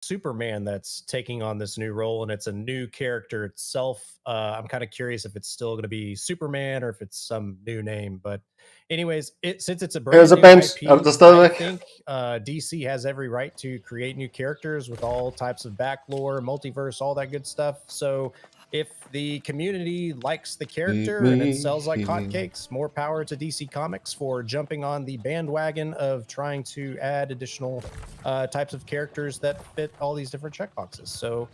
Superman that's taking on this new role, and it's a new character itself. I'm kind of curious if it's still going to be Superman or if it's some new name. But, anyways, since it's a brand Så new Bench, er du IP, der I stadigvæk? think DC has every right to create new characters with all types of back lore, multiverse, all that good stuff. So, if the community likes the character and it sells like hotcakes, more power to DC Comics for jumping on the bandwagon of trying to add additional types of characters that fit all these different checkboxes. So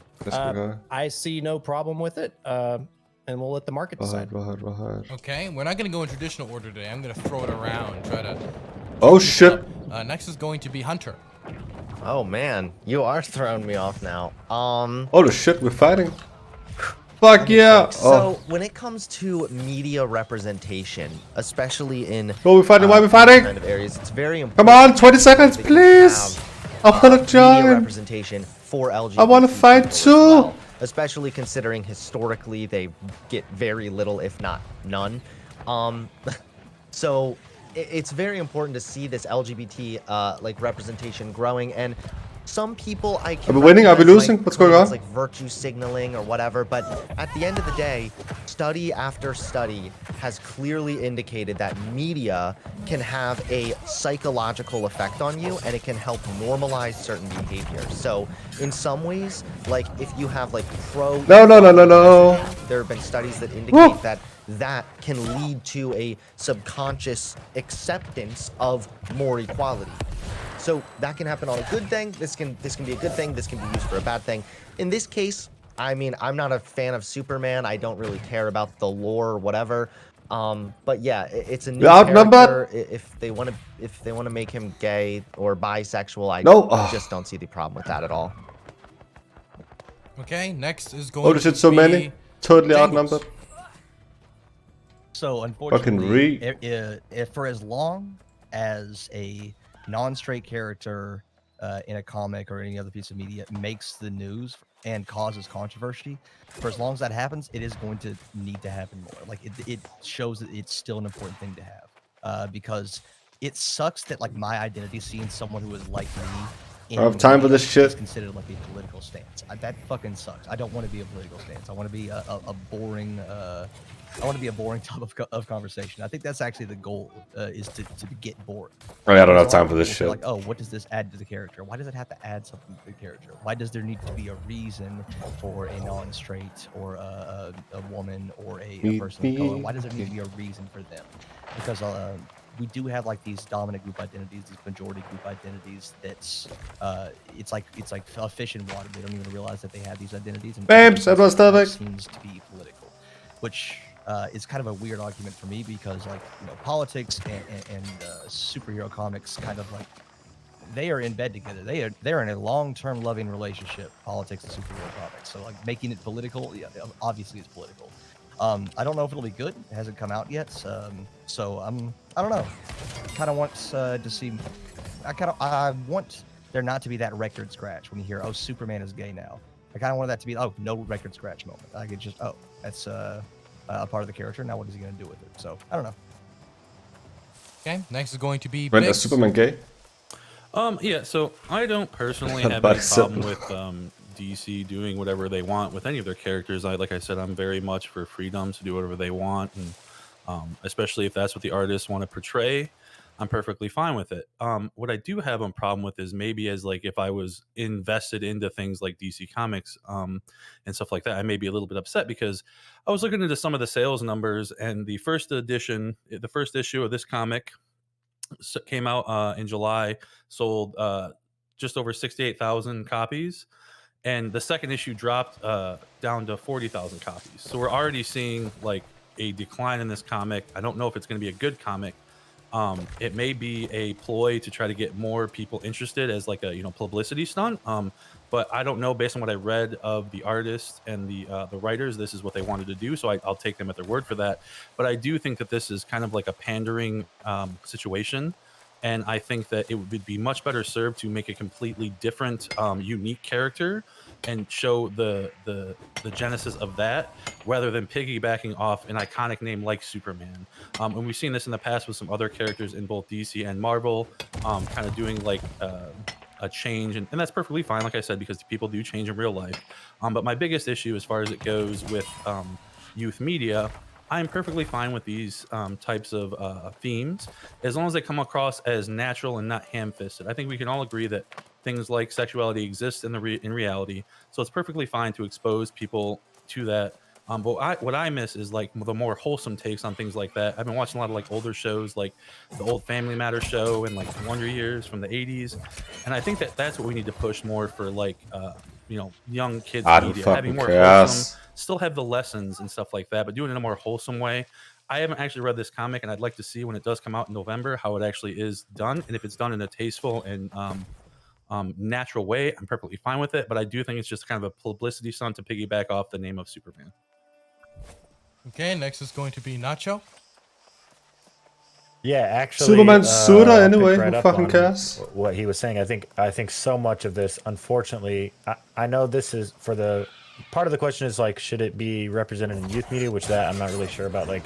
I see no problem with it, and we'll let the market decide. Okay, we're not going to go in traditional order today. I'm going to throw it around, try to... Oh, shit. Next is going to be Hunter. Oh, man. You are throwing me off now. Holy shit, we're fighting. Fuck yeah! So, when it comes to media representation, especially in we're fighting, why are we fighting? Kind of areas, it's very important. Come on, 20 seconds, please! I wanna join! Media representation for LGBT. I wanna fight too! Well, especially considering historically they get very little, if not none. So, it's very important to see this LGBT like representation growing, and some people I can. Are we winning? Are we losing? What's going on? It's like virtue signaling or whatever, but at the end of the day, study after study has clearly indicated that media can have a psychological effect on you, and it can help normalize certain behaviors. So, in some ways, like if you have like No. There have been studies that indicate that can lead to a subconscious acceptance of more equality. So that can happen on a good thing. This can be a good thing. This can be used for a bad thing. In this case, I mean, I'm not a fan of Superman. I don't really care about the lore or whatever. But yeah, it's a new character. If they want to make him gay or bisexual, I just don't see the problem with that at all. Okay, next is going to shit, so many. Totally outnumbered. So unfortunately, if for as long as a non-straight character in a comic or any other piece of media makes the news and causes controversy, for as long as that happens, it is going to need to happen more. Like it shows that it's still an important thing to have, because it sucks that like my identity, seeing someone who is like me, I have time for this shit. Is considered like a political stance. That fucking sucks. I don't want to be a political stance. I want to be a boring. I want to be a boring topic of conversation. I think that's actually the goal, is to get bored. I don't have time for this shit. Like, oh, what does this add to the character? Why does it have to add something to the character? Why does there need to be a reason for a non-straight or a woman or a person of color? Why does there need to be a reason for them? Because we do have like these dominant group identities, these majority group identities. That's it's like a fish in water. They don't even realize that they have these identities. And Babes, that seems to be political, which is kind of a weird argument for me, because like, you know, politics and superhero comics kind of like, they are in bed together. They're in a long-term loving relationship, politics and superhero comics. So like making it political, yeah, obviously it's political. I don't know if it'll be good. It hasn't come out yet. So I don't know. Kind of want to see. I want there not to be that record scratch when you hear, oh, Superman is gay now. I kind of want that to be, oh, no record scratch moment. I could just, oh, that's a part of the character. Now what is he going to do with it? So I don't know. Okay, next is going to be When is Superman gay? Yeah, so I don't personally have any problem with DC doing whatever they want with any of their characters. Like I said, I'm very much for freedom to do whatever they want, and especially if that's what the artists want to portray, I'm perfectly fine with it. What I do have a problem with is maybe as like if I was invested into things like DC Comics and stuff like that, I may be a little bit upset because I was looking into some of the sales numbers, and the first issue of this comic came out in July, sold just over 68,000 copies. And the second issue dropped down to 40,000 copies. So we're already seeing like a decline in this comic. I don't know if it's going to be a good comic. It may be a ploy to try to get more people interested as like a publicity stunt. But I don't know, based on what I read of the artists and the writers, this is what they wanted to do. So I'll take them at their word for that. But I do think that this is kind of like a pandering situation. And I think that it would be much better served to make a completely different, unique character and show the genesis of that, rather than piggybacking off an iconic name like Superman. And we've seen this in the past with some other characters in both DC and Marvel, kind of doing like a change, and that's perfectly fine, like I said, because people do change in real life. But my biggest issue as far as it goes with youth media, I'm perfectly fine with these types of themes as long as they come across as natural and not ham-fisted. I think we can all agree that things like sexuality exist in in reality, so it's perfectly fine to expose people to that. But what I miss is like the more wholesome takes on things like that. I've been watching a lot of like older shows, like the old Family Matters show and like Wonder Years from the '80s, and I think that that's what we need to push more for, like young kids I don't media, fucking having more care. wholesome, still have the lessons and stuff like that, but doing it in a more wholesome way. I haven't actually read this comic, and I'd like to see when it does come out in November how it actually is done, and if it's done in a tasteful and natural way, I'm perfectly fine with it. But I do think it's just kind of a publicity stunt to piggyback off the name of Superman. Okay, next is going to be Nacho. Yeah, actually, Superman's Sura I'll anyway. pick right Who up fucking on cares? what he was saying. I think so much of this, unfortunately, I know this is for the part of the question is like, should it be represented in youth media? Which that I'm not really sure about. Like,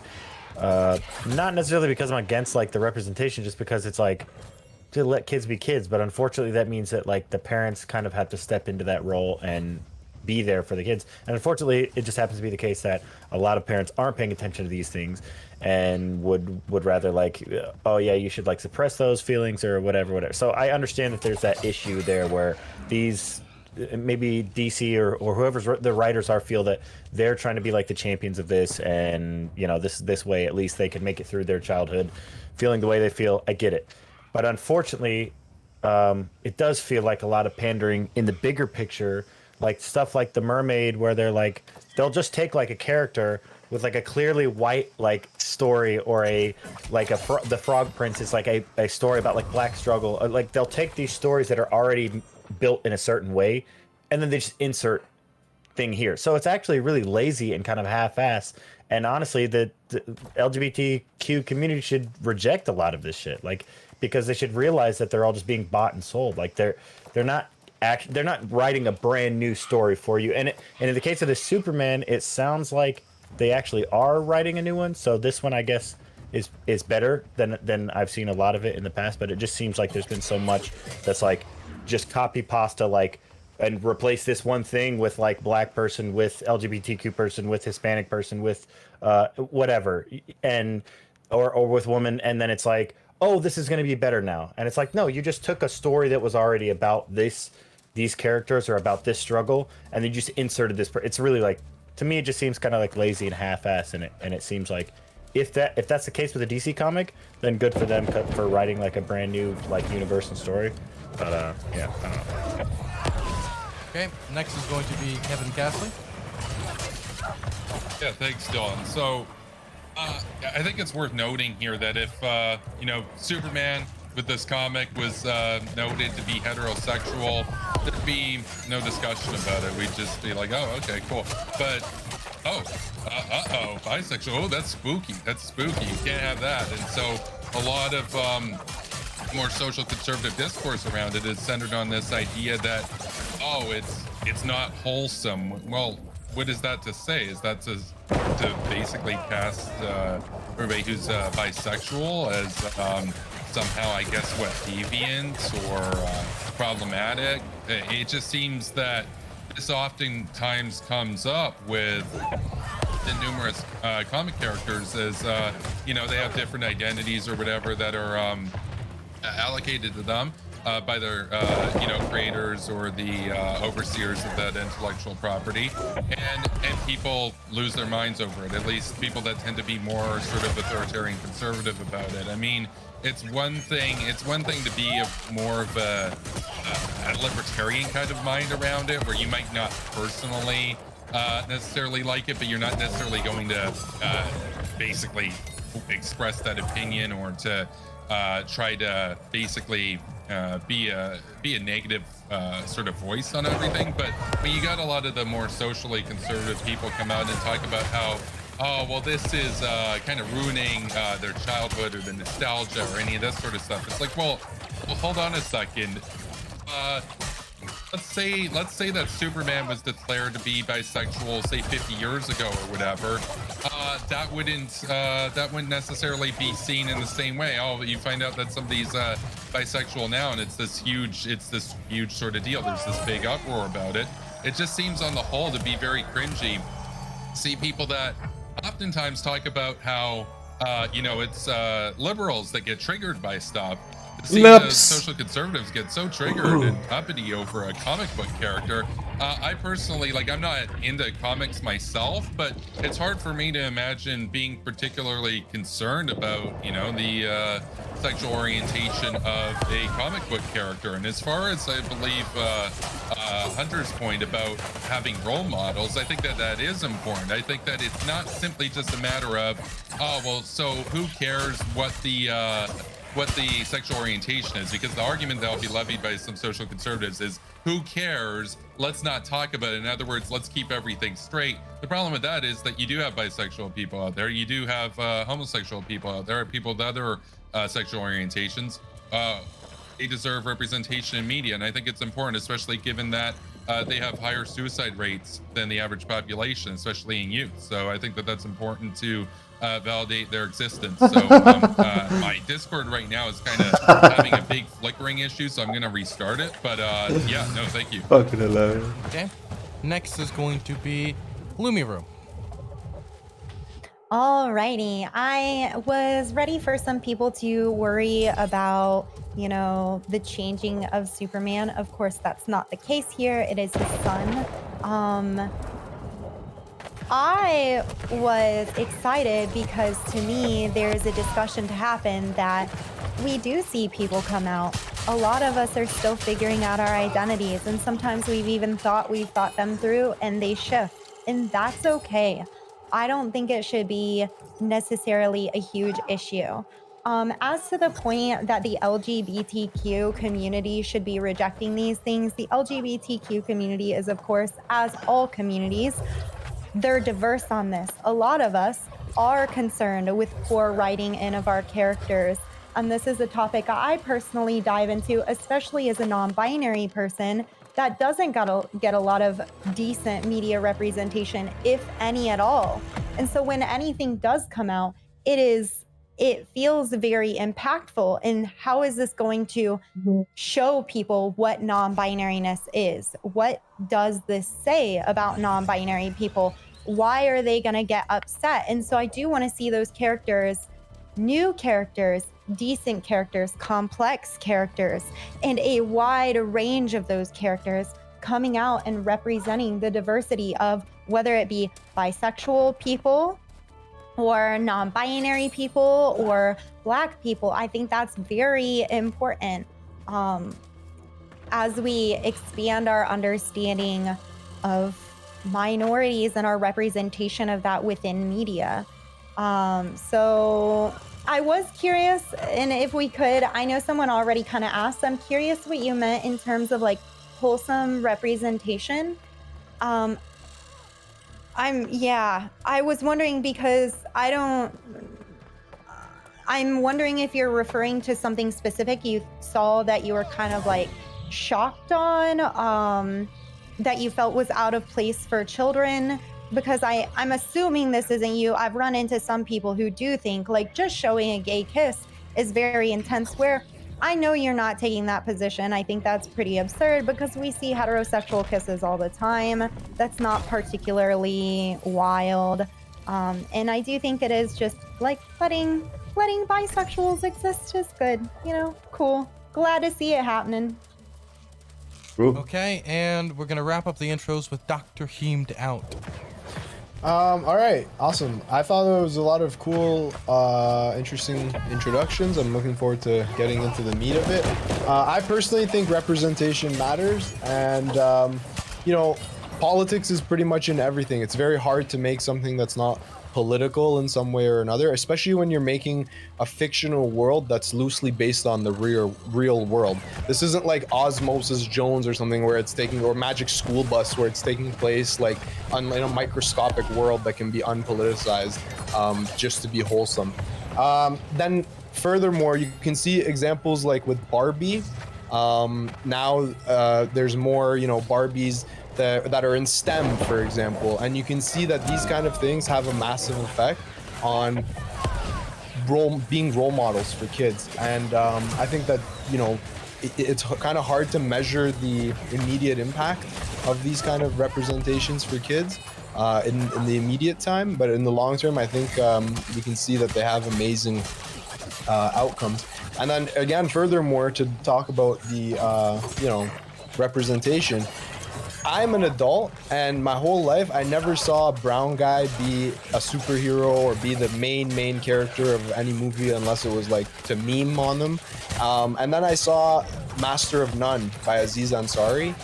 not necessarily because I'm against like the representation, just because it's like to let kids be kids. But unfortunately, that means that like the parents kind of have to step into that role and be there for the kids. And unfortunately, it just happens to be the case that a lot of parents aren't paying attention to these things and would rather like, oh yeah, you should like suppress those feelings or whatever. So I understand that there's that issue there where these maybe DC or whoever's the writers are feel that they're trying to be like the champions of this, and this way at least they can make it through their childhood feeling the way they feel. I get it, but unfortunately, it does feel like a lot of pandering in the bigger picture. Like stuff like The Mermaid, where they'll just take like a character with like a clearly white like story, or the Frog Prince is like a story about like black struggle. Like they'll take these stories that are already built in a certain way, and then they just insert thing here. So it's actually really lazy and kind of half-assed. And honestly, the LGBTQ community should reject a lot of this shit, like because they should realize that they're all just being bought and sold. Like they're not writing a brand new story for you. And in the case of the Superman, it sounds like they actually are writing a new one. So this one, I guess, is better than I've seen a lot of it in the past. But it just seems like there's been so much that's like just copy pasta, like, and replace this one thing with like black person, with LGBTQ person, with Hispanic person, with whatever, and or with woman, and then it's like, oh, this is going to be better now. And it's like, no, you just took a story that was already about these characters or about this struggle, and they just inserted this. It's really like, to me, it just seems kind of like lazy and half-assed, and it seems like if that's the case with a DC comic, then good for them for writing like a brand new like universe and story. But yeah, I don't know. Okay, next is going to be Kevin Castley. Yeah, thanks, Don. So I think it's worth noting here that if Superman with this comic was noted to be heterosexual, there'd be no discussion about it. We'd just be like, oh, okay, cool. But bisexual, oh, that's spooky. That's spooky. You can't have that. And so a lot of more social conservative discourse around it is centered on this idea that, oh, it's not wholesome. Well, what is that to say? Is that to basically cast everybody who's bisexual as somehow, I guess, what, deviant or problematic? It just seems that this oftentimes comes up with the numerous comic characters as they have different identities or whatever that are allocated to them by their creators or the overseers of that intellectual property, and people lose their minds over it. At least people that tend to be more sort of authoritarian conservative about it. I mean, it's one thing to be more of a libertarian kind of mind around it, where you might not personally necessarily like it, but you're not necessarily going to basically express that opinion or to try to basically be a negative sort of voice on everything. But when you got a lot of the more socially conservative people come out and talk about how, oh, well, this is kind of ruining their childhood or the nostalgia or any of that sort of stuff. It's like, well, hold on a second. Let's say that Superman was declared to be bisexual, say 50 years ago or whatever. That wouldn't necessarily be seen in the same way. Oh, you find out that some of these bisexual now, and it's this huge sort of deal. There's this big uproar about it. It just seems on the whole to be very cringy. See people that oftentimes talk about how it's liberals that get triggered by stuff. See the social conservatives get so triggered and uppity over a comic book character. I personally, I'm not into comics myself, but it's hard for me to imagine being particularly concerned about, the sexual orientation of a comic book character. And as far as I believe Hunter's point about having role models, I think that is important. I think that it's not simply just a matter of, so who cares what the sexual orientation is, because the argument that will be levied by some social conservatives is, who cares? Let's not talk about it. In other words, let's keep everything straight. The problem with that is that you do have bisexual people out there. You do have homosexual people out there, people with other sexual orientations. They deserve representation in media. And I think it's important, especially given that they have higher suicide rates than the average population, especially in youth. So I think that that's important to validate their existence. So my Discord right now is kind of having a big flickering issue, so I'm going to restart it. But yeah, no, thank you. Fucking hilarious. Okay. Next is going to be Lumiru. Alrighty, I was ready for some people to worry about, the changing of Superman. Of course, that's not the case here. It is his son. I was excited because to me, there's a discussion to happen that we do see people come out. A lot of us are still figuring out our identities, and sometimes we've even thought we've thought them through and they shift, and that's okay. I don't think it should be necessarily a huge issue. As to the point that the LGBTQ community should be rejecting these things, the LGBTQ community is, of course, as all communities, they're diverse on this. A lot of us are concerned with poor writing in of our characters. And this is a topic I personally dive into, especially as a non-binary person that doesn't get a lot of decent media representation, if any at all. And so when anything does come out, it feels very impactful. And how is this going to show people what non-binariness is? What does this say about non-binary people? Why are they going to get upset? And so I do want to see those characters, new characters, decent characters, complex characters, and a wide range of those characters coming out and representing the diversity of whether it be bisexual people or non-binary people or Black people. I think that's very important as we expand our understanding of minorities and our representation of that within media. So I was curious, and if we could, I know someone already kind of asked, I'm curious what you meant in terms of wholesome representation. I was wondering because I'm wondering if you're referring to something specific you saw that you were kind of shocked on, that you felt was out of place for children, because I'm assuming this isn't you. I've run into some people who do think just showing a gay kiss is very intense, where I know you're not taking that position. I think that's pretty absurd because we see heterosexual kisses all the time. That's not particularly wild. And I do think it is just letting bisexuals exist is good. Cool. Glad to see it happening. Okay, and we're going to wrap up the intros with Dr. Heemed out. All right, awesome. I thought there was a lot of cool, interesting introductions. I'm looking forward to getting into the meat of it. I personally think representation matters, and politics is pretty much in everything. It's very hard to make something that's not political in some way or another, especially when you're making a fictional world that's loosely based on the real world. This isn't like Osmosis Jones or something where it's taking, or Magic School Bus where it's taking place in a microscopic world that can be unpoliticized, just to be wholesome. Then furthermore, you can see examples with Barbie. Now there's more, Barbies that are in STEM, for example, and you can see that these kind of things have a massive effect on being role models for kids. And I think that, you know, it's kind of hard to measure the immediate impact of these kind of representations for kids in the immediate time, but in the long term, I think we can see that they have amazing outcomes. And then again, furthermore, to talk about the you know, representation, I'm an adult, and my whole life I never saw a brown guy be a superhero or be the main character of any movie unless it was like to meme on them. And then I saw Master of None by Aziz Ansari,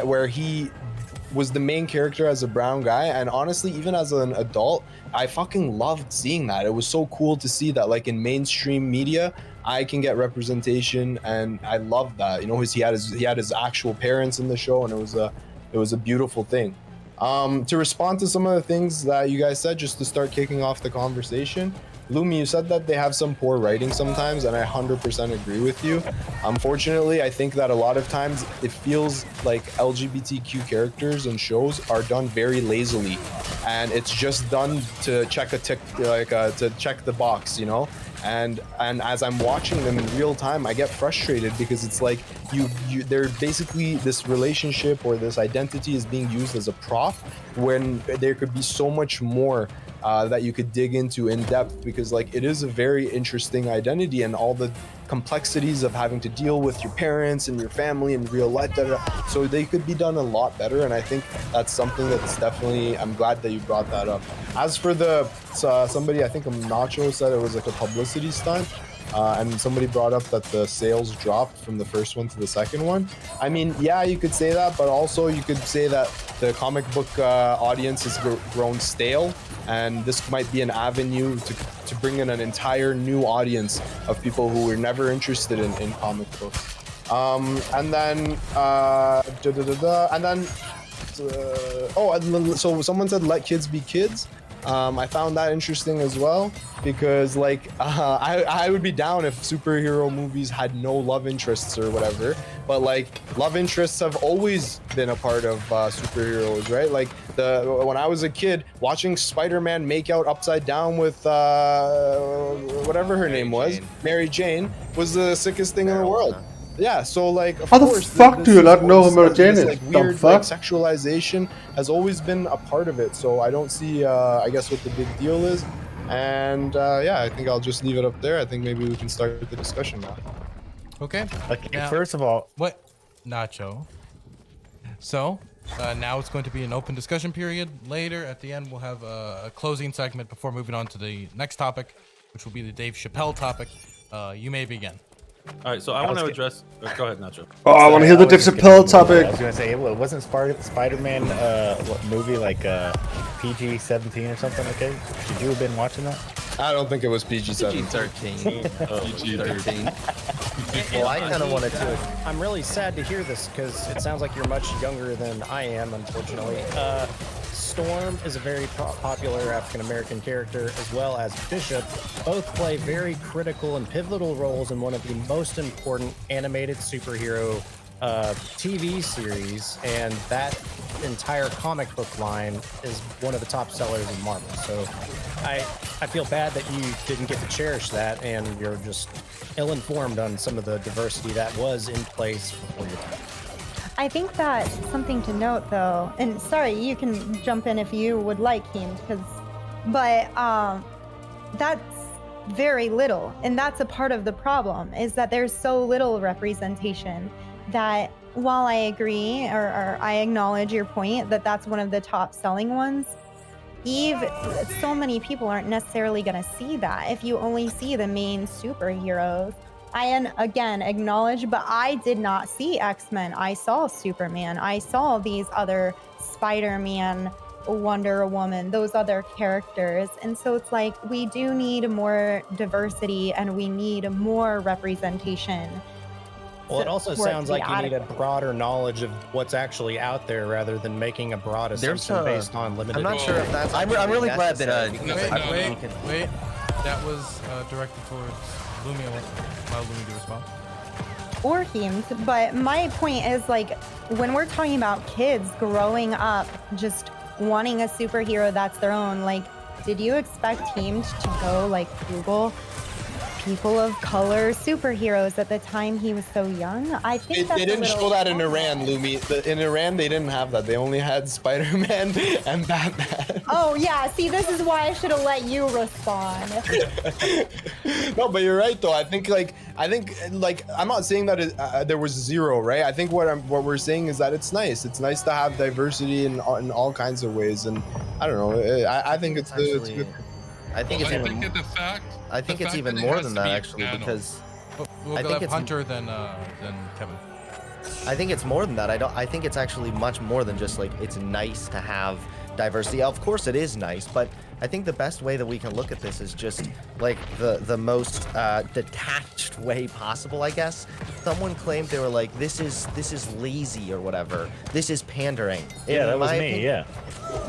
where he was the main character as a brown guy, and honestly, even as an adult, I fucking loved seeing that. It was so cool to see that, like, in mainstream media, I can get representation, and I loved that. You know, he had his actual parents in the show, and it was a beautiful thing. To respond to some of the things that you guys said, just to start kicking off the conversation, Lumi, you said that they have some poor writing sometimes, and I 100% agree with you. Unfortunately, I think that a lot of times it feels like LGBTQ characters and shows are done very lazily, and it's just done to check to check the box, you know. And as I'm watching them in real time, I get frustrated because it's like they're basically, this relationship or this identity is being used as a prop when there could be so much more that you could dig into in depth, because like it is a very interesting identity and all the complexities of having to deal with your parents and your family in real life, so they could be done a lot better. And I think that's something that's definitely, I'm glad that you brought that up. As for the somebody, I think Nacho said it was like a publicity stunt, and somebody brought up that the sales dropped from the first one to the second one. I mean, yeah, you could say that, but also you could say that the comic book audience has grown stale, and this might be an avenue to bring in an entire new audience of people who were never interested in comic books. And then so someone said let kids be kids. I found that interesting as well, because like I would be down if superhero movies had no love interests or whatever, but like love interests have always been a part of superheroes, right? Like when I was a kid watching Spider-Man make out upside down with whatever her name was, Mary Jane, was the sickest thing in the world. Yeah, so like, of How the course, fuck do you not know who Mary Jane is? Like The weird, fuck? like sexualization has always been a part of it. So I don't see, I guess, what the big deal is. And yeah, I think I'll just leave it up there. I think maybe we can start the discussion now. Okay. Okay, Now- first of all, What? Nacho. So, now it's going to be an open discussion period. Later, at the end, we'll have a closing segment before moving on to the next topic, which will be the Dave Chappelle topic. You may begin. All right, so I want to address. Go ahead, Nacho. Oh, I want to hear the Dave Chappelle I topic. was gonna say, well, wasn't Spider-Man movie like PG-17 or something? Okay, should you have been watching that? I don't think it was PG-17. PG-13. Well, I kind of wanted to. I'm really sad to hear this because it sounds like you're much younger than I am, unfortunately. Storm is a very popular African-American character, as well as Bishop. Both play very critical and pivotal roles in one of the most important animated superhero TV series, and that entire comic book line is one of the top sellers in Marvel. So I feel bad that you didn't get to cherish that, and you're just ill-informed on some of the diversity that was in place before your time. I think that something to note, though, and sorry, you can jump in if you would like, him, but that's very little, and that's a part of the problem, is that there's so little representation that while I agree or I acknowledge your point that that's one of the top selling ones, so many people aren't necessarily going to see that if you only see the main superheroes. I, again, acknowledge, but I did not see X-Men. I saw Superman. I saw these other Spider-Man, Wonder Woman, those other characters. And so it's like, we do need more diversity and we need more representation. Well, it also sounds like you need a broader knowledge of what's actually out there rather than making a broad assumption based on limited. I'm not sure if that's. I'm really glad that. Wait. That was directed towards Lumi. Allow Lumi to respond. Or him, but my point is, like, when we're talking about kids growing up just wanting a superhero that's their own, like, did you expect teams to go like Google people of color superheroes at the time he was so young? I think They didn't show that in Iran, Lumi. In Iran, they didn't have that. They only had Spider-Man and Batman. Oh yeah, see, this is why I should have let you respond. No, but you're right though. I think I'm not saying that there was zero, right? I think what we're saying is that it's nice. It's nice to have diversity in all kinds of ways, and I don't know. I think it's good. I think it's even. I think it's even more than that actually, because We'll go have Hunter than Kevin. I think it's more than that. I think it's actually much more than just like it's nice to have diversity. Of course it is nice, but I think the best way that we can look at this is just like the most detached way possible, I guess. Someone claimed they were like, this is lazy or whatever. This is pandering. Yeah, that was me. Yeah.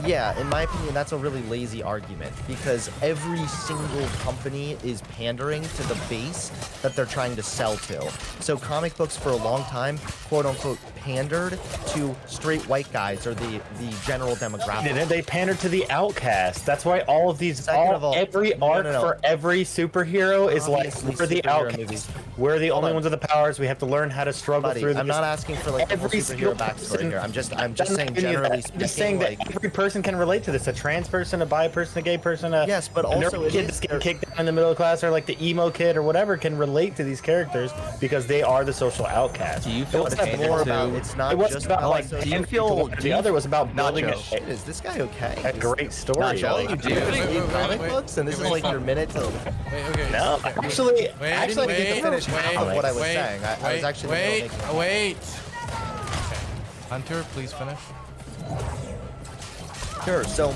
Yeah, in my opinion, that's a really lazy argument because every single company is pandering to the base that they're trying to sell to. So comic books for a long time, quote unquote, pandered to straight white guys or the general demographic. They pandered to the outcast. That's why all of these, every arc for every superhero is like, we're the outcasts. We're the only ones with the powers. We have to learn how to struggle through this. I'm not asking for like every superhero backstory here. I'm just saying generally speaking. I'm just saying that every person can relate to this. A trans person, a bi person, a gay person, yes, but also a kid that's getting kicked down in the middle class, or like the emo kid or whatever, can relate to these characters because they are the social outcast. Do you feel more about? It's not just just about like. Do you feel? The other was about building Is this guy okay? a great story. Nacho, you do read comic books, and this is like your minute to. Okay. No, actually, I didn't even get to finish half of what I was saying. I was actually wait. Okay. Hunter, please finish. Sure. So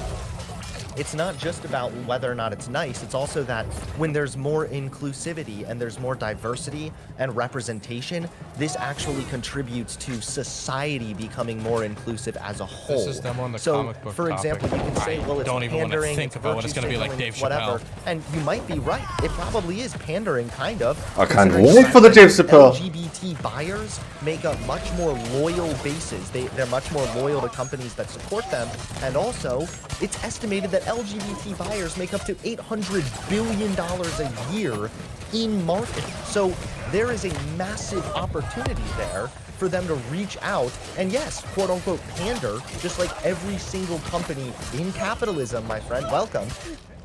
it's not just about whether or not it's nice. It's also that when there's more inclusivity and there's more diversity and representation, this actually contributes to society becoming more inclusive as a whole. This is them on the so, comic book for example, you can say, well, it's don't even want to pandering, think about what it's going to be like Dave whatever, Chappelle. and you might be right. It probably is pandering, kind of. I can't considering wait the for the fact Dave that Chappelle. LGBT buyers make up much more loyal bases. They're much more loyal to companies that support them, and also it's estimated that LGBT buyers make up to $800 billion a year in marketing. So there is a massive opportunity there for them to reach out and, yes, quote unquote, pander, just like every single company in capitalism, my friend, welcome,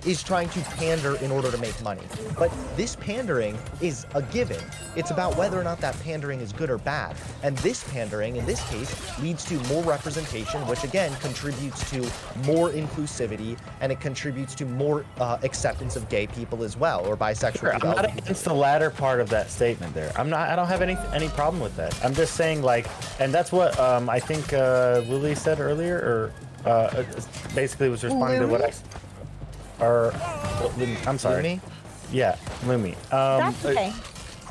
is trying to pander in order to make money. But this pandering is a given. It's about whether or not that pandering is good or bad. And this pandering, in this case, leads to more representation, which again contributes to more inclusivity, and it contributes to more acceptance of gay people as well, or bisexual people. I'm not against the latter part of that statement there. I don't have any problem with that. I'm just saying, like, and that's what I think Lily said earlier, or basically was responding to what I. Or I'm sorry. Lumi? Yeah, Lumi. That's okay.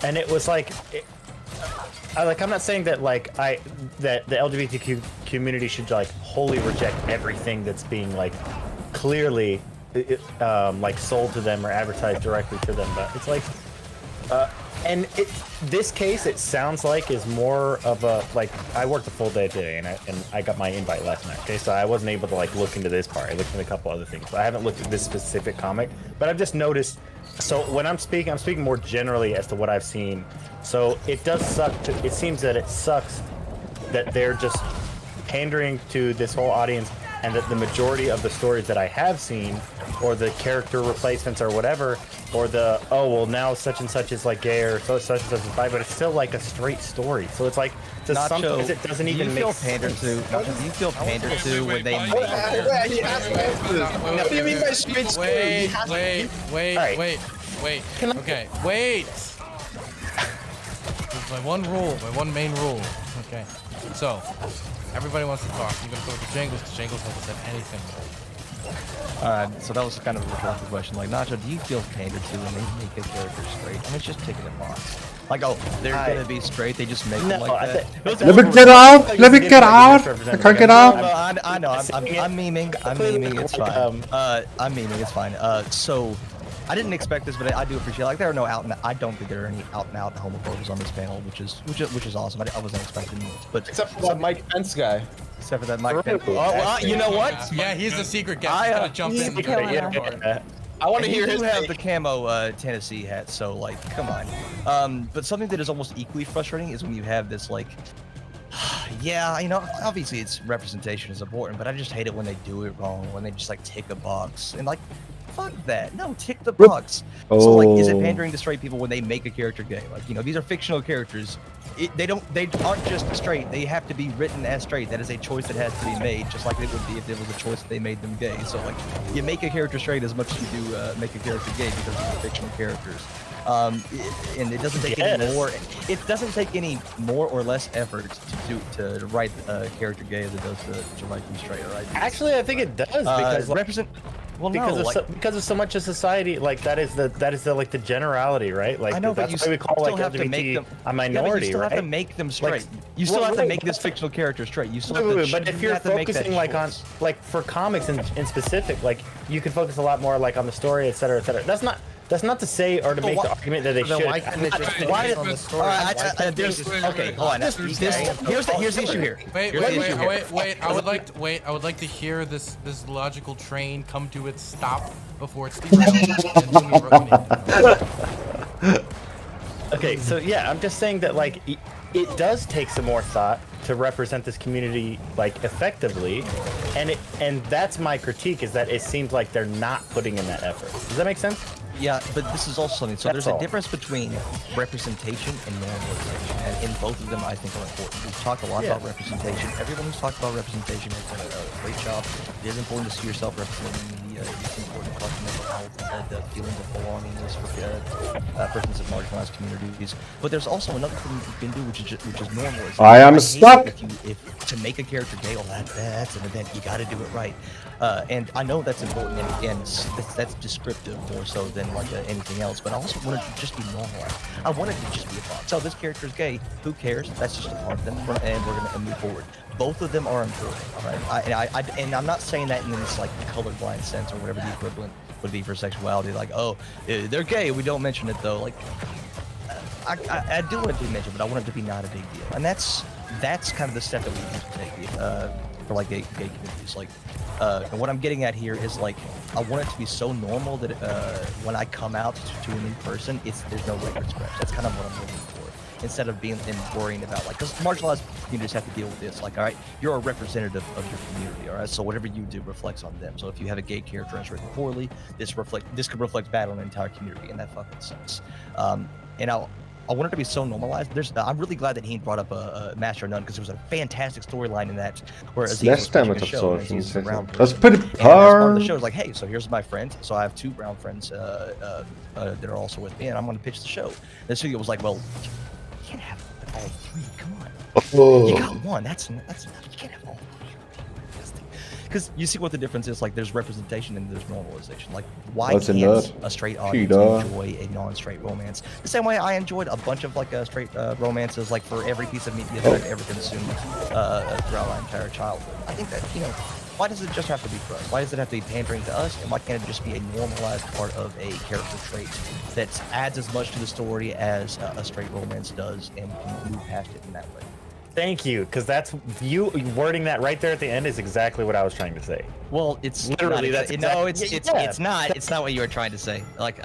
And it was like, I'm not saying that that the LGBTQ community should like wholly reject everything that's being like clearly like sold to them or advertised directly to them, but it's like, and this case it sounds like is more of a like I worked a full day today and I got my invite last night. Okay, so I wasn't able to like look into this part. I looked at a couple other things, but I haven't looked at this specific comic. But I've just noticed. So when I'm speaking more generally as to what I've seen. So it does suck. It seems that it sucks that they're just pandering to this whole audience, and that the majority of the stories that I have seen, or the character replacements or whatever, or the, oh, well, now such and such is like gay, or such and such is bi, but it's still like a straight story. So it's like, to sometimes it doesn't even make sense. Do you feel pandered to when they make What do you mean by straight story? Wait. Okay, wait. There's my one rule, my one main rule. Okay, so everybody wants to talk. I'm gonna go to Jangles because Jangles hasn't said anything. Alright, so that was kind of a rhetorical question. Like, Nacho, do you feel pandered to when they make a character straight? I mean, it's just taking a box. Like, oh, they're gonna be straight, they just make them like that. Let me get out! Let me get out! I can't get out! No, I know, I'm memeing. I'm memeing, it's fine. I'm memeing, it's fine. So, I didn't expect this, but I do appreciate it. Like, there are no I don't think there are any out-and-out homophobes on this panel, which is awesome. I wasn't expecting this, but except for that Mike Pence guy. Except for that Mike Pence. You know what? Yeah, he's the secret guest. I, He's gonna jump he's in. and killing get it. the part. I want to And hear you his do have take. the camo Tennessee hat, so like, come on. But something that is almost equally frustrating is when you have this like, yeah, you know, obviously it's representation is important, but I just hate it when they do it wrong, when they just like tick a box and like, fuck that. No, tick the box. So like, is it pandering to straight people when they make a character gay? Like, you know, these are fictional characters. They aren't just straight. They have to be written as straight. That is a choice that has to be made, just like it would be if there was a choice that they made them gay. So like, you make a character straight as much as you do make a character gay because these are fictional characters. And it doesn't take any more. It doesn't take any more or less effort to write a character gay as it does to write them straight. Right? Actually, I think it does because like, Well, because no, of because of so much of society, like that is the like the generality, right? Like I know, but that's you why we call still like have to make LGBT them a minority, you still right? have to make them straight. Like, you still well, have to right, make this fictional character straight. You still have Wait, to. but if you're have to make that focusing like on choice. like for comics in specific, like you can focus a lot more like on the story, et cetera, et cetera. That's not to say or to make the argument that they should. Why couldn't it just Why- focus on the story? Alright, Why can't there's- they just- okay, hold on. Here's the issue here. Wait, Here's the wait, issue wait, here. wait, I would like to hear this logical train come to its stop before it's derailed. And do me Okay, so yeah, I'm just saying that like it does take some more thought to represent this community like effectively, and that's my critique is that it seems like they're not putting in that effort. Does that make sense? Yeah, but this is also something. So That's there's all. a difference between representation and normalization, and both of them I think are important. We've talked a lot about representation. Everyone who's talked about representation has done a great job. It is important to see yourself represented in the media. It's important to talk about mental health, the feelings of belongingness for persons of marginalized communities. But there's also another thing you can do, which is normalization. I am hate stuck. If to make a character gay, that's an event. You got to do it right. And I know that's important, and again, that's descriptive more so than like anything else. But I also want it to just be normalized. I want it to just be a thought. So this character's gay. Who cares? That's just a part of them, and we're gonna move forward. Both of them are important. All right. And I'm not saying that in this like colorblind sense or whatever the equivalent would be for sexuality. Like, oh, they're gay. We don't mention it though. Like, I do want it to be mentioned, but I want it to be not a big deal. And that's kind of the step that we need to take for like gay communities. Like, and what I'm getting at here is like, I want it to be so normal that when I come out to a new person, there's no record scratch. That's kind of what I'm looking for. Instead of worrying about like, because marginalized communities have to deal with this. Like, all right, you're a representative of your community, all right. So whatever you do reflects on them. So if you have a gay character and it's written poorly, this could reflect bad on the entire community, and that fucking sucks. And I want it to be so normalized. I'm really glad that he brought up Master of None, because there was a fantastic storyline in that where Aziz was Slash damage pitching a show, and absorption. Aziz is a brown That's person. pretty And as part of the hard. show is like, hey, so here's my friend. So I have two brown friends that are also with me, and I'm going to pitch the show. And the studio was like, well, you can't have all three. Come on, you got one. That's you can't have all three. Because you see what the difference is. Like, there's representation and there's normalization. Like, why That's a can't nut. a straight audience Cheetah. enjoy a non-straight romance? The same way I enjoyed a bunch of like straight romances, like for every piece of media that I've ever consumed throughout my entire childhood. I think that, you know, why does it just have to be for us? Why does it have to be pandering to us? And why can't it just be a normalized part of a character trait that adds as much to the story as a straight romance does, and we can move past it in that way? Thank you, because that's you wording that right there at the end is exactly what I was trying to say. Well, it's Literally, not that's no, exactly- it's yeah. it's not. It's not what you were trying to say. Like,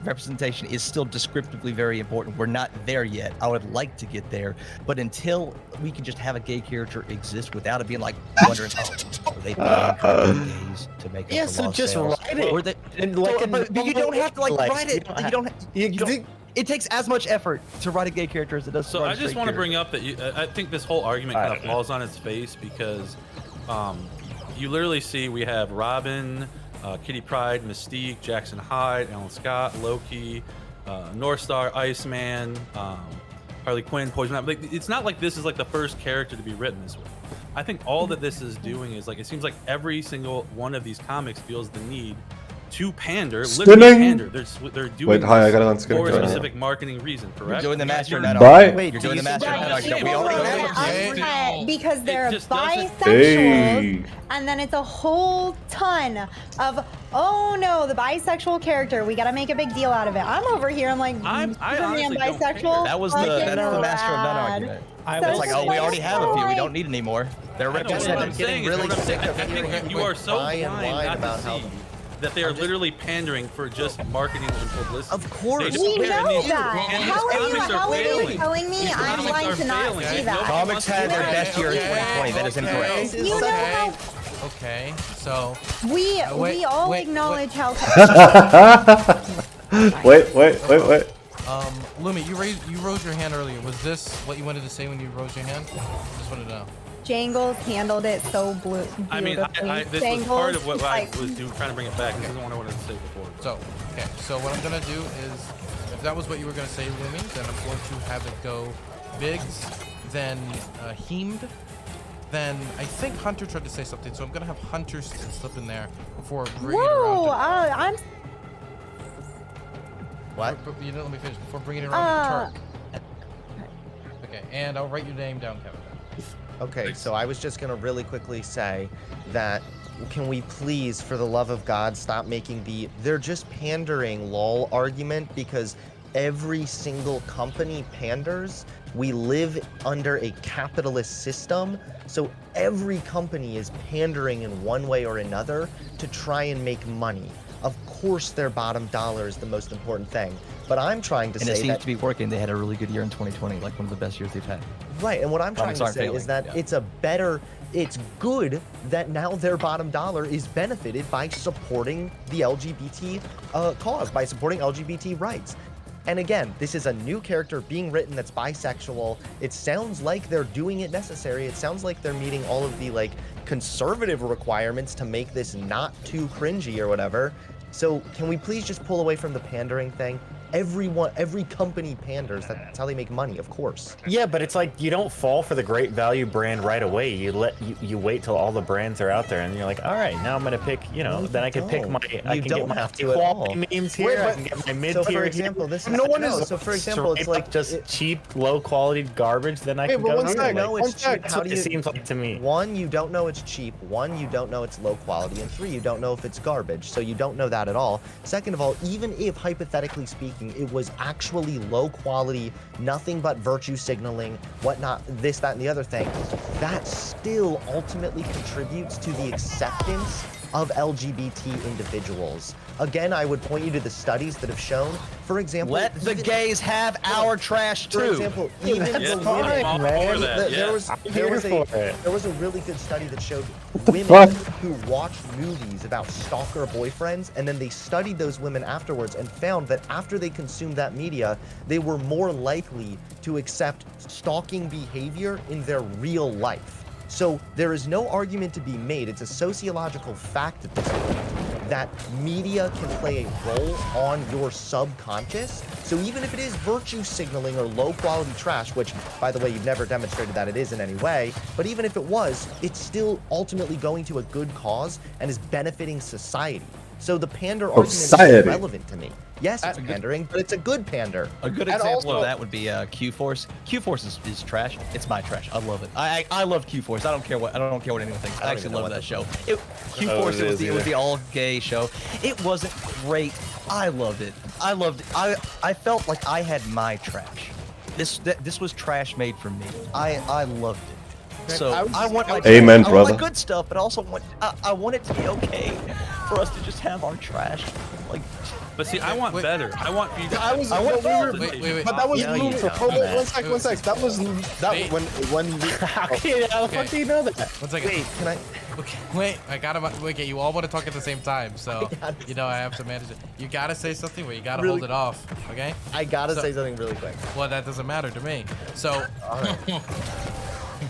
representation is still descriptively very important. We're not there yet. I would like to get there, but until we can just have a gay character exist without it being like wondering, oh, are they paying gays to make up Yeah, the so lost just sales? write it. Or they, And like but you don't have to like like, write you it. don't You have- don't. You don't. It takes as much effort to write a gay character as it does to So write I a just straight want to character. bring up that I think this whole argument kind of falls on its face because you literally see we have Robin, Kitty Pryde, Mystique, Jackson Hyde, Alan Scott, Loki, Northstar, Iceman, Harley Quinn, Poison Ivy. Like, it's not like this is like the first character to be written this way. I think all that this is doing is like, it seems like every single one of these comics feels the need to pander, literally Spinning. pander. They're doing Wait, hi, I gotta this unskip for a it. specific marketing reason, correct? You're doing the master You're- nut Bye. argument. You're doing the master nut argument. We already know what you're saying. Upset because they're It just doesn't- bisexuals, Hey. and then it's a whole ton of, oh no, the bisexual character, we gotta make a big deal out of it. I'm over here, I'm like, I Superman honestly don't care. bisexual. That was Fucking that's the master of none rad. argument. It's like, oh, we already have a few. We don't need any more. They're I know, represented. what I'm saying is, really what I'm saying, sick of I think hearing that you people are so cry and blind whine not about to how- see that they are literally pandering for just marketing and publicity. Of course. They We don't care, and know these- that. and these How are you comics telling failing. me These I'm comics blind are to not failing. see that? Nobody Comics wants to had do their that. best year in 2020. That is incorrect. You know how Okay, so we all wait, acknowledge how. Wait. Lumi, you rose your hand earlier. Was this what you wanted to say when you rose your hand? Just wanted to know. Jangles handled it so beautifully. I mean, this was part of what I was trying to bring it back. This isn't what I wanted to say before. So, okay. So what I'm gonna do is, if that was what you were gonna say, Lumi, then I'm going to have it go Biggs, then Heemed, then I think Hunter tried to say something. So I'm gonna have Hunter slip in there before bringing it Whoa! around. I'm. What? You didn't let me finish before bringing it around to Turk. Okay, and I'll write your name down, Kevin. Okay, so I was just gonna really quickly say that can we please, for the love of God, stop making they're just pandering lol argument, because every single company panders. We live under a capitalist system, so every company is pandering in one way or another to try and make money. Of course, their bottom dollar is the most important thing, but I'm trying to And say it seems that to be working. They had a really good year in 2020, like one of the best years they've had. right, and what I'm trying Comics to aren't say failing, is that yeah. it's good that now their bottom dollar is benefited by supporting the LGBT cause, by supporting LGBT rights. And again, this is a new character being written that's bisexual. It sounds like they're doing it necessary. It sounds like they're meeting all of the like conservative requirements to make this not too cringy or whatever. So can we please just pull away from the pandering thing? Every company panders. That's how they make money, of course. Yeah, but it's like you don't fall for the great value brand right away. You wait till all the brands are out there, and you're like, all right, now I'm gonna pick. No, then I can pick don't. my. I You can don't get my have to at quality all. memes here. Wait, I but- can get my mid So tier. for example, this is no one no, is. so for example, it's straight like up just cheap, low quality garbage. Then I Wait, can but go. one to. sec, know one it's sec. cheap. How do It you? seems like to me. One, you don't know it's cheap. One, you don't know it's low quality. And three, you don't know if it's garbage. So you don't know that at all. Second of all, even if hypothetically speaking, it was actually low quality, nothing but virtue signaling, whatnot, this, that, and the other thing, that still ultimately contributes to the acceptance of LGBT individuals. Again, I would point you to the studies that have shown, for example, Let the even- gays have our trash for too. example, even That's the fine, women, man. there was a really good study that showed women fuck? who watched movies about stalker boyfriends, and then they studied those women afterwards and found that after they consumed that media, they were more likely to accept stalking behavior in their real life. So there is no argument to be made. It's a sociological fact at this point that media can play a role on your subconscious. So even if it is virtue signaling or low quality trash, which by the way, you've never demonstrated that it is in any way, but even if it was, it's still ultimately going to a good cause and is benefiting society. So the pander argument is Society. irrelevant to me. Yes, it's pandering, but it's a good pander. A good And example also- of that would be Q-Force. Q-Force is trash. It's my trash. I love it. I love Q-Force. I don't care what anyone thinks. I actually love that show. Q-Force it was the all gay show. It wasn't great. I loved it. I felt like I had my trash. This was trash made for me. I loved it. So I want like Amen, I want brother. the good stuff, but also I want it to be okay for us to just have our trash. Like, But see, I want better. I want you. I want Wait. But that was No, you Lumi. don't. Hold on, one sec. That was Wait. when How the fuck do you know that? 1 second. Wait, can I? Okay, wait. I gotta. Okay, you all want to talk at the same time, so I have to manage it. You gotta say something, where you gotta Really- hold it off. Okay. I gotta So- say something really quick. Well, that doesn't matter to me. So.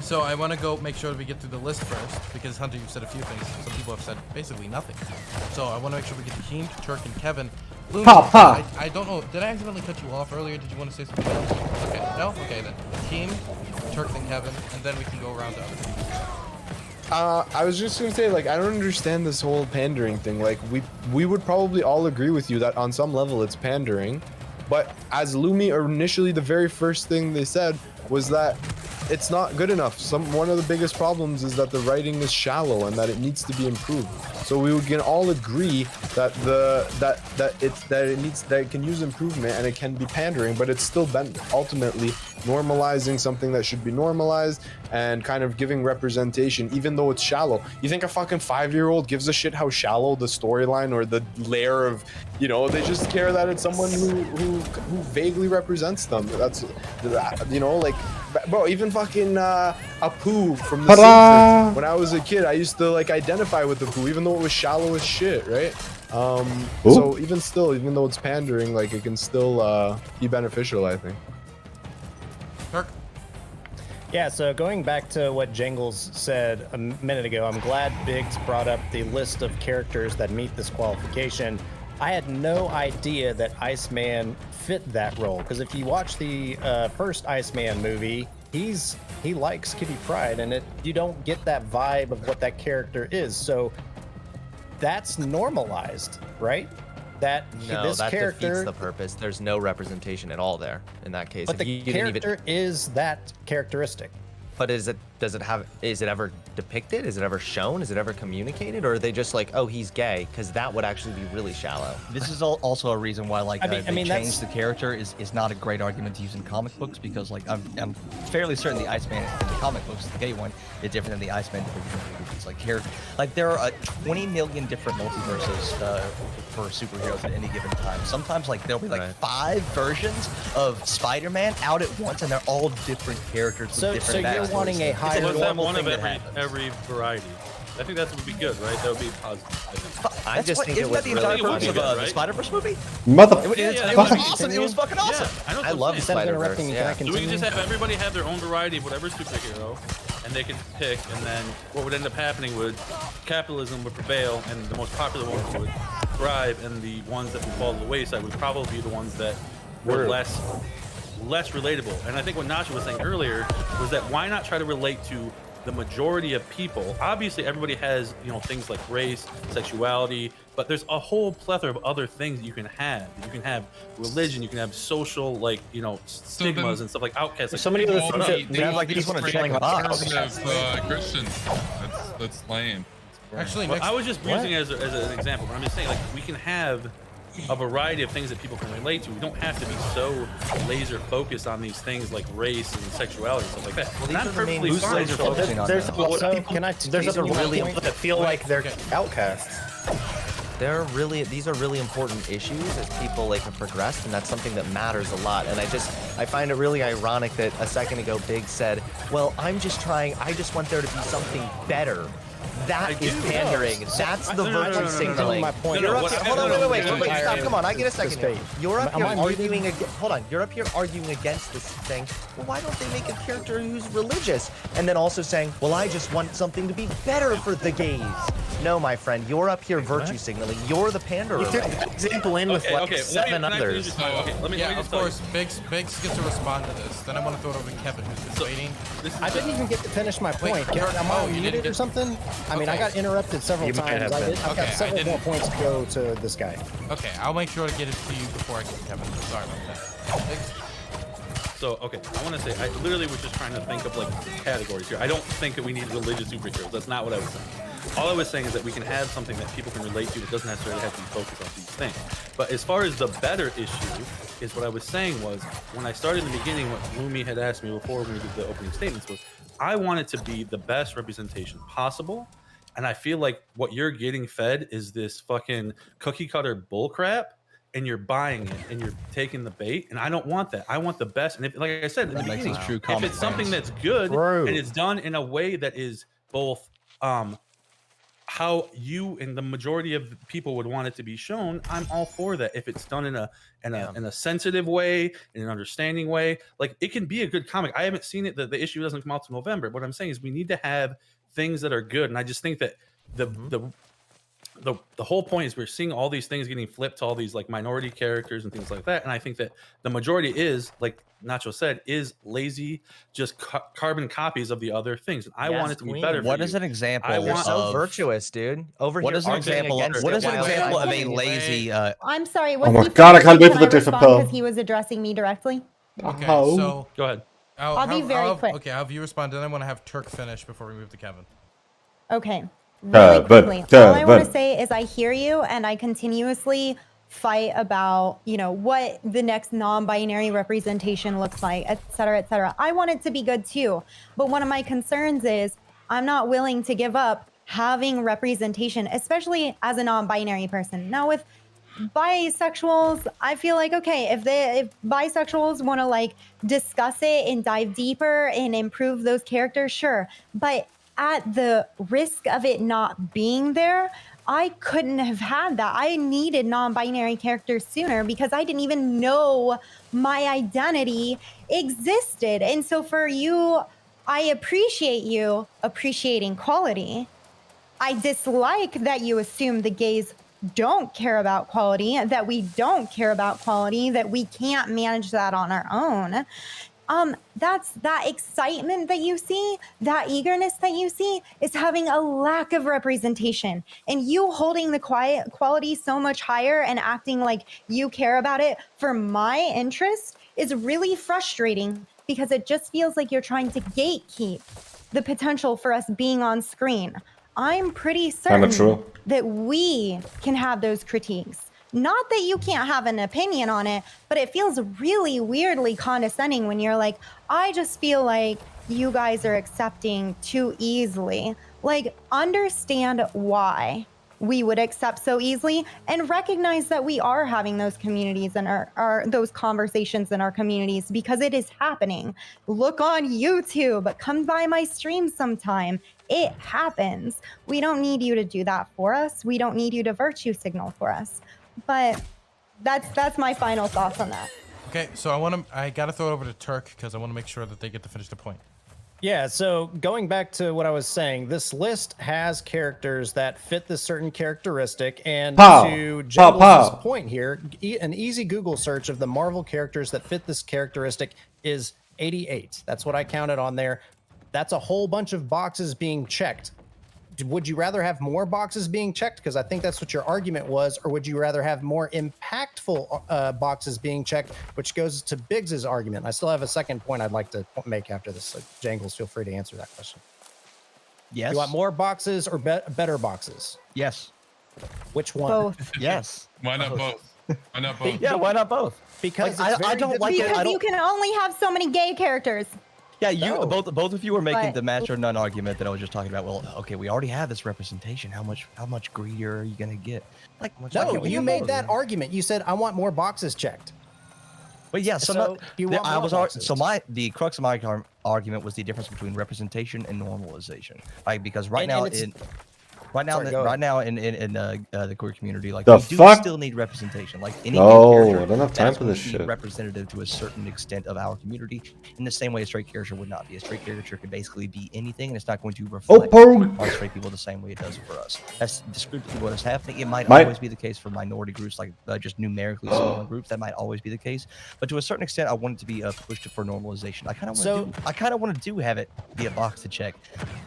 So I want to go make sure that we get through the list first, because Hunter, you've said a few things. Some people have said basically nothing. So I want to make sure we get to Heem, Turk, and Kevin. Lumi, Ha. I don't know. Did I accidentally cut you off earlier? Did you want to say something else? Okay. No? Okay then. Heem, Turk, and Kevin, and then we can go around to other people. I was just gonna say, like, I don't understand this whole pandering thing. Like, we would probably all agree with you that on some level it's pandering, but as Lumi initially, the very first thing they said was that it's not good enough. One of the biggest problems is that the writing is shallow and that it needs to be improved. So we can all agree that it can use improvement and it can be pandering, but it's still ultimately normalizing something that should be normalized and kind of giving representation, even though it's shallow. You think a fucking 5-year-old gives a shit how shallow the storyline or the layer of, you know, they just care that it's someone who vaguely represents them. That's, you know, like, bro, even fucking Apu from The Simpsons. When I was a kid, I used to like identify with Apu, even though it was shallow as shit, right? So even still, even though it's pandering, like it can still be beneficial, I think. Kirk? Yeah, so going back to what Jangles said a minute ago, I'm glad Biggs brought up the list of characters that meet this qualification. I had no idea that Iceman fit that role, because if you watch the first Iceman movie, he likes Kitty Pryde, and you don't get that vibe of what that character is. So that's normalized, right? That No, that defeats the purpose. There's no representation at all there in that case. But the character is that characteristic. But is it ever depicted? Is it ever shown? Is it ever communicated? Or are they just like, oh, he's gay? Because that would actually be really shallow. This is also a reason why, like, I mean, change the character is not a great argument to use in comic books, because, like, I'm fairly certain the Iceman in the comic books, the gay one, is different than the Iceman in the movies. Like, here, like, there are 20 million different multiverses for superheroes at any given time. Sometimes, like, there'll be like 5 versions of Spider-Man out at once, and they're all different characters with different you're backstories. wanting a higher Let's have normal one of thing that every variety. I think that would be good, right? That would be positive. I think. I just think it isn't was that the entire really purpose of good, the right? Spider-Verse movie? Motherfucker. It was awesome. It was fucking awesome. Yeah, I know. I love the Instead of Spider-Verse. interrupting, can I Yeah. So we continue? can just have everybody have their own variety of whatever superhero, and they could pick, and then what would end up happening would capitalism would prevail, and the most popular ones would thrive, and the ones that would fall to the wayside would probably be the ones that were less relatable. And I think what Nacho was saying earlier was that why not try to relate to the majority of people? Obviously, everybody has, you know, things like race, sexuality, but there's a whole plethora of other things that you can have. You can have religion, you can have social, like, you know, stigmas and stuff like outcasts. Like, So many of the things that they have, like, these one chilling box. Christians. That's lame. Actually, well, next, I was just using it as an example, but I'm just saying, like, we can have a variety of things that people can relate to. We don't have to be so laser focused on these things like race and sexuality and stuff like that. Well, these Not are the main perfectly fine. laser focusing on there's that. a lot of So, people, can I there's other continue my really point? that feel like they're outcasts. These are really important issues as people like have progressed, and that's something that matters a lot. And I find it really ironic that a second ago Big said, well, I just want there to be something better. That is pandering. That's the virtue signaling. My point. You're up here, hold on, wait, Entire stop, come on, I get a second here. debate. You're up Am here I arguing hold on, you're up here arguing against this thing. Well, why don't they make a character who's religious? And then also saying, well, I just want something to be better for the gays. No, my friend, you're up here virtue signaling. You're the panderer. You took an example in with like 7 others. Let me yeah, just of course, Biggs gets to respond to this. Then I want to throw it over to Kevin, who's been waiting. I didn't even get to finish my point. Wait, Am I you didn't muted or get- something? I mean, I got interrupted several You might times. have been. I've Okay, I got several didn't- more points to go to this guy. Okay, I'll make sure to get it to you before I get to Kevin. Sorry about that. Biggs? So, okay, I want to say, I literally was just trying to think of, like, categories here. I don't think that we need religious superheroes. That's not what I was saying. All I was saying is that we can have something that people can relate to that doesn't necessarily have to be focused on these things. But as far as the better issue, is what I was saying was, when I started in the beginning, what Lumi had asked me before when we did the opening statements was, I want it to be the best representation possible. And I feel like what you're getting fed is this fucking cookie cutter bullcrap, and you're buying it and you're taking the bait, and I don't want that. I want the best. And if, like I said in the beginning, if it's something that's good and it's done in a way that is both how you and the majority of people would want it to be shown, I'm all for that. If it's done in a sensitive way, in an understanding way, like, it can be a good comic. I haven't seen it. The issue doesn't come out till November. What I'm saying is we need to have things that are good, and I just think that the whole point is we're seeing all these things getting flipped to all these, like, minority characters and things like that. And I think that the majority is, like Nacho said, is lazy, just carbon copies of the other things. And I want it to be better. What is an example? You're so virtuous, dude. Over what here, is an example? What is an example of a lazy? I'm sorry. Oh my God, I can't wait for the different pill. Because he was addressing me directly. Okay, How? so Go ahead. I'll be very quick. Okay, I'll have you respond, then I want to have Turk finish before we move to Kevin. Okay, really quickly. All I want to say is I hear you, and I continuously fight about, you know, what the next non-binary representation looks like, et cetera, et cetera. I want it to be good too. But one of my concerns is I'm not willing to give up having representation, especially as a non-binary person. Now with bisexuals, I feel like, okay, if bisexuals want to like discuss it and dive deeper and improve those characters, sure. But at the risk of it not being there, I couldn't have had that. I needed non-binary characters sooner because I didn't even know my identity existed. And so for you, I appreciate you appreciating quality. I dislike that you assume the gays don't care about quality, that we don't care about quality, that we can't manage that on our own. That's that excitement that you see, that eagerness that you see is having a lack of representation, and you holding the quality so much higher and acting like you care about it for my interest is really frustrating because it just feels like you're trying to gatekeep the potential for us being on screen. I'm pretty certain that we can have those critiques. Not that you can't have an opinion on it, but it feels really weirdly condescending when you're like, I just feel like you guys are accepting too easily. Like, understand why we would accept so easily and recognize that we are having those communities and those conversations in our communities because it is happening. Look on YouTube, come by my stream sometime. It happens. We don't need you to do that for us. We don't need you to virtue signal for us. But that's my final thoughts on that. Okay, so I gotta throw it over to Turk because I want to make sure that they get to finish the point. Yeah, so going back to what I was saying, this list has characters that fit this certain characteristic, and to Jingles' point here, an easy Google search of the Marvel characters that fit this characteristic is 88. That's what I counted on there. That's a whole bunch of boxes being checked. Would you rather have more boxes being checked? Because I think that's what your argument was. Or would you rather have more impactful boxes being checked, which goes to Biggs's argument. I still have a second point I'd like to make after this. So Jangles, feel free to answer that question. Yes. You want more boxes or better boxes? Yes. Which one? Both. Yes. Why not both? Why not both? Yeah, why not both? Because like, I don't like it. Because you can only have so many gay characters. Yeah, both of you were making the match or none argument that I was just talking about. Well, okay, we already have this representation. How much greedier are you gonna get? Like, no, you made that argument. You said I want more boxes checked. But yeah, so the crux of my argument was the difference between representation and normalization. Right? Because right now in the queer community, like, we do still need representation. Like, any I don't have time for this shit. Representative to a certain extent of our community, in the same way a straight character would not be. A straight character could basically be anything, and it's not going to reflect on straight people the same way it does for us. That's descriptively what is happening. It might always be the case for minority groups, like just numerically smaller groups. That might always be the case. But to a certain extent, I want it to be pushed for normalization. I kind of want to have it be a box to check,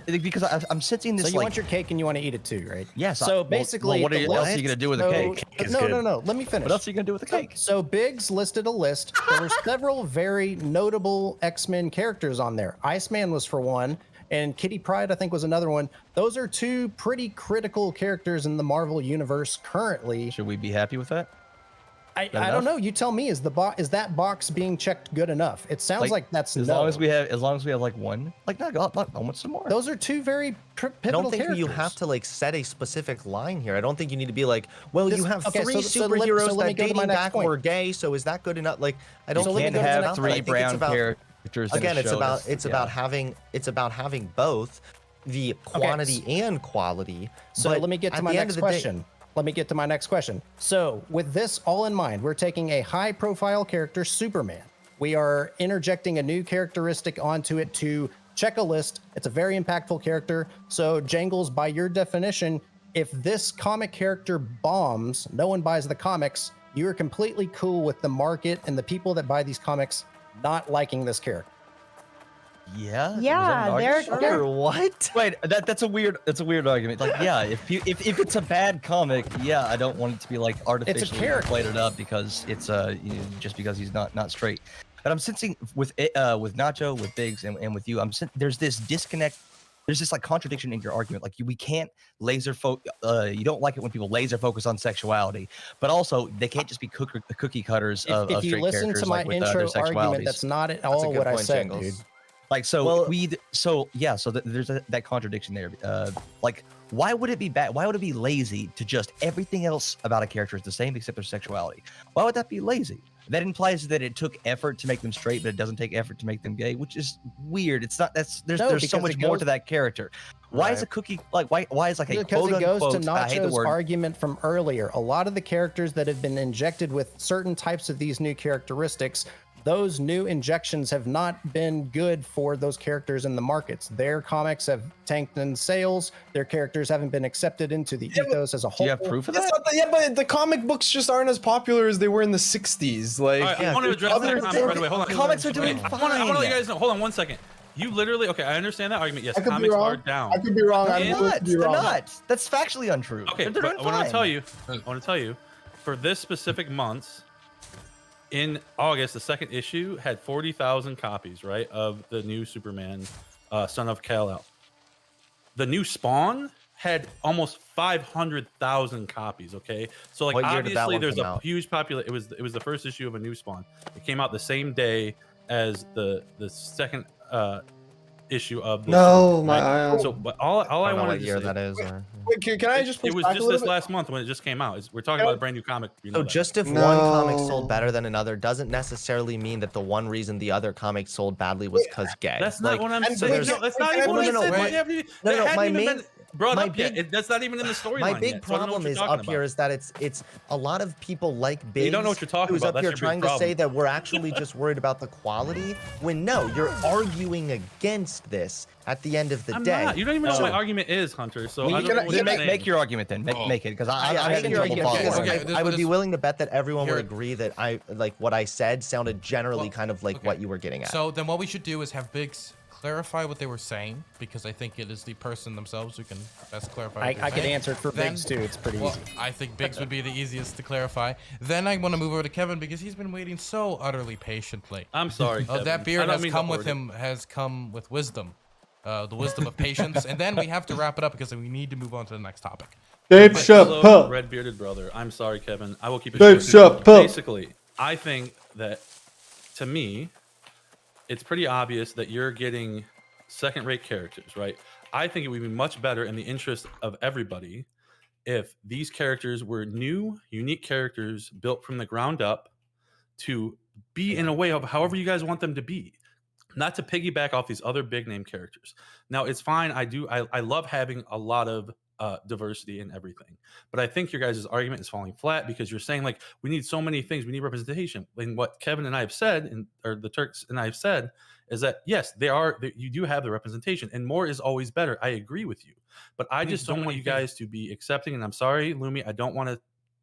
because I'm sensing this. So you want your cake and you want to eat it too, right? Yes. So basically, what else are you gonna do with a cake? No. Let me finish. What else are you gonna do with a cake? So Biggs listed a list. There were several very notable X-Men characters on there. Iceman was for one, and Kitty Pryde, I think, was another one. Those are two pretty critical characters in the Marvel universe currently. Should we be happy with that? I don't know. You tell me. Is that box being checked good enough? It sounds like that's as long as we have like one. Like, not I want some more. Those are two very pivotal characters. I don't think you have to like set a specific line here. I don't think you need to be like, well, you have three superheroes that dating back were gay, so is that good enough? Like, I don't think can't have three brown characters. Again, it's about having both the quantity and quality. So let me get to my next question. Let me get to my next question. So with this all in mind, we're taking a high profile character, Superman. We are interjecting a new characteristic onto it to check a list. It's a very impactful character. So Jangles, by your definition, if this comic character bombs, no one buys the comics, you're completely cool with the market and the people that buy these comics not liking this character. Yeah, they're what? Wait, that's a weird argument. Like, yeah, if it's a bad comic, yeah, I don't want it to be like artificially inflated up because it's just because he's not straight. But I'm sensing with Nacho, with Biggs, and with you, there's this disconnect. There's this like contradiction in your argument. Like we can't laser you don't like it when people laser focus on sexuality, but also they can't just be cookie cutters of If you straight listen characters to my like with intro their argument, sexualities. that's not at That's a all good what I point, said, Jingles. dude. Like so Well- there's that contradiction there. Like why would it be bad? Why would it be lazy to just everything else about a character is the same except their sexuality? Why would that be lazy? That implies that it took effort to make them straight, but it doesn't take effort to make them gay, which is weird. It's not. There's so because much it more goes- to that character. Why is a cookie like why is like a Because quote it goes to unquote, I hate the Nacho's word. argument from earlier. A lot of the characters that have been injected with certain types of these new characteristics, those new injections have not been good for those characters in the markets. Their comics have tanked in sales. Their characters haven't been accepted into the ethos as a Do whole. you have proof of It's that? not yeah, but the comic books just aren't as popular as they were in the 60s. Like, All right, I want to address that comment right away. Hold on. Comics are doing I want to fine. let you guys know. Hold on 1 second. You literally, okay, I understand that argument. Yes, I could be comics wrong. are down. I could be wrong. They're I'm willing not. to be They're wrong. not. That's factually untrue. Okay, They're but doing I want fine. to tell you, for this specific month, in August, the second issue had 40,000 copies, right, of the new Superman, Son of Kal-El. The new Spawn had almost 500,000 copies. Okay, so like What year did that obviously one there's come a out? huge popular. It was the first issue of a new Spawn. It came out the same day as the second issue of the No, Superman, my right? eye. So, but all I I don't know wanted what to year say, that is. Or... Wait, can I just it push was back just a little this bit? last month when it just came out. We're talking about a brand new comic. You know So that. just if one comic sold better than another doesn't necessarily mean that the one reason the other comic sold badly was because gay. That's not what I'm and saying. there's- No, that's not and even what I no, said. no, They my- haven't even- no, they no, hadn't my even main- been brought my up yet. big- That's not even in the storyline. My big yet, so I don't know problem what is you're up talking here about. is that it's a lot of people like Biggs. You don't know what you're talking who's about. up That's here your big trying to say problem. that we're actually just worried about the quality. When no, you're arguing against this at the end of the I'm day. not. You don't even know So- what my argument is, Hunter. So Well, I you don't know gotta- what you you're gotta saying. Make your argument then. Make it because I'm having your trouble argument because following. Okay, I would be let's- willing to bet that everyone would Here- agree that I like what I said sounded generally kind of like okay. what you were getting at. So then what we should do is have Biggs clarify what they were saying, because I think it is the person themselves who can best clarify what they're I could saying. answer it for Then- Biggs too. It's pretty well, easy. I think Biggs would be the easiest to clarify. Then I want to move over to Kevin because he's been waiting so utterly patiently. I'm sorry. Oh, Kevin. that I beard don't has mean to come with hoard it. him, has come with wisdom. The wisdom of patience. And then we have to wrap it up because we need to move on to the next topic. Dave My fellow Chappelle. red bearded brother. I'm sorry, Kevin. I will keep it Dave short. Chappelle. Basically, I think that to me, it's pretty obvious that you're getting second-rate characters, right? I think it would be much better in the interest of everybody if these characters were new, unique characters built from the ground up to be in a way of however you guys want them to be, not to piggyback off these other big name characters. Now it's fine. I love having a lot of diversity in everything, but I think your guys' argument is falling flat because you're saying like we need so many things, we need representation. And what Kevin and I have said, or the Turks and I have said, is that yes, you do have the representation, and more is always better. I agree with you, but I just don't want you guys to be accepting. And I'm sorry, Lumi, I don't want to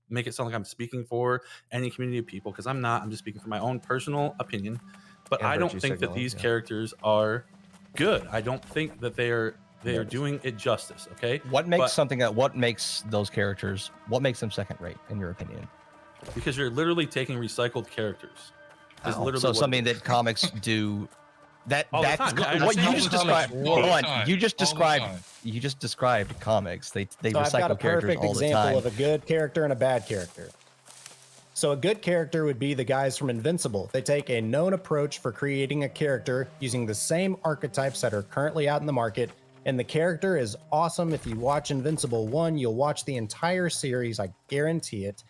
make it sound like I'm speaking for any community of people because I'm not. I'm just speaking for my own personal opinion. But And I don't virtue think that signaling, these yeah. characters are good. I don't think that they are doing it justice. Okay, What makes But- something that what makes those characters what makes them second rate in your opinion? because you're literally taking recycled characters. Is literally So what it something is. that comics do that All the that's time. Yeah, I what you understand just all the described. time. Hold All the on, time. you just All the described time. you just described comics. They So I've got recycle a characters perfect all the example time. of a good character and a bad character. So a good character would be the guys from Invincible. They take a known approach for creating a character using the same archetypes that are currently out in the market, and the character is awesome. If you watch Invincible 1, you'll watch the entire series, I guarantee it.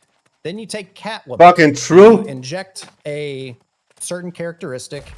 Then you take Catwoman. Fucking true. You inject a certain characteristic,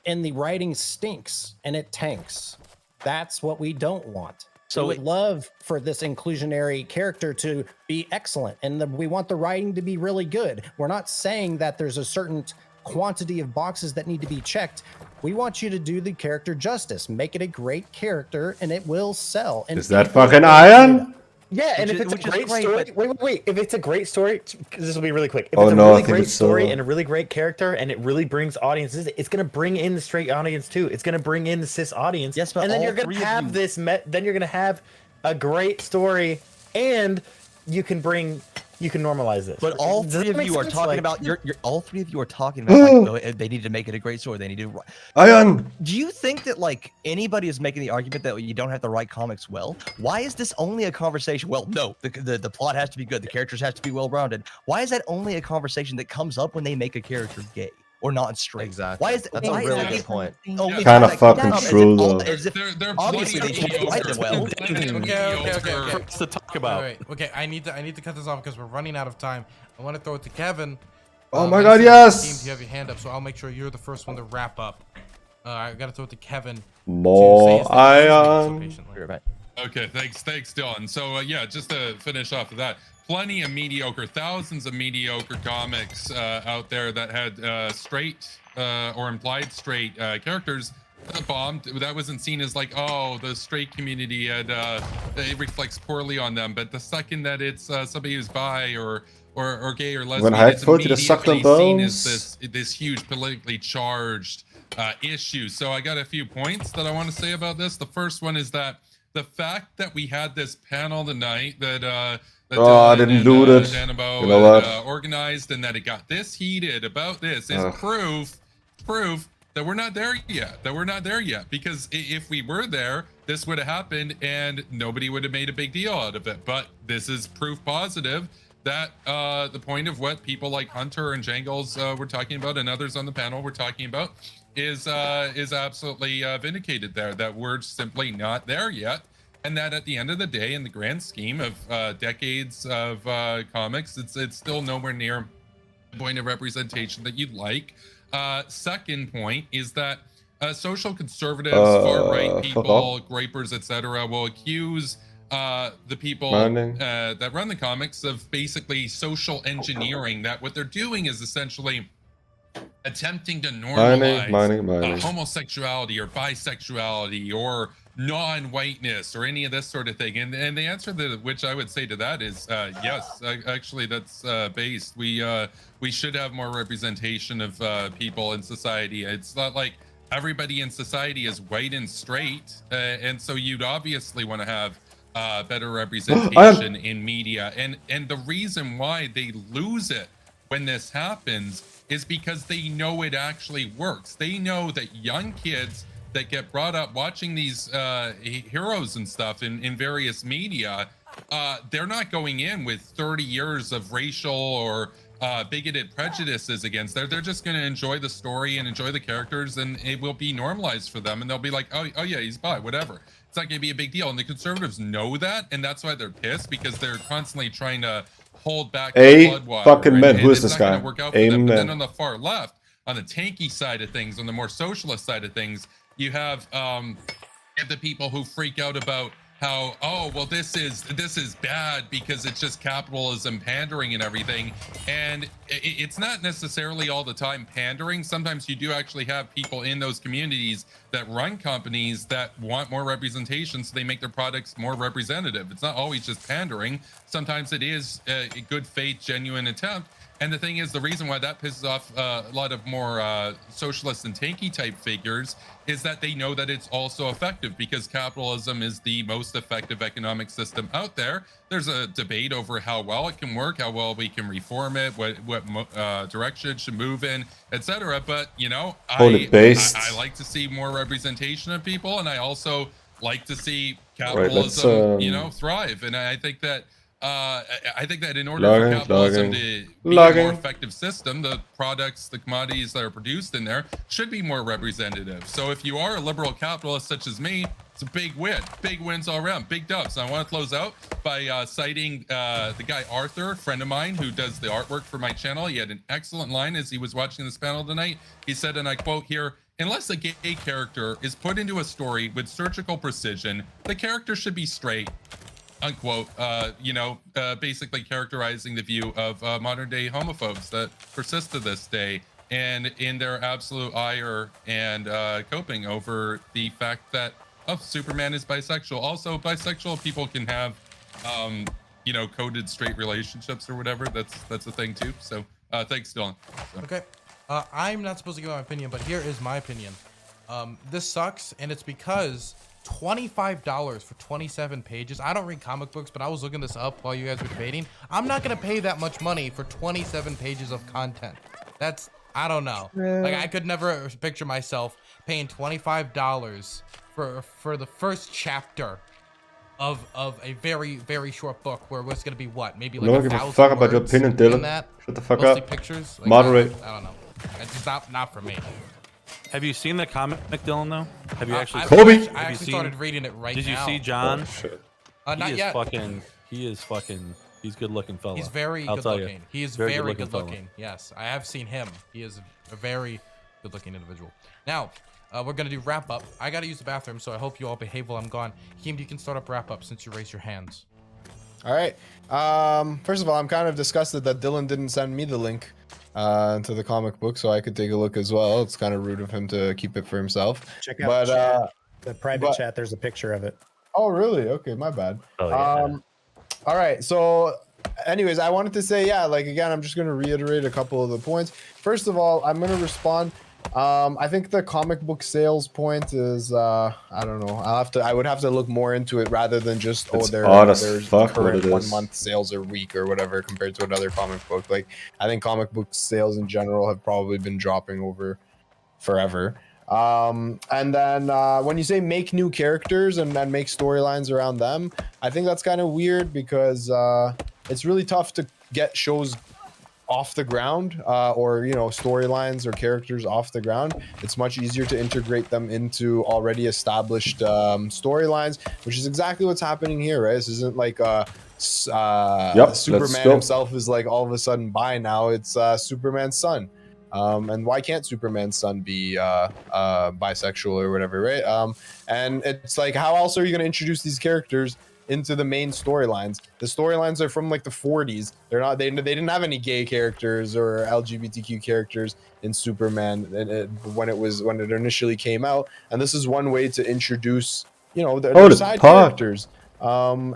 and the writing stinks and it tanks. That's what we don't want. So we would love for this inclusionary character to be excellent, and we want the writing to be really good. We're not saying that there's a certain quantity of boxes that need to be checked. We want you to do the character justice, make it a great character, and it will sell. And Is that people fucking will Iron? eat it up. Yeah, and Which if is- it's which a is great great, story, but- wait. If it's a great story, because this will be really quick. If Oh, it's a no, I really think great it's story so- and a really great character, and it really brings audiences, it's gonna bring in the straight audience too. It's gonna bring in the cis audience. Yes, but and then all you're gonna three of have you- this. Then you're gonna have a great story, and you can bring you can normalize this. But all Does that three of make you are sense? talking Like- about all three of you are talking about like they need to make it a great story. They need to. Iron. Do you think that like anybody is making the argument that you don't have to write comics well? Why is this only a conversation? Well, no, the plot has to be good. The characters have to be well rounded. Why is that only a conversation that comes up when they make a character gay or not straight? Exactly. Why is That's a why is really that good the point. only Kinda time that comes fucking up? true, though. As if They're obviously they plenty can't write them well. plenty Okay. For us to talk about. Wait. Okay, I need to cut this off because we're running out of time. I want to throw it to Kevin. Oh my Vincent, God, Team, yes. you have your hand up, so I'll make sure you're the first one to wrap up. I gotta throw it to Kevin. to say his More thing. He's waiting so iron. patiently. Okay, thanks, Dylan. So yeah, just to finish off of that, plenty of mediocre, thousands of mediocre comics out there that had straight or implied straight characters that bombed. That wasn't seen as like, oh, the straight community had it reflects poorly on them. But the second that it's somebody who's bi or gay or lesbian, it's Hagfoot, you just sucked on immediately seen bones. as this huge politically charged issue. So I got a few points that I want to say about this. The first one is that the fact that we had this panel tonight that I Dylan didn't and, do it. Danabo You know what? organized, and that it got this heated about this is proof that we're not there yet. Because if we were there, this would have happened and nobody would have made a big deal out of it. But this is proof positive that the point of what people like Hunter and Jangles were talking about, and others on the panel were talking about, is absolutely vindicated there. That we're simply not there yet, and that at the end of the day, in the grand scheme of decades of comics, it's still nowhere near the point of representation that you'd like. Second point is that social conservatives, far-right people, gripers, etc., will accuse the people that run the comics of basically social engineering. That what they're doing is essentially attempting to normalize homosexuality or bisexuality or non-whiteness or any of this sort of thing. And the answer to which I would say to that is yes. Actually, that's based. We should have more representation of people in society. It's not like everybody in society is white and straight, and so you'd obviously want to have better representation in media. And the reason why they lose it when this happens is because they know it actually works. They know that young kids that get brought up watching these heroes and stuff in various media, they're not going in with 30 years of racial or bigoted prejudices against them. They're just going to enjoy the story and enjoy the characters, and it will be normalized for them. And they'll be like, oh yeah, he's bi, whatever. It's not going to be a big deal. And the conservatives know that, and that's why they're pissed, because they're constantly trying to hold back the blood water. Fucking men. And Who is it's this not guy? gonna work out for them. But then Amen. on the far left, on the tanky side of things, on the more socialist side of things, you have the people who freak out about how, oh, well, this is bad because it's just capitalism pandering and everything. And it's not necessarily all the time pandering. Sometimes you do actually have people in those communities that run companies that want more representation, so they make their products more representative. It's not always just pandering. Sometimes it is a good faith, genuine attempt. And the thing is, the reason why that pisses off a lot of more socialist and tanky type figures is that they know that it's also effective, because capitalism is the most effective economic system out there. There's a debate over how well it can work, how well we can reform it, what direction it should move in, etc. But you know, I like to see more representation of people, and I also like to see capitalism, you know, thrive. And I think that in order for capitalism to be a more effective system, the products, the commodities that are produced in there should be more representative. So if you are a liberal capitalist such as me, it's a big win. Big wins all around. Big dubs. And I want to close out by citing the guy Arthur, friend of mine, who does the artwork for my channel. He had an excellent line as he was watching this panel tonight. He said, and I quote here, "Unless a gay character is put into a story with surgical precision, the character should be straight." Unquote. Basically characterizing the view of modern day homophobes that persist to this day, and in their absolute ire and coping over the fact that Superman is bisexual. Also, bisexual people can have coded straight relationships or whatever. That's a thing too. So thanks, Dylan. So. Okay. I'm not supposed to give my opinion, but here is my opinion. This sucks, and it's because $25 for 27 pages. I don't read comic books, but I was looking this up while you guys were debating. I'm not gonna pay that much money for 27 pages of content. That's, I don't know. Like, I could never picture myself paying $25 for the first chapter of a very, very short book where it's gonna be what, maybe like I don't give a 1,000 fuck about your words opinion, in Dylan. that, Shut the fuck mostly up. pictures. Like, Moderate. I don't know. It's just not for me. Have you seen the comic, Dylan? Though, have you actually? Kobe? I actually started reading it right now. Did you see John? Oh, shit. Not yet. He's good looking fella. He's very I'll good tell you. looking. He is Very very good-looking good fella. looking. Yes, I have seen him. He is a very good looking individual. Now, we're gonna do wrap up. I gotta use the bathroom, so I hope you all behave while I'm gone. Keem, you can start up wrap up since you raised your hands. All right. First of all, I'm kind of disgusted that Dylan didn't send me the link to the comic book so I could take a look as well. It's kind of rude of him to keep it for himself. Check out the chat. The private chat. There's a picture of it. Oh, really? Okay, my bad. Oh, yeah. All right. So, anyways, I wanted to say, yeah, like, again, I'm just going to reiterate a couple of the points. First of all, I'm going to respond. I think the comic book sales point is, I don't know. I would have to look more into it rather than just, It's odd as fuck what current it 1 is. month sales or week or whatever compared to another comic book. Like, I think comic book sales in general have probably been dropping over forever. And then when you say make new characters and then make storylines around them, I think that's kind of weird because it's really tough to get shows off the ground or, you know, storylines or characters off the ground. It's much easier to integrate them into already established storylines, which is exactly what's happening here, right? This isn't like Superman himself is like all of a sudden bi now. It's Superman's son. And why can't Superman's son be bisexual or whatever, right? And it's like, how else are you going to introduce these characters into the main storylines? The storylines are from like the 40s. They're not. They didn't have any gay characters or LGBTQ characters in Superman when it initially came out. And this is one way to introduce, you know, their side characters. And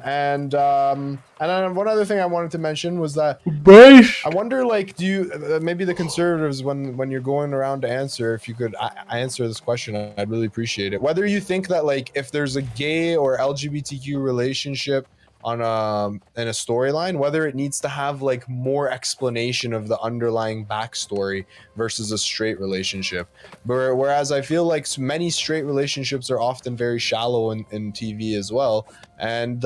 then one other thing I wanted to mention was that I wonder, like, do you maybe the conservatives, when you're going around to answer, if you could answer this question, I'd really appreciate it. Whether you think that, like, if there's a gay or LGBTQ relationship on in a storyline, whether it needs to have like more explanation of the underlying backstory versus a straight relationship. Whereas I feel like many straight relationships are often very shallow in TV as well. And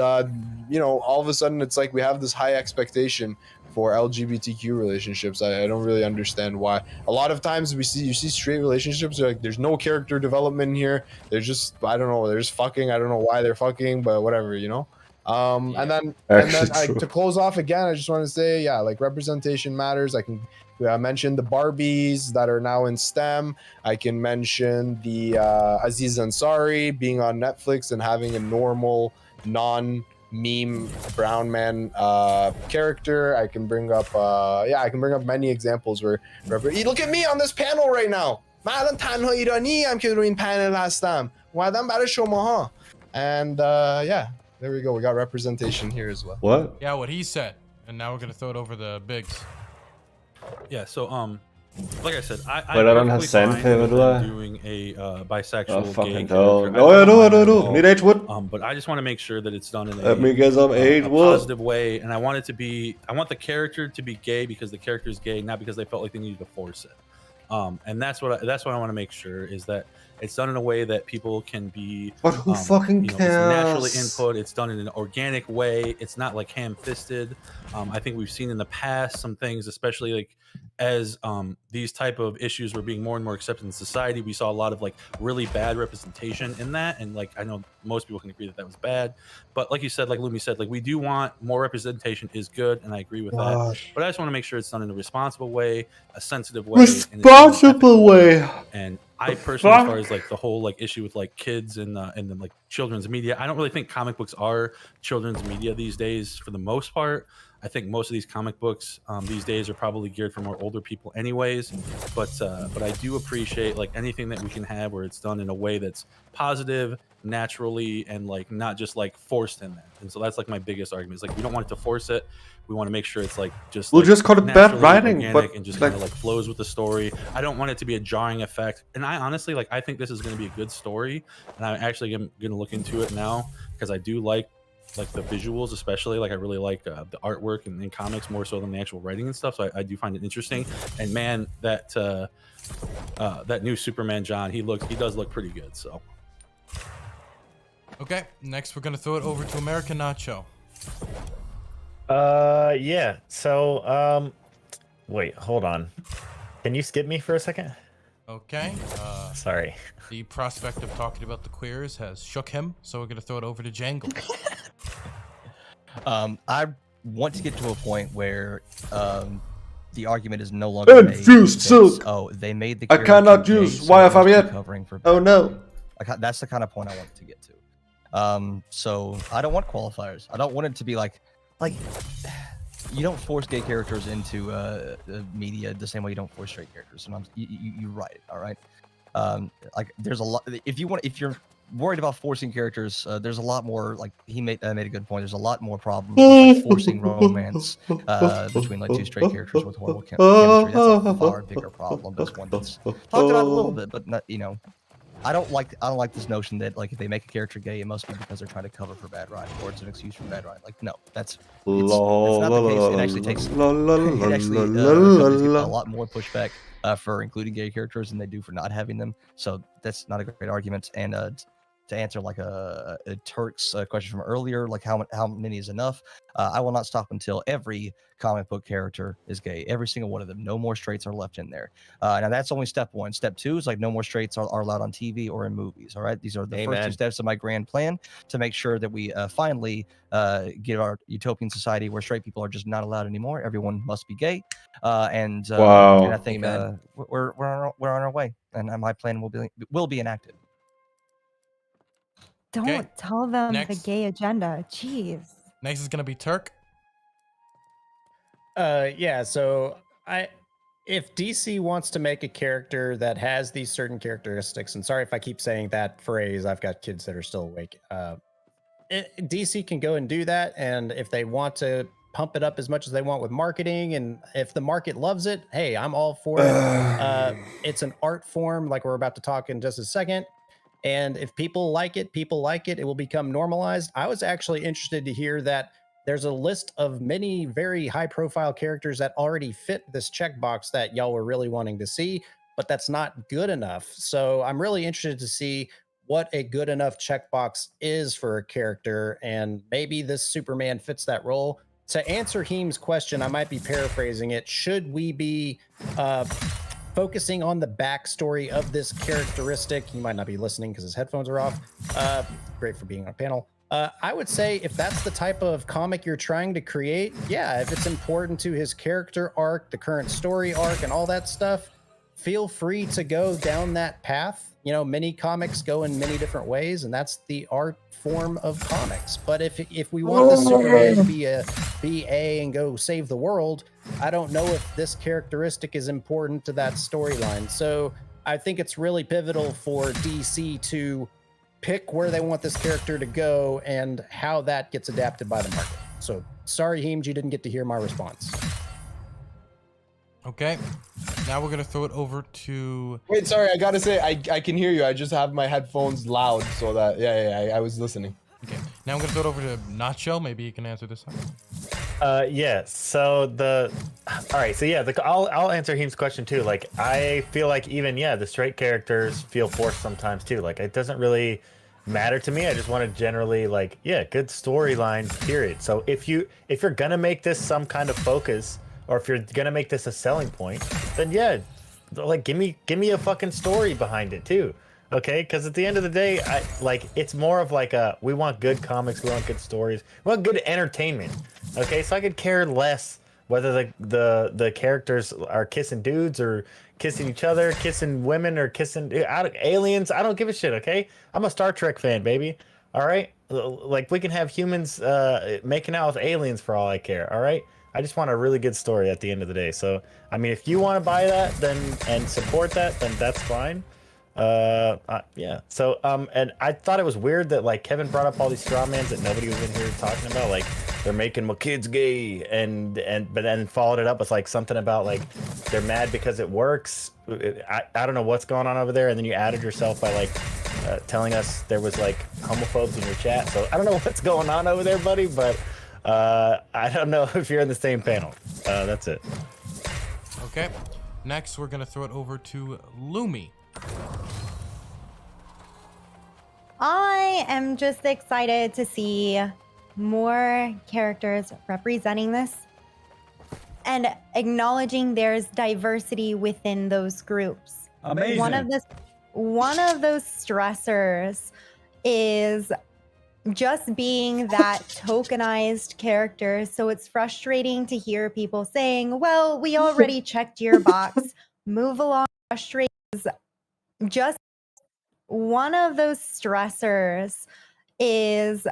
you know, all of a sudden it's like we have this high expectation for LGBTQ relationships. I don't really understand why. A lot of times you see straight relationships, like there's no character development here. They're just, I don't know, they're just fucking. I don't know why they're fucking, but whatever, you know. And then to close off again, I just want to say, yeah, like representation matters. I can mention the Barbies that are now in STEM. I can mention the Aziz Ansari being on Netflix and having a normal non-meme brown man character. I can bring up I can bring up many examples where look at me on this panel right now. من تنها ایرانی ام که روی این پنل هستم. اومدم برای شماها. And yeah, there we go. We got representation here as well. What? Yeah, what he said. And now we're gonna throw it over the bigs. Yeah, so like I said, I don't have sandpaper, do I? doing a bisexual Oh, gay fucking character. hell. I No, don't mind no. at all. Need H-Wood? But I just want to make sure that it's done in Let me get some a H-Wood. positive way, and I want it to be. I want the character to be gay because the character is gay, not because they felt like they needed to force it. And that's what I want to make sure is that it's done in a way that people can be. But who fucking It's cares? naturally input. It's done in an organic way. It's not like ham-fisted. I think we've seen in the past some things, especially like as these type of issues were being more and more accepted in society. We saw a lot of like really bad representation in that, and like I know most people can agree that was bad. But like you said, like Lumi said, like we do want more representation is good, and I agree with that. But I just want to make sure it's done in a responsible way, a sensitive way, responsible way. And I personally, as far as like the whole like issue with like kids and then like children's media, I don't really think comic books are children's media these days for the most part. I think most of these comic books these days are probably geared for more older people anyways, but I do appreciate like anything that we can have where it's done in a way that's positive, naturally, and like not just like forced in there. And so that's like my biggest argument is like we don't want it to force it. We want to make sure it's like just We'll like, just call it bad naturally writing, organic but and just like, kind of like flows with the story. I don't want it to be a jarring effect. And I honestly like I think this is going to be a good story, and I actually am going to look into it now because I do like the visuals, especially like I really like the artwork and in comics more so than the actual writing and stuff. So I do find it interesting. And man, that that new Superman John, he does look pretty good. So Okay, next we're gonna throw it over to American Nacho. Yeah. So, wait, hold on. Can you skip me for a second? Okay. Sorry. The prospect of talking about the queers has shook him, so we're gonna throw it over to Jangle. I want to get to a point where the argument is no longer made Infused silk. Oh, they made the I character cannot gay, use so it must be YFIM. covering for Oh no. that's the kind of point I want to get to. So I don't want qualifiers. I don't want it to be like you don't force gay characters into media the same way you don't force straight characters. And you're right. All right. Like there's a lot. If you're worried about forcing characters, there's a lot more. Like he made a good point. There's a lot more problems with, like, forcing romance between like two straight characters with horrible chemistry. That's a far bigger problem. That's one that's talked about a little bit, but not, I don't like this notion that like if they make a character gay, it must be because they're trying to cover for bad writing or it's an excuse for bad writing. Like no, that's not the case. It actually takes comes a lot more pushback for including gay characters than they do for not having them. So that's not a great argument. And to answer like a Turk's question from earlier, like how many is enough? I will not stop until every comic book character is gay. Every single one of them. No more straights are left in there. Now that's only step one. Step two is like no more straights are allowed on TV or in movies. All right. These are the first two steps of my grand plan to make sure that we finally get our utopian society where straight people are just not allowed anymore. Everyone must be gay. And I think we're on our way, and my plan will be enacted. Don't tell them the Next. gay agenda. Jeez. Next is gonna be Turk. Yeah, so if DC wants to make a character that has these certain characteristics, and sorry if I keep saying that phrase, I've got kids that are still awake. DC can go and do that, and if they want to pump it up as much as they want with marketing, and if the market loves it, hey, I'm all for it. It's an art form, like we're about to talk in just a second. And if people like it, it will become normalized. I was actually interested to hear that there's a list of many very high profile characters that already fit this checkbox that y'all were really wanting to see, but that's not good enough. So I'm really interested to see what a good enough checkbox is for a character, and maybe this Superman fits that role. To answer Heem's question, I might be paraphrasing it. Should we be focusing on the backstory of this characteristic? He might not be listening because his headphones are off. Great for being on a panel. I would say if that's the type of comic you're trying to create, yeah, if it's important to his character arc, the current story arc, and all that stuff, feel free to go down that path. Many comics go in many different ways, and that's the art form of comics. But if we want the Superman to be a BA and go save the world, I don't know if this characteristic is important to that storyline. So I think it's really pivotal for DC to pick where they want this character to go and how that gets adapted by the market. So sorry, Heems, you didn't get to hear my response. Okay, now we're gonna throw it over to. Wait, sorry, I gotta say, I can hear you. I just have my headphones loud so that I was listening. Okay, now I'm gonna throw it over to Nacho. Maybe you can answer this one. Yeah. So all right. So yeah, I'll answer Heem's question too. Like I feel like even the straight characters feel forced sometimes too. Like it doesn't really matter to me. I just want to generally good storyline. Period. So if you're gonna make this some kind of focus, or if you're gonna make this a selling point, then give me a fucking story behind it too. Okay, because at the end of the day, it's more of we want good comics, we want good stories, we want good entertainment. Okay, so I could care less whether the characters are kissing dudes or kissing each other, kissing women or kissing aliens. I don't give a shit. Okay, I'm a Star Trek fan, baby. All right, like we can have humans making out with aliens for all I care. All right, I just want a really good story at the end of the day. So I mean, if you want to buy that, then and support that, then that's fine. Yeah. So and I thought it was weird that like Kevin brought up all these straw mans that nobody was in here talking about, like they're making my kids gay, and but then followed it up with like something about like they're mad because it works. I don't know what's going on over there, and then you added yourself by like telling us there was like homophobes in your chat. So I don't know what's going on over there, buddy, but I don't know if you're in the same panel. That's it. Okay. Next, we're gonna throw it over to Lumi. I am just excited to see more characters representing this and acknowledging there's diversity within those groups. Amazing. One of those stressors is just being that tokenized character. So it's frustrating to hear people saying, well, we already checked your box, move along. Frustrating is just one of those stressors is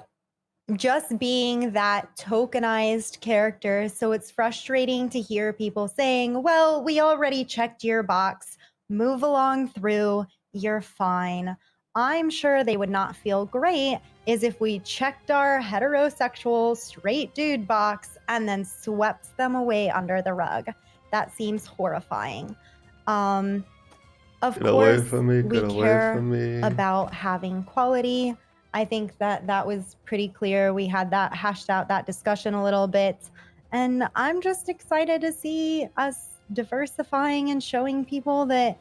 just being that tokenized character. So it's frustrating to hear people saying, well, we already checked your box, move along through, you're fine. I'm sure they would not feel great is if we checked our heterosexual straight dude box and then swept them away under the rug. That seems horrifying. Of course, we care about having quality. I think that was pretty clear. We had that hashed out, that discussion a little bit. And I'm just excited to see us diversifying and showing people that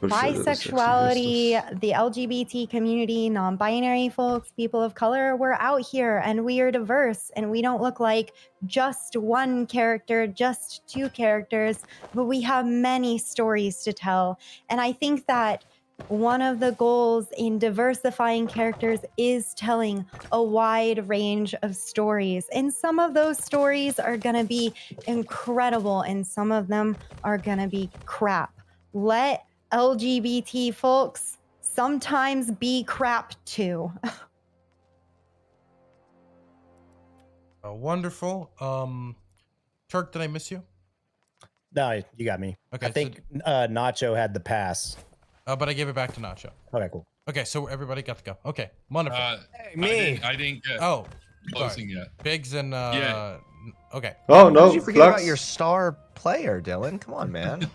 bisexuality, the LGBT community, non-binary folks, people of color, we're out here and we are diverse and we don't look like just one character, just two characters, but we have many stories to tell. And I think that one of the goals in diversifying characters is telling a wide range of stories. And some of those stories are going to be incredible and some of them are going to be crap. Let LGBT folks sometimes be crap too. Wonderful. Turk, did I miss you? No, you got me. Okay, I think Nacho had the pass. But I gave it back to Nacho. Okay, cool. Okay, so everybody got to go. Okay, wonderful. Hey, me. I didn't get closing yet. Biggs and yeah. Okay. Oh no! How did you forget about your star player, Dylan? Come on, man.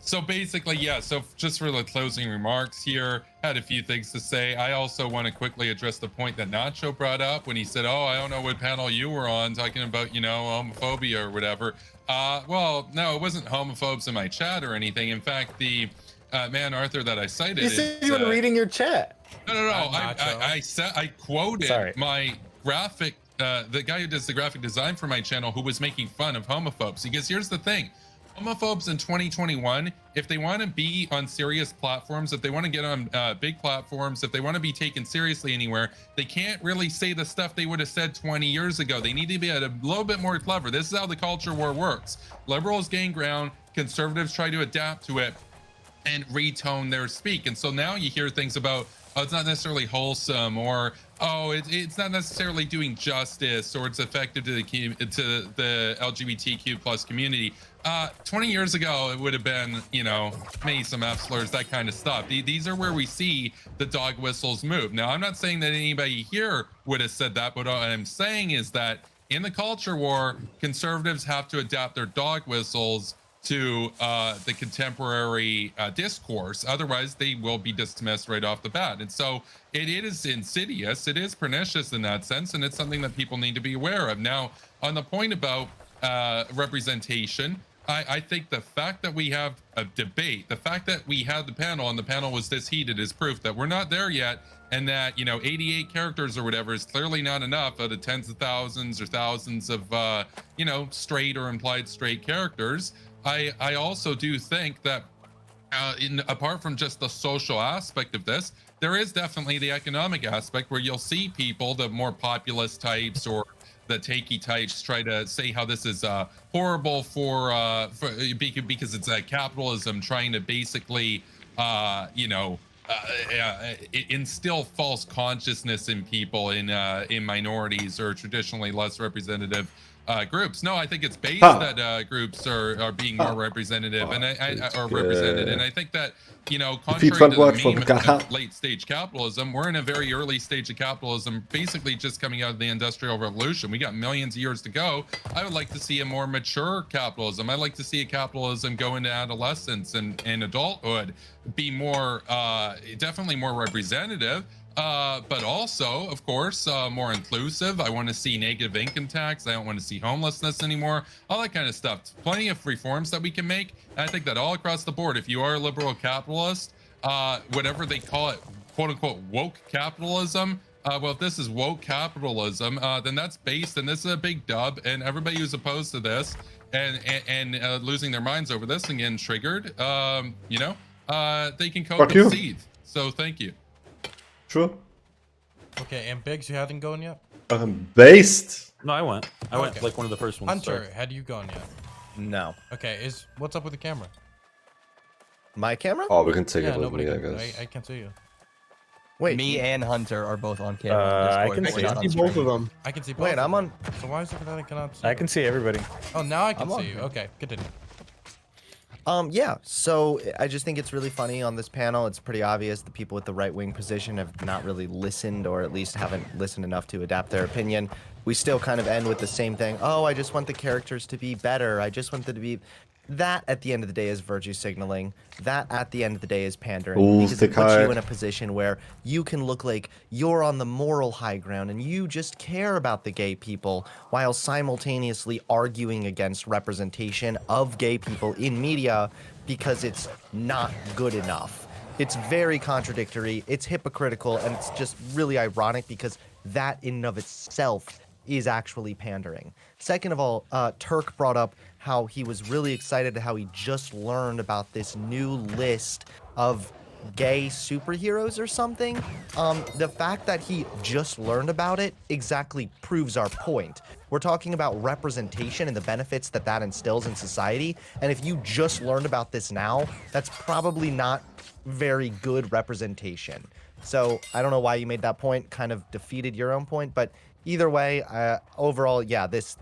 So basically, yeah, so just for the closing remarks here, had a few things to say. I also want to quickly address the point that Nacho brought up when he said, oh, I don't know what panel you were on, talking about, you know, homophobia or whatever. Well, no, it wasn't homophobes in my chat or anything. In fact, the man Arthur that I cited You said you were reading your chat. No. I quoted my graphic, the guy who does the graphic design for my channel, who was making fun of homophobes. Because here's the thing. Homophobes in 2021, if they want to be on serious platforms, if they want to get on big platforms, if they want to be taken seriously anywhere, they can't really say the stuff they would have said 20 years ago. They need to be a little bit more clever. This is how the culture war works. Liberals gain ground, conservatives try to adapt to it and retone their speak. And so now you hear things about, oh, it's not necessarily wholesome, or oh, it's not necessarily doing justice, or it's effective to the LGBTQ plus community. 20 years ago, it would have been, you know, maybe some F slurs, that kind of stuff. These are where we see the dog whistles move. Now, I'm not saying that anybody here would have said that, but what I'm saying is that in the culture war, conservatives have to adapt their dog whistles to the contemporary discourse. Otherwise, they will be dismissed right off the bat. And so it is insidious. It is pernicious in that sense. And it's something that people need to be aware of. Now, on the point about representation, I think the fact that we have a debate, the fact that we had the panel and the panel was this heated is proof that we're not there yet. And that, you know, 88 characters or whatever is clearly not enough out of tens of thousands or thousands of, you know, straight or implied straight characters. I also do think that apart from just the social aspect of this, there is definitely the economic aspect where you'll see people, the more populist types or the takey types, try to say how this is horrible for because it's capitalism trying to basically, you know, instill false consciousness in people in minorities or traditionally less representative groups. No, I think it's based that groups are being more representative and represented. And I think that, you know, contrary to the meme of late stage capitalism, we're in a very early stage of capitalism, basically just coming out of the Industrial Revolution. We got millions of years to go. I would like to see a more mature capitalism. I'd like to see a capitalism go into adolescence and adulthood, be more, definitely more representative. But also, of course, more inclusive. I want to see negative income tax. I don't want to see homelessness anymore. All that kind of stuff. Plenty of reforms that we can make. And I think that all across the board, if you are a liberal capitalist, whatever they call it, quote unquote, woke capitalism. Well, if this is woke capitalism, then that's based, and this is a big dub. And everybody who's opposed to this and losing their minds over this and getting triggered, you know, they can cope and seethe. So thank you. Sure. Okay, and Biggs, you haven't gone yet? Based? No, I went. I went like one of the first ones. Hunter, had you gone yet? No. Okay, what's up with the camera? My camera? Oh, we can take it with nobody me, I can, guess. I can't see you. Wait, me and Hunter are both on camera. I can see both of them. I can see both. Wait, I'm on. So why is it that I cannot see? I can see everybody. Oh, now I can see you. Okay, continue. Yeah, so I just think it's really funny on this panel. It's pretty obvious the people with the right-wing position have not really listened, or at least haven't listened enough to adapt their opinion. We still kind of end with the same thing. Oh, I just want the characters to be better. I just want them to be... That, at the end of the day, is virtue signaling. That, at the end of the day, is pandering. Ooh, because it puts you in a position where you can look like you're on the moral high ground and you just care about the gay people while simultaneously arguing against representation of gay people in media because it's not good enough. It's very contradictory, it's hypocritical, and it's just really ironic because that in and of itself is actually pandering. Second of all, Turk brought up how he was really excited how he just learned about this new list of gay superheroes or something. The fact that he just learned about it exactly proves our point. We're talking about representation and the benefits that that instills in society. And if you just learned about this now, that's probably not very good representation. So I don't know why you made that point, kind of defeated your own point, but either way, overall, yeah, this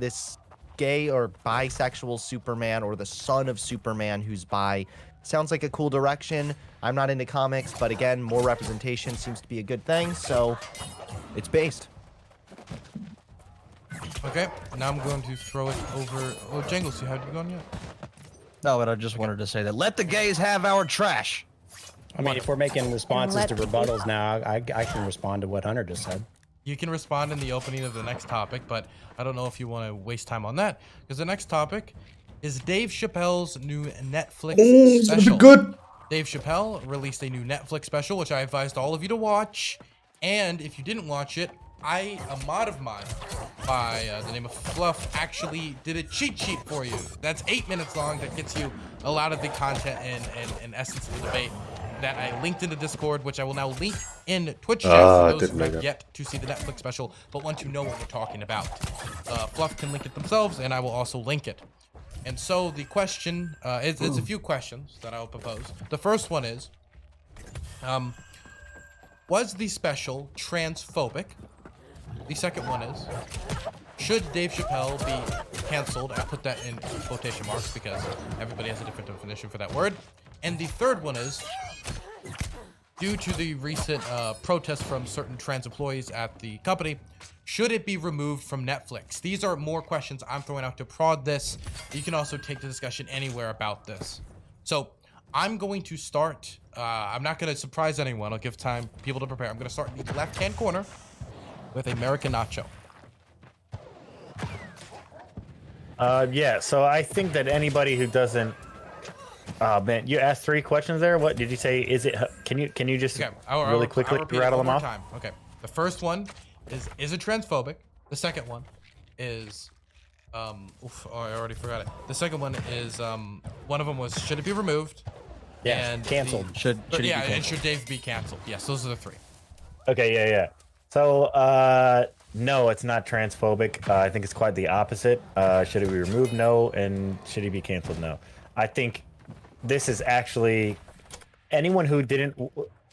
gay or bisexual Superman or the son of Superman who's bi sounds like a cool direction. I'm not into comics, but again, more representation seems to be a good thing, so it's based. Okay, now I'm going to throw it over. Oh, Jangles, have you gone yet? No, but I just wanted to say that let the gays have our trash. I mean, if we're making responses to rebuttals now, I can respond to what Hunter just said. You can respond in the opening of the next topic, but I don't know if you want to waste time on that, because the next topic is Dave Chappelle's new Netflix special. Good. Dave Chappelle released a new Netflix special, which I advised all of you to watch. And if you didn't watch it, a mod of mine by the name of Fluff actually did a cheat sheet for you. That's 8 minutes long. That gets you a lot of the content and essence of the debate that I linked in the Discord, which I will now link in Twitch chat for those who have yet to see the Netflix special, but want to know what we're talking about. Fluff can link it themselves, and I will also link it. And so the question, it's a few questions that I will propose. The first one is, was the special transphobic? The second one is, should Dave Chappelle be canceled? I put that in quotation marks because everybody has a different definition for that word. And the third one is, due to the recent protests from certain trans employees at the company, should it be removed from Netflix? These are more questions I'm throwing out to prod this. You can also take the discussion anywhere about this. So I'm going to start. I'm not going to surprise anyone. I'll give time people to prepare. I'm going to start in the left-hand corner with American Nacho. Yeah, so I think that anybody who doesn't... Oh man, you asked 3 questions there. What did you say? Is it? Can you just really quickly rattle them off? Okay. The first one is it transphobic? The second one is I already forgot it. The second one is one of them was should it be removed? Yeah, and canceled. Should Dave be canceled? Yes, those are the 3. Okay, yeah. So no, it's not transphobic. I think it's quite the opposite. Should it be removed? No, and should he be canceled? No. I think this is actually anyone who didn't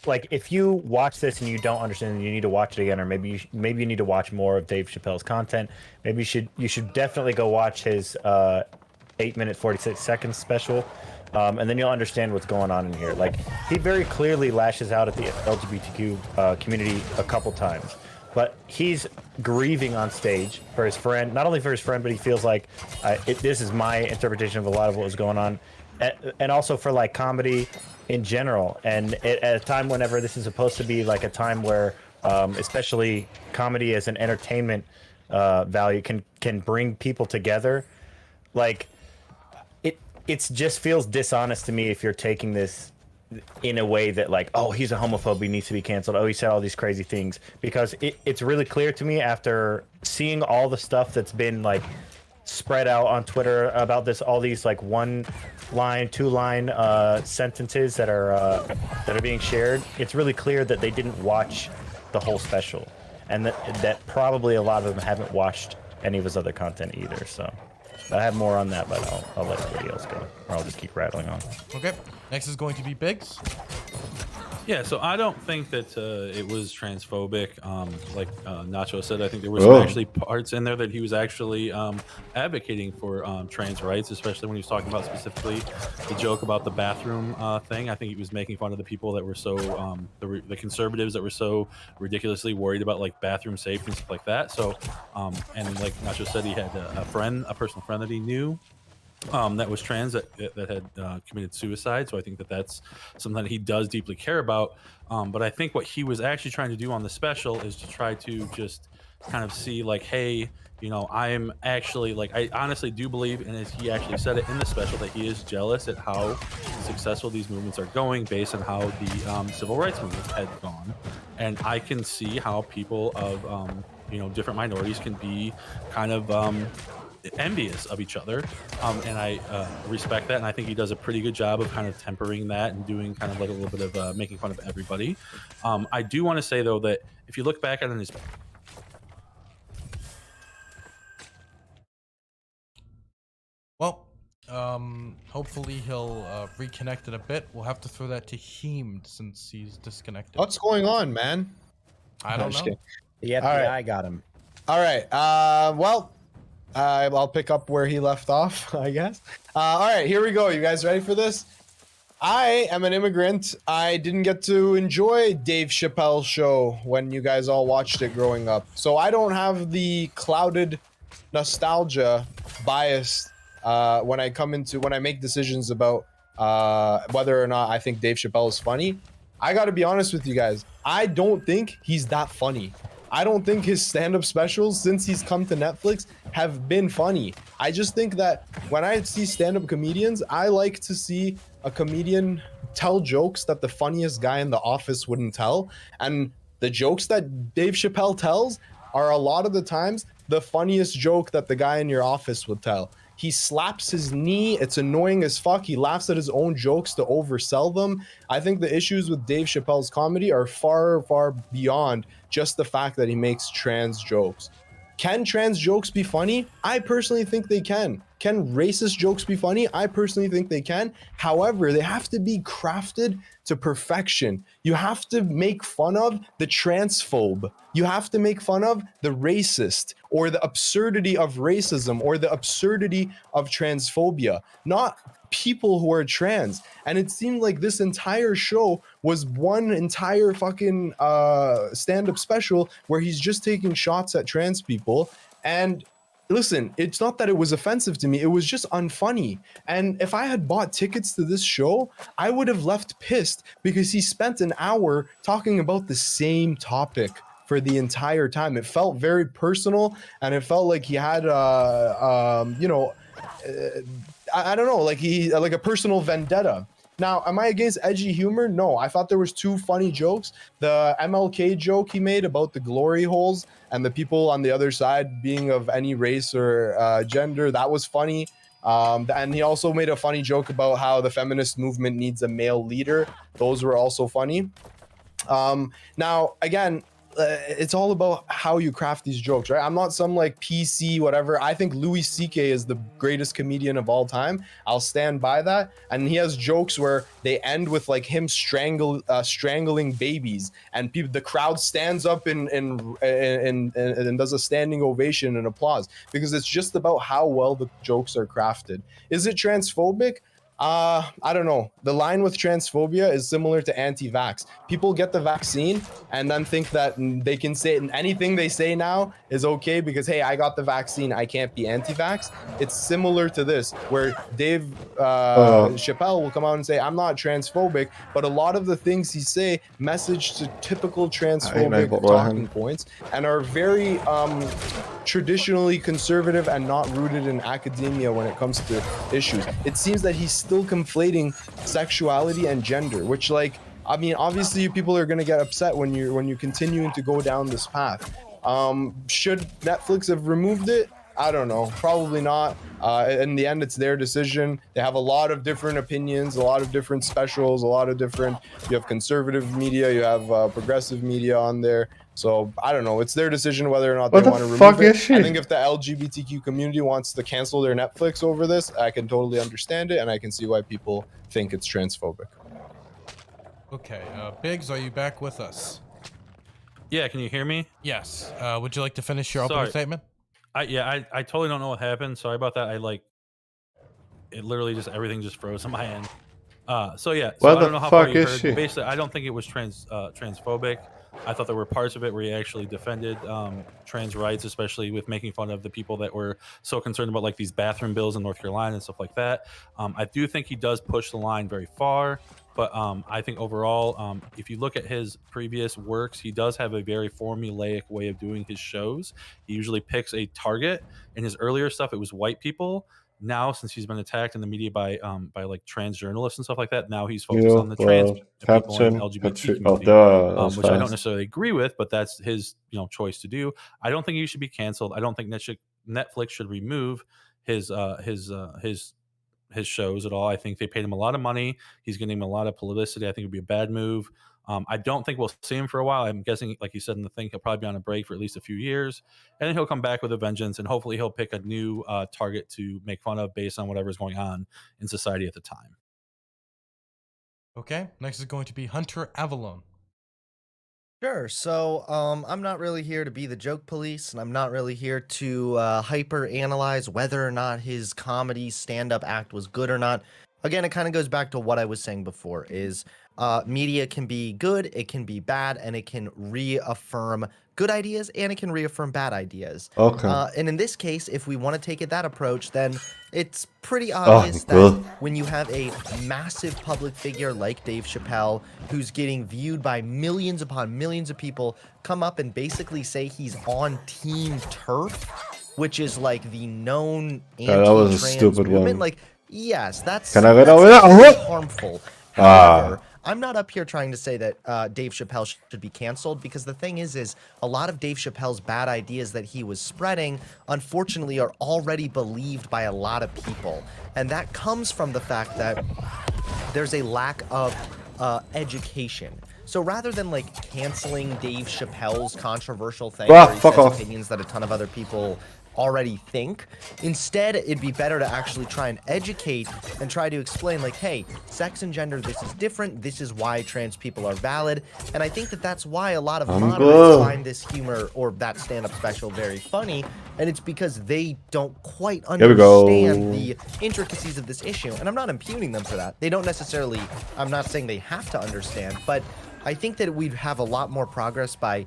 like if you watch this and you don't understand, you need to watch it again, or maybe you need to watch more of Dave Chappelle's content. Maybe you should definitely go watch his 8-minute 46 seconds special, and then you'll understand what's going on in here. Like, he very clearly lashes out at the LGBTQ community a couple times, but he's grieving on stage for his friend, not only for his friend, but he feels like this is my interpretation of a lot of what was going on, and also for like comedy in general. And at a time whenever this is supposed to be like a time where especially comedy as an entertainment value can bring people together, like it just feels dishonest to me if you're taking this in a way that like, oh, he's a homophobe, he needs to be canceled, oh, he said all these crazy things, because it's really clear to me after seeing all the stuff that's been like spread out on Twitter about this, all these like 1-line, 2-line sentences that are being shared. It's really clear that they didn't watch the whole special, and that probably a lot of them haven't watched any of his other content either. So I have more on that, but I'll let everybody else go, or I'll just keep rattling on. Okay, next is going to be Biggs. Yeah, so I don't think that it was transphobic. Like Nacho said, I think there were some actually parts in there that he was actually advocating for trans rights, especially when he was talking about specifically the joke about the bathroom thing. I think he was making fun of the people that were so, the conservatives that were so ridiculously worried about like bathroom safety and stuff like that. So, and like Nacho said, he had a personal friend that he knew that was trans that had committed suicide. So I think that that's something that he does deeply care about. But I think what he was actually trying to do on the special is to try to just kind of see like, hey, you know, I'm actually like, I honestly do believe, and as he actually said it in the special, that he is jealous at how successful these movements are going based on how the civil rights movement had gone. And I can see how people of, you know, different minorities can be kind of envious of each other, and I respect that, and I think he does a pretty good job of kind of tempering that and doing kind of like a little bit of making fun of everybody. I do want to say though that if you look back at his hopefully he'll reconnect it a bit. We'll have to throw that to Heemed since he's disconnected. What's going on, man? I don't know. The FBI got him. All right. Well, I'll pick up where he left off, I guess. All right, here we go. You guys ready for this? I am an immigrant. I didn't get to enjoy Dave Chappelle's show when you guys all watched it growing up. So I don't have the clouded nostalgia bias when I make decisions about whether or not I think Dave Chappelle is funny. I got to be honest with you guys. I don't think he's that funny. I don't think his stand-up specials since he's come to Netflix have been funny. I just think that when I see stand-up comedians, I like to see a comedian tell jokes that the funniest guy in the office wouldn't tell. And the jokes that Dave Chappelle tells are a lot of the times the funniest joke that the guy in your office would tell. He slaps his knee. It's annoying as fuck. He laughs at his own jokes to oversell them. I think the issues with Dave Chappelle's comedy are far, far beyond just the fact that he makes trans jokes. Can trans jokes be funny? I personally think they can. Can racist jokes be funny? I personally think they can. However, they have to be crafted to perfection. You have to make fun of the transphobe. You have to make fun of the racist, or the absurdity of racism, or the absurdity of transphobia, not people who are trans. And it seemed like this entire show was one entire fucking stand-up special where he's just taking shots at trans people. And listen, it's not that it was offensive to me, it was just unfunny. And if I had bought tickets to this show, I would have left pissed because he spent an hour talking about the same topic for the entire time. It felt very personal, and it felt like he had you know, I don't know, like like a personal vendetta. Now, am I against edgy humor? No, I thought there was two funny jokes. The MLK joke he made about the glory holes and the people on the other side being of any race or gender, that was funny. And he also made a funny joke about how the feminist movement needs a male leader. Those were also funny. Now, again, it's all about how you craft these jokes, right? I'm not some like PC whatever. I think Louis CK is the greatest comedian of all time. I'll stand by that. And he has jokes where they end with like him strangling babies, and people, the crowd stands up and does a standing ovation and applause, because it's just about how well the jokes are crafted. Is it transphobic? I don't know. The line with transphobia is similar to anti-vax. People get the vaccine and then think that they can say anything they say now is okay because, hey, I got the vaccine, I can't be anti-vax. It's similar to this, where Dave Chappelle will come out and say, I'm not transphobic, but a lot of the things he say message to typical transphobic talking points and are very traditionally conservative and not rooted in academia when it comes to issues. It seems that he's still conflating sexuality and gender, which, like, I mean, obviously people are going to get upset when you're continuing to go down this path. Should Netflix have removed it? I don't know, probably not. In the end, it's their decision. They have a lot of different opinions, a lot of different specials, a lot of different, you have conservative media, you have progressive media on there. So I don't know. It's their decision whether or not they want to remove it. I think if the LGBTQ community wants to cancel their Netflix over this, I can totally understand it, and I can see why people think it's transphobic. Okay, Biggs, are you back with us? Yeah, can you hear me? Yes. Would you like to finish your opening statement? I totally don't know what happened. Sorry about that. It literally just everything just froze on my end. So yeah, so I don't know how far you heard. Basically, I don't think it was transphobic. I thought there were parts of it where he actually defended trans rights, especially with making fun of the people that were so concerned about like these bathroom bills in North Carolina and stuff like that. I do think he does push the line very far, but I think overall, if you look at his previous works, he does have a very formulaic way of doing his shows. He usually picks a target. In his earlier stuff, it was white people. Now, since he's been attacked in the media by like trans journalists and stuff like that, now he's focused on the trans people and LGBT community, which I don't necessarily agree with, but that's his choice to do. I don't think he should be canceled. I don't think Netflix should remove his shows at all. I think they paid him a lot of money. He's getting a lot of publicity. I think it'd be a bad move. I don't think we'll see him for a while. I'm guessing, like you said in the thing, he'll probably be on a break for at least a few years, and then he'll come back with a vengeance, and hopefully he'll pick a new target to make fun of based on whatever's going on in society at the time. Okay, next is going to be Hunter Avalon. Sure. So I'm not really here to be the joke police, and I'm not really here to hyper analyze whether or not his comedy stand-up act was good or not. Again, it kind of goes back to what I was saying before, is media can be good, it can be bad, and it can reaffirm good ideas, and it can reaffirm bad ideas. Okay. And in this case, if we want to take it that approach, then it's pretty obvious that when you have a massive public figure like Dave Chappelle, who's getting viewed by millions upon millions of people, come up and basically say he's on Team TERF, which is like the known anti-trans movement. Like, yes, that's harmful. However, I'm not up here trying to say that Dave Chappelle should be canceled, because the thing is a lot of Dave Chappelle's bad ideas that he was spreading, unfortunately, are already believed by a lot of people. And that comes from the fact that there's a lack of education. So rather than like canceling Dave Chappelle's controversial thing, where he says opinions that a ton of other people already think, instead it'd be better to actually try and educate and try to explain, like, hey, sex and gender, this is different, this is why trans people are valid. And I think that that's why a lot of moderates find this humor or that stand-up special very funny, and it's because they don't quite understand the intricacies of this issue. And I'm not impugning them for that. They don't necessarily, I'm not saying they have to understand, but I think that we'd have a lot more progress by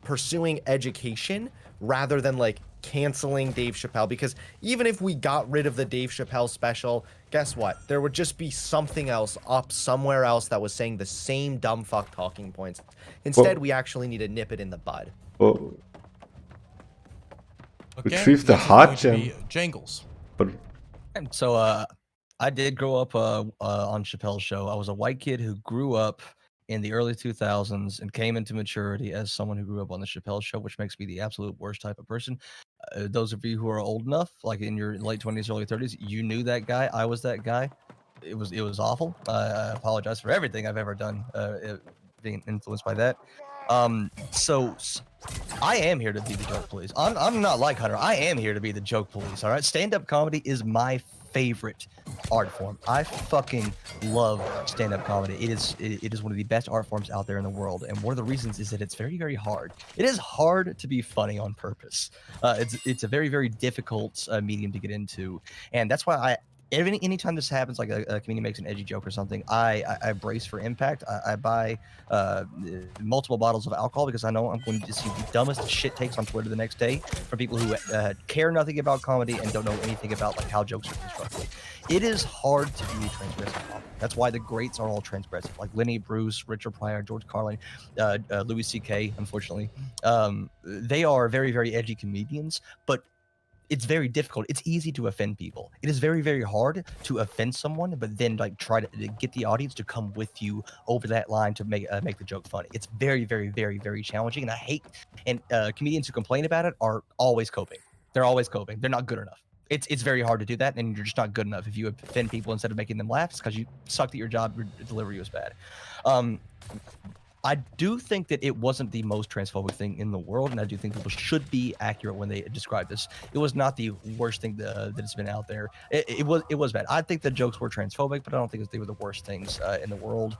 pursuing education rather than like canceling Dave Chappelle. Because even if we got rid of the Dave Chappelle special, guess what? There would just be something else up somewhere else that was saying the same dumb fuck talking points. Instead, we actually need to nip it in the bud. Retrieve the hot gem. Jangles. So I did grow up on Chappelle's show. I was a white kid who grew up in the early 2000s and came into maturity as someone who grew up on the Chappelle show, which makes me the absolute worst type of person. Those of you who are old enough, like in your late 20s, early 30s, you knew that guy. I was that guy. It was awful. I apologize for everything I've ever done, being influenced by that. So I am here to be the joke police. I'm not like Hunter. I am here to be the joke police. All right. Stand-up comedy is my favorite art form. I fucking love stand-up comedy. It is one of the best art forms out there in the world. And one of the reasons is that it's very, very hard. It is hard to be funny on purpose. It's a very, very difficult medium to get into. And that's why anytime this happens, like a comedian makes an edgy joke or something, I brace for impact. I buy multiple bottles of alcohol because I know I'm going to see the dumbest shit takes on Twitter the next day from people who care nothing about comedy and don't know anything about like how jokes are constructed. It is hard to be transgressive. That's why the greats are all transgressive, like Lenny Bruce, Richard Pryor, George Carlin, Louis C.K. Unfortunately, they are very, very edgy comedians, but it's very difficult. It's easy to offend people. It is very, very hard to offend someone, but then like try to get the audience to come with you over that line to make the joke funny. It's very, very, very, very challenging, and I hate. And comedians who complain about it are always coping. They're always coping. They're not good enough. It's very hard to do that, and you're just not good enough if you offend people instead of making them laugh. It's because you sucked at your job. Your delivery was bad. I do think that it wasn't the most transphobic thing in the world, and I do think people should be accurate when they describe this. It was not the worst thing that has been out there. It was bad. I think the jokes were transphobic, but I don't think that they were the worst things in the world.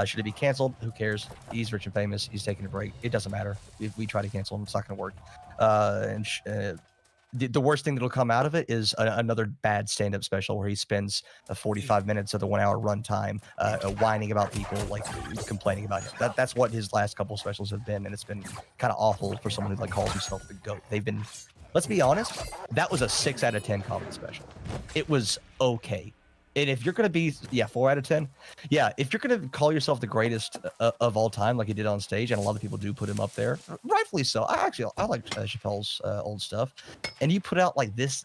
Should it be canceled? Who cares? He's rich and famous. He's taking a break. It doesn't matter. If we try to cancel him, it's not going to work. The worst thing that'll come out of it is another bad stand-up special where he spends 45 minutes of the 1 hour runtime whining about people, like complaining about him. That's what his last couple specials have been, and it's been kind of awful for someone who like calls himself the GOAT. They've been, let's be honest, that was a 6 out of 10 comedy special. It was okay. And if you're going to be, 4 out of 10. Yeah, if you're going to call yourself the greatest of all time, like he did on stage, and a lot of people do put him up there, rightfully so. I like Chappelle's old stuff. And you put out like this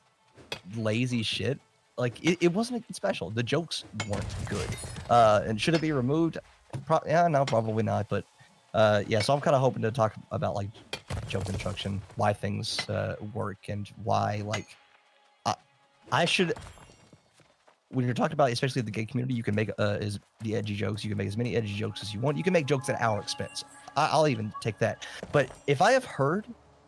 lazy shit, like it wasn't a good special. The jokes weren't good. And should it be removed? No, probably not. But so I'm kind of hoping to talk about like joke construction, why things work, and why like I should. When you're talking about, especially the gay community, you can make the edgy jokes. You can make as many edgy jokes as you want. You can make jokes at our expense. I'll even take that. But if I have heard,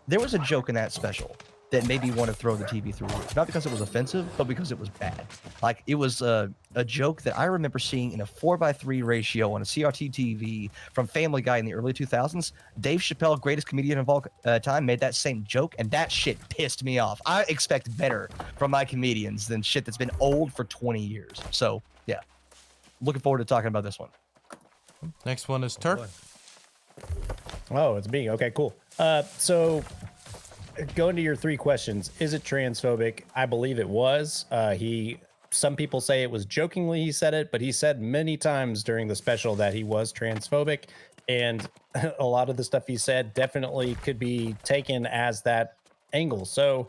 there was a joke in that special that made me want to throw the TV through the roof. Not because it was offensive, but because it was bad. Like, it was a joke that I remember seeing in a 4:3 ratio on a CRT TV from Family Guy in the early 2000s. Dave Chappelle, greatest comedian of all time, made that same joke, and that shit pissed me off. I expect better from my comedians than shit that's been old for 20 years. So, yeah. Looking forward to talking about this one. Next one is Turk. Oh, it's me. Okay, cool. So going to your 3 questions, is it transphobic? I believe it was. Some people say it was jokingly he said it, but he said many times during the special that he was transphobic, and a lot of the stuff he said definitely could be taken as that angle. So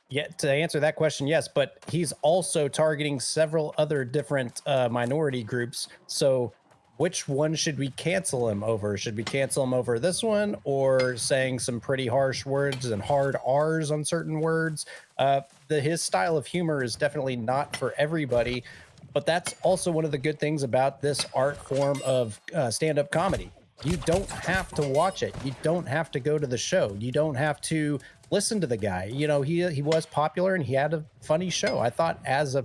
yeah, to answer that question, yes, but he's also targeting several other different minority groups. So which one should we cancel him over? Should we cancel him over this one, or saying some pretty harsh words and hard R's on certain words? His style of humor is definitely not for everybody, but that's also one of the good things about this art form of stand-up comedy. You don't have to watch it. You don't have to go to the show. You don't have to listen to the guy. You know, he was popular and he had a funny show. I thought as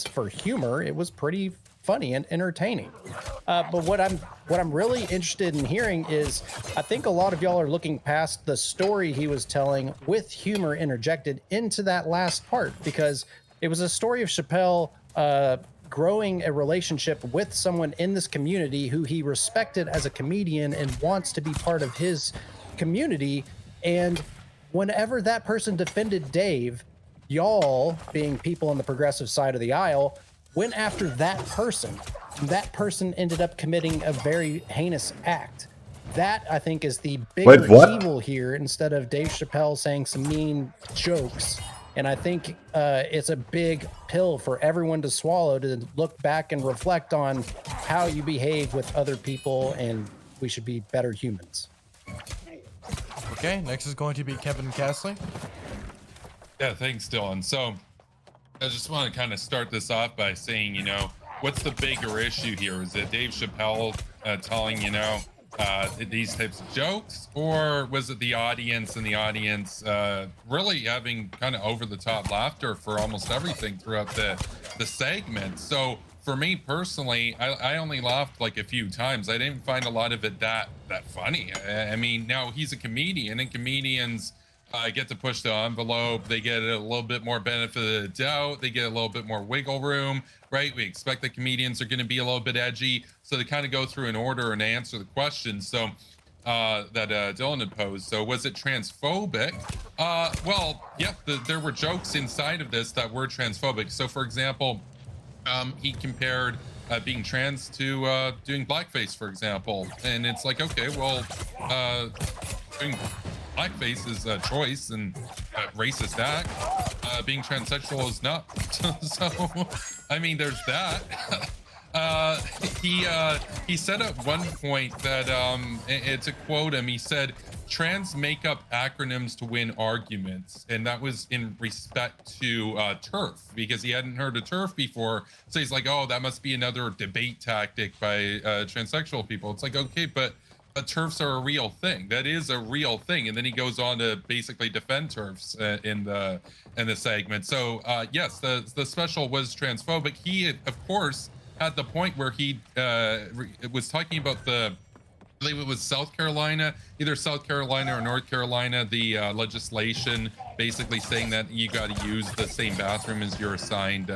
for humor, it was pretty funny and entertaining. But what I'm really interested in hearing is, I think a lot of y'all are looking past the story he was telling with humor interjected into that last part, because it was a story of Chappelle growing a relationship with someone in this community who he respected as a comedian and wants to be part of his community. And whenever that person defended Dave, y'all, being people on the progressive side of the aisle, went after that person. That person ended up committing a very heinous act. That, I think, is the bigger evil here, instead of Dave Chappelle saying some mean jokes. And I think it's a big pill for everyone to swallow, to look back and reflect on how you behave with other people, and we should be better humans. Okay, next is going to be Kevin Castley. Yeah, thanks, Dylan. So I just want to kind of start this off by saying, what's the bigger issue here? Is it Dave Chappelle telling, these types of jokes, or was it the audience and the audience really having kind of over the top laughter for almost everything throughout the segment? So for me personally, I only laughed like a few times. I didn't find a lot of it that funny. I mean, now he's a comedian, and comedians get to push the envelope. They get a little bit more benefit of the doubt. They get a little bit more wiggle room, right? We expect that comedians are going to be a little bit edgy, so they kind of go through an order and answer the questions. So that Dylan had posed. So was it transphobic? Well, yeah, there were jokes inside of this that were transphobic. So for example, he compared being trans to doing blackface, for example. And it's like, okay, well, doing blackface is a choice and racist act. Being transsexual is not. So, I mean, there's that. He said at one point that, to quote him, he said, trans make up acronyms to win arguments, and that was in respect to TERF, because he hadn't heard of TERF before. So he's like, oh, that must be another debate tactic by transsexual people. It's like, okay, but TERFs are a real thing. That is a real thing. And then he goes on to basically defend TERFs in the segment. So yes, the special was transphobic. He of course had the point where he was talking about I believe it was South Carolina, either South Carolina or North Carolina, the legislation basically saying that you got to use the same bathroom as your assigned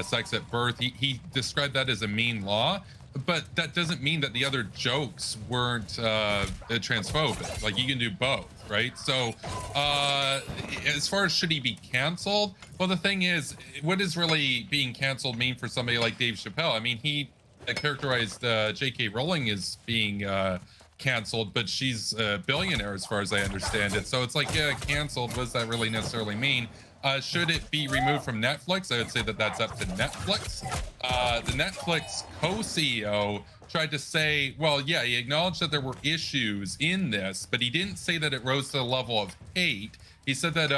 sex at birth. He described that as a mean law, but that doesn't mean that the other jokes weren't transphobic. Like, you can do both, right? So as far as should he be canceled, well, the thing is, what does really being canceled mean for somebody like Dave Chappelle? I mean, he characterized J.K. Rowling as being canceled, but she's a billionaire as far as I understand it. So it's like, yeah, canceled. What does that really necessarily mean? Should it be removed from Netflix? I would say that that's up to Netflix. The Netflix co-CEO tried to say, well, yeah, he acknowledged that there were issues in this, but he didn't say that it rose to the level of hate. He said that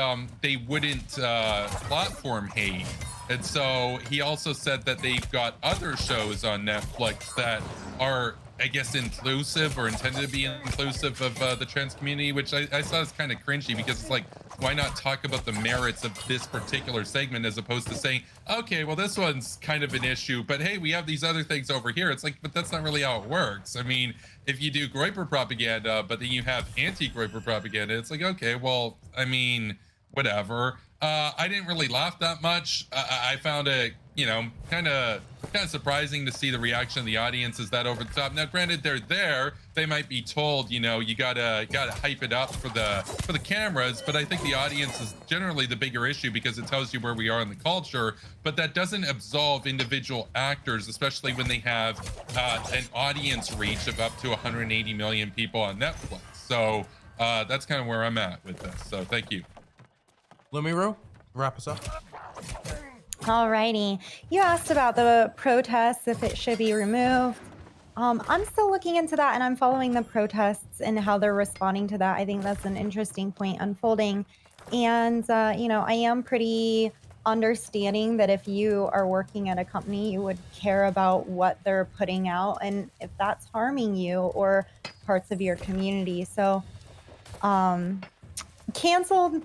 they wouldn't platform hate. And so he also said that they've got other shows on Netflix that are, I guess, inclusive or intended to be inclusive of the trans community, which I saw as kind of cringy, because it's like, why not talk about the merits of this particular segment as opposed to saying, okay, well, this one's kind of an issue, but hey, we have these other things over here. It's like, but that's not really how it works. I mean, if you do Groyper propaganda, but then you have anti-Groyper propaganda, it's like, okay, well, I mean, whatever. I didn't really laugh that much. I found it, kind of surprising to see the reaction of the audience is that over the top. Now, granted, they're there. They might be told, you gotta hype it up for the cameras. But I think the audience is generally the bigger issue, because it tells you where we are in the culture. But that doesn't absolve individual actors, especially when they have an audience reach of up to 180 million people on Netflix. So that's kind of where I'm at with this. So thank you. Lumiru, wrap us up. Alrighty. You asked about the protests, if it should be removed. I'm still looking into that, and I'm following the protests and how they're responding to that. I think that's an interesting point unfolding. And, I am pretty understanding that if you are working at a company, you would care about what they're putting out and if that's harming you or parts of your community. So, canceled.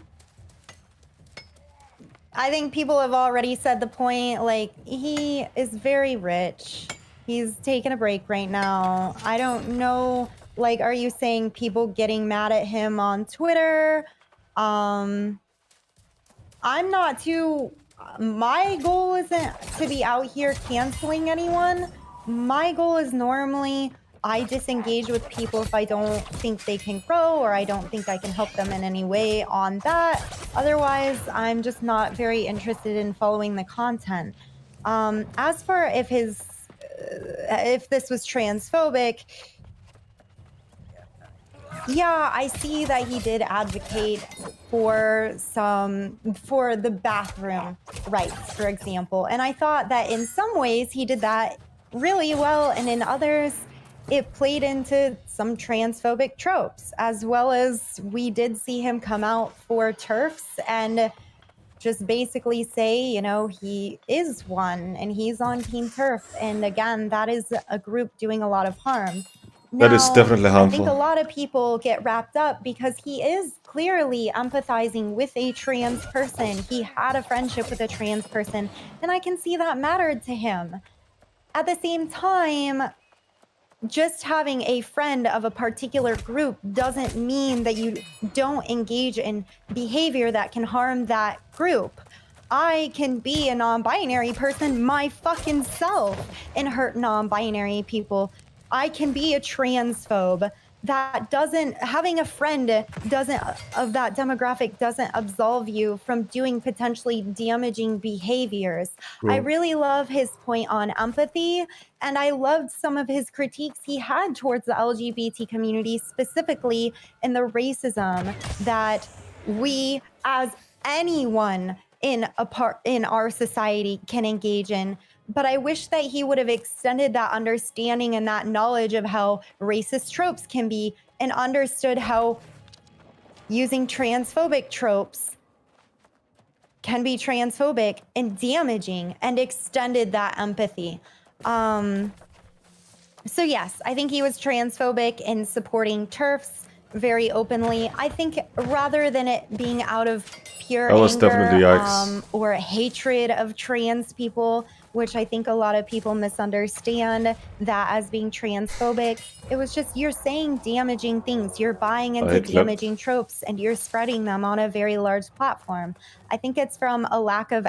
I think people have already said the point, like, he is very rich. He's taking a break right now. I don't know, like, are you saying people getting mad at him on Twitter? I'm not too, my goal isn't to be out here canceling anyone. My goal is normally I disengage with people if I don't think they can grow or I don't think I can help them in any way on that. Otherwise, I'm just not very interested in following the content. As for if this was transphobic, yeah, I see that he did advocate for the bathroom rights, for example. And I thought that in some ways he did that really well, and in others, it played into some transphobic tropes, as well as we did see him come out for TERFs and just basically say, he is one and he's on Team TERF. And again, that is a group doing a lot of harm. That is definitely I think a harmful. lot of people get wrapped up because he is clearly empathizing with a trans person. He had a friendship with a trans person, and I can see that mattered to him. At the same time, just having a friend of a particular group doesn't mean that you don't engage in behavior that can harm that group. I can be a non-binary person my fucking self and hurt non-binary people. I can be a transphobe. That doesn't, having a friend doesn't, of that demographic doesn't absolve you from doing potentially damaging behaviors. I really love his point on empathy, and I loved some of his critiques he had towards the LGBT community, specifically in the racism that we, as anyone in our society, can engage in. But I wish that he would have extended that understanding and that knowledge of how racist tropes can be, and understood how using transphobic tropes can be transphobic and damaging, and extended that empathy. So yes, I think he was transphobic in supporting TERFs very openly. I think rather than it being out of pure That was definitely anger yikes. or hatred of trans people, which I think a lot of people misunderstand that as being transphobic, it was just you're saying damaging things, you're buying into hit clip. damaging tropes, and you're spreading them on a very large platform. I think it's from a lack of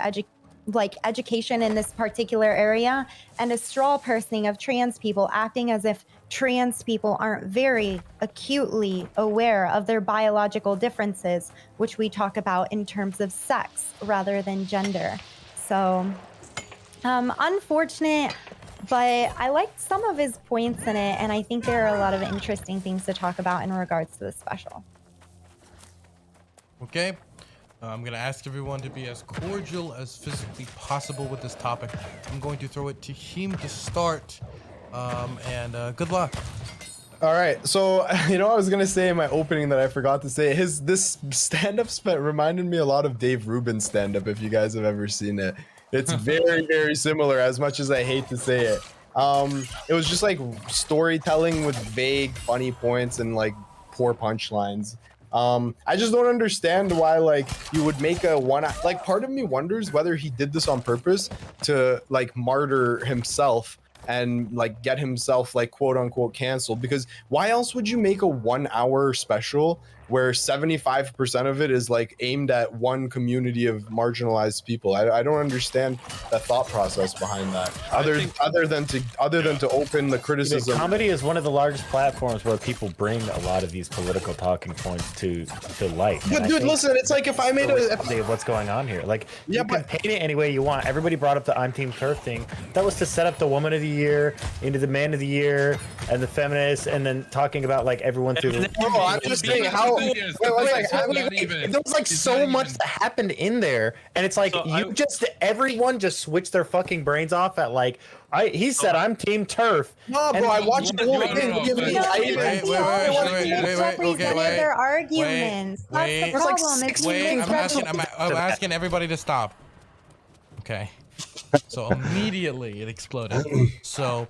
education in this particular area, and a straw personing of trans people, acting as if trans people aren't very acutely aware of their biological differences, which we talk about in terms of sex rather than gender. So unfortunate, but I liked some of his points in it, and I think there are a lot of interesting things to talk about in regards to the special. Okay. I'm going to ask everyone to be as cordial as physically possible with this topic. I'm going to throw it to him to start, and good luck. All right, so I was gonna say in my opening that I forgot to say. This stand-up reminded me a lot of Dave Rubin's stand-up. If you guys have ever seen it, it's very, very similar. As much as I hate to say it, it was just like storytelling with vague, funny points and like poor punchlines. I just don't understand why like you would make a like part of me wonders whether he did this on purpose to like martyr himself and like get himself like quote unquote canceled, because why else would you make a 1 hour special where 75% of it is like aimed at one community of marginalized people? I don't understand the thought process behind that, other than to open the criticism. Comedy is one of the largest platforms where people bring a lot of these political talking points to light. But dude, listen, it's like if I made a of what's going on here, like Yeah, you can paint it any way you want. Everybody brought up the I'm Team TERF thing. That was to set up the Woman of the Year into the Man of the Year and the feminist, and then talking about like everyone through the. Bro, I'm just saying how. There was like so much that happened in there, and it's like everyone just switched their fucking brains off at like. He said I'm Team TERF. No, bro, I watched the whole thing. Their arguments. That's the problem. I'm asking everybody to stop. Okay. So immediately it exploded. So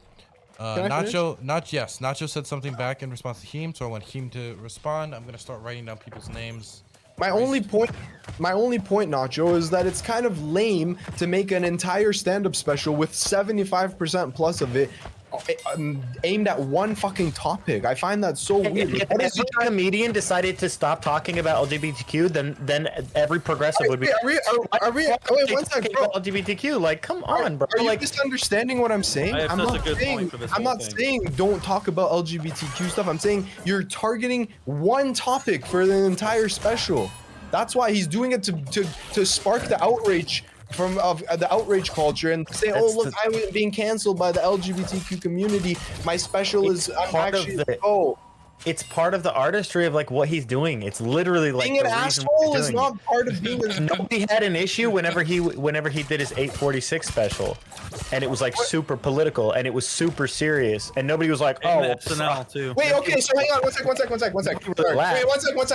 Nacho said something back in response to Heem, so I want Heem to respond. I'm gonna start writing down people's names. My only point, Nacho, is that it's kind of lame to make an entire stand-up special with 75% plus of it aimed at one fucking topic. I find that so weird. If every comedian decided to stop talking about LGBTQ, then every progressive would be. Wait, one second, bro. LGBTQ, like, come on, bro. Are you like, misunderstanding what I'm saying? I'm not saying don't talk about LGBTQ stuff. I'm saying you're targeting one topic for the entire special. That's why he's doing it to spark the outrage from the outrage culture and say, oh look, I'm being canceled by the LGBTQ community. My special is I'm actually it's part of the artistry of like what he's doing. It's literally like Being an the reason asshole why he's is doing not it. part of being a Nobody had an issue whenever he did his 846 special, and it was like super political and it was super serious, and nobody was like, "Oh, And SNL too. Wait, okay, so hang on, one sec. Sorry. Wait,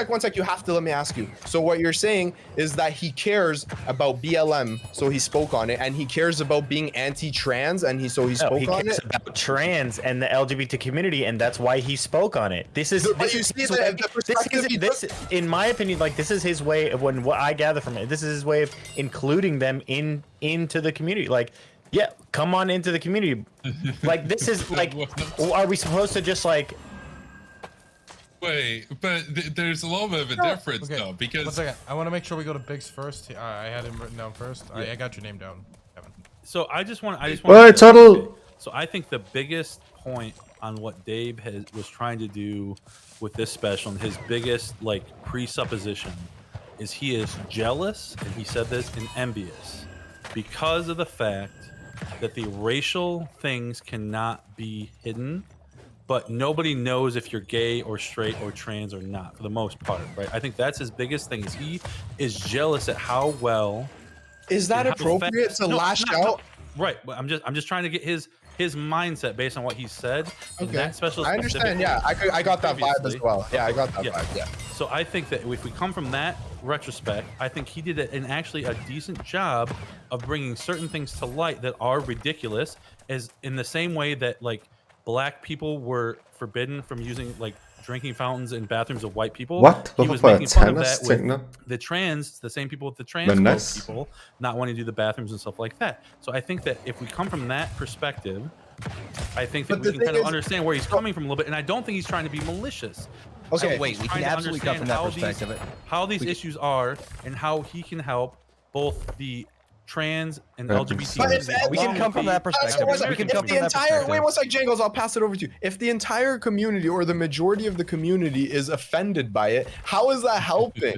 one sec. You have to let me ask you. So what you're saying is that he cares about BLM, so he spoke on it, and he cares about being anti-trans, and he spoke he on cares it. about trans and the LGBT community, and that's why he spoke on it. This is But you see the perspective he this, in my opinion, like this is his way of what I gather from it. This is his way of including them into the community. Like, yeah, come on into the community. Like this is like, are we supposed to just like? Wait, but there's a little bit of a difference though, because 1 second. I want to make sure we go to Biggs first. I had him written down first. I got your name down, Kevin. So I just want Wait, Tuttle. So I think the biggest point on what Dave was trying to do with this special, and his biggest like presupposition, is he is jealous, and he said this, and envious because of the fact that the racial things cannot be hidden, but nobody knows if you're gay or straight or trans or not, for the most part, right? I think that's his biggest thing, is he is jealous at how well. Is that appropriate to lash out? Right, but I'm just trying to get his mindset based on what he said. Okay, That special I understand. Yeah, I got that vibe as well. Yeah, I got that vibe. Yeah. So I think that if we come from that retrospect, I think he did actually a decent job of bringing certain things to light that are ridiculous, as in the same way that like black people were forbidden from using like drinking fountains in bathrooms of white people. What? He was making fun of that with the trans, the same people with the trans people not wanting to do the bathrooms and stuff like that. So I think that if we come from that perspective, I think that we can kind of understand where he's coming from a little bit. And I don't think he's trying to be malicious. Okay, So wait, he's we trying can to absolutely come from that understand perspective. how these issues are and how he can help both the trans and LGBT. We can come from that perspective. We can come from that perspective. Wait, one sec, Jangles. I'll pass it over to you. If the entire community or the majority of the community is offended by it, how is that helping?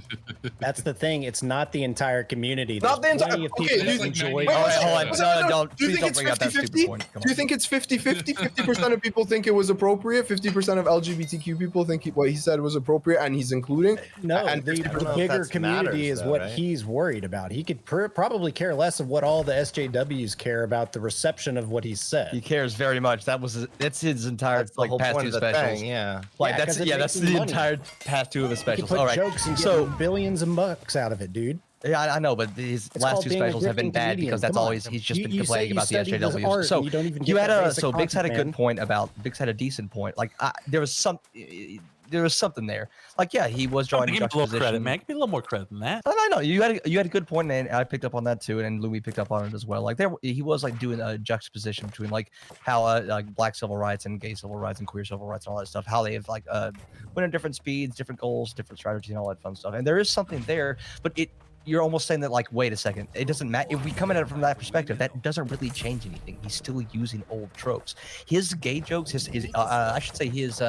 That's the thing. It's not the entire community. Not the entire. Okay, Do you enjoy. think it's 50-50? Do you think it's 50-50? 50% of people think it was appropriate. 50% of LGBTQ people think what he said was appropriate, and he's including. No, and the bigger community is what he's worried about. He could probably care less of what all the SJWs care about the reception of what he said. He cares very much. That's his entire like past two specials. Yeah. Like that's the entire past two of his specials. All right. Jokes and so billions of bucks out of it, dude. Yeah, I know, but his last two specials have been bad because that's always he's just been complaining about the SJWs. So you had so Biggs had a good point about Biggs had a decent point. Like there was something there. Like yeah, he was drawing Give me a little credit, man. Give me a little more credit than that. No, you had a good point, and I picked up on that too, and Louis picked up on it as well. Like he was like doing a juxtaposition between like how like black civil rights and gay civil rights and queer civil rights and all that stuff, how they have like went at different speeds, different goals, different strategies, and all that fun stuff. And there is something there, but you're almost saying that like, wait a second, it doesn't matter if we come at it from that perspective. That doesn't really change anything. He's still using old tropes. His gay jokes, I should say his.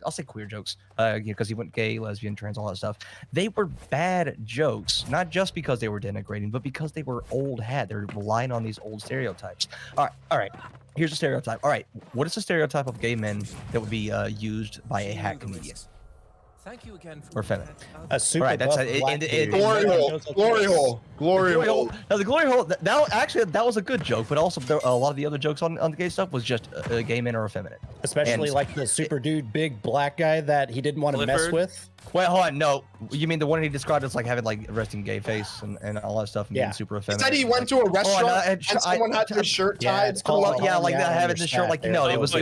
I'll say queer jokes, because he went gay, lesbian, trans, all that stuff. They were bad jokes, not just because they were denigrating, but because they were old hat. They're relying on these old stereotypes. All right. Here's a stereotype. All right, what is the stereotype of gay men that would be used by a hat comedian? Thank you again Or feminine. A super Right, that's Glory hole. Now the glory hole. That was a good joke, but also a lot of the other jokes on the gay stuff was just a gay men or effeminate. Especially like the super dude, big black guy that he didn't want to mess with. Wait, hold on. No, you mean the one he described as like having like resting gay face and all that stuff and being super effeminate? He said he went to a restaurant and someone had his shirt tied. Like that, having the shirt. Like no, it was.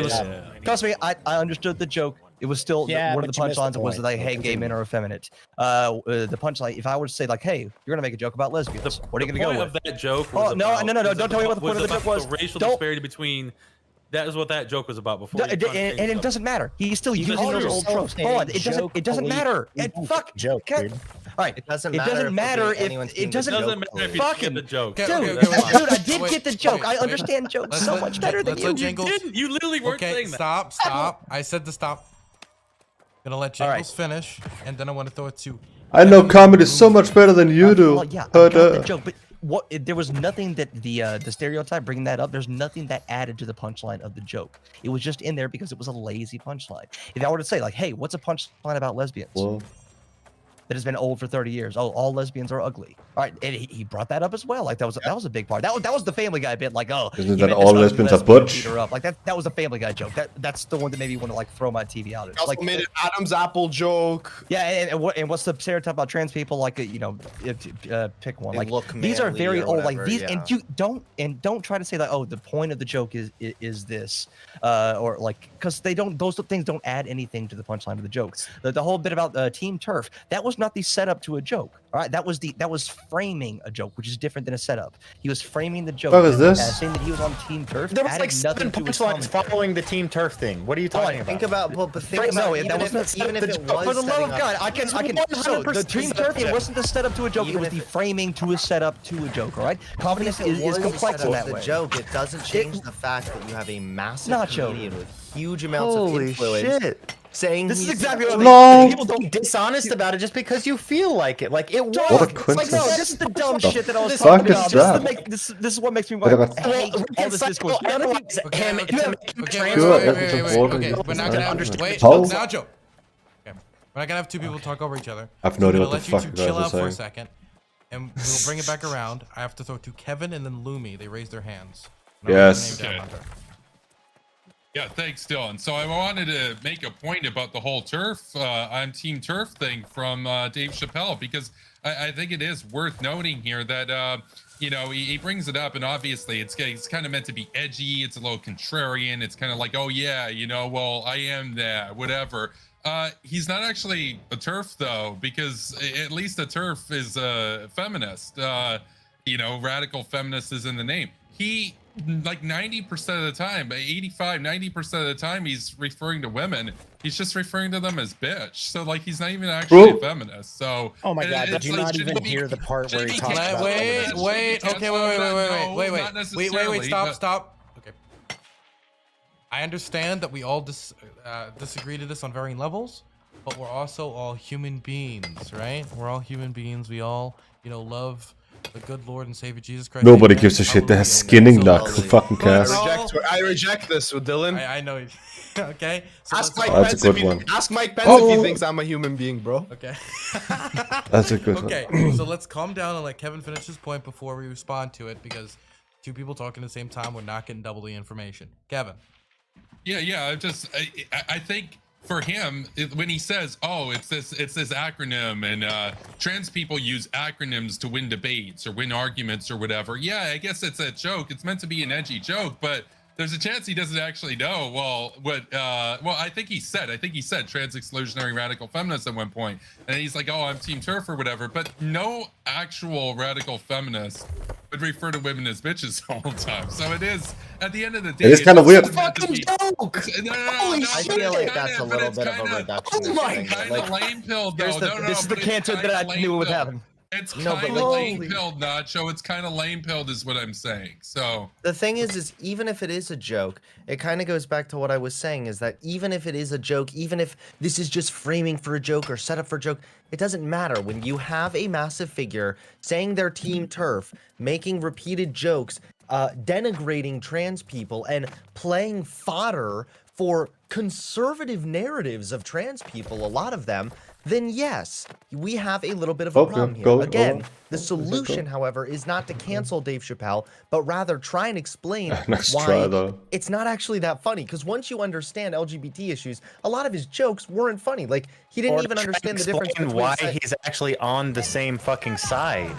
Trust me, I understood the joke. It was still one of the punchlines was like, "Hey, gay men are effeminate." The punchline, if I were to say like, "Hey, you're gonna make a joke about lesbians," what are you gonna go with? The point of that joke. Oh no! Don't tell me what the point of the joke was. The racial disparity between. That is what that joke was about before. And it doesn't matter. He's still using those old tropes. Hold on, it doesn't matter. Fuck. Joke, dude. All right, it doesn't matter if it doesn't matter if you get the joke. Dude, I did get the joke. I understand jokes so much better than you. You literally weren't saying that. Stop. I said to stop. Gonna let Jingles finish, and then I want to throw it to. I know comedy so much better than you do. Well, yeah, I got the joke, but there was nothing that the stereotype bringing that up. There's nothing that added to the punchline of the joke. It was just in there because it was a lazy punchline. If I were to say like, hey, what's a punchline about lesbians? Well, That has been old for 30 years. Oh, all lesbians are ugly. All right, and he brought that up as well. Like that was a big part. That was the Family Guy bit. Like, oh, isn't he that meant all this ugly lesbians are lesbian butch? beat her up. Like that was a Family Guy joke. That's the one that made me want to like throw my TV out. He also Like made an Adam's apple joke. yeah, and what's the stereotype about trans people? Like pick one. They Like look these are manly very or old. Like whatever, these, yeah. and don't try to say like, oh, the point of the joke is this, or like, because those things don't add anything to the punchline of the joke. The whole bit about Team Turf, that was not the setup to a joke. All right, that was framing a joke, which is different than a setup. He was framing the joke. What is this? Saying that he was on Team Turf. There was added like nothing 7 to his punchlines commentary. following the Team Turf thing. What are you talking about? Think about, but think Right, about no, even that if, wasn't even if it was for the love setting of up- God, I can. So the 100% Team Turf, it yeah. wasn't the setup to a joke. Even it was if the framing to a setup to a joke. All right, comedy Even if is it was complex set in up that as way. a joke, it doesn't change the fact that you have a massive Nacho. comedian with huge amounts of Holy influence shit. saying This is he's exactly what No. People don't be dishonest about it just because you feel like it. Like it was. What a It's like, coincidence. No, this is the dumb The shit that I was fuck talking is about. that? This is what makes me But I want got- to hate all this discourse. Okay, None of okay, you- him- okay, him- Okay, Sure, wait, it's important. okay. We're not gonna have wait, How? Nacho. Okay. We're not gonna have two people talk over each other. I have no I'm idea gonna what let the you fuck two you guys chill are out for a saying. second, and we'll bring it back around. I have to throw to Kevin and then Lumi. They raised their hands. And I'll write Yes. their name down Okay. under. Yeah, thanks, Dylan. So I wanted to make a point about the whole turf, I'm Team Turf thing from Dave Chappelle, because I think it is worth noting here that, you know, he brings it up, and obviously it's kind of meant to be edgy. It's a little contrarian. It's kind of like, oh, yeah, you know, well, I am that, whatever. He's not actually a turf, though, because at least a turf is a feminist. You know, radical feminist is in the name. He, like 90% of the time, 85-90% of the time, he's referring to women. He's just referring to them as bitch. So like he's not even actually a feminist. So Oh my God, did you not should even it be- hear the part where he should it talks be about Wait, canceled? wait. Should it be Okay, canceled? wait. No, not necessarily, but- Stop. Okay. I understand that we all disagree to this on varying levels, but we're also all human beings, right? We're all human beings. We all, love the good Lord and Savior Jesus Christ. Nobody Amen. gives a shit. They have Hallelujah. skinning So- luck. Who fucking cares? I reject this with Dylan. I know. Okay. So Ask let's- Mike Oh, that's a Pence if good he- one. Ask Mike Pence if Oh. he thinks I'm a human being, bro. Okay. That's a good Okay, one. so let's calm down and let Kevin finish his point before we respond to it, because two people talking at the same time, we're not getting double the information. Kevin. Yeah. I think for him, when he says, "Oh, it's this acronym," and trans people use acronyms to win debates or win arguments or whatever. Yeah, I guess it's a joke. It's meant to be an edgy joke, but there's a chance he doesn't actually know. Well, what? Well, I think he said trans exclusionary radical feminist at one point, and he's like, "Oh, I'm Team Turf" or whatever. But no actual radical feminist would refer to women as bitches all the time. So it is, at the end of the day, It is kind of weird. Fucking joke. I feel like that's a little bit of a reduction. Oh my thing. Kind Like, of lame pilled though. Here's This is the cancer that I knew would happen. It's No, but kind of like- lame pilled, Nacho. It's kind of lame pilled, is what I'm saying. So the thing is even if it is a joke, it kind of goes back to what I was saying, is that even if it is a joke, even if this is just framing for a joke or set up for a joke, it doesn't matter. When you have a massive figure saying they're Team Turf, making repeated jokes, denigrating trans people, and playing fodder for conservative narratives of trans people, a lot of them, then yes, we have a little bit of a Okay, problem here. go Again, on. the solution, however, is not to cancel Dave Chappelle, but rather try and explain Nice why try, though. it's not actually that funny. Because once you understand LGBT issues, a lot of his jokes weren't funny. Like, he didn't Or even try to understand the difference explain between why he's actually on the same fucking side.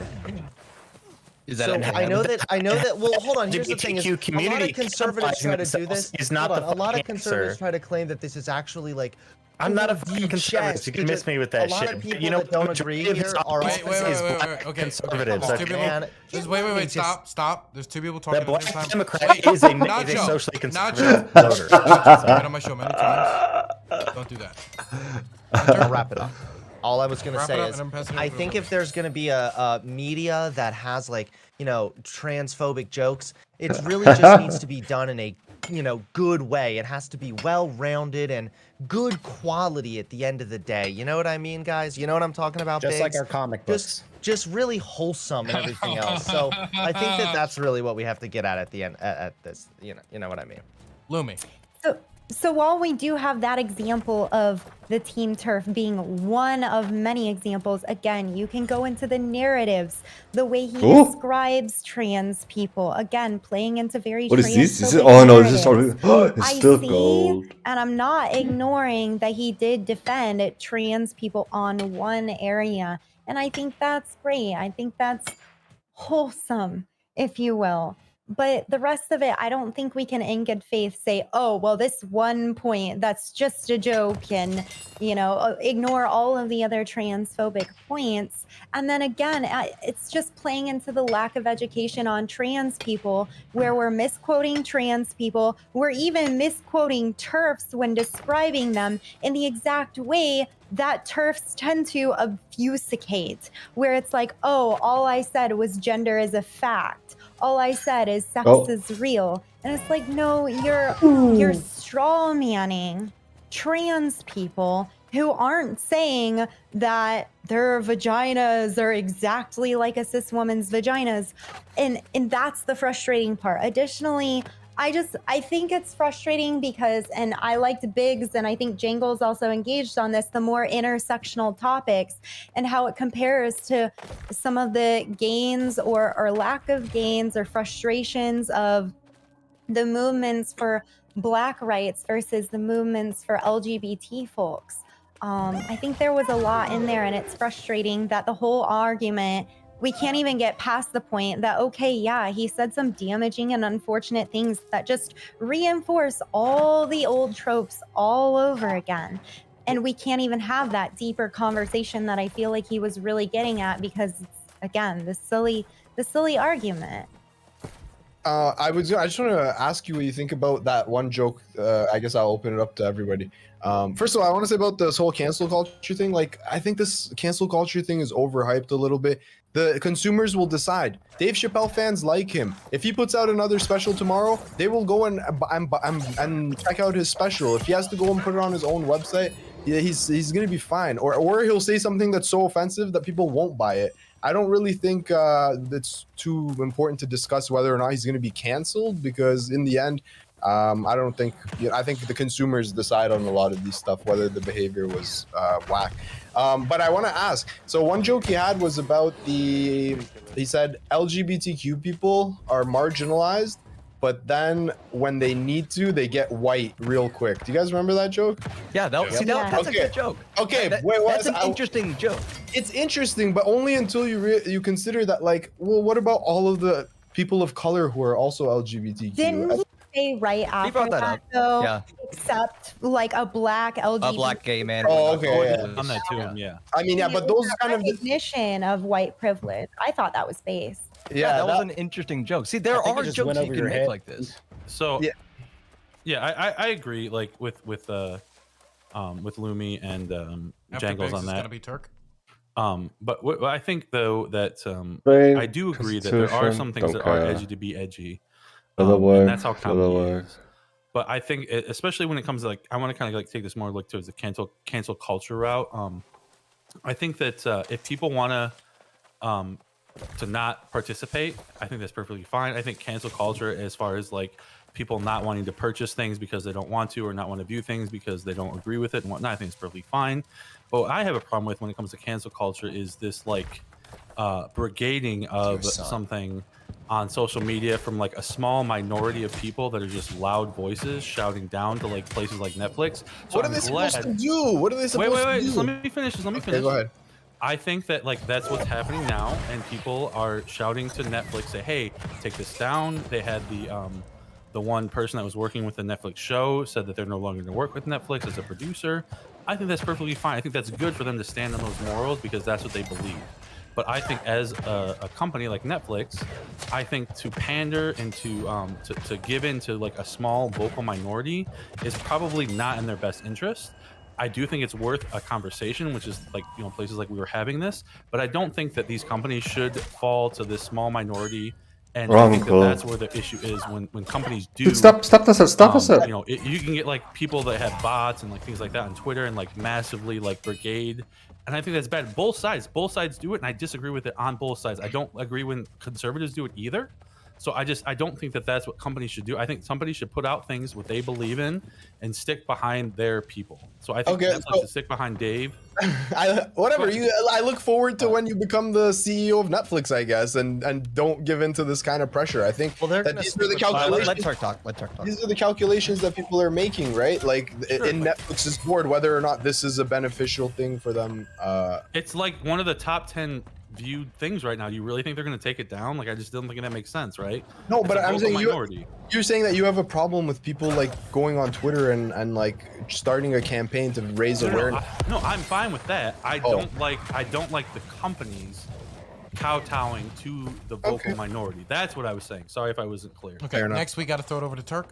Is that So an I know that. Well, hold on. Here's the thing: is LGBTQ a lot community of conservatives try to do themselves this. is not Hold the on, a lot of fucking conservatives answer. try to claim that this is actually like. I'm not a overly fucking conservative. chest, You can because miss me with a that lot shit. of But people you know, that don't the agree majority of here his are audience also is wait, black okay, conservatives. okay. Two people- Man, Just just wait, let me stop. There's two people The talking at the black same time. Democrat Wait, is a Nacho, socially Nacho, conservative Nacho, voter. I've been on my show many times. Don't do that. I'll wrap it up. All I was gonna Wrap it say up is, and I'm passing it I over to think Will. if there's gonna be a media that has, like, transphobic jokes, it really just needs to be done in a good way. It has to be well-rounded and good quality at the end of the day. You know what I mean, guys? You know what I'm talking about, Just like Biggs? our comic books. Just really wholesome and everything else. So I think that's really what we have to get at the end at this. You know what I mean? Lumi. So while we do have that example of the team turf being one of many examples, again, you can go into the narratives, the way he describes trans people, again, playing into very What is this? transphobic Oh no, this is narratives. already. It's I still see, gold. and I'm not ignoring that he did defend trans people on one area, and I think that's great. I think that's wholesome, if you will. But the rest of it, I don't think we can in good faith say, oh, well, this one point, that's just a joke, and, ignore all of the other transphobic points. And then again, it's just playing into the lack of education on trans people, where we're misquoting trans people. We're even misquoting TERFs when describing them in the exact way that TERFs tend to obfuscate, where it's like, oh, all I said was gender is a fact. All I said is sex is real. And it's like, no, you're straw manning trans people who aren't saying that their vaginas are exactly like a cis woman's vaginas. And that's the frustrating part. Additionally, I think it's frustrating because, and I liked Biggs, and I think Jangle's also engaged on this, the more intersectional topics and how it compares to some of the gains or lack of gains or frustrations of the movements for Black rights versus the movements for LGBT folks. I think there was a lot in there, and it's frustrating that the whole argument, we can't even get past the point that, okay, yeah, he said some damaging and unfortunate things that just reinforce all the old tropes all over again. And we can't even have that deeper conversation that I feel like he was really getting at, because it's, again, the silly argument. I just want to ask you what you think about that one joke. I guess I'll open it up to everybody. First of all, I want to say about this whole cancel culture thing. Like, I think this cancel culture thing is overhyped a little bit. The consumers will decide. Dave Chappelle fans like him. If he puts out another special tomorrow, they will go and check out his special. If he has to go and put it on his own website, yeah, he's gonna be fine. Or he'll say something that's so offensive that people won't buy it. I don't really think it's too important to discuss whether or not he's going to be canceled, because in the end, I don't think, I think the consumers decide on a lot of these stuff, whether the behavior was whack. But I want to ask, so one joke he had was about he said LGBTQ people are marginalized, but then when they need to, they get white real quick. Do you guys remember that joke? Yeah, that's a good joke. Okay, that's an interesting joke. It's interesting, but only until you consider that, like, well, what about all of the people of color who are also LGBTQ? Didn't he say right after that, though? Yeah. Except like a black LGBT. A black gay man. Oh, okay. Yeah. On that too, yeah. I mean, yeah, but those kind of recognition of white privilege. I thought that was based. Yeah, that was an interesting joke. See, there are jokes you can make like this. So, I agree. Like with Lumi and Jangles on that. Gonna be Turk. But I think though that I do agree that there are some things that are edgy to be edgy, and that's how comedy is. But I think, especially when it comes to, like, I want to kind of like take this more like towards the cancel culture route. I think that if people want to not participate, I think that's perfectly fine. I think cancel culture, as far as like people not wanting to purchase things because they don't want to, or not want to view things because they don't agree with it and whatnot, I think it's perfectly fine. But what I have a problem with when it comes to cancel culture is this like brigading of something on social media from like a small minority of people that are just loud voices shouting down to like places like Netflix. So what are they supposed to do? What are they supposed to do? Just let me finish. Okay, go ahead. I think that like that's what's happening now, and people are shouting to Netflix, say, "Hey, take this down." They had the one person that was working with the Netflix show said that they're no longer going to work with Netflix as a producer. I think that's perfectly fine. I think that's good for them to stand on those morals because that's what they believe. But I think as a company like Netflix, I think to pander and to give in to like a small vocal minority is probably not in their best interest. I do think it's worth a conversation, which is like, places like we were having this, but I don't think that these companies should fall to this small minority And Wrong I think call. that's where the issue is when companies do. Dude, stop this. Stop this. You know, you can get like people that have bots and like things like that on Twitter and like massively like brigade. And I think that's bad. Both sides do it, and I disagree with it on both sides. I don't agree when conservatives do it either. So I don't think that that's what companies should do. I think somebody should put out things what they believe in and stick behind their people. So I think Netflix should stick behind Dave. I look forward to when you become the CEO of Netflix, I guess, and don't give into this kind of pressure. I think that these are the calculations. Let Turk talk. These are the calculations that people are making, right? Like in Netflix's board, whether or not this is a beneficial thing for them. It's like one of the top 10 viewed things right now. Do you really think they're going to take it down? Like, I just don't think that makes sense, right? No, It's but a I'm vocal saying minority. you're saying that you have a problem with people like going on Twitter and like starting a campaign to raise awareness. No, I'm fine with that. I don't like the companies kowtowing to the vocal minority. That's what I was saying. Sorry if I wasn't clear. Okay, next we got to throw it over to Turk.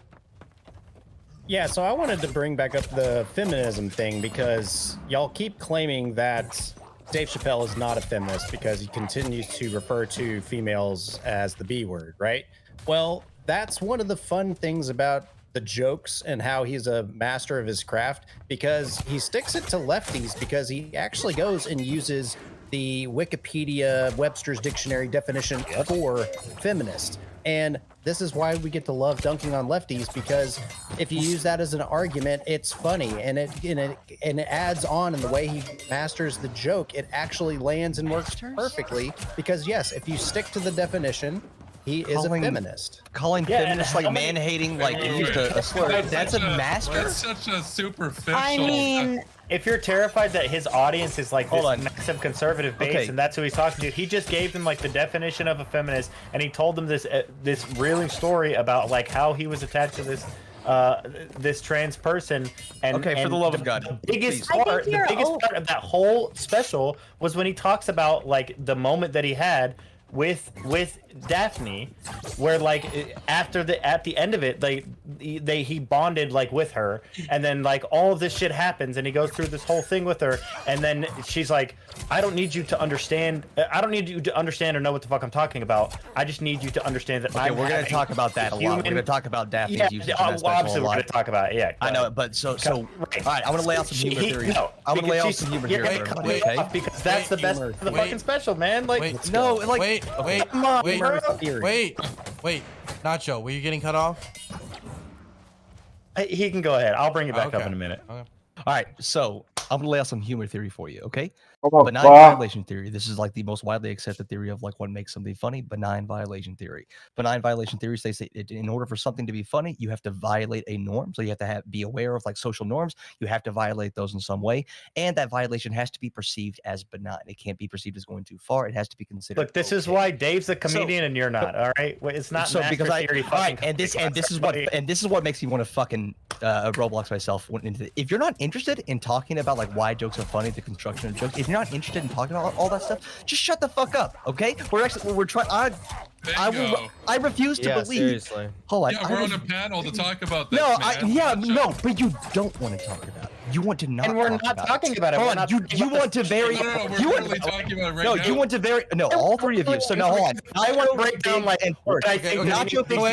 Yeah, so I wanted to bring back up the feminism thing because y'all keep claiming that Dave Chappelle is not a feminist because he continues to refer to females as the B word, right? Well, that's one of the fun things about the jokes and how he's a master of his craft, because he sticks it to lefties because he actually goes and uses the Wikipedia Webster's Dictionary definition for feminist. And this is why we get to love dunking on lefties, because if you use that as an argument, it's funny, and it adds on in the way he masters the joke. It actually lands and works perfectly because yes, if you stick to the definition, he is a feminist. Calling feminists like man-hating, like used a slur. That's a master. That's such a superficial. I mean, if you're terrified that his audience is like this massive conservative base and that's who he's talking to, he just gave them like the definition of a feminist, and he told them this this reeling story about like how he was attached to this this trans person. And for the love of God, the biggest part of that whole special was when he talks about like the moment that he had with Daphne, where like at the end of it, he bonded like with her, and then like all of this shit happens, and he goes through this whole thing with her, and then she's like, I don't need you to understand or know what the fuck I'm talking about. I just need you to understand that. Okay, we're gonna talk about that a lot. We're gonna talk about Daphne's usage. Obviously, we're gonna talk about it. Yeah, I know, but so all right, I'm gonna lay out some humor theory. I'm gonna lay out some humor theory, okay? Because that's the best of the fucking special, man. Like, Wait, Nacho, were you getting cut off? He can go ahead. I'll bring it back up in a minute. All right, so I'm gonna lay out some humor theory for you, okay? Oh, benign violation theory. This is like the most widely accepted theory of like what makes something funny. Benign violation theory. Benign violation theory states that in order for something to be funny, you have to violate a norm. So you have to be aware of like social norms. You have to violate those in some way, and that violation has to be perceived as benign. It can't be perceived as going too far. It has to be considered. Look, this is why Dave's a comedian and you're not. All right, it's not so because theory. And this is what makes me want to fucking Roblox myself. If you're not interested in talking about like why jokes are funny, the construction of jokes, if you're not interested in talking about all that stuff, just shut the fuck up, okay? We're trying. I refuse to believe. Seriously. Hold on. Yeah, we're on a panel to talk about this. No, but you don't want to talk about it. You want to not. And we're not talking about it. Hold on. You want to vary. No, we're literally talking about it right now. No, you want to vary. No, all three of you. So now hold on. I want to break down like what I think. Nacho thinks.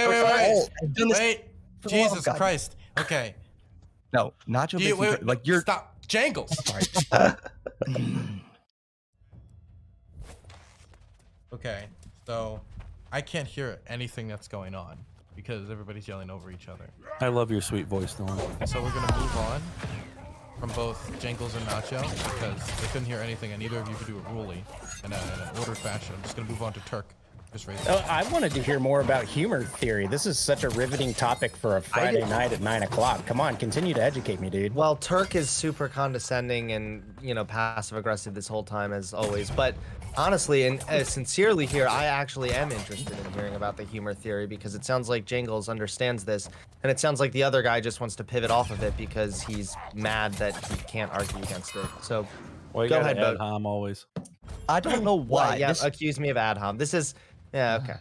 Wait. Jesus Christ. Okay. No, Nacho thinks like you're. Stop. Jangles. Okay, so I can't hear anything that's going on because everybody's yelling over each other. I love your sweet voice, Nolan. So we're gonna move on from both Jangles and Nacho because they couldn't hear anything, and neither of you could do it rulely in an ordered fashion. I'm just gonna move on to Turk. I wanted to hear more about humor theory. This is such a riveting topic for a Friday night at 9 o'clock. Come on, continue to educate me, dude. Well, Turk is super condescending and, passive aggressive this whole time as always. But honestly and sincerely here, I actually am interested in hearing about the humor theory because it sounds like Jangles understands this. And it sounds like the other guy just wants to pivot off of it because he's mad that he can't argue against it. So go ahead, Boat. Always. I don't know why. Yeah, accuse me of ad hom. This is... Yeah, okay.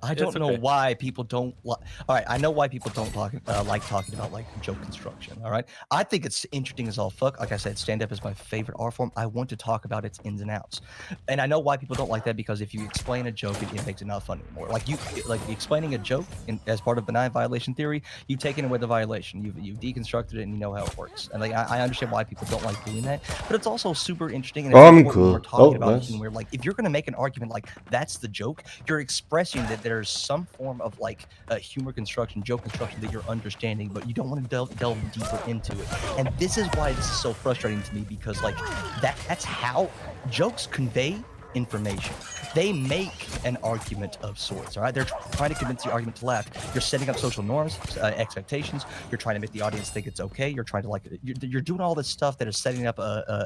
I don't know why people don't all right, I know why people don't like talking about like joke construction. All right, I think it's interesting as all fuck. Like I said, stand-up is my favorite art form. I want to talk about its ins and outs, and I know why people don't like that, because if you explain a joke, it makes it not funny anymore. Like explaining a joke as part of benign violation theory, you've taken away the violation, you've deconstructed it, and you know how it works. And like I understand why people don't like doing that, but it's also super interesting. And it's important when we're talking about it, and we're like, if you're gonna make an argument like that's the joke, you're expressing that there's some form of like humor construction, joke construction that you're understanding, but you don't want to delve deeper into it. And this is why this is so frustrating to me, because like that's how jokes convey information. They make an argument of sorts. All right, they're trying to convince the argument to laugh. You're setting up social norms, expectations. You're trying to make the audience think it's okay. You're trying to like you're doing all this stuff that is setting up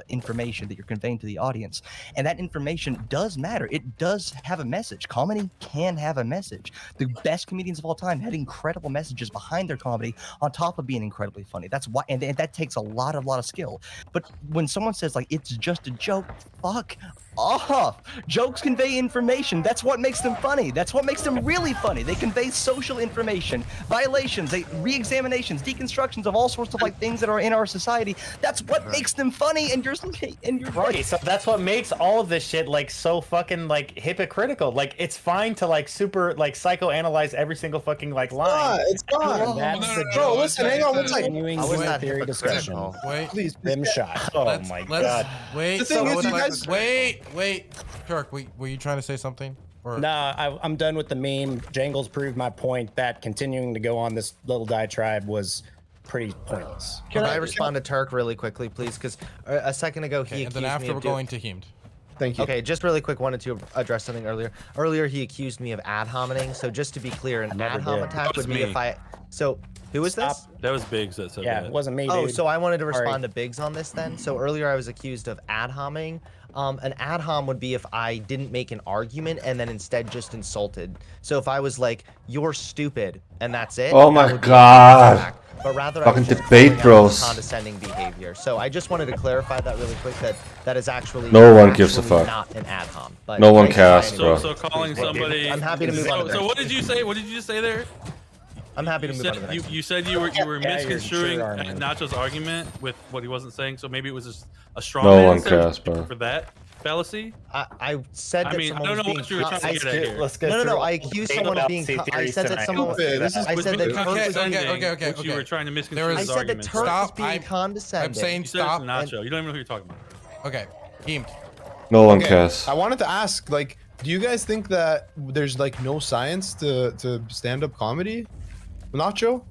information that you're conveying to the audience, and that information does matter. It does have a message. Comedy can have a message. The best comedians of all time had incredible messages behind their comedy, on top of being incredibly funny. That's why, and that takes a lot of skill. But when someone says like it's just a joke, fuck off. Jokes convey information. That's what makes them funny. That's what makes them really funny. They convey social information, violations, re-examinations, deconstructions of all sorts of like things that are in our society. That's what makes them funny. And you're right. So that's what makes all of this shit like so fucking like hypocritical. Like it's fine to like super like psychoanalyze every single fucking like line. It's not. Bro, listen, hang on one second. Continuing How is that theory discussion. hypocritical? Please, rim shot. Oh my god. Wait, The thing is, you guys- wait. Kirk, were you trying to say something? Or... Nah, I'm done with the meme. Jangles proved my point that continuing to go on this little diatribe was pretty pointless. Can I respond to Turk really quickly, please? Because a second ago he and then accused after me we're of going to Hemed. Thank you. Okay, just really quick, wanted to address something earlier. Earlier he accused me of ad hominem. So just to be clear, an ad hom attack would be if I. So who was this? That was Biggs that said Yeah, that. it wasn't me. Oh, dude. so I wanted to Sorry. respond to Biggs on this then. So earlier I was accused of ad homing. An ad hom would be if I didn't make an argument and then instead just insulted. So if I was like, "You're stupid," and that's it. Oh that my would be an God. attack. But rather, Fucking I was just debate calling out bros. condescending behavior. So I just wanted to clarify that really quick. That is actually No one gives a fuck. Not an ad hom. But No one thanks, cares, Brian. bro. So calling somebody. I'm happy to move on to the So next what did you say? What did you just say there? I'm happy to move on to the next. You said you were Yeah, you're misconstruing sure, man. Nacho's argument with what he wasn't saying. So maybe it was just a strong No one answer cares, bro. for that fallacy. I said that I mean, I someone don't was know being. what you were trying to get at here. Let's go. No. I accused someone of being. I said that someone. This is I said that Okay, Turk was okay. What you were trying to misconstrue There I his is- said that argument. Turk was Stop. being I'm condescending. saying You said it's stop. Nacho. You don't even know who you're talking about. Okay, Hemed. No one Okay, cares. I wanted to ask, like, do you guys think that there's like no science to stand-up comedy? Nacho?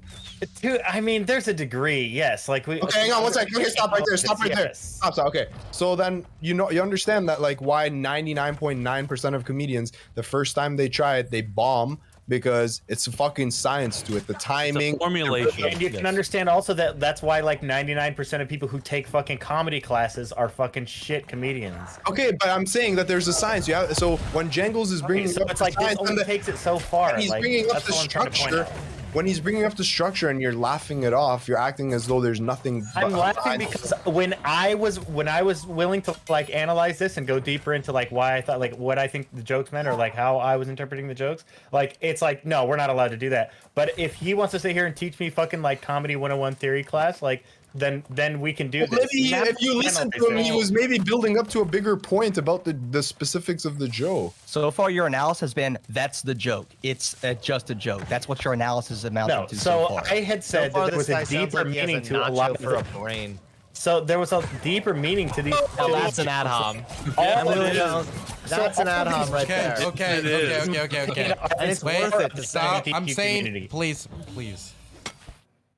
Dude, I mean, there's a degree, yes. Like we. Okay, hang on one second. Okay, stop right there. Stop right there. Yes. Stop. Okay. So then you understand that like why 99.9% of comedians the first time they try it they bomb because it's a fucking science to it. The timing, It's a formulation. And you can understand also that that's why like 99% of people who take fucking comedy classes are fucking shit comedians. Okay, but I'm saying that there's a science. Yeah. So when Jangles is bringing So up it's the like this science only and takes it so far. he's like, bringing up that's the all I'm trying to point structure. out. When he's bringing up the structure and you're laughing it off, you're acting as though there's nothing. I'm laughing behind- because when I was willing to like analyze this and go deeper into like why I thought like what I think the jokes meant or like how I was interpreting the jokes, like it's like no, we're not allowed to do that. But if he wants to sit here and teach me fucking like comedy 101 theory class, like then we can do Well, this. maybe Now if you we listen analyze to him, it. he was maybe building up to a bigger point about the specifics of the joke. So far, your analysis has been that's the joke. It's just a joke. That's what your analysis amounts No, to so far. I had So said far, that there this was guy a sounds deeper like he has meaning a to a lot nacho of for a the, brain. So there was a deeper meaning to these. Oh, to that's these an ad hom. all it of is. them. That's an ad hom right Okay, there. okay. And it's Wait, worth it to stop. say I'm LGBTQ saying, community. please.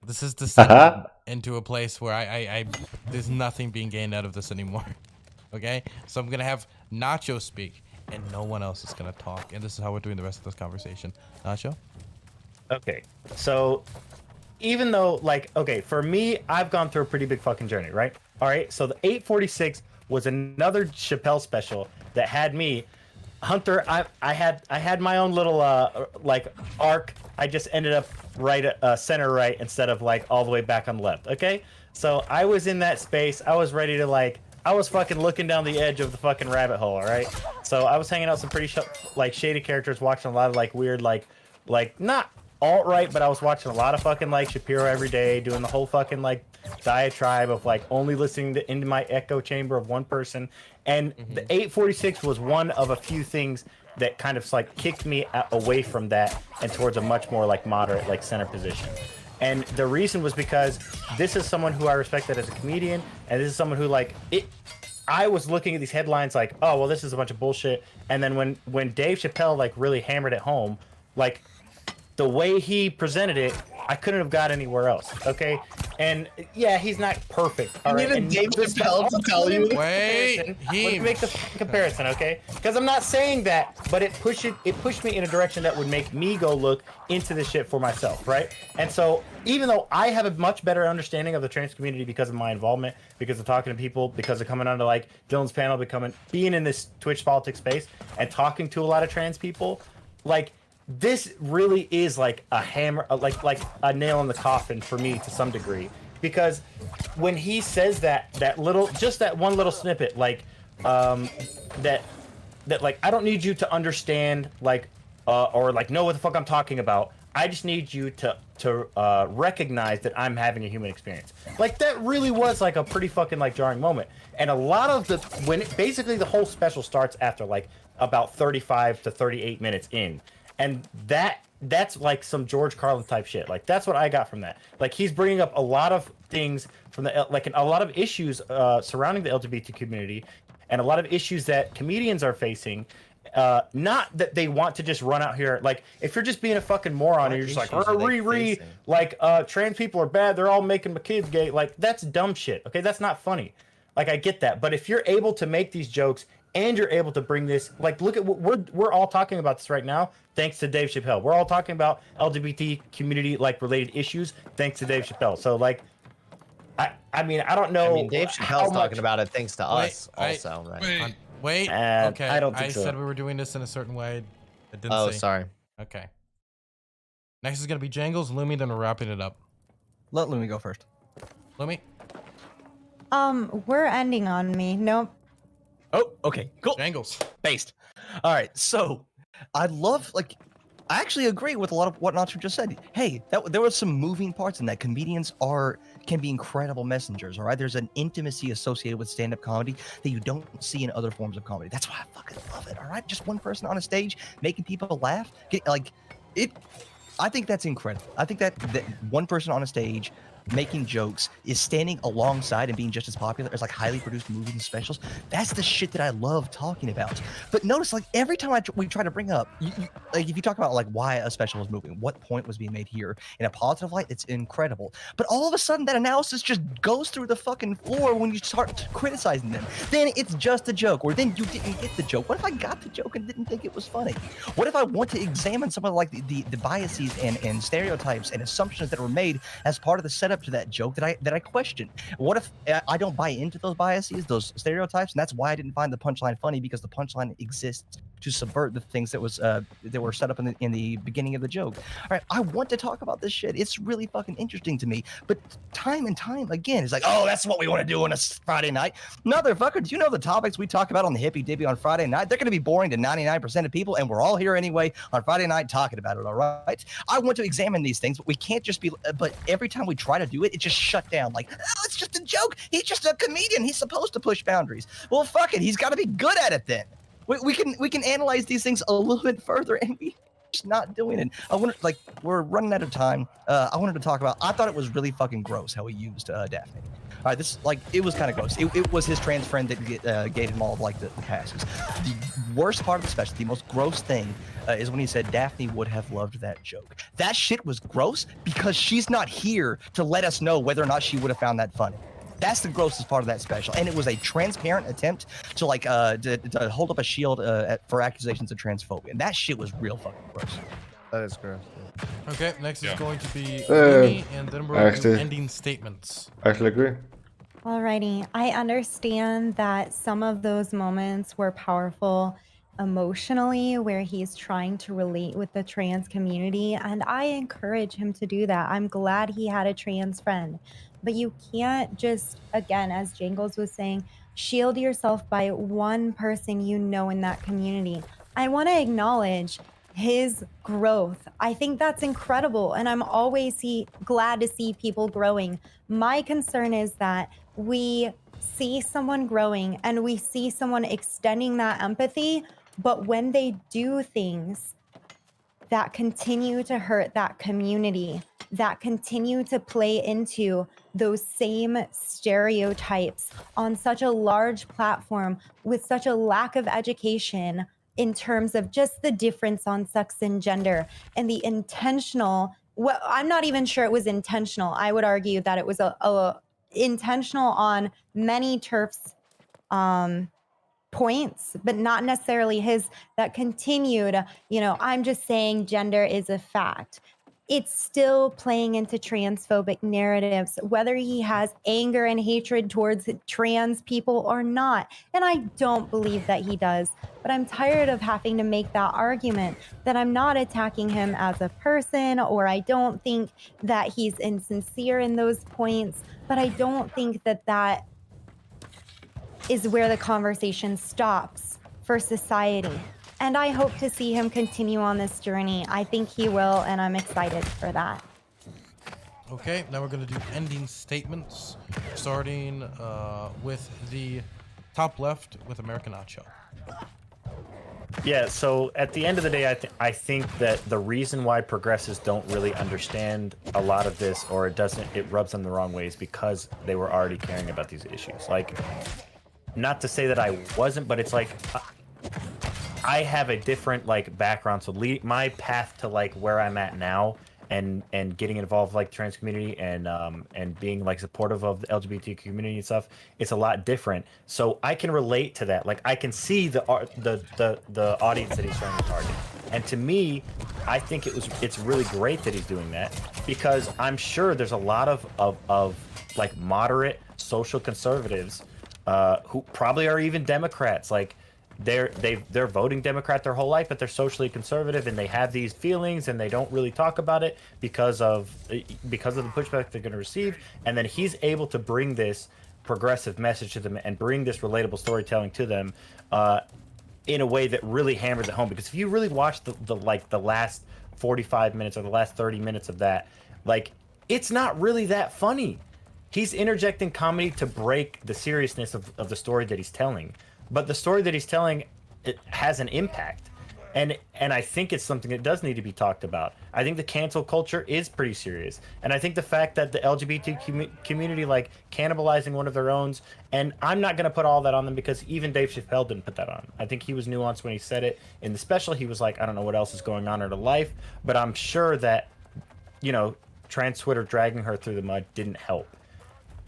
This is descending into a place where I there's nothing being gained out of this anymore. Okay, so I'm gonna have Nacho speak, and no one else is gonna talk, and this is how we're doing the rest of this conversation. Nacho. Okay, so even though like okay, for me, I've gone through a pretty big fucking journey, right? All right, so the 846 was another Chappelle special that had me. Hunter, I had my own little like arc. I just ended up center right instead of like all the way back on the left. Okay, so I was in that space. I was ready to like I was fucking looking down the edge of the fucking rabbit hole. All right. So I was hanging out with some pretty like shady characters, watching a lot of like weird like not alt-right, but I was watching a lot of fucking like Shapiro every day, doing the whole fucking like diatribe of like only listening to into my echo chamber of one person. And the 846 was one of a few things that kind of like kicked me away from that and towards a much more like moderate like center position. And the reason was because this is someone who I respected as a comedian, and this is someone who like it. I was looking at these headlines like, oh well, this is a bunch of bullshit. And then when Dave Chappelle like really hammered it home, like the way he presented it, I couldn't have got anywhere else. Okay, and yeah, he's not perfect. All right, even Dave Chappelle to tell you. Wait, let me make the comparison, okay? Because I'm not saying that, but it pushed me in a direction that would make me go look into this shit for myself, right? And so even though I have a much better understanding of the trans community because of my involvement, because of talking to people, because of coming onto like Dylan's panel, being in this Twitch politics space and talking to a lot of trans people, like this really is like a hammer, like a nail in the coffin for me to some degree, because when he says that one little snippet, like that like I don't need you to understand like or like know what the fuck I'm talking about. I just need you to recognize that I'm having a human experience. Like that really was like a pretty fucking like jarring moment. And a lot of basically the whole special starts after like about 35 to 38 minutes in. And that's like some George Carlin type shit. Like that's what I got from that. Like he's bringing up a lot of things from a lot of issues surrounding the LGBT community, and a lot of issues that comedians are facing. Not that they want to just run out here. Like if you're just being a fucking moron and you're just like trans people are bad. They're all making my kids gay. Like that's dumb shit. Okay, that's not funny. Like I get that, but if you're able to make these jokes and you're able to bring this, like, look at what we're all talking about this right now, thanks to Dave Chappelle. We're all talking about LGBT community like related issues, thanks to Dave Chappelle. So like, I mean, I don't know. I mean, Dave Chappelle's talking about it thanks to us also, right? Wait. Okay. I don't think so. I said we were doing this in a certain way. I didn't Oh, say. sorry. Okay. Next is gonna be Jangles, Lumi, then we're wrapping it up. Let Lumi go first. Lumi. We're ending on me. Nope. Oh, okay, cool. Jangles. Based. All right, so I love, like, I actually agree with a lot of what Nacho just said. Hey, there were some moving parts in that. Comedians can be incredible messengers, all right? There's an intimacy associated with stand-up comedy that you don't see in other forms of comedy. That's why I fucking love it, all right? Just one person on a stage making people laugh. I think that's incredible. I think that one person on a stage making jokes is standing alongside and being just as popular as like highly produced movies and specials. That's the shit that I love talking about. But notice, like, every time we try to bring up, like, if you talk about like why a special was moving, what point was being made here in a positive light, it's incredible. But all of a sudden, that analysis just goes through the fucking floor when you start criticizing them. Then it's just a joke, or then you didn't get the joke. What if I got the joke and didn't think it was funny? What if I want to examine some of like the biases and stereotypes and assumptions that were made as part of the setup to that joke that I question? What if I don't buy into those biases, those stereotypes, and that's why I didn't find the punchline funny, because the punchline exists to subvert the things that were set up in the beginning of the joke. All right, I want to talk about this shit. It's really fucking interesting to me. But time and time again, it's like, oh, that's what we want to do on a Friday night. Motherfucker, do you know the topics we talk about on the Hippy Dippy on Friday night? They're going to be boring to 99% of people, and we're all here anyway on Friday night talking about it, all right? I want to examine these things, but we can't just be, but every time we try to do it, it just shut down. Like, oh, it's just a joke. He's just a comedian. He's supposed to push boundaries. Well, fuck it. He's got to be good at it then. We can analyze these things a little bit further, and we just not doing it. I wanted, like, we're running out of time. I wanted to talk about, I thought it was really fucking gross how he used Daphne. All right, this, like, it was kind of gross. It was his trans friend that gave him all of, like, the passes. The worst part of the special, the most gross thing, is when he said Daphne would have loved that joke. That shit was gross because she's not here to let us know whether or not she would have found that funny. That's the grossest part of that special, and it was a transparent attempt to like to hold up a shield for accusations of transphobia. And that shit was real fucking gross. That is gross. Okay, next is going to be Amy, and then we're doing ending statements. I actually agree. Alrighty, I understand that some of those moments were powerful emotionally, where he's trying to relate with the trans community, and I encourage him to do that. I'm glad he had a trans friend. But you can't just, again, as Jangles was saying, shield yourself by one person you know in that community. I want to acknowledge his growth. I think that's incredible, and I'm always glad to see people growing. My concern is that we see someone growing and we see someone extending that empathy, but when they do things that continue to hurt that community, that continue to play into those same stereotypes on such a large platform with such a lack of education in terms of just the difference on sex and gender and the intentional, well, I'm not even sure it was intentional. I would argue that it was a intentional on many TERFs points, but not necessarily his, that continued, I'm just saying gender is a fact. It's still playing into transphobic narratives, whether he has anger and hatred towards trans people or not. And I don't believe that he does, but I'm tired of having to make that argument that I'm not attacking him as a person, or I don't think that he's insincere in those points, but I don't think that that is where the conversation stops for society. And I hope to see him continue on this journey. I think he will, and I'm excited for that. Okay, now we're going to do ending statements, starting with the top left with American Nacho. Yeah, so at the end of the day, I think that the reason why progressives don't really understand a lot of this, or it rubs them the wrong way, is because they were already caring about these issues. Like, not to say that I wasn't, but it's like I have a different like background. So my path to like where I'm at now and getting involved like trans community and being like supportive of the LGBT community and stuff, it's a lot different. So I can relate to that. Like I can see the audience that he's trying to target. And to me, I think it's really great that he's doing that, because I'm sure there's a lot of like moderate social conservatives who probably are even Democrats. Like they're voting Democrat their whole life, but they're socially conservative and they have these feelings and they don't really talk about it because of the pushback they're going to receive. And then he's able to bring this progressive message to them and bring this relatable storytelling to them in a way that really hammers it home. Because if you really watch the last 45 minutes or the last 30 minutes of that, like it's not really that funny. He's interjecting comedy to break the seriousness of the story that he's telling. But the story that he's telling, it has an impact. And I think it's something that does need to be talked about. I think the cancel culture is pretty serious. And I think the fact that the LGBT community, like, cannibalizing one of their own, and I'm not going to put all that on them because even Dave Chappelle didn't put that on. I think he was nuanced when he said it. In the special, he was like, I don't know what else is going on in her life, but I'm sure that, trans Twitter dragging her through the mud didn't help.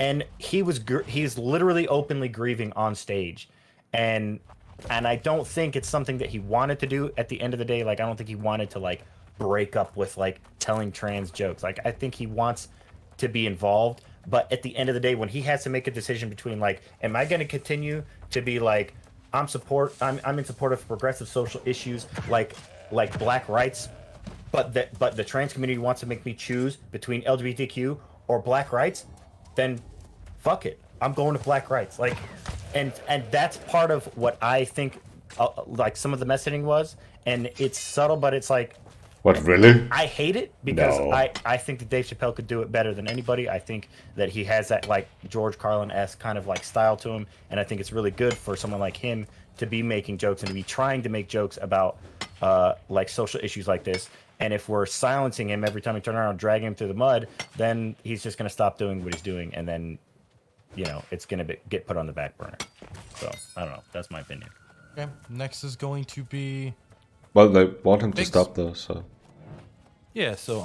And he's literally openly grieving on stage. And I don't think it's something that he wanted to do at the end of the day. Like, I don't think he wanted to, like, break up with, like, telling trans jokes. Like, I think he wants to be involved. But at the end of the day, when he has to make a decision between, like, am I going to continue to be, like, I'm in support of progressive social issues like black rights, but the trans community wants to make me choose between LGBTQ or black rights, then fuck it. I'm going to black rights. Like, and that's part of what I think, like, some of the messaging was, and it's subtle, but it's like, what, really? I hate it because No. I think that Dave Chappelle could do it better than anybody. I think that he has that, like, George Carlin-esque kind of, like, style to him, and I think it's really good for someone like him to be making jokes and to be trying to make jokes about like social issues like this. And if we're silencing him every time we turn around and dragging him through the mud, then he's just going to stop doing what he's doing, and then, it's going to get put on the back burner. So, I don't know. That's my opinion. Okay, next is going to be... Well, they want him to Thanks. stop though, so... Yeah, so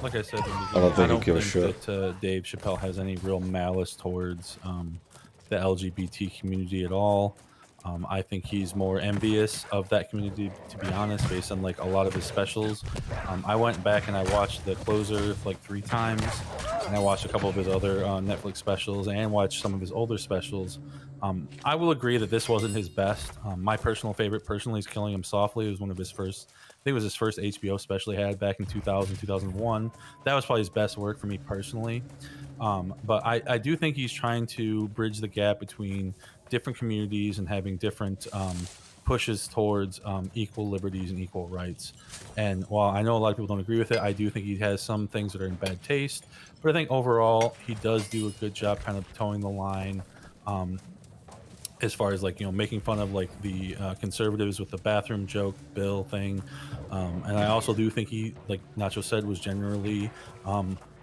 like I said, in the I don't think beginning, he'll give a shit. that Dave Chappelle has any real malice towards the LGBT community at all. I think he's more envious of that community, to be honest, based on like a lot of his specials. I went back and I watched The Closer like 3 times, and I watched a couple of his other Netflix specials and watched some of his older specials. I will agree that this wasn't his best. My personal favorite, is Killing Him Softly. It was one of his first, I think it was his first HBO special he had back in 2000, 2001. That was probably his best work for me personally. But I do think he's trying to bridge the gap between different communities and having different pushes towards equal liberties and equal rights. And while I know a lot of people don't agree with it, I do think he has some things that are in bad taste. But I think overall he does do a good job kind of towing the line. As far as like, you know, making fun of like the conservatives with the bathroom joke bill thing, and I also do think he, like Nacho said, was generally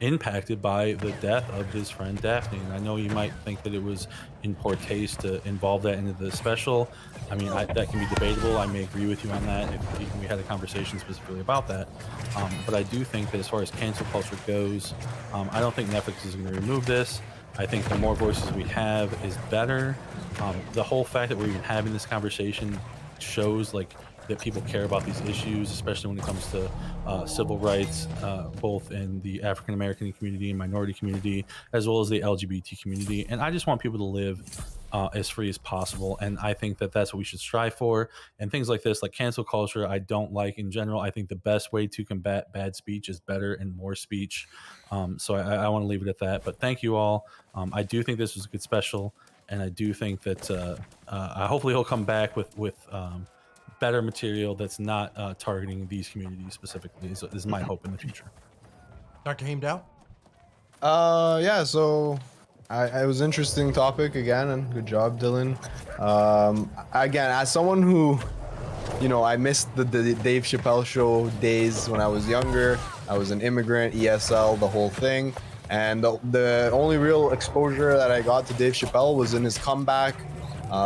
impacted by the death of his friend Daphne. And I know you might think that it was in poor taste to involve that into the special. I mean, that can be debatable. I may agree with you on that if we had a conversation specifically about that. But I do think that as far as cancel culture goes, I don't think Netflix is going to remove this. I think the more voices we have is better. The whole fact that we're even having this conversation shows like that people care about these issues, especially when it comes to civil rights, both in the African American community and minority community, as well as the LGBT community. And I just want people to live as free as possible. And I think that that's what we should strive for. And things like this, like cancel culture, I don't like in general. I think the best way to combat bad speech is better and more speech. So I want to leave it at that. But thank you all. I do think this was a good special. And I do think that hopefully he'll come back with better material that's not targeting these communities specifically. So this is my hope in the future. Dr. Heimdall? Yeah, so it was an interesting topic again, and good job, Dylan. Again, as someone who, you know, I missed the Dave Chappelle show days when I was younger. I was an immigrant, ESL, the whole thing. And the only real exposure that I got to Dave Chappelle was in his comeback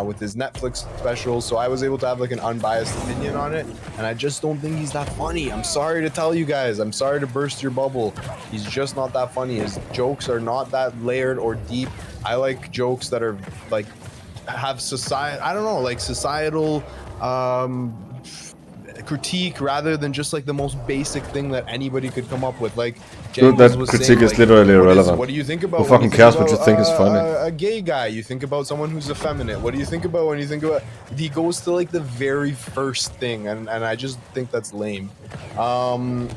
with his Netflix special. So I was able to have like an unbiased opinion on it. And I just don't think he's that funny. I'm sorry to tell you guys. I'm sorry to burst your bubble. He's just not that funny. His jokes are not that layered or deep. I like jokes that are like have societal critique rather than just like the most basic thing that anybody could come up with. Like Dude, that critique is literally irrelevant. What do you think about? Who fucking cares what you think is funny? A gay guy. You think about someone who's effeminate. What do you think about when you think about? He goes to like the very first thing, and I just think that's lame. I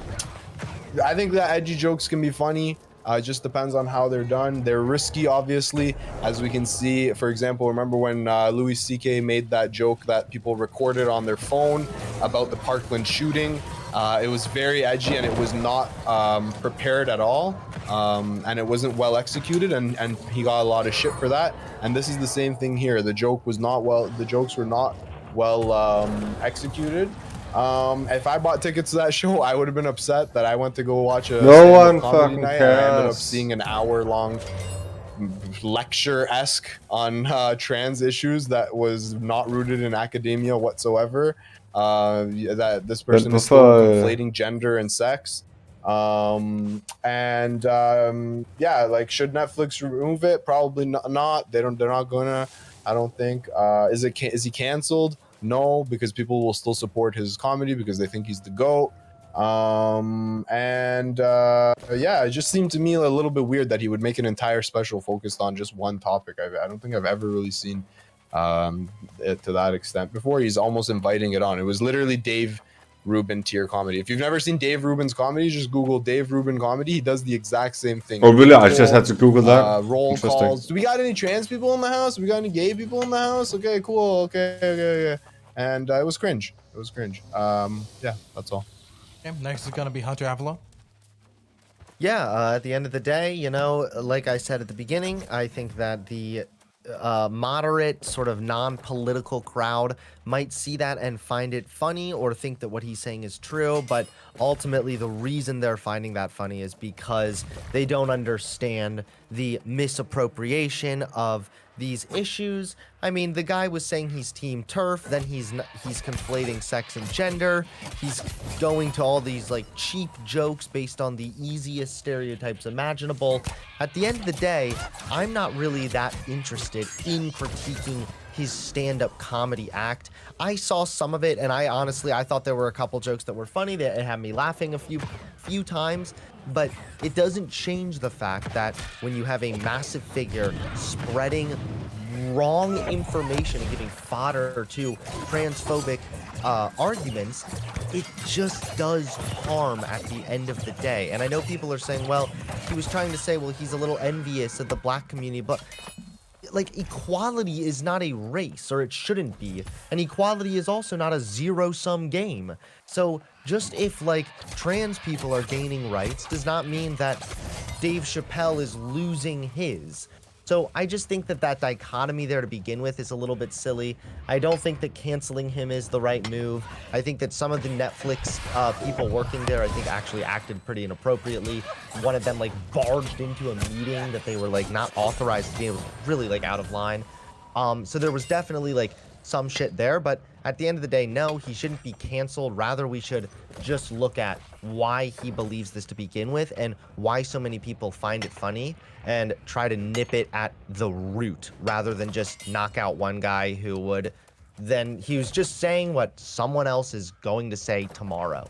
think that edgy jokes can be funny. It just depends on how they're done. They're risky, obviously, as we can see. For example, remember when Louis C.K. made that joke that people recorded on their phone about the Parkland shooting? It was very edgy and it was not prepared at all, and it wasn't well executed, and he got a lot of shit for that. And this is the same thing here. The jokes were not well executed. If I bought tickets to that show, I would have been upset that I went to go watch a no one comedy fucking night, cares. and I ended up seeing an hour-long lecture-esque on trans issues that was not rooted in academia whatsoever. That this person is still conflating gender and sex. Yeah, like, should Netflix remove it? Probably not. They're not gonna. I don't think. Is he canceled? No, because people will still support his comedy because they think he's the GOAT. Yeah, it just seemed to me a little bit weird that he would make an entire special focused on just one topic. I don't think I've ever really seen it to that extent before. He's almost inviting it on. It was literally Dave Rubin tier comedy. If you've never seen Dave Rubin's comedy, just Google Dave Rubin comedy. He does the exact same thing. Oh really? I just had to Google that. Roll calls. Do we got any trans people in the house? Do we got any gay people in the house? Okay, cool. Okay. And it was cringe. Yeah, that's all. Okay, next is gonna be Hunter Avalo. Yeah, at the end of the day, you know, like I said at the beginning, I think that the moderate, sort of non-political crowd might see that and find it funny or think that what he's saying is true, but ultimately the reason they're finding that funny is because they don't understand the misappropriation of these issues. I mean, the guy was saying he's team turf, then he's conflating sex and gender. He's going to all these like cheap jokes based on the easiest stereotypes imaginable. At the end of the day, I'm not really that interested in critiquing his stand-up comedy act. I saw some of it, and I thought there were a couple jokes that were funny that had me laughing a few times, but it doesn't change the fact that when you have a massive figure spreading wrong information and giving fodder to transphobic arguments, it just does harm at the end of the day. And I know people are saying, well, he was trying to say, well, he's a little envious of the black community, but like equality is not a race, or it shouldn't be, and equality is also not a zero-sum game. So just if like trans people are gaining rights does not mean that Dave Chappelle is losing his. So I just think that that dichotomy there to begin with is a little bit silly. I don't think that canceling him is the right move. I think that some of the Netflix people working there, I think actually acted pretty inappropriately. One of them like barged into a meeting that they were like not authorized to be. It was really like out of line. So there was definitely like some shit there, but at the end of the day, no, he shouldn't be canceled. Rather, we should just look at why he believes this to begin with and why so many people find it funny and try to nip it at the root rather than just knock out one guy who would then he was just saying what someone else is going to say tomorrow.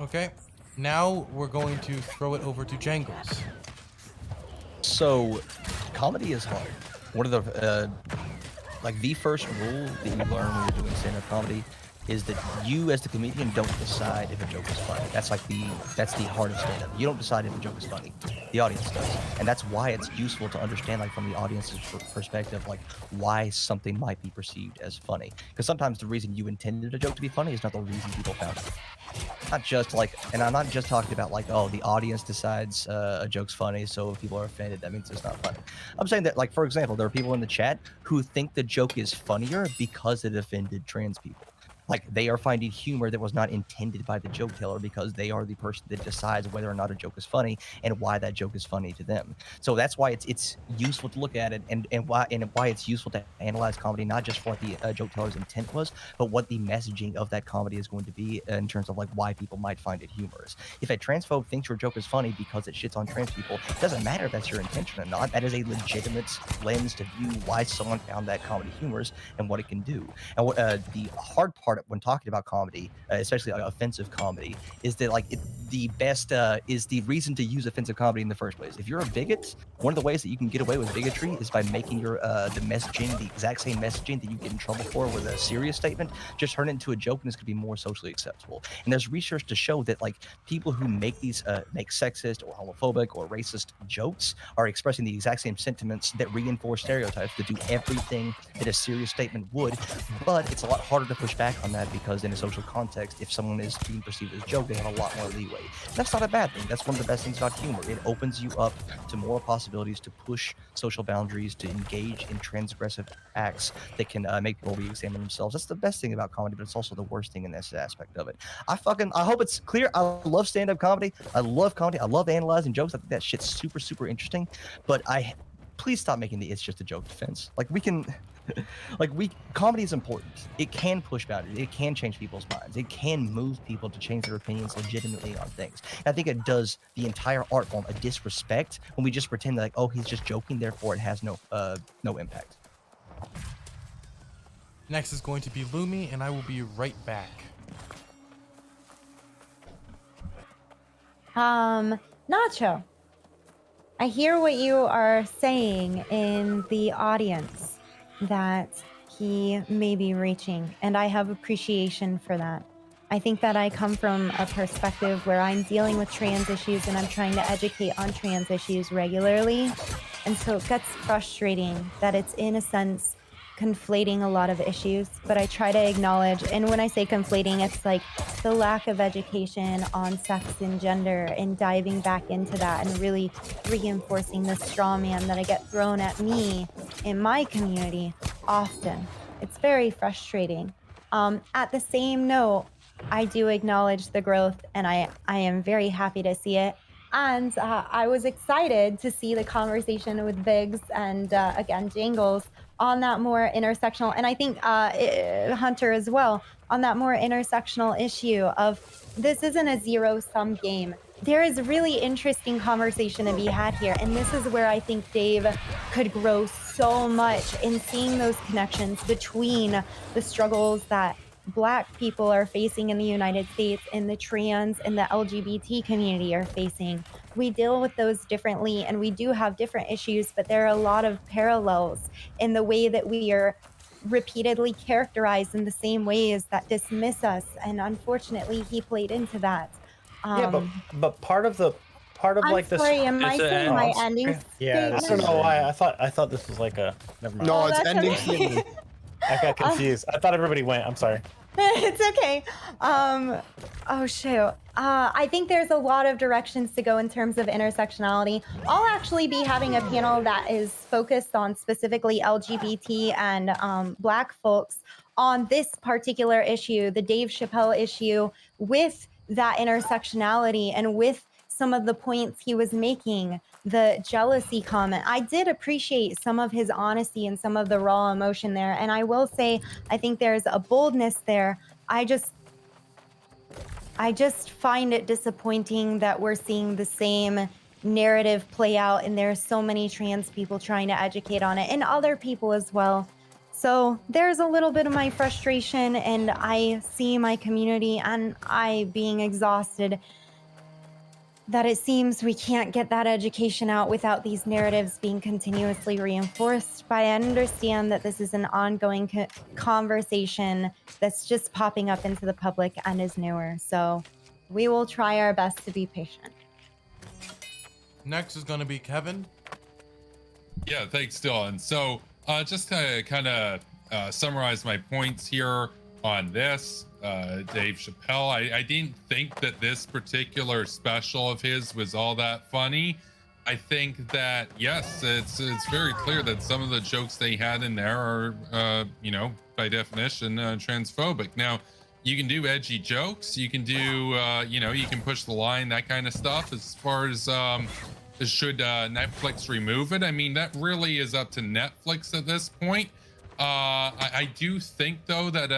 Okay, now we're going to throw it over to Jangles. So, comedy is hard. One of the like the first rule that you learn when you're doing stand-up comedy is that you as the comedian don't decide if a joke is funny. That's like that's the heart of stand-up. You don't decide if a joke is funny. The audience does. And that's why it's useful to understand, like, from the audience's perspective, like, why something might be perceived as funny. Because sometimes the reason you intended a joke to be funny is not the reason people found it. Not just like, and I'm not just talking about like, oh, the audience decides a joke's funny, so if people are offended, that means it's not funny. I'm saying that, like, for example, there are people in the chat who think the joke is funnier because it offended trans people. Like, they are finding humor that was not intended by the joke teller because they are the person that decides whether or not a joke is funny and why that joke is funny to them. So that's why it's useful to look at it and why it's useful to analyze comedy, not just for what the joke teller's intent was, but what the messaging of that comedy is going to be in terms of like why people might find it humorous. If a transphobe thinks your joke is funny because it shits on trans people, it doesn't matter if that's your intention or not. That is a legitimate lens to view why someone found that comedy humorous and what it can do. And what the hard part when talking about comedy, especially like offensive comedy, is that like the best is the reason to use offensive comedy in the first place. If you're a bigot, one of the ways that you can get away with bigotry is by making your the messaging the exact same messaging that you get in trouble for with a serious statement, just turn it into a joke and it's gonna be more socially acceptable. And there's research to show that like people who make these make sexist or homophobic or racist jokes are expressing the exact same sentiments that reinforce stereotypes to do everything that a serious statement would, but it's a lot harder to push back on that because in a social context, if someone is being perceived as a joke, they have a lot more leeway. That's not a bad thing. That's one of the best things about humor. It opens you up to more possibilities to push social boundaries, to engage in transgressive acts that can make people re-examine themselves. That's the best thing about comedy, but it's also the worst thing in this aspect of it. I hope it's clear. I love stand-up comedy. I love comedy. I love analyzing jokes. I think that shit's super, super interesting. But please stop making the "it's just a joke" defense. Like, we can... comedy is important. It can push boundaries. It can change people's minds. It can move people to change their opinions legitimately on things. And I think it does the entire art form a disrespect when we just pretend that, like, oh, he's just joking, therefore it has no impact. Next is going to be Lumi, and I will be right back. Nacho, I hear what you are saying in the audience, that he may be reaching, and I have appreciation for that. I think that I come from a perspective where I'm dealing with trans issues and I'm trying to educate on trans issues regularly, and so it gets frustrating that it's, in a sense, conflating a lot of issues, but I try to acknowledge, and when I say conflating, it's like the lack of education on sex and gender and diving back into that and really reinforcing the straw man that I get thrown at me in my community often. It's very frustrating. At the same note, I do acknowledge the growth, and I am very happy to see it. And I was excited to see the conversation with Biggs and, again, Jangles on that more intersectional, and I think Hunter as well, on that more intersectional issue of this isn't a zero-sum game. There is really interesting conversation to be had here, and this is where I think Dave could grow so much in seeing those connections between the struggles that Black people are facing in the United States and the trans and the LGBT community are facing. We deal with those differently, and we do have different issues, but there are a lot of parallels in the way that we are repeatedly characterized in the same ways that dismiss us, and unfortunately he played into that. Yeah, but part of the part of I'm like this? sorry, am I saying my ending Yeah, I don't know why. I thought this was like a. Never mind. No, Oh, it's that's ending okay. statement. I got confused. I thought everybody went. I'm sorry. It's okay. Oh shoot. I think there's a lot of directions to go in terms of intersectionality. I'll actually be having a panel that is focused on specifically LGBT and Black folks on this particular issue, the Dave Chappelle issue, with that intersectionality and with some of the points he was making, the jealousy comment. I did appreciate some of his honesty and some of the raw emotion there. And I will say, I think there's a boldness there. I just find it disappointing that we're seeing the same narrative play out, and there's so many trans people trying to educate on it and other people as well. So there's a little bit of my frustration, and I see my community and I being exhausted that it seems we can't get that education out without these narratives being continuously reinforced. But I understand that this is an ongoing conversation that's just popping up into the public and is newer. So we will try our best to be patient. Next is going to be Kevin. Yeah, thanks, Dylan. So just to kind of summarize my points here on this, Dave Chappelle, I didn't think that this particular special of his was all that funny. I think that, yes, it's very clear that some of the jokes they had in there are, by definition, transphobic. Now, you can do edgy jokes. You can do, you can push the line, that kind of stuff. As far as should Netflix remove it? I mean, that really is up to Netflix at this point. I do think, though, that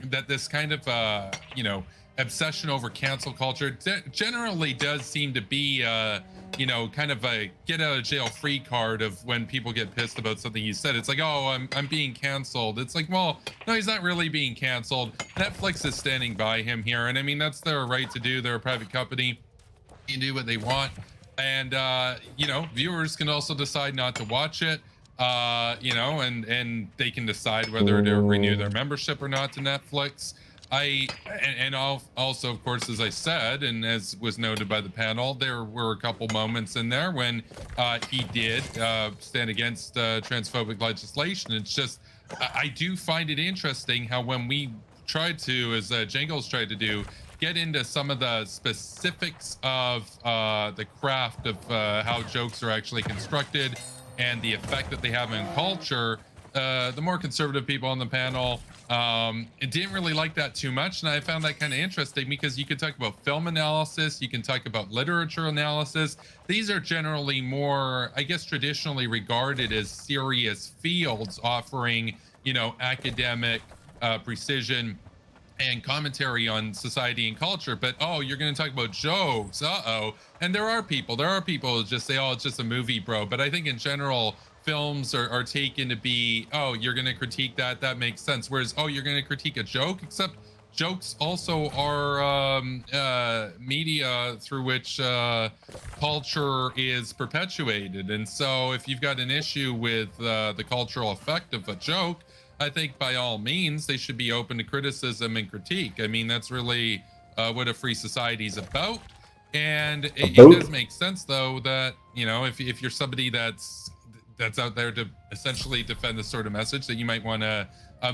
that this kind of obsession over cancel culture generally does seem to be kind of a get out of jail free card of when people get pissed about something you said. It's like, oh, I'm being canceled. It's like, well, no, he's not really being canceled. Netflix is standing by him here, and I mean, that's their right to do. They're a private company. You can do what they want, and viewers can also decide not to watch it. And they can decide whether to renew their membership or not to Netflix. Also, of course, as I said, and as was noted by the panel, there were a couple moments in there when he did stand against transphobic legislation. It's just, I do find it interesting how when we tried to, as Jangles tried to do, get into some of the specifics of the craft of how jokes are actually constructed and the effect that they have in culture, the more conservative people on the panel it didn't really like that too much. And I found that kind of interesting because you can talk about film analysis, you can talk about literature analysis. These are generally more, I guess, traditionally regarded as serious fields offering, academic precision and commentary on society and culture. But you're going to talk about jokes, and there are people who just say, oh, it's just a movie, bro. But I think in general, films are taken to be, you're going to critique that makes sense, whereas you're going to critique a joke, except jokes also are media through which culture is perpetuated. And so if you've got an issue with the cultural effect of a joke, I think by all means, they should be open to criticism and critique. I mean, that's really what a free society is about. And it does make sense, though, that, if you're somebody that's out there to essentially defend this sort of message, that you might want to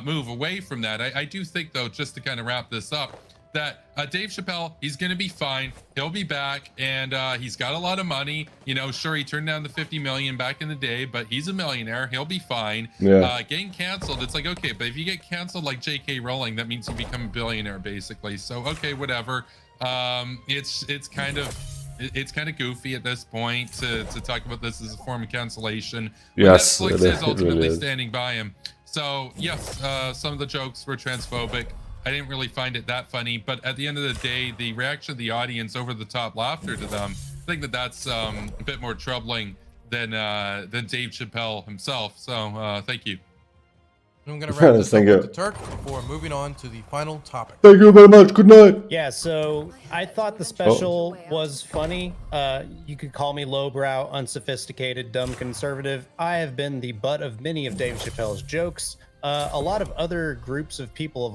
move away from that. I do think, though, just to kind of wrap this up, that Dave Chappelle, he's going to be fine. He'll be back, and he's got a lot of money. Sure, he turned down the $50 million back in the day, but he's a millionaire. He'll be fine. Yeah. Getting canceled, it's like, okay, but if you get canceled like J.K. Rowling, that means you become a billionaire, basically. So, okay, whatever. It's kind of goofy at this point to talk about this as a form of cancellation. Yes, Netflix is ultimately really is. standing by him. So, yes, some of the jokes were transphobic. I didn't really find it that funny, but at the end of the day, the reaction of the audience, over the top laughter to them, I think that's a bit more troubling than Dave Chappelle himself. So thank you. I'm going to wrap this up Thank with you. the Turk before moving on to the final topic. Thank you very much. Good night. Yeah, so I thought the special was funny. You could call me lowbrow, unsophisticated, dumb conservative. I have been the butt of many of Dave Chappelle's jokes. A lot of other groups of people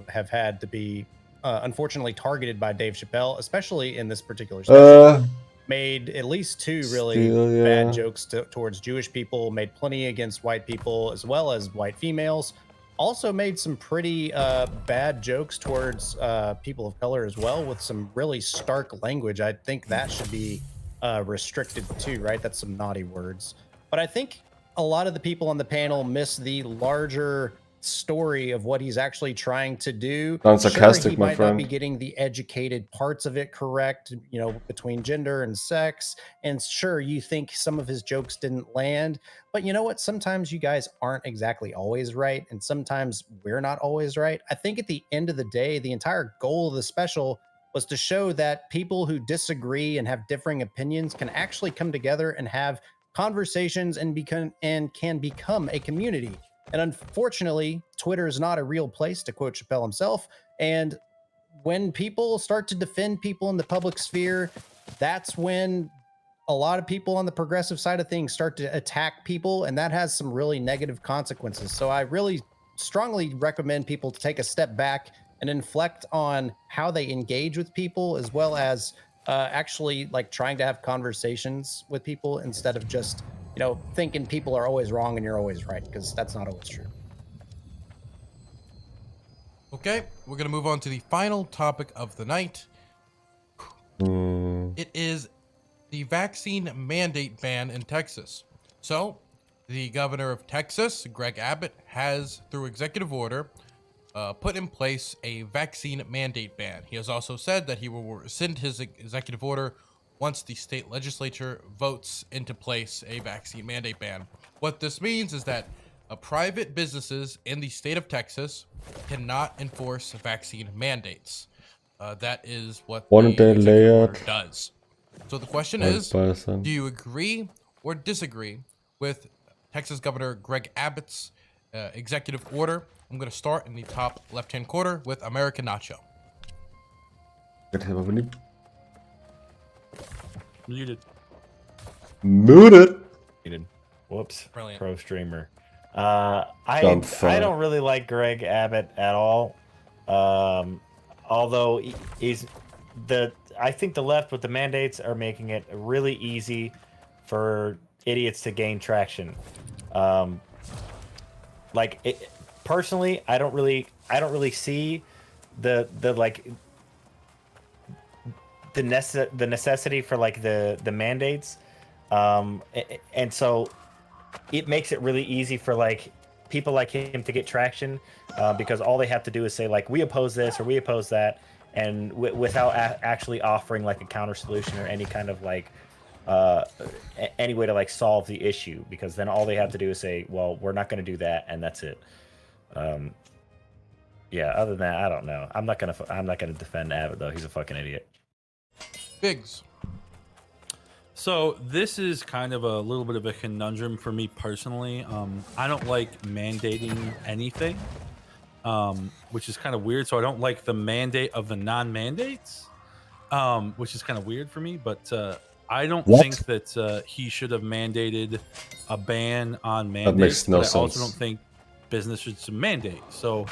have had to be unfortunately targeted by Dave Chappelle, especially in this particular special. made at least two really Still, yeah. bad jokes towards Jewish people, made plenty against white people as well as white females. Also made some pretty bad jokes towards people of color as well, with some really stark language. I think that should be restricted too, right? That's some naughty words. But I think a lot of the people on the panel miss the larger story of what he's actually trying to do. Sounds sarcastic, he my might not be friend. getting the educated parts of it correct, you know, between gender and sex. And sure, you think some of his jokes didn't land, but you know what? Sometimes you guys aren't exactly always right, and sometimes we're not always right. I think at the end of the day, the entire goal of the special was to show that people who disagree and have differing opinions can actually come together and have conversations and can become a community. And unfortunately, Twitter is not a real place, to quote Chappelle himself. And when people start to defend people in the public sphere, that's when a lot of people on the progressive side of things start to attack people, and that has some really negative consequences. So I really strongly recommend people to take a step back and inflect on how they engage with people, as well as actually like trying to have conversations with people instead of just, you know, thinking people are always wrong and you're always right, because that's not always true. Okay, we're going to move on to the final topic of the night. It is the vaccine mandate ban in Texas. So, the governor of Texas, Greg Abbott, has, through executive order, put in place a vaccine mandate ban. He has also said that he will rescind his executive order once the state legislature votes into place a vaccine mandate ban. What this means is that private businesses in the state of Texas cannot enforce vaccine mandates. That is what the executive order does. So the question is, do you agree or disagree with Texas Governor Greg Abbott's executive order? I'm going to start in the top left-hand corner with American Nacho. Muted. Muted. Whoops. Brilliant. Pro streamer. I don't really like Greg Abbott at all. Although I think the left with the mandates are making it really easy for idiots to gain traction. Personally, I don't really see the necessity for like the mandates, and so it makes it really easy for like people like him to get traction, because all they have to do is say like, we oppose this or we oppose that, and without actually offering like a counter solution or any kind of like any way to like solve the issue, because then all they have to do is say, well, we're not going to do that, and that's it. Yeah, other than that, I don't know. I'm not gonna defend Abbott though. He's a fucking idiot. Biggs. So this is kind of a little bit of a conundrum for me personally. I don't like mandating anything, which is kind of weird. So I don't like the mandate of the non-mandates, which is kind of weird for me. But I don't think that he should have mandated a ban on mandates. That makes no but sense. I also don't think business should mandate. So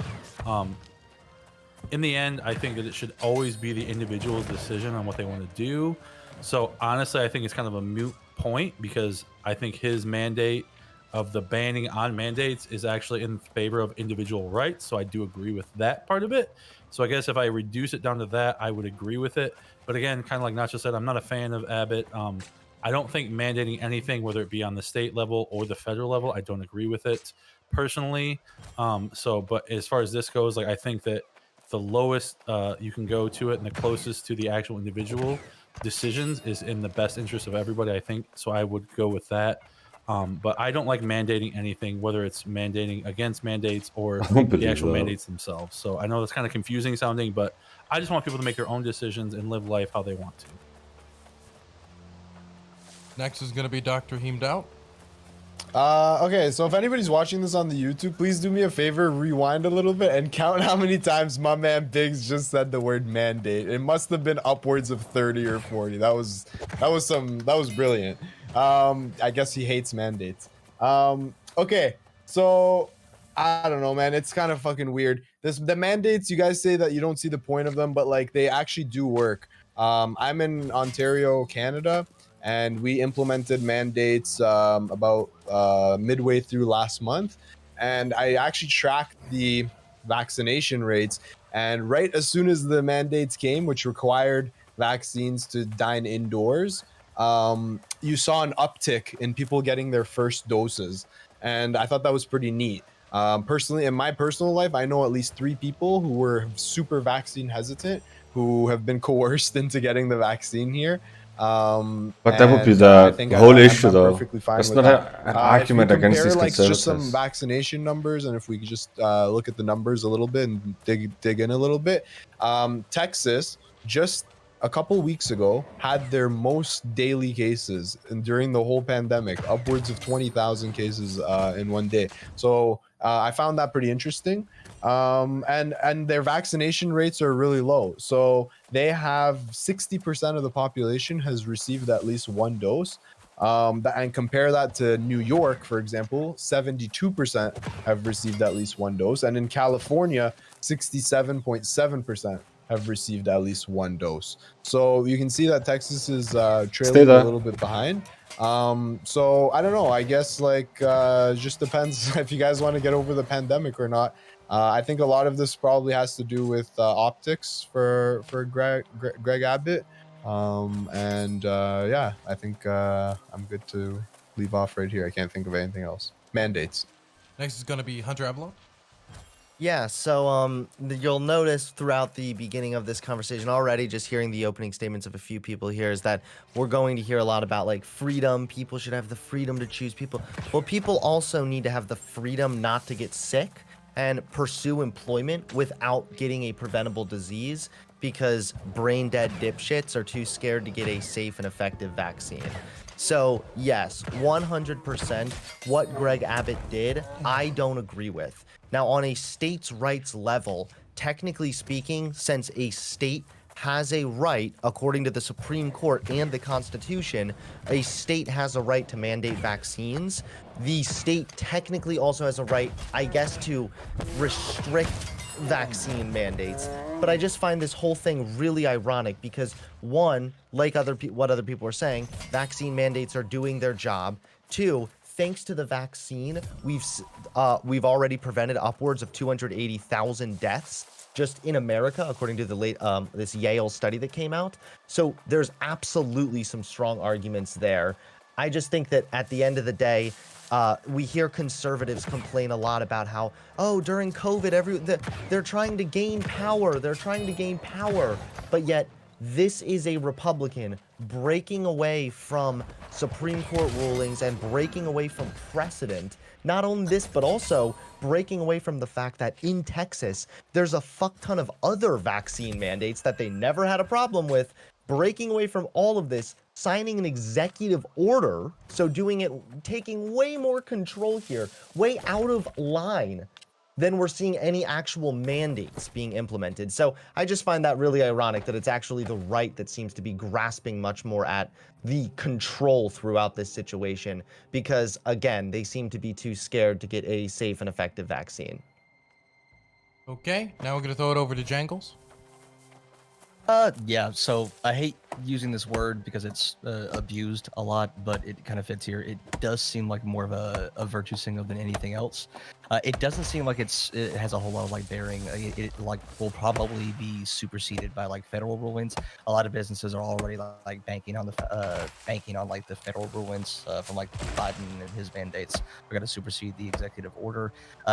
in the end, I think that it should always be the individual's decision on what they want to do. So honestly, I think it's kind of a moot point, because I think his mandate of the banning on mandates is actually in favor of individual rights. So I do agree with that part of it. So I guess if I reduce it down to that, I would agree with it. But again, kind of like Nacho said, I'm not a fan of Abbott. I don't think mandating anything, whether it be on the state level or the federal level, I don't agree with it personally. But as far as this goes, like I think that the lowest you can go to it and the closest to the actual individual decisions is in the best interest of everybody, I think. So I would go with that. But I don't like mandating anything, whether it's mandating against mandates or the actual mandates themselves. So I know that's kind of confusing sounding, but I just want people to make their own decisions and live life how they want to. Next is going to be Dr. Heemed Out. Okay, so if anybody's watching this on the YouTube, please do me a favor, rewind a little bit and count how many times my man Biggs just said the word mandate. It must have been upwards of 30 or 40. That was brilliant. I guess he hates mandates. Okay, so I don't know, man. It's kind of fucking weird. The mandates, you guys say that you don't see the point of them, but like they actually do work. I'm in Ontario, Canada, and we implemented mandates about midway through last month. And I actually tracked the vaccination rates. And right as soon as the mandates came, which required vaccines to dine indoors, you saw an uptick in people getting their first doses. And I thought that was pretty neat. Personally, in my personal life, I know at least 3 people who were super vaccine hesitant who have been coerced into getting the vaccine here. But that would be I the think whole I'm issue, though. perfectly fine That's with not that. an If we argument against compare these like just some conservatives. vaccination numbers, and if we could just look at the numbers a little bit and dig in a little bit, Texas just a couple weeks ago had their most daily cases and during the whole pandemic, upwards of 20,000 cases in one day. So I found that pretty interesting. And their vaccination rates are really low. So they have 60% of the population has received at least 1 dose. And compare that to New York, for example, 72% have received at least 1 dose. And in California, 67.7% have received at least 1 dose. So you can see that Texas is Stay trailing a there. little bit behind. So I don't know. I guess like just depends if you guys want to get over the pandemic or not. I think a lot of this probably has to do with optics for Greg Abbott. Yeah, I think I'm good to leave off right here. I can't think of anything else. Mandates. Next is going to be Hunter Ablon. Yeah, so you'll notice throughout the beginning of this conversation already, just hearing the opening statements of a few people here, is that we're going to hear a lot about like freedom. People should have the freedom to choose people. Well, people also need to have the freedom not to get sick and pursue employment without getting a preventable disease because brain dead dipshits are too scared to get a safe and effective vaccine. So yes, 100% what Greg Abbott did, I don't agree with. Now, on a states' rights level, technically speaking, since a state has a right, according to the Supreme Court and the Constitution, a state has a right to mandate vaccines. The state technically also has a right, I guess, to restrict vaccine mandates. But I just find this whole thing really ironic because, one, like what other people are saying, vaccine mandates are doing their job. Two, thanks to the vaccine, we've already prevented upwards of 280,000 deaths just in America, according to the this Yale study that came out. So there's absolutely some strong arguments there. I just think that at the end of the day, we hear conservatives complain a lot about how, oh, during COVID, they're trying to gain power. They're trying to gain power. But yet, this is a Republican breaking away from Supreme Court rulings and breaking away from precedent. Not only this, but also breaking away from the fact that in Texas, there's a fuck ton of other vaccine mandates that they never had a problem with, breaking away from all of this, signing an executive order, so taking way more control here, way out of line than we're seeing any actual mandates being implemented. So I just find that really ironic that it's actually the right that seems to be grasping much more at the control throughout this situation because, again, they seem to be too scared to get a safe and effective vaccine. Okay, now we're going to throw it over to Jangles. Yeah, so I hate using this word because it's abused a lot, but it kind of fits here. It does seem like more of a virtue signal than anything else. It doesn't seem like it has a whole lot of like bearing. It like will probably be superseded by like federal rulings. A lot of businesses are already like banking on like the federal rulings from like Biden and his mandates are going to supersede the executive order.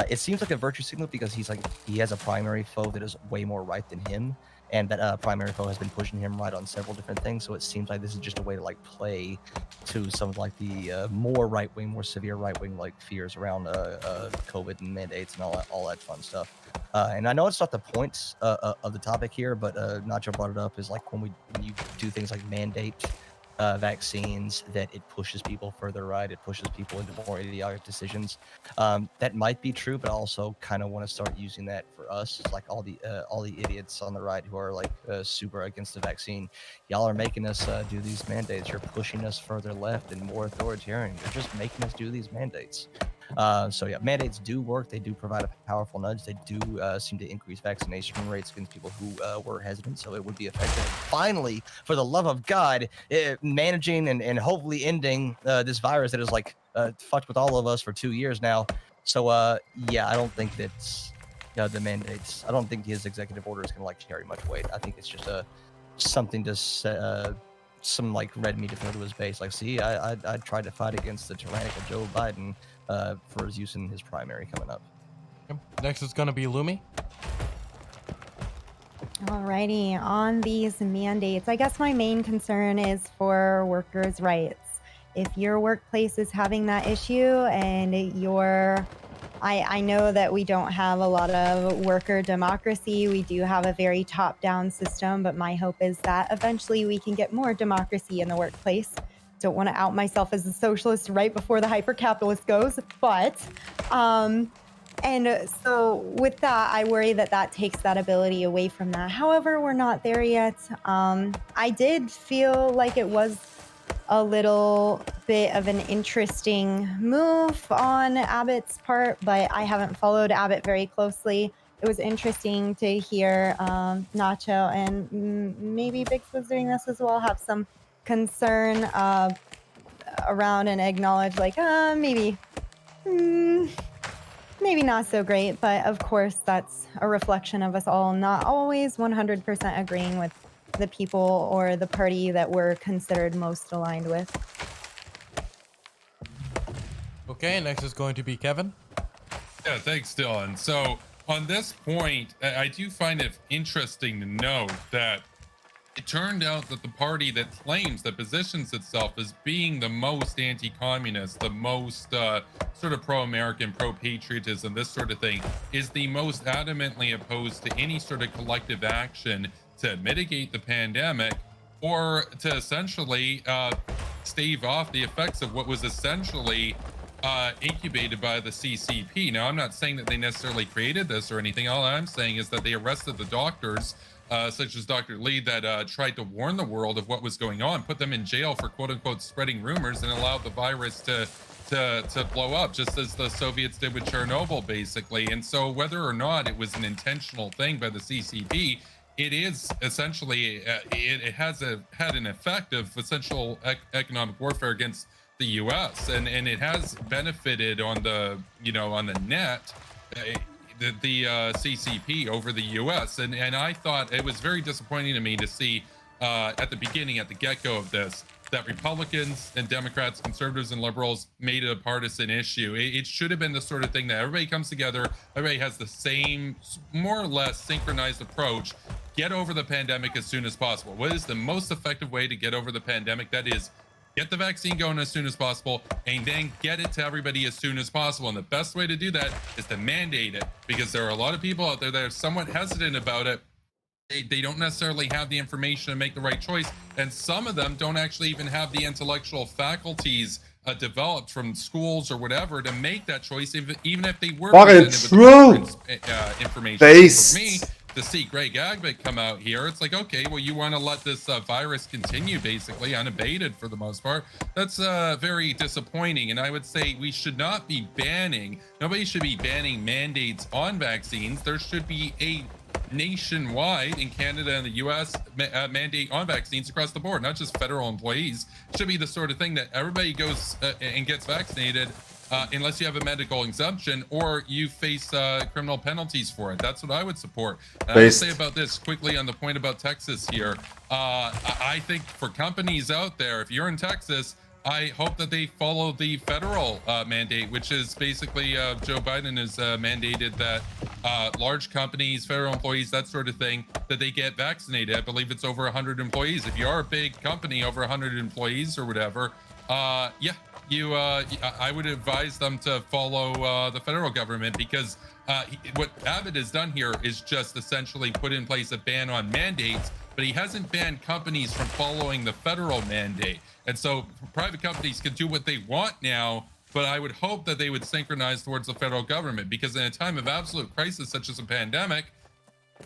It seems like a virtue signal because he has a primary foe that is way more right than him. And that primary foe has been pushing him right on several different things. So it seems like this is just a way to like play to some of like the more right-wing, more severe right-wing like fears around COVID and mandates and all that fun stuff. And I know it's not the points of the topic here, but Nacho brought it up is like when you do things like mandate vaccines, that it pushes people further right. It pushes people into more idiotic decisions. That might be true, but I also kind of want to start using that for us. It's like all the idiots on the right who are like super against the vaccine. Y'all are making us do these mandates. You're pushing us further left and more authoritarian. You're just making us do these mandates. So yeah, mandates do work. They do provide a powerful nudge. They do seem to increase vaccination rates against people who were hesitant. So it would be effective. And finally, for the love of God, managing and hopefully ending this virus that has like fucked with all of us for 2 years now. So yeah, I don't think that's the mandates. I don't think his executive order is going to like carry much weight. I think it's just something to some like red meat to throw to his base. Like, see, I tried to fight against the tyrannical Joe Biden for his use in his primary coming up. Next is going to be Lumi. Alrighty, on these mandates, I guess my main concern is for workers' rights. If your workplace is having that issue and I know that we don't have a lot of worker democracy. We do have a very top-down system, but my hope is that eventually we can get more democracy in the workplace. Don't want to out myself as a socialist right before the hyper-capitalist goes, but and so with that, I worry that that takes that ability away from that. However, we're not there yet. I did feel like it was a little bit of an interesting move on Abbott's part, but I haven't followed Abbott very closely. It was interesting to hear Nacho and maybe Biggs was doing this as well, have some concern around and acknowledge like maybe not so great, but of course that's a reflection of us all not always 100% agreeing with the people or the party that we're considered most aligned with. Okay, next is going to be Kevin. Yeah, thanks, Dylan. So on this point, I do find it interesting to note that it turned out that the party that claims, that positions itself as being the most anti-communist, the most sort of pro-American, pro-patriotism, this sort of thing, is the most adamantly opposed to any sort of collective action to mitigate the pandemic or to essentially stave off the effects of what was essentially incubated by the CCP. Now, I'm not saying that they necessarily created this or anything. All I'm saying is that they arrested the doctors, such as Dr. Lee, that tried to warn the world of what was going on, put them in jail for quote unquote spreading rumors, and allowed the virus to blow up, just as the Soviets did with Chernobyl, basically. And so whether or not it was an intentional thing by the CCP, it is essentially, it has had an effect of essential economic warfare against the U.S. and it has benefited on the, on the net, the CCP over the U.S. And I thought it was very disappointing to me to see at the beginning, at the get-go of this, that Republicans and Democrats, conservatives and liberals made it a partisan issue. It should have been the sort of thing that everybody comes together, everybody has the same, more or less synchronized approach. Get over the pandemic as soon as possible. What is the most effective way to get over the pandemic? That is, get the vaccine going as soon as possible and then get it to everybody as soon as possible. And the best way to do that is to mandate it, because there are a lot of people out there that are somewhat hesitant about it. They don't necessarily have the information to make the right choice, and some of them don't actually even have the intellectual faculties developed from schools or whatever to make that choice, even if they were true information. Based. For me to see Greg Abbott come out here, it's like, okay, well, you want to let this virus continue basically unabated for the most part. That's very disappointing, and I would say we should not be nobody should be banning mandates on vaccines. There should be a nationwide in Canada and the US mandate on vaccines across the board, not just federal employees. It should be the sort of thing that everybody goes and gets vaccinated unless you have a medical exemption or you face criminal penalties for it. That's what I would support. And I would say about this quickly on the point about Texas here. I think for companies out there, if you're in Texas, I hope that they follow the federal mandate, which is basically Joe Biden has mandated that large companies, federal employees, that sort of thing, that they get vaccinated. I believe it's over 100 employees. If you are a big company, over 100 employees or whatever, I would advise them to follow the federal government, because what Abbott has done here is just essentially put in place a ban on mandates, but he hasn't banned companies from following the federal mandate. And so private companies can do what they want now, but I would hope that they would synchronize towards the federal government, because in a time of absolute crisis such as a pandemic,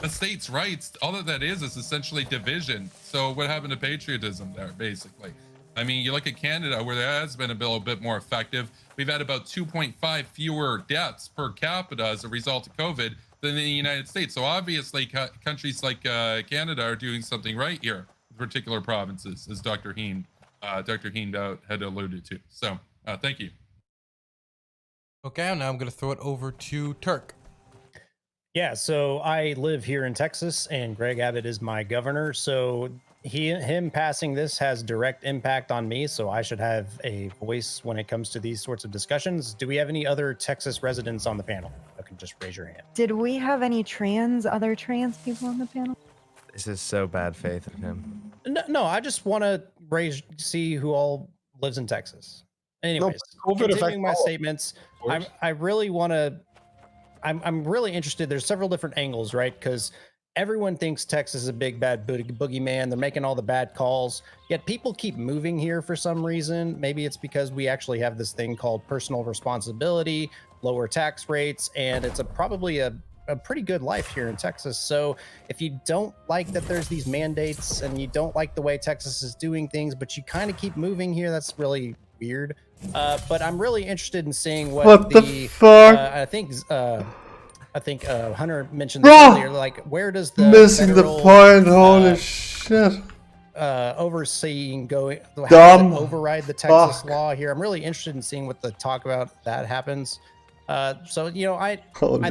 the states' rights, all that is essentially division. So what happened to patriotism there, basically? I mean, you look at Canada, where there has been a little bit more effective. We've had about 2.5 fewer deaths per capita as a result of COVID than in the United States. So obviously, countries like Canada are doing something right here, particular provinces, as Dr. Heen had alluded to. So thank you. Okay, now I'm going to throw it over to Turk. Yeah, so I live here in Texas, and Greg Abbott is my governor. So him passing this has direct impact on me. So I should have a voice when it comes to these sorts of discussions. Do we have any other Texas residents on the panel? You can just raise your hand. Did we have any other trans people on the panel? This is so bad faith of him. No, I just want to see who all lives in Texas. Anyways, continuing my statements, I really want to. I'm really interested. There's several different angles, right? Because everyone thinks Texas is a big bad boogeyman. They're making all the bad calls. Yet people keep moving here for some reason. Maybe it's because we actually have this thing called personal responsibility, lower tax rates, and it's probably a pretty good life here in Texas. So if you don't like that there's these mandates and you don't like the way Texas is doing things, but you kind of keep moving here, that's really weird. But I'm really interested in seeing what the fuck? I think Hunter mentioned this earlier. Like, where does the missing the point? Holy shit! Overseeing going how does it override the Texas law here? I'm really interested in seeing what the talk about that happens. So I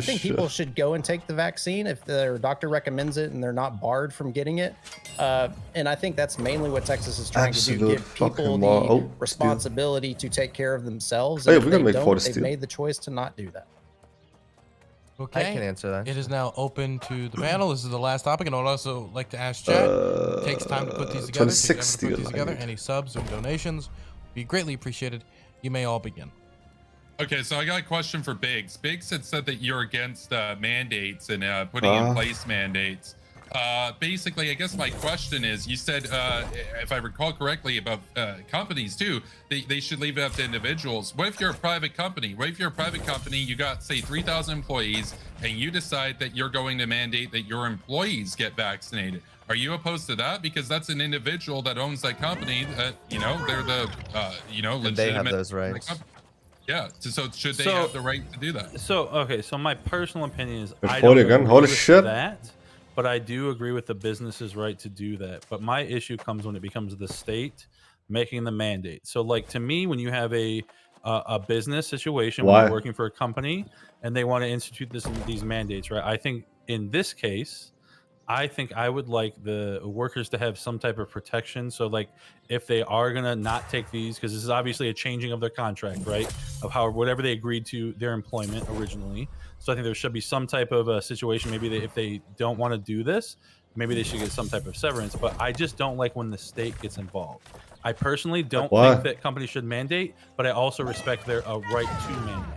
think people should go and take the vaccine if their doctor recommends it and they're not barred from getting it. And I think that's mainly what Texas is trying to do: give people the responsibility to take care of themselves. And if they don't, they've made the choice to not do that. Okay, I can answer that. It is now open to the panel. This is the last topic, and I'd also like to ask chat. It takes time to put these together. Any subs and donations would be greatly appreciated. You may all begin. Okay, so I got a question for Biggs. Biggs had said that you're against mandates and putting in place mandates. Basically, I guess my question is, you said, if I recall correctly, about companies too, they should leave it up to individuals. What if you're a private company? What if you're a private company, you got, say, 3,000 employees, and you decide that you're going to mandate that your employees get vaccinated? Are you opposed to that? Because that's an individual that owns that company. They're the, legitimate. They have those rights. Yeah, so should they have the right to do that? So, okay, so my personal opinion is I don't agree with that, but I do agree with the business's right to do that. But my issue comes when it becomes the state making the mandate. So, like, to me, when you have a business situation where you're working for a company and they want to institute these mandates, right? I think in this case, I think I would like the workers to have some type of protection. So, like, if they are going to not take these, because this is obviously a changing of their contract, right? Of how whatever they agreed to their employment originally. So I think there should be some type of a situation. Maybe if they don't want to do this, maybe they should get some type of severance. But I just don't like when the state gets involved. I personally don't think that companies should mandate, but I also respect their right to mandate.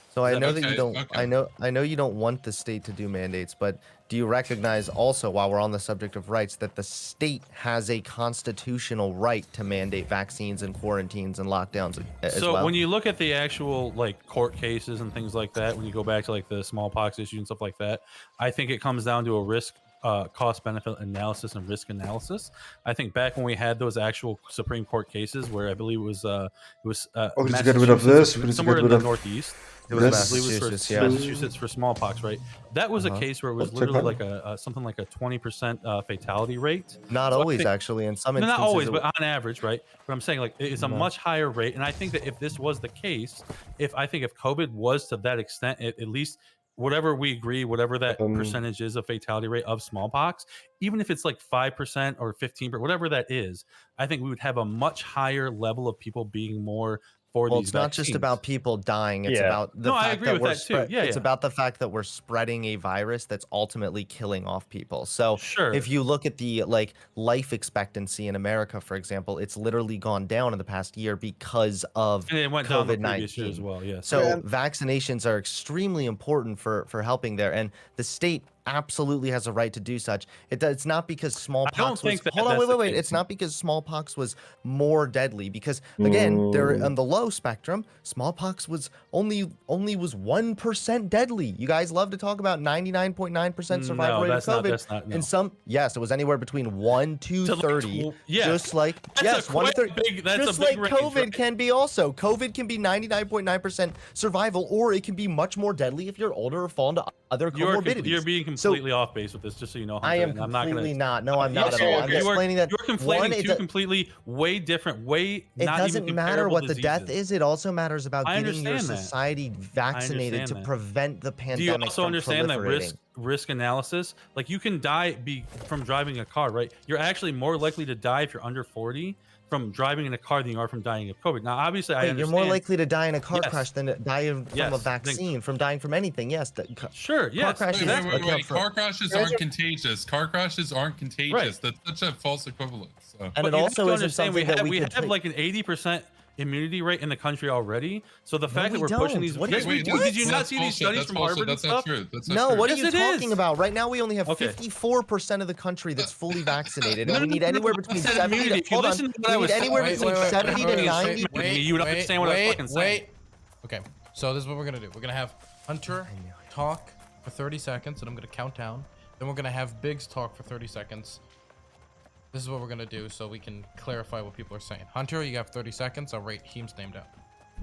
So I know that you don't. Okay. I know you don't want the state to do mandates, but do you recognize also, while we're on the subject of rights, that the state has a constitutional right to mandate vaccines and quarantines and lockdowns as well? So when you look at the actual like court cases and things like that, when you go back to like the smallpox issue and stuff like that, I think it comes down to a risk. Cost benefit analysis and risk analysis. I think back when we had those actual Supreme Court cases, where I believe it was get rid of this. Somewhere in the Northeast. It was Massachusetts for smallpox, right? That was a case where it was literally like something like a 20% fatality rate. Not always, actually. In some instances, not always, but on average, right? But I'm saying like it's a much higher rate, and I think that if this was the case, if COVID was to that extent, at least whatever we agree, whatever that percentage is of fatality rate of smallpox, even if it's like 5% or 15%, whatever that is, I think we would have a much higher level of people being more for these it's not vaccines. Just about people dying. It's about the fact that it's about the fact that we're spreading a virus that's ultimately killing off people. So if you look at the life expectancy in America, for example, it's literally gone down in the past year because of COVID-19 as well. So vaccinations are extremely important for helping there, and the state absolutely has a right to do such. It's not because smallpox think that hold on, that's the wait. case. It's not because smallpox was more deadly, because again, they're on the low spectrum. Smallpox was only was 1% deadly. You guys love to talk about 99.9% survival rate of that's COVID. that's not. No. And some, yes, it was anywhere between 1 to 30. yeah. Just like That's 1 to 30. that's Just a big like range, COVID right? can be also. COVID can be 99.9% survival, or it can be much more deadly if you're older or fall into other comorbidities. You're being completely off base with this, just so you know. Hunter, I am and I'm not completely gonna, not. No, I'm not Yes, at all. you I'm are. just explaining that you're conflating one, two completely way different, way it not doesn't even matter what comparable the death diseases. is. It also matters about I getting your understand that. society vaccinated understand to that. prevent the Do pandemic you also from understand that proliferating. risk analysis? Like, you can die from driving a car, right? You're actually more likely to die if you're under 40 from driving in a car than you are from dying of COVID. Now, obviously, I Wait, understand. you're more likely to die in a car Yes. crash than to die from Yes, a then- vaccine, from dying from anything. Yes. Sure, yes. Car crashes Wait. Car crashes aren't contagious. Car crashes aren't contagious. Right. That's such a false equivalence. So. And But it you have also to isn't understand, something that we could have take. like an 80% immunity rate in the country already. So the fact we that we're pushing don't. these, What yes, is- we wait, do. what? Did you not That's see these bullshit. studies That's from bullshit. Harvard and That's stuff? not true. That's not No, true. what are Yes, you it is. talking about? Right now, we only have Okay. 54% of the country that's fully vaccinated, No, and we no, need no, anywhere no, between I said 70 immunity. to If you hold on. listen to what I We was need anywhere saying- between 70 to 90. You don't understand what I was fucking saying. Okay, so this is what we're gonna do. We're gonna have Hunter talk for 30 seconds, and I'm gonna count down. Then we're gonna have Biggs talk for 30 seconds. This is what we're gonna do, so we can clarify what people are saying. Hunter, you have 30 seconds. I'll rate Heem's name down.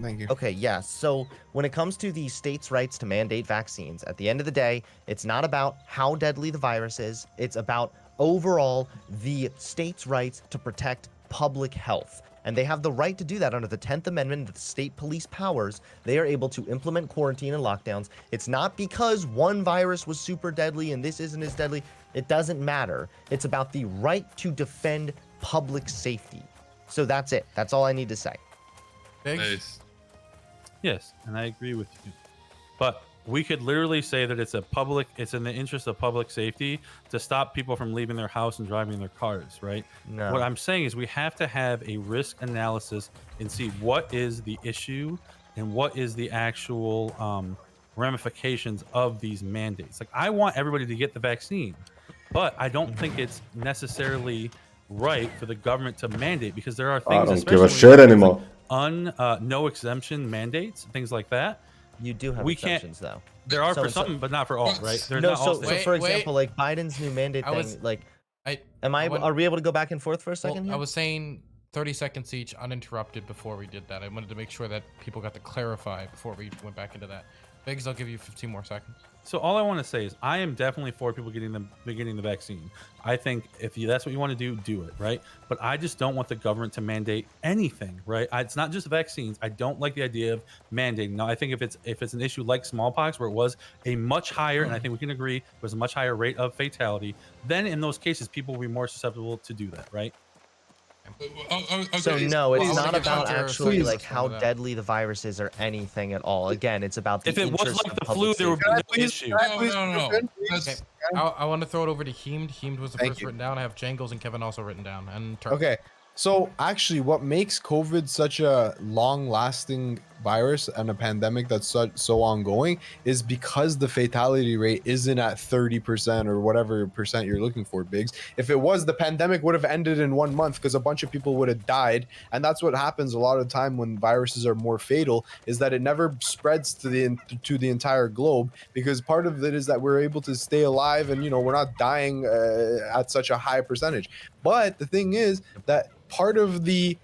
Thank you. Okay, yes. So when it comes to the state's rights to mandate vaccines, at the end of the day, it's not about how deadly the virus is. It's about overall the state's rights to protect public health. And they have the right to do that under the 10th Amendment, the state police powers. They are able to implement quarantine and lockdowns. It's not because one virus was super deadly and this isn't as deadly. It doesn't matter. It's about the right to defend public safety. So that's it. That's all I need to say. Biggs? Nice. Yes, and I agree with you. But we could literally say that it's in the interest of public safety to stop people from leaving their house and driving their cars, right? No. What I'm saying is we have to have a risk analysis and see what is the issue and what is the actual ramifications of these mandates. Like, I want everybody to get the vaccine, but I don't think it's necessarily right for the government to mandate, because there are things, I don't especially give a when shit you have anymore. no exemption mandates, things like that. You do have We can't- exceptions, though. There are So- for so- some, but not for all, right? They're No, not all so states. for Wait, example, like Biden's new mandate I thing, was- like, I are we able to go back and forth for a second Well, here? I was saying 30 seconds each, uninterrupted, before we did that. I wanted to make sure that people got to clarify before we went back into that. Biggs, I'll give you 15 more seconds. So all I want to say is I am definitely for people getting the vaccine. I think if that's what you want to do it, right? But I just don't want the government to mandate anything, right? It's not just vaccines. I don't like the idea of mandating. Now, I think if it's an issue like smallpox, where it was a much higher, and I think we can agree, it was a much higher rate of fatality, then in those cases, people will be more susceptible to do that, right? Okay. So no, it's Well, not I'll give about Hunter actually please. like how Some of that. deadly the virus is or anything at all. Again, it's about the If it was interest like of the public flu, there would be safety. no issue. No. That's, Okay, I want to throw it over to Heemed. Heemed was the Thank first you. written down. I have Jangles and Kevin also written down. And Turk. Okay. So actually, what makes COVID such a long-lasting virus and a pandemic that's so ongoing is because the fatality rate isn't at 30% or whatever percent you're looking for, Biggs. If it was, the pandemic would have ended in 1 month because a bunch of people would have died. And that's what happens a lot of the time when viruses are more fatal, is that it never spreads to the entire globe, because part of it is that we're able to stay alive and, we're not dying at such a high percentage. But the thing is that part of the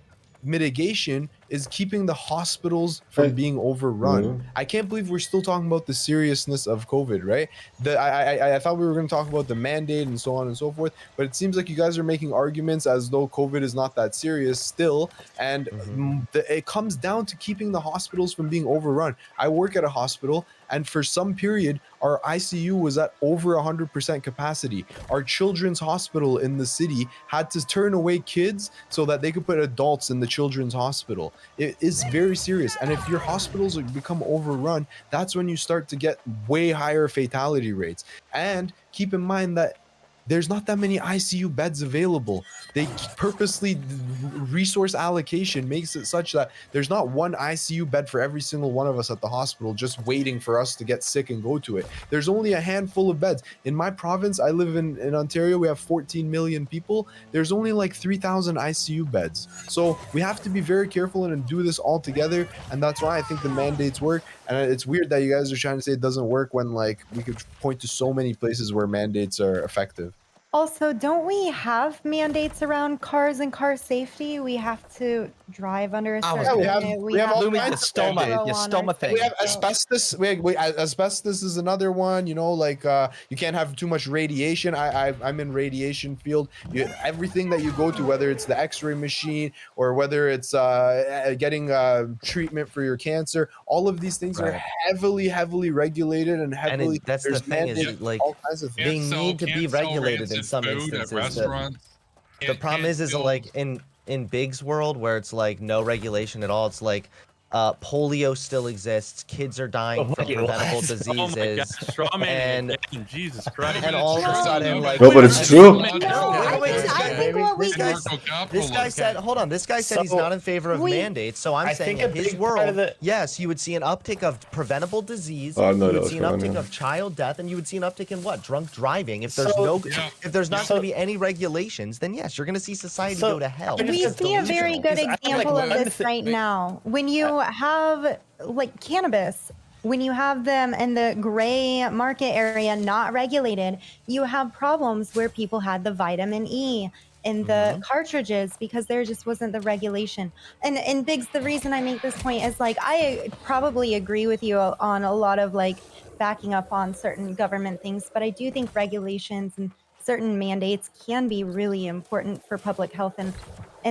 mitigation is keeping the hospitals from being overrun. I can't believe we're still talking about the seriousness of COVID, right? I thought we were going to talk about the mandate and so on and so forth, but it seems like you guys are making arguments as though COVID is not that serious still, and it comes down to keeping the hospitals from being overrun. I work at a hospital, and for some period, our ICU was at over 100% capacity. Our children's hospital in the city had to turn away kids so that they could put adults in the children's hospital. It is very serious. And if your hospitals become overrun, that's when you start to get way higher fatality rates. And keep in mind that there's not that many ICU beds available. They purposely, resource allocation makes it such that there's not one ICU bed for every single one of us at the hospital just waiting for us to get sick and go to it. There's only a handful of beds. In my province, I live in Ontario, we have 14 million people. There's only like 3,000 ICU beds. So we have to be very careful and do this all together. And that's why I think the mandates work. And it's weird that you guys are trying to say it doesn't work when like we could point to so many places where mandates are effective. Also, don't we have mandates around cars and car safety? We have to drive under a certain limit. we have all Lumi, kinds the of mandates. stoma, the stoma thing. We have asbestos. Asbestos is another one. You know, like you can't have too much radiation. I'm in radiation field. Everything that you go to, whether it's the X-ray machine or whether it's getting treatment for your cancer, all of these things are heavily regulated and heavily. And that's the thing is like all kinds of things. they need to be regulated in some instances. The problem is like in Big's world where it's like no regulation at all. It's like polio still exists. Kids are dying from preventable diseases. And Jesus Christ. And all of a sudden, like No, but it's true. This guy said, hold on. This guy said he's not in favor of mandates. So I'm saying in his world, yes, you would see an uptick of preventable disease. You would see an uptick of child death, and you would see an uptick in what? Drunk driving. If there's if there's not going to be any regulations, then yes, you're going to see society go to hell. We see a very good example of this right now. When you have like cannabis, when you have them in the gray market area not regulated, you have problems where people had the vitamin E in the cartridges because there just wasn't the regulation. And Biggs, the reason I make this point is like I probably agree with you on a lot of like backing up on certain government things, but I do think regulations and certain mandates can be really important for public health and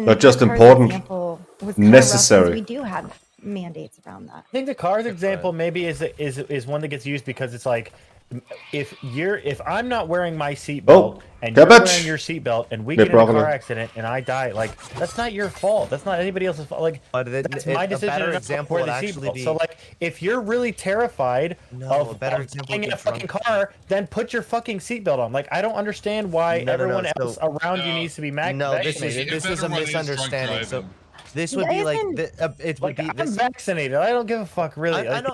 not just important, necessary. We do have mandates around that. I think the cars example maybe is one that gets used because it's like if I'm not wearing my seatbelt and you're wearing your seatbelt and we get in a car accident and I die, like that's not your fault. That's not anybody else's fault. Like that's my decision to wear the seatbelt. So like if you're really terrified of getting in a fucking car, then put your fucking seatbelt on. Like I don't understand why everyone else around you needs to be vaccinated. This is a misunderstanding. So this would be like it would be. I'm vaccinated. I don't give a fuck, really. I know.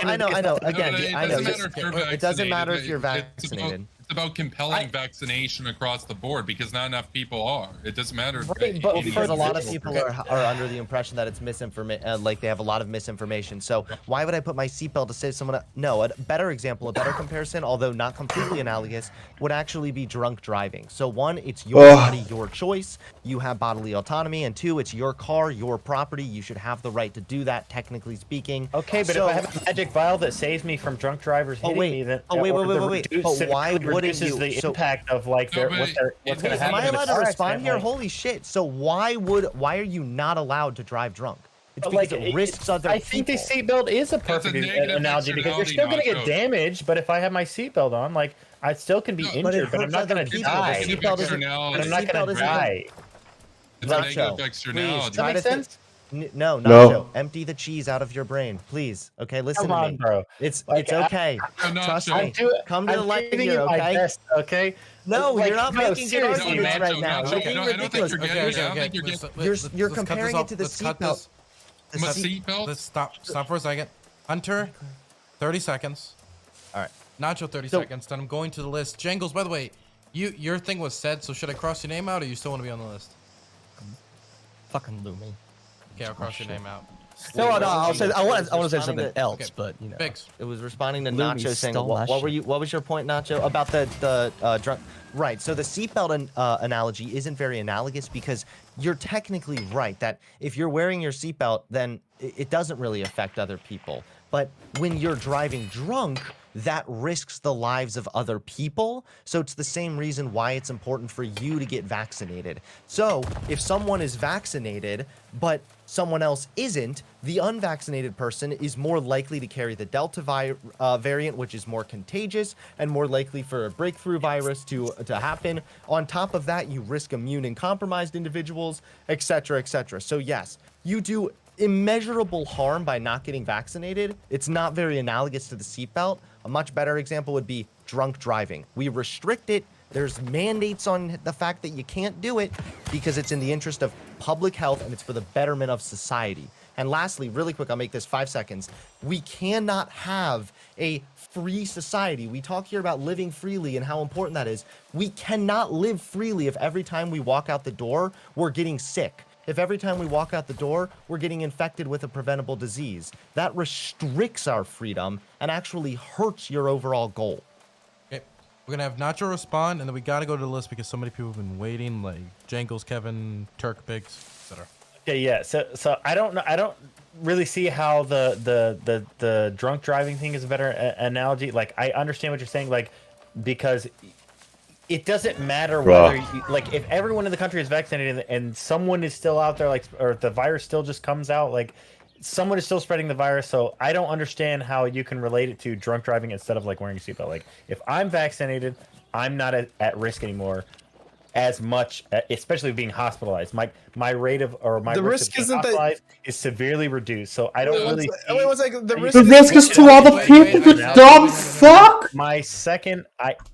Again, I know. It doesn't matter if you're vaccinated. It's about compelling vaccination across the board because not enough people are. It doesn't matter. But because a lot of people are under the impression that it's misinformation, like they have a lot of misinformation. So why would I put my seatbelt to save someone? No, a better example, a better comparison, although not completely analogous, would actually be drunk driving. So one, it's your body, your choice. You have bodily autonomy, and two, it's your car, your property. You should have the right to do that, technically speaking. Okay, but if I have a magic vial that saves me from drunk drivers hitting me, then wait. But why wouldn't you? The impact of like what's going to happen. Am I allowed to respond here? Holy shit! So why are you not allowed to drive drunk? It's because it risks other people. I think the seatbelt is a perfect analogy because you're still going to get damaged. But if I have my seatbelt on, like I still can be injured, but I'm not going to die. I'm not going to die. It's a negative externality. Does that make sense? No, Nacho. Empty the cheese out of your brain, please. Okay, listen to me, bro. It's okay. Trust me. Come to the light here, okay? Okay. No, you're not making good arguments right now. You're being ridiculous. You're comparing it to the seatbelt. The seatbelt? Let's stop for a second. Hunter, 30 seconds. All right. Nacho, 30 seconds. Then I'm going to the list. Jangles, by the way, your thing was said, so should I cross your name out or you still want to be on the list? Fucking Lumi. Okay, I'll cross your name out. No, I'll say I want to say something else, but you know. Biggs. It was responding to Nacho saying what was your point, Nacho, about the drunk? Right. So the seatbelt analogy isn't very analogous because you're technically right that if you're wearing your seatbelt, then it doesn't really affect other people. But when you're driving drunk, that risks the lives of other people. So it's the same reason why it's important for you to get vaccinated. So if someone is vaccinated, but someone else isn't, the unvaccinated person is more likely to carry the Delta variant, which is more contagious and more likely for a breakthrough virus to happen. On top of that, you risk immune and compromised individuals, etc., etc. So yes, you do immeasurable harm by not getting vaccinated. It's not very analogous to the seatbelt. A much better example would be drunk driving. We restrict it There's mandates on the fact that you can't do it because it's in the interest of public health and it's for the betterment of society. And lastly, really quick, I'll make this 5 seconds. We cannot have a free society. We talk here about living freely and how important that is. We cannot live freely if every time we walk out the door, we're getting sick. If every time we walk out the door, we're getting infected with a preventable disease. That restricts our freedom and actually hurts your overall goal. Okay, we're gonna have Nacho respond, and then we gotta go to the list because so many people have been waiting, like Jangles, Kevin, Turk, Biggs, etc. Okay, yeah. So I don't know. I don't really see how the drunk driving thing is a better analogy. Like, I understand what you're saying, like, because it doesn't matter whether like, if everyone in the country is vaccinated and someone is still out there, like, or the virus still just comes out, like, someone is still spreading the virus. So I don't understand how you can relate it to drunk driving instead of like wearing a seatbelt. Like, if I'm vaccinated, I'm not at risk anymore as much, especially being hospitalized. My rate of, or my risk of being hospitalized is severely reduced. So I don't really see, wait, one second. The risk is to other people, you dumb fuck. My second,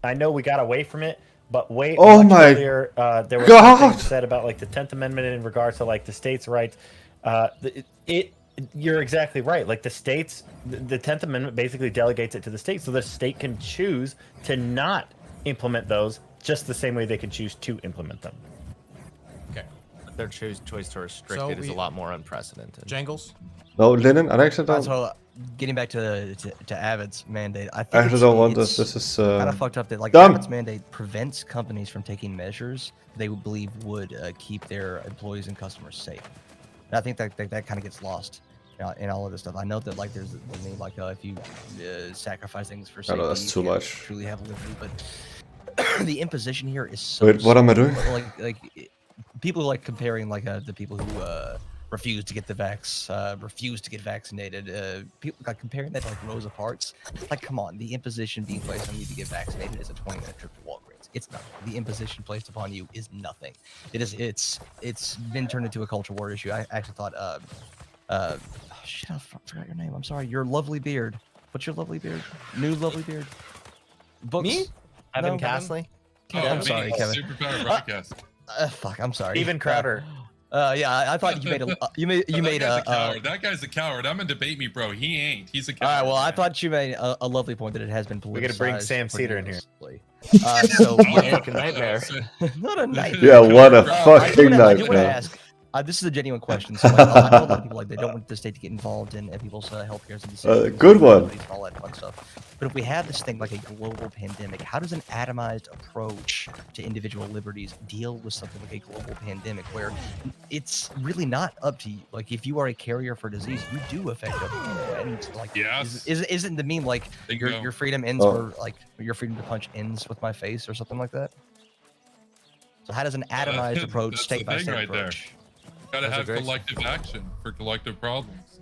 I know we got away from it, but much earlier, there was something said about like the 10th Amendment in regards to like the states' rights. You're exactly right. Like the states, the 10th Amendment basically delegates it to the state, so the state can choose to not implement those just the same way they can choose to implement them. Okay. Their choice to restrict it is a lot more unprecedented. Jangles? No, Lennon, I actually don't. So, getting back to Avid's mandate, I think I actually don't want this. This is kind of fucked up that like dumb. Avid's mandate prevents companies from taking measures they would believe would keep their employees and customers safe. And I think that kind of gets lost in all of this stuff. I know that like there's the thing like if you sacrifice things for safety, that's too much. Truly have liberty, but the imposition here is so. Wait, what am I doing? Like people like comparing like the people who refuse to get the refuse to get vaccinated. People like comparing that to like Rosa Parks. Like, come on, the imposition being placed on you to get vaccinated is a 20-minute trip to Walgreens. It's nothing. The imposition placed upon you is nothing. It's been turned into a culture war issue. I actually thought shit, I forgot your name. I'm sorry. Your lovely beard. What's your lovely beard? New lovely beard. Books? Me? Evan Castley? I'm sorry, Kevin. Superpower broadcast. Fuck, I'm sorry. Even Crowder. Yeah, I thought you made a coward. That guy's a coward. I'm gonna debate me, bro. He ain't. He's a coward. All right, well, I thought you made a lovely point that it has been politicized. We gotta bring Sam Cedar in here. So, like a nightmare. Not a nightmare. Yeah, what a fucking I do want to nightmare. ask. This is a genuine question. So, like, I know a lot of people like they don't want the state to get involved in people's health care and good one. And all that fun stuff. But if we have this thing like a global pandemic, how does an atomized approach to individual liberties deal with something like a global pandemic, where it's really not up to you? Like, if you are a carrier for disease, you do affect other people. And like, isn't the meme like your freedom ends for like your freedom to punch ends with my face or something like that? So how does an atomized approach, state by state approach? Gotta have collective action for collective problems.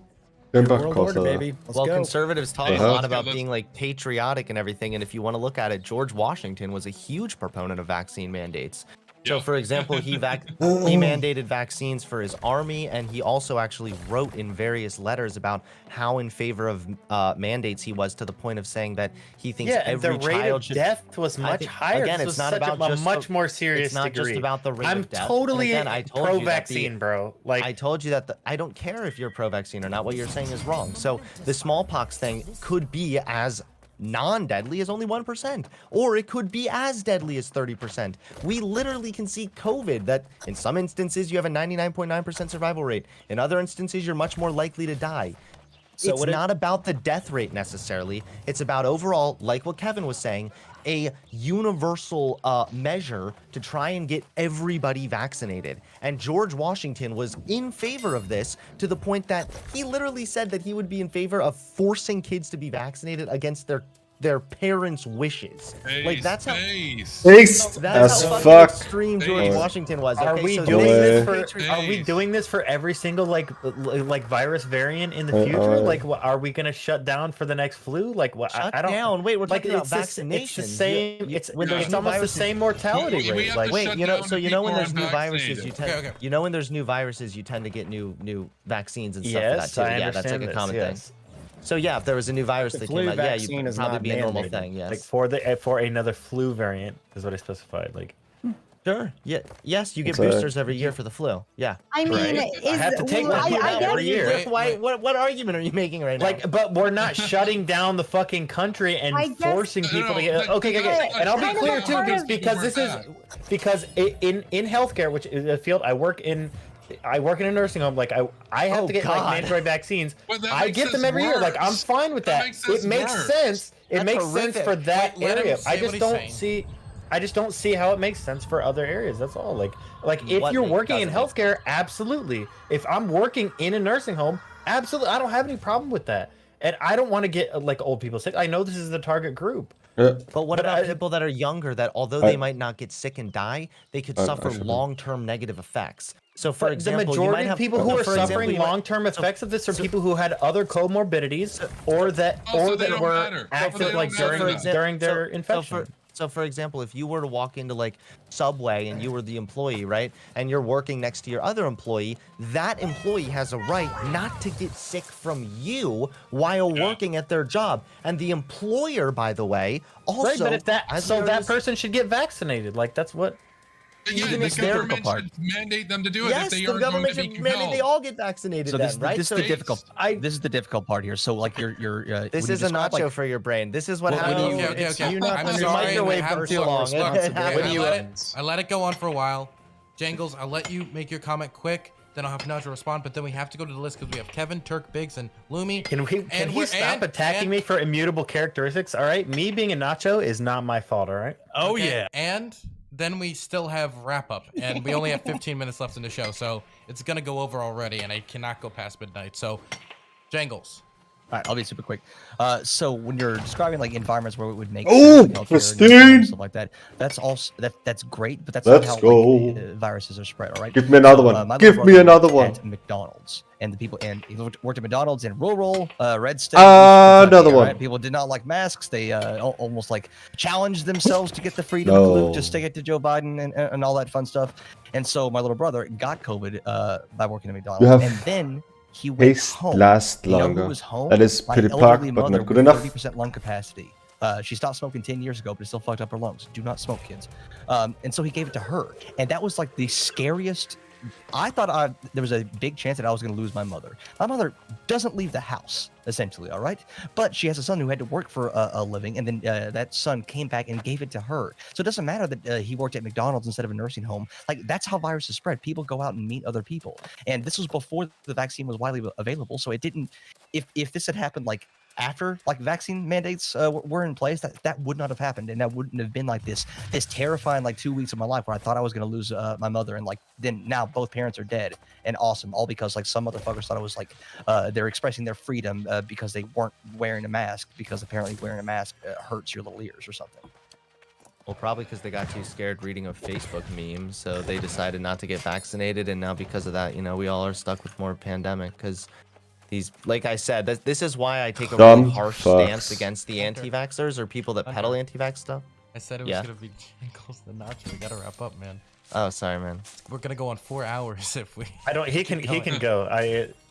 World order, baby. Let's go. Conservatives talk a lot about being like patriotic and everything, and if you want to look at it, George Washington was a huge proponent of vaccine mandates. So, for example, he mandated vaccines for his army, and he also actually wrote in various letters about how in favor of mandates he was, to the point of saying that he thinks every the rate child of should. death was much higher. Again, it's not about a much more serious. It's not degree. just about the rate of death. I'm totally pro-vaccine, bro. Like, I told you that I don't care if you're pro-vaccine or not. What you're saying is wrong. So the smallpox thing could be as non-deadly as only 1%, or it could be as deadly as 30%. We literally can see COVID that in some instances you have a 99.9% survival rate. In other instances, you're much more likely to die. So it's not about the death rate necessarily. It's about overall, like what Kevin was saying, a universal measure to try and get everybody vaccinated. And George Washington was in favor of this, to the point that he literally said that he would be in favor of forcing kids to be vaccinated against their parents' wishes. Like, that's how fucking extreme George Washington was. Are we doing this for every single like virus variant in the future? Like, are we gonna shut down for the next flu? Like, what? I don't. Down. Wait, we're talking about vaccinations. It's the same. It's almost the same mortality rate. Like, wait, when there's new viruses, you tend to get new vaccines and stuff for that too. Yeah, that's like a common thing. So yeah, if there was a new virus The that flu came out, yeah, vaccine you'd is probably not be a normal mandated. thing. Yes. Like for another flu variant is what I specified. Like, Sure. Yeah. Yes, you get That's boosters every year for the flu. Yeah. I mean, Right. is I have to take well, my flu I shot guess every year. Wait, Why? wait. What argument are you making right now? like, but we're not shutting down the fucking country and I guess- forcing people to get. No, Okay. that's And I'll be kind of clear a too, part of- because this is because in healthcare, which is a field I work in a nursing home. Like I have Oh, to get like God. mandatory vaccines. Well, that I makes get them this every year. Like I'm worse. fine with That that. makes this It makes worse. sense. It That's makes horrific. sense for that Let him area. say I what just he's don't saying. see. I just don't see how it makes sense for other areas. That's all. Like if What you're working in doesn't make healthcare, absolutely. If I'm working in a nursing home, absolutely. I don't have any problem with that. And I don't want to get like old people sick. I know this is the target group. But what But about I- people that are younger that although they might not get sick and die, they could suffer long-term negative effects? So for But example, the you might majority have of people who are for example, suffering you might- long-term so- effects of this are so- people who had other comorbidities or that Also, they don't were matter. active They like don't matter during then. during their So infection. for example, if you were to walk into like Subway and you were the employee, right, and you're working next to your other employee, that employee has a right not to get sick from you while working at their job. And the employer, by the way, also Right, but if that as so we that already- person should get vaccinated. Like that's what. Yeah, Even the if they're- government should mandate them to do it yes, if they the are going government to be should mandate they compelled. all get vaccinated. So this, then, right? this So is the difficult. I- This is the difficult part here. So like you're this when you is a describe, nacho like, for your brain. This is what Well, happens. when you- Okay, It's okay. you not I'm when you sorry, microwave I have for to- too long. look, I let it go on for a while. Jangles, I'll let you make your comment quick. Then I'll have Nacho respond. But then we have to go to the list because we have Kevin, Turk, Biggs, and Lumi. Can And he we're- stop attacking me for immutable characteristics? All right, me being a nacho is not my fault. All right. Oh Okay, yeah. And then we still have wrap up, and we only have 15 minutes left in the show, so it's gonna go over already, and I cannot go past midnight. So, Jangles. All right, I'll be super quick. So when you're describing like environments where it would make Oh, sense, like, healthcare and Christine! stuff like that, that's also that's great, but that's Let's not how go. like, viruses are spread. All right. Give me another one. my Give little me brother another worked one. At McDonald's, and the people and he worked at McDonald's in rural red state. Another one. Right? People did not like masks. They almost like challenged themselves to get the freedom of No. to stick it to Joe Biden and all that fun stuff. And so my little brother got COVID by working at McDonald's, have and then he went Taste home. last You know longer. who was home? That is My pretty elderly packed, but mother not good with enough. 30% lung capacity. She stopped smoking 10 years ago, but it still fucked up her lungs. Do not smoke, kids. And so he gave it to her. And that was like the scariest. I thought there was a big chance that I was going to lose my mother. My mother doesn't leave the house, essentially, all right? But she has a son who had to work for a living, and then that son came back and gave it to her. So it doesn't matter that he worked at McDonald's instead of a nursing home. Like, that's how viruses spread. People go out and meet other people. And this was before the vaccine was widely available, so it didn't... If this had happened, like, after like vaccine mandates were in place, that would not have happened, and that wouldn't have been like this terrifying like 2 weeks of my life where I thought I was going to lose my mother, and like then now both parents are dead, and awesome, all because like some motherfuckers thought it was like they're expressing their freedom because they weren't wearing a mask, because apparently wearing a mask hurts your little ears or something. Well, probably because they got too scared reading a Facebook meme, so they decided not to get vaccinated, and now because of that, you know, we all are stuck with more pandemic. Because these, like I said, this is why I take a Dumb really harsh fucks. stance against the anti-vaxxers or people that peddle anti-vax stuff. I said it was Yeah. gonna be Jangles the Nacho. We gotta wrap up, man. Oh, sorry, man. We're gonna go on 4 hours if we. I don't. He can go.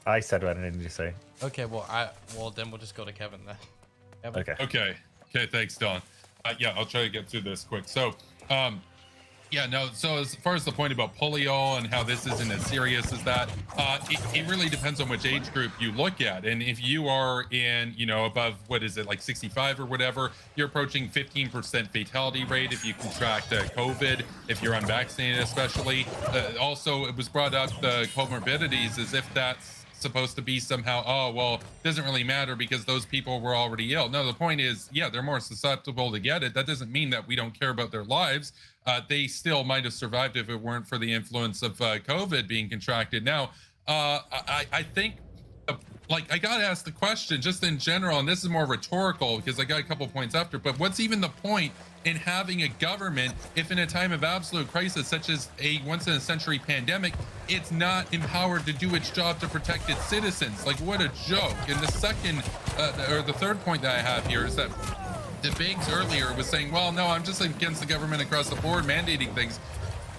I said what I needed to say. Okay, well then we'll just go to Kevin then. Kevin? Okay. Okay, thanks, Don. Yeah, I'll try to get through this quick. So, so as far as the point about polio and how this isn't as serious as that, it really depends on which age group you look at. And if you are in, above, what is it, like 65 or whatever, you're approaching 15% fatality rate if you contract COVID, if you're unvaccinated especially. Also, it was brought up the comorbidities as if that's supposed to be somehow, oh, well, it doesn't really matter because those people were already ill. No, the point is, yeah, they're more susceptible to get it. That doesn't mean that we don't care about their lives. They still might have survived if it weren't for the influence of COVID being contracted. Now, I think, I got to ask the question just in general, and this is more rhetorical because I got a couple points after, but what's even the point in having a government if in a time of absolute crisis, such as a once-in-a-century pandemic, it's not empowered to do its job to protect its citizens? Like, what a joke. And the second, or the third point that I have here is that the Biggs earlier was saying, well, no, I'm just against the government across the board mandating things.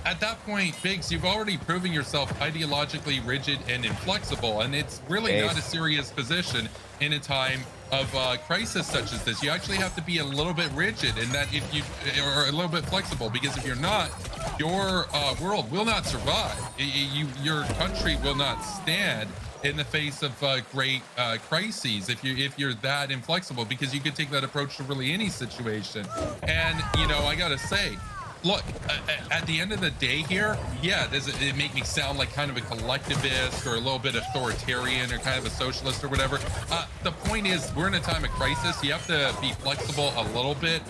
at that point, Biggs, you've already proven yourself ideologically rigid and inflexible, and it's really not a serious position in a time of crisis such as this. You actually have to be a little bit rigid, and that if you or a little bit flexible, because if you're not, your world will not survive. Your country will not stand in the face of great crises if you're that inflexible, because you could take that approach to really any situation. And I gotta say, look, at the end of the day here, yeah, does it make me sound like kind of a collectivist or a little bit authoritarian or kind of a socialist or whatever? The point is, we're in a time of crisis. You have to be flexible a little bit.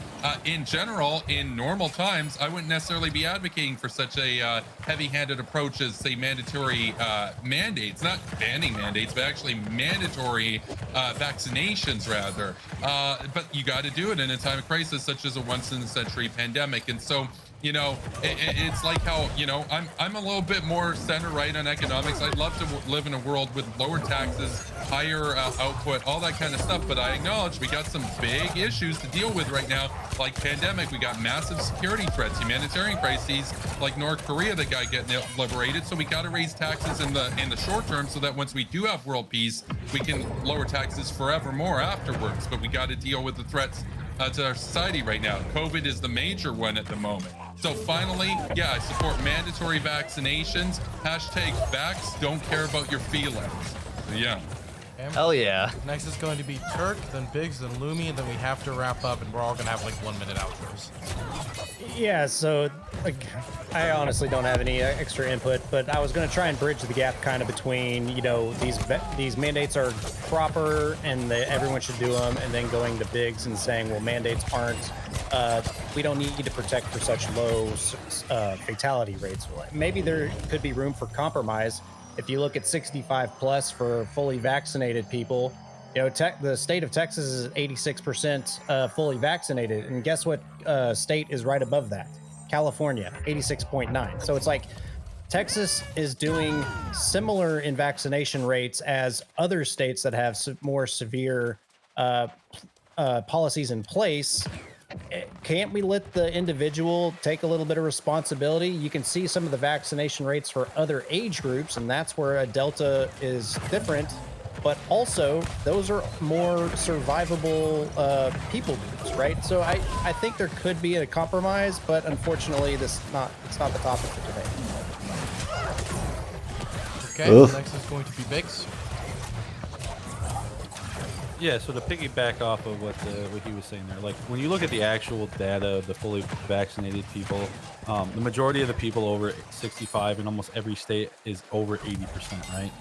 In general, in normal times, I wouldn't necessarily be advocating for such a heavy-handed approach as, say, mandatory mandates, not banning mandates, but actually mandatory vaccinations, rather. But you got to do it in a time of crisis, such as a once-in-a-century pandemic. And so, it's like how, I'm a little bit more center-right on economics. I'd love to live in a world with lower taxes, higher output, all that kind of stuff. But I acknowledge we got some big issues to deal with right now, like pandemic. We got massive security threats, humanitarian crises like North Korea that got getting liberated. So we got to raise taxes in the short term, so that once we do have world peace, we can lower taxes forevermore afterwards. But we got to deal with the threats to our society right now. COVID is the major one at the moment. So finally, yeah, I support mandatory vaccinations. #vax, don't care about your feelings. So, yeah. Hell yeah. Next is going to be Turk, then Biggs, then Lumi, and then we have to wrap up, and we're all gonna have like 1 minute outros. Yeah, so I honestly don't have any extra input, but I was going to try and bridge the gap kind of between, these mandates are proper and everyone should do them, and then going to Biggs and saying, well, mandates aren't. We don't need to protect for such low fatality rates. Maybe there could be room for compromise. If you look at 65 plus for fully vaccinated people, the state of Texas is 86% fully vaccinated. And guess what state is right above that? California, 86.9. So it's like Texas is doing similar in vaccination rates as other states that have more severe policies in place. Can't we let the individual take a little bit of responsibility? You can see some of the vaccination rates for other age groups, and that's where a Delta is different. But also, those are more survivable people groups, right? So I think there could be a compromise, but unfortunately, it's not the topic for today. Okay, so next is going to be Biggs. Yeah, so to piggyback off of what he was saying there, like when you look at the actual data of the fully vaccinated people, the majority of the people over 65 in almost every state is over 80%, right?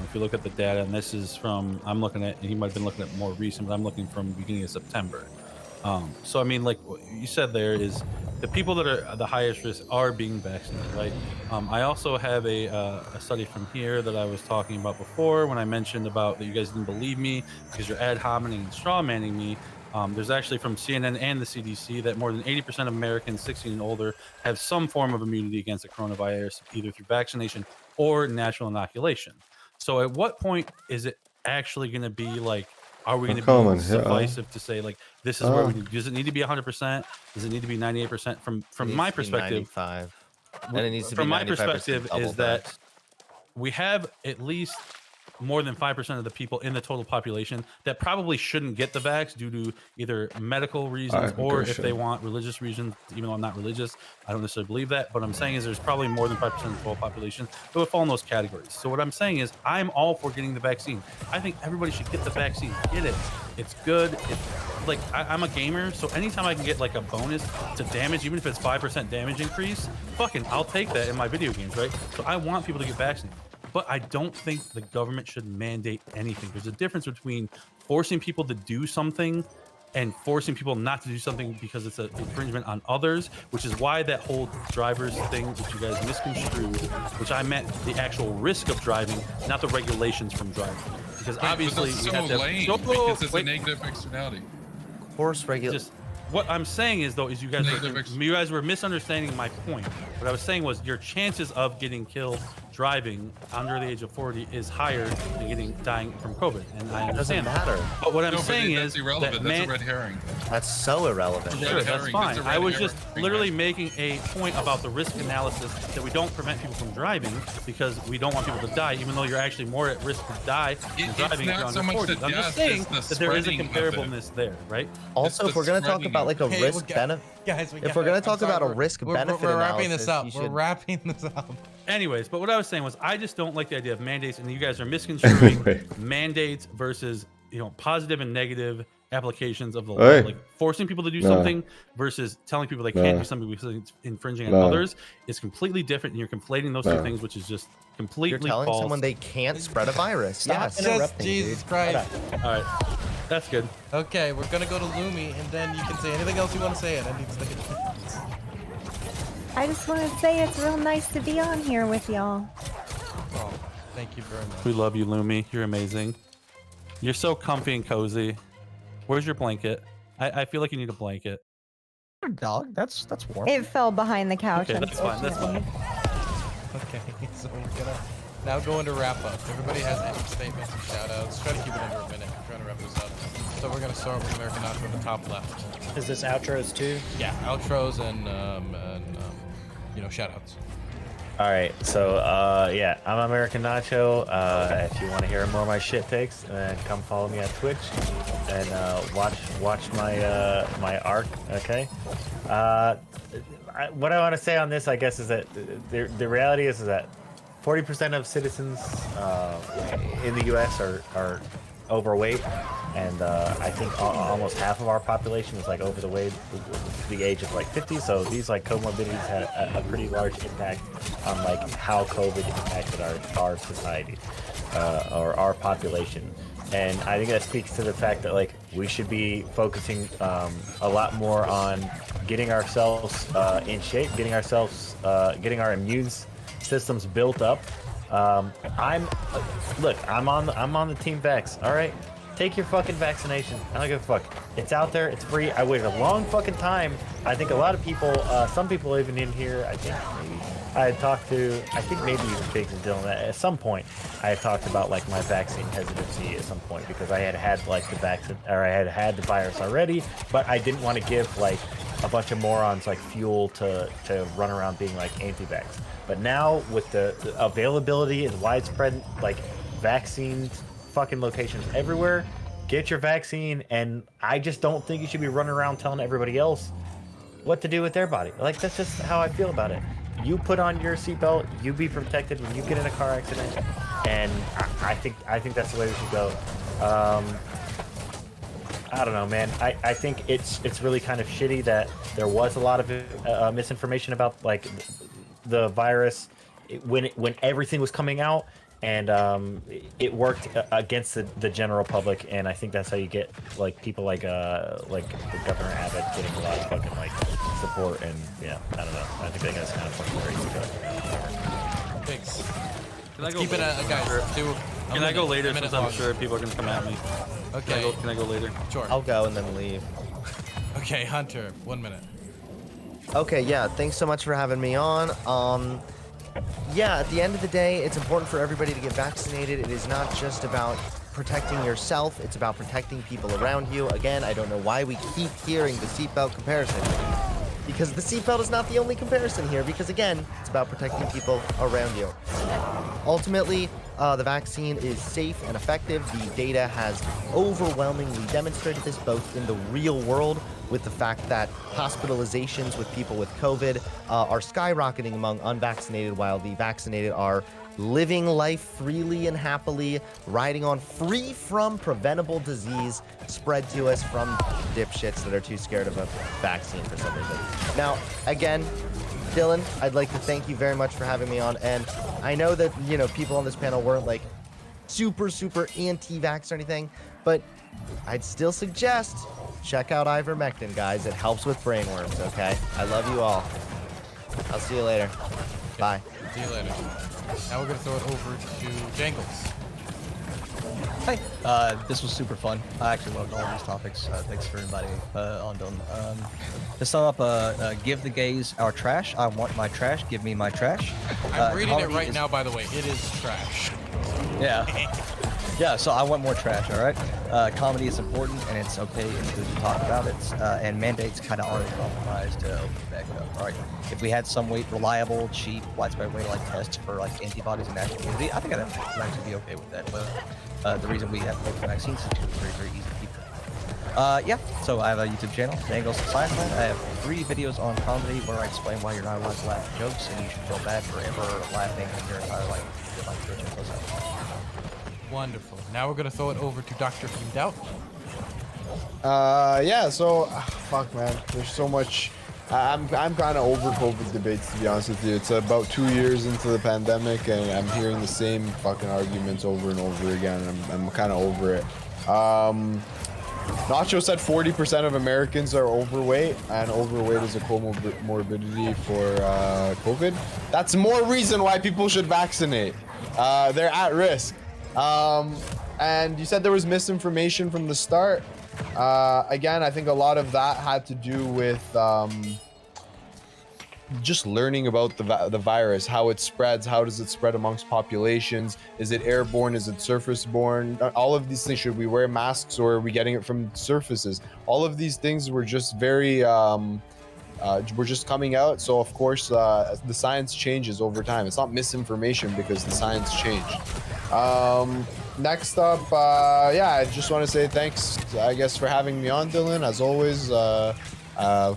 If you look at the data, and this is from, I'm looking at, and he might have been looking at more recent, but I'm looking from beginning of September. So I mean, like what you said there is the people that are the highest risk are being vaccinated, right? I also have a study from here that I was talking about before when I mentioned about that you guys didn't believe me because you're ad hominem and straw manning me. There's actually from CNN and the CDC that more than 80% of Americans 16 and older have some form of immunity against the coronavirus, either through vaccination or natural inoculation. So at what point is it actually going to be like, are we going to be sufficient to say like this is where we need? Does it need to be 100%? Does it need to be 98%? From my perspective, 95. And it needs to from be my 95% perspective double is that vax. we have at least more than 5% of the people in the total population that probably shouldn't get the vax due to either medical reasons or if they want religious reasons. Even though I'm not religious, I don't necessarily believe that. But I'm saying is there's probably more than 5% of the total population that would fall in those categories. So what I'm saying is I'm all for getting the vaccine. I think everybody should get the vaccine. Get it. It's good. It's like I'm a gamer, so anytime I can get like a bonus to damage, even if it's 5% damage increase, fucking I'll take that in my video games, right? So I want people to get vaccinated. But I don't think the government should mandate anything. There's a difference between forcing people to do something and forcing people not to do something because it's an infringement on others, which is why that whole driver's thing, which you guys misconstrued, which I meant the actual risk of driving, not the regulations from driving. Because obviously it's you so have to lame because it's a negative externality. Horse regulation. What I'm saying is, though, is you guys were misunderstanding my point. What I was saying was your chances of getting killed driving under the age of 40 is higher than dying from COVID, and I understand doesn't matter. But what I'm No, but saying that's is irrelevant. that That's a red herring. That's so irrelevant. Sure, that's herring. fine. That's a red I was herring. just literally making a point about the risk analysis that we don't prevent people from driving because we don't want people to die, even though you're actually more at risk to die than It's driving if not you're so under much 40. the I'm death, just saying it's the that there is a spreading of it. comparableness there, right? Also, It's if the we're going to talk spreading about of like a Hey, risk benefit, guys, if we're going to talk about a risk benefit we're wrapping this analysis, up. you We're should- wrapping this up. Anyways, but what I was saying was I just don't like the idea of mandates, and you guys are misconstruing mandates versus positive and negative applications of the law, Hey. like forcing people to do No. something versus telling people they can't No. do something because it's infringing on No. others is completely different, and you're conflating those two No. things, which is just you're completely telling false. someone they can't spread a virus. Stop Yes. interrupting, Jesus dude. Christ. All right, that's good. Okay, we're gonna go to Lumi, and then you can say anything else you want to say at any stage. I just want to say it's real nice to be on here with y'all. Oh, thank you very much. We love you, Lumi. You're amazing. You're so comfy and cozy. Where's your blanket? I feel like you need a blanket. Dog, that's warm. It fell behind the couch. Okay, that's fine. That's fine. Okay, so we're gonna now go into wrap up. Everybody has any statements and shout outs. Try to keep it under a minute. I'm trying to wrap this up. So we're gonna start with American Nacho at the top left. Is this outros too? Yeah, outros and shout outs. All right, so yeah, I'm American Nacho. If you want to hear more of my shit takes, come follow me on Twitch and watch my my arc. Okay. What I want to say on this, I guess, is that the reality is that 40% of citizens in the U.S. are overweight, and I think almost half of our population is like over the age of like 50. So these like comorbidities had a pretty large impact on like how COVID impacted our society or our population. And I think that speaks to the fact that like we should be focusing a lot more on getting ourselves in shape, getting our immune systems built up. I'm on the team Vax. All right, take your fucking vaccination. I don't give a fuck. It's out there. It's free. I waited a long fucking time. I think a lot of people, some people even in here, I think maybe I had talked to, I think maybe even Biggs and Dylan at some point. I had talked about like my vaccine hesitancy at some point because I had like the vaccine, or I had the virus already, but I didn't want to give like a bunch of morons like fuel to run around being like anti-vax. But now with the availability and widespread like vaccine fucking locations everywhere, get your vaccine. And I just don't think you should be running around telling everybody else what to do with their body. Like that's just how I feel about it. You put on your seatbelt, you be protected when you get in a car accident, and I think that's the way we should go. I don't know, man. I think it's really kind of shitty that there was a lot of misinformation about like the virus when everything was coming out, and it worked against the general public. And I think that's how you get like people like Governor Abbott getting a lot of fucking like support. And yeah, I don't know. I think that's kind of fucking crazy. But Thanks. Can I go Keep it later? guys. Can I go later a minute since I'm longer. sure people are gonna come at me? Okay. Can I go later? Sure. I'll go and then leave. Okay, Hunter, 1 minute. Okay, yeah, thanks so much for having me on. Yeah, at the end of the day, it's important for everybody to get vaccinated. It is not just about protecting yourself, it's about protecting people around you. Again, I don't know why we keep hearing the seatbelt comparison, because the seatbelt is not the only comparison here, because again, it's about protecting people around you. Ultimately, the vaccine is safe and effective. The data has overwhelmingly demonstrated this both in the real world with the fact that hospitalizations with people with COVID are skyrocketing among unvaccinated, while the vaccinated are living life freely and happily, riding on free from preventable disease spread to us from dipshits that are too scared of a vaccine for some reason. Now, again, Dylan, I'd like to thank you very much for having me on. And I know that, people on this panel weren't like super anti-vax or anything, but I'd still suggest check out ivermectin, guys. It helps with brainworms, okay? I love you all. I'll see you later. Bye. See you later. Now we're gonna throw it over to Jangles. Hey, this was super fun. I actually loved all these topics. Thanks for inviting me on, Dylan. To sum up, give the gays our trash. I want my trash. Give me my trash. I'm reading it Comedy right is- now, by the way. It is trash. Yeah. Yeah, so I want more trash, all right? Comedy is important, and it's okay and good to talk about it. And mandates kind of are a compromise to open it back up. All right, if we had some reliable, cheap, widespread way to like test for like antibodies and national immunity, I think I'd actually be okay with that. But the reason we have local vaccines is because it's very, very easy to keep them. Yeah, so I have a YouTube channel, Dangles Science Land. I have 3 videos on comedy where I explain why you're not allowed to laugh at jokes, and you should feel bad for ever laughing in your entire life. Wonderful. Now we're gonna throw it over to Dr. Fiend Out. Yeah, so fuck man, there's so much. I'm kind of over COVID debates, to be honest with you. It's about 2 years into the pandemic and I'm hearing the same fucking arguments over and over again, and I'm kind of over it. Nacho said 40% of Americans are overweight, and overweight is a comorbidity for COVID. That's more reason why people should vaccinate. They're at risk. And you said there was misinformation from the start. Again, I think a lot of that had to do with just learning about the virus, how it spreads, how does it spread amongst populations, is it airborne, is it surface borne, all of these things. Should we wear masks or are we getting it from surfaces? All of these things were just very we're just coming out. So of course the science changes over time. It's not misinformation because the science changed. Next up, yeah, I just want to say thanks, I guess, for having me on, Dylan, as always,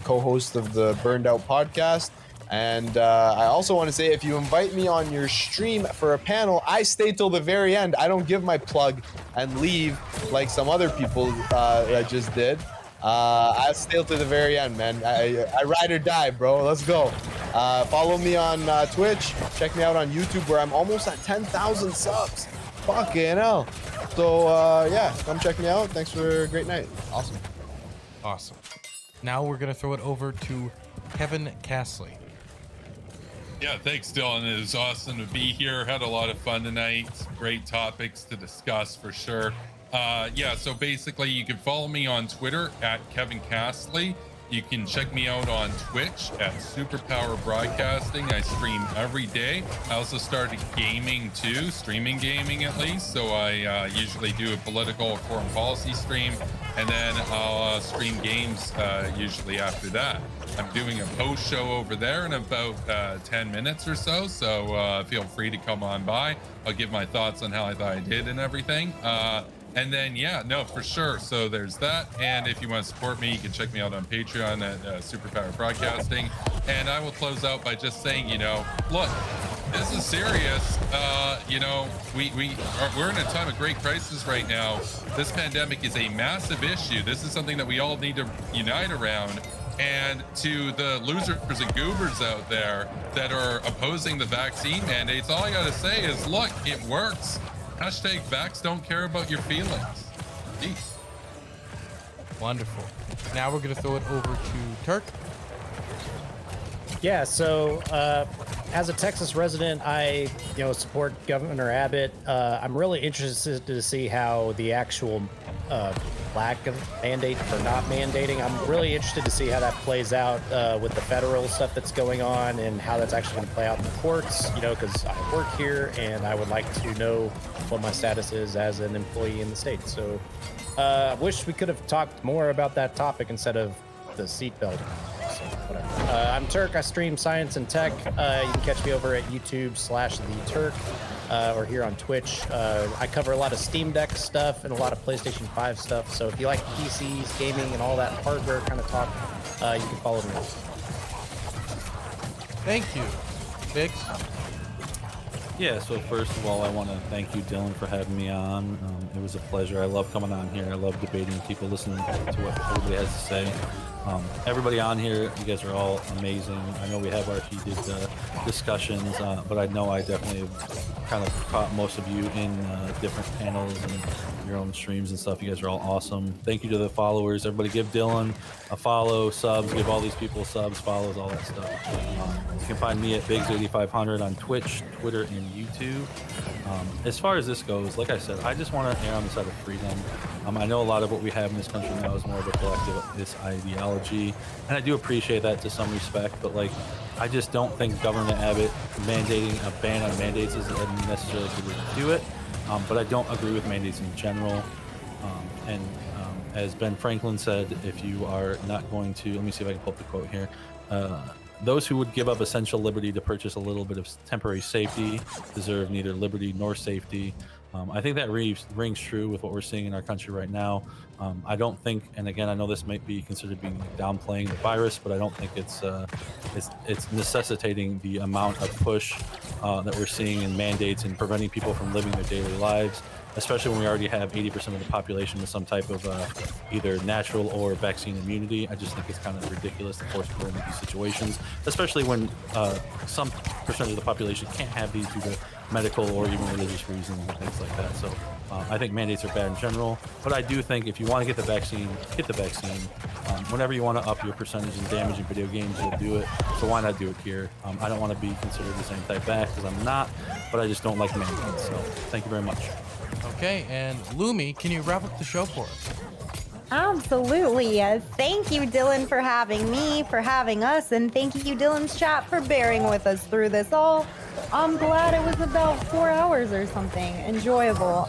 co-host of the Burned Out podcast. And I also want to say, if you invite me on your stream for a panel, I stay till the very end. I don't give my plug and leave like some other people that just did. I stay till the very end, man. I ride or die, bro. Let's go. Follow me on Twitch. Check me out on YouTube, where I'm almost at 10,000 subs. Fucking hell. So, yeah, come check me out. Thanks for a great night. Awesome. Awesome. Now we're going to throw it over to Kevin Castley. Yeah, thanks, Dylan. It was awesome to be here. Had a lot of fun tonight. Great topics to discuss for sure. Yeah, so basically you can follow me on Twitter at Kevin Castley. You can check me out on Twitch at Superpower Broadcasting. I stream every day. I also started gaming too, streaming gaming at least. So I usually do a political or foreign policy stream, and then I'll stream games usually after that. I'm doing a post show over there in about 10 minutes or so. So feel free to come on by. I'll give my thoughts on how I thought I did and everything. And then, yeah, no, for sure. So there's that. And if you want to support me, you can check me out on Patreon at Superpower Broadcasting. And I will close out by just saying, you know, look, this is serious. You know, we're in a time of great crisis right now. This pandemic is a massive issue. This is something that we all need to unite around. And to the losers and goobers out there that are opposing the vaccine mandates, all I got to say is, look, it works. Hashtag vax don't care about your feelings. Peace. Wonderful. Now we're going to throw it over to Turk. Yeah, so as a Texas resident, I support Governor Abbott. I'm really interested to see how the actual lack of mandate or not mandating. I'm really interested to see how that plays out with the federal stuff that's going on and how that's actually going to play out in the courts. You know, because I work here and I would like to know what my status is as an employee in the state. So I wish we could have talked more about that topic instead of the seatbelt. So whatever. I'm Turk. I stream science and tech. You can catch me over at YouTube/TheTurk or here on Twitch. I cover a lot of Steam Deck stuff and a lot of PlayStation 5 stuff. So if you like PCs, gaming, and all that hardware kind of talk, you can follow me. Thank you. Biggs? Yeah, so first of all, I want to thank you, Dylan, for having me on. It was a pleasure. I love coming on here. I love debating with people, listening to what everybody has to say. Everybody on here, you guys are all amazing. I know we have our heated discussions, but I know I definitely have kind of caught most of you in different panels and your own streams and stuff. You guys are all awesome. Thank you to the followers. Everybody give Dylan a follow, subs, give all these people subs, follows, all that stuff. You can find me at Biggs8500 on Twitch, Twitter, and YouTube. As far as this goes, like I said, I just want to err on the side of freedom. I know a lot of what we have in this country now is more of a collective this ideology, and I do appreciate that to some respect, but like, I just don't think Governor Abbott mandating a ban on mandates is necessarily good way to do it, but I don't agree with mandates in general. As Ben Franklin said, if you are not going to, let me see if I can pull up the quote here. Those who would give up essential liberty to purchase a little bit of temporary safety deserve neither liberty nor safety. I think that rings true with what we're seeing in our country right now. I don't think, and again, I know this might be considered being downplaying the virus, but I don't think it's necessitating the amount of push that we're seeing in mandates and preventing people from living their daily lives, especially when we already have 80% of the population with some type of either natural or vaccine immunity. I just think it's kind of ridiculous to force people into these situations, especially when some percentage of the population can't have these due to medical or even religious reasons and things like that. So I think mandates are bad in general, but I do think if you want to get the vaccine, get the vaccine. Whenever you want to up your percentage in damage in video games, you'll do it. So why not do it here? I don't want to be considered this anti-vax because I'm not, but I just don't like mandates. So thank you very much. Okay, and Lumi, can you wrap up the show for us? Absolutely. Thank you, Dylan, for having me, for having us, and thank you, Dylan's chat, for bearing with us through this all. I'm glad it was about 4 hours or something. Enjoyable.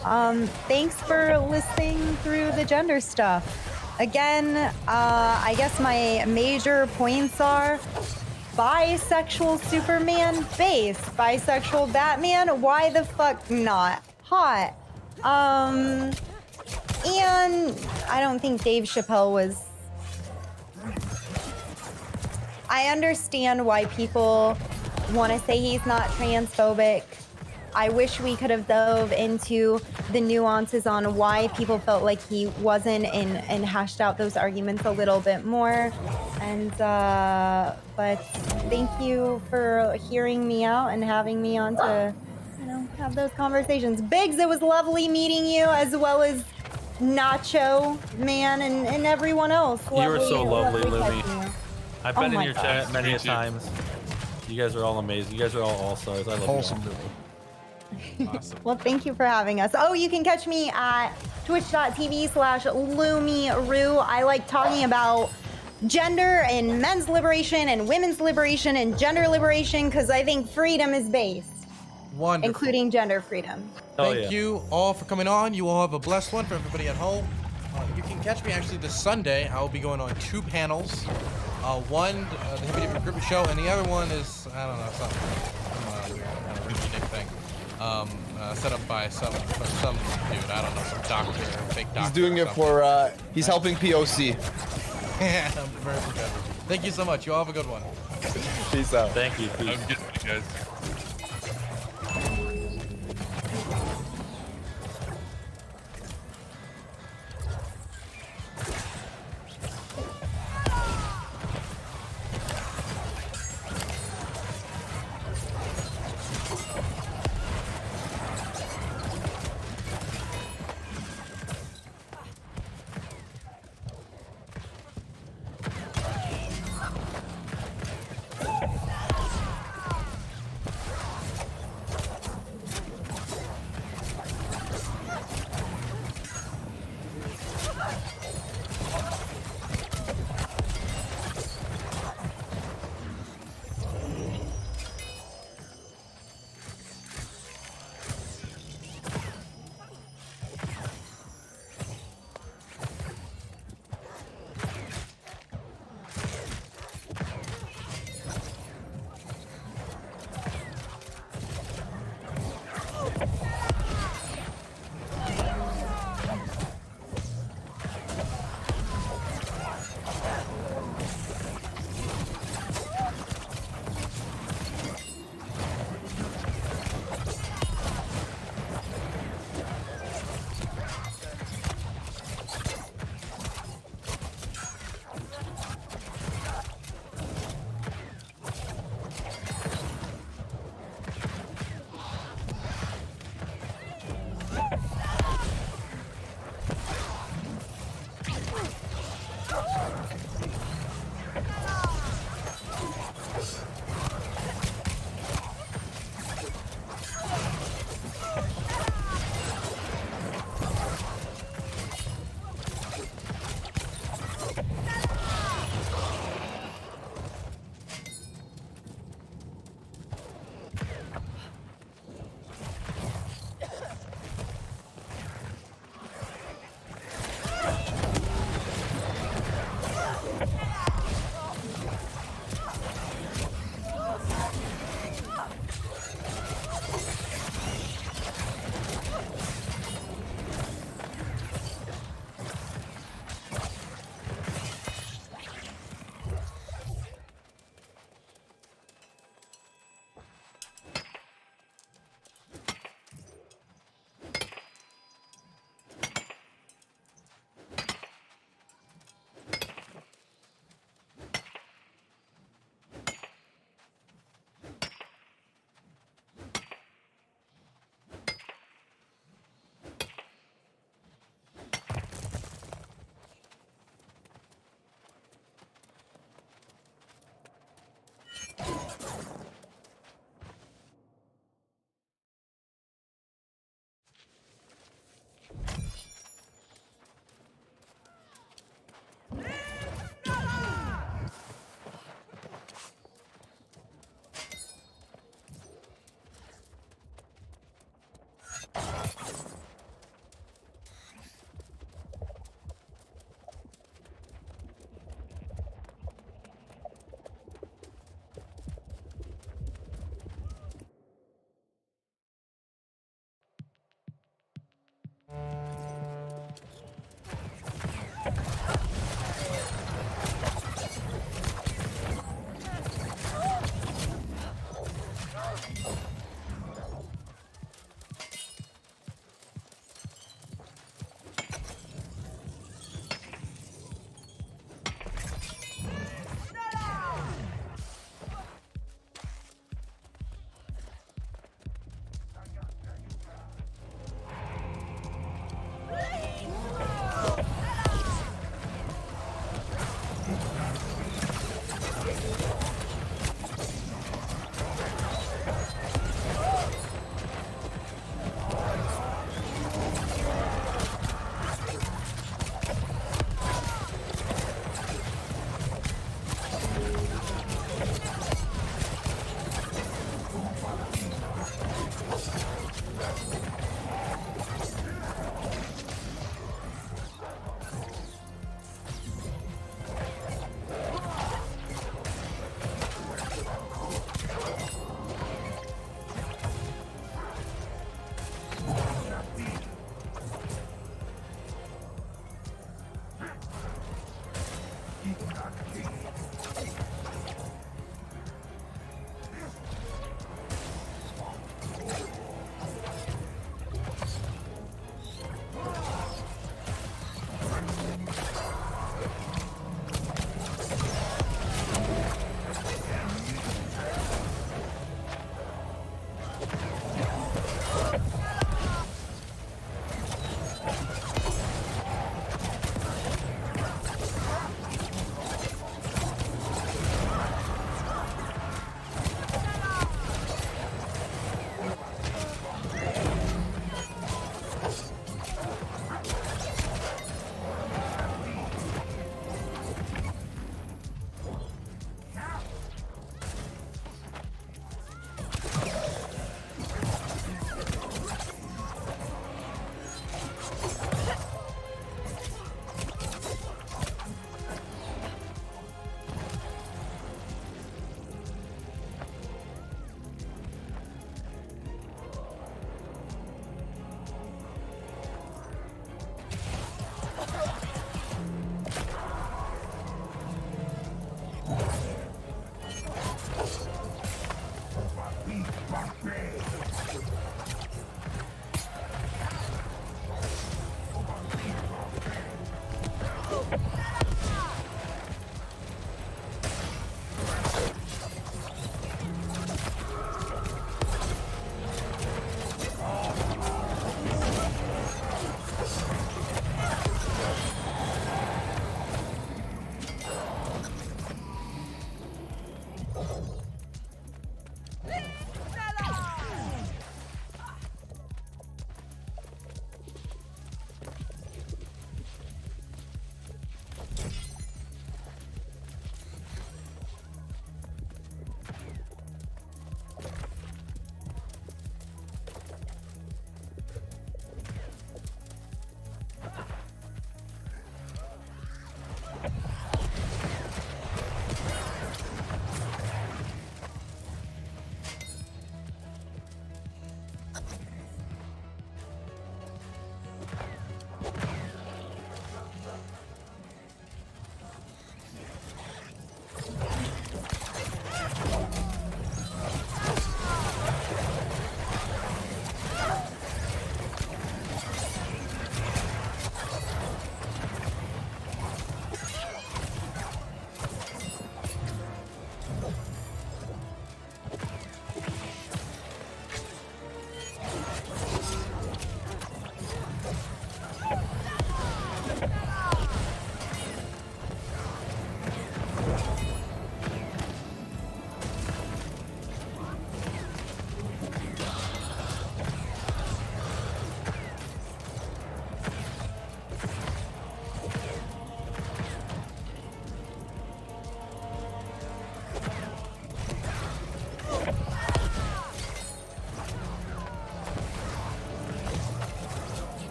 Thanks for listening through the gender stuff. Again, I guess my major points are bisexual Superman, base. Bisexual Batman, why the fuck not? Hot. And I don't think Dave Chappelle was... I understand why people want to say he's not transphobic. I wish we could have dove into the nuances on why people felt like he wasn't and hashed out those arguments a little bit more. And, but thank you for hearing me out and having me on to, you know, have those conversations. Biggs, it was lovely meeting you, as well as Nacho Man and everyone else. You were so lovely, catching Lumi. you. I've been in your God. chat many a times. You guys are all amazing. You guys are all stars. I love Wholesome, you all. Awesome. Well, thank you for having us. Oh, you can catch me at twitch.tv/LumiRu. I like talking about gender and men's liberation and women's liberation and gender liberation because I think freedom is based. Wonderful. Including gender freedom. Thank you all for coming on. You all have a blessed one. For everybody at home, you can catch me actually this Sunday. I will be going on 2 panels. One, the Hippie Dippy Recruitment Show, and the other one is, I don't know, some weird kind of unique thing. Set up by some dude, I don't know, some doctor, fake doctor. He's doing it for, he's helping POC. Yeah, I'm very forgetful. Thank you so much. You all have a good one. Peace out. Thank you. Peace. Have a good night, guys.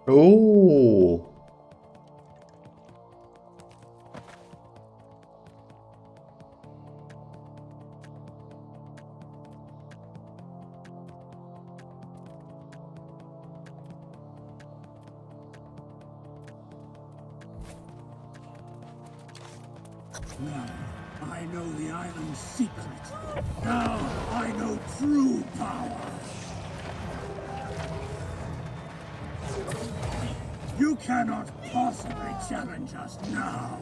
Oh. Now, I know the island's secret. Now, I know true power. You cannot possibly challenge us now.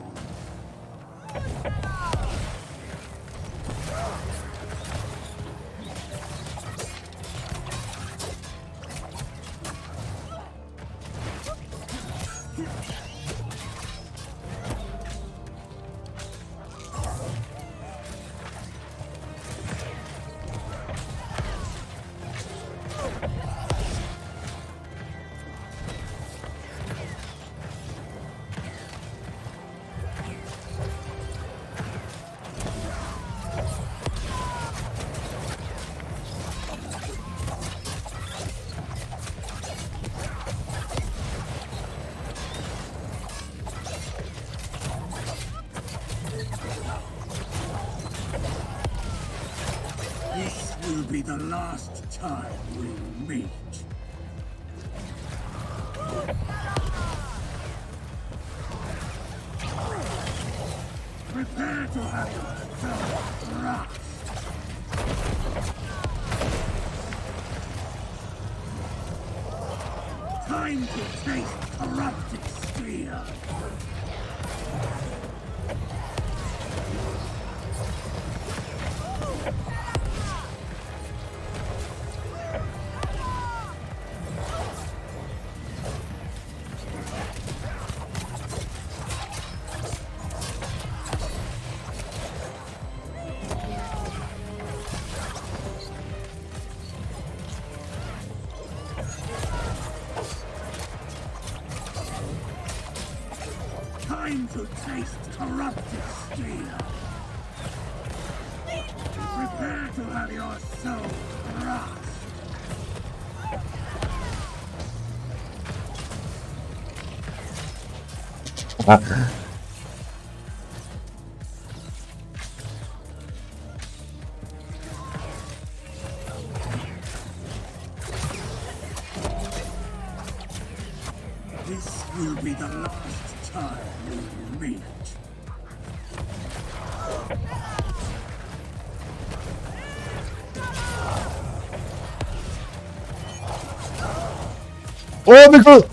This will be the last time we meet. Prepare to have yourself crushed. Time to taste corrupted steel. Time to taste corrupted steel. Prepare to have your soul crushed. This will be the last time we meet. Oh, Nicole!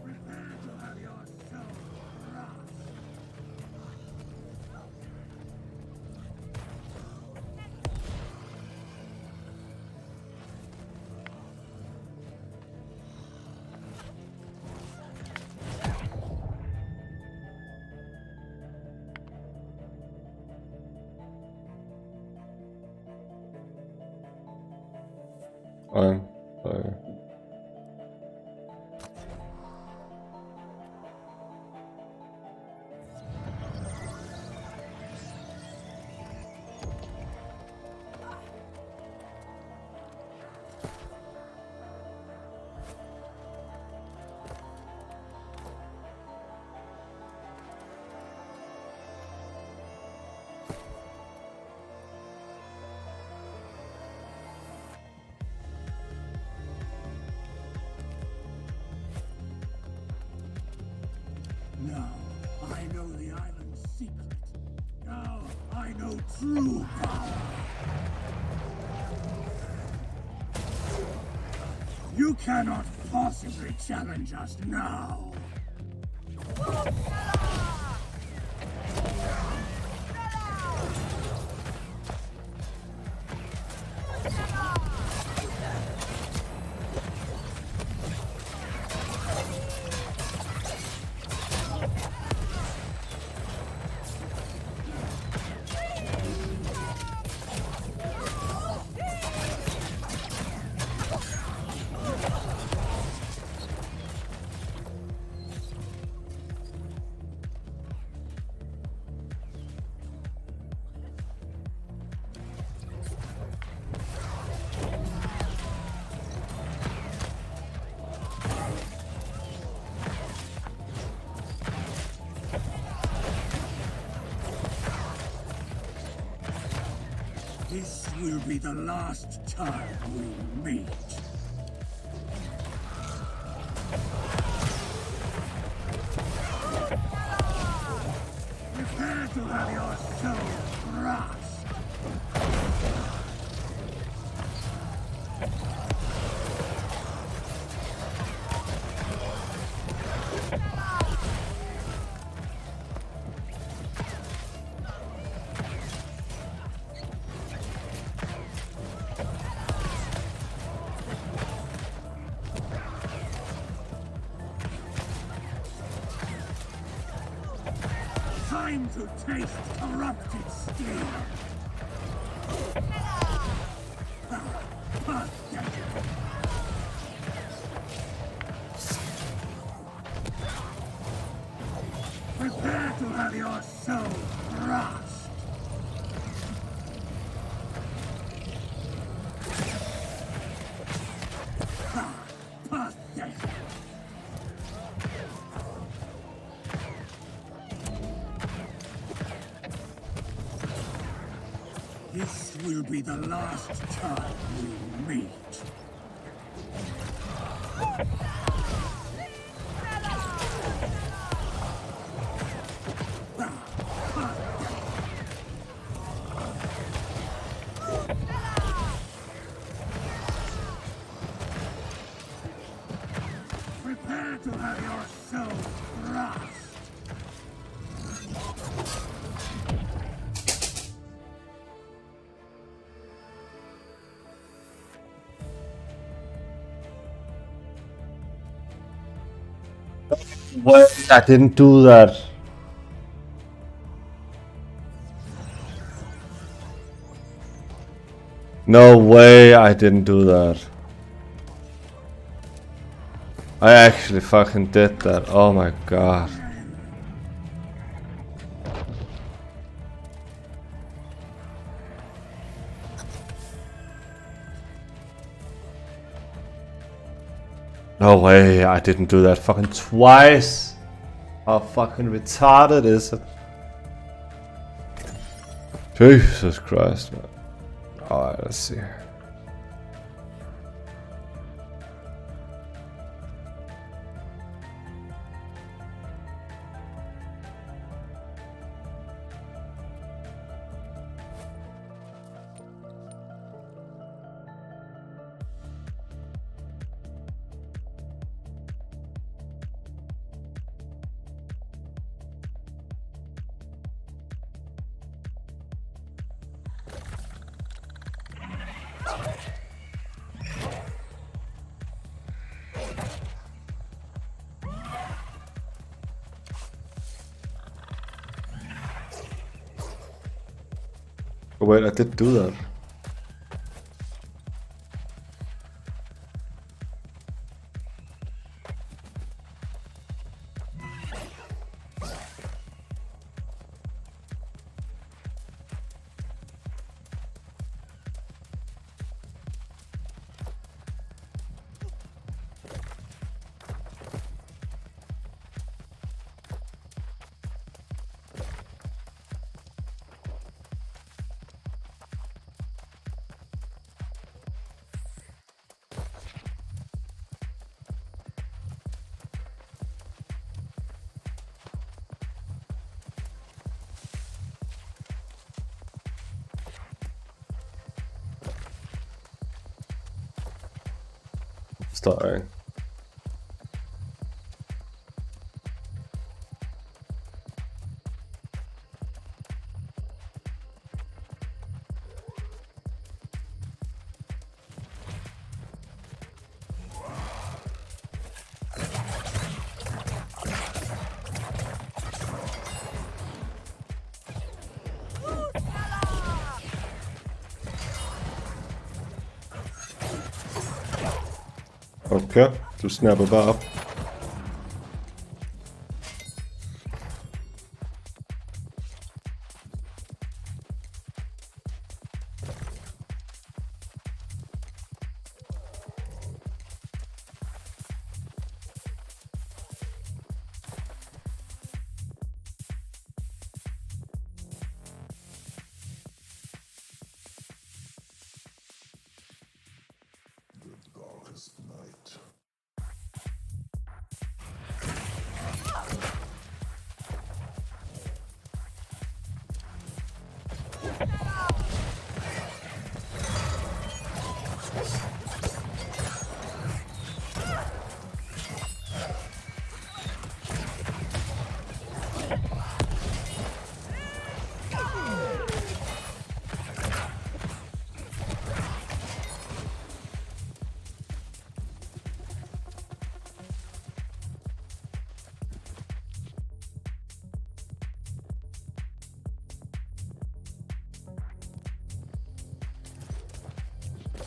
Prepare to have your soul crushed. Fine. Now, I know the island's secret. Now, I know true power. You cannot possibly challenge us now. will be the last time we meet. Prepare to have your soul crushed. Time to taste corrupted steel. Prepare to have your soul crushed. Pathetic. This will be the last time we meet. Prepare to have your soul crushed. What? I didn't do that. No way I didn't do that. I actually fucking did that. Oh my god. No way I didn't do that fucking twice. How fucking retarded is it? Jesus Christ, man. Alright, let's see. Oh wait, I did do that. Starting. Okay, du snapper bare op.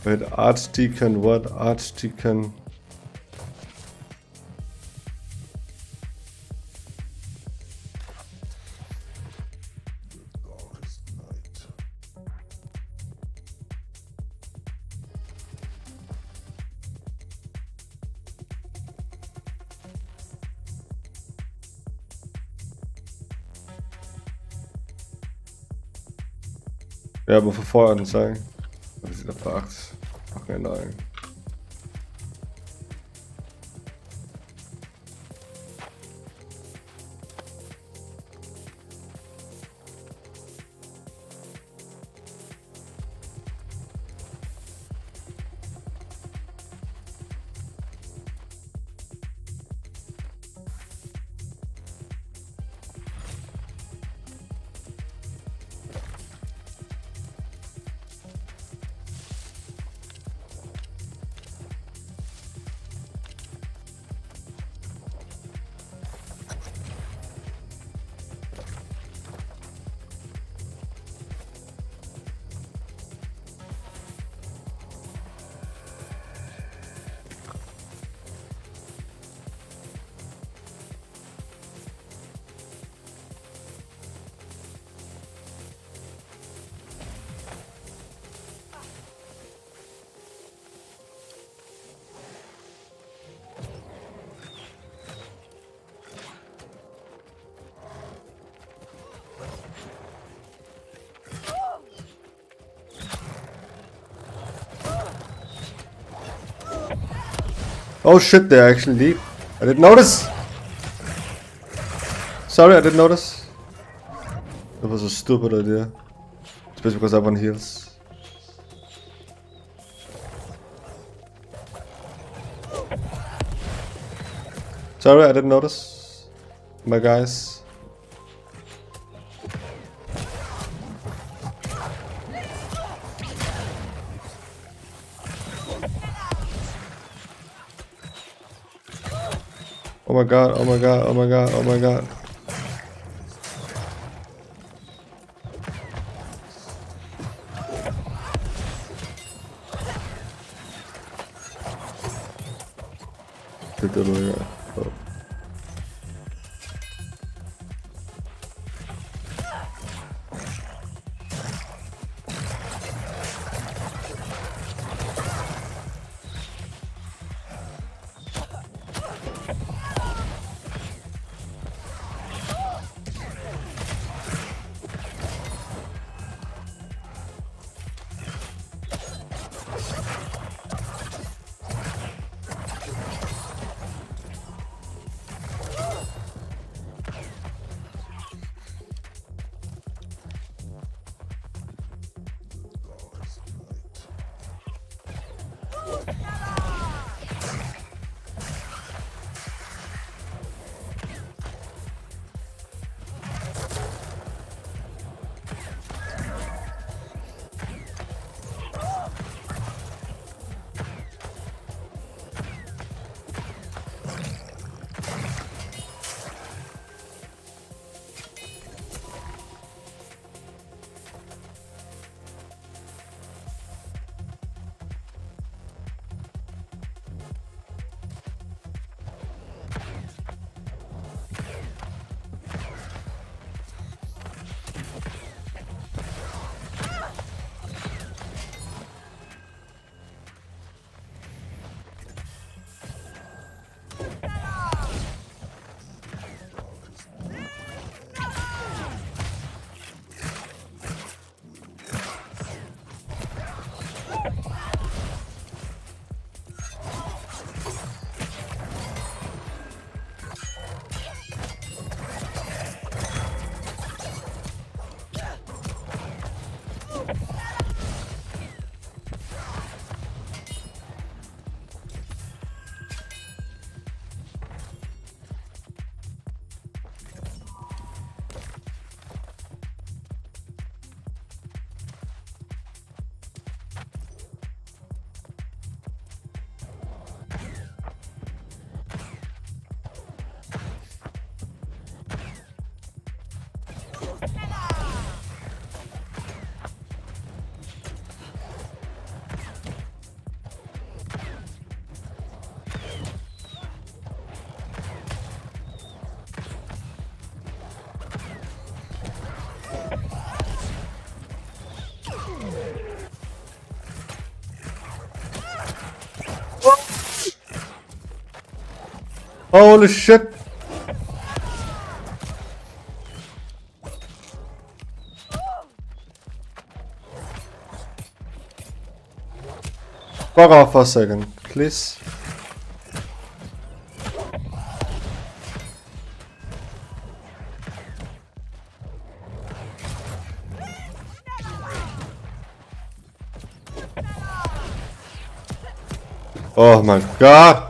Wait, Archdeacon, what? Archdeacon. Ja, maar voor voorhand zijn. Dat is dat acht. Fucking annoying. Oh shit, they're actually deep. I didn't notice. Sorry, I didn't notice. That was a stupid idea. Especially because everyone heals. Sorry, I didn't notice. My guys. Oh my god, oh my god, oh my god, oh my god. Oh. Holy shit! Fuck off for a second, please. Oh my god!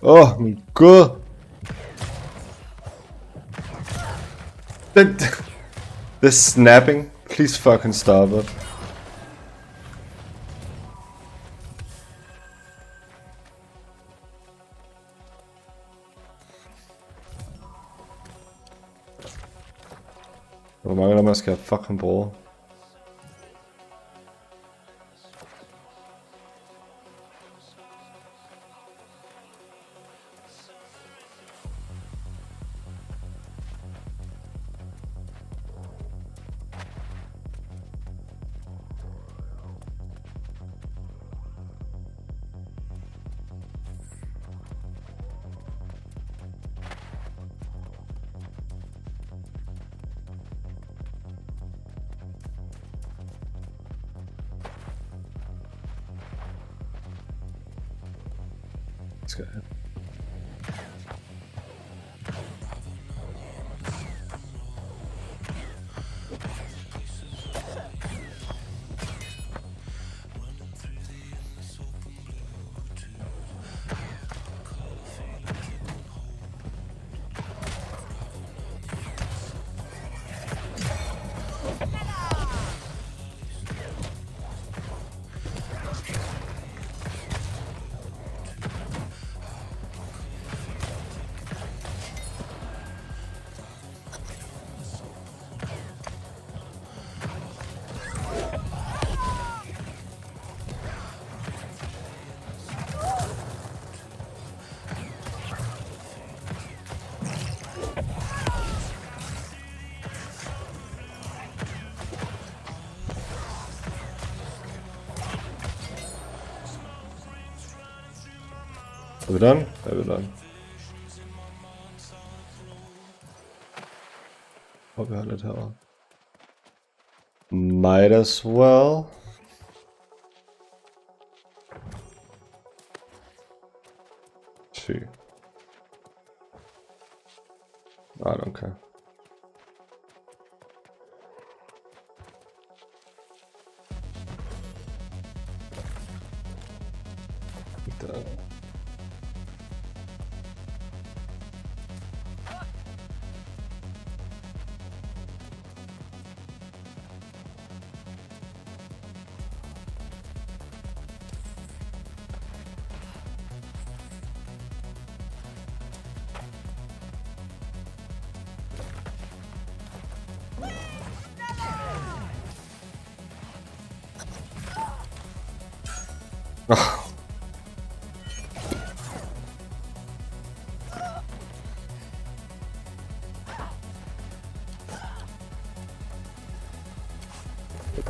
Oh my god! This snapping, please fucking stop it. Hvor mange der man skal fucking bruge? Skal jeg have. Er vi done? Er vi done? Og vi har lidt herovre. Might as well. See. I don't care.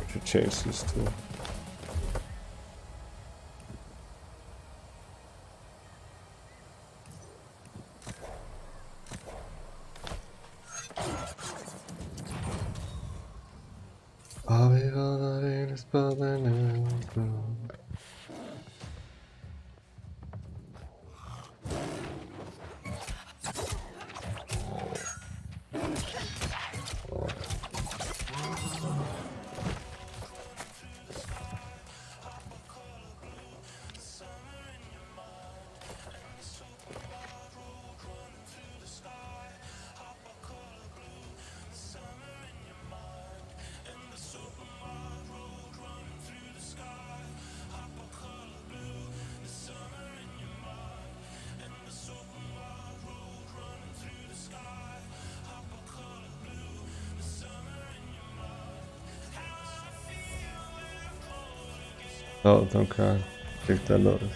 Should change this too. No, don't cry. Click the notice.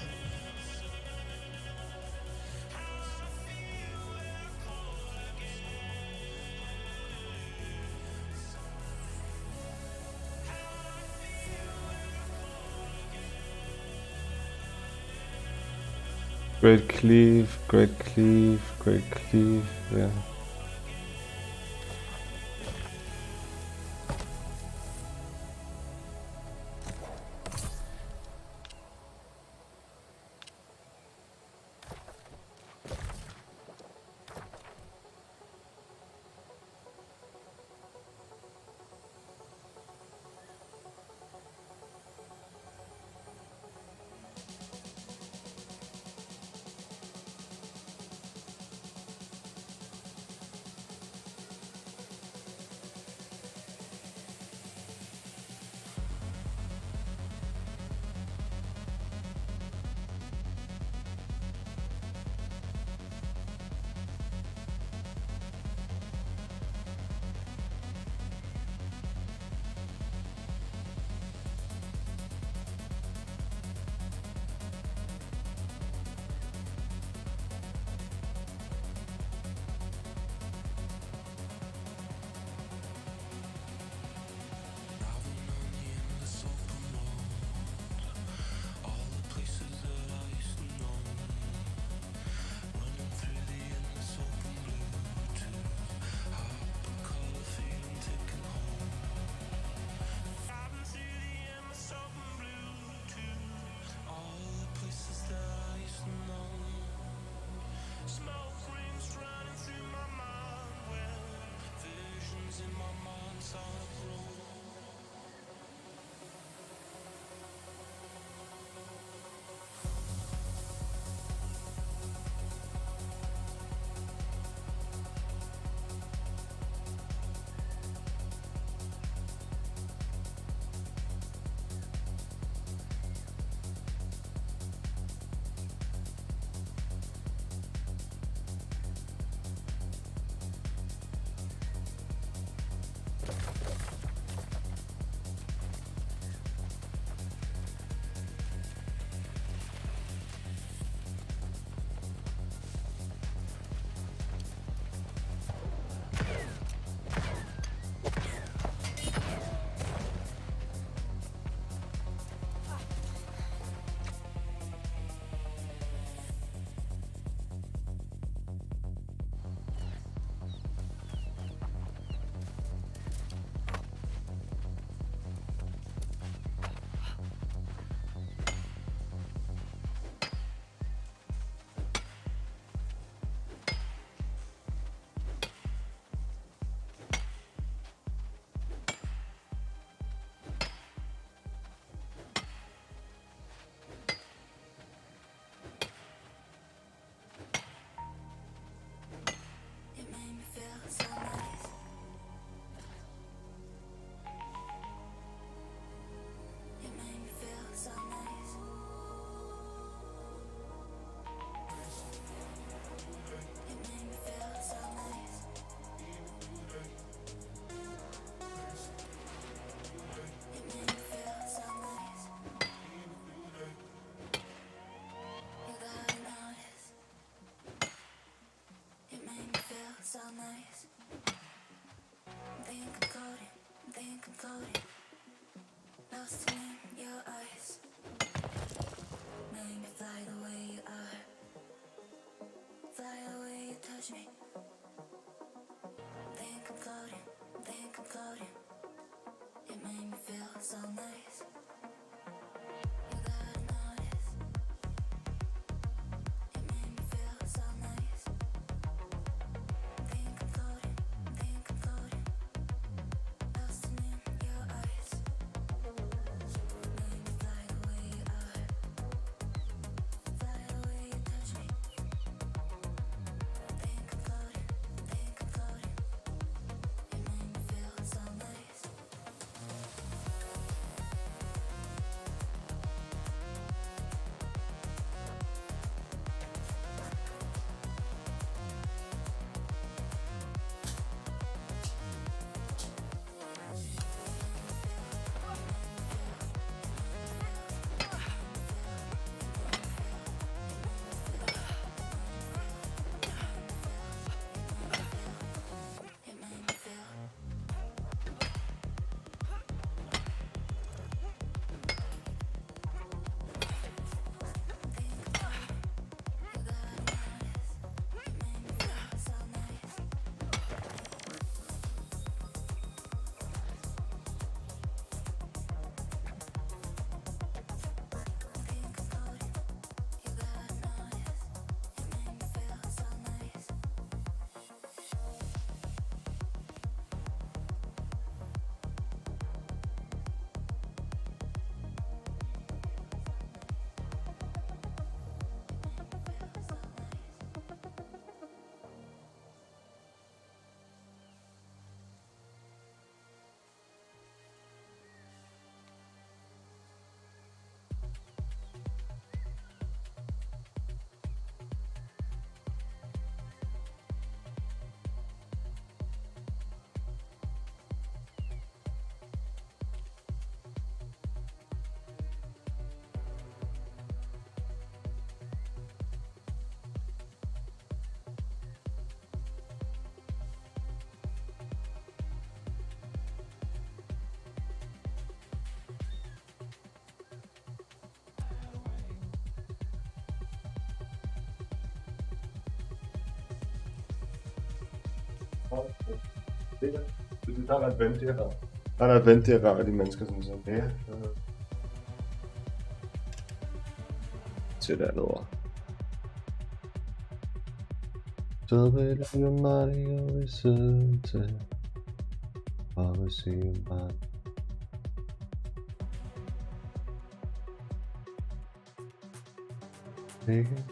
Great cleave, great cleave, great cleave, yeah. Du tager en advent der. Der er en advent der rører de mennesker sådan så. Ja. Til dernede. Så vil det Mario Vicente. Bare se en barn. Ikke?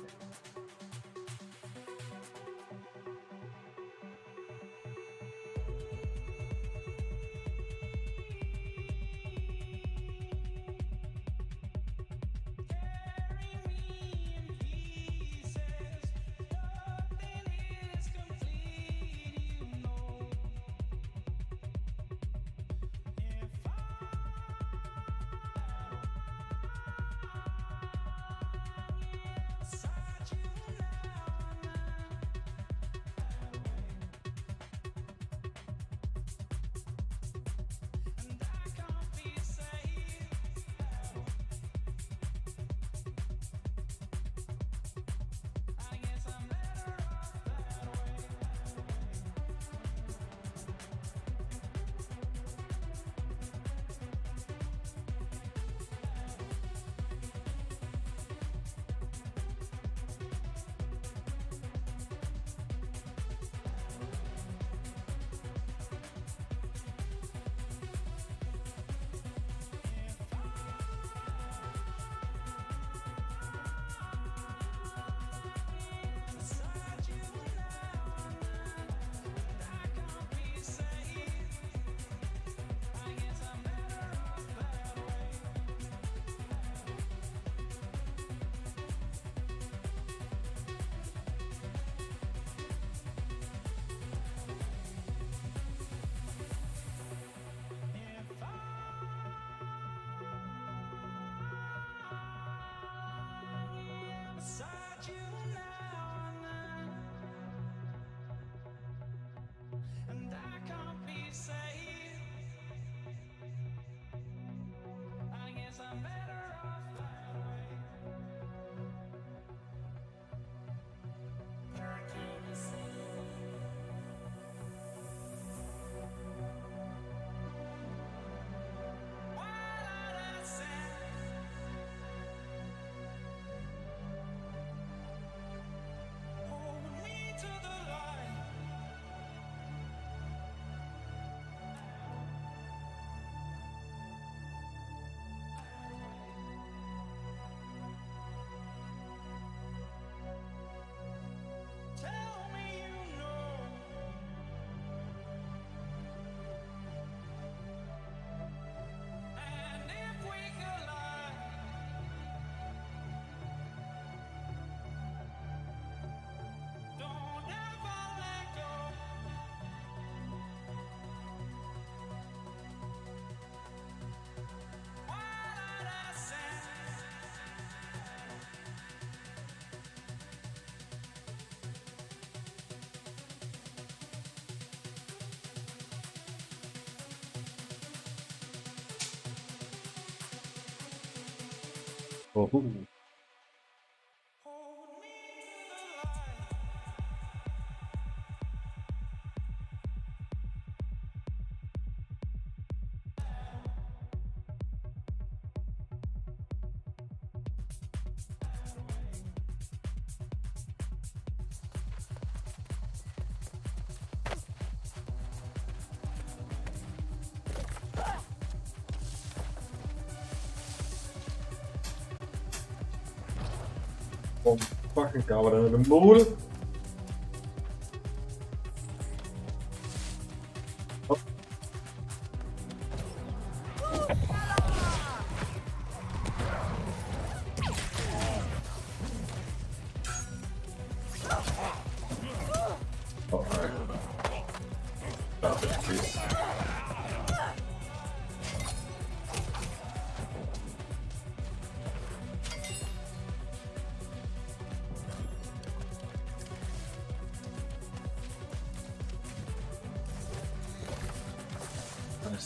Oh fucking god, hvordan er det muligt?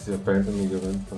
Det er banen, I kan vente på.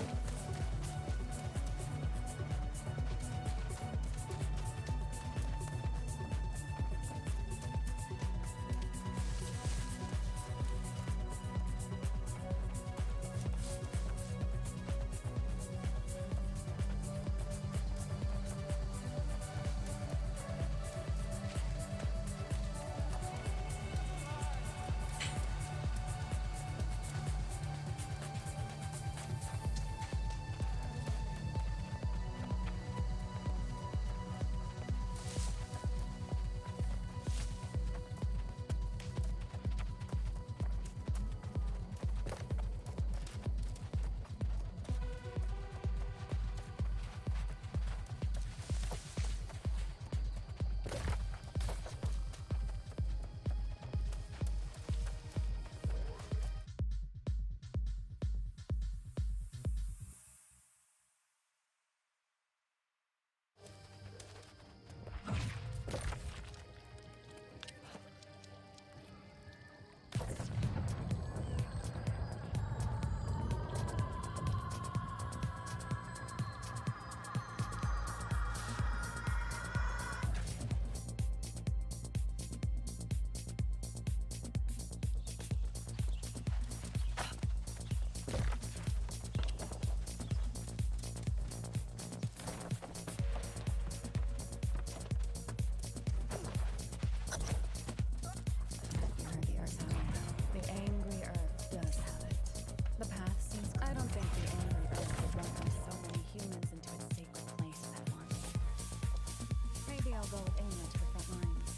evolve Alien to the front lines.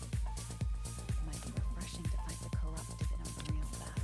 It might be refreshing to fight the corrupted in a real battle.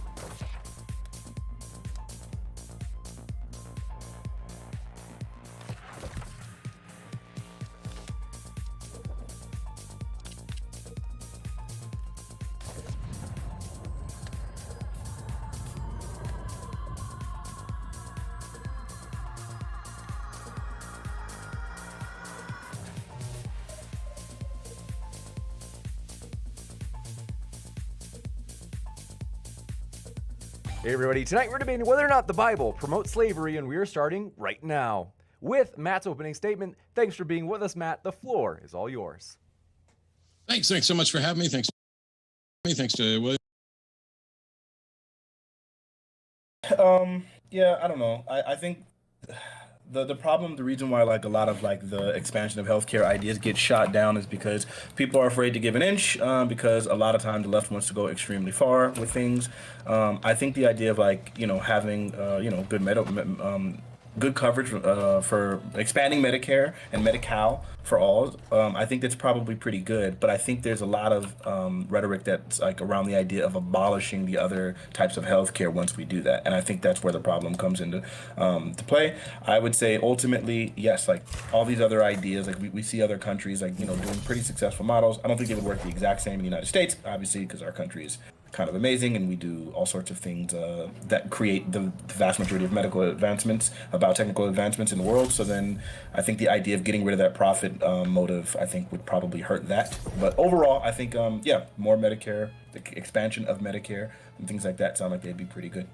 Hey everybody, tonight we're debating whether or not the Bible promotes slavery, and we are starting right now with Matt's opening statement. Thanks for being with us, Matt. The floor is all yours. Thanks so much for having me. Thanks to William. Yeah, I don't know. I think the problem, the reason why like a lot of like the expansion of healthcare ideas get shot down is because people are afraid to give an inch, because a lot of times the left wants to go extremely far with things. I think the idea of like, you know, having good coverage for expanding Medicare and Medi-Cal for all, I think that's probably pretty good. But I think there's a lot of rhetoric that's like around the idea of abolishing the other types of healthcare once we do that, and I think that's where the problem comes into to play. I would say ultimately, yes, like all these other ideas, like we see other countries like, you know, doing pretty successful models. I don't think they would work the exact same in the United States, obviously, because our country is kind of amazing and we do all sorts of things that create the vast majority of medical advancements, biotechnical advancements in the world. So then I think the idea of getting rid of that profit motive, I think, would probably hurt that. But overall, I think, yeah, more Medicare, the expansion of Medicare and things like that sound like they'd be pretty good.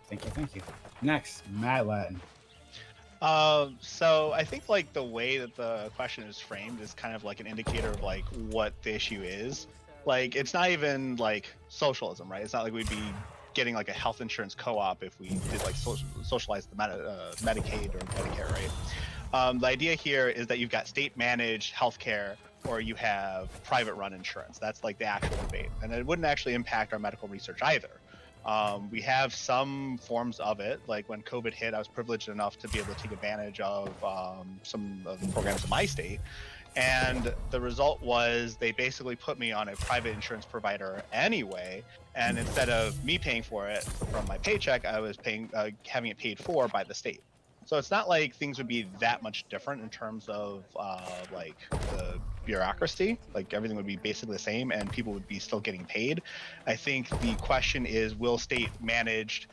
Thank you. Next, Matt Latin. So I think like the way that the question is framed is kind of like an indicator of like what the issue is. Like, it's not even like socialism, right? It's not like we'd be getting like a health insurance co-op if we did like socialize the Medicaid or Medicare, right? The idea here is that you've got state-managed healthcare or you have private-run insurance. That's like the actual debate, and it wouldn't actually impact our medical research either. We have some forms of it. Like when COVID hit, I was privileged enough to be able to take advantage of some of the programs in my state. And the result was they basically put me on a private insurance provider anyway. And instead of me paying for it from my paycheck, I was paying, having it paid for by the state. So it's not like things would be that much different in terms of like the bureaucracy. Like everything would be basically the same and people would be still getting paid. I think the question is, will state managed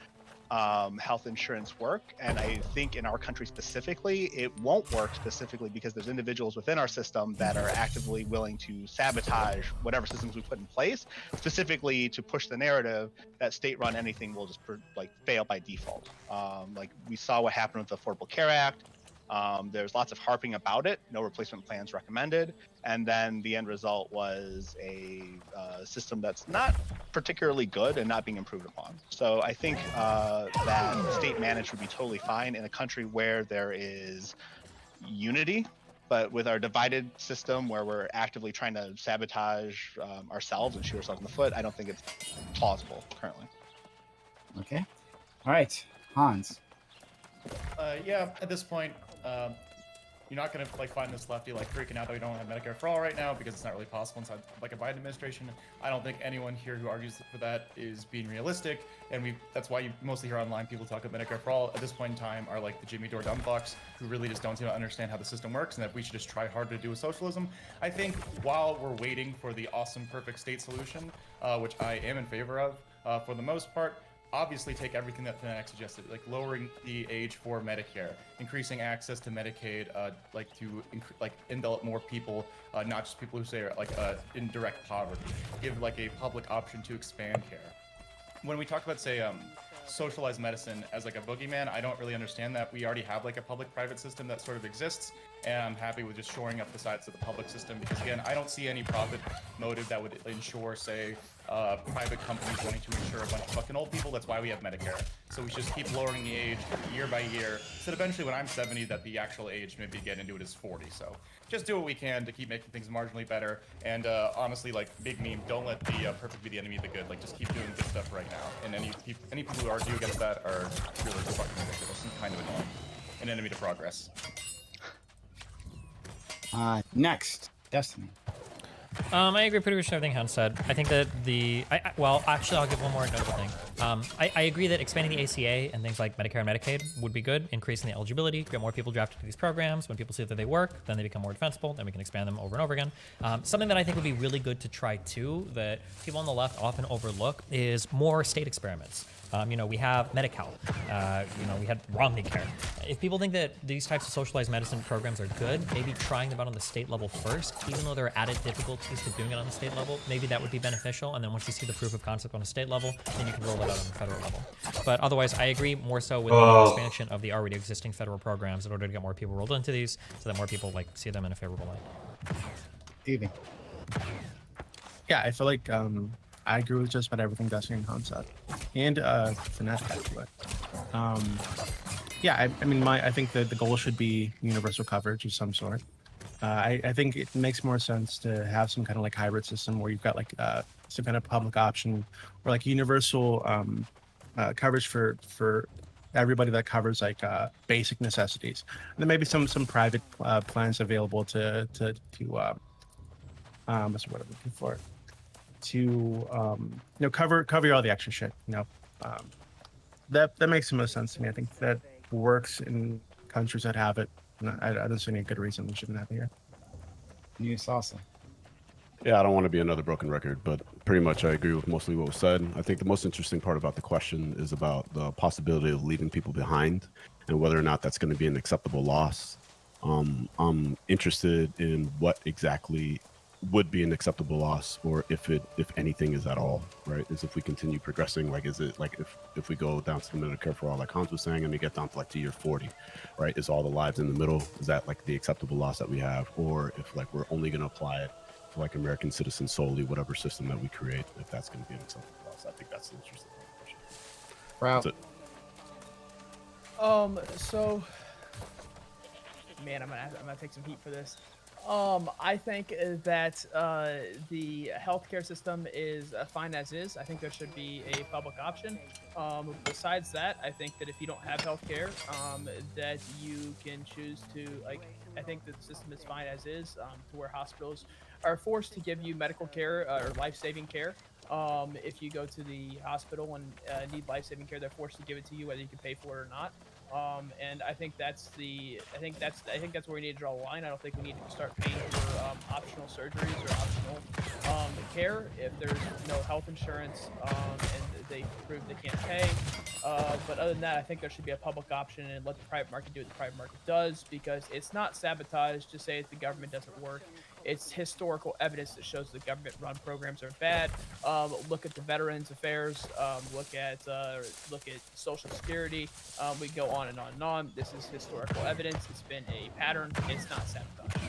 health insurance work? And I think in our country specifically, it won't work specifically because there's individuals within our system that are actively willing to sabotage whatever systems we put in place, specifically to push the narrative that state-run anything will just like fail by default. Like we saw what happened with the Affordable Care Act. There's lots of harping about it, no replacement plans recommended, and then the end result was a system that's not particularly good and not being improved upon. So I think that state managed would be totally fine in a country where there is unity, but with our divided system where we're actively trying to sabotage ourselves and shoot ourselves in the foot, I don't think it's plausible currently. Okay. All right, Hans. Yeah, at this point, you're not gonna like find this lefty like freaking out that we don't have Medicare for all right now because it's not really possible inside like a Biden administration. I don't think anyone here who argues for that is being realistic, and that's why you mostly hear online people talk about Medicare for all at this point in time are like the Jimmy Dore dumbfucks who really just don't seem to understand how the system works and that we should just try harder to do with socialism. I think while we're waiting for the awesome perfect state solution, which I am in favor of for the most part, obviously take everything that Fnatic suggested, like lowering the age for Medicare, increasing access to Medicaid, like to envelop more people, not just people who say are like in direct poverty, give like a public option to expand care. When we talk about, say, socialized medicine as like a boogeyman, I don't really understand that. We already have like a public-private system that sort of exists, and I'm happy with just shoring up the sides of the public system because, again, I don't see any profit motive that would ensure, say, private companies wanting to insure a bunch of fucking old people. That's why we have Medicare. So we should just keep lowering the age year by year, so that eventually when I'm 70, that the actual age maybe get into it is 40. So just do what we can to keep making things marginally better. And honestly, like, big meme, don't let the perfect be the enemy of the good. Like, just keep doing good stuff right now. And any people who argue against that are really fucking ridiculous and kind of annoying. An enemy to progress. Next, Destiny. I agree pretty much with everything Hans said. I think that well, actually, I'll give one more notable thing. I agree that expanding the ACA and things like Medicare and Medicaid would be good, increasing the eligibility, get more people drafted to these programs. When people see that they work, then they become more defensible, then we can expand them over and over again. Something that I think would be really good to try too, that people on the left often overlook, is more state experiments. We have Medi-Cal. We had Romney Care. If people think that these types of socialized medicine programs are good, maybe trying them out on the state level first, even though there are added difficulties to doing it on the state level, maybe that would be beneficial. And then once you see the proof of concept on a state level, then you can roll it out on the federal level. But otherwise, I agree more so with the expansion of the already existing federal programs in order to get more people rolled into these, so that more people see them in a favorable light. Evie. Yeah, I feel like I agree with just about everything Dusty and Hans said, and Fnatic actually. Yeah, I think that the goal should be universal coverage of some sort. I think it makes more sense to have some kind of like hybrid system where you've got like some kind of public option or like universal coverage for everybody that covers like basic necessities. And then maybe some private plans available to what's the word I'm looking for? To cover all the extra shit. That makes the most sense to me. I think that works in countries that have it. And I don't see any good reason we shouldn't have it here. New salsa. Yeah, I don't want to be another broken record, but pretty much I agree with mostly what was said. I think the most interesting part about the question is about the possibility of leaving people behind and whether or not that's going to be an acceptable loss. I'm interested in what exactly would be an acceptable loss, or if anything is at all, right? Is if we continue progressing, like, is it like if we go down to the Medicare for all, like Hans was saying, and we get down to like to year 40, right? Is all the lives in the middle, is that like the acceptable loss that we have? Or if like we're only going to apply it for like American citizens solely, whatever system that we create, if that's going to be an acceptable loss? I think that's the interesting question. Wow. So, man, I'm gonna take some heat for this. I think that the healthcare system is fine as is. I think there should be a public option. Besides that, I think that if you don't have healthcare, that you can choose to, I think the system is fine as is, to where hospitals are forced to give you medical care or life-saving care. If you go to the hospital and need life-saving care, they're forced to give it to you whether you can pay for it or not. And I think that's where we need to draw a line. I don't think we need to start paying for optional surgeries or optional care if there's no health insurance and they prove they can't pay. But other than that, I think there should be a public option and let the private market do what the private market does, because it's not sabotage to say that the government doesn't work. It's historical evidence that shows the government-run programs are bad. Look at the Veterans Affairs. Look at Social Security. We go on and on and on. This is historical evidence. It's been a pattern. It's not sabotage.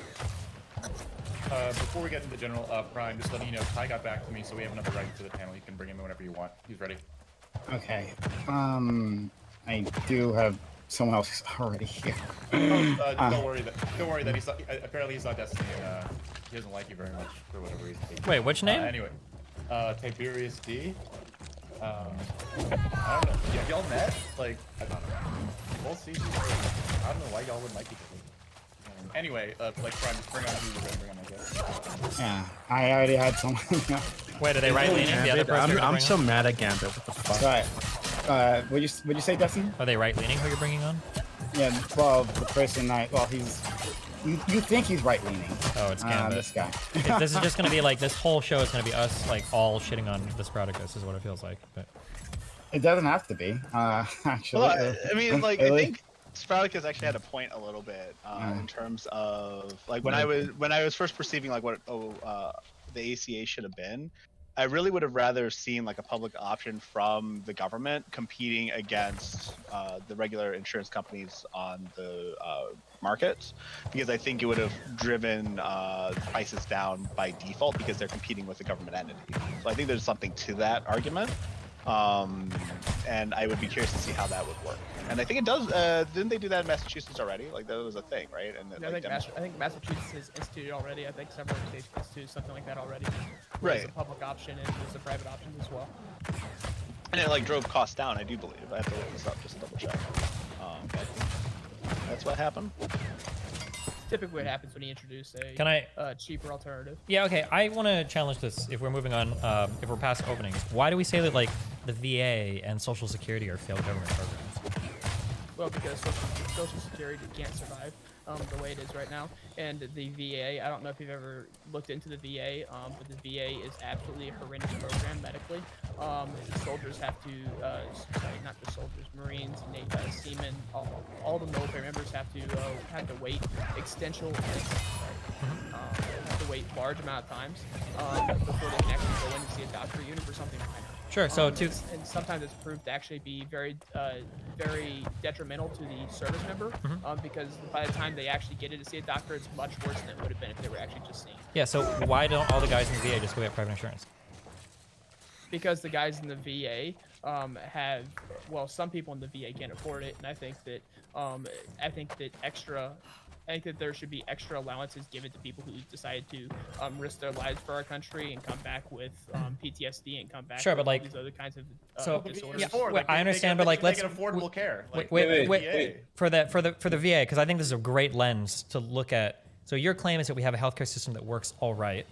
Before we get into the general Prime, just letting you know, Ty got back to me, so we have another right to the panel. You can bring him in whenever you want. He's ready. Okay. I do have someone else already here. Don't worry that he's not, apparently he's not Destiny. He doesn't like you very much for whatever reason. Wait, which name? Anyway, Tiberius D. I don't know. Yeah, y'all met? Like, I don't know. Both seasons. I don't know why y'all wouldn't like each other. Anyway, like, Prime, just bring on who you're going to bring on, I guess. Yeah, I already had someone. Wait, are they right-leaning? The other person I'm so mad at Gambit. What the fuck? Right. Would you say, Dustin? Are they right-leaning who you're bringing on? Yeah, well, the person he's... You think he's right-leaning. Oh, it's Gambit. This guy. This is just going to be like, this whole show is going to be us, like, all shitting on the Spartacus is what it feels like. But it doesn't have to be, actually. Well, I mean, like, really? I think Spartacus actually had a point a little bit in terms of, like, when I was first perceiving, like, what the ACA should have been, I really would have rather seen like a public option from the government competing against the regular insurance companies on the markets, because I think it would have driven prices down by default because they're competing with a government entity. So I think there's something to that argument, and I would be curious to see how that would work. And I think it does. Didn't they do that in Massachusetts already? Like that was a thing, right? And yeah, like, I think Massachusetts has instituted already. I think several states instituted something like that already. Right. There's a public option and there's a private option as well. And it like drove costs down, I do believe. I have to look this up just to double check. But that's what happened. typically what happens when you introduce a Can I- cheaper alternative. Yeah, okay. I want to challenge this. If we're moving on, if we're past openings, why do we say that like the VA and Social Security are failed government programs? Well, because Social Security can't survive the way it is right now, and the VA. I don't know if you've ever looked into the VA, but the VA is absolutely a horrendous program medically. Soldiers have to, sorry, not just soldiers, Marines, seamen, all the military members have to wait have to wait large amount of times before they can actually go in and see a doctor, even for something minor. Sure. So and sometimes it's proved to actually be very detrimental to the service member because by the time they actually get in to see a doctor, it's much worse than it would have been if they were actually just seen. Yeah. So why don't all the guys in the VA just go get private insurance? Because the guys in the VA have, well, some people in the VA can't afford it, and I think that there should be extra allowances given to people who decided to risk their lives for our country and come back with PTSD and come back Sure, with but like all these other kinds of so disorders. yeah, I understand, but like let's get affordable care. Like, wait for the VA, because I think this is a great lens to look at. So your claim is that we have a healthcare system that works all right,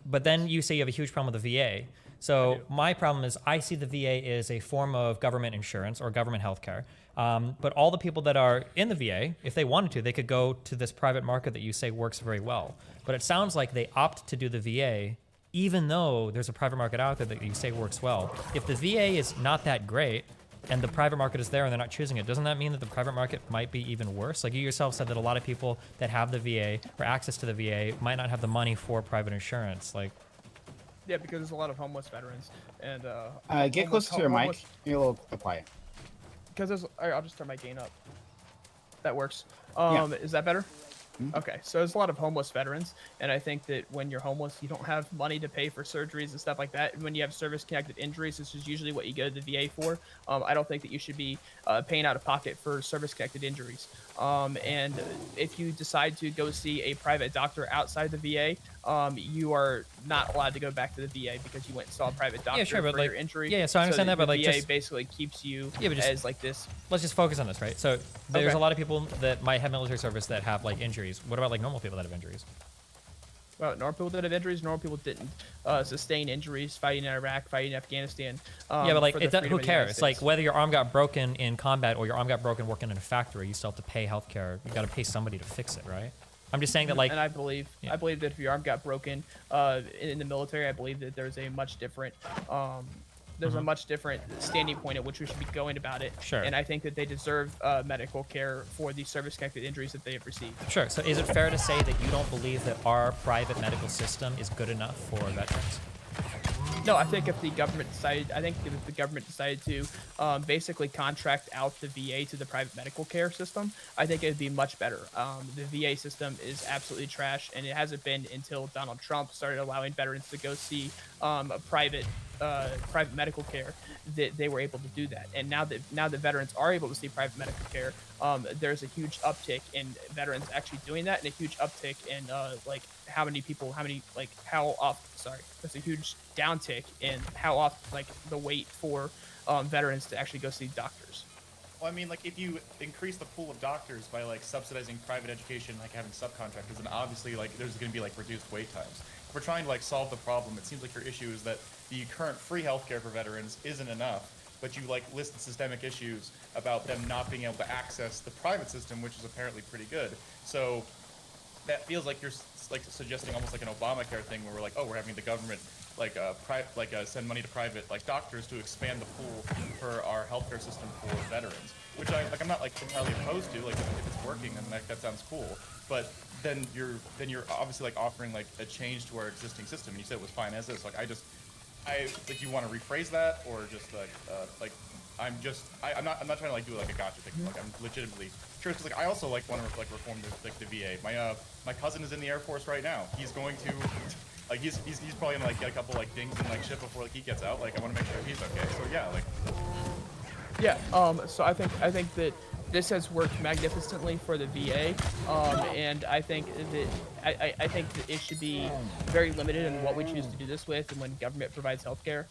but then you say you have a huge problem with the VA. So my problem is I see the VA as a form of government insurance or government healthcare. But all the people that are in the VA, if they wanted to, they could go to this private market that you say works very well. But it sounds like they opt to do the VA, even though there's a private market out there that you say works well. If the VA is not that great and the private market is there and they're not choosing it, doesn't that mean that the private market might be even worse? Like you yourself said that a lot of people that have the VA or access to the VA might not have the money for private insurance. Like, Yeah, because there's a lot of homeless veterans and get closer to your mic. You're a little quiet. Because there's, I'll just turn my gain up. That works. Yeah. Is that better? Okay, so there's a lot of homeless veterans, and I think that when you're homeless, you don't have money to pay for surgeries and stuff like that. When you have service-connected injuries, this is usually what you go to the VA for. I don't think that you should be paying out of pocket for service-connected injuries. And if you decide to go see a private doctor outside the VA, you are not allowed to go back to the VA because you went and saw a private doctor sure, but for like, your injury. yeah, so I understand that, but like, the VA just basically keeps you but just, as like this. Let's just focus on this, right? So there's Okay. a lot of people that might have military service that have like injuries. What about like normal people that have injuries? Well, normal people that have injuries, normal people didn't sustain injuries fighting in Iraq, fighting in Afghanistan. Yeah, but like, for the who freedom of the United cares? Like, States. whether your arm got broken in combat or your arm got broken working in a factory, you still have to pay healthcare. You got to pay somebody to fix it, right? I'm just saying that, like, and I believe that if your arm got broken in the military, I believe that there's a much different a much different standing point at which we should be going about it. Sure. And I think that they deserve medical care for the service-connected injuries that they have received. Sure. So is it fair to say that you don't believe that our private medical system is good enough for veterans? No, I think if the government decided to basically contract out the VA to the private medical care system, I think it would be much better. The VA system is absolutely trash, and it hasn't been until Donald Trump started allowing veterans to go see private medical care that they were able to do that. And now that veterans are able to see private medical care, there's a huge uptick in veterans actually doing that, and a huge uptick in there's a huge downtick in how often, like, the wait for veterans to actually go see doctors. Well, I mean, like, if you increase the pool of doctors by, like, subsidizing private education, like having subcontractors, then obviously, like, there's going to be, like, reduced wait times. If we're trying to, like, solve the problem, it seems like your issue is that the current free healthcare for veterans isn't enough, but you, like, listed systemic issues about them not being able to access the private system, which is apparently pretty good. So that feels like you're, like, suggesting almost like an Obamacare thing where we're like, oh, we're having the government send money to private, like, doctors to expand the pool for our healthcare system for veterans, which I'm not, like, entirely opposed to. Like, if it's working, then that sounds cool. But then you're obviously, like, offering, like, a change to our existing system, and you said it was fine as is. Like, like, you want to rephrase that, or just I'm not trying to, like, do like a gotcha thing. Like, I'm legitimately curious, because, like, I also, like, want to, like, reform the VA. My cousin is in the Air Force right now. He's going to, like, he's probably gonna, like, get a couple, like, dings and, like, shit before, like, he gets out. Like, I want to make sure he's okay. So yeah, like. Yeah. So I think that this has worked magnificently for the VA, and I think that I think that it should be very limited in what we choose to do this with, and when government provides healthcare.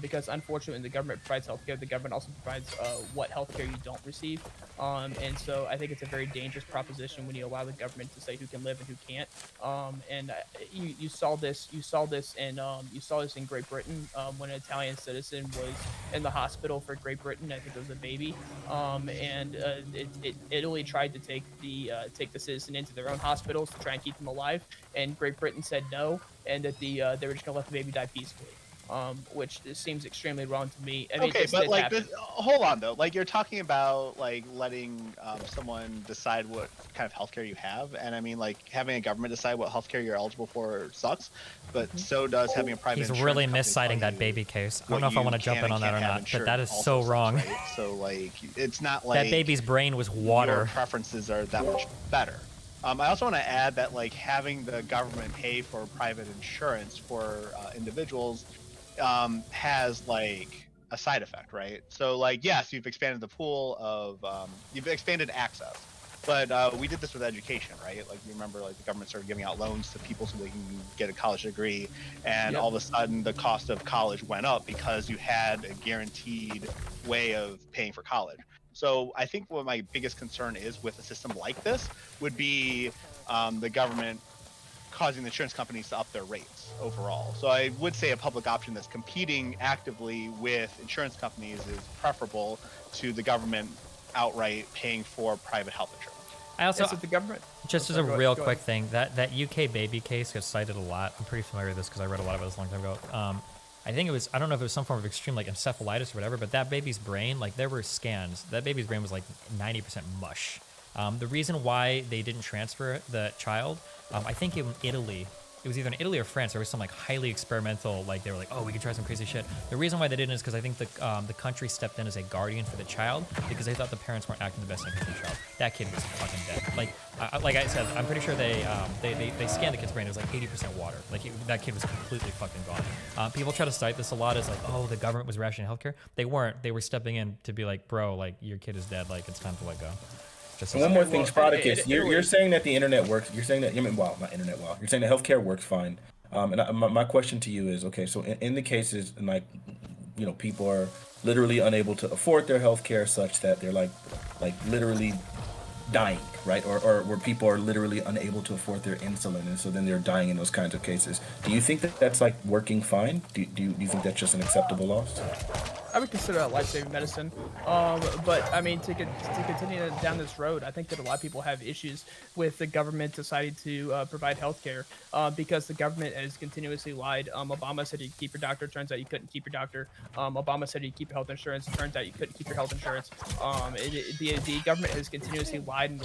Because unfortunately, when the government provides healthcare, the government also provides what healthcare you don't receive. And so I think it's a very dangerous proposition when you allow the government to say who can live and who can't. And you saw this in Great Britain when an Italian citizen was in the hospital for Great Britain. I think it was a baby, and Italy tried to take the citizen into their own hospitals to try and keep them alive, and Great Britain said no, and that they were just gonna let the baby die peacefully. Which seems extremely wrong to me. I mean, Okay, but like, hold on though. Like, you're talking about like letting someone decide what kind of healthcare you have, and I mean, like having a government decide what healthcare you're eligible for sucks. But so does having a private. He's really misciting that baby case. I don't know if I want to jump in on that or not, but that is so wrong. Right? So like, it's not like that baby's brain was water. Your preferences are that much better. I also want to add that like having the government pay for private insurance for individuals has like a side effect, right? So like, yes, you've expanded the pool of you've expanded access, but we did this with education, right? Like, you remember, like the government started giving out loans to people so they can get a college degree, and all of a sudden the cost of college went up because you had a guaranteed way of paying for college. So I think what my biggest concern is with a system like this would be the government causing the insurance companies to up their rates overall. So I would say a public option that's competing actively with insurance companies is preferable to the government outright paying for private health insurance. I also, the government. Just as a real quick thing, that UK baby case gets cited a lot. I'm pretty familiar with this because I read a lot about this a long time ago. I think it was, I don't know if it was some form of extreme like encephalitis or whatever, but that baby's brain, like there were scans, that baby's brain was like 90% mush. The reason why they didn't transfer the child, I think in Italy, it was either in Italy or France, there was some like highly experimental, like they were like, oh, we can try some crazy shit. The reason why they didn't is because I think the country stepped in as a guardian for the child because they thought the parents weren't acting the best interest of the child. That kid was fucking dead. Like I said, I'm pretty sure they scanned the kid's brain. It was like 80% water. Like that kid was completely fucking gone. People try to cite this a lot as like, oh, the government was rationing healthcare. They weren't. They were stepping in to be like, bro, like your kid is dead. Like it's time to let go. One more thing, Spartacus. You're saying that the internet works. You're saying that, not internet. Well, you're saying that healthcare works fine. And my question to you is, okay, so in the cases, like, people are literally unable to afford their healthcare, such that they're like literally dying, right? Or where people are literally unable to afford their insulin, and so then they're dying in those kinds of cases. Do you think that that's like working fine? Do you think that's just an acceptable loss? I would consider that life-saving medicine, but I mean, to continue down this road, I think that a lot of people have issues with the government deciding to provide health care because the government has continuously lied. Obama said you keep your doctor, turns out you couldn't keep your doctor. Obama said you keep your health insurance, turns out you couldn't keep your health insurance. The government has continuously lied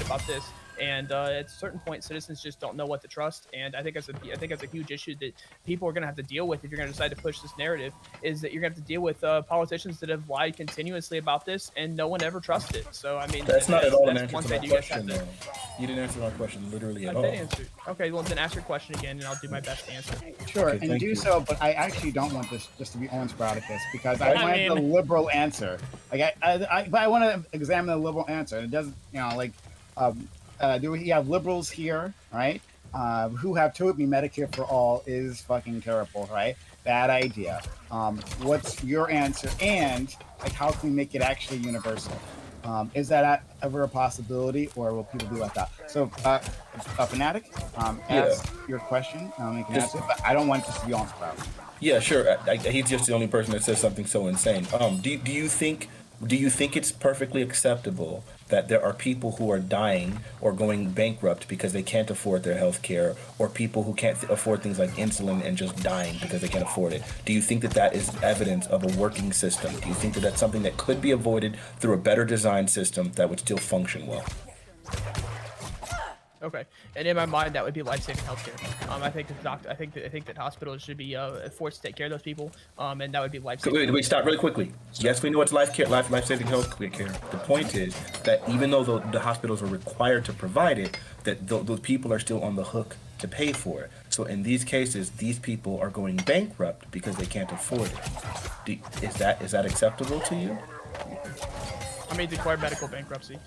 about this. And at a certain point, citizens just don't know what to trust. And I think that's a huge issue that people are going to have to deal with if you're going to decide to push this narrative. Is that you're going to have to deal with politicians that have lied continuously about this, and no one ever trusted. So I mean, that's not at all an answer to my question. You didn't answer my question literally at all. I did answer. Okay, well then ask your question again, and I'll do my best to answer. Sure, okay, and do so. But I actually don't want this just to be Owen Spartacus because I want the liberal answer. Like but I want to examine the liberal answer. And it doesn't, do we have liberals here, right? Who have told me Medicare for all is fucking terrible, right? Bad idea. What's your answer? And like, how can we make it actually universal? Is that ever a possibility, or will people be left out? So, Fanatic, ask your question. You can answer it, but I don't want this to be on crowd. Yeah, sure. He's just the only person that says something so insane. Do you think it's perfectly acceptable that there are people who are dying or going bankrupt because they can't afford their health care, or people who can't afford things like insulin and just dying because they can't afford it? Do you think that that is evidence of a working system? Do you think that that's something that could be avoided through a better designed system that would still function well? Okay, and in my mind, that would be life-saving healthcare. I think that hospitals should be forced to take care of those people, and that would be life-saving. Wait, stop really quickly. Yes, we know it's life-saving healthcare. The point is that even though the hospitals are required to provide it, that those people are still on the hook to pay for it. So in these cases, these people are going bankrupt because they can't afford it. Is that acceptable to you? I mean, declare medical bankruptcy.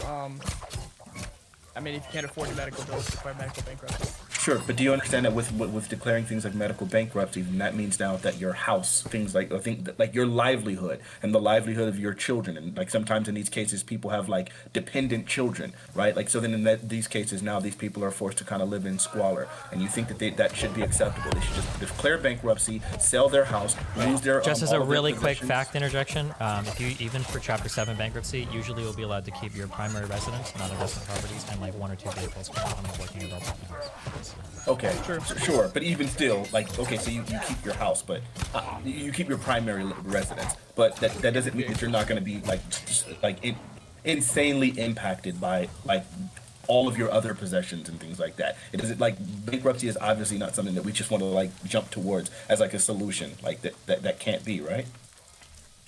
I mean, if you can't afford your medical bills, declare medical bankruptcy. Sure, but do you understand that with declaring things like medical bankruptcy, then that means now that your house, things like like your livelihood and the livelihood of your children, and like sometimes in these cases people have like dependent children, right? Like so then in these cases now these people are forced to kind of live in squalor, and you think that that should be acceptable? They should just declare bankruptcy, sell their house, lose their Just as a all of their really quick possessions. fact interjection, if you even for Chapter 7 bankruptcy, usually you'll be allowed to keep your primary residence, non-investment properties, and like 1 or 2 vehicles. I'm not working adult accounts. Okay, sure, but even still, like, okay, so you keep your house, but you keep your primary residence, but that doesn't mean that you're not going to be insanely impacted by like all of your other possessions and things like that. It isn't like bankruptcy is obviously not something that we just want to like jump towards as like a solution, like that can't be, right?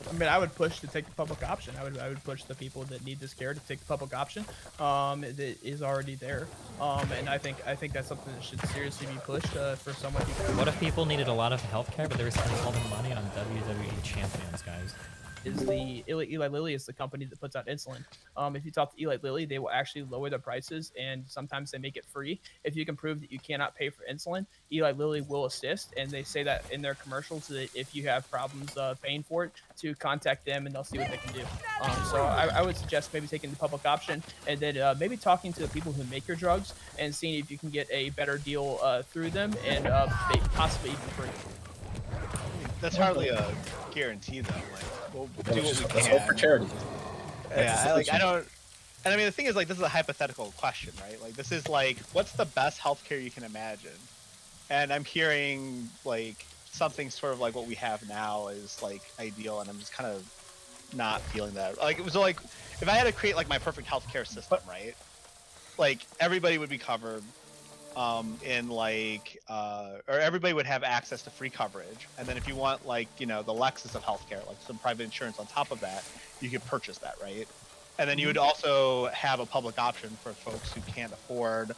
I mean, I would push to take the public option. I would push the people that need this care to take the public option that is already there. And I think that's something that should seriously be pushed for someone who. What if people needed a lot of healthcare, but they were spending all the money on WWE champions, guys? Is the Eli Lilly is the company that puts out insulin. If you talk to Eli Lilly, they will actually lower the prices, and sometimes they make it free. If you can prove that you cannot pay for insulin, Eli Lilly will assist, and they say that in their commercials that if you have problems paying for it, to contact them and they'll see what they can do. So I would suggest maybe taking the public option, and then maybe talking to the people who make your drugs and seeing if you can get a better deal through them and possibly even free. That's hardly a guarantee, though. Like, we'll do what we can. Let's hope for charity. Yeah, I don't. And I mean, the thing is, like, this is a hypothetical question, right? Like, this is like, what's the best healthcare you can imagine? And I'm hearing like something sort of like what we have now is like ideal, and I'm just kind of not feeling that. Like, it was like if I had to create like my perfect healthcare system, right? Like everybody would be covered. In like or everybody would have access to free coverage, and then if you want like the Lexus of healthcare, like some private insurance on top of that, you could purchase that, right? And then you would also have a public option for folks who can't afford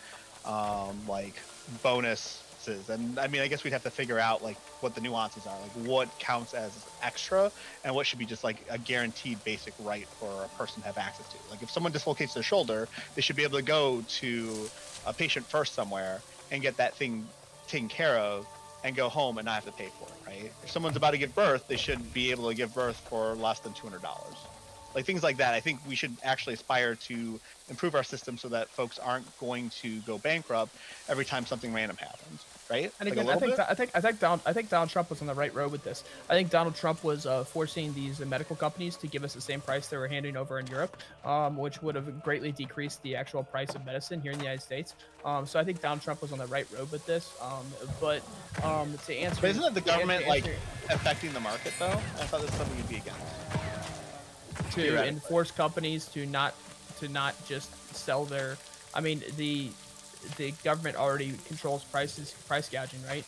like bonuses. And I mean, I guess we'd have to figure out like what the nuances are, like what counts as extra and what should be just like a guaranteed basic right for a person to have access to. Like if someone dislocates their shoulder, they should be able to go to a patient first somewhere and get that thing taken care of and go home and not have to pay for it, right? If someone's about to give birth, they should be able to give birth for less than $200. Like things like that. I think we should actually aspire to improve our system so that folks aren't going to go bankrupt every time something random happens, right? And Like again, I think Donald Trump was on the right road with this. I think Donald Trump was forcing these medical companies to give us the same price they were handing over in Europe, which would have greatly decreased the actual price of medicine here in the United States. So I think Donald Trump was on the right road with this. But to answer, But isn't it the government like affecting the market though? I thought this was something you'd be against. To enforce companies to not just sell their. I mean, the government already controls price gouging, right?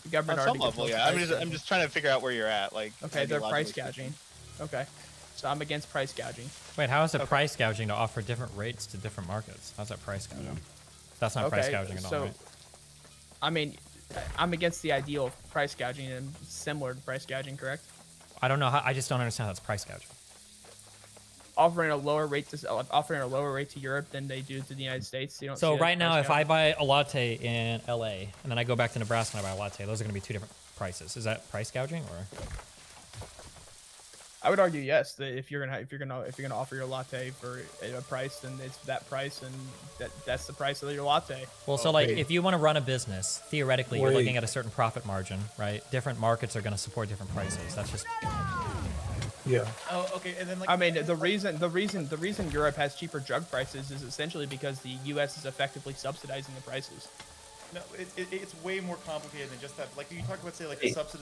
The government On some already level, controls yeah. I'm just trying to figure out where you're at. Like, okay, they're price ideologically gouging. Okay, so I'm against price gouging. Wait, how is it price gouging to offer different rates to different markets? How's that price gouging? That's not price gouging at all, right? I mean, I'm against the ideal of price gouging and similar to price gouging, correct? I don't know how. I just don't understand how that's price gouging. Offering a lower rate to Europe than they do to the United States. You don't So see right now, price if I gouging? buy a latte in LA and then I go back to Nebraska and I buy a latte, those are going to be two different prices. Is that price gouging or? I would argue yes. That if you're gonna offer your latte for a price, then it's that price, and that's the price of your latte. Well, so like if you want to run a business, theoretically, you're looking at a certain profit margin, right? Different markets are going to support different prices. That's just. Yeah. Oh, okay. And then like I mean, the reason Europe has cheaper drug prices is essentially because the U.S. is effectively subsidizing the prices. No, it's way more complicated than just that. Like you talk about, say, like you talk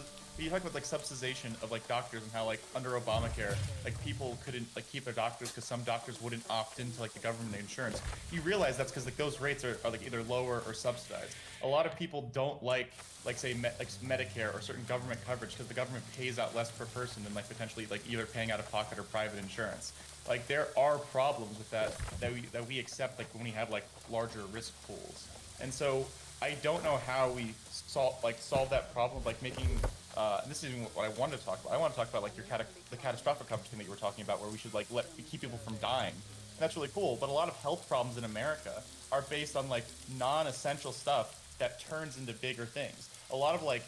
about like subsidization of like doctors and how like under Obamacare, like people couldn't like keep their doctors because some doctors wouldn't opt into like the government insurance. You realize that's because like those rates are like either lower or subsidized. A lot of people don't like say Medicare or certain government coverage because the government pays out less per person than like potentially like either paying out of pocket or private insurance. Like there are problems with that we accept like when we have like larger risk pools, and so I don't know how we solve that problem of like making and this is even what I wanted to talk about. I want to talk about like the catastrophic coverage thing that you were talking about, where we should like keep people from dying. And that's really cool. But a lot of health problems in America are based on like non-essential stuff that turns into bigger things. A lot of like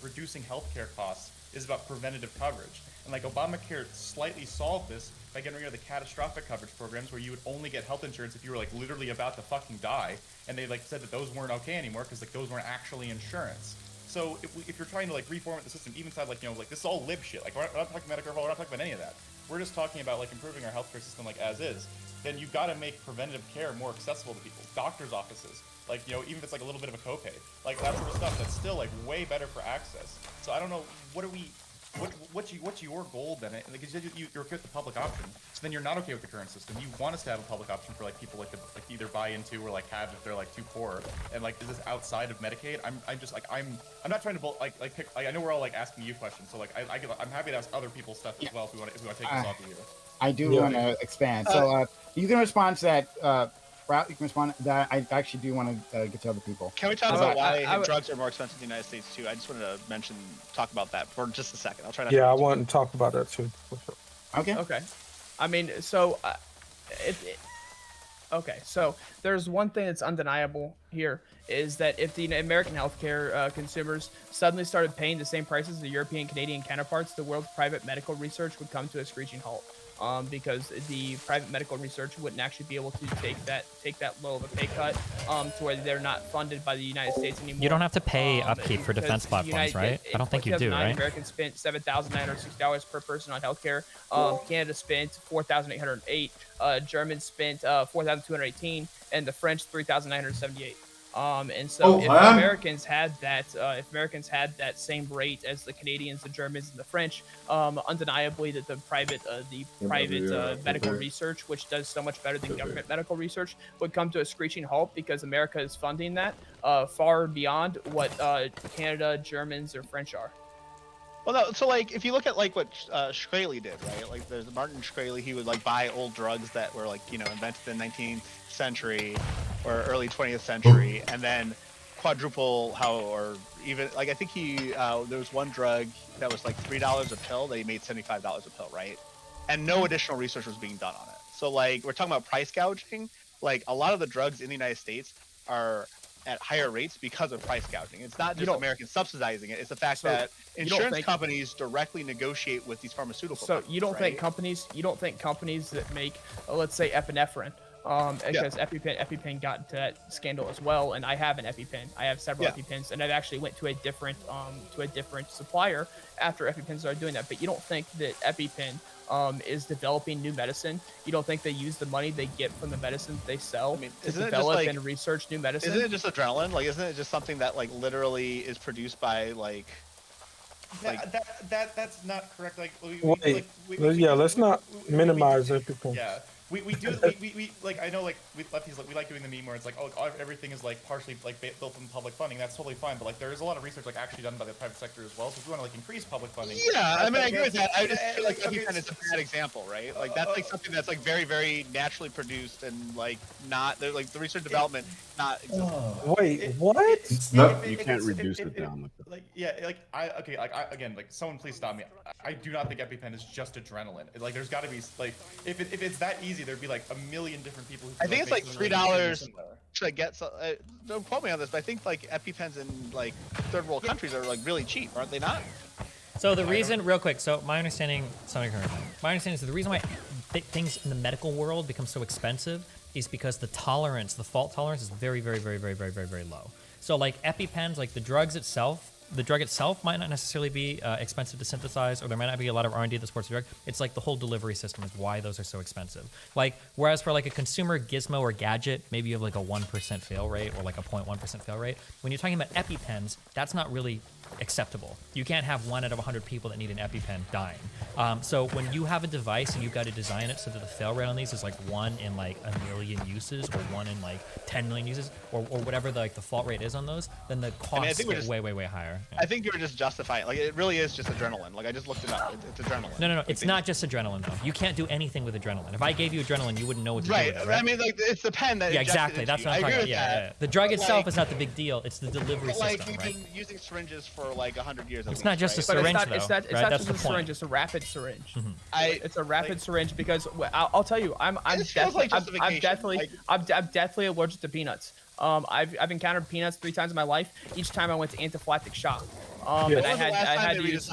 reducing healthcare costs is about preventative coverage. And like Obamacare slightly solved this by getting rid of the catastrophic coverage programs where you would only get health insurance if you were like literally about to fucking die. And they like said that those weren't okay anymore because like those weren't actually insurance. So if you're trying to like reformat the system, even inside like, you know, like this is all lib shit. Like we're not talking Medicare, we're not talking about any of that. We're just talking about like improving our healthcare system like as is. Then you've got to make preventative care more accessible to people. Doctors' offices, like, you know, even if it's like a little bit of a copay, like that sort of stuff, that's still like way better for access. So I don't know, what's your goal then? Like you're okay with the public option, so then you're not okay with the current system. You want us to have a public option for like people like either buy into or like have if they're like too poor. And like, is this outside of Medicaid? I'm just like I'm not trying to pick. I know we're all like asking you questions, so like I'm happy to ask other people's stuff as well if we want to take this off of you. I do want to expand. So you can respond to that. Route, you can respond to that. I actually do want to get to other people. Can we talk about why drugs are more expensive in the United States too? I just wanted to talk about that for just a second. I'll try to. Yeah, I want to talk about that too. Okay. Okay. I mean, so okay, so there's one thing that's undeniable here is that if the American healthcare consumers suddenly started paying the same prices as the European, Canadian counterparts, the world's private medical research would come to a screeching halt. Because the private medical research wouldn't actually be able to take that low of a pay cut to where they're not funded by the United States anymore. You don't have to pay upkeep for defense platforms, right? I don't think you do, right? Americans spent $7,960 per person on healthcare. Canada spent $4,808. Germans spent $4,218, and the French $3,978. And so if Americans had that same rate as the Canadians, the Germans, and the French, undeniably that the private medical research, which does so much better than government medical research, would come to a screeching halt because America is funding that far beyond what Canada, Germans, or French are. Well, no, so like if you look at like what Shkreli did, right? Like there's Martin Shkreli, he would like buy old drugs that were like, you know, invented in the 19th century or early 20th century, and then quadruple or even like I think there was one drug that was like $3 a pill that he made $75 a pill, right? And no additional research was being done on it. So like we're talking about price gouging. Like a lot of the drugs in the United States are at higher rates because of price gouging. It's not just Americans subsidizing it. It's the fact that insurance companies directly negotiate with these pharmaceutical companies. You don't think companies that make, let's say, epinephrine, because EpiPen got into that scandal as well, and I have an EpiPen. I have several EpiPens, and I've actually went to a different supplier after EpiPen started doing that. But you don't think that EpiPen is developing new medicine? You don't think they use the money they get from the medicines they sell to develop and research new medicine? Isn't it just adrenaline? Like, isn't it just something that like literally is produced by like? That's not correct. Like, let's not minimize EpiPen. Yeah. We like I know like we lefties we like doing the meme where it's like, oh, everything is like partially like built from public funding. That's totally fine, but like there is a lot of research like actually done by the private sector as well. So if we want to like increase public funding, I mean I agree with that. I just feel like EpiPen is a bad example, right? Like that's like something that's like very very naturally produced and like not like the research development not. Wait, what? You can't reduce it down. Again, someone please stop me. I do not think EpiPen is just adrenaline. Like there's got to be like if it's that easy, there'd be like a million different people who. I think it's like $3 to get. Don't quote me on this, but I think like EpiPens in like third world countries are like really cheap, aren't they not? So the reason, real quick, so my understanding is the reason why things in the medical world become so expensive is because the fault tolerance is very, very, very, very, very, very, very low. So like EpiPens, like the drug itself might not necessarily be expensive to synthesize, or there might not be a lot of R&D that supports the drug. It's like the whole delivery system is why those are so expensive. Like, whereas for like a consumer gizmo or gadget, maybe you have like a 1% fail rate or like a 0.1% fail rate. When you're talking about EpiPens, that's not really acceptable. You can't have 1 out of 100 people that need an EpiPen dying. So when you have a device and you've got to design it so that the fail rate on these is like 1 in like a million uses or 1 in like 10 million uses or whatever the fault rate is on those, then the costs get way, way, way higher. Yeah. I think you were just justifying. Like it really is just adrenaline. Like I just looked it up. It's adrenaline. No. It's not just adrenaline though. You can't do anything with adrenaline. If I gave you adrenaline, you wouldn't know what to do with it, right? I mean, like it's the pen that. Yeah, exactly. That's what I'm talking about. Yeah. The drug itself is not the big deal. It's the delivery system, right? Using syringes for for like 100 years. It's not just a syringe, But though. it's not right? That's just the a point. syringe. It's a rapid syringe. Mhm. It's a rapid syringe because I'll tell you, I'm feels definitely like justification, I'm definitely allergic to peanuts. I've encountered peanuts 3 times in my life. Each time I went to anaphylactic shock. And I had to use.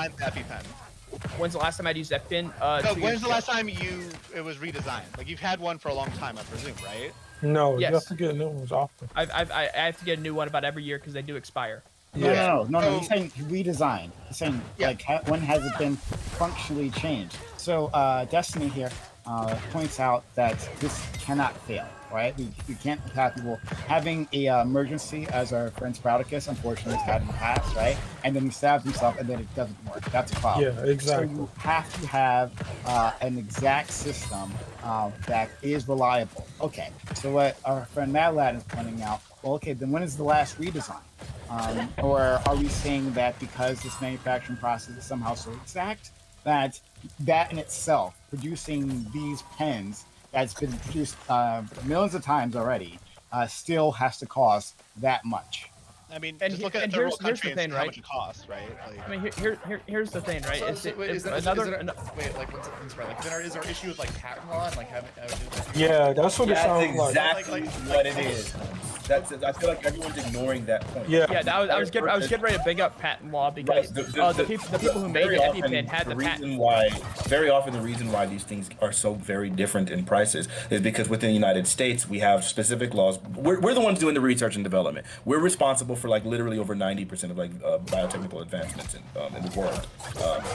When's the last time I'd used EpiPen? No, when's the last time it was redesigned? Like you've had one for a long time, I presume, right? No, Yes. you have to get new ones often. I have to get a new one about every year because they do expire. No. He's saying redesign. He's saying like when has it been functionally changed? So Destiny here points out that this cannot fail. Right? We can't have people having a emergency, as our friend Sprouticus unfortunately has had in the past, right? And then he stabs himself, and then it doesn't work. That's a problem. Yeah, exactly. So you have to have an exact system that is reliable. Okay, so what our friend Mad Lad is pointing out, well, okay, then when is the last redesign? Or are we saying that because this manufacturing process is somehow so exact that in itself, producing these pens that's been produced millions of times already, still has to cost that much? I mean, And just he- look at and the here's- whole here's country the thing, and see how right? much it costs, right? Like, I mean, here's the thing, right? Is our issue with like patent law and like having? Yeah, that's what it sounds like. exactly what it is. I feel like everyone's ignoring that point. Yeah, I was getting ready to bring up patent law because the people who made the EpiPen had the patent. Very often the reason why these things are so very different in prices is because within the United States we have specific laws. We're the ones doing the research and development. We're responsible for like literally over 90% of like biotechnical advancements in the world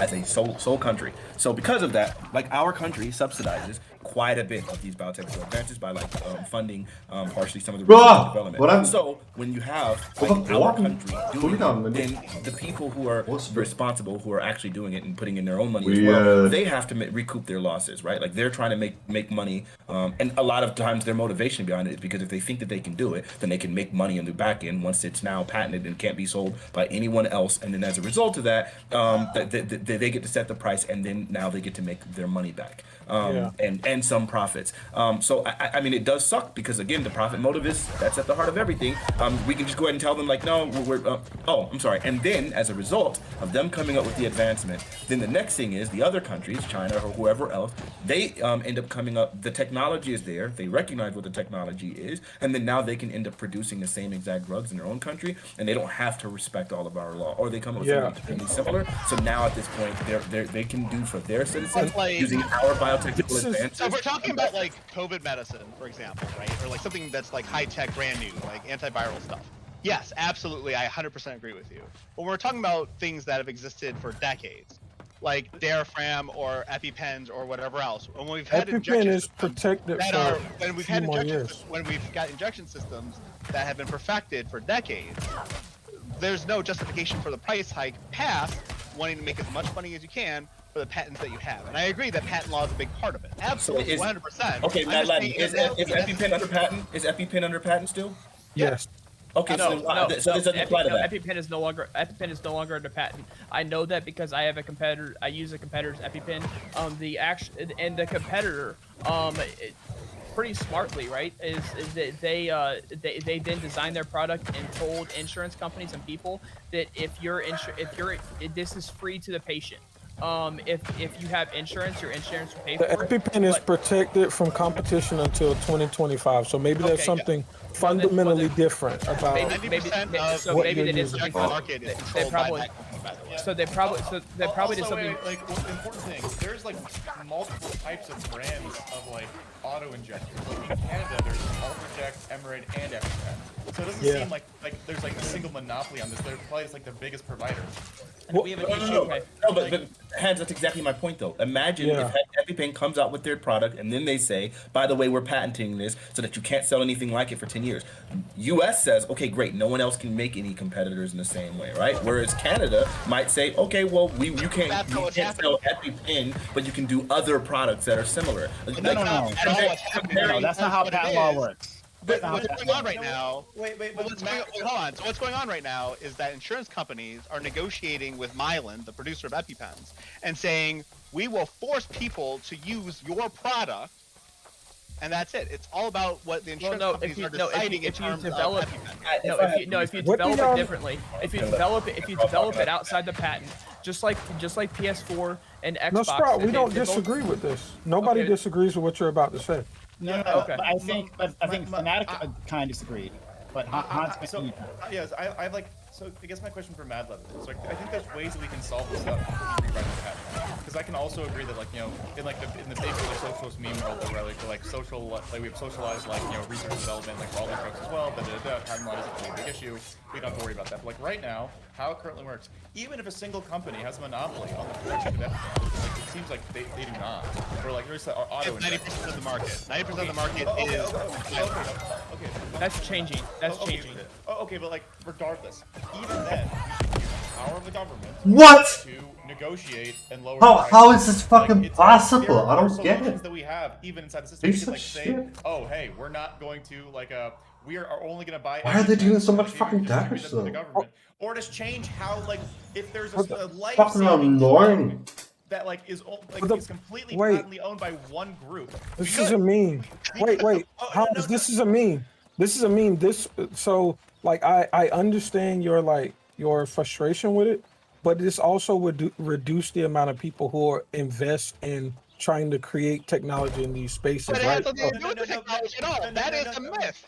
as a sole country. So because of that, like our country subsidizes quite a bit of these biotechnical advances by like funding partially some of the research and development. So when you have like our country doing it, then the people who are responsible, who are actually doing it and putting in their own money as well, they have to recoup their losses, right? Like they're trying to make money, and a lot of times their motivation behind it is because if they think that they can do it, then they can make money in the back end once it's now patented and can't be sold by anyone else. And then as a result of that, they get to set the price, and then now they get to make their money back. And some profits. So I mean, it does suck because again, the profit motive that's at the heart of everything. We can just go ahead and tell them like, no, I'm sorry. And then as a result of them coming up with the advancement, then the next thing is the other countries, China or whoever else, they end up coming up. The technology is there. They recognize what the technology is, and then now they can end up producing the same exact drugs in their own country, and they don't have to respect all of our law, or they come up with something extremely similar. So now at this point, they can do for their citizens using our biotechnical advances. So if we're talking about like COVID medicine, for example, right, or like something that's like high tech, brand new, like antiviral stuff. Yes, absolutely, I 100% agree with you. But we're talking about things that have existed for decades, like Darafram or EpiPens or whatever else. And when we've had EpiPen is protected for when we've got injection systems that have been perfected for decades, there's no justification for the price hike past wanting to make as much money as you can for the patents that you have. And I agree that patent law is a big part of it. Absolutely, 100%. Okay, Matt Latin, is EpiPen under patent? Is EpiPen under patent still? Yes. Okay, so this doesn't apply to that. EpiPen is no longer under patent. I know that because I have a competitor. I use a competitor's EpiPen. The competitor, pretty smartly, right, is that they then designed their product and told insurance companies and people that if this is free to the patient. If you have insurance, your insurance will pay The for it. EpiPen is protected from competition until 2025. So maybe there's something fundamentally different about maybe they did something. So they probably did something. Like important thing, there's like multiple types of brands of like auto injectors. Like in Canada, there's Ultraject, Emerald, and EpiPen. So it doesn't seem like there's like a single monopoly on this. They're probably just like the biggest provider. We have an issue. No, but Hans, that's exactly my point, though. Imagine if EpiPen comes out with their product and then they say, by the way, we're patenting this so that you can't sell anything like it for 10 years. U.S. says, okay, great, no one else can make any competitors in the same way, right? Whereas Canada might say, okay, well, you can't sell EpiPen, but you can do other products that are similar. No, that's not how patent law works. But what's going on right now? Hold on. So what's going on right now is that insurance companies are negotiating with Mylan, the producer of EpiPens, and saying we will force people to use your product and that's it. It's all about what the insurance companies are deciding in terms of if you develop it differently, if you develop it outside the patent, just like PS4 and Xbox. No, Sprout, we don't disagree with this. Nobody disagrees with what you're about to say. No. Okay. But I think Fnatic kind of disagreed. But Hans, yes, I like. So I guess my question for Mad Lab is like, I think there's ways that we can solve this without rewriting the patent. Because I can also agree that like in the big socialist meme world where like social we've socialized research and development for all these folks as well. Patent law isn't really a big issue. We don't have to worry about that. But like right now, how it currently works, even if a single company has a monopoly on the production of ethanol, it seems like they do not. Or like there's auto. 90% of the market. 90% of the market is. Okay. That's changing. That's changing. Okay, but like regardless, even then, power of the government to negotiate and lower. How is this fucking possible? I don't get it. That we have even inside the system, we can say, oh hey, we're not going to we are only going to buy. Why are they doing so much fucking damage though? Or just change how if there's a life fucking annoying. That is completely patently owned by one group. This is a meme. Wait. This is a meme. This is a meme. I understand your frustration with it, but this also would reduce the amount of people who invest in trying to create technology in these spaces. But it right? has nothing to do with the technology at all. That is a myth.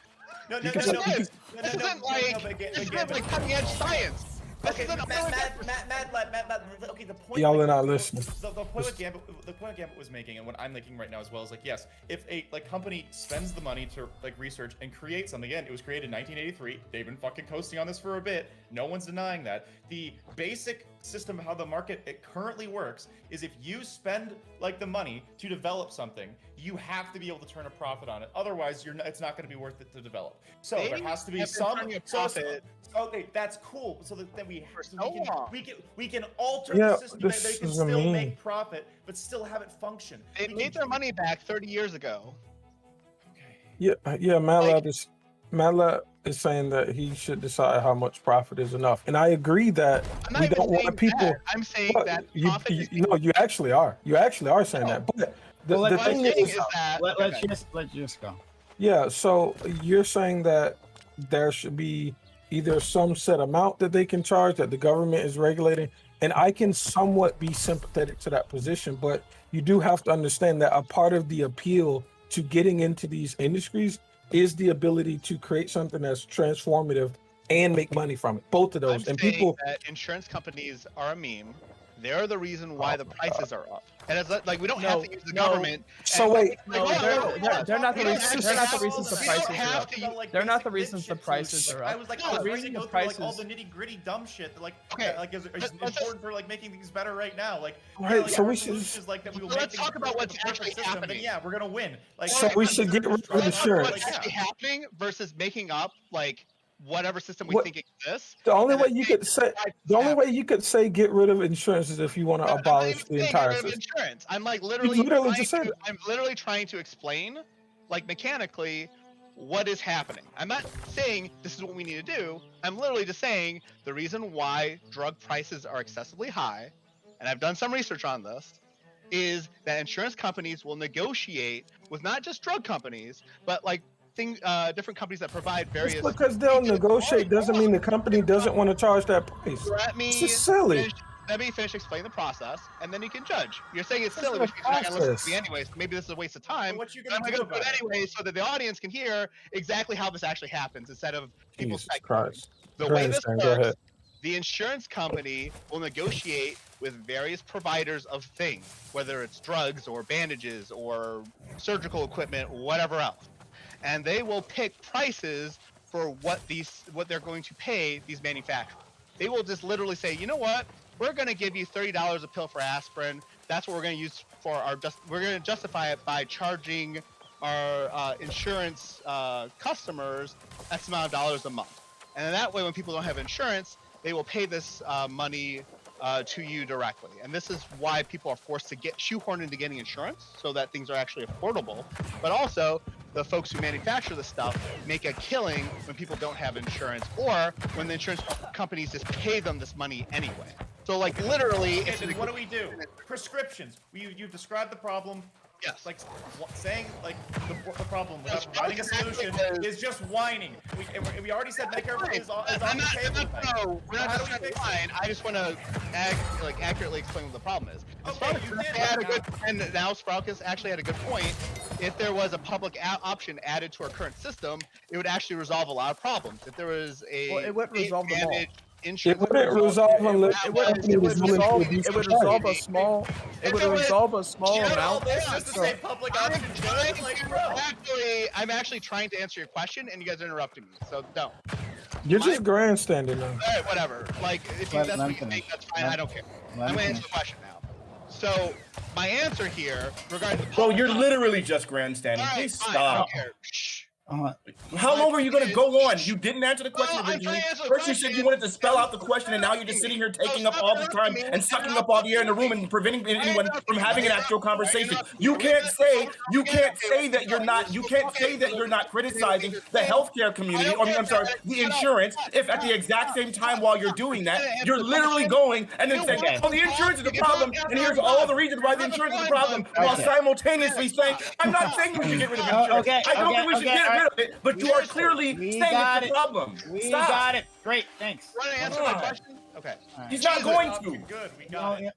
This isn't like cutting edge science. Okay, Matt. Okay, the point. Y'all are not listening. The point Gambit was making, and what I'm making right now as well, is yes, if a company spends the money to research and create something, again, it was created in 1983. They've been fucking coasting on this for a bit. No one's denying that. The basic system of how the market currently works is if you spend the money to develop something, you have to be able to turn a profit on it. Otherwise, it's not going to be worth it to develop. So there has to be some profit. Okay, that's cool. So that we can alter the system that they can still make profit, but still have it function. They made their money back 30 years ago. Yeah. MATLAB is saying that he should decide how much profit is enough, and I agree that we don't want people. I'm saying that you actually are. You actually are saying that. But the thing is that let's just go. Yeah. So you're saying that there should be either some set amount that they can charge that the government is regulating, and I can somewhat be sympathetic to that position, but you do have to understand that a part of the appeal to getting into these industries is the ability to create something that's transformative and make money from it. Both of those. I'm saying that insurance companies are a meme. They're the reason why the prices are up. And it's we don't have to use the government. So wait, they're not the reasons. They're not the reasons the prices are up. They're not the reasons the prices are up. I was the reason the prices. All the nitty gritty dumb shit that is important for making things better right now. So we should. Let's talk about what's actually happening. Yeah, we're gonna win. So we should get rid of insurance. What's actually happening versus making up whatever system we think exists. The only way you could say get rid of insurance is if you want to abolish the entire system. Insurance. I'm literally trying to explain, mechanically, what is happening. I'm not saying this is what we need to do. I'm literally just saying the reason why drug prices are excessively high, and I've done some research on this, is that insurance companies will negotiate with not just drug companies, but different companies that provide various. Just because they'll negotiate doesn't mean the company doesn't want to charge that price. It's just silly. Let me finish explaining the process, and then you can judge. You're saying it's silly, which means you're not going to listen to me anyways. So maybe this is a waste of time. What you going to do it anyway, so that the audience can hear exactly how this actually happens, instead of people speculating. The way this works, the insurance company will negotiate with various providers of things, whether it's drugs or bandages or surgical equipment, whatever else. And they will pick prices for what they're going to pay these manufacturers. They will just literally say, you know what, we're going to give you $30 a pill for aspirin. That's what we're going to use for we're going to justify it by charging our insurance customers X amount of dollars a month. And then that way, when people don't have insurance, they will pay this money to you directly. And this is why people are forced to get shoehorned into getting insurance, so that things are actually affordable. But also, the folks who manufacture the stuff make a killing when people don't have insurance, or when the insurance companies just pay them this money anyway. So literally, what do we do? Prescriptions. You've described the problem. Yes. Like saying like the problem without providing a solution is just whining. We already said Medicare is on the table. No, we're not just trying to whine. I just want to accurately explain what the problem is. Okay, you did. And now Spraukus actually had a good point. If there was a public option added to our current system, it would actually resolve a lot of problems. If there was a Well, it wouldn't resolve them all. Insurance, it wouldn't resolve unless it would resolve a small amount. This just to say public option good, like bro. I'm actually trying to answer your question, and you guys are interrupting me. So don't. You're just grandstanding now. All right, whatever. Like if you, that's what you think, that's fine. I don't care. I'm gonna answer the question now. So my answer here regarding the Bro, you're literally just grandstanding. Right, Please fine, stop. I don't care. Shh. How long are you going to go on? You didn't answer the question I'm originally. trying to answer the First you said you wanted to spell out the question, and now you're just sitting here taking up all the time and sucking up all the air in the room and preventing anyone from having an actual conversation. You can't say that you're not criticizing the healthcare community, or I'm sorry, the insurance, if at the exact same time while you're doing that, you're literally going and then saying, oh, the insurance is the problem, and here's all the reasons why the insurance is the problem, while simultaneously saying, I'm not saying we should get rid of insurance. I don't think we should get rid of it, but you are clearly saying it's a problem. We got it. Great, thanks. Want to answer my question? Okay. He's not going to. Good, we got it.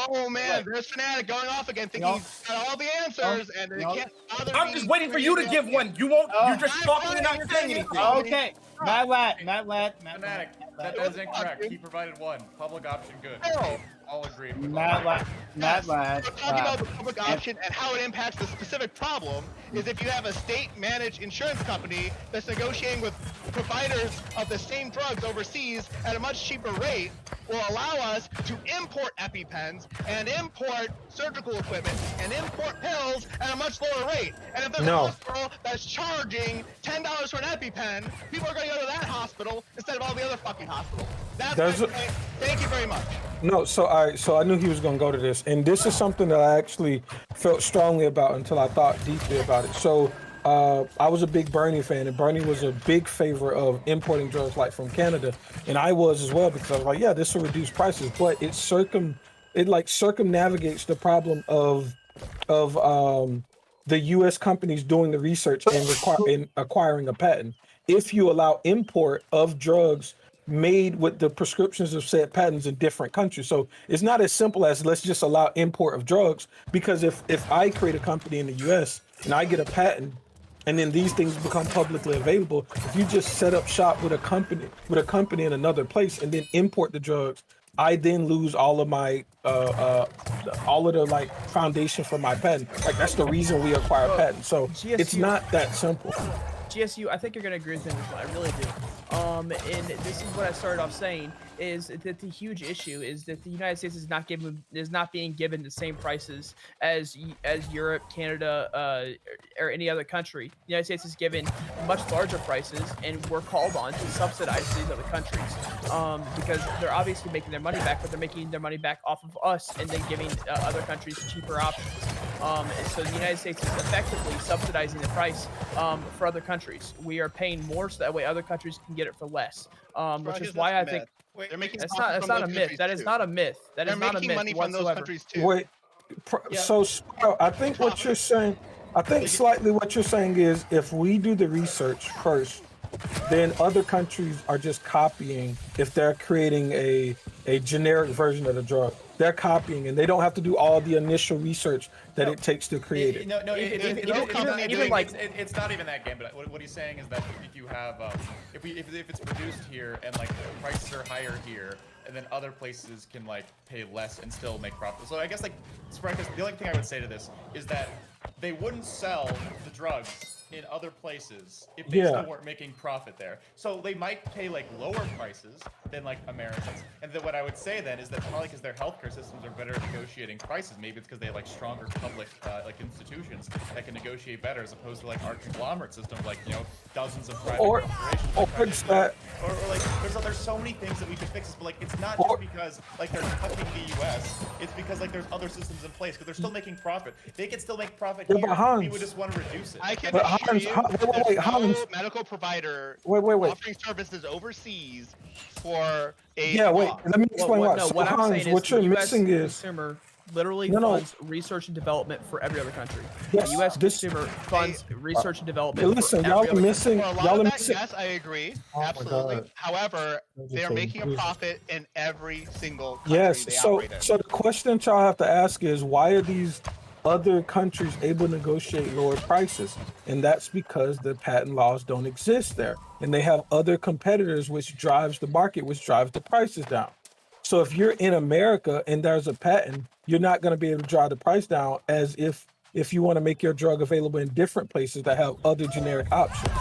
Oh man, there's Fanatic going off again, thinking he's got all the answers, and he can't bother I'm just waiting for you to give one. You won't. You're just talking and not saying anything. Okay. Matt Latt. Fanatic, that is incorrect. He provided one. Public option good. All agreed. Matt Latt. We're talking about the public option and how it impacts the specific problem is if you have a state-managed insurance company that's negotiating with providers of the same drugs overseas at a much cheaper rate will allow us to import EpiPens and import surgical equipment and import pills at a much lower rate. And if there's a hospital that's charging $10 for an EpiPen, people are going to go to that hospital instead of all the other fucking hospitals. That's my point. Thank you very much. No, so I knew he was going to go to this, and this is something that I actually felt strongly about until I thought deeply about it. So I was a big Bernie fan, and Bernie was a big favor of importing drugs like from Canada, and I was as well because I was like, yeah, this will reduce prices, but it circumnavigates the problem of the U.S. companies doing the research and acquiring a patent. If you allow import of drugs made with the prescriptions of said patents in different countries. So it's not as simple as let's just allow import of drugs, because if I create a company in the US and I get a patent and then these things become publicly available, if you just set up shop with a company in another place and then import the drugs, I then lose all of my all of the like foundation for my patent. Like that's the reason we acquire patents. So it's not that simple. GSU, I think you're gonna agree with me. I really do. And this is what I started off saying is that the huge issue is that the United States is not being given the same prices as Europe, Canada, or any other country. The United States is given much larger prices, and we're called on to subsidize these other countries because they're obviously making their money back, but they're making their money back off of us and then giving other countries cheaper options. And so the United States is effectively subsidizing the price for other countries. We are paying more so that way other countries can get it for less, which is why I think they're making that's not a myth. That is not a myth. That is not a myth. They're making money from those countries too. Wait, so I think what you're saying, I think slightly what you're saying is if we do the research first, then other countries are just copying. If they're creating a generic version of the drug, they're copying, and they don't have to do all the initial research that it takes to create it. It's not even that game. But what he's saying is that if you have, if it's produced here and like the prices are higher here, and then other places can like pay less and still make profit. So I guess like the only thing I would say to this is that they wouldn't sell the drugs in other places if they still weren't making profit there. So they might pay like lower prices than like Americans. And then what I would say then is that probably because their healthcare systems are better at negotiating prices, maybe it's because they have like stronger public like institutions that can negotiate better as opposed to like our conglomerate systems, like dozens of private corporations. Or like there's so many things that we could fix this, but like it's not just because like they're cutting the US, it's because like there's other systems in place because they're still making profit. They can still make profit here. We would just want to reduce it. I can assure you there's no medical provider offering services overseas for a let me explain what. So Hans, what you're missing is literally funds research and development for every other country. Yes, the U.S. consumer funds research and development. Hey, listen, for y'all every are other missing. country. Y'all are That, missing. yes, I agree. Oh my Absolutely. God. However, they're Okay, making a Jesus. profit in every single country Yes. they So, operate in. so the question y'all have to ask is, why are these other countries able to negotiate lower prices? And that's because the patent laws don't exist there, and they have other competitors, which drives the market, which drives the prices down. So if you're in America and there's a patent, you're not going to be able to drive the price down as if you want to make your drug available in different places that have other generic options.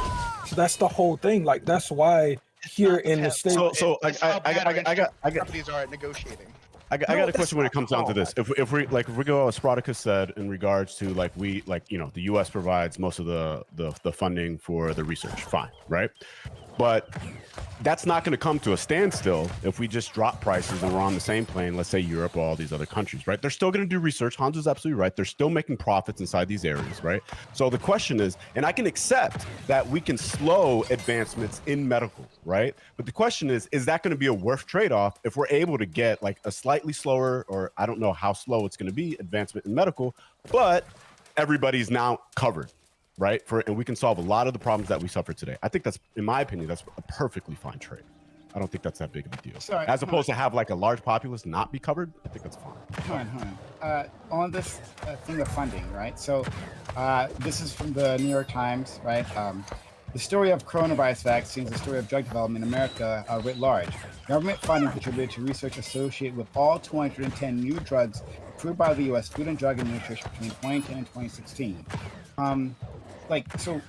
So that's the whole thing. Like that's why here in the States. It's how bad our companies are at negotiating. I got a question when it comes down to this. If we go as Sproticus said in regards to the U.S. provides most of the funding for the research, fine, right? But that's not going to come to a standstill if we just drop prices and we're on the same plane, let's say Europe or all these other countries, right? They're still going to do research. Hans is absolutely right. They're still making profits inside these areas, right? So the question is, and I can accept that we can slow advancements in medical, right? But the question is that going to be a worth trade-off if we're able to get like a slightly slower, or I don't know how slow it's going to be, advancement in medical, but everybody's now covered, right? And we can solve a lot of the problems that we suffer today. I think that's, in my opinion, that's a perfectly fine trade. I don't think that's that big of a deal. Sorry, as opposed to have like a large populace not be covered, I think that's fine. Hold on. On this thing of funding, right? So this is from the New York Times, right? The story of coronavirus vaccines, the story of drug development in America writ large. Government funding contributed to research associated with all 210 new drugs approved by the U.S. Food and Drug Administration between 2010 and 2016. So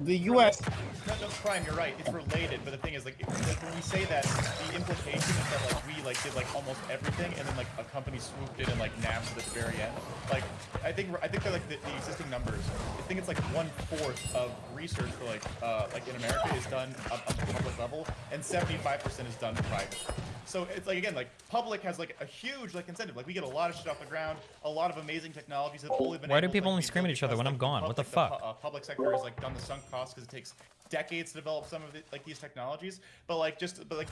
the U.S. No, Prime, you're right. It's related, but the thing is, like when we say that, the implication is that we did almost everything, and then a company swooped in and nabbed it at the very end. I think they're the existing numbers. I think it's 1/4 of research for in America is done at the public level, and 75% is done private. So it's public has a huge incentive. We get a lot of shit off the ground, a lot of amazing technologies have only been. Why do people only scream at each other when I'm gone? What the fuck? Public sector has done the sunk cost because it takes decades to develop some of these technologies. But to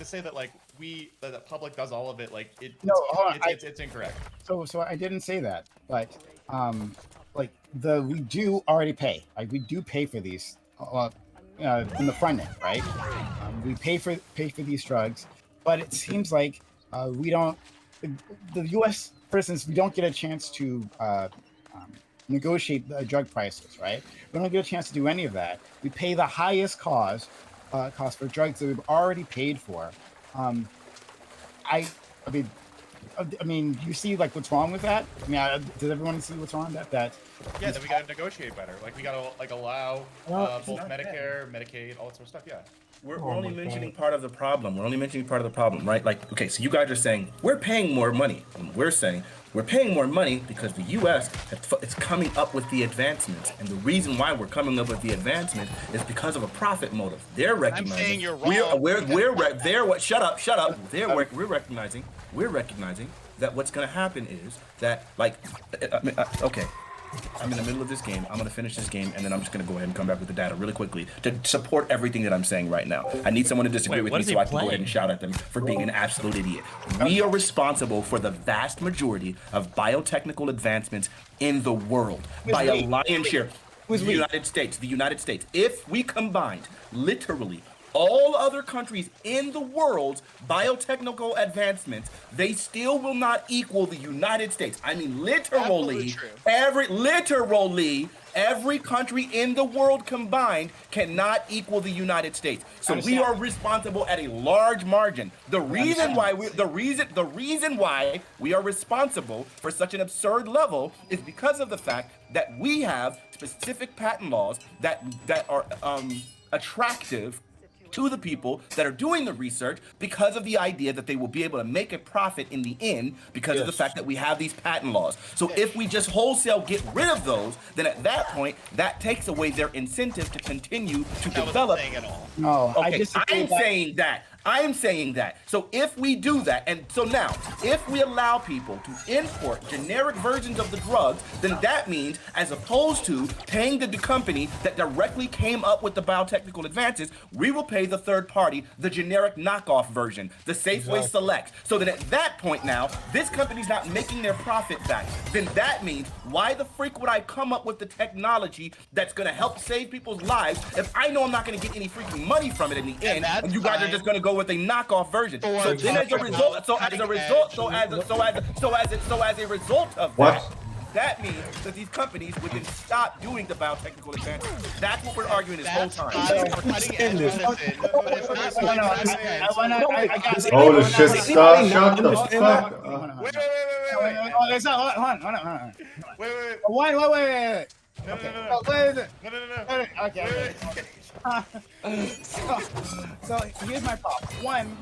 say that that the public does all of it, it's incorrect. So I didn't say that, but we do already pay. We do pay for these in the front end, right? We pay for these drugs, but it seems like we don't. The U.S., for instance, we don't get a chance to negotiate the drug prices, right? We don't get a chance to do any of that. We pay the highest cost for drugs that we've already paid for. I mean, do you see what's wrong with that? I mean, does everyone see what's wrong with that? Yeah, then we gotta negotiate better. We gotta allow both Medicare, Medicaid, all that sort of stuff. Yeah. We're only mentioning part of the problem. We're only mentioning part of the problem, right? Okay, so you guys are saying we're paying more money. And we're saying we're paying more money because the U.S. is coming up with the advancements. And the reason why we're coming up with the advancement is because of a profit motive. They're recognizing. I'm saying you're wrong. Shut up. We're recognizing that what's going to happen is that, okay. I'm in the middle of this game. I'm going to finish this game, and then I'm just going to go ahead and come back with the data really quickly to support everything that I'm saying right now. I need someone to disagree with me so I can go ahead and shout at them for being an absolute idiot. We are responsible for the vast majority of biotechnical advancements in the world by a lion's share. The United States. If we combined literally all other countries in the world's biotechnical advancements, they still will not equal the United States. I mean, literally, every country in the world combined cannot equal the United States. So we are responsible at a large margin. The reason why we are responsible for such an absurd level is because of the fact that we have specific patent laws that are attractive to the people that are doing the research because of the idea that they will be able to make a profit in the end because of the fact that we have these patent laws. So if we just wholesale get rid of those, then at that point, that takes away their incentive to continue to develop. No, okay, I'm saying that. I am saying that. So if we do that, and so now, if we allow people to import generic versions of the drugs, then that means, as opposed to paying the company that directly came up with the biotechnical advances, we will pay the third party the generic knockoff version, the Safeway Select. So that at that point now, this company's not making their profit back. Then that means, why the freak would I come up with the technology that's gonna help save people's lives if I know I'm not gonna get any freaking money from it in the end, and you guys are just gonna go with a knockoff version? So then as a result of that, that means that these companies would then stop doing the biotechnical advances. That's what we're arguing this whole time. Holy shit, Star, shut the fuck up. Wait. Okay. So here's my problem. One,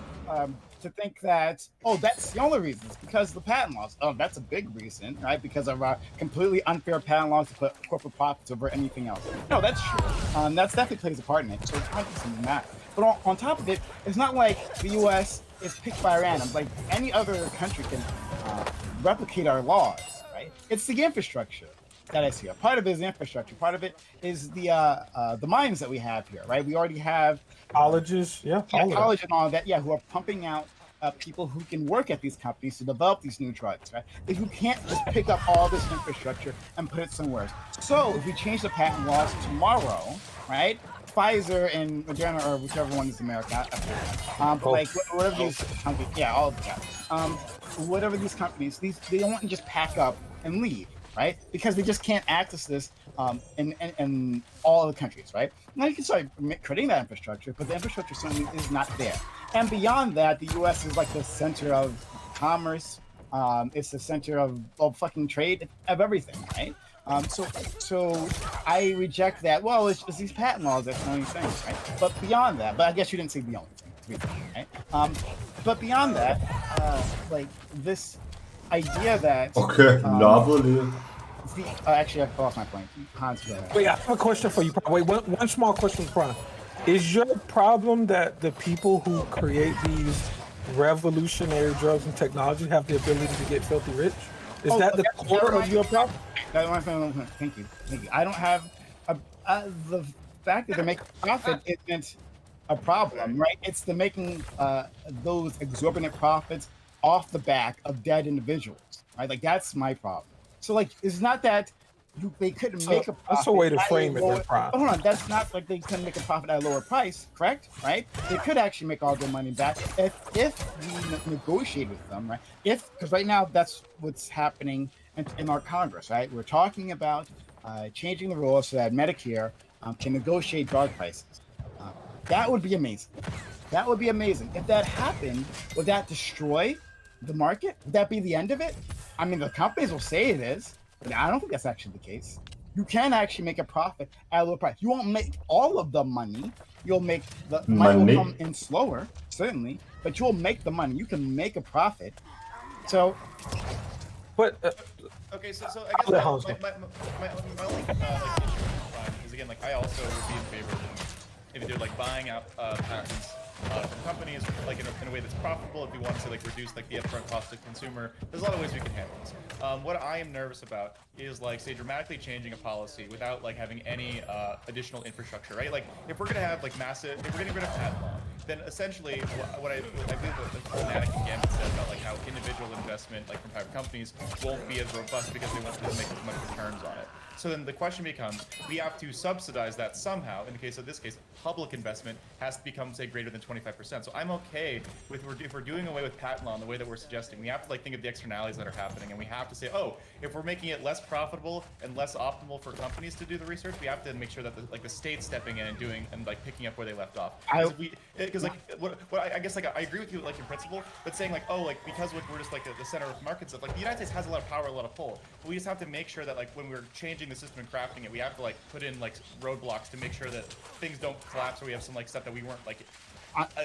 to think that, that's the only reason. It's because of the patent laws. Oh, that's a big reason, right? Because of completely unfair patent laws to put corporate profits over anything else. No, that's true. That's definitely plays a part in it. So it's 100% that. But on top of it, it's not like the U.S. is picked by random. Like any other country can replicate our laws, right? It's the infrastructure that I see. A part of it is the infrastructure. Part of it is the mines that we have here, right? We already have colleges, college and all that, who are pumping out people who can work at these companies to develop these new drugs, right? If you can't just pick up all this infrastructure and put it somewhere else. So if we change the patent laws tomorrow, right? Pfizer and Moderna, or whichever one is America, but like whatever these companies, all of that, whatever these companies, they don't want to just pack up and leave, right? Because they just can't access this in all the countries, right? Now you can start creating that infrastructure, but the infrastructure certainly is not there. And beyond that, the U.S. is like the center of commerce. It's the center of fucking trade, of everything, right? So I reject that. Well, it's just these patent laws that's the only thing, right? But beyond that, but I guess you didn't say the only thing, to be fair, right? But beyond that, like this idea that actually, I lost my point. Wait, I have a question for you. Wait, one small question, Brian. Is your problem that the people who create these revolutionary drugs and technology have the ability to get filthy rich? Is that the core of your problem? Thank you. I don't have the fact that they're making profit isn't a problem, right? It's the making those exorbitant profits off the back of dead individuals, right? Like that's my problem. So like, it's not that they couldn't make a profit. That's a way to frame it. Hold on, that's not like they couldn't make a profit at a lower price, correct? Right? They could actually make all their money back if we negotiate with them, right? Because right now that's what's happening in our Congress, right? We're talking about changing the rules so that Medicare can negotiate drug prices. That would be amazing. That would be amazing. If that happened, would that destroy the market? Would that be the end of it? I mean, the companies will say it is, but I don't think that's actually the case. You can actually make a profit at a low price. You won't make all of the money. You'll make the money will come in slower, certainly, but you'll make the money. You can make a profit. So, but okay, so I guess my only issue is again, like I also would be in favor of if they're like buying out patents from companies, like in a way that's profitable. If we want to like reduce like the upfront cost to consumer, there's a lot of ways we can handle this. What I am nervous about is like say dramatically changing a policy without like having any additional infrastructure, right? Like if we're gonna have like massive, if we're getting rid of patent law, then essentially what I believe the fanatic and Gambit said about like how individual investment like from private companies won't be as robust because they won't make as much returns on it. So then the question becomes, we have to subsidize that somehow. In the case of this case, public investment has to become, say, greater than 25%. So I'm okay with if we're doing away with patent law in the way that we're suggesting. We have to like think of the externalities that are happening, and we have to say, oh, if we're making it less profitable and less optimal for companies to do the research, we have to make sure that the state's stepping in and doing and like picking up where they left off. Because I guess like I agree with you like in principle, but saying like because we're just like the center of market stuff. Like the United States has a lot of power, a lot of pull, but we just have to make sure that like when we're changing the system and crafting it, we have to like put in like roadblocks to make sure that things don't collapse, or we have some like stuff that we weren't like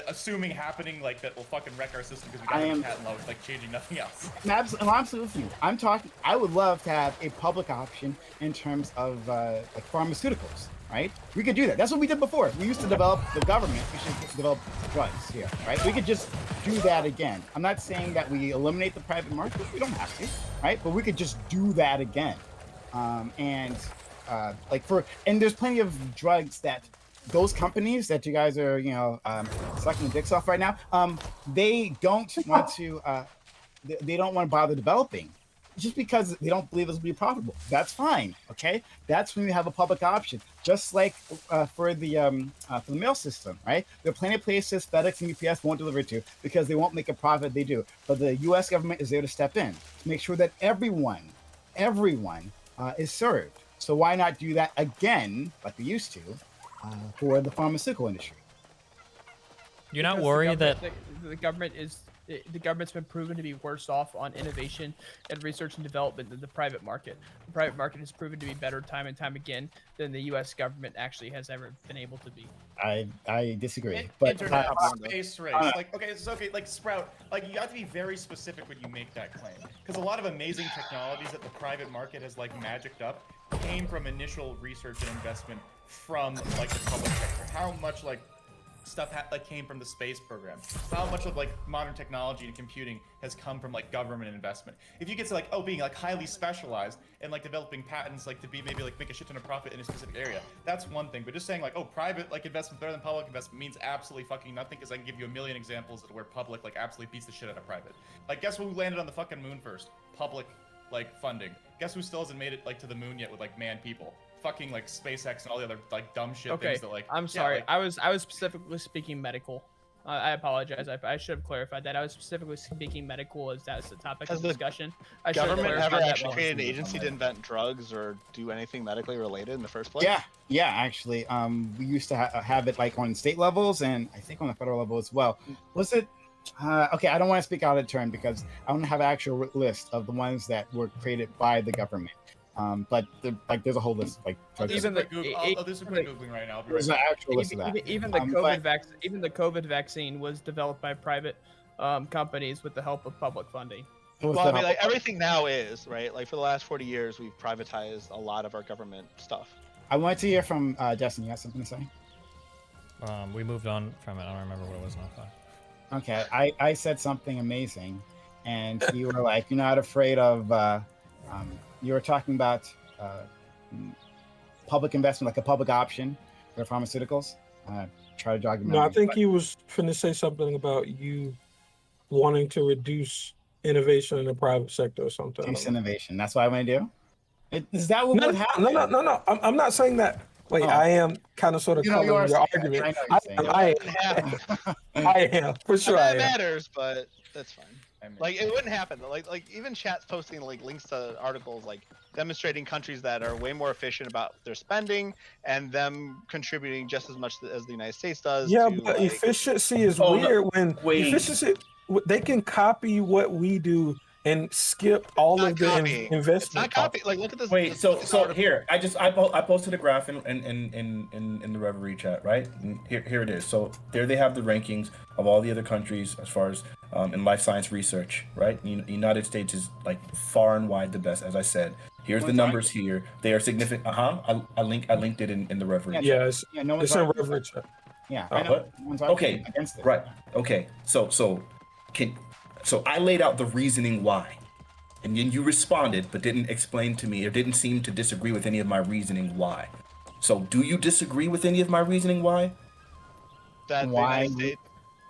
assuming happening, like that will fucking wreck our system because we got a patent law with like changing nothing else. I'm absolutely with you. I'm talking. I would love to have a public option in terms of like pharmaceuticals. right? We could do that. That's what we did before. We used to develop the government. We should develop drugs here, right? We could just do that again. I'm not saying that we eliminate the private market. We don't have to, right? But we could just do that again. And there's plenty of drugs that those companies that you guys are, sucking the dicks off right now, they don't want to, they don't want to bother developing just because they don't believe it's going to be profitable. That's fine, okay? That's when you have a public option, just like for the mail system, right? There are plenty of places FedEx and UPS won't deliver to because they won't make a profit. They do, but the U.S. government is there to step in to make sure that everyone is served. So why not do that again, like we used to, for the pharmaceutical industry? You're not Because worried that the government's been proven to be worse off on innovation and research and development than the private market. The private market has proven to be better time and time again than the U.S. government actually has ever been able to be. I disagree. But Internet, space race. Like Sprout, like you have to be very specific when you make that claim, because a lot of amazing technologies that the private market has like magicked up came from initial research and investment from like the public sector. How much like stuff came from the space program? How much of like modern technology and computing has come from like government investment? If you get to like being like highly specialized and like developing patents like to be maybe like make a shit ton of profit in a specific area, that's one thing. But just saying like private like investment better than public investment means absolutely fucking nothing, because I can give you a million examples of where public like absolutely beats the shit out of private. Like guess who landed on the fucking moon first? Public like funding. Guess who still hasn't made it like to the moon yet with like manned people? Fucking like SpaceX and all the other like dumb shit things that like. I'm sorry. I was specifically speaking medical. I apologize. I should have clarified that. I was specifically speaking medical as that's the topic of discussion. I should have Government ever clarified that actually well. created an agency to invent drugs or do anything medically related in the first place? Yeah, actually, we used to have it like on state levels and I think on the federal level as well. Was it? Okay, I don't want to speak out of turn because I don't have an actual list of the ones that were created by the government. But there's a whole list. Like I'll do some quick googling right now. I'll be right There's an back. actual list of that. Even the COVID vaccine was developed by private companies with the help of public funding. Well, I mean, like everything now is right. Like for the last 40 years, we've privatized a lot of our government stuff. I wanted to hear from Justin. You have something to say? we moved on from it. I don't remember what it was now. Okay, I said something amazing, and you were like, you're not afraid of. You were talking about public investment, like a public option for pharmaceuticals. Try to jog your memory. No, I think he was finna say something about you wanting to reduce innovation in the private sector or something. Reduce innovation. That's what I want to do. Is that what would happen? No. I'm not saying that. Wait, I am kind of sort of calling your argument. I am for sure. That matters, but that's fine. Like it wouldn't happen. Like even chat's posting like links to articles like demonstrating countries that are way more efficient about their spending and them contributing just as much as the United States does. Yeah, to, but like, efficiency is weird when efficiency. They can copy what we do and skip all of the investment. It's not copy. Like look at this. Wait, so here I posted a graph in the Reverie chat, right? And here it is. So there they have the rankings of all the other countries as far as in life science research, right? The United States is like far and wide the best, as I said. Here's the numbers here. They are significant. I linked it in the Reverie chat. Yes. Yeah, no one's in Reverie chat. Yeah. Okay. Right. Okay. So I laid out the reasoning why, and then you responded, but didn't explain to me or didn't seem to disagree with any of my reasoning why. So do you disagree with any of my reasoning why? That why?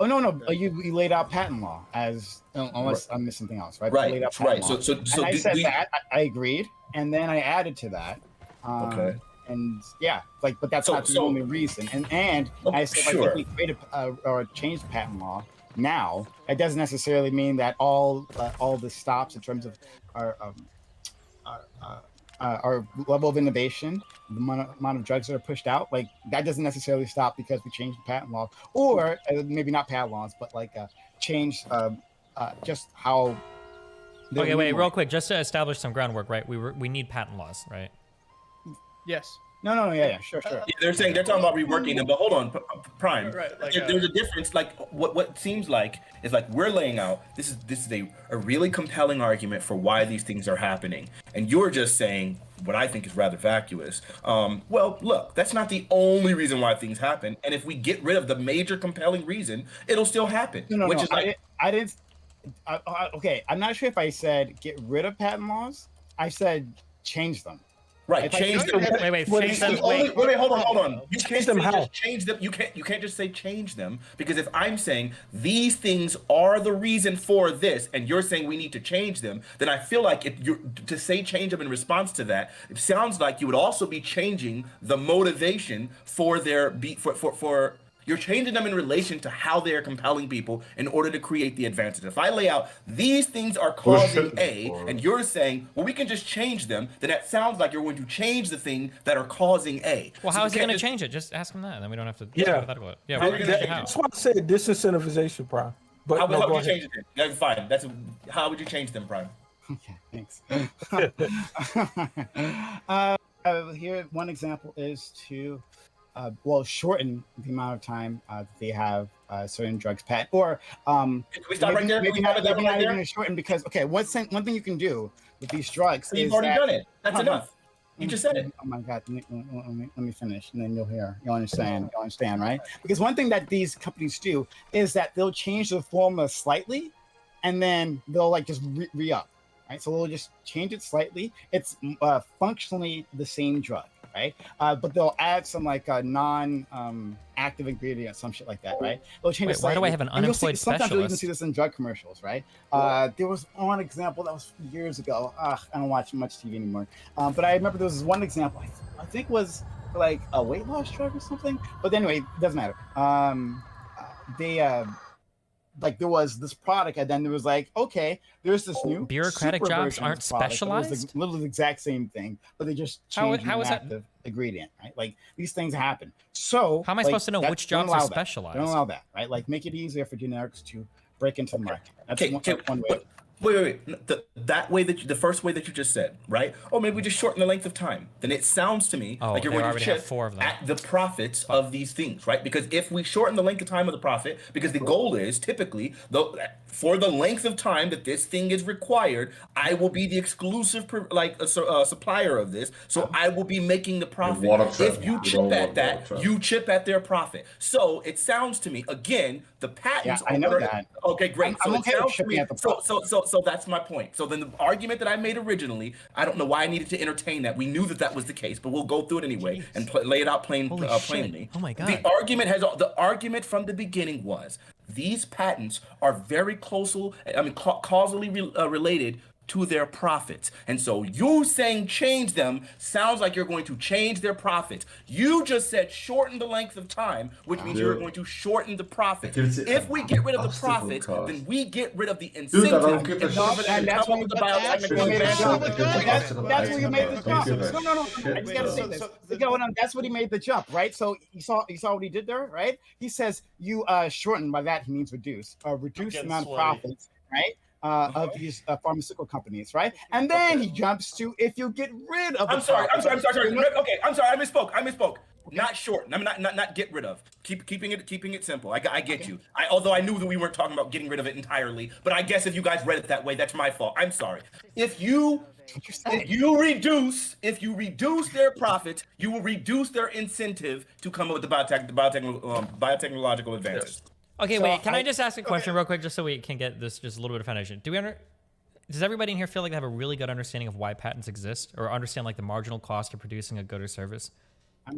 Oh no! You laid out patent law as unless I'm missing something else, right? Right. You laid out Right. patent law. So and I said that I agreed, and then I added to that. Okay. And yeah, but that's not the only reason. And I said if we create or change the patent law now, it doesn't necessarily mean that all the stops in terms of our level of innovation, the amount of drugs that are pushed out, like that doesn't necessarily stop because we changed the patent law, or maybe not patent laws, but change just how. Okay, wait, real quick, just to establish some groundwork, right? We need patent laws, right? Yes. No, yeah, sure. Yeah, they're talking about reworking them, but hold on, Prime. Right, like, there's a difference. Like what seems like is like we're laying out. This is a really compelling argument for why these things are happening, and you're just saying what I think is rather vacuous. Well, look, that's not the only reason why things happen. And if we get rid of the major compelling reason, it'll still happen. No, which is like, I didn't. Okay, I'm not sure if I said get rid of patent laws. I said change them. Right, If I change said- them. Wait, Wait, hold on. You can't them say how? just change them. You can't just say change them, because if I'm saying these things are the reason for this, and you're saying we need to change them, then I feel like if you're to say change them in response to that, it sounds like you would also be changing the motivation for their for you're changing them in relation to how they are compelling people in order to create the advantage. If I lay out these things are causing A, and you're saying, well, we can just change them, then that sounds like you're going to change the thing that are causing A. Well, So how you is he can't going to just- change it? Just ask him that, and then we don't have to. Yeah. About it. Yeah. How We're are you going gonna to how. That's why I said disincentivization, Prime. But How, no, how go would you ahead. change it? Then? That's fine. How would you change them, Prime? Okay, thanks. Here, one example is to, shorten the amount of time that they have certain drugs patent, or Can we stop right there? Can maybe we not, stop at that maybe right not there? even shorten, because one thing you can do with these drugs So you've is already that, done it. That's Hold on. enough. You just said it. Oh my God! Let me finish, and then you'll understand, right? Because one thing that these companies do is that they'll change the formula slightly, and then they'll like just re-up, right? So they'll just change it slightly. It's functionally the same drug, right? But they'll add some like a non-active ingredient, some shit like that, right? They'll change Wait, it slightly. why do I have an And you'll see- unemployed Sometimes you'll even specialist? see this in drug commercials, right? There was one example that was years ago. I don't watch much TV anymore, but I remember there was one example. I think was like a weight loss drug or something. But anyway, it doesn't matter. Like there was this product, and then there was like, okay, there's this new Bureaucratic super jobs version of aren't this product that was specialized? literally the exact same thing, but they just How changed is an that- active ingredient, right? Like these things happen. So How am I like, supposed to know that- which don't jobs are allow that. specialized? Don't allow that, right? Like make it easier for generics to break into the market. That's one way. Wait. The first way that you just said, right? Oh, maybe we just shorten the length of time. Then it sounds to me Oh, like you're they going to already have chip 4 of them. at the profits of these things, right? Because if we shorten the length of time of the profit, because the goal is typically, for the length of time that this thing is required, I will be the exclusive supplier of this, so I will be making the profit. water trap. If you You chip don't at want that, water trap. you chip at their profit. So it sounds to me, again, the patents. Yeah, I know what that. Okay, great. I'm So okay it with sounds to chipping me. at the profit. So that's my point. So then the argument that I made originally, I don't know why I needed to entertain that. We knew that that was the case, but we'll go through it anyway and lay it out Holy shit. plainly. Oh my God. The argument from the beginning was these patents are very causally related to their profits. And so you saying change them sounds like you're going to change their profits. You just said shorten the length of time, which means you're going to shorten the profits. If we get rid of the profits, then we get rid of the incentive. I don't give a in order shit. to And that's come up when with the you biotechnical made the jump. advantage. That's where you made the jump. No. I just gotta say this. That's what he made the jump, right? So you saw what he did there, right? He says you shorten. By that he means reduce the amount of profits, right? Of these pharmaceutical companies, right? And then he jumps to if you get rid of. I'm sorry. Okay, I'm sorry. I misspoke. Not shorten. I'm not get rid of. Keeping it simple. I get you. Although I knew that we weren't talking about getting rid of it entirely, but I guess if you guys read it that way, that's my fault. I'm sorry. If you reduce their profits, you will reduce their incentive to come up with the biotechnological advantage. Okay, wait. Can I just ask a question real quick, just so we can get this just a little bit of foundation? Does everybody in here feel like they have a really good understanding of why patents exist, or understand like the marginal cost of producing a good or service?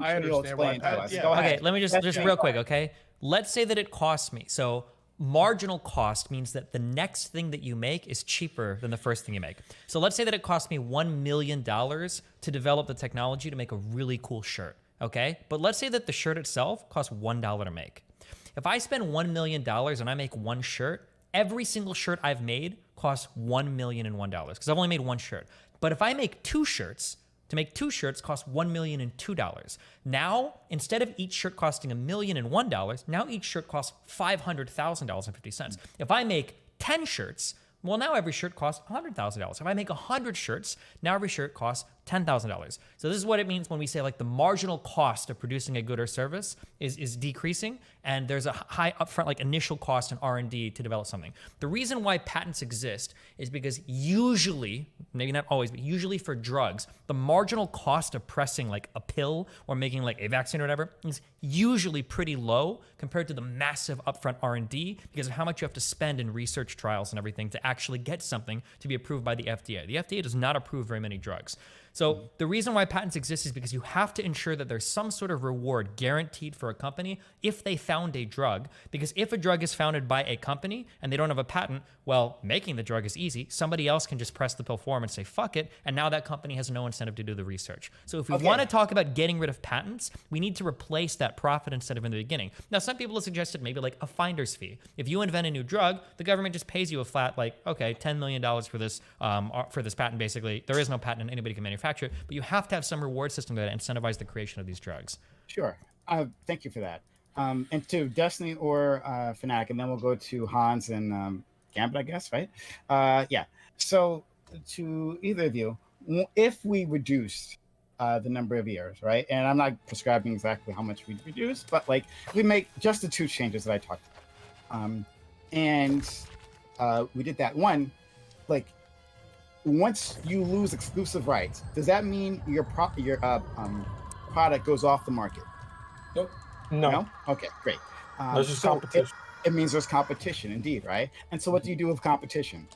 I understand why patents. Yeah. Okay, let me just real quick. Okay, let's say that it costs me. So marginal cost means that the next thing that you make is cheaper than the first thing you make. So let's say that it cost me $1 million to develop the technology to make a really cool shirt. Okay, but let's say that the shirt itself costs $1 to make. If I spend $1 million and I make one shirt, every single shirt I've made costs $1,001,001 because I've only made one shirt. But if I make 2 shirts, to make 2 shirts costs $1,002,002. Now, instead of each shirt costing $1,001, now each shirt costs $500,000.50. If I make 10 shirts, well, now every shirt costs $100,000. If I make 100 shirts, now every shirt costs $10,000. So this is what it means when we say like the marginal cost of producing a good or service is decreasing, and there's a high upfront like initial cost in R&D to develop something. The reason why patents exist is because usually, maybe not always, but usually for drugs, the marginal cost of pressing like a pill or making like a vaccine or whatever is usually pretty low compared to the massive upfront R&D because of how much you have to spend in research trials and everything to actually get something to be approved by the FDA. The FDA does not approve very many drugs. So the reason why patents exist is because you have to ensure that there's some sort of reward guaranteed for a company if they found a drug. Because if a drug is founded by a company and they don't have a patent, well, making the drug is easy. Somebody else can just press the pill for them and say, fuck it. And now that company has no incentive to do the research. So if we want to talk about getting rid of patents, we need to replace that profit incentive in the beginning. Now, some people have suggested maybe like a finder's fee. If you invent a new drug, the government just pays you a flat, like, okay, $10 million for this patent, basically. There is no patent and anybody can manufacture it, but you have to have some reward system that incentivize the creation of these drugs. Sure. Thank you for that. And to Destiny or Fnatic, and then we'll go to Hans and Gambit, I guess, right? Yeah. So to either of you, if we reduced the number of years, right? And I'm not prescribing exactly how much we reduce, but like we make just the two changes that I talked about. And we did that one, like once you lose exclusive rights, does that mean your product goes off the market? Nope. No. Okay, great. There's just competition. It means there's competition, indeed, right? And so what do you do with competition?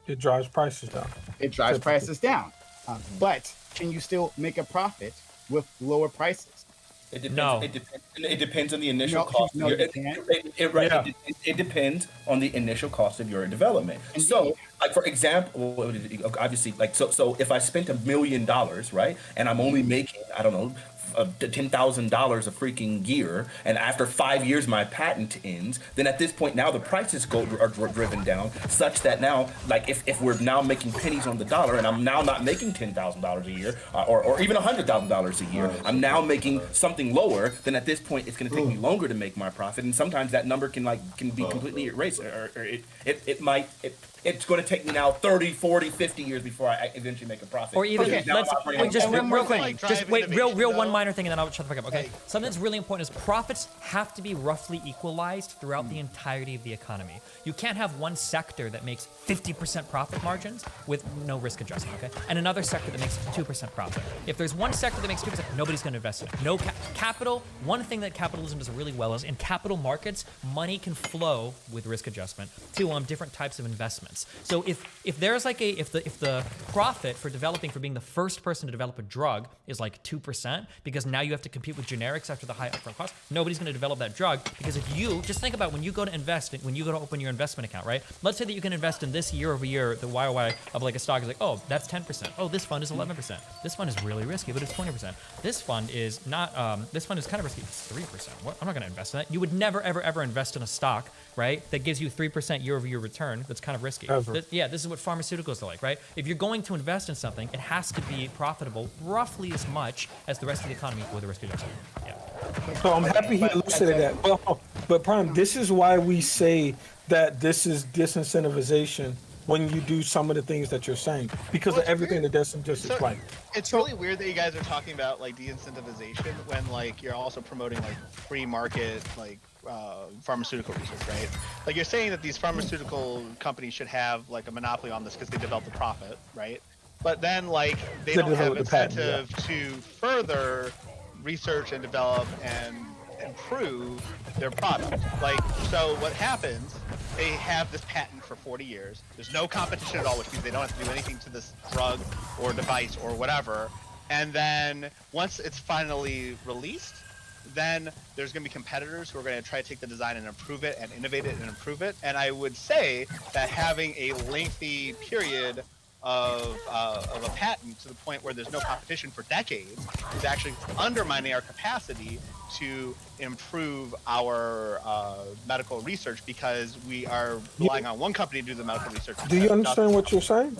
It drives prices down. It drives prices down. But can you still make a profit with lower prices? It depends. No. It depends on the initial cost. No, you can't. It depends on the initial cost of your development. Indeed. So, like for example, obviously, like so if I spent $1 million, right, and I'm only making, I don't know, $10,000 of freaking gear, and after 5 years my patent ends, then at this point now the prices are driven down such that now, like if we're now making pennies on the dollar, and I'm now not making $10,000 a year or even $100,000 a year, I'm now making something lower. Then at this point it's going to take me longer to make my profit, and sometimes that number can be completely erased, or it's going to take me now 30, 40, 50 years before I eventually make a profit. Or even, real quick, just wait, real one minor thing, and then I'll shut the fuck up, okay? Something that's really important is profits have to be roughly equalized throughout the entirety of the economy. You can't have one sector that makes 50% profit margins with no risk adjustment, okay? And another sector that makes 2% profit. If there's one sector that makes 2%, nobody's going to invest in it. No capital. One thing that capitalism does really well is in capital markets, money can flow with risk adjustment to different types of investments. So if there's like if the profit for being the first person to develop a drug is like 2%, because now you have to compete with generics after the high upfront cost, nobody's going to develop that drug. Because if you just think about when you go to invest, when you go to open your investment account, right? Let's say that you can invest in this year over year, the YOY of like a stock is like, oh, that's 10%. Oh, this fund is 11%. This fund is really risky, but it's 20%. This fund is not. This fund is kind of risky. It's 3%. What? I'm not going to invest in that. You would never, ever, ever invest in a stock, right? That gives you 3% year over year return. That's kind of risky. This is what pharmaceuticals are like, right? If you're going to invest in something, it has to be profitable roughly as much as the rest of the economy with a risk adjustment. Yeah. So I'm happy he elucidated that. Well, but Prime, this is why we say that this is disincentivization when you do some of the things that you're saying, because of everything that Destin just explained. It's really weird that you guys are talking about like de-incentivization when like you're also promoting like free market like pharmaceutical research, right? Like you're saying that these pharmaceutical companies should have like a monopoly on this because they develop the profit, right? But then like they don't have incentive to further research and develop and improve their product. Like, so what happens, they have this patent for 40 years. There's no competition at all, which means they don't have to do anything to this drug or device or whatever. And then once it's finally released, then there's going to be competitors who are going to try to take the design and improve it and innovate it and improve it. And I would say that having a lengthy period of a patent to the point where there's no competition for decades is actually undermining our capacity to improve our medical research, because we are relying on one company to do the medical research. Do you understand what you're saying?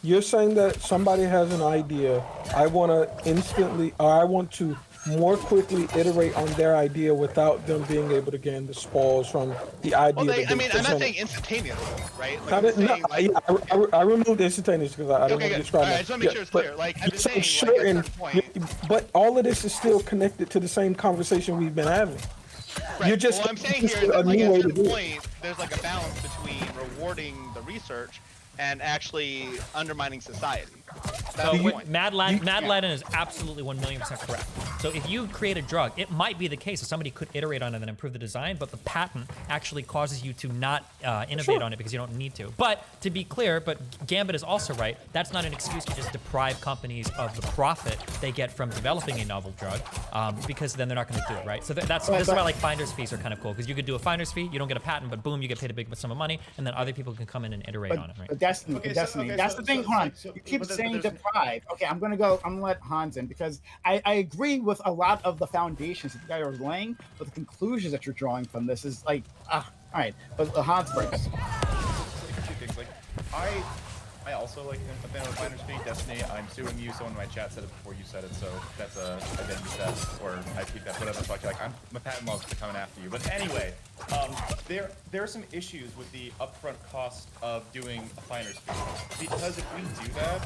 You're saying that somebody has an idea, I want to instantly, or I want to more quickly iterate on their idea without them being able to gain the spoils from the idea. Well, that I mean, I'm not presented. saying instantaneously, right? Like, I I'm didn't, saying, like, I removed instantaneous because I didn't want to describe All right, I it. just want to make sure it's clear. Like, I'm just saying, like, at a certain point. But all of this is still connected to the same conversation we've been having. Right. You're just what I'm saying just here is that, like, new at way a to certain do it. point, there's like a balance between rewarding the research and actually undermining society. That's the point. Mad Laden is absolutely 1,000,000% correct. So if you create a drug, it might be the case that somebody could iterate on it and improve the design, but the patent actually causes you to not innovate on it because you don't need to. But to be clear, but Gambit is also right, that's not an excuse to just deprive companies of the profit they get from developing a novel drug, because then they're not going to do it, right? So this is why like finder's fees are kind of cool, because you could do a finder's fee, you don't get a patent, but boom, you get paid a big sum of money, and then other people can come in and iterate on it, right? But Destiny, that's the thing. Hold on, you keep saying deprive. Okay, I'm gonna let Hans in because I agree with a lot of the foundations that you guys are laying, but the conclusions that you're drawing from this is like, all right. But Hans first. Two things. Like, I also like a fan of finder's fee. Destiny, I'm suing you. Someone in my chat said it before you said it, so that's a identity theft, or I keep that, whatever the fuck. Like, I'm a patent laws coming after you. But anyway, there are some issues with the upfront cost of doing a finder's fee, because if we do that,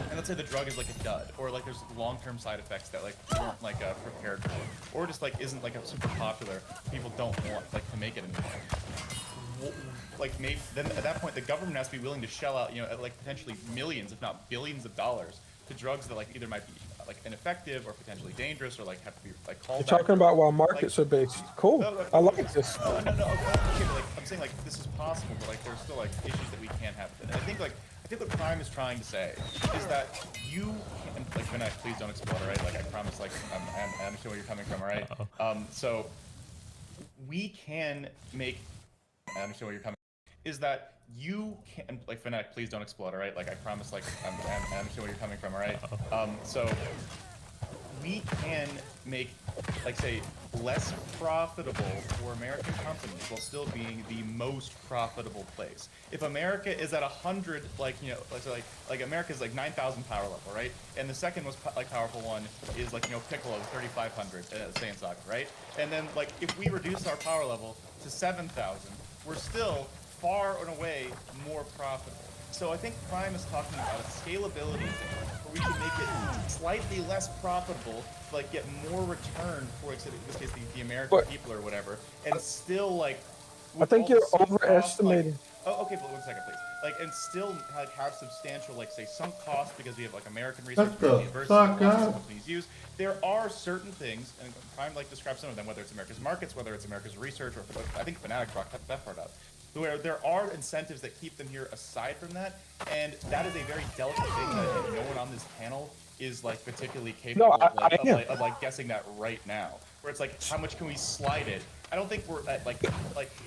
and let's say the drug is like a dud, or like there's long-term side effects that like we weren't like prepared for, or just like isn't like a super popular, people don't want like to make it anymore. Like, maybe then at that point the government has to be willing to shell out, you know, like potentially millions, if not billions of dollars to drugs that like either might be like ineffective or potentially dangerous, or like have to be like called. You're talking about why markets are based. Cool. I like this. No, okay, but like I'm saying, like this is possible, but like there's still like issues that we can't have. And I think what Prime is trying to say is that you can, like, Vinay, please don't explode, all right? Like I promise, like I understand where you're coming from, all right? So we can make. I understand where you're coming. Is that you can, like, Fnatic, please don't explode, all right? Like, I promise, like, I understand where you're coming from, all right? So we can make, like, say, less profitable for American companies while still being the most profitable place. If America is at 100, like, you know, like America is like 9,000 power level, right? And the second most powerful one is like, you know, Piccolo 3,500, Saiyan Saga, right? And then like if we reduce our power level to 7,000, we're still far and away more profitable. So I think Prime is talking about a scalability thing where we can make it slightly less profitable, like get more return for, like, in this case, the American people or whatever, and still like. I think you're overestimating. Okay, but 1 second, please. Like, and still like have substantial, like, say, sunk costs because we have like American research versus companies use. There are certain things, and Prime like describes some of them, whether it's America's markets, whether it's America's research, or I think Fnatic brought that part up, where there are incentives that keep them here aside from that, and that is a very delicate thing that I think no one on this panel is like particularly capable of like guessing that right now. Where it's like, how much can we slide it? I don't think we're at like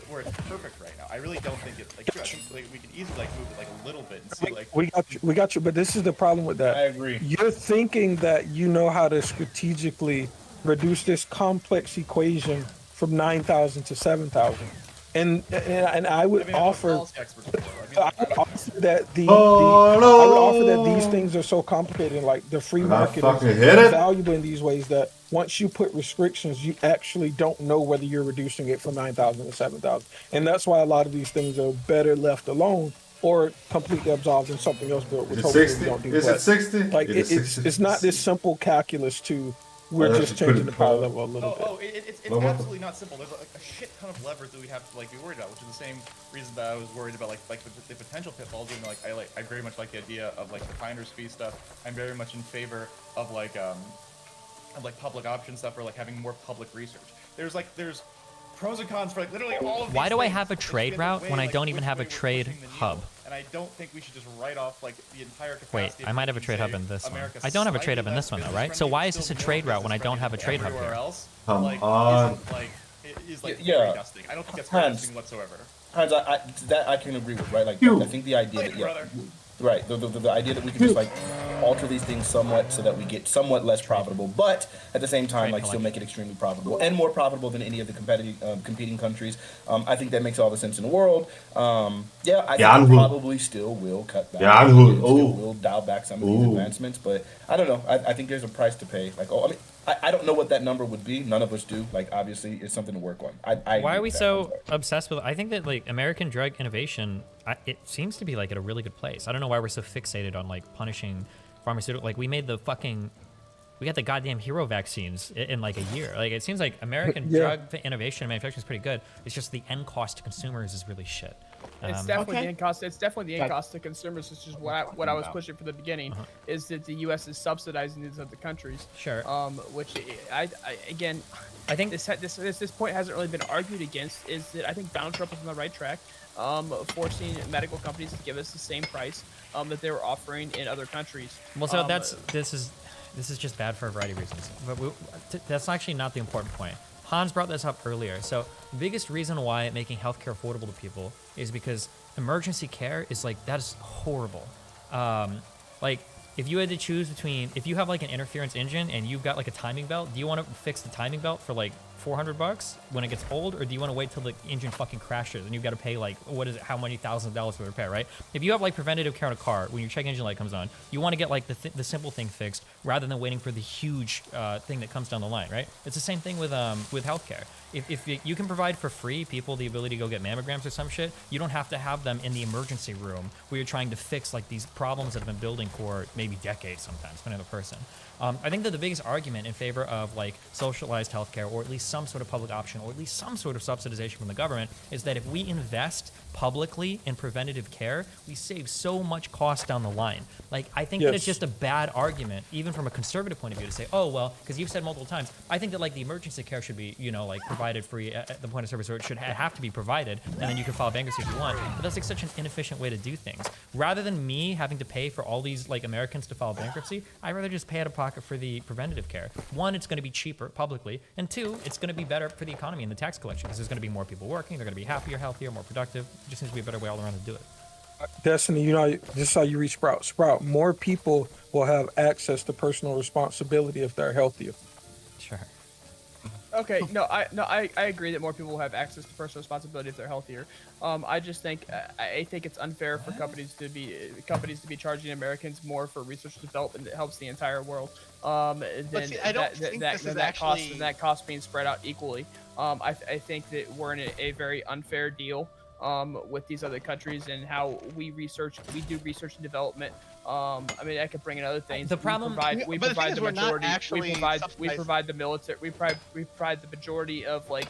where it's perfect right now. I really don't think it's like true. I think like, we can easily like move it like a little bit and see like. We got you, but this is the problem with that. I agree. You're thinking that you know how to strategically reduce this complex equation from 9,000 to 7,000. And I would offer that these things are so complicated. Like the free market is valuable in these ways that once you put restrictions, you actually don't know whether you're reducing it from 9,000 to 7,000. And that's why a lot of these things are better left alone or completely absorbed in something else built. Which hopefully we don't do. Is it 60? Like it's not this simple calculus to. We're just changing the power level a little bit. It's absolutely not simple. There's a shit ton of levers that we have to like be worried about, which is the same reason that I was worried about like the potential pitfalls. Even though I very much like the idea of like the finder's fee stuff. I'm very much in favor of like public option stuff, or like having more public research. There's pros and cons for like literally all of these. Why do I have a trade route when I don't even have a trade hub? And I don't think we should just write off like the entire capacity. Wait, I might have a trade hub in this one. I don't have a trade hub in this one though, right? So why is this a trade route when I don't have a trade hub here? Come on. Yeah. Dusting. I don't think that's dusting whatsoever. Hans, that I can agree with, right? Like, I think the idea that right, the idea that we can just like alter these things somewhat so that we get somewhat less profitable, but at the same time, like still make it extremely profitable and more profitable than any of the competing countries. I think that makes all the sense in the world. I think probably still will cut back. Still will dial back some of these advancements, but I don't know. I think there's a price to pay. Like, I mean, I don't know what that number would be. None of us do. Like, obviously, it's something to work on. I Why agree are we with that. so obsessed with? I think that like American drug innovation, it seems to be like at a really good place. I don't know why we're so fixated on like punishing pharmaceutical. Like we made the fucking, we got the goddamn hero vaccines in like a year. Like it seems like American drug innovation and manufacturing is pretty good. It's just the end cost to consumers is really shit. It's definitely the end cost. It's definitely the end cost to consumers. Which is what I was pushing from the beginning, is that the U.S. is subsidizing these other countries. Sure. Which I think this point hasn't really been argued against. Is that I think Donald Trump is on the right track, forcing medical companies to give us the same price that they were offering in other countries. Well, so this is just bad for a variety of reasons. But that's actually not the important point. Hans brought this up earlier. So the biggest reason why making healthcare affordable to people is because emergency care is like, that is horrible. Like if you had to choose between, if you have like an interference engine and you've got like a timing belt, do you want to fix the timing belt for like $400 when it gets old, or do you want to wait till the engine fucking crashes and you've got to pay like, what is it, how many thousands of dollars for the repair, right? If you have like preventative care in a car, when your check engine light comes on, you want to get like the simple thing fixed rather than waiting for the huge thing that comes down the line, right? It's the same thing with healthcare. If you can provide for free people the ability to go get mammograms or some shit, you don't have to have them in the emergency room where you're trying to fix like these problems that have been building for maybe decades sometimes, depending on the person. I think that the biggest argument in favor of like socialized healthcare, or at least some sort of public option, or at least some sort of subsidization from the government, is that if we invest publicly in preventative care, we save so much cost down the line. Like, I think that it's just a bad argument, even from a conservative point of view, to say, oh, well, because you've said multiple times, I think that like the emergency care should be, like provided free at the point of service, or it should have to be provided, and then you can file bankruptcy if you want. But that's like such an inefficient way to do things. Rather than me having to pay for all these like Americans to file bankruptcy, I'd rather just pay out of pocket for the preventative care. One, it's going to be cheaper publicly, and two, it's going to be better for the economy and the tax collection, because there's going to be more people working, they're going to be happier, healthier, more productive. It just seems to be a better way all around to do it. Destiny, this is how you reach Sprout. Sprout, more people will have access to personal responsibility if they're healthier. Sure. Okay, I agree that more people will have access to personal responsibility if they're healthier. I just think I think it's unfair for companies to be charging Americans more for research and development that helps the entire world. That cost being spread out equally. I think that we're in a very unfair deal with these other countries and how we do research and development. I mean, I could bring in other things. The problem, we provide the majority. We provide the military. We provide the majority of like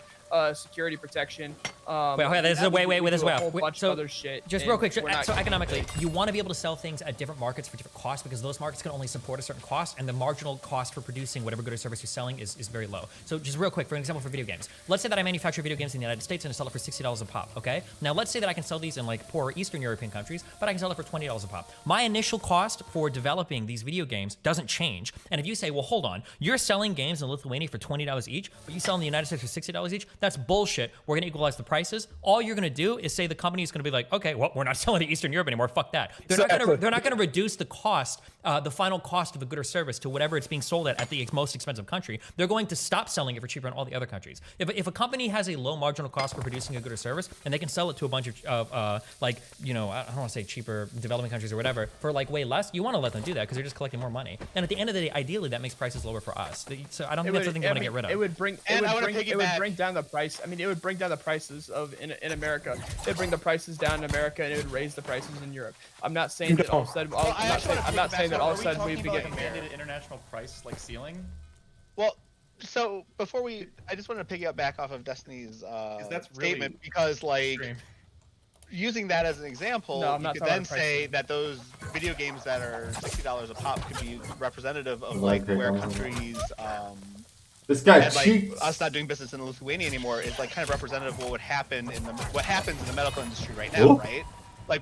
security protection. This is way. A whole bunch of other shit. Just real quick, so economically, you want to be able to sell things at different markets for different costs, because those markets can only support a certain cost, and the marginal cost for producing whatever good or service you're selling is very low. So just real quick, for example, for video games, let's say that I manufacture video games in the United States and I sell it for $60 a pop. Okay, now let's say that I can sell these in like poorer Eastern European countries, but I can sell it for $20 a pop. My initial cost for developing these video games doesn't change. And if you say, well, hold on, you're selling games in Lithuania for $20 each, but you sell in the United States for $60 each, that's bullshit. We're gonna equalize the prices. All you're gonna do is say the company is gonna be like, okay, well, we're not selling to Eastern Europe anymore. Fuck that. They're not gonna reduce the cost, the final cost of a good or service to whatever it's being sold at the most expensive country. They're going to stop selling it for cheaper in all the other countries. If a company has a low marginal cost for producing a good or service, and they can sell it to a bunch of I don't want to say cheaper developing countries or whatever for like way less, you want to let them do that because they're just collecting more money. And at the end of the day, ideally, that makes prices lower for us. So I don't think that's something you want to get rid of. It would bring down the price. I mean, it would bring down the prices in America. It would bring the prices down in America, and it would raise the prices in Europe. I'm not saying that all of a sudden. I'm not saying that all of a sudden we'd be getting a mandated international price like ceiling. Well, so before I just wanted to piggyback back off of Destiny's statement, because like using that as an example, you could then say that those video games that are $60 a pop could be representative of like where countries. This guy and, like, cheats. Us not doing business in Lithuania anymore is like kind of representative of what happens in the medical industry right now, right? Like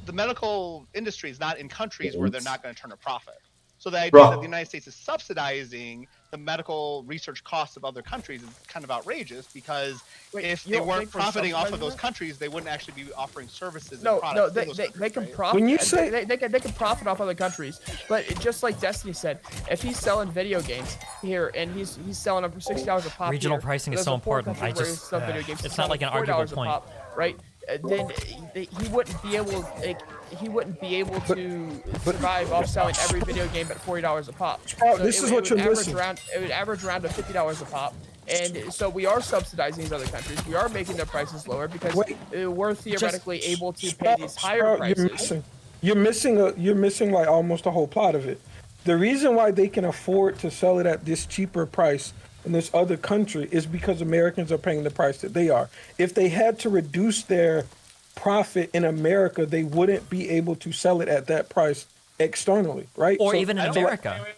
the medical industry is not in countries where they're not going to turn a profit. So the idea that the United States is subsidizing the medical research costs of other countries is kind of outrageous, because if they weren't profiting off of those countries, they wouldn't actually be offering services and products. They can profit. When you say they can profit off other countries, but just like Destiny said, if he's selling video games here and he's selling them for $60 a pop, regional pricing is so important. It's not like an arguable point. Right? then he wouldn't be able to survive off selling every video game at $40 a pop. Sprout, So this is what you're missing. It would average around to $50 a pop. And so we are subsidizing these other countries. We are making their prices lower because we're theoretically able to pay these higher prices. You're missing like almost the whole plot of it. The reason why they can afford to sell it at this cheaper price in this other country is because Americans are paying the price that they are. If they had to reduce their profit in America, they wouldn't be able to sell it at that price externally, right? Or even in America. Wait.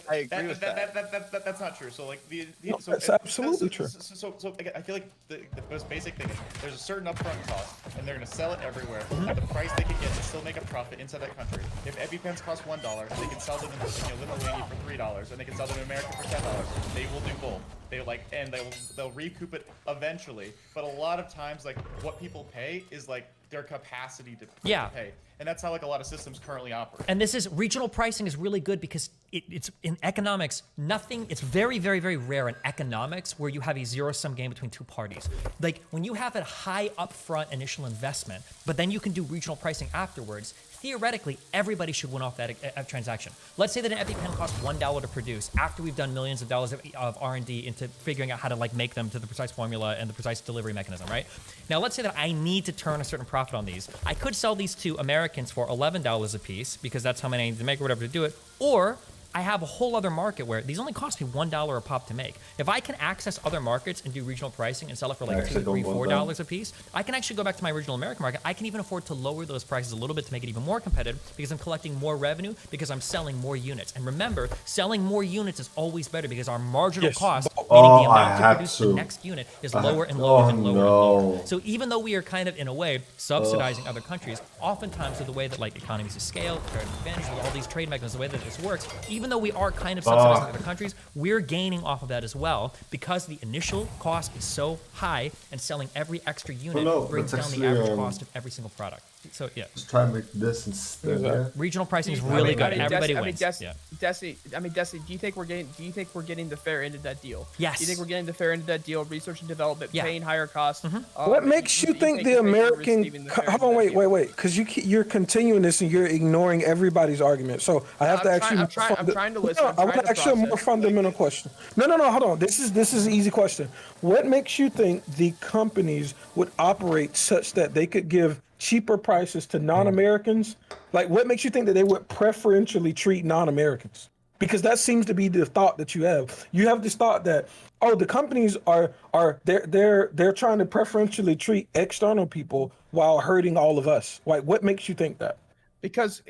I agree with That's not true. So like No, that's absolutely true. So I feel like the most basic thing is there's a certain upfront cost, and they're going to sell it everywhere at the price they can get to still make a profit inside that country. If EpiPens cost $1, they can sell them in Lithuania for $3, and they can sell them in America for $10. They will do both. They'll recoup it eventually. But a lot of times, like what people pay is like their capacity to pay. And that's how like a lot of systems currently operate. And this is regional pricing is really good because it's in economics, it's very, very, very rare in economics where you have a zero-sum game between two parties. Like when you have a high upfront initial investment, but then you can do regional pricing afterwards, theoretically, everybody should win off that transaction. Let's say that an EpiPen costs $1 to produce after we've done millions of dollars of R&D into figuring out how to like make them to the precise formula and the precise delivery mechanism, right? Now, let's say that I need to turn a certain profit on these. I could sell these to Americans for $11 a piece because that's how many I need to make or whatever to do it, or I have a whole other market where these only cost me $1 a pop to make. If I can access other markets and do regional pricing and sell it for like $2, $3, $4 a piece, I can actually go back to my original American market. I can even afford to lower those prices a little bit to make it even more competitive because I'm collecting more revenue because I'm selling more units. And remember, selling more units is always better because our marginal cost, meaning the amount to produce the next unit, is lower and lower and lower and lower. So even though we are kind of, in a way, subsidizing other countries, oftentimes with the way that like economies of scale, comparative advantage, with all these trade mechanisms, the way that this works, even though we are kind of subsidizing other countries, we're gaining off of that as well because the initial cost is so high and selling every extra unit brings down the average cost of every single product. So yeah. Let's try and make this instead. Regional pricing is really good. Everybody wins. Desi, do you think we're getting the fair end of that deal? Yes. Do you think we're getting the fair end of that deal? Research and development, paying higher costs. What makes you think the American? Hold on, wait, because you're continuing this and you're ignoring everybody's argument. So I have to ask you. I'm trying to listen. I want to ask you a more fundamental question. No, hold on. This is an easy question. What makes you think the companies would operate such that they could give cheaper prices to non-Americans? Like, what makes you think that they would preferentially treat non-Americans? Because that seems to be the thought that you have. You have this thought that, oh, the companies they're trying to preferentially treat external people while hurting all of us. Like, what makes you think that? Because,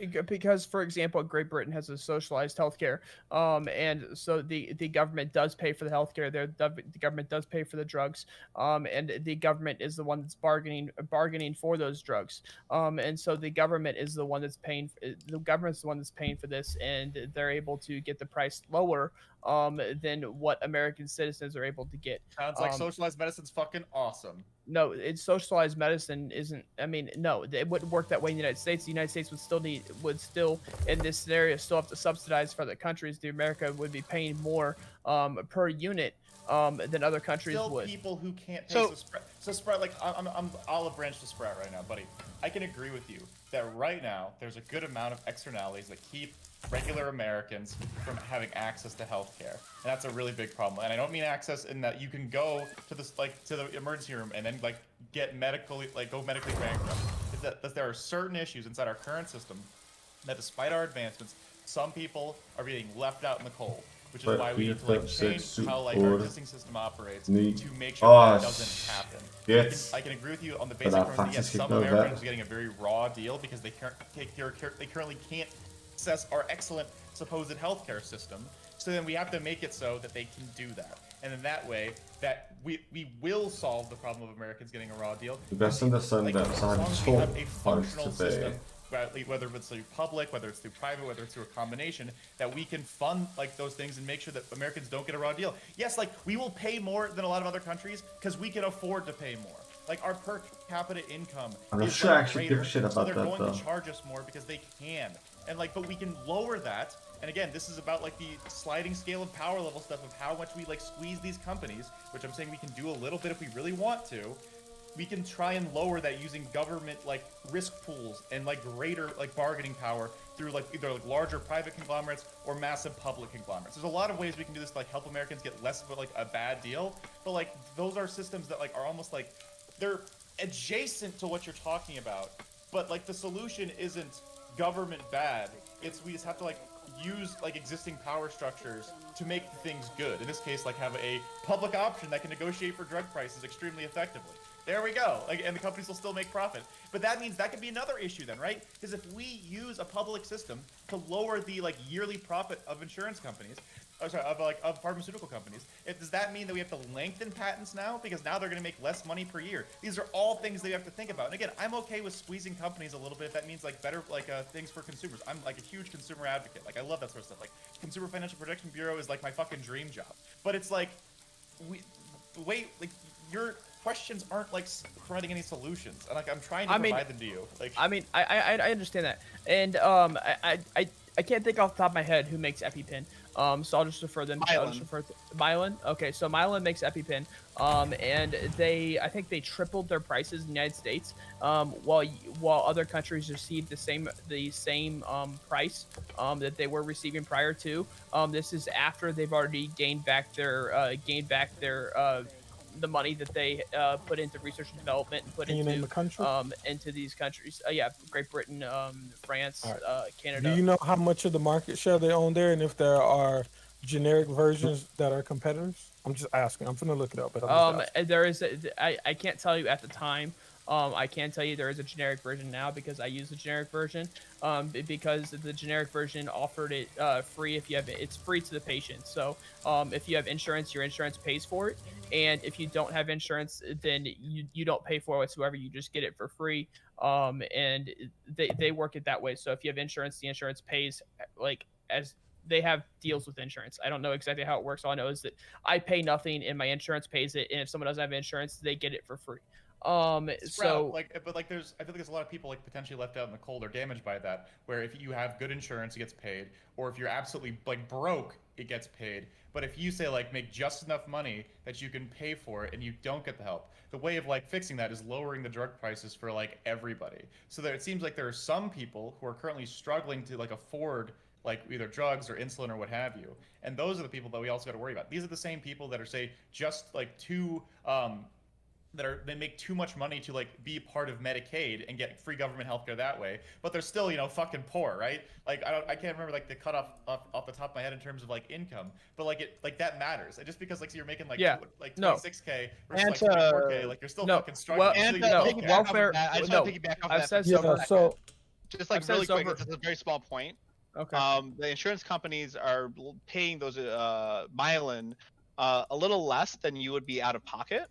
for example, Great Britain has a socialized healthcare, and so the government does pay for the healthcare. The government does pay for the drugs, and the government is the one that's bargaining for those drugs, and so the government is the one that's paying. The government's the one that's paying for this, and they're able to get the price lower than what American citizens are able to get. Sounds like socialized medicine's fucking awesome. No, it's socialized medicine isn't. I mean, no, it wouldn't work that way in the United States. The United States would still in this scenario still have to subsidize for other countries. America would be paying more per unit than other countries would. People who can't pay. So Sprout, like I'm olive branch to Sprout right now, buddy. I can agree with you that right now there's a good amount of externalities that keep regular Americans from having access to healthcare, and that's a really big problem. And I don't mean access in that you can go to the emergency room and then go medically bankrupt. It's that there are certain issues inside our current system that, despite our advancements, some people are being left out in the cold, which is why we need to change how our existing system operates to make sure that doesn't happen. I can agree with you on the basic terms that yes, some Americans are getting a very raw deal because they currently can't access our excellent supposed healthcare system. So then we have to make it so that they can do that, and in that way, that we will solve the problem of Americans getting a raw deal. As long as we have a functional system, whether it's through public, whether it's through private, whether it's through a combination, that we can fund those things and make sure that Americans don't get a raw deal. Yes, we will pay more than a lot of other countries because we can afford to pay more. Our per capita income is greater, so they're going to charge us more because they can. And but we can lower that. And again, this is about the sliding scale of power level stuff of how much we squeeze these companies, which I'm saying we can do a little bit if we really want to. we can try and lower that using government like risk pools and like greater like bargaining power through like either like larger private conglomerates or massive public conglomerates. There's a lot of ways we can do this to like help Americans get less of like a bad deal, but like those are systems that like are almost like they're adjacent to what you're talking about, but like the solution isn't government bad. It's we just have to like use like existing power structures to make things good. In this case, like have a public option that can negotiate for drug prices extremely effectively. There we go. Like, and the companies will still make profit. But that means that could be another issue then, right? Because if we use a public system to lower the like yearly profit of insurance companies, of pharmaceutical companies, does that mean that we have to lengthen patents now? Because now they're going to make less money per year. These are all things that you have to think about. And again, I'm okay with squeezing companies a little bit if that means like better like things for consumers. I'm like a huge consumer advocate. Like I love that sort of stuff. Like Consumer Financial Protection Bureau is like my fucking dream job. But it's like your questions aren't like providing any solutions, and like I'm trying to provide them to you. Like I mean, I understand that, and I can't think off the top of my head who makes EpiPen. So I'll just refer them. I'll just refer to Mylan. Okay, so Mylan makes EpiPen. And I think they tripled their prices in the United States. While other countries received the same price that they were receiving prior to. This is after they've already gained back their the money that they put into research and development and put into these countries. Yeah, Great Britain, France, Canada. Do you know how much of the market share they own there, and if there are generic versions that are competitors? I'm just asking. I'm gonna look it up. But there is. I can't tell you at the time. I can tell you there is a generic version now because I use the generic version. Because the generic version offered it free if you have it's free to the patient. So if you have insurance, your insurance pays for it. And if you don't have insurance, then you don't pay for it whatsoever. You just get it for free. And they work it that way. So if you have insurance, the insurance pays like as they have deals with insurance. I don't know exactly how it works. All I know is that I pay nothing and my insurance pays it. And if someone doesn't have insurance, they get it for free. So like, but like I feel like there's a lot of people like potentially left out in the cold or damaged by that, where if you have good insurance, it gets paid, or if you're absolutely like broke, it gets paid. But if you say like make just enough money that you can pay for it and you don't get the help, the way of like fixing that is lowering the drug prices for like everybody. So that it seems like there are some people who are currently struggling to like afford like either drugs or insulin or what have you. And those are the people that we also got to worry about. These are the same people that are say just like they make too much money to like be part of Medicaid and get free government healthcare that way, but they're still, you know, fucking poor, right? Like I can't remember like the cutoff off the top of my head in terms of like income, but like that matters. And just because like so you're making like 26K versus like 24K, like you're still fucking struggling. Welfare. I just want to piggyback off that. So just like really quick, it's a very small point. Okay. The insurance companies are paying those Mylan a little less than you would be out of pocket,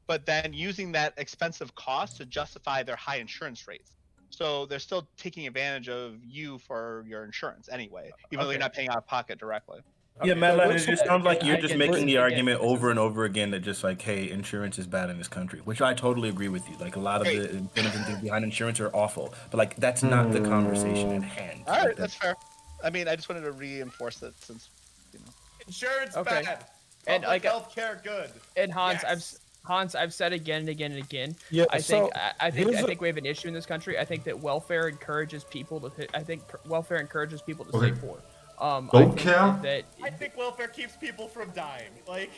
but then using that expensive cost to justify their high insurance rates. So they're still taking advantage of you for your insurance anyway, even though you're not paying out of pocket directly. Yeah, Madeline, it just sounds like you're just making the argument over and over again that just like, hey, insurance is bad in this country, which I totally agree with you. Like a lot of the benefits things behind insurance are awful, but like that's not the conversation at hand. All right, that's fair. I mean, I just wanted to reinforce that since, you know. Insurance bad, and like healthcare good. And Hans, I've said again and again and again. Yeah, I think we have an issue in this country. I think that welfare encourages people to. Welfare encourages people to stay poor. I think welfare keeps people from dying. Like,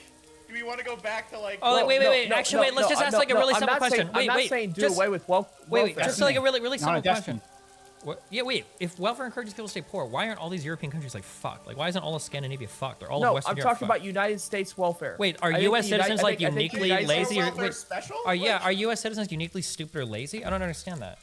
do we want to go back to like? Oh, wait. Actually, let's just ask like a really simple question. I'm not saying do away with welfare. Wait, just like a really simple question. Wait. If welfare encourages people to stay poor, why aren't all these European countries like fucked? Like, why isn't all of Scandinavia fucked? They're all of Western Europe I'm talking about United States welfare. Wait, are U.S. citizens like uniquely lazy? Are U.S. citizens uniquely stupid or lazy? I don't understand that.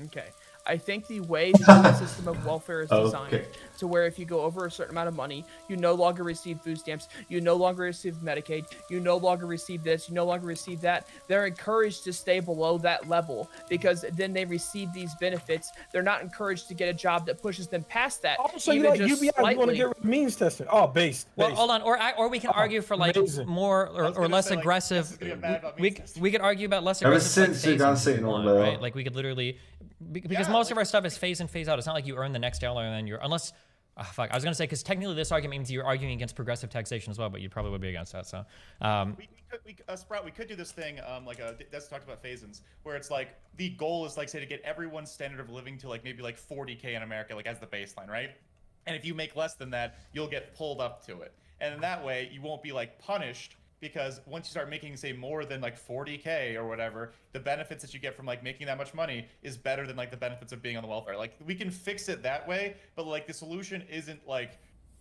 Okay. I think the way the system of welfare is designed to where if you go over a certain amount of money, you no longer receive food stamps, you no longer receive Medicaid, you no longer receive this, you no longer receive that. They're encouraged to stay below that level because then they receive these benefits. They're not encouraged to get a job that pushes them past that. So you like UBI want to get rid of means testing? Oh, based. Well, hold on, or we can argue for like more or less aggressive. We could argue about less aggressive. Ever since you guys saying all that, right? Like we could literally. Because most of our stuff is phase in, phase out. It's not like you earn the next dollar and then you're unless fuck. I was gonna say because technically this argument means you're arguing against progressive taxation as well, but you probably would be against that. So, Sprout, we could do this thing, that's talked about phasins, where it's like the goal is like say to get everyone's standard of living to like maybe like 40K in America, like as the baseline, right? And if you make less than that, you'll get pulled up to it, and in that way you won't be like punished. Because once you start making, say, more than like 40K or whatever, the benefits that you get from like making that much money is better than like the benefits of being on the welfare. Like we can fix it that way, but like the solution isn't like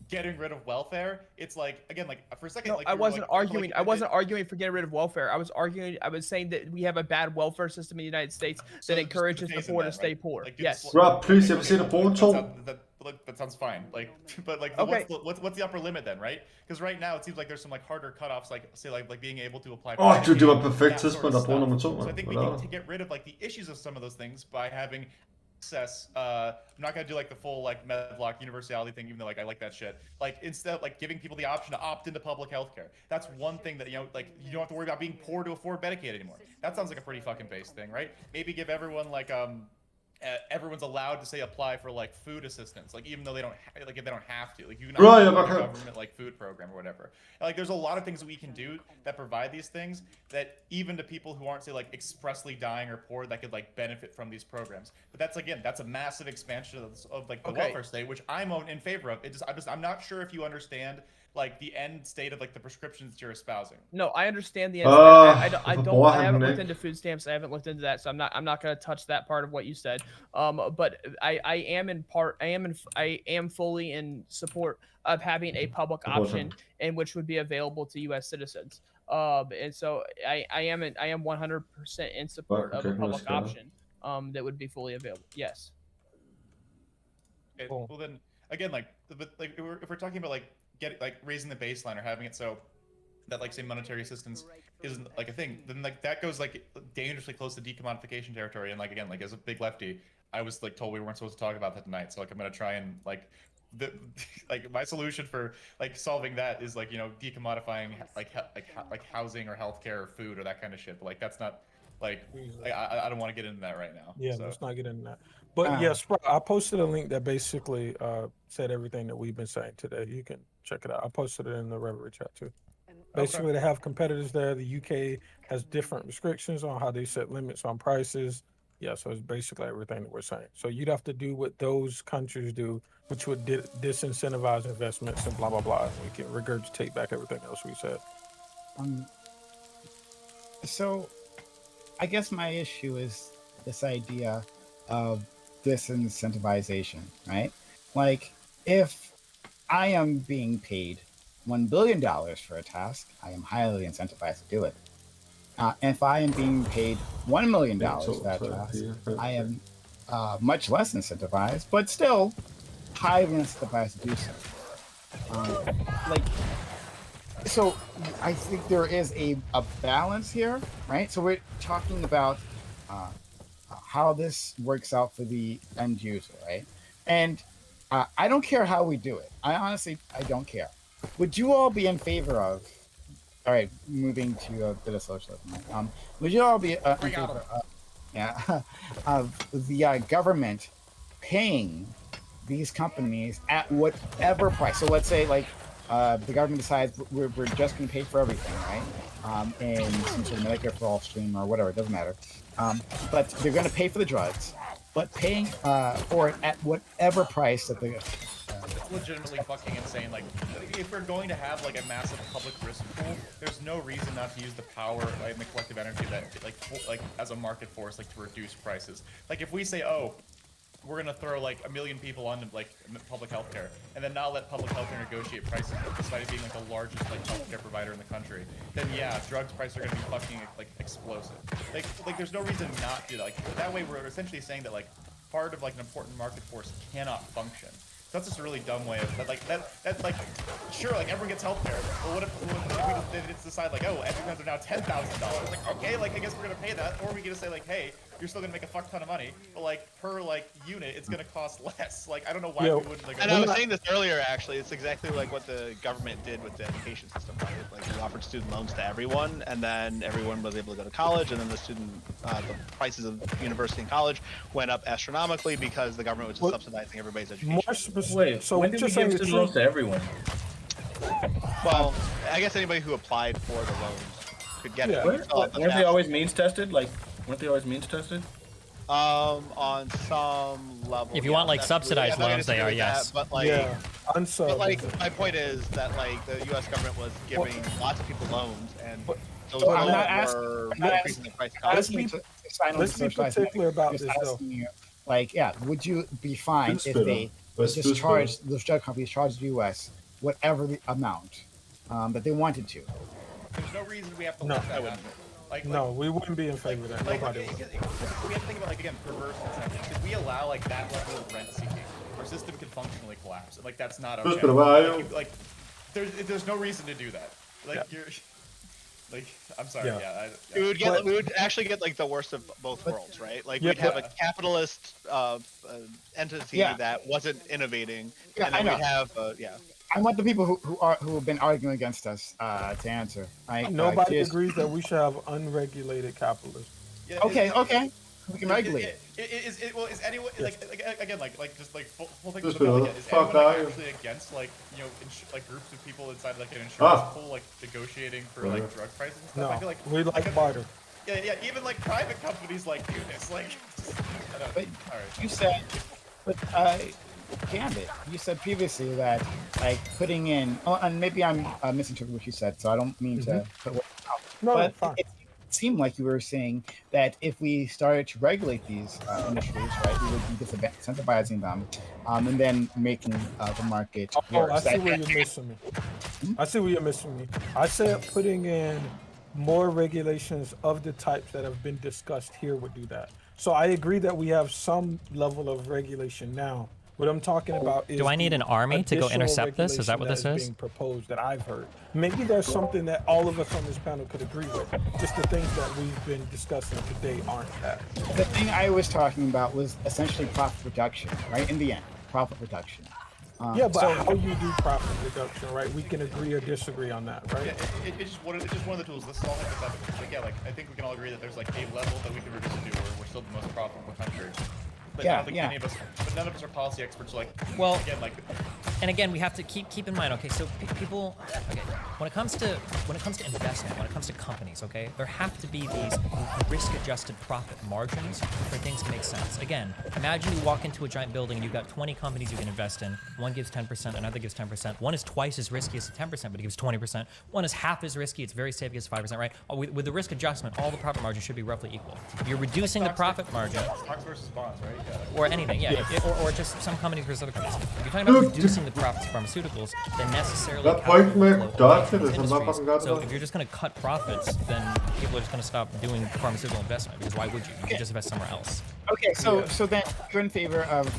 getting rid of welfare. It's like, again, like for a second, No, like I you were, wasn't like, arguing. like, I wasn't arguing for getting rid of welfare. I was saying that we have a bad welfare system in the United States that encourages the poor to stay poor. Yes. Rob, please, have you seen a portal? That sounds fine. Like, but like, Okay. what's the upper limit then, right? Because right now it seems like there's some like harder cutoffs, like say like being able to apply. For Åh, det var Medicaid, perfekt that sort tidspunkt of at bruge nummer stuff. 2. So I think we can get rid of like the issues of some of those things by having access. I'm not gonna do like the full like Medlock universality thing, even though like I like that shit. Like instead of like giving people the option to opt into public health care. That's one thing that, you know, like you don't have to worry about being poor to afford Medicaid anymore. That sounds like a pretty fucking base thing, right? Maybe give everyone like everyone's allowed to say apply for like food assistance, like even though they don't like if they don't have to, like you can opt into the government like food program or whatever. And, like there's a lot of things that we can do that provide these things that even to people who aren't say like expressly dying or poor that could like benefit from these programs. But that's again, that's a massive expansion of like the welfare state, which I'm in favor of. I'm not sure if you understand like the end state of like the prescriptions that you're espousing. No, I understand the end. I haven't looked into food stamps. I haven't looked into that, so I'm not going to touch that part of what you said. But I am fully in support of having a public option, and which would be available to U.S. citizens. And so I am 100% in support of a public option that would be fully available. Yes. Okay, well then again, like if we're talking about like raising the baseline or having it so that like say monetary assistance isn't like a thing, then like that goes like dangerously close to decommodification territory. And like again, like as a big lefty, I was like told we weren't supposed to talk about that tonight. So like I'm gonna try and like like my solution for like solving that is like, you know, decommodifying like housing or healthcare or food or that kind of shit. But like that's not like I don't want to get into that right now. Yeah, so. let's not get into that. But yes, I posted a link that basically said everything that we've been saying today. You can check it out. I posted it in the Reverie chat too. Basically, they have competitors there. The UK has different restrictions on how they set limits on prices. Yeah, so it's basically everything that we're saying. So you'd have to do what those countries do, which would disincentivize investments and blah, blah, blah. We can regurgitate back everything else we said. So I guess my issue is this idea of disincentivization, right? Like, if I am being paid $1 billion for a task, I am highly incentivized to do it. If I am being paid $1 million for that task, I am much less incentivized, but still highly incentivized to do so. So I think there is a balance here, right? So we're talking about how this works out for the end user, right? And I don't care how we do it. I don't care. Would you all be in favor of, all right, moving to a bit of socialism, would you all be in favor of the government paying these companies at whatever price? So let's say like the government decides we're just going to pay for everything, right? And some sort of Medicare for all stream or whatever, it doesn't matter. But they're going to pay for the drugs, but paying for it at whatever price that they. It's legitimately fucking insane. Like, if we're going to have like a massive public risk pool, there's no reason not to use the power and the collective energy that like as a market force, like to reduce prices. Like if we say, oh, we're gonna throw like 1 million people onto like public healthcare, and then not let public healthcare negotiate prices, despite it being like the largest like healthcare provider in the country, then yeah, drugs prices are gonna be fucking like explosive. Like there's no reason not to. Like that way, we're essentially saying that like part of like an important market force cannot function. So that's just a really dumb way of that like sure, like everyone gets healthcare, but what if we just decide like, oh, educans are now $10,000? Like, okay, like I guess we're gonna pay that, or we can just say like, hey, you're still gonna make a fuck ton of money, but like per like unit, it's gonna cost less. Like I don't know why Yeah. we wouldn't. Like, And I was saying this earlier, actually. It's exactly like what the government did with the education system, right? Like we offered student loans to everyone, and then everyone was able to go to college, and then the prices of university and college went up astronomically because the government was just subsidizing everybody's education. More specific. Wait, So when what did you're we saying give is student loans true. to everyone? Well, I guess anybody who applied for the loans could get it. Weren't they always means tested? Like, weren't they always means tested? On some level. If you want, like, that's subsidized I'm not loans, they gonna are, disagree with yes. that, but like, Yeah, but like, my point is that like the U.S. government was giving lots of people loans, and those So I'm loans not asking- were I'm not increasing the price of college. Let's be particular about Just this, though. asking you, like, yeah, would you be fine Who's if better? they Who's just better? charged, those drug companies charged the U.S. whatever the amount that they wanted to? there's no reason we have to No, let that happen. Like, No, we wouldn't be in favor of that. Like, Nobody would. we have to think about, like, again, perverse incentives. If we allow, like, that level of rent seeking, our system can functionally collapse. And, like, that's not okay. Just provide- Like, there's no reason to do that. Like, you're... Like, I'm sorry, yeah. We would actually get like the worst of both worlds, right? Like we'd have a capitalist entity Yeah. that wasn't innovating, Yeah, and then I know. we'd have I want the people who have been arguing against us to answer. Right? Nobody Cheers. agrees that we should have unregulated capitalism. Yeah, Okay. We can regulate. Well, is anyone like again like just like full thing Just with the bill, be again, is fuck anyone like, out. actually against like like groups of people inside like an insurance pool like negotiating for like Whatever. drug prices and stuff? No, I feel like we like barter. yeah, even like private companies like do this. Like, I don't, But all right. you said, but Gambit, you said previously that like putting in, and maybe I'm misinterpreting what you said, so I don't mean to put words out. No, but fine. it seemed like you were saying that if we started to regulate these industries, right, we would be disincentivizing them, and then making the market worse. I see where you're missing me. I see where you're missing me. I said putting in more regulations of the types that have been discussed here would do that. So I agree that we have some level of regulation now. What I'm talking about is Do I need an army to go additional intercept this? Is that what regulation this is? being proposed that I've heard. Maybe there's something that all of us on this panel could agree with. Just the things that we've been discussing today aren't that. The thing I was talking about was essentially profit reduction, right? In the end, profit reduction. Yeah, but so- how you do profit reduction, right? We can agree or disagree on that, right? Yeah, it's just one of the tools. This is all hypothetical. Like, yeah, like I think we can all agree that there's like a level that we can reduce it to where we're still the most profitable country. But I don't think any of us, but none of us are policy experts. Like, Well, again, like, and again, we have to keep in mind. Okay, so people. Okay, when it comes to investment, when it comes to companies, okay, there have to be these risk-adjusted profit margins for things to make sense. Again, imagine you walk into a giant building and you've got 20 companies you can invest in. One gives 10%, another gives 10%. One is twice as risky as 10%, but it gives 20%. One is half as risky, it's very safe, it gives 5%, right? With the risk adjustment, all the profit margin should be roughly equal. If you're reducing the profit margin, stocks versus bonds, right? Yeah. or anything, yeah, or just some companies versus other companies. If you're talking about reducing the profits of pharmaceuticals, then necessarily That capital point will made flow Dutch, into it these is not industries. fucking God So done. if you're just going to cut profits, then people are just going to stop doing pharmaceutical investment because why would you? You could just invest somewhere else. Okay, so then you're in favor of.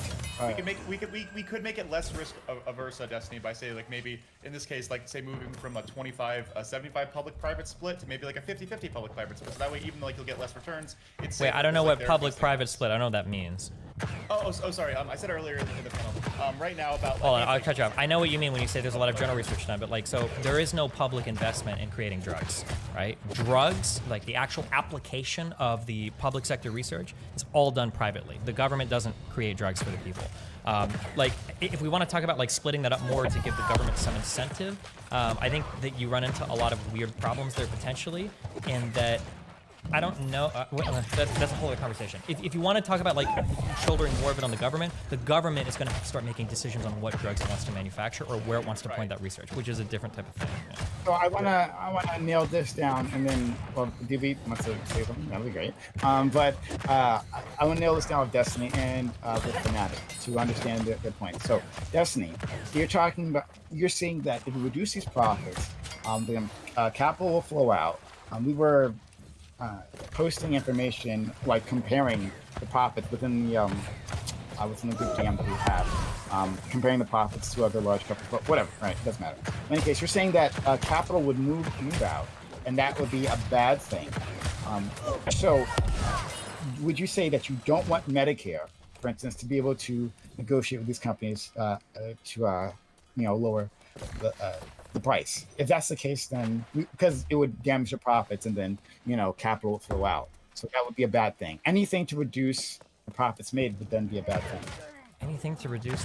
We could make it less risk averse Destiny by say like maybe in this case like say moving from a 75 public private split to maybe like a 50-50 public private split. So that way even though like you'll get less returns, it's Wait, safer I don't know because, like, what they're public-private split. I don't know what that means. Oh, sorry. I said earlier in the panel. Right now about. Hold on, I'll catch up. I know what you mean when you say there's a lot of general research done, but like, so there is no public investment in creating drugs, right? Drugs, like the actual application of the public sector research, is all done privately. The government doesn't create drugs for the people. Like, if we want to talk about like splitting that up more to give the government some incentive, I think that you run into a lot of weird problems there potentially, in that. I don't know. That's a whole other conversation. If you want to talk about like shouldering more of it on the government is going to have to start making decisions on what drugs it wants to manufacture or where it wants to point that research, which is a different type of thing. Yeah. So I wanna nail this down, and then DB wants to say something. That'd be great. But I want to nail this down with Destiny and with Fnatic to understand their point. So Destiny, you're saying that if we reduce these profits, the capital will flow out. We were posting information like comparing the profits within the group DM that we have, comparing the profits to other large companies, but whatever, right? It doesn't matter. In any case, you're saying that capital would move out, and that would be a bad thing. So would you say that you don't want Medicare, for instance, to be able to negotiate with these companies to lower the price? If that's the case, then because it would damage your profits and then capital will flow out. So that would be a bad thing. Anything to reduce the profits made would then be a bad thing. Anything to reduce,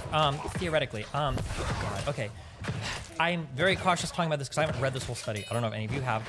theoretically, God, okay. I'm very cautious talking about this because I haven't read this whole study. I don't know if any of you have.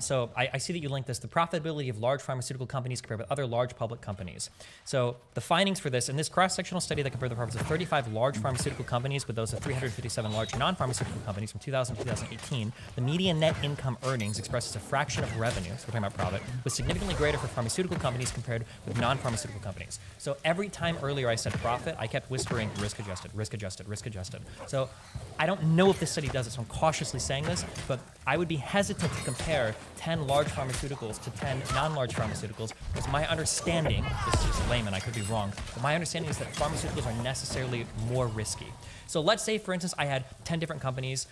So I see that you linked this, the profitability of large pharmaceutical companies compared with other large public companies. So the findings for this, in this cross-sectional study that compared the profits of 35 large pharmaceutical companies with those of 357 large non-pharmaceutical companies from 2000 to 2018, the median net income earnings expressed as a fraction of revenue, so we're talking about profit, was significantly greater for pharmaceutical companies compared with non-pharmaceutical companies. So every time earlier I said profit, I kept whispering risk adjusted, risk adjusted, risk adjusted. So I don't know if this study does it, so I'm cautiously saying this, but I would be hesitant to compare 10 large pharmaceuticals to 10 non-large pharmaceuticals, because my understanding, this is just layman, I could be wrong, but my understanding is that pharmaceuticals are necessarily more risky. So let's say, for instance, I had 10 different companies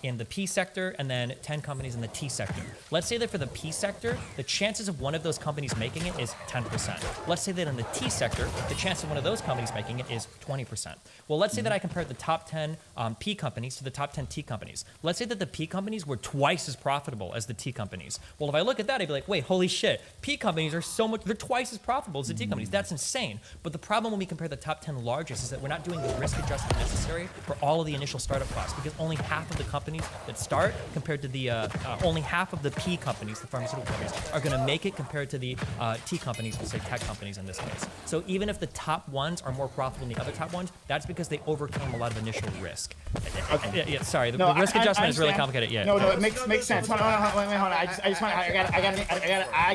in the P sector and then 10 companies in the T sector. Let's say that for the P sector, the chances of one of those companies making it is 10%. Let's say that in the T sector, the chance of one of those companies making it is 20%. Well, let's say that I compared the top 10 P companies to the top 10 T companies. Let's say that the P companies were twice as profitable as the T companies. Well, if I look at that, I'd be like, wait, holy shit, P companies are they're twice as profitable as the T companies. That's insane. But the problem when we compare the top 10 largest is that we're not doing the risk adjustment necessary for all of the initial startup costs, because only half of the companies that start compared to the only half of the P companies, the pharmaceutical companies, are going to make it compared to the T companies, let's say tech companies in this case. So even if the top ones are more profitable than the other top ones, that's because they overcame a lot of initial risk. Yeah, sorry, the risk adjustment is really complicated. Yeah. No, it makes sense. Hold on. I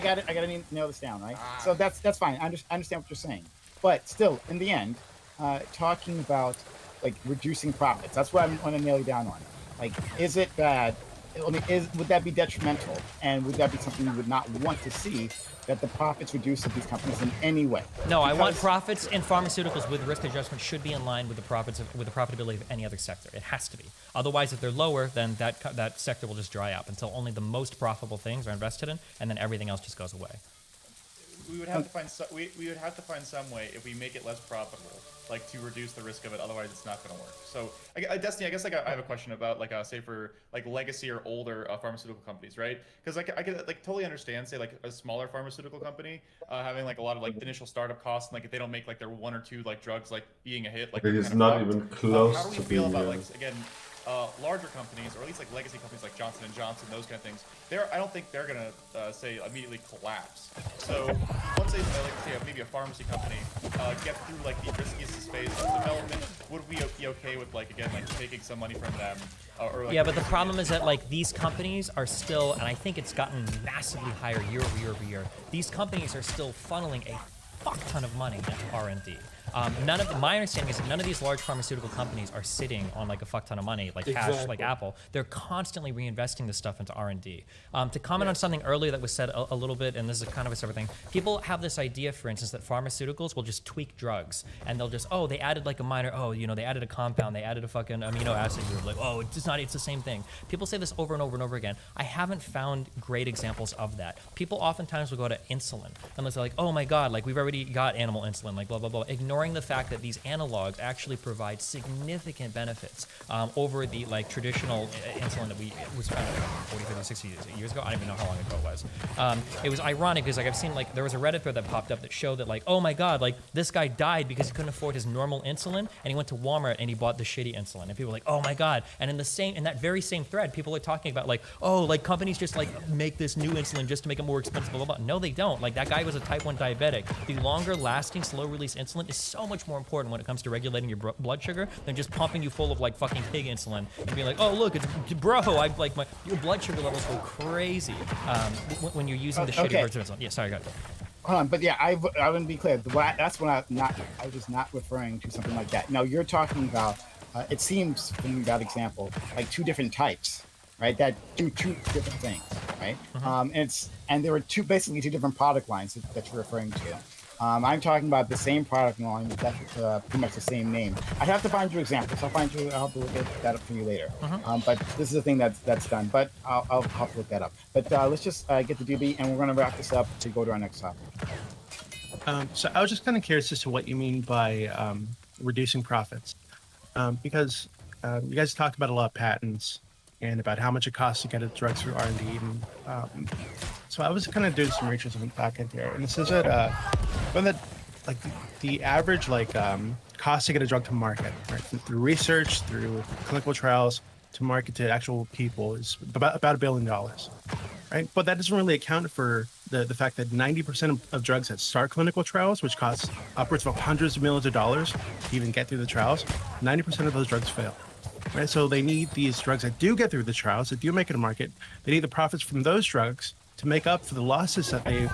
got to nail this down, right? So that's fine. I understand what you're saying, but still, in the end, talking about like reducing profits, that's what I want to nail you down on. Like, is it bad? I mean, would that be detrimental, and would that be something you would not want to see, that the profits reduce of these companies in any way? No, I want profits in pharmaceuticals with risk adjustment should be in line with the profitability of any other sector. It has to be. Otherwise, if they're lower, then that sector will just dry up until only the most profitable things are invested in, and then everything else just goes away. We would have to find we would have to find some way, if we make it less profitable, like to reduce the risk of it. Otherwise, it's not going to work. So, Destiny, I guess I have a question about say for like legacy or older pharmaceutical companies, right? Because I could totally understand, say like a smaller pharmaceutical company having like a lot of like initial startup costs, and like if they don't make like their one or two like drugs like being a hit, like it is not even close how do we to feel being about again? Larger companies, or at least like legacy companies like Johnson & Johnson, those kind of things, I don't think they're going to, say, immediately collapse. So let's say, maybe a pharmacy company gets through like the riskiest phase of development, would we be okay with taking some money from them? Yeah, but the problem is that these companies are still, and I think it's gotten massively higher year over year over year, these companies are still funneling a fuck ton of money into R&D. My understanding is that none of these large pharmaceutical companies are sitting on like a fuck ton of money, like cash, like Apple. They're constantly reinvesting this stuff into R&D. To comment on something earlier that was said a little bit, and this is kind of a separate thing, people have this idea, for instance, that pharmaceuticals will just tweak drugs, and they'll just, they added like a minor, they added a compound, they added a fucking amino acid group, like, it's the same thing. People say this over and over and over again. I haven't found great examples of that. People oftentimes will go to insulin, and they'll say like, oh my god, like we've already got animal insulin, like blah, blah, blah, ignoring the fact that these analogs actually provide significant benefits over the traditional insulin that was found 40, 50, 60 years ago. I don't even know how long ago it was. It was ironic because I've seen there was a Reddit thread that popped up that showed that oh my god, this guy died because he couldn't afford his normal insulin, and he went to Walmart and he bought the shitty insulin, and people were like, oh my god. And in that very same thread, people are talking about companies just make this new insulin just to make it more expensive, blah, blah, blah. No, they don't. That guy was a type 1 diabetic. The longer lasting slow release insulin is so much more important when it comes to regulating your blood sugar than just pumping you full of fucking pig insulin and being like, oh look, it's your blood sugar levels go crazy when you're using the shitty version of insulin. Yeah, sorry, go ahead. Hold on, but yeah, I wouldn't be clear. That's when I was not referring to something like that. Now you're talking about. It seems from that example like two different types, right? That do two different things, right? Mm-hmm. And there were basically two different product lines that you're referring to. I'm talking about the same product line with pretty much the same name. I'd have to find you examples. I'll look that up for you later. Mm-hmm. But this is the thing that's done. But I'll have to look that up. But let's just get the DB, and we're going to wrap this up to go to our next topic. So I was just kind of curious as to what you mean by reducing profits, because you guys talked about a lot of patents and about how much it costs to get a drug through R&D. So I was kind of doing some research on the back end here, and it says that when the average cost to get a drug to market, right, through research, through clinical trials, to market to actual people is about $1 billion, right? But that doesn't really account for the fact that 90% of drugs that start clinical trials, which costs upwards of hundreds of millions of dollars to even get through the trials, 90% of those drugs fail. Right, so they need these drugs that do get through the trials, that do make it to market. They need the profits from those drugs to make up for the losses that they've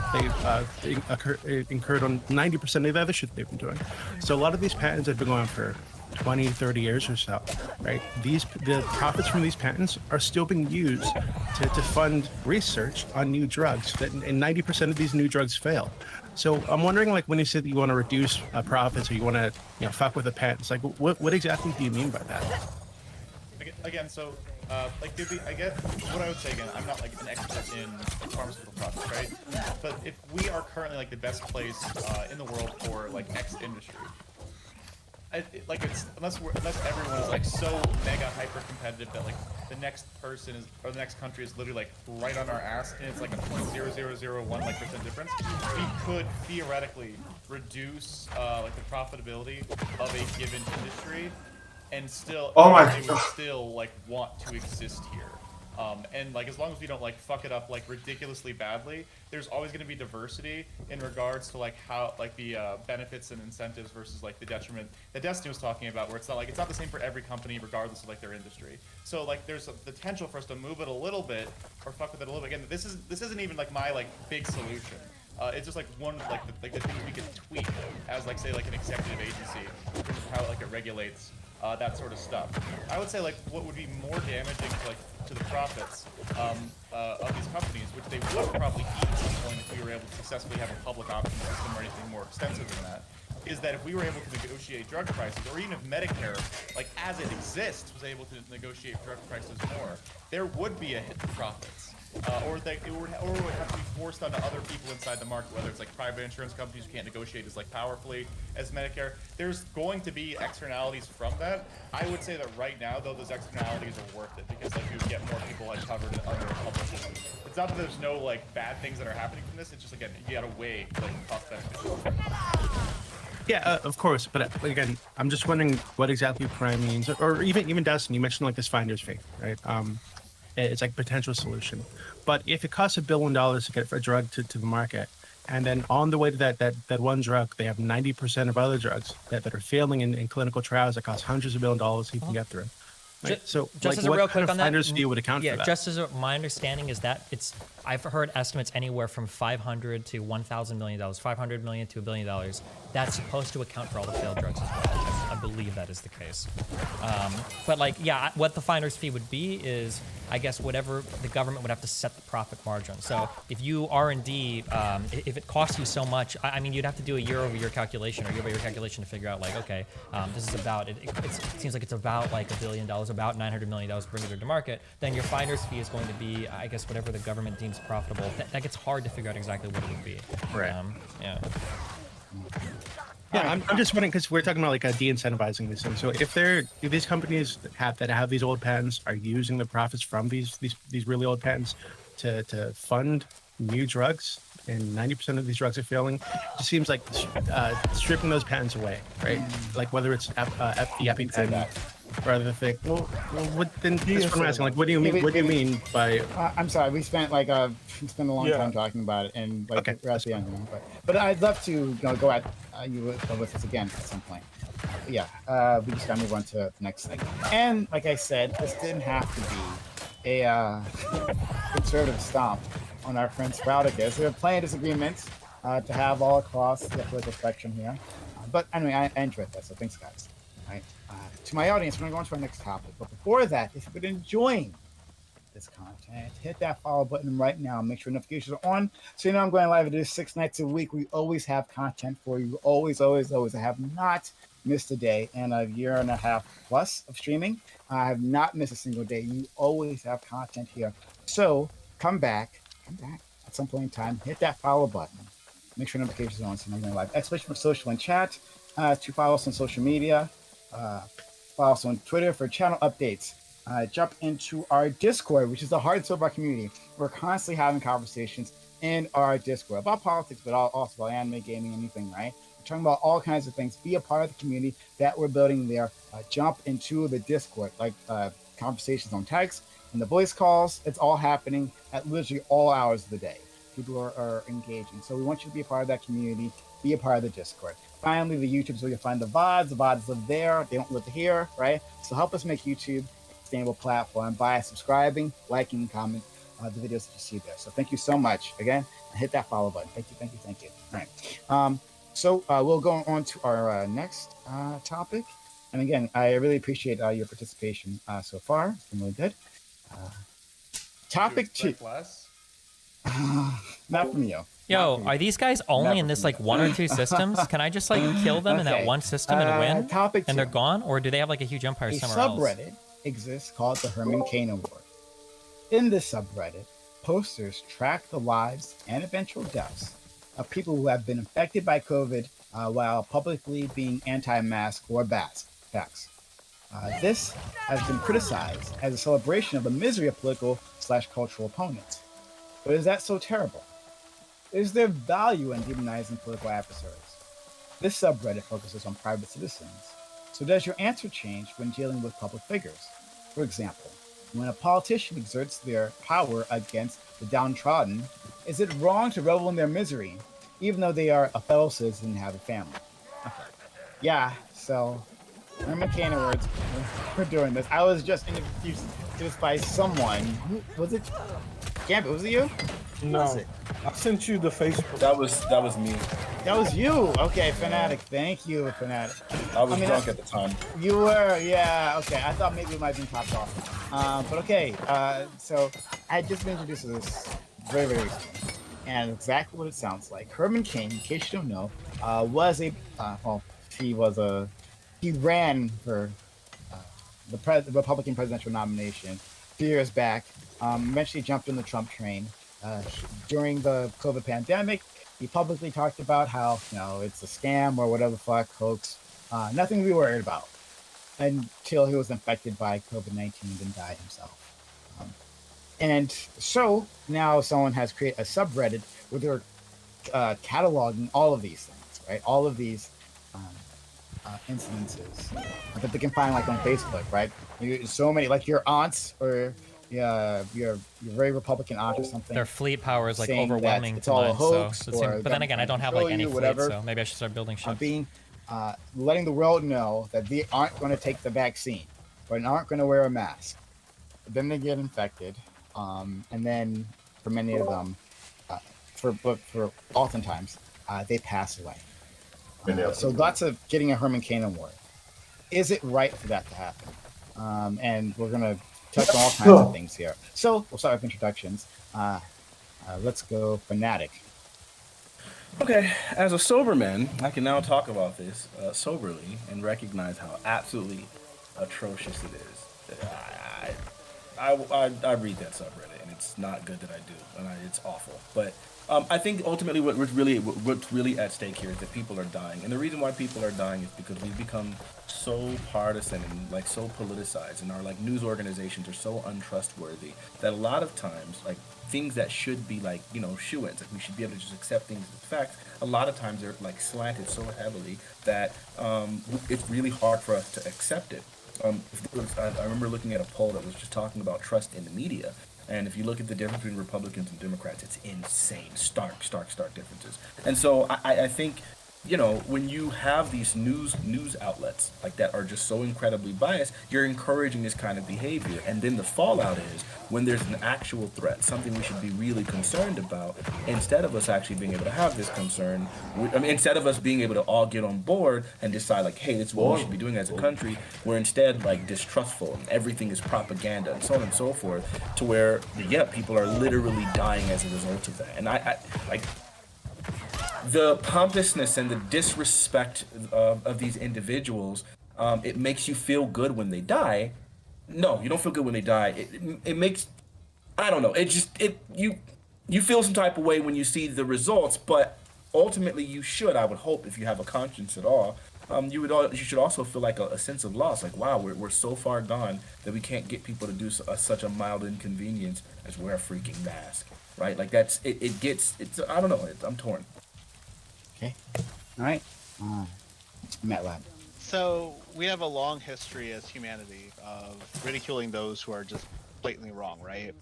incurred on 90% of the other shit they've been doing. So a lot of these patents have been going on for 20, 30 years or so, right? The profits from these patents are still being used to fund research on new drugs, and 90% of these new drugs fail. So I'm wondering, like, when you said that you want to reduce profits or you want to, fuck with the patents, like, what exactly do you mean by that? Again, so I guess what I would say again, I'm not like an expert in pharmaceutical products, right? But if we are currently like the best place in the world for like X industry, unless everyone is like so mega hyper competitive that like the next person is or the next country is literally like right on our ass and it's like a 0.0001% difference, we could theoretically reduce like the profitability of a given industry. And still, they would still like want to exist here, and like as long as we don't like fuck it up like ridiculously badly, there's always going to be diversity in regards to like how like the benefits and incentives versus like the detriment that Destiny was talking about, where it's not the same for every company regardless of like their industry. So like there's a potential for us to move it a little bit or fuck with it a little bit. Again, this isn't even like my like big solution. It's just like one of like the things we can tweak as like say like an executive agency in terms of how like it regulates. That sort of stuff. I would say like what would be more damaging to the profits of these companies, which they would probably eat at some point if we were able to successfully have a public option system or anything more extensive than that, is that if we were able to negotiate drug prices, or even if Medicare, like as it exists, was able to negotiate drug prices more, there would be a hit to profits. Or it would have to be forced onto other people inside the market, whether it's like private insurance companies who can't negotiate as like powerfully as Medicare. There's going to be externalities from that. I would say that right now, though, those externalities are worth it because like you would get more people like covered under a public system. It's not that there's no like bad things that are happening from this. It's just again you gotta weigh like cost benefit. Yeah, of course. But again, I'm just wondering what exactly crime means, or even Dustin, you mentioned like this finder's fee, right? It's like potential solution. But if it costs $1 billion to get a drug to the market, and then on the way to that one drug, they have 90% of other drugs that are failing in clinical trials that cost hundreds of $1 billions you can get through. Right? So, just like, as a what real kind quick of on that, finder's fee would account for that? Just as my understanding is that I've heard estimates anywhere from $500 to $1,000 million, $500 million to $1 billion. That's supposed to account for all the failed drugs as well. I believe that is the case. But like, yeah, what the finder's fee would be is, I guess, whatever the government would have to set the profit margin. So if you R&D, if it costs you so much, I mean, you'd have to do a year-over-year calculation or year-over-year calculation to figure out like, okay, this is about, it seems like it's about like $1 billion, about $900 million to bring it to market. Then your finder's fee is going to be, I guess, whatever the government deems profitable. That gets hard to figure out exactly what it would be. Right. Yeah. Yeah, I'm just wondering because we're talking about like de-incentivizing these things. So if these companies have these old patents are using the profits from these really old patents to fund new drugs, and 90% of these drugs are failing, it just seems like stripping those patents away, right? Like whether it's the EpiPen or other thing. Well, that's what I'm asking. Like, what do you mean? What do you mean by? I'm sorry. We spent a long time talking about it, and like we're at the end. But I'd love to go at you with us again at some point. We just gotta move on to the next thing. And like I said, this didn't have to be a conservative stomp on our friend Sprouticus. There are plenty of disagreements to have all across the political spectrum here. But anyway, I enjoyed that. So thanks, guys. All right. To my audience, we're going to go on to our next topic. But before that, if you've been enjoying this content, hit that follow button right now. Make sure notifications are on so you know I'm going live. I do 6 nights a week. We always have content for you. Always, always, always. I have not missed a day in a year and a half plus of streaming. I have not missed a single day. You always have content here. So come back at some point in time. Hit that follow button. Make sure notifications are on so you know live. Especially for social and chat. To follow us on social media. Follow us on Twitter for channel updates. Jump into our Discord, which is the heart and soul of our community. We're constantly having conversations in our Discord about politics, but also about anime, gaming, anything, right? We're talking about all kinds of things. Be a part of the community that we're building there. Jump into the Discord, like conversations on text and the voice calls. It's all happening at literally all hours of the day. People are engaging. So we want you to be a part of that community. Be a part of the Discord. Finally, the YouTube is where you'll find the VODs. The VODs live there. They don't live here, right? So help us make YouTube a sustainable platform by subscribing, liking, comment the videos that you see there. So thank you so much. Again, hit that follow button. Thank you. All right. So we'll go on to our next topic. And again, I really appreciate your participation so far. It's been really good. Topic 2. Not from you. Yo, are these guys only in this like 1 or 2 systems? Can I just like kill them in that one system and win? Topic 2. And they're gone? Or do they have like a huge empire somewhere else? A subreddit exists called the Herman Cain Award. In this subreddit, posters track the lives and eventual deaths of people who have been infected by COVID while publicly being anti-mask or vax. This has been criticized as a celebration of the misery of political/cultural opponents. But is that so terrible? Is there value in demonizing political adversaries? This subreddit focuses on private citizens. So does your answer change when dealing with public figures? For example, when a politician exerts their power against the downtrodden, is it wrong to revel in their misery, even though they are a fellow citizen and have a family? Okay. Yeah, so Herman Cain Awards, we're doing this. I was just introduced to this by someone. Who was it? Gambit, was it you? No, I sent you the Facebook. That was me. That was you. Okay, Fanatic. Thank you, Fanatic. I was drunk at the time. You were, yeah. Okay, I thought maybe it might have been topped off. But okay, so I had just been introduced to this very, very recently, and exactly what it sounds like. Herman Cain, in case you don't know, was a he ran for the Republican presidential nomination a few years back. Eventually jumped in the Trump train. During the COVID pandemic, he publicly talked about how, it's a scam or whatever the fuck, hoax, nothing to be worried about, until he was infected by COVID-19 and then died himself. And so now someone has created a subreddit where they're cataloging all of these things, right? All of these incidences that they can find like on Facebook, right? So many, like your aunts or your very Republican aunt or something. Their fleet power is like overwhelming. It's all a hoax. But then again, I don't have like any fleet, so maybe I should start building ships. Letting the world know that they aren't going to take the vaccine or aren't going to wear a mask. But then they get infected, and then for many of them, for oftentimes, they pass away. So lots of getting a Herman Cain Award. Is it right for that to happen? And we're going to touch on all kinds of things here. So we'll start with introductions. Let's go Fanatic. Okay, as a sober man, I can now talk about this soberly and recognize how absolutely atrocious it is. I read that subreddit, and it's not good that I do, and it's awful. But I think ultimately what's really at stake here is that people are dying, and the reason why people are dying is because we've become so partisan and like so politicized, and our like news organizations are so untrustworthy that a lot of times like things that should be like shoo-ins, like we should be able to just accept things as fact, a lot of times they're like slanted so heavily that it's really hard for us to accept it. I remember looking at a poll that was just talking about trust in the media. And if you look at the difference between Republicans and Democrats, it's insane, stark differences. And so I think, when you have these news outlets like that are just so incredibly biased, you're encouraging this kind of behavior. And then the fallout is when there's an actual threat, something we should be really concerned about, instead of us actually being able to have this concern, instead of us being able to all get on board and decide like, hey, this is what we should be doing as a country, we're instead like distrustful and everything is propaganda and so on and so forth, to where, people are literally dying as a result of that. And I like the pompousness and the disrespect of these individuals. It makes you feel good when they die. No, you don't feel good when they die. It makes, I don't know. You feel some type of way when you see the results, but ultimately you should, I would hope, if you have a conscience at all, you should also feel like a sense of loss, like, wow, we're so far gone that we can't get people to do such a mild inconvenience as wear a freaking mask, right? Like that's it's I don't know, I'm torn. Okay, all right, MATLAB. So we have a long history as humanity of ridiculing those who are just blatantly wrong, right?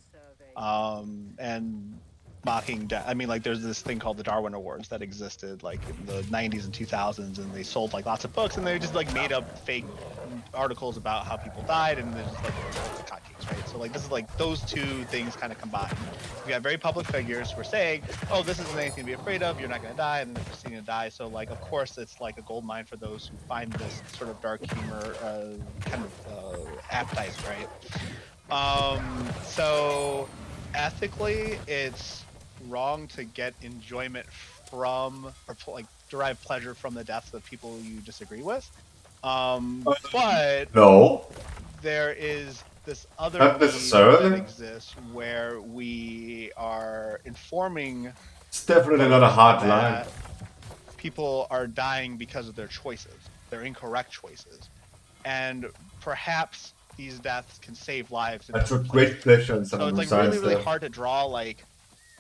And mocking death. I mean, like, there's this thing called the Darwin Awards that existed like in the 90s and 2000s, and they sold like lots of books, and they just like made up fake articles about how people died, and they're just like hotcakes, right? So like this is like those two things kind of combined. We have very public figures who are saying, oh, this isn't anything to be afraid of, you're not going to die, and they're proceeding to die. So like, of course, it's like a gold mine for those who find this sort of dark humor kind of appetizing, right? So ethically, it's wrong to get enjoyment from, or like derive pleasure from the deaths of people you disagree with. But No. there is this other Not belief necessarily. that exists where we are informing. It's definitely not a hard line. that people are dying because of their choices, their incorrect choices, and perhaps these deaths can save lives. That's a great pleasure in some So of it's the like science really stuff. hard to draw like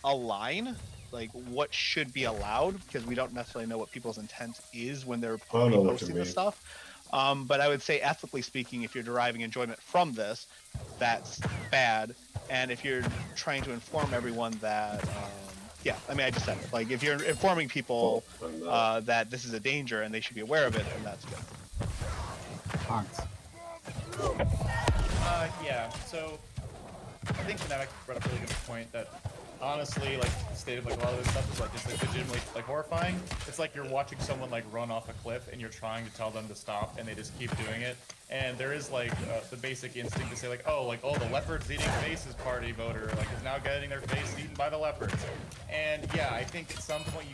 a line, like what should be allowed, because we don't necessarily know what people's intent is when they're I don't know what you posting this mean. stuff. But I would say, ethically speaking, if you're deriving enjoyment from this, that's bad. And if you're trying to inform everyone that, yeah, I mean, I just said it. Like, if you're informing people that this is a danger and they should be aware of it, then that's good. Hans. Yeah, so I think Fnatic brought up a really good point that honestly, like, the state of like a lot of this stuff is like, it's like legitimately like horrifying. It's like you're watching someone like run off a cliff and you're trying to tell them to stop and they just keep doing it. And there is like the basic instinct to say like, oh, the leopards eating faces party voter like is now getting their face eaten by the leopards. And yeah, I think at some point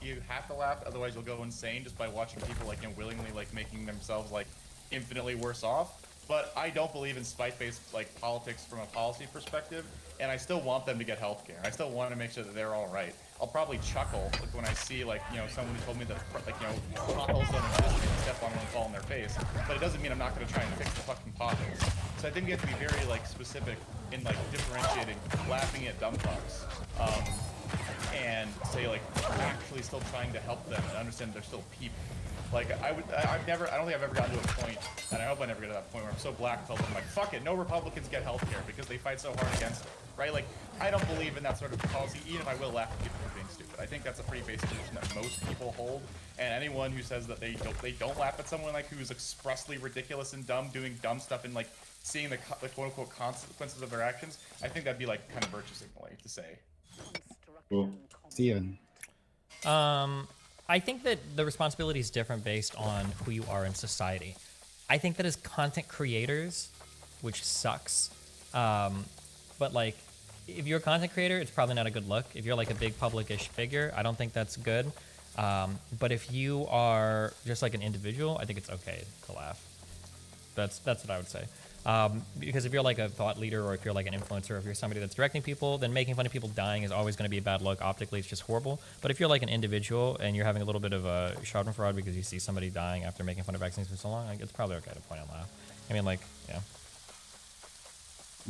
you have to laugh, otherwise you'll go insane just by watching people like willingly like making themselves like infinitely worse off. But I don't believe in spite-based like politics from a policy perspective, and I still want them to get healthcare. I still want to make sure that they're all right. I'll probably chuckle like, when I see like someone who told me that like potholes don't exist and step on them and fall in their face, but it doesn't mean I'm not going to try and fix the fucking potholes. So I think we have to be very like specific in like differentiating laughing at dumb fucks, and say like actually still trying to help them and understand they're still people. Like I don't think I've ever gotten to a point, and I hope I never get to that point where I'm so black-pilled I'm like, fuck it, no Republicans get healthcare because they fight so hard against it, right? Like, I don't believe in that sort of policy, even if I will laugh at people for being stupid. I think that's a pretty basic position that most people hold, and anyone who says that they don't laugh at someone like who's expressly ridiculous and dumb, doing dumb stuff and like seeing the quote-unquote consequences of their actions, I think that'd be like kind of virtue signaling to say. Cool. Steven. I think that the responsibility is different based on who you are in society. I think that as content creators, which sucks, but like if you're a content creator, it's probably not a good look. If you're like a big public-ish figure, I don't think that's good. But if you are just like an individual, I think it's okay to laugh. That's what I would say. Because if you're like a thought leader, or if you're like an influencer, or if you're somebody that's directing people, then making fun of people dying is always going to be a bad look. Optically, it's just horrible. But if you're like an individual and you're having a little bit of a schadenfreude because you see somebody dying after making fun of vaccines for so long, like, it's probably okay to point and laugh. I mean, like, yeah.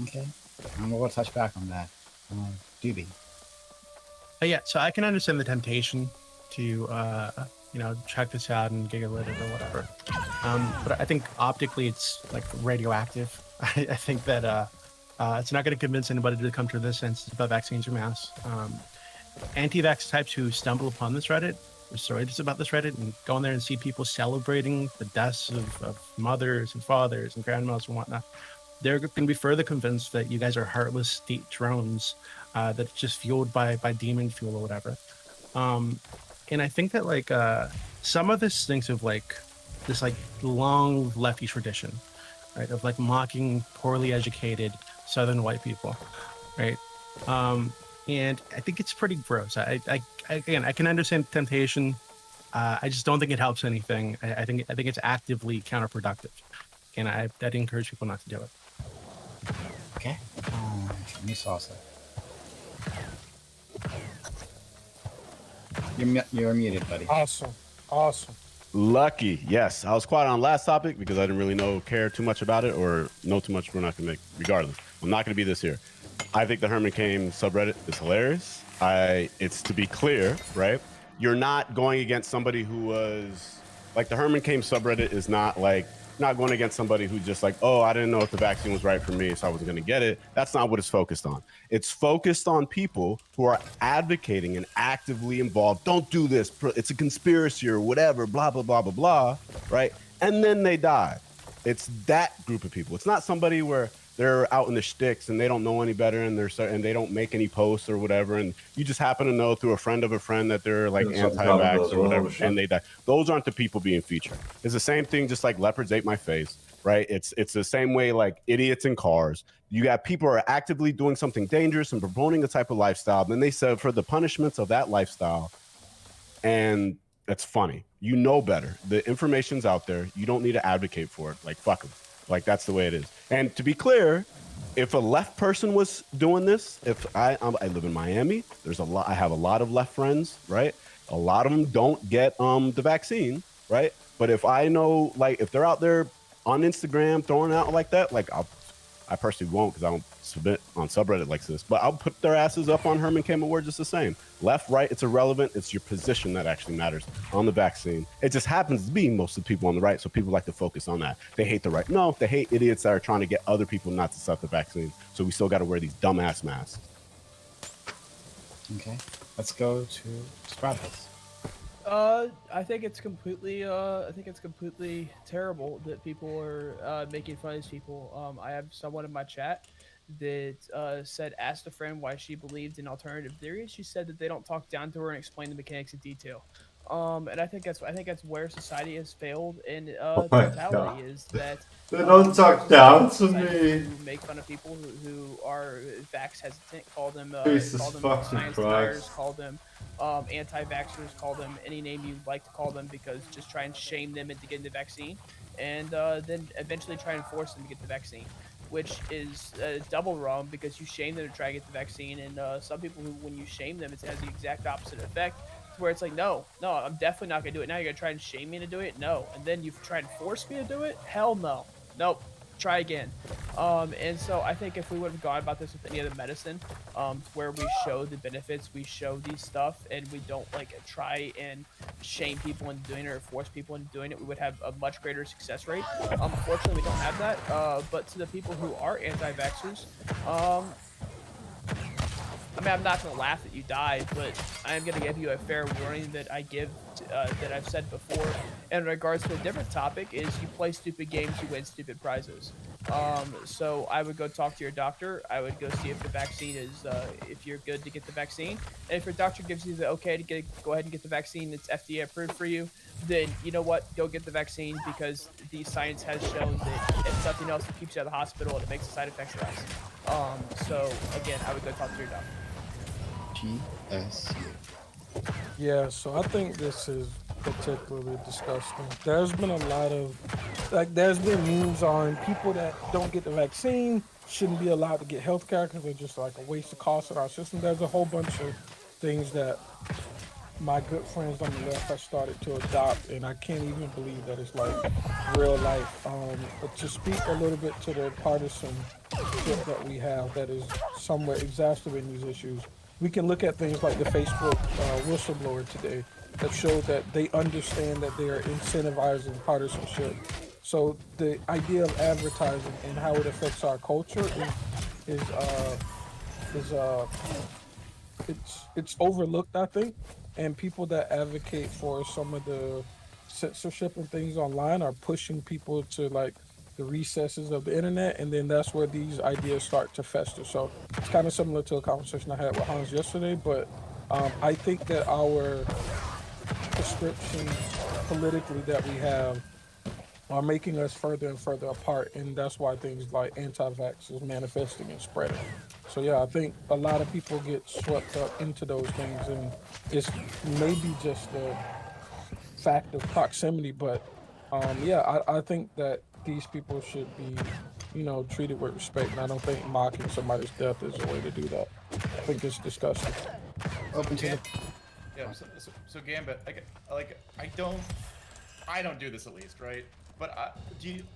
Okay, and we'll touch back on that. Doobie. Yeah, so I can understand the temptation to check this out and giggle at it or whatever. But I think optically it's like radioactive. I think that it's not going to convince anybody to come to this sense about vaccines or masks. Anti-vax types who stumble upon this Reddit, or stories about this Reddit, and go in there and see people celebrating the deaths of mothers and fathers and grandmas and whatnot, they're going to be further convinced that you guys are heartless state drones that's just fueled by demon fuel or whatever. And I think that like some of this stinks of like this like long lefty tradition, right? Of like mocking poorly educated Southern white people, right? And I think it's pretty gross. I can understand temptation. I just don't think it helps anything. I think it's actively counterproductive, and I'd encourage people not to do it. Okay. Me salsa. You're muted, buddy. Awesome. Lucky, yes. I was quiet on last topic because I didn't really care too much about it or know too much. We're not gonna make. Regardless, I'm not gonna be this here. I think the Herman Cain subreddit is hilarious. It's to be clear, right? You're not going against somebody who was like the Herman Cain subreddit is not going against somebody who's just like, oh, I didn't know if the vaccine was right for me, so I wasn't going to get it. That's not what it's focused on. It's focused on people who are advocating and actively involved. Don't do this. It's a conspiracy or whatever, blah, blah, blah, blah, blah, right? And then they die. It's that group of people. It's not somebody where they're out in the sticks and they don't know any better and they don't make any posts or whatever. And you just happen to know through a friend of a friend that they're like anti-vax or whatever, and they die. Those aren't the people being featured. It's the same thing, just like leopards ate my face, right? It's the same way like idiots in cars. You got people who are actively doing something dangerous and promoting a type of lifestyle. Then they said for the punishments of that lifestyle. And that's funny. You know better. The information's out there. You don't need to advocate for it. Like, fuck them. Like, that's the way it is. And to be clear, if a left person was doing this, if I live in Miami, I have a lot of left friends, right? A lot of them don't get the vaccine, right? But if I know, like, if they're out there on Instagram throwing out like that, like, I personally won't because I don't submit on subreddit like this, but I'll put their asses up on Herman Cain Award just the same. Left, right, it's irrelevant. It's your position that actually matters on the vaccine. It just happens to be most of the people on the right, so people like to focus on that. They hate the right. No, they hate idiots that are trying to get other people not to accept the vaccine, so we still got to wear these dumbass masks. Okay, let's go to Sproutus. I think it's completely terrible that people are making fun of these people. I have someone in my chat that asked a friend why she believed in alternative theories. She said that they don't talk down to her and explain the mechanics in detail. And I think that's where society has failed in totality is that they don't talk down to me. Who make fun of people who are vax hesitant, call them science deniers, call them anti-vaxxers, call them any name you'd like to call them, because just try and shame them into getting the vaccine, and then eventually try and force them to get the vaccine, which is double wrong because you shame them to try and get the vaccine, and some people who, when you shame them, it has the exact opposite effect, where it's like, no, I'm definitely not gonna do it. Now you're gonna try and shame me to do it? No. And then you've tried and force me to do it? Hell no. Nope. Try again. And so I think if we would have gone about this with any other medicine, where we show the benefits, we show these stuff, and we don't like try and shame people into doing it or force people into doing it, we would have a much greater success rate. Unfortunately, we don't have that. But to the people who are anti-vaxxers, I mean, I'm not going to laugh that you died, but I am going to give you a fair warning that that I've said before in regards to a different topic is you play stupid games, you win stupid prizes. So I would go talk to your doctor. I would go see if the vaccine is, if you're good to get the vaccine. And if your doctor gives you the okay to go ahead and get the vaccine, it's FDA approved for you, then you know what? Go get the vaccine, because the science has shown that if something else, it keeps you out of the hospital and it makes the side effects less. So again, I would go talk to your doctor. GSU. Yeah, so I think this is particularly disgusting. There's been a lot of, there's been memes on people that don't get the vaccine shouldn't be allowed to get healthcare because they're just like a waste of cost in our system. There's a whole bunch of things that my good friends on the left have started to adopt, and I can't even believe that it's like real life. But to speak a little bit to the partisan shit that we have that is somewhat exacerbating these issues, we can look at things like the Facebook whistleblower today that showed that they understand that they are incentivizing partisanship. So the idea of advertising and how it affects our culture it's overlooked, I think. And people that advocate for some of the censorship and things online are pushing people to like the recesses of the internet, and then that's where these ideas start to fester. So it's kind of similar to a conversation I had with Hans yesterday, but I think that our prescriptions politically that we have are making us further and further apart, and that's why things like anti-vax is manifesting and spreading. So yeah, I think a lot of people get swept up into those things, and it's maybe just the fact of proximity, but yeah, I think that these people should be, treated with respect, and I don't think mocking somebody's death is a way to do that. I think it's disgusting. Open to the... Yeah, So Gambit, I don't do this at least, right? But you've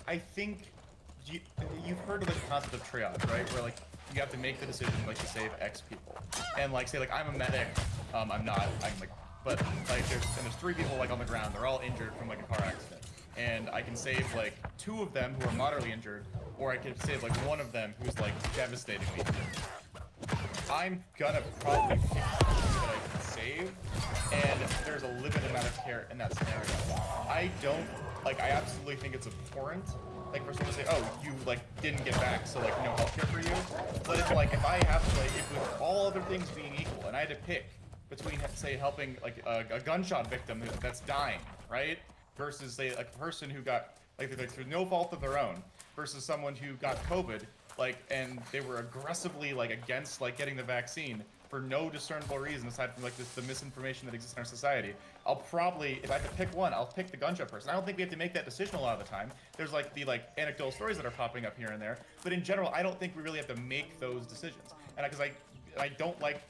heard of the concept of triage, right? Where like you have to make the decision like to save X people, and like say like I'm a medic, I'm not, I'm like, but like there's 3 people like on the ground, they're all injured from like a car accident, and I can save like 2 of them who are moderately injured, or I can save like 1 of them who's like devastatingly injured. I'm gonna probably pick someone that I can save, and there's a limited amount of care in that scenario. I absolutely think it's abhorrent, like for someone to say, oh, you like didn't get back, so like no healthcare for you. But it's like if I have to, like, if with all other things being equal, and I had to pick between, say, helping like a gunshot victim that's dying, right, versus say a person who got like through no fault of their own, versus someone who got COVID, like, and they were aggressively like against like getting the vaccine for no discernible reason aside from like the misinformation that exists in our society. I'll probably, if I have to pick one, I'll pick the gunshot person. I don't think we have to make that decision a lot of the time. There's like the anecdotal stories that are popping up here and there, but in general, I don't think we really have to make those decisions. And because I don't like,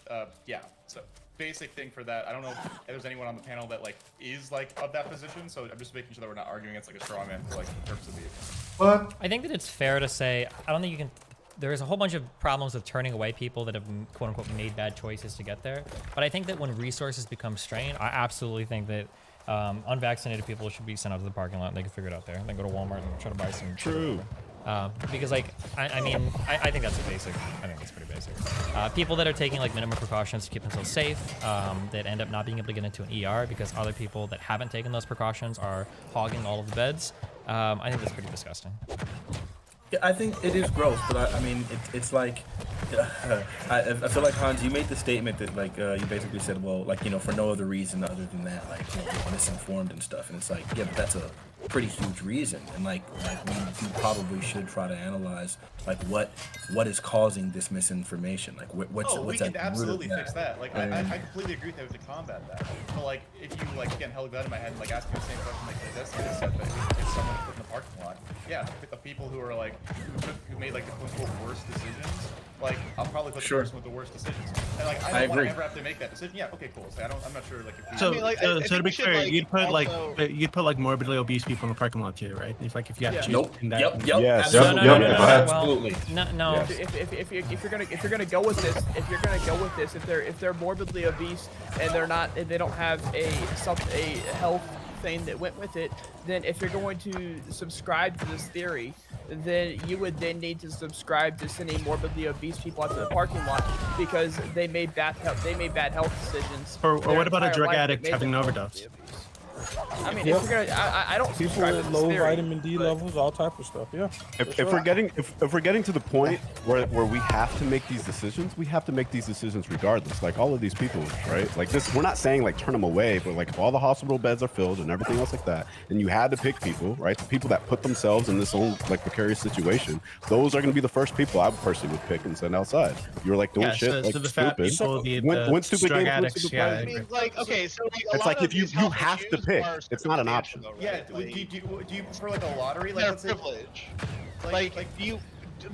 so basic thing for that. I don't know if there's anyone on the panel that like is like of that position, so I'm just making sure that we're not arguing against like a straw man for like the purpose of the. What? I think that it's fair to say, I don't think you can. There's a whole bunch of problems with turning away people that have quote unquote made bad choices to get there. But I think that when resources become strained, I absolutely think that unvaccinated people should be sent out to the parking lot and they can figure it out there. Then go to Walmart and try to buy some. True. Because like, I mean, I think that's a basic, I think that's pretty basic. People that are taking like minimum precautions to keep themselves safe, that end up not being able to get into an ER because other people that haven't taken those precautions are hogging all of the beds. I think that's pretty disgusting. Yeah, I think it is gross, but I mean, it's like, I feel like, Hans, you made the statement that, like, you basically said, well, like, you know, for no other reason other than that, like, you know, we're misinformed and stuff, and it's like, yeah, but that's a pretty huge reason, and like we probably should try to analyze, like, what is causing this misinformation, like, what's we at can the root absolutely of that. fix that. Like, I completely agree with that, with to combat that. But like, if you like again held a gun in my head and like asked me the same question like this, I said that if someone put in the parking lot, yeah, the people who are like who made like the quote unquote worst decisions, like I'll probably put the person with the worst decisions. And like I don't want to ever have to make that decision. Yeah, okay, cool. So I'm not sure like if we, So, I mean, like, so to be clear, like, you'd put like morbidly obese people in the parking lot too, right? If you have to choose between that. Yes. Absolutely. No. If you're gonna go with this, if they're morbidly obese and they don't have a health thing that went with it, then if you're going to subscribe to this theory, then you would then need to subscribe to sending morbidly obese people out to the parking lot because they made bad health decisions. Or what about a drug addict having an overdose? I mean, if you're gonna, I don't people subscribe to with this low theory, vitamin D levels, all type of stuff. Yeah. If we're getting to the point where we have to make these decisions, we have to make these decisions regardless. Like all of these people, right? Like this, we're not saying like turn them away, but like if all the hospital beds are filled and everything else like that, and you had to pick people, right? The people that put themselves in this own like precarious situation, those are going to be the first people I personally would pick and send outside. You're like doing shit like so the fat stupid. people, When stupid drug games, addicts, yeah. I mean, like, okay, so like, It's like if you have to pick, it's not an option. Though, right? Yeah. Do you prefer like a lottery? Like, They're privilege. Like you.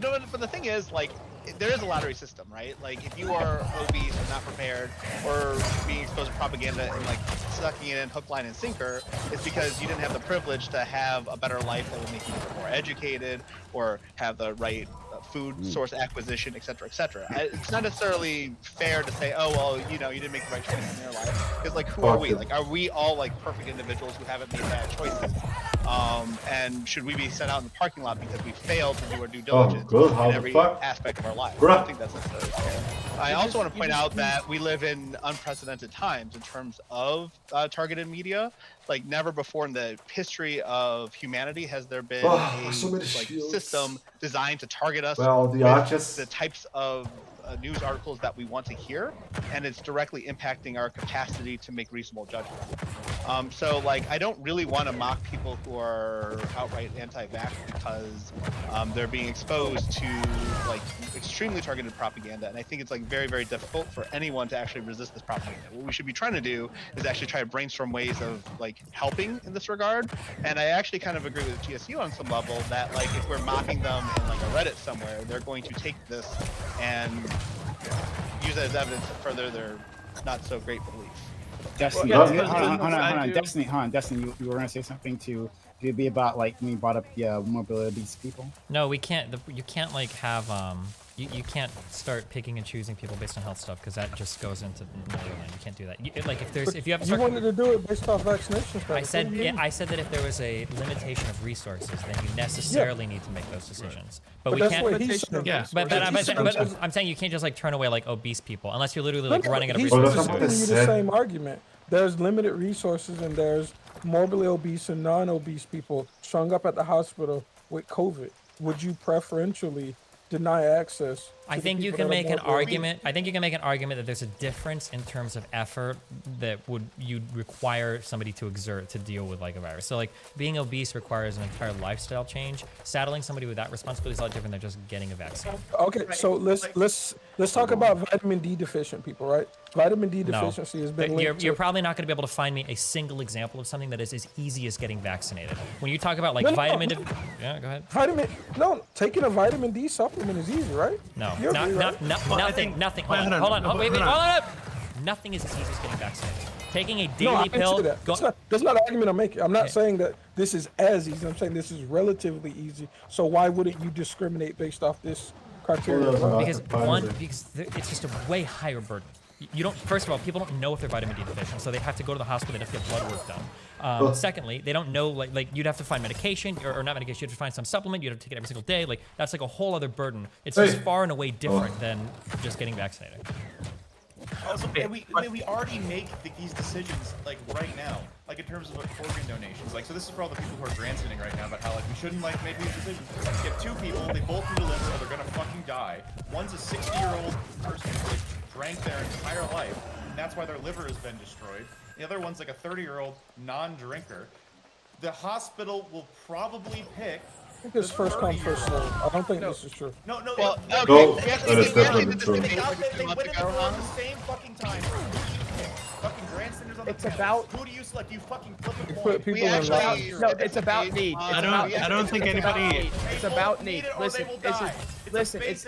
No, but the thing is, like, there is a lottery system, right? Like, if you are obese or not prepared, or being exposed to propaganda and like sucking it in hook, line, and sinker, it's because you didn't have the privilege to have a better life that would make you more educated or have the right food source acquisition, et cetera, et cetera. It's not necessarily fair to say, oh, well, you know, you didn't make the right choice in your life. Because, like, who are we? Like, are we all, like, perfect individuals who haven't made bad choices? And should we be sent out in the parking lot because we failed to do our due diligence in every aspect of our life? I don't think that's necessarily fair. I also want to point out that we live in unprecedented times in terms of targeted media. Like, never before in the history of humanity has there been a system designed to target us with the types of news articles that we want to hear, and it's directly impacting our capacity to make reasonable judgments. So, like, I don't really want to mock people who are outright anti-vax because they're being exposed to, like, extremely targeted propaganda, and I think it's, like, very, very difficult for anyone to actually resist this propaganda. What we should be trying to do is actually try to brainstorm ways of, like, helping in this regard, and I actually kind of agree with GSU on some level that, like, if we're mocking them in, like, a Reddit somewhere, they're going to take this and use it as evidence to further their not so great belief. Destiny, Well, hold I on. do- Destiny, you were gonna say something to be about like when you brought up the mobility obese people. No, we can't. You can't like have you can't start picking and choosing people based on health stuff because that just goes into another lane. You can't do that. Like if you have You wanted to do it based off vaccination status. I said I said that if there was a limitation of resources, then you necessarily need to make those decisions. But we that's can't. what he's saying. Yeah, but I'm saying you can't just like turn away like obese people unless you're literally like running out of He's resources. giving you the same argument. There's limited resources and there's morbidly obese and non-obese people strung up at the hospital with COVID. Would you preferentially deny access? I think you can make an argument. I think you can make an argument that there's a difference in terms of effort that you'd require somebody to exert to deal with like a virus. So like being obese requires an entire lifestyle change. Saddling somebody with that responsibility is a lot different than just getting a vaccine. Okay, so let's talk about vitamin D deficient people, right? Vitamin D deficiency has been linked You're probably not going to be able to find me a single example of something that is as easy as getting vaccinated. When you talk about like yeah, go ahead. Taking a vitamin D supplement is easy, right? No, You're right. nothing. Hold on. Wait, hold on. Nothing is as easy as getting vaccinated. Taking a daily pill. That's not the argument I'm making. I'm not saying that this is as easy. I'm saying this is relatively easy. So why wouldn't you discriminate based off this criteria? Because it's just a way higher burden. You don't. First of all, people don't know if they're vitamin D deficient, so they have to go to the hospital. They have to get blood work done. Secondly, they don't know like you'd have to find medication or not medication. You have to find some supplement. You have to take it every single day. Like that's like a whole other burden. It's just far and away different than just getting vaccinated. Also, we already make these decisions like right now, like in terms of like, organ donations. Like, so this is for all the people who are grandstanding right now about how like we shouldn't like make these decisions. You have two people, they both need a liver, or they're gonna fucking die. One's a 60-year-old person who like, drank their entire life, and that's why their liver has been destroyed. The other one's like a 30-year-old non-drinker. The hospital will probably pick. I think it's first come, first serve. I don't think this is true. No. Well, that is definitely true. They went in the room at the same fucking time. Who do you pick? Fucking grandstanders on the panel. Who do you select? You fucking flip a coin. No, it's about need. I don't think anybody. It's about need. Listen, it's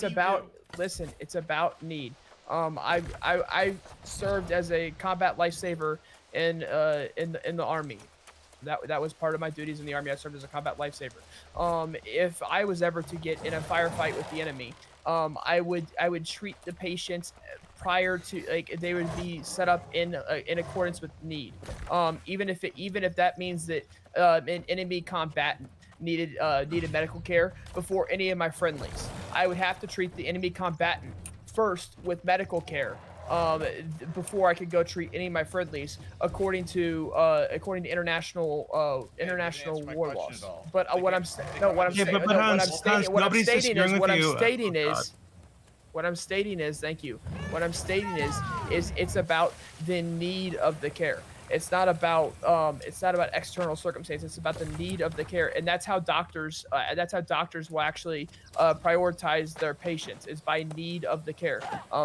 about need. I served as a combat lifesaver in the army. That was part of my duties in the army. I served as a combat lifesaver. If I was ever to get in a firefight with the enemy, I would treat the patients prior to like they would be set up in accordance with need. Even if that means that an enemy combatant needed medical care before any of my friendlies, I would have to treat the enemy combatant first with medical care. Before I could go treat any of my friendlies, according to international war laws. But what I'm stating is it's about the need of the care. It's not about external circumstances. It's about the need of the care, and that's how doctors will actually prioritize their patients is by need of the care.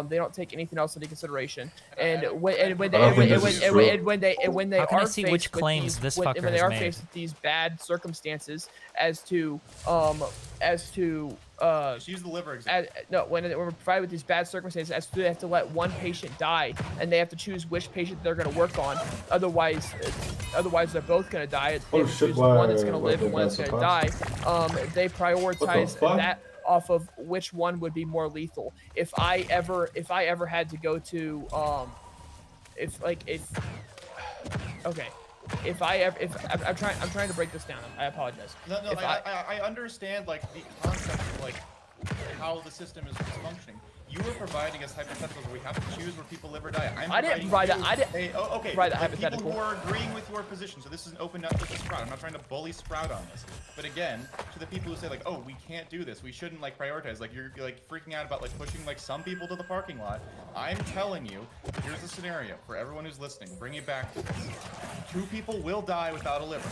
They don't take anything else into consideration. And when they are faced with these bad circumstances as to just use the liver example. When we're provided with these bad circumstances, as to they have to let one patient die, and they have to choose which patient they're going to work on. Otherwise, they're both going to die. They choose one that's going to live and one that's going to die. They prioritize that off of which one would be more lethal. If I ever had to go to, I'm trying to break this down. I apologize. I understand like the concept of like how the system is functioning. You were providing us hypotheticals where we have to choose where people live or die. I didn't provide that. I didn't. Provide that hypothetical. People who are agreeing with your position. So this is an open up to Sprout. I'm not trying to bully Sprout on this. But again, to the people who say like, oh, we can't do this. We shouldn't like prioritize. Like you're like freaking out about like pushing like some people to the parking lot. I'm telling you, here's the scenario for everyone who's listening. Bring it back to this. 2 people will die without a liver.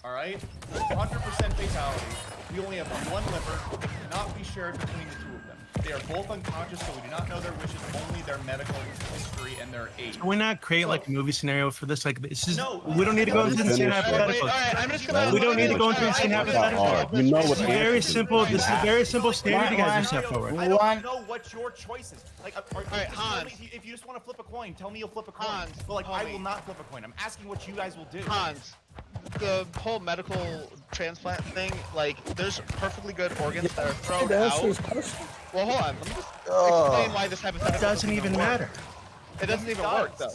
All right, 100% fatality. We only have 1 liver. It cannot be shared between the 2 of them. They are both unconscious, so we do not know their wishes, only their medical history and their age. Can we not create like a movie scenario for this? Like, this is No, we don't need to go into insane Wait, hypotheticals. all right, I'm just gonna- We don't need to go into insane Not hypotheticals. hard. You know what This is the very answer is. simple. This is a very simple standard you guys just set forward. I don't know what your choice is. Like, right, Hans. if you just want to flip a coin, tell me you'll flip a coin. Hans, But like, I homie. will not flip a coin. I'm asking what you guys will do. Hans, the whole medical transplant thing, like, there's perfectly good organs that are thrown out. Well, hold on. Let me just explain why this hypothetical It doesn't even work. matter. It doesn't even work, though.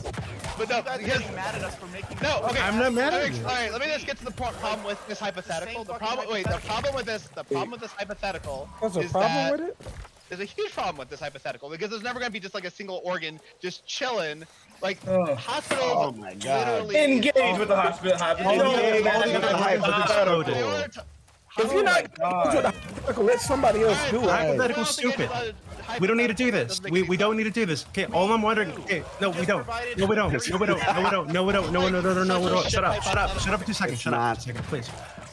But no, You guys are because... getting mad at us for making. No, okay. I'm not mad at you. All right, let me just get to the problem with this hypothetical. The problem with this hypothetical There's a is problem that with it? there's a huge problem with this hypothetical because there's never going to be just like a single organ just chilling. Like hospitals, Oh my God. literally Engage with the hospital. If you're not let somebody else do it. Hypothetical's stupid. We don't need to do this. We don't need to do this. Okay, all I'm wondering. Okay, no, we don't. No, we don't. No, we don't. No, we don't. No, we don't. No, we don't. Shut up. Shut up. Shut up for 2 seconds. Shut up for 2 seconds, please.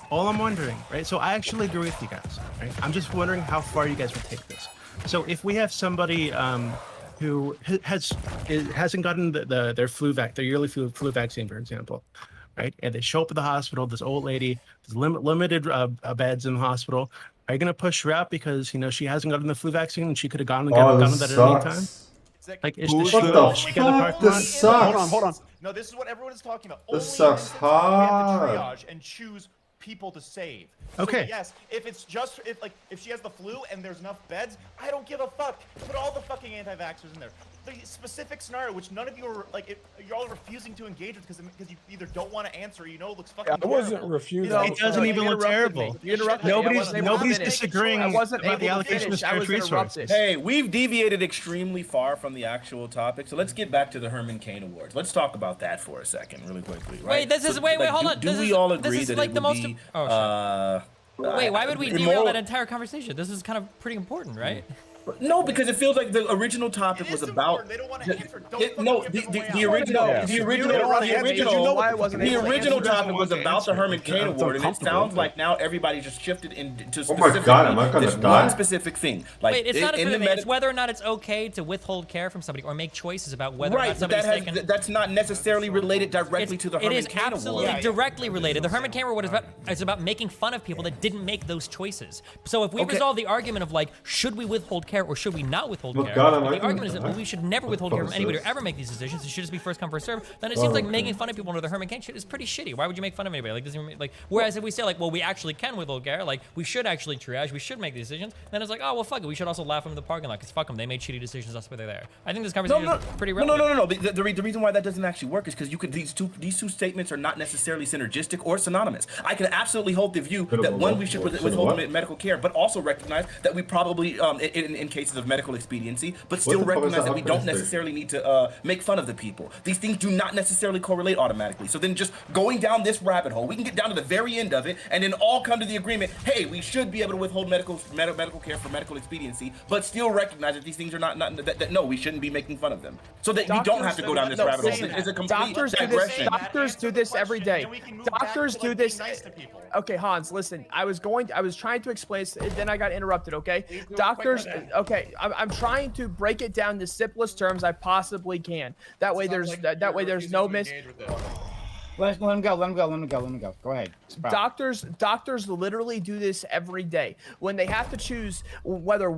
All I'm wondering, right? So I actually agree with you guys. Right? I'm just wondering how far you guys would take this. So if we have somebody who hasn't gotten their yearly flu vaccine, for example, right? And they show up at the hospital. This old lady, there's limited beds in the hospital. Are you gonna push her out because she hasn't gotten the flu vaccine and she could have gotten that at any time? Like, is she get the parking lot? sucks. Hold on. No, this is what everyone is talking about. This sucks hard. We have to triage and choose people to save. Okay. So yes, if she has the flu and there's enough beds, I don't give a fuck. Put all the fucking anti-vaxxers in there. The specific scenario, which none of you are you're all refusing to engage with because you either don't want to answer, or it looks fucking. I wasn't refusing. It doesn't even look terrible. You interrupted me. Nobody's disagreeing about the allocation of scarce resources. Hey, we've deviated extremely far from the actual topic, so let's get back to the Herman Cain Awards. Let's talk about that for a second, really quickly. Right? Wait, hold on. Do we all agree that like it the would most? be? Wait, why would we derail immoral- that entire conversation? This is kind of pretty important, right? No, because it feels like the original topic was about. They don't want to answer. The original topic was about the Herman Cain Award, and it sounds like now everybody just shifted into specifically this one specific thing. Like, wait, it's not a specific thing. It's whether or not it's okay to withhold care from somebody or make choices about whether or not somebody's taken. That's not necessarily related directly to the Herman Cain Award. It is absolutely directly related. The Herman Cain Award is about making fun of people that didn't make those choices. So if we resolve the argument of like, should we withhold care or should we not withhold care? The argument is that we should never withhold care from anybody or ever make these decisions. It should just be first come first serve. Then it seems like making fun of people under the Herman Cain shit is pretty shitty. Why would you make fun of anybody? Whereas if we say like, well, we actually can withhold care, like we should actually triage, we should make these decisions. Then it's like, oh well, fuck it. We should also laugh them in the parking lot because fuck them. They made shitty decisions. That's why they're there. I think this conversation is pretty relevant. No. The reason why that doesn't actually work is because these two statements are not necessarily synergistic or synonymous. I can absolutely hold the view that one, we should withhold medical care, but also recognize that we probably in cases of medical expediency, but still recognize that we don't necessarily need to make fun of the people. These things do not necessarily correlate automatically. So then just going down this rabbit hole, we can get down to the very end of it and then all come to the agreement, hey, we should be able to withhold medical care for medical expediency, but still recognize that these things are not no, we shouldn't be making fun of them. So that we don't have to go down this rabbit hole. It's a complete digression. Doctors do this every day. Doctors do this. Okay, Hans, listen. I was trying to explain this, then I got interrupted. Okay, doctors. Okay, I'm trying to break it down in the simplest terms I possibly can. That way there's no miss. Let him go. Go ahead. Doctors literally do this every day. When they have to choose whether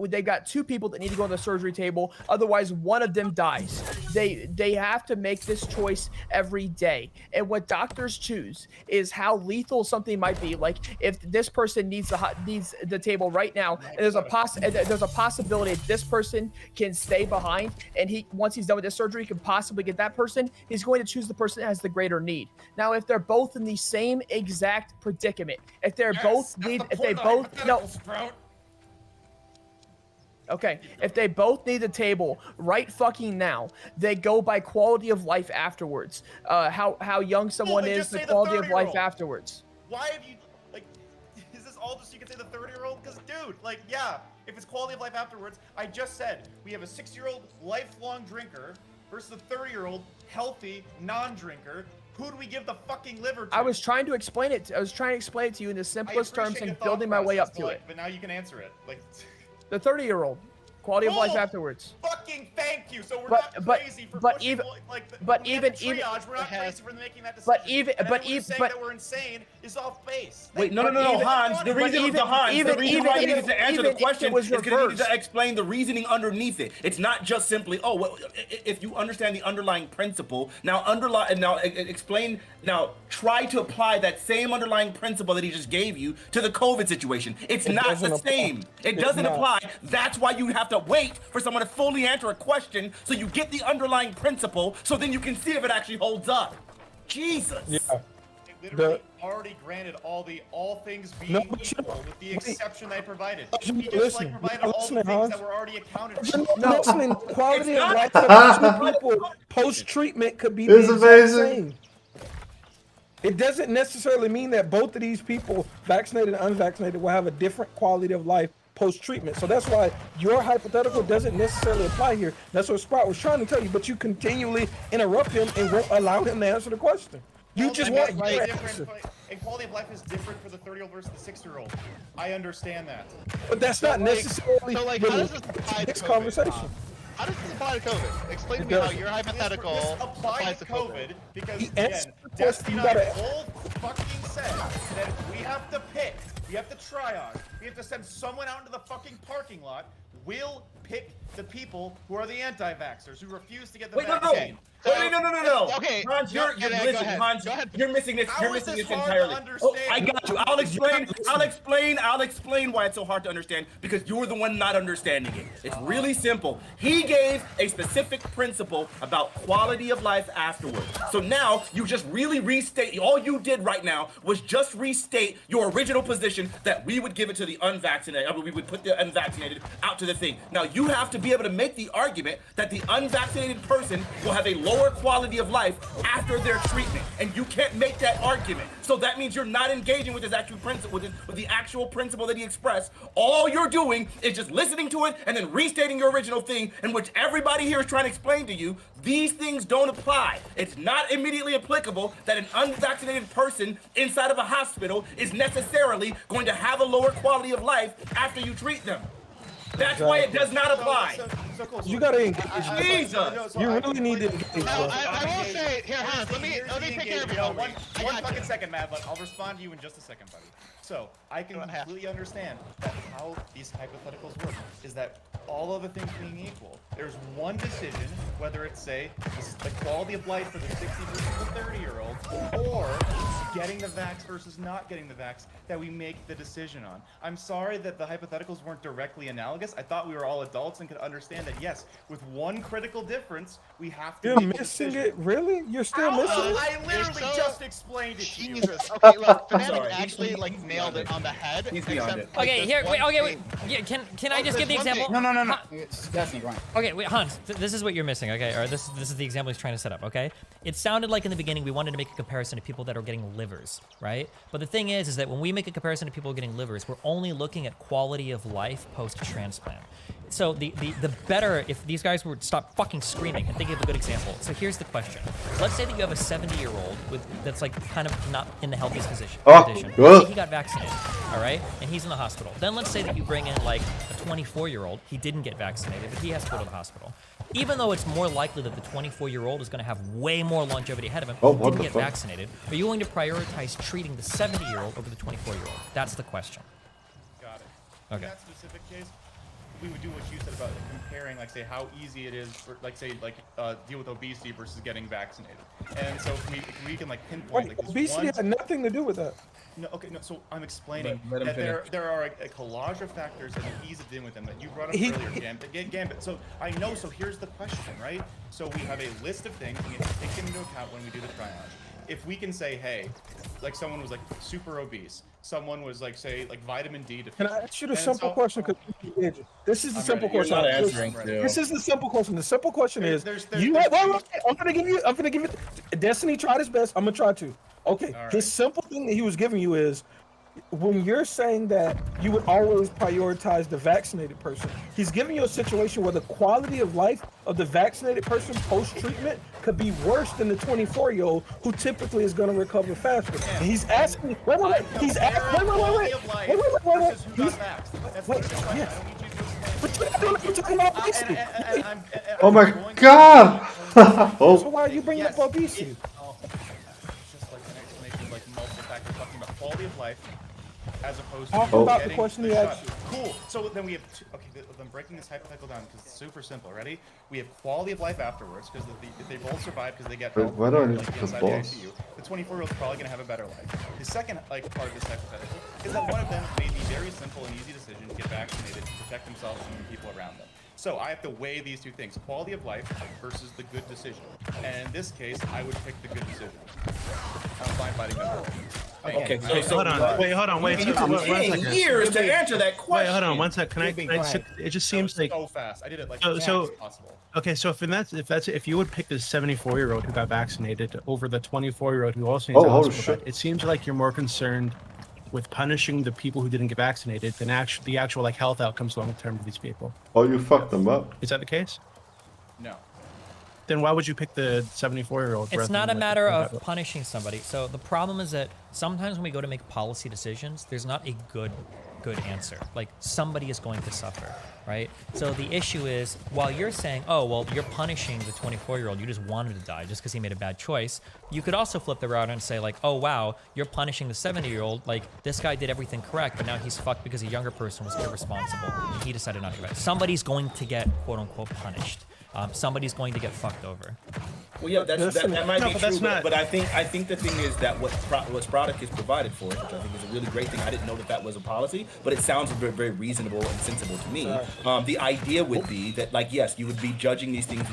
they got two people that need to go on the surgery table, otherwise one of them dies. They have to make this choice every day. And what doctors choose is how lethal something might be. Like if this person needs the table right now, and there's a possibility that this person can stay behind, and once he's done with this surgery, can possibly get that person. He's going to choose the person that has the greater need. Now, if they're both in the same exact predicament, if they both need the table right fucking now, they go by quality of life afterwards. How young someone is, the quality of life afterwards. Why have you is this all just so you can say the 30-year-old? Because dude, yeah, if it's quality of life afterwards, I just said we have a 6-year-old lifelong drinker versus a 30-year-old healthy non-drinker. Who do we give the fucking liver to? I was trying to explain it. I was trying to explain it to you in the simplest terms and building my way up to it. But now you can answer it. The 30-year-old. Quality of life Cool. afterwards. Fucking thank you. So we're But- not but- crazy for but pushing, even- like, but when we have even- to even- triage, we're not crazy for making that decision. But even- and but anyone who's even- saying but- that we're insane is off base. Wait, no, Hans. The reason why you needed to answer the question is because you needed to explain the reasoning underneath it. It's not just simply, oh, well, if you understand the underlying principle, explain. Now, try to apply that same underlying principle that he just gave you to the COVID situation. It's not the same. It doesn't apply. That's why you have to wait for someone to fully answer a question so you get the underlying principle, so then you can see if it actually holds up. Jesus. Yeah. It literally already granted all things being No, but equal with the exception they provided. You're He just listening. provided You're all the listening, things Hans. that were already accounted You're for. not listening. Quality of life for two people post-treatment could be It's the exact amazing. same. It doesn't necessarily mean that both of these people, vaccinated and unvaccinated, will have a different quality of life post-treatment. So that's why your hypothetical doesn't necessarily apply here. That's what Sprout was trying to tell you, but you continually interrupt him and won't allow him to answer the question. You just want your answer. And quality of life is different for the 30-year-old versus the 60-year-old. I understand that. But that's not necessarily so, like, how does this apply to this COVID? conversation. How does this apply to COVID? Explain to me It how doesn't. your hypothetical This applies applies to to COVID because, He again, answered the Destiny question. and You I gotta- both fucking said that if we have to pick, we have to triage, we have to send someone out into the fucking parking lot, we'll pick the people who are the anti-vaxxers, who refuse to get the vaccine. No. Okay. Hans, Go ahead. Hans, Go ahead. you're missing this. How You're is missing this this hard to entirely. Oh, I understand? got you. I'll explain why it's so hard to understand, because you're the one not understanding it. It's really simple. He gave a specific principle about quality of life afterwards. So now you just really restate. All you did right now was just restate your original position that we would give it to the unvaccinated. I mean, we would put the unvaccinated out to the thing. Now you have to be able to make the argument that the unvaccinated person will have a lower quality of life after their treatment, and you can't make that argument. So that means you're not engaging with his actual principle, with the actual principle that he expressed. All you're doing is just listening to it and then restating your original thing, in which everybody here is trying to explain to you these things don't apply. It's not immediately applicable that an unvaccinated person inside of a hospital is necessarily going to have a lower quality of life after you treat them. That's why it does not apply. You gotta engage. Jesus! You really need to engage. Now, bro. I will say, here, Hans, let me take care of you. One fucking second, Matt, but I'll respond to you in just a second, buddy. So, I can completely understand that how these hypotheticals work is that all other things being equal, there's one decision, whether it's, say, the quality of life for the 60 versus the 30-year-old, or getting the vax versus not getting the vax, that we make the decision on. I'm sorry that the hypotheticals weren't directly analogous. I thought we were all adults and could understand that, yes, with one critical difference, we have to You're make a missing decision. it? Really? You're still missing it? I literally just explained it to you. Jesus. Okay, look, I'm Fnatic sorry. actually like nailed it on the head. He's beyond it. Okay, here, wait, okay, wait. Yeah, can I just give the example? No. It's Destiny, go on. Okay, wait, Hans, this is what you're missing, okay? Or this is the example he's trying to set up, okay? It sounded like in the beginning we wanted to make a comparison to people that are getting livers, right? But the thing is that when we make a comparison to people getting livers, we're only looking at quality of life post-transplant. So the better if these guys would stop fucking screaming and think of a good example. So here's the question. Let's say that you have a 70-year-old that's like kind of not in the healthiest condition. Let's say he got vaccinated, all right? And he's in the hospital. Then let's say that you bring in like a 24-year-old. He didn't get vaccinated, but he has to go to the hospital. Even though it's more likely that the 24-year-old is going to have way more longevity ahead of him, who didn't get vaccinated, are you going to prioritize treating the 70-year-old over the 24-year-old? That's the question. Got it. Okay. In that specific case, we would do what you said about comparing, like, say, how easy it is for, like, say, like, deal with obesity versus getting vaccinated. And so if we can like pinpoint, like, this obesity one... had nothing to do with that. No, okay, no. So I'm explaining Let him that finish. there are a collage of factors and the ease of dealing with them that you brought up earlier, Gambit. So I know. So here's the question, right? So we have a list of things we have to take them into account when we do the triage. If we can say, hey, like someone was like super obese, someone was like, say, like vitamin D deficient. Can I ask you the simple question? Because this is the I'm simple ready. question. You're not answering, This is the simple question. The simple question is, There's you have. Wait, I'm gonna give you. Destiny tried his best. I'm gonna try to. Okay. All right. His simple thing that he was giving you is, when you're saying that you would always prioritize the vaccinated person, he's giving you a situation where the quality of life of the vaccinated person post-treatment could be worse than the 24-year-old who typically is going to recover faster. And he's asking, wait. He's asking, wait. Oh my god! So Oh. why are you bringing up obesity? It's just like an explanation of like multiple factors talking about quality of life as opposed Talk to about the getting question he shot. asked you. Cool. So then we have okay. I'm breaking this hypothetical down because it's super simple. Ready? We have quality of life afterwards because if they both survive because they get Wait, help why do I need like to put inside the balls? ICU, the 24-year-old's probably gonna have a better life. The second like part of this hypothetical is that one of them made the very simple and easy decision to get vaccinated to protect themselves and the people around them. So I have to weigh these two things: quality of life versus the good decision. And in this case, I would pick the good decision. I'm fine fighting them. Okay, hold on. Wait, hold on. Wait, You've been taking years to answer that question. Wait, hold on. One sec. Can I? It just seems like so fast. I did it like so. as fast as possible. Okay, so if you would pick the 74-year-old who got vaccinated over the 24-year-old who also needs a holy hospital bed, shit. it seems like you're more concerned with punishing the people who didn't get vaccinated than the actual like health outcomes long term for these people. Oh, you fucked them up. Is that the case? No. Then why would you pick the 74-year-old? It's not a matter of punishing somebody. So the problem is that sometimes when we go to make policy decisions, there's not a good answer. Like somebody is going to suffer, right? So the issue is, while you're saying, oh, well, you're punishing the 24-year-old, you just wanted to die just because he made a bad choice. You could also flip the route and say like, oh, wow, you're punishing the 70-year-old. Like this guy did everything correct, but now he's fucked because a younger person was irresponsible and he decided not to do it. Somebody's going to get quote unquote punished. Somebody's going to get fucked over. Well, yeah, that might be true, but I think the thing is that what Sprotic is provided for, which I think is a really great thing. I didn't know that was a policy, but it sounds very, very reasonable and sensible to me. The idea would be that, like, yes, you would be judging these things.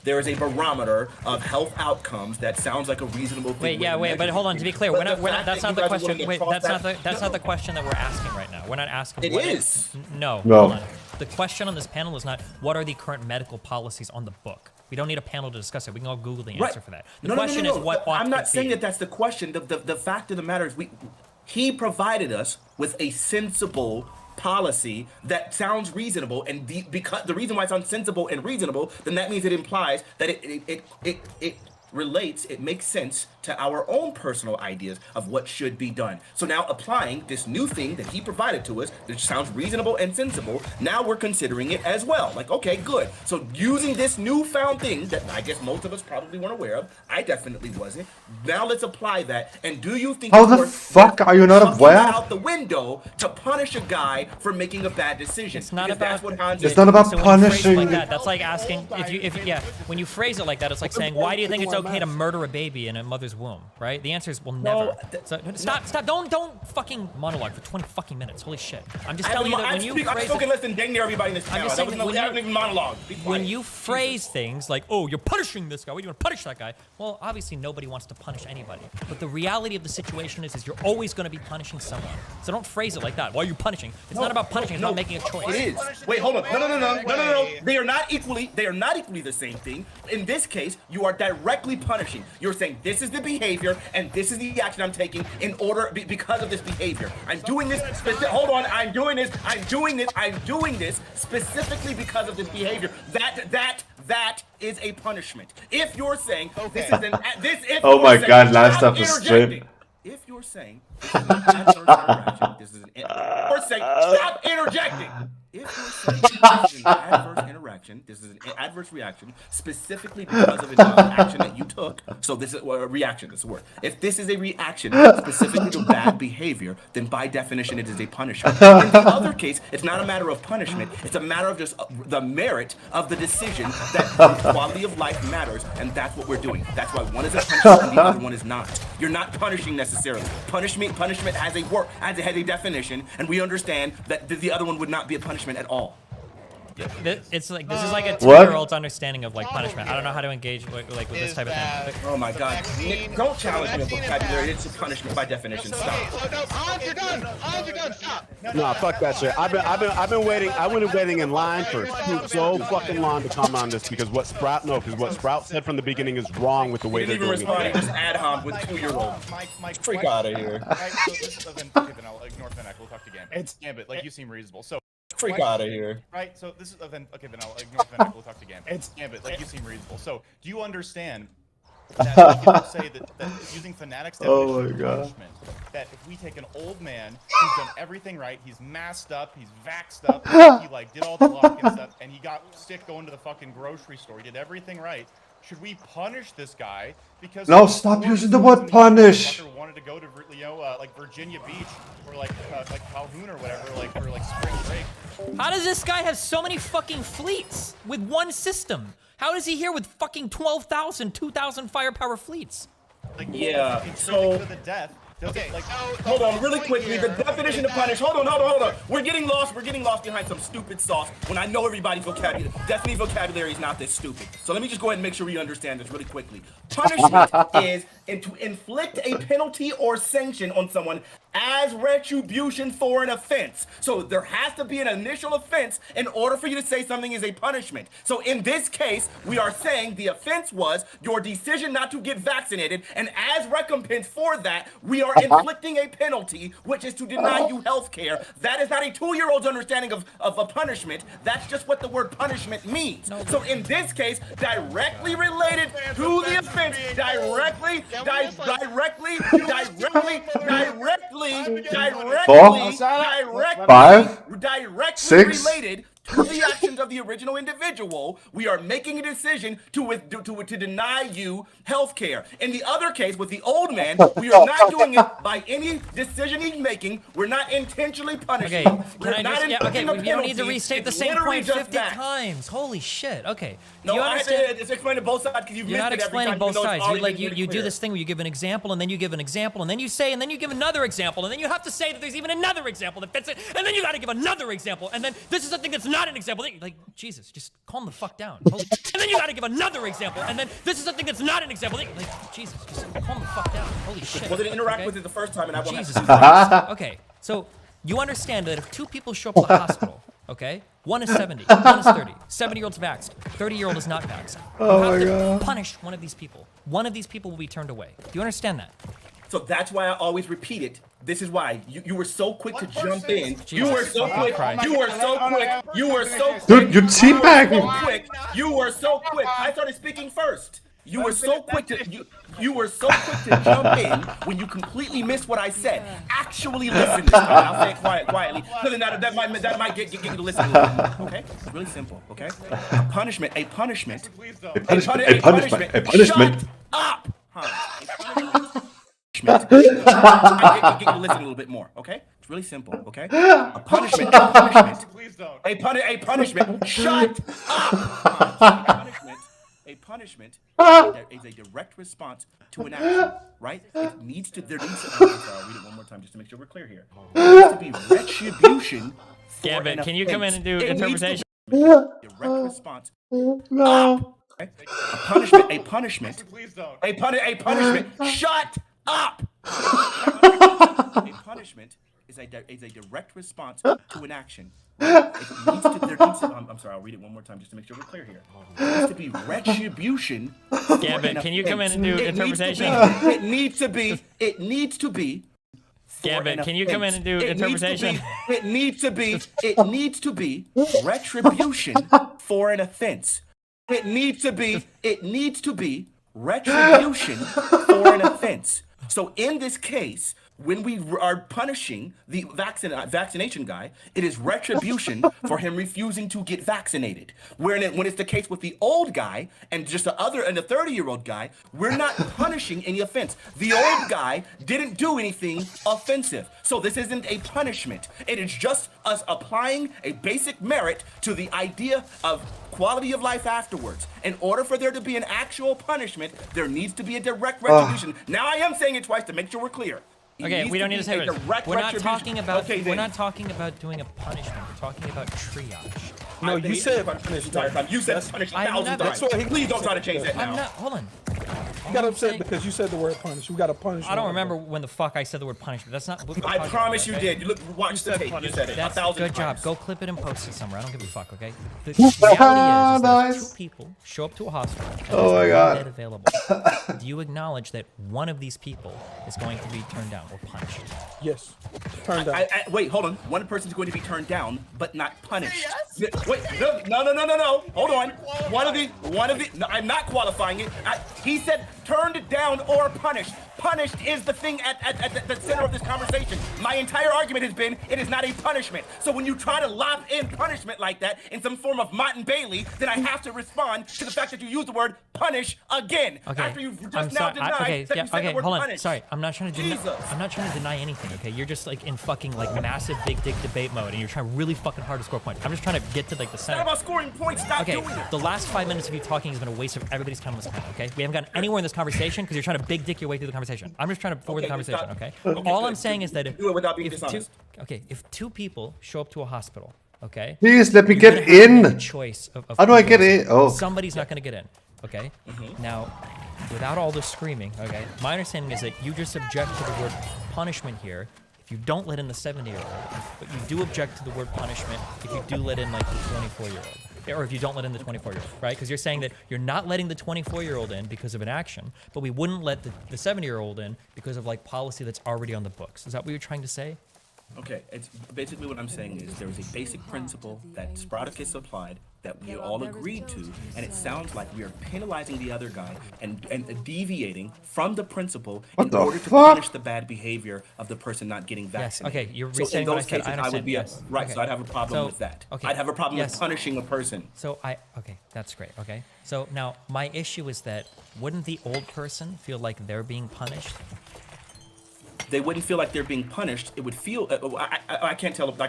There is a barometer of health outcomes that sounds like a reasonable thing. But hold on. To be clear, we're not. That's not the question. Wait, that's not the question that we're asking right now. We're not asking. It is. No. Hold on. The question on this panel is not what are the current medical policies on the book. We don't need a panel to discuss it. We can all Google the answer for that. The question is what ought I'm not to saying be. that that's the question. The fact of the matter is he provided us with a sensible policy that sounds reasonable, and because the reason why it sounds sensible and reasonable, then that means it implies that it relates, it makes sense to our own personal ideas of what should be done. So now applying this new thing that he provided to us, that sounds reasonable and sensible, now we're considering it as well. Like, okay, good. So using this newfound thing that I guess most of us probably weren't aware of, I definitely wasn't. Now let's apply that. And do you think How the fuck are you not aware? out the window to punish a guy for making a bad decision? It's not about. It's not about punishing. Like that. That's like asking when you phrase it like that, it's like saying, why do you think it's okay to murder a baby in a mother's womb, right? The answer is, well, never. So, stop, don't fucking monologue for 20 fucking minutes. Holy shit. I'm just telling you that when you phrase I've spoken less than dang near everybody in this panel. That wasn't even monologue. When you phrase things like, oh, you're punishing this guy, why do you want to punish that guy? Well, obviously nobody wants to punish anybody. But the reality of the situation is you're always going to be punishing someone. So don't phrase it like that. Why are you punishing? It's not about punishing, it's about making a choice. It is. Wait, hold on. No. They are not equally the same thing. In this case, you are directly punishing. You're saying this is the behavior and this is the action I'm taking in order because of this behavior. I'm doing this. I'm doing this specifically because of this behavior. That is a punishment. If you're saying this is an Oh my god, last up the stream. If you're saying this is an adverse interaction, stop interjecting. If you're saying this is an adverse interaction, this is an adverse reaction specifically because of an action that you took. So this is a reaction. This is a word. If this is a reaction specifically to bad behavior, then by definition it is a punishment. In the other case, it's not a matter of punishment. It's a matter of just the merit of the decision that quality of life matters, and that's what we're doing. That's why one is a punishment and the other one is not. You're not punishing necessarily. Punishment has a definition, and we understand that the other one would not be a punishment at all. It's like this is like a 2-year-old's understanding of like punishment. I don't know how to engage with this type of thing. Oh my god! Nick, don't challenge me with vocabulary. It's a punishment by definition. Stop. Hans, you're done. Stop. No, fuck that shit. I've been waiting. I went waiting in line for so fucking long to come on this because what Sprout said from the beginning is wrong with the way they're doing it. He didn't even respond. He just ad hoc with 2-year-old. Mike, freak out of here. Right, so this is then I'll ignore Fennec. We'll talk to Gambit. It's Gambit. Like you seem reasonable. So. Freak out of here. Right, so this is then I'll ignore Fennec. We'll talk to Gambit. It's Gambit. Like you seem reasonable. So do you understand that we can say that using Fanatic's Oh definition my of God. punishment, that if we take an old man who's done everything right, he's masked up, he's vaxxed up, he like did all the lock-in stuff, and he got sick going to the fucking grocery store, he did everything right. Should we punish this guy because No, stop using the word punish. wanted to go to like Virginia Beach or like Calhoun or whatever, like for like spring break? How does this guy have so many fucking fleets with one system? How is he here with fucking 12,000, 2,000 firepower fleets? Like, Yeah, so to the death. Okay, hold on, really quickly. The definition of punish. Hold on. We're getting lost behind some stupid sauce when I know everybody's vocabulary. Destiny's vocabulary is not this stupid. So let me just go ahead and make sure we understand this really quickly. Punishment is to inflict a penalty or sanction on someone as retribution for an offense. So there has to be an initial offense in order for you to say something is a punishment. So in this case, we are saying the offense was your decision not to get vaccinated, and as recompense for that, we are inflicting a penalty, which is to deny you health care. That is not a 2-year-old's understanding of a punishment. That's just what the word punishment means. So in this case, directly related to the offense, directly, 6 related to the actions of the original individual, we are making a decision to deny you health care. In the other case, with the old man, we are not doing it by any decision he's making. We're not intentionally punishing him. Can I just, okay, you don't need to restate the same point 50 times. Holy shit, okay. No, I had to explain to both sides because you've You're missed not it every explaining time, both even though it's sides. already You do this thing where you give an example, and then you give an example, and then you say, and then you give another example, and then you have to say that there's even another example that fits it, and then you got to give another example, and then this is something that's not an example. Like, Jesus, just calm the fuck down. And then you got to give another example, and then this is something that's not an example. Like, Jesus, just calm the fuck down. Holy shit. Well, didn't interact okay? with it the first time, and I won't Jesus have to do that. Christ. Okay, so you understand that if 2 people show up to the hospital, okay, one is 70, one is 30, 70-year-old's vaxxed, 30-year-old is not vaxxed. Oh you my have to God. punish one of these people. One of these people will be turned away. Do you understand that? So that's why I always repeat it. This is why you were so quick to jump in. Jesus You were so quick. Christ. You were so quick. You were so quick. Dude, you're teabagging. You were so quick. I started speaking first. You were so quick to you were so quick to jump in when you completely missed what I said. Actually listen this time. I'll say it quietly. Because that might get you to listen a little bit more. Okay? It's really simple. Okay? A punishment. Shut up. I get you to listen a little bit more, okay? It's really simple, okay? A punishment. A punishment. Shut up. A punishment is a direct response to an action, right? It needs to. I'm sorry, I'll read it one more time just to make sure we're clear here. There needs to be retribution. Gambit, can you come in and do interpretation? Direct response. No. Okay? A punishment. A punishment. Shut up. A punishment is a direct response to an action. I'm sorry, I'll read it one more time just to make sure we're clear here. There needs to be retribution. Gambit, can you come in and do interpretation? It needs to be. Gambit, can you come in and do interpretation? It needs to be retribution for an offense. It needs to be retribution for an offense. So in this case, when we are punishing the vaccination guy, it is retribution for him refusing to get vaccinated. When it's the case with the old guy and just the 30-year-old guy, we're not punishing any offense. The old guy didn't do anything offensive. So this isn't a punishment. It is just us applying a basic merit to the idea of quality of life afterwards. In order for there to be an actual punishment, there needs to be a direct retribution. Now I am saying it twice to make sure we're clear. Okay, we don't need to say it. We're not talking about. Okay, we're not talking about doing a punishment. We're talking about triage. No, you said punishment. You said punish 1,000 times. Please don't try to change that now. I'm not. Hold on. You got upset because you said the word punish. We got to punish. I don't remember when the fuck I said the word punishment. That's not. I promise you did. You watch the tape. You said it. That's 1,000 good job. times. Go clip it and post it somewhere. I don't give a fuck. Okay. The reality is that if 2 people show up to a hospital and Oh my there's God. no bed available, do you acknowledge that one of these people is going to be turned down or punished? Yes. Turned down. Wait, hold on. One person is going to be turned down, but not punished. Wait, no. Hold on. One of the. No, I'm not qualifying it. He said turned down or punished. Punished is the thing at the center of this conversation. My entire argument has been it is not a punishment. So when you try to lob in punishment like that in some form of Mott and Bailey, then I have to respond to the fact that you use the word punish again. Okay. After you've just I'm now sorry. denied Okay, that yeah, you said okay, the word hold on. punish. Sorry, I'm not trying to deny. Jesus. I'm not trying to deny anything. Okay, you're just like in fucking like massive big dick debate mode, and you're trying really fucking hard to score points. I'm just trying to get to like the It's center. not about scoring points. Stop Okay, doing it. the last 5 minutes of you talking has been a waste of everybody's time on this panel. Okay, we haven't gotten anywhere in this conversation because you're trying to big dick your way through the conversation. I'm just trying to forward the conversation. Okay. All I'm saying is that if two people show up to a hospital, okay. Please let me you're get gonna have to make in. a choice of How do I who get goes in? Oh. Somebody's not going to get in. Okay. Now, without all this screaming, okay. My understanding is that you just object to the word punishment here. If you don't let in the 70-year-old, but you do object to the word punishment if you do let in like the 24-year-old. Or if you don't let in the 24-year-old, right? Because you're saying that you're not letting the 24-year-old in because of an action, but we wouldn't let the 70-year-old in because of like policy that's already on the books. Is that what you're trying to say? Okay, it's basically what I'm saying is there is a basic principle that Sproutacus applied that we all agreed to, and it sounds like we are penalizing the other guy and deviating from the principle in order to punish the bad behavior of the person not getting vaccinated. Okay, you're so in restating what I those said. cases, I I would understand, be yes. right. Okay. So I'd have a problem with that. Okay. I'd have a problem Yes. with punishing a person. So okay, that's great. Okay, so now my issue is that wouldn't the old person feel like they're being punished? They wouldn't feel like they're being punished. It would feel. I can't tell. I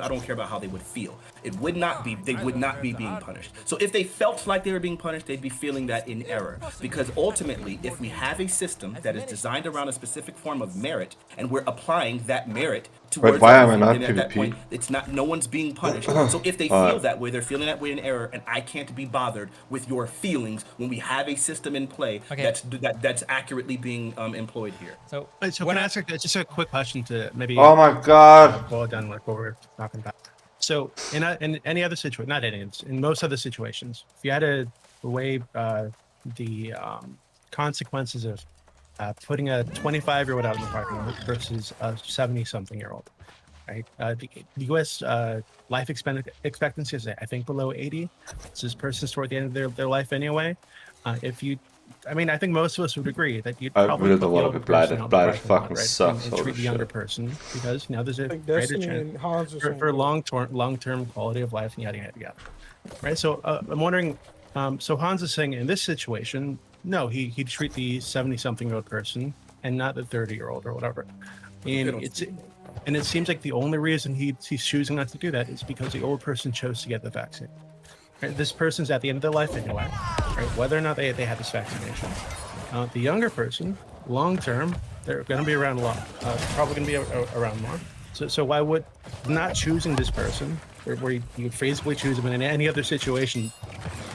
don't care about how they would feel. It would not be. They would not be being punished. So if they felt like they were being punished, they'd be feeling that in error. Because ultimately, if we have a system that is designed around a specific form of merit, and we're applying that merit towards why am I not then at that PvP? point, it's not. No one's being punished. So if they feel that way, they're feeling that way in error, and I can't be bothered with your feelings when we have a system in play that's accurately being employed here. So can I ask just a quick question to maybe? Oh my God. Boil down like what we're talking about. So in any other situation, not any, in most other situations, if you had to weigh the consequences of putting a 25-year-old out in the parking lot versus a 70-something-year-old, right? The U.S. Life expectancy is, I think, below 80. So this person's toward the end of their life anyway. I think most of us would agree that you'd I probably really put don't the want to older be person blighted. out in the Blighted parking lot, fucking right? sucks. And Holy treat the younger shit. person because there's a Like greater Destiny and chance Hans are saying for that. long-term quality of life and yada yada yada. Right. So I'm wondering. So Hans is saying in this situation, no, he'd treat the 70-something-year-old person and not the 30-year-old or whatever. And it seems like the only reason he's choosing not to do that is because the old person chose to get the vaccine. Right? This person's at the end of their life anyway, right? Whether or not they had this vaccination. The younger person, long term, they're going to be around a lot. Probably going to be around more. So why would not choosing this person, where you would physically choose them in any other situation,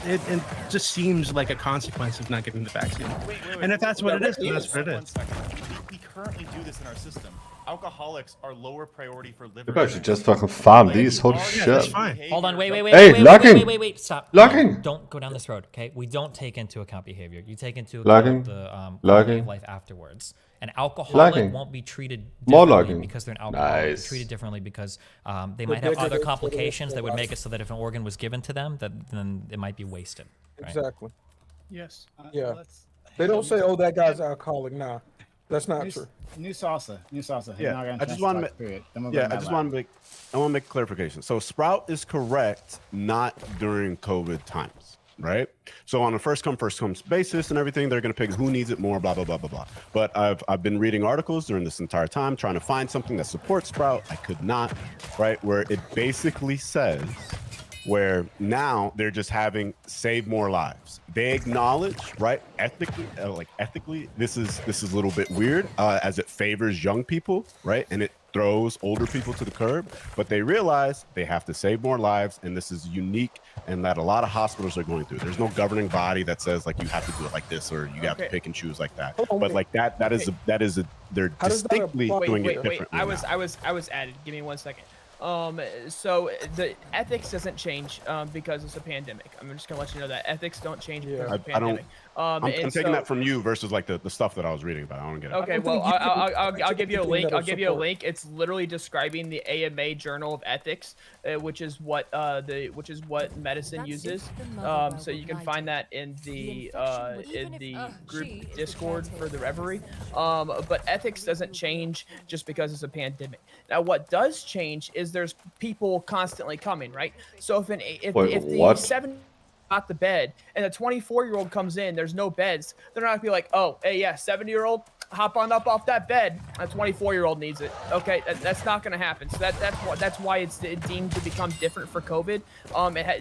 it just seems like a consequence of not getting the vaccine. And if that's what it is, then that's what it is. We currently do this in our system. Alcoholics are lower priority for liver. Maybe I should just fucking farm these. Holy shit. Hold on, wait, Hey, logging. wait, stop. Logging. Don't go down this road, okay? We don't take into account behavior. You take into Logging. account the quality Logging. of life afterwards. An alcoholic Logging. won't be treated More differently logging. because they're an alcoholic. They're Nice. treated differently because they might have other complications that would make it so that if an organ was given to them, then it might be wasted. Right? Exactly. Yes. Yeah. They don't say, "Oh, that guy's alcoholic." Nah, that's not true. New salsa. Yeah, I just want to make clarification. So Sprout is correct, not during COVID times, right? So on a first come basis and everything, they're going to pick who needs it more, blah blah blah blah blah. But I've been reading articles during this entire time trying to find something that supports Sprout. I could not, right? Where it basically says where now they're just having save more lives. They acknowledge, right, ethically, this is a little bit weird as it favors young people, right, and it throws older people to the curb. But they realize they have to save more lives, and this is unique, and that a lot of hospitals are going through. There's no governing body that says like you have to do it like this or you have to pick and choose like that. But like that is they're distinctly doing it differently. I was added. Give me 1 second. So the ethics doesn't change because it's a pandemic. I'm just gonna let you know that ethics don't change because it's a I don't. pandemic. I'm And taking so, that from you versus like the stuff that I was reading about. I don't get it. Okay, well, I'll give you a link. I'll give you a link. It's literally describing the AMA Journal of Ethics, which is what medicine uses. So you can find that in the group Discord for the Reverie. But ethics doesn't change just because it's a pandemic. Now, what does change is there's people constantly coming, right? So if the 7 got the bed and a 24-year-old comes in, there's no beds, they're not gonna be like, oh, hey, yeah, 70-year-old, hop on up off that bed. A 24-year-old needs it. Okay, that's not gonna happen. So that's why it's deemed to become different for COVID.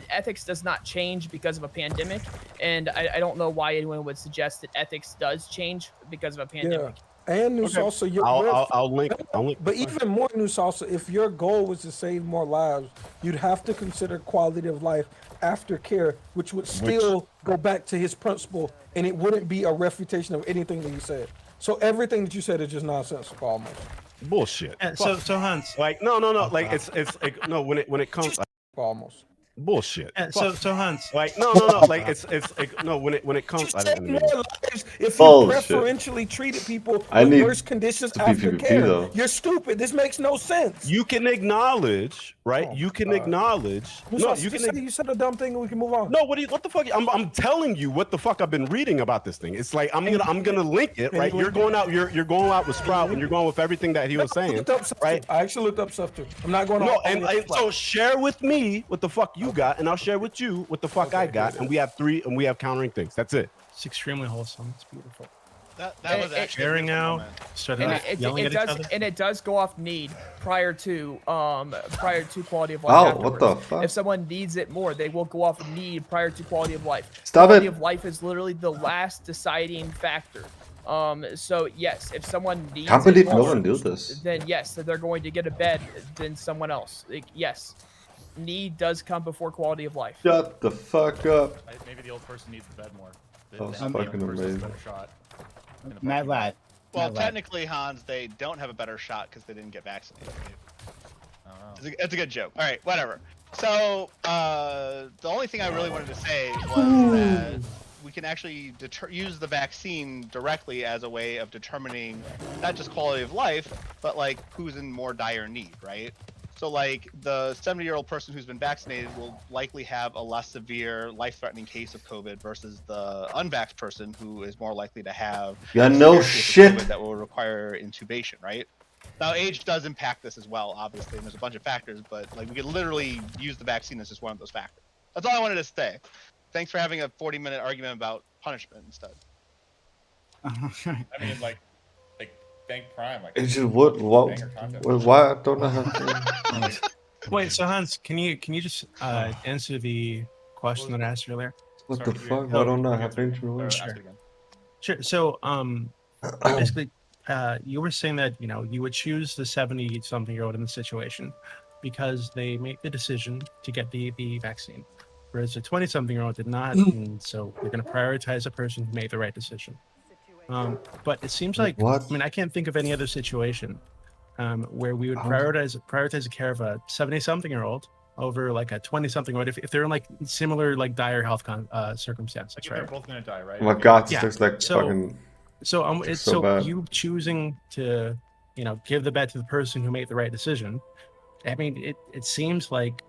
Ethics does not change because of a pandemic, and I don't know why anyone would suggest that ethics does change because of a pandemic. And New Salsa, I'll link. But even more, New Salsa, if your goal was to save more lives, you'd have to consider quality of life after care, which would still go back to his principle, and it wouldn't be a refutation of anything that he said. So everything that you said is just nonsensical, almost. Bullshit. So Hans, like no, like it's like no when it comes almost. Bullshit. So Hans, like no, like it's like no when it comes. I didn't mean it. If you preferentially treated people I with need worse conditions to be after PvP care, though. you're stupid. This makes no sense. You can acknowledge, right? You can acknowledge. No, you can. You said a dumb thing, and we can move on. No, what the fuck? I'm telling you what the fuck I've been reading about this thing. It's like I'm gonna link it, right? You're going out with Sprout, and you're going with everything that he was saying, right? I actually looked up stuff too. I'm not going to. No, and so share with me what the fuck you got, and I'll share with you what the fuck I got, and we have countering things. That's it. It's extremely wholesome. It's beautiful. That was actually Sharing out, starting yelling at each other. And it does go off need prior to quality of life. Oh, afterwards. what the fuck? If someone needs it more, they will go off need prior to quality of life. Stop quality it. of life is literally the last deciding factor. So yes, if someone needs Can't believe it no more, one do this. then yes, they're going to get a bed than someone else. Yes, need does come before quality of life. Shut the fuck up. Maybe the old person needs the bed more. That's The young fucking person's amazing. better shot. Mad lad. Well, Mad lad. technically, Hans, they don't have a better shot because they didn't get vaccinated. It's a good joke. All right, whatever. So the only thing I really wanted to say was that we can actually use the vaccine directly as a way of determining not just quality of life, but like who's in more dire need, right? So like the 70-year-old person who's been vaccinated will likely have a less severe, life-threatening case of COVID versus the unvaxxed person who is more likely to have Yeah, a no severe case of shit. COVID that will require intubation, right? Now age does impact this as well, obviously, and there's a bunch of factors, but like we could literally use the vaccine as just one of those factors. That's all I wanted to say. Thanks for having a 40-minute argument about punishment instead. I mean, like Bank Prime. Like, Agent, what? Why don't I have? Wait, so Hans, can you just answer the question that I asked earlier? What the fuck? Why don't I have Benjamin? Sure. So, basically, you were saying that you would choose the 70-something-year-old in the situation because they made the decision to get the vaccine, whereas the 20-something-year-old did not, and so we're going to prioritize a person who made the right decision. But it seems like I mean I can't think of any other situation where we would prioritize the care of a 70-something-year-old over like a 20-something-year-old if they're in like similar like dire health circumstances, like right? they're both gonna die, right? Oh my God, Yeah. there's like fucking. It's so bad. you choosing to give the bet to the person who made the right decision. I mean, it seems like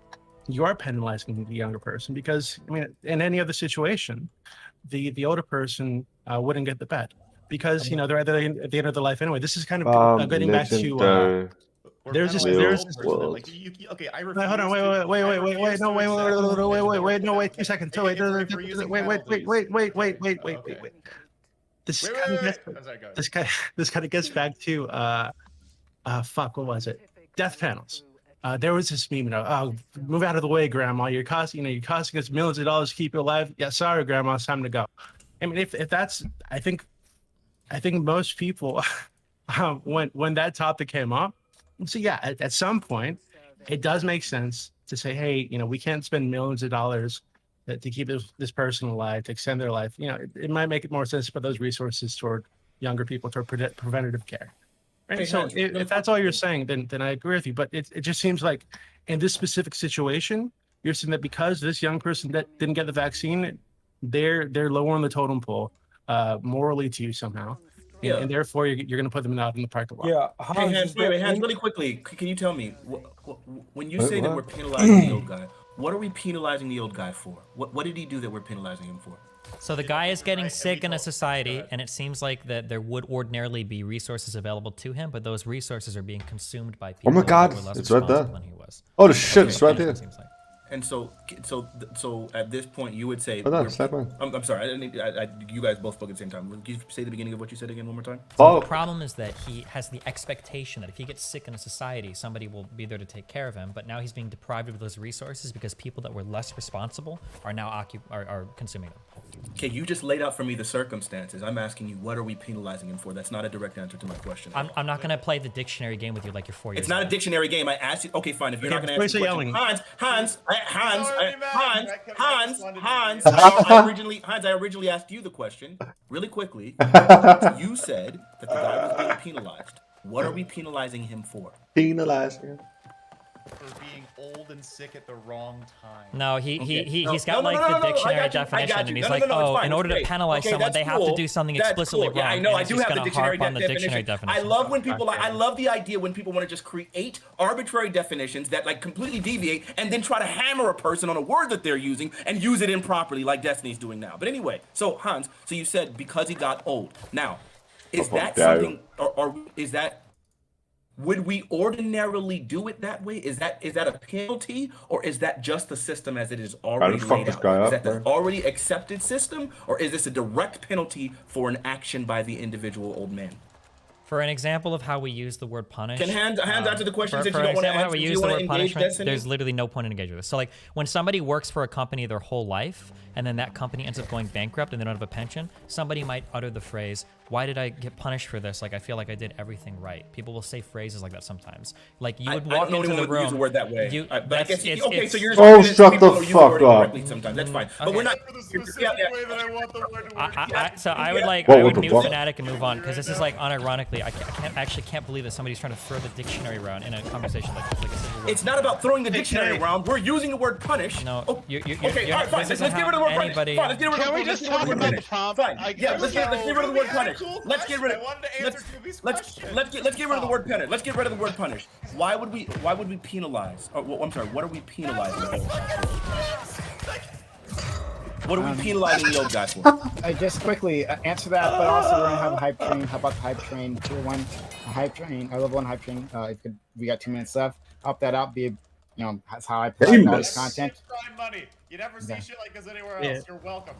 you are penalizing the younger person because I mean, in any other situation, the older person wouldn't get the bet because they're at the end of their life anyway. This is kind of getting back to there's this okay. I refuse. Hold on, wait, no, wait, 2 seconds. Wait. This kind of gets back to fuck, what was it? Death panels. There was this meme, move out of the way, Grandma. You're costing us millions of dollars to keep you alive. Yeah, sorry, Grandma, it's time to go. I mean, if that's, I think most people, when that topic came up, so yeah, at some point, it does make sense to say, hey, we can't spend millions of dollars to keep this person alive, to extend their life. It might make it more sense to put those resources toward younger people, toward preventative care. Right. Hey, So Hans, if that's all you're saying, then I agree with you. But it just seems like in this specific situation, you're saying that because this young person that didn't get the vaccine, they're lower on the totem pole, morally to you somehow, Yeah. and therefore you're going to put them out in the parking lot. Yeah, Hey, Hans, is there Hans, any- really quickly, can you tell me when you Wait, say that what? we're penalizing the old guy? What are we penalizing the old guy for? What did he do that we're penalizing him for? So the guy is getting sick in a society, and it seems like that there would ordinarily be resources available to him, but those resources are being consumed by people Oh my God, that were less it's right there. responsible than he was. Oh, the shit, it's right That's what here. it seems like. And so at this point, you would say, Hold on, step on. I'm sorry, I didn't need, you guys both spoke at the same time. Can you say the beginning of what you said again one more time? So the problem is that he has the expectation that if he gets sick in a society, somebody will be there to take care of him. But now he's being deprived of those resources because people that were less responsible are now are consuming them. Okay, you just laid out for me the circumstances. I'm asking you, what are we penalizing him for? That's not a direct answer to my question. I'm not gonna play the dictionary game with you like you're 4 years It's not old. a dictionary game. I asked you. Okay, fine. If you're not going to why answer are the you question, yelling? Hans, I originally asked you the question really quickly. You said that the guy was being penalized. What are we penalizing him for? Penalizing. For being old and sick at the wrong time. No, he's got No, like no, no, the no, I dictionary got you, I definition, got you. and he's No, no, like, no, it's oh, fine, in it's order to great. penalize Okay, someone, that's they have to cool. do something That's explicitly cool. Yeah, wrong. I know. and I he's do just have the gonna dictionary harp on the dictionary definition. definition. I love when people. I love the idea when people want to just create arbitrary definitions that like completely deviate and then try to hammer a person on a word that they're using and use it improperly, like Destiny's doing now. But anyway, so Hans, so you said because he got old. Now, is that something, or is that? Would we ordinarily do it that way? Is that a penalty, or is that just the system as it is already fuck laid this out? guy Is up, that the man. already accepted system, or is this a direct penalty for an action by the individual old man? For an example of how we use the word punish, Can Hans answer the questions that you for don't an want to example of how answer? we Do you use the want to word engage punishment, Destiny? there's literally no point in engaging with this. So like when somebody works for a company their whole life and then that company ends up going bankrupt and they don't have a pension, somebody might utter the phrase, "Why did I get punished for this? Like I feel like I did everything right." People will say phrases like that sometimes. Like you would walk into the room. Use a word that way. You, But I guess it's- okay. So you're Oh, saying that shut people the use fuck word up. incorrectly sometimes. That's fine. But we're not. So I would like What I would the mute fuck? Fnatic and move on because this is like unironically I can't believe that somebody's trying to throw the dictionary around in a conversation like this, like a civil war. It's not about throwing the dictionary around. We're using the word punish. No, okay, all right, fine. this Let's isn't get rid of the how word punish. anybody- Fine, let's get rid of Can the we word just punish. talk about the prompt? Fine. Yeah, let's get rid of the word punish. Let's get rid of. Let's get rid of the word punish. Let's get rid of the word punish. Why would we penalize? Oh, well, I'm sorry. What are we penalizing? What are we penalizing the old guy for? Just quickly answer that, but also we're gonna have a hype train. How about the hype train? Tier 1 hype train, or level 1 hype train. We got 2 minutes left. Help that out. That's how I provide all this content. Money. You never see Okay. shit like this anywhere else. Yeah. You're welcome.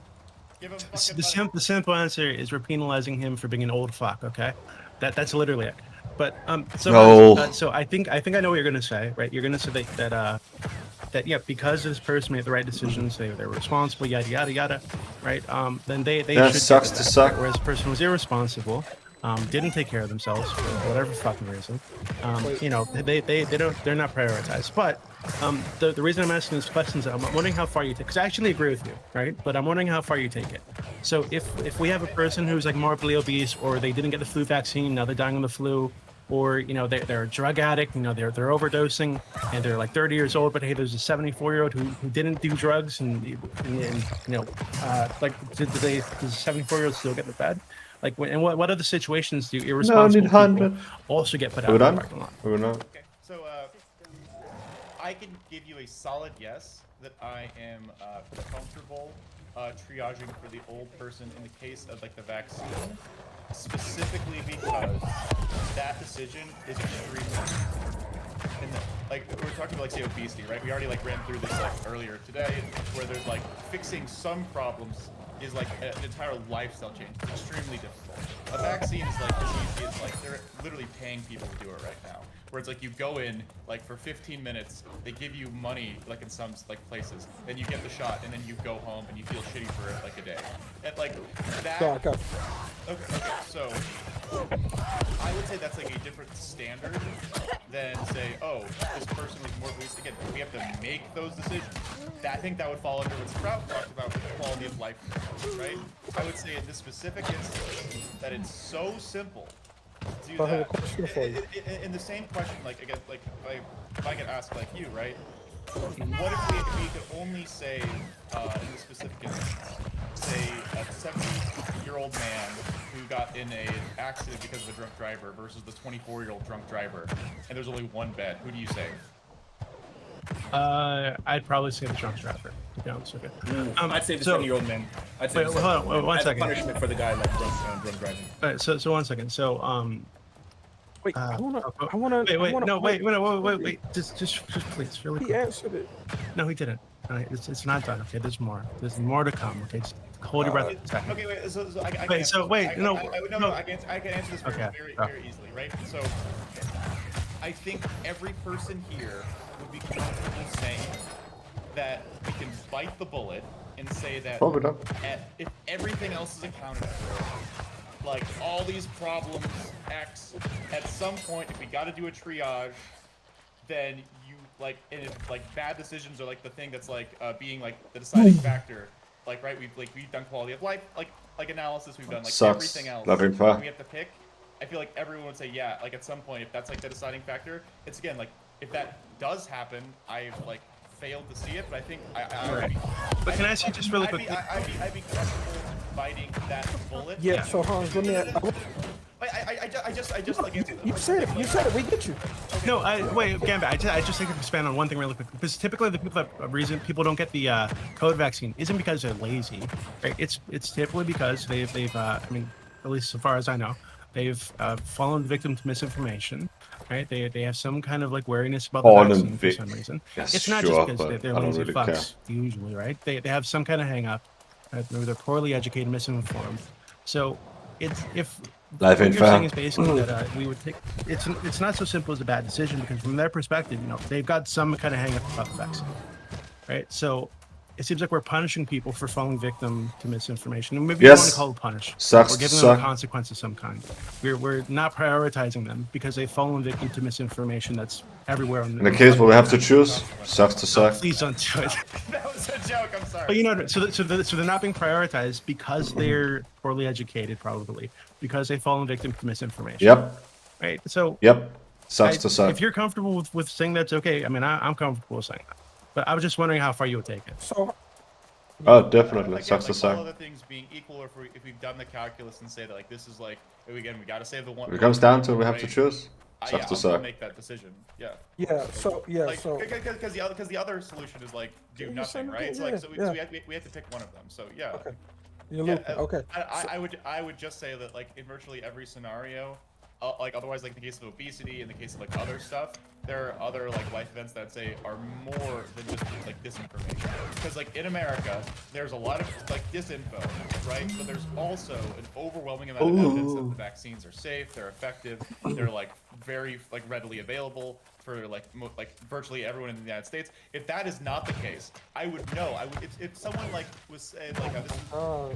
Give him The simple answer is we're penalizing him for being an old fuck. Okay, that's literally it. But so I think I know what you're gonna say, right? You're gonna say that yeah, because this person made the right decisions, they're responsible, yada yada yada, right? Then they That should sucks get to that, suck. right? Whereas the person was irresponsible, didn't take care of themselves for whatever fucking reason, they're not prioritized. But the reason I'm asking these questions, I'm wondering how far you take, because I actually agree with you, right? But I'm wondering how far you take it. So if we have a person who's like morbidly obese, or they didn't get the flu vaccine, now they're dying of the flu, or they're a drug addict, they're overdosing, and they're like 30 years old, but hey, there's a 74-year-old who didn't do drugs, does a 74-year-old still get the bed? Like, and what other situations do irresponsible people also get put out in the parking lot? Okay, so I can give you a solid yes that I am comfortable triaging for the old person in the case of like the vaccine, specifically because that decision is extremely. And like we're talking about like say obesity, right? We already like ran through this like earlier today, where there's like fixing some problems is like an entire lifestyle change. It's extremely difficult. A vaccine is like as easy as like they're literally paying people to do it right now. Where it's like you go in like for 15 minutes, they give you money like in some like places, then you get the shot, and then you go home and you feel shitty for like a day. And like that. Okay, so I would say that's like a different standard than say, oh, this person was more obese. Again, we have to make those decisions. I think that would fall under what Sprout talked about with quality of life, right? I would say in this specific instance that it's so simple do I have a that. question for you. In the same question, like again, like if I could ask like you, right? What if we could only say in this specific instance, say a 70-year-old man who got in an accident because of a drunk driver versus the 24-year-old drunk driver, and there's only one bed. Who do you save? I'd probably say the drunk driver. To be honest with you. I'd say the 70-year-old man. I'd say wait, hold on, one as second. a punishment for the guy like drunk driving. All right, so 1 second. So Wait, I wanna. Wait. Just please, really quick. He answered it. No, he didn't. All right, it's not done. Okay, there's more. There's more to come. Okay, just hold your breath a second. Okay, wait. So I can Wait, answer so this. wait, I can answer this very, very easily, right? So I think every person here would be comfortable saying that we can bite the bullet and say that if everything else is accounted for, like all these problems, X, at some point, if we got to do a triage, then you like, and if like bad decisions are like the thing that's like being like the deciding factor. Like right, we've done quality of life like analysis, we've done like everything else. We have to pick. I feel like everyone would say yeah. Like at some point, if that's like the deciding factor, it's again like if that does happen, I've like failed to see it, but I think I would be, but can I ask you just really quick? I'd be comfortable biting that bullet. Yeah. So Hans, let me. I just like answered You said it. You said it. We get you. No, wait, Gambit. I just think to expand on one thing really quick, because typically the people that reason people don't get the COVID vaccine isn't because they're lazy, right? It's typically because they've I mean, at least so far as I know, they've fallen victim to misinformation, right? They have some kind of like wariness about the vaccine for some reason. Yes, it's not sure, just because they're lazy really fucks usually, right? They have some kind of hang up. Maybe they're poorly educated, misinformed. So it's if. Life what ain't you're fair. saying is basically that we would take it's not so simple as a bad decision, because from their perspective, you know, they've got some kind of hang up about the vaccine, right? So it seems like we're punishing people for falling victim to misinformation, and maybe you want to call it punish. Sucks We're to giving suck. them a consequence of some kind. We're not prioritizing them because they've fallen victim to misinformation that's everywhere. In the case where we have to choose, sucks to suck. Please don't do it. That was a joke. I'm sorry. But you know, so they're not being prioritized because they're poorly educated, probably because they've fallen victim to misinformation. Yep. Right. So. Yep. Sucks to suck. If you're comfortable with saying that's okay, I mean, I'm comfortable with saying that. But I was just wondering how far you would take it. So. Oh, definitely. Again, Sucks to like, suck. all other things being equal, or if we've done the calculus and say that like this is like again we got to save the one. When it comes down to it, we have to right? choose. Yeah, Sucks to I'll suck. make that decision. Yeah. Yeah. So yeah. Like, So. because the other solution is like do Yeah, nothing, right? It's yeah, like so we yeah. we have to pick one of them. So yeah. Okay. You're Yeah, looping. Okay. I would just say that like in virtually every scenario, like otherwise like in the case of obesity, in the case of like other stuff, there are other like life events that I'd say are more than just like disinformation. Because like in America, there's a lot of like disinfo, right? But there's also an overwhelming amount of evidence that the vaccines are safe, they're effective, they're like very like readily available for like virtually everyone in the United States. If that is not the case, I would know. I would if someone like was saying like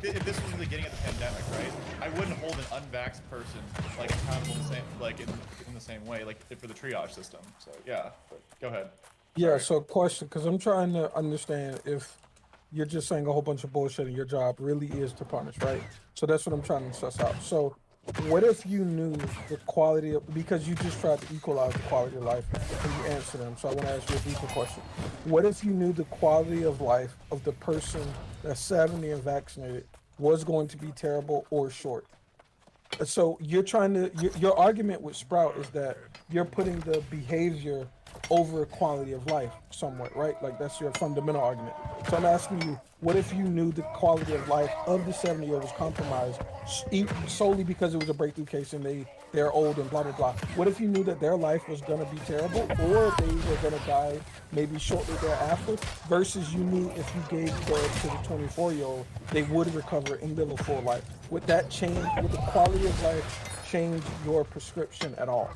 if this was the beginning of the pandemic, right? I wouldn't hold an unvaxxed person like accountable in the same like in the same way like for the triage system. So yeah, but go ahead. Yeah. So question, because I'm trying to understand if you're just saying a whole bunch of bullshit and your job really is to punish, right? So that's what I'm trying to suss out. So what if you knew the quality of, because you just tried to equalize the quality of life and you answer them. So I want to ask you a deeper question. What if you knew the quality of life of the person that's 70 and vaccinated was going to be terrible or short? So you're trying to, your argument with Sprout is that you're putting the behavior over quality of life somewhat, right? Like that's your fundamental argument. So I'm asking you, what if you knew the quality of life of the 70-year-old was compromised solely because it was a breakthrough case and they're old and blah, blah, blah. What if you knew that their life was going to be terrible or they were going to die maybe shortly thereafter versus you knew if you gave birth to the 24-year-old, they would recover and live a full life? Would that change, would the quality of life change your prescription at all?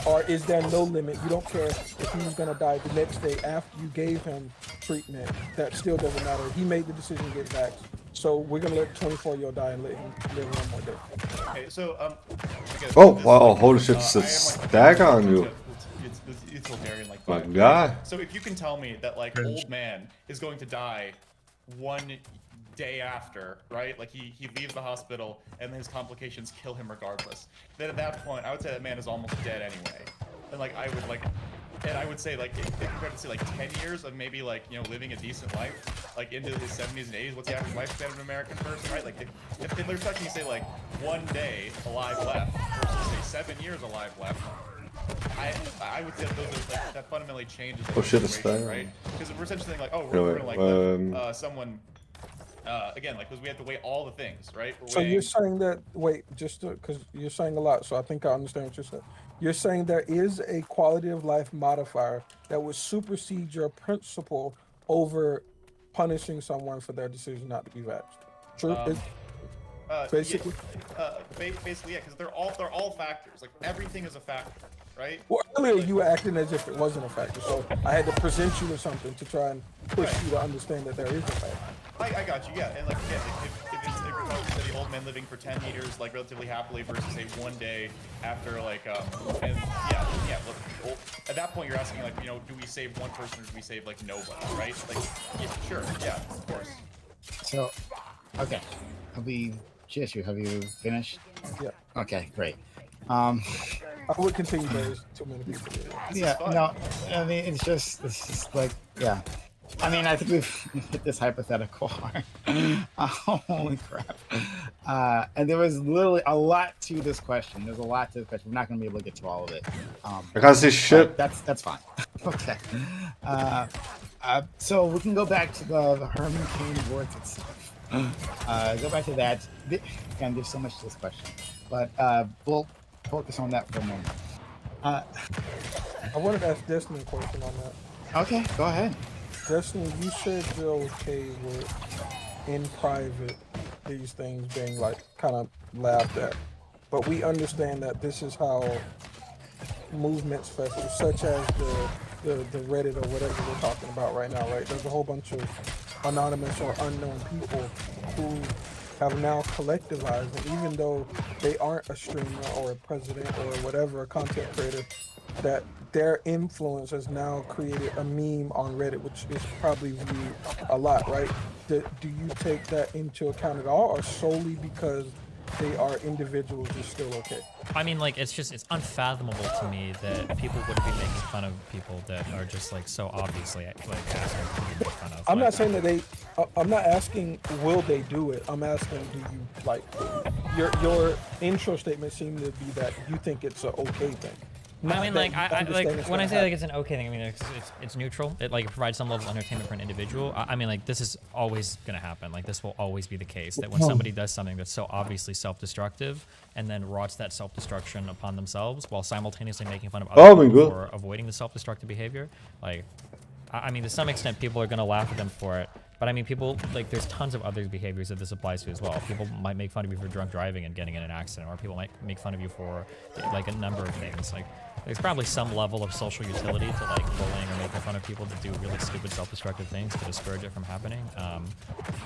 Or is there no limit? You don't care if he was going to die the next day after you gave him treatment. That still doesn't matter. He made the decision to get vaxxed. So we're going to let the 24-year-old die and let him live one more day. Okay, so Oh, wow, holy shit, it's a stagger on you. It's Bulgarian like My that. God. So if you can tell me that like old man is going to die one day after, right? Like he leaves the hospital and his complications kill him regardless. Then at that point, I would say that man is almost dead anyway. And like I would say like if compared to say like 10 years of maybe like living a decent life, like into his 70s and 80s, what's the average lifespan of an American person, right? Like if they're expecting say like 1 day alive left versus say 7 years alive left. I would say that fundamentally changes the situation, right? Because if we're essentially saying like, oh, we're gonna like let someone again, like, because we have to weigh all the things, right? So you're saying that just because you're saying a lot, so I think I understand what you're saying. You're saying there is a quality of life modifier that would supersede your principle over punishing someone for their decision not to be vaxxed. True. Basically. Basically, yeah, because they're all factors. Like everything is a factor, right? Well, earlier you were acting as if it wasn't a factor, so I had to present you with something to try and push you to understand that there is a factor. I got you, yeah. And like again, if we're talking to the old man living for 10 years, like relatively happily, versus say 1 day after like and yeah. Look, at that point you're asking like do we save one person or do we save like nobody, right? Like yeah, sure, yeah, of course. So, okay, have you finished? Yeah. Okay, great. I would continue, but there's too many people here. Yeah, no, I mean, it's just like, yeah. I mean, I think we've hit this hypothetical hard. Holy crap. And there was literally a lot to this question. There's a lot to the question. We're not going to be able to get to all of it. Because this shit. That's fine. Okay. So we can go back to the Herman Cain Wars itself. Go back to that. Again, there's so much to this question. But we'll focus on that for a moment. I wanted to ask Destiny a question on that. Okay, go ahead. Destiny, you said you're okay with in private these things being like kind of laughed at, but we understand that this is how movements fester, such as the Reddit or whatever we're talking about right now, right? There's a whole bunch of anonymous or unknown people who have now collectivized, and even though they aren't a streamer or a president or whatever, a content creator, that their influence has now created a meme on Reddit, which is probably viewed a lot, right? Do you take that into account at all, or solely because they are individuals is still okay? I mean, like, it's unfathomable to me that people wouldn't be making fun of people that are just like so obviously like asking to be made fun of. I'm not saying that I'm not asking will they do it. I'm asking do you like your intro statement seemed to be that you think it's an okay thing. I mean, like, I like when I say like it's an okay thing. I mean, it's neutral. It like provides some level of entertainment for an individual. I mean, like, this is always gonna happen. Like, this will always be the case. That when somebody does something that's so obviously self-destructive and then rots that self-destruction upon themselves while simultaneously making fun of other people for avoiding the self-destructive behavior, like, I mean, to some extent, people are gonna laugh at them for it. But I mean, people, like, there's tons of other behaviors that this applies to as well. People might make fun of you for drunk driving and getting in an accident, or people might make fun of you for like a number of things. Like, there's probably some level of social utility to like bullying or making fun of people that do really stupid self-destructive things to discourage it from happening. Yeah,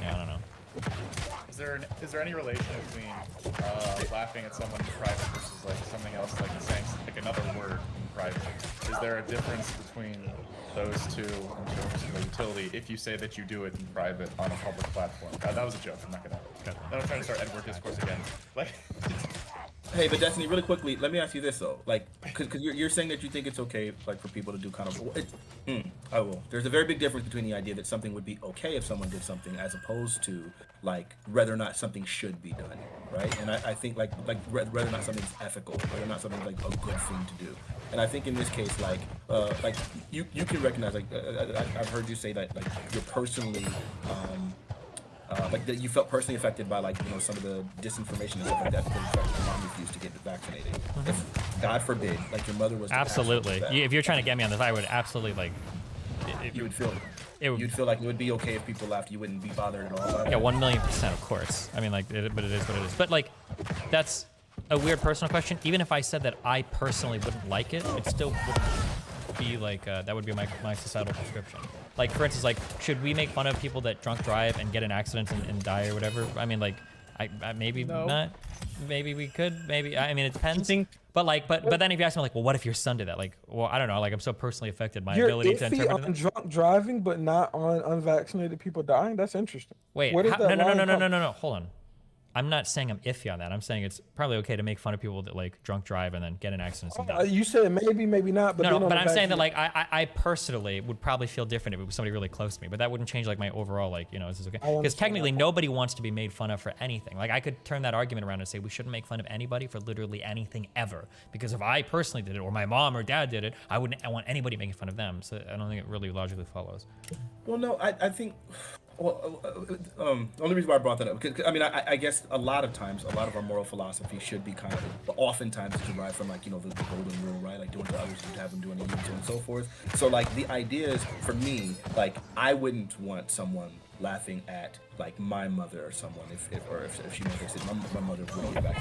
I don't know. Is there any relation between laughing at someone in private versus like something else, like saying like another word in private? Is there a difference between those two in terms of the utility if you say that you do it in private on a public platform? That was a joke. I'm not trying to start Edward discourse again. Like. Hey, but Destiny, really quickly, let me ask you this though, like, because you're saying that you think it's okay, like, for people to do kind of. I will. There's a very big difference between the idea that something would be okay if someone did something, as opposed to like whether or not something should be done, right? And I think like whether or not something's ethical, whether or not something's like a good thing to do. And I think in this case, like you can recognize, like, I've heard you say that like you're personally. Like that you felt personally affected by, like, some of the disinformation and stuff like that because your mom refused to get vaccinated. If, God forbid, like, your mother was absolutely. If you're trying to get me on this, I would absolutely like. You'd feel like it would be okay if people laughed. You wouldn't be bothered at all. Yeah, 1,000,000%, of course. I mean, like, but it is what it is. But like, that's a weird personal question. Even if I said that I personally wouldn't like it, it still wouldn't be like that would be my societal prescription. Like, for instance, like, should we make fun of people that drunk drive and get in accidents and die or whatever? I mean, like, Maybe No. not. Maybe we could. Maybe I mean it depends. But then if you ask me like, well, what if your son did that? Like, well, I don't know. Like I'm so personally affected. My You're ability to iffy interpret on it. drunk driving, but not on unvaccinated people dying. That's interesting. Wait, Where does how, that line come- no. Hold on. I'm not saying I'm iffy on that. I'm saying it's probably okay to make fun of people that like drunk drive and then get in accidents and die. You said maybe, maybe not. But No, then no, on but the I'm saying that vaccine- like I personally would probably feel different if it was somebody really close to me, but that wouldn't change like my overall like, you know, is this okay? I Because understand technically that. nobody wants to be made fun of for anything. Like I could turn that argument around and say we shouldn't make fun of anybody for literally anything ever. Because if I personally did it or my mom or dad did it, I wouldn't want anybody making fun of them. So I don't think it really logically follows. Well, no, I think. Well, the only reason why I brought that up, because I mean, I guess a lot of times, a lot of our moral philosophy should be kind of, oftentimes derived from like, you know, the golden rule, right? Like doing to others, you have them doing to you, and so forth. So like the idea is, for me, like I wouldn't want someone laughing at like my mother or someone if she knows they said my mother would be back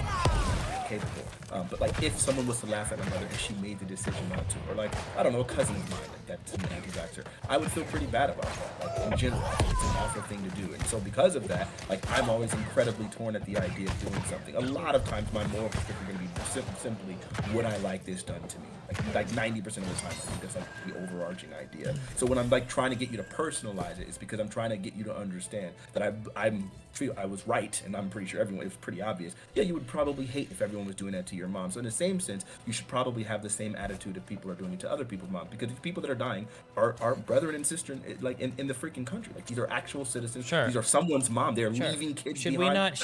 capable. But like if someone was to laugh at my mother and she made the decision not to, or like I don't know, a cousin of mine that's an anti-vaxxer, I would feel pretty bad about that. Like in general, I think it's an awful thing to do. And so because of that, like I'm always incredibly torn at the idea of doing something. A lot of times my moral perspective is going to be simply, would I like this done to me? Like 90% of the time, I think that's like the overarching idea. So when I'm like trying to get you to personalize it, it's because I'm trying to get you to understand that I was right, and I'm pretty sure everyone, it was pretty obvious. Yeah, you would probably hate if everyone was doing that to your mom. So in the same sense, you should probably have the same attitude if people are doing it to other people's moms, because the people that are dying are brethren and sisters, like in the freaking country. Like these are actual citizens. Sure. These are someone's mom. They're Sure. leaving kids Should behind.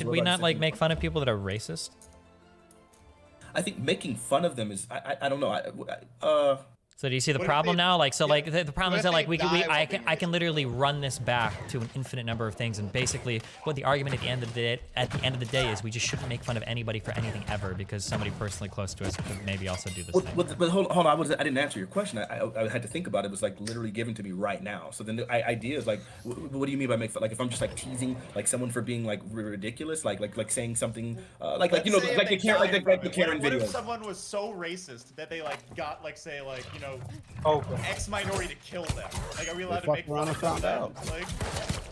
we not like make fun of people that are racist? I think making fun of them is I don't know. So do you see the What if problem they- now? Like, so yeah, like the problem what is if that like they I die can literally run this back to an infinite number of things, and basically what the argument at the end of the day is we just shouldn't make fun of anybody for anything ever because somebody personally close to us could maybe also do this thing. But hold on, I didn't answer your question. I had to think about it. It was like literally given to me right now. So then the idea is like, what do you mean by make fun? Like if I'm just like teasing like someone for being like ridiculous, like saying something like you know like the Karen What if videos. someone was so racist that they like got like say like you know X minority to kill them? Like are we allowed to make fun of them?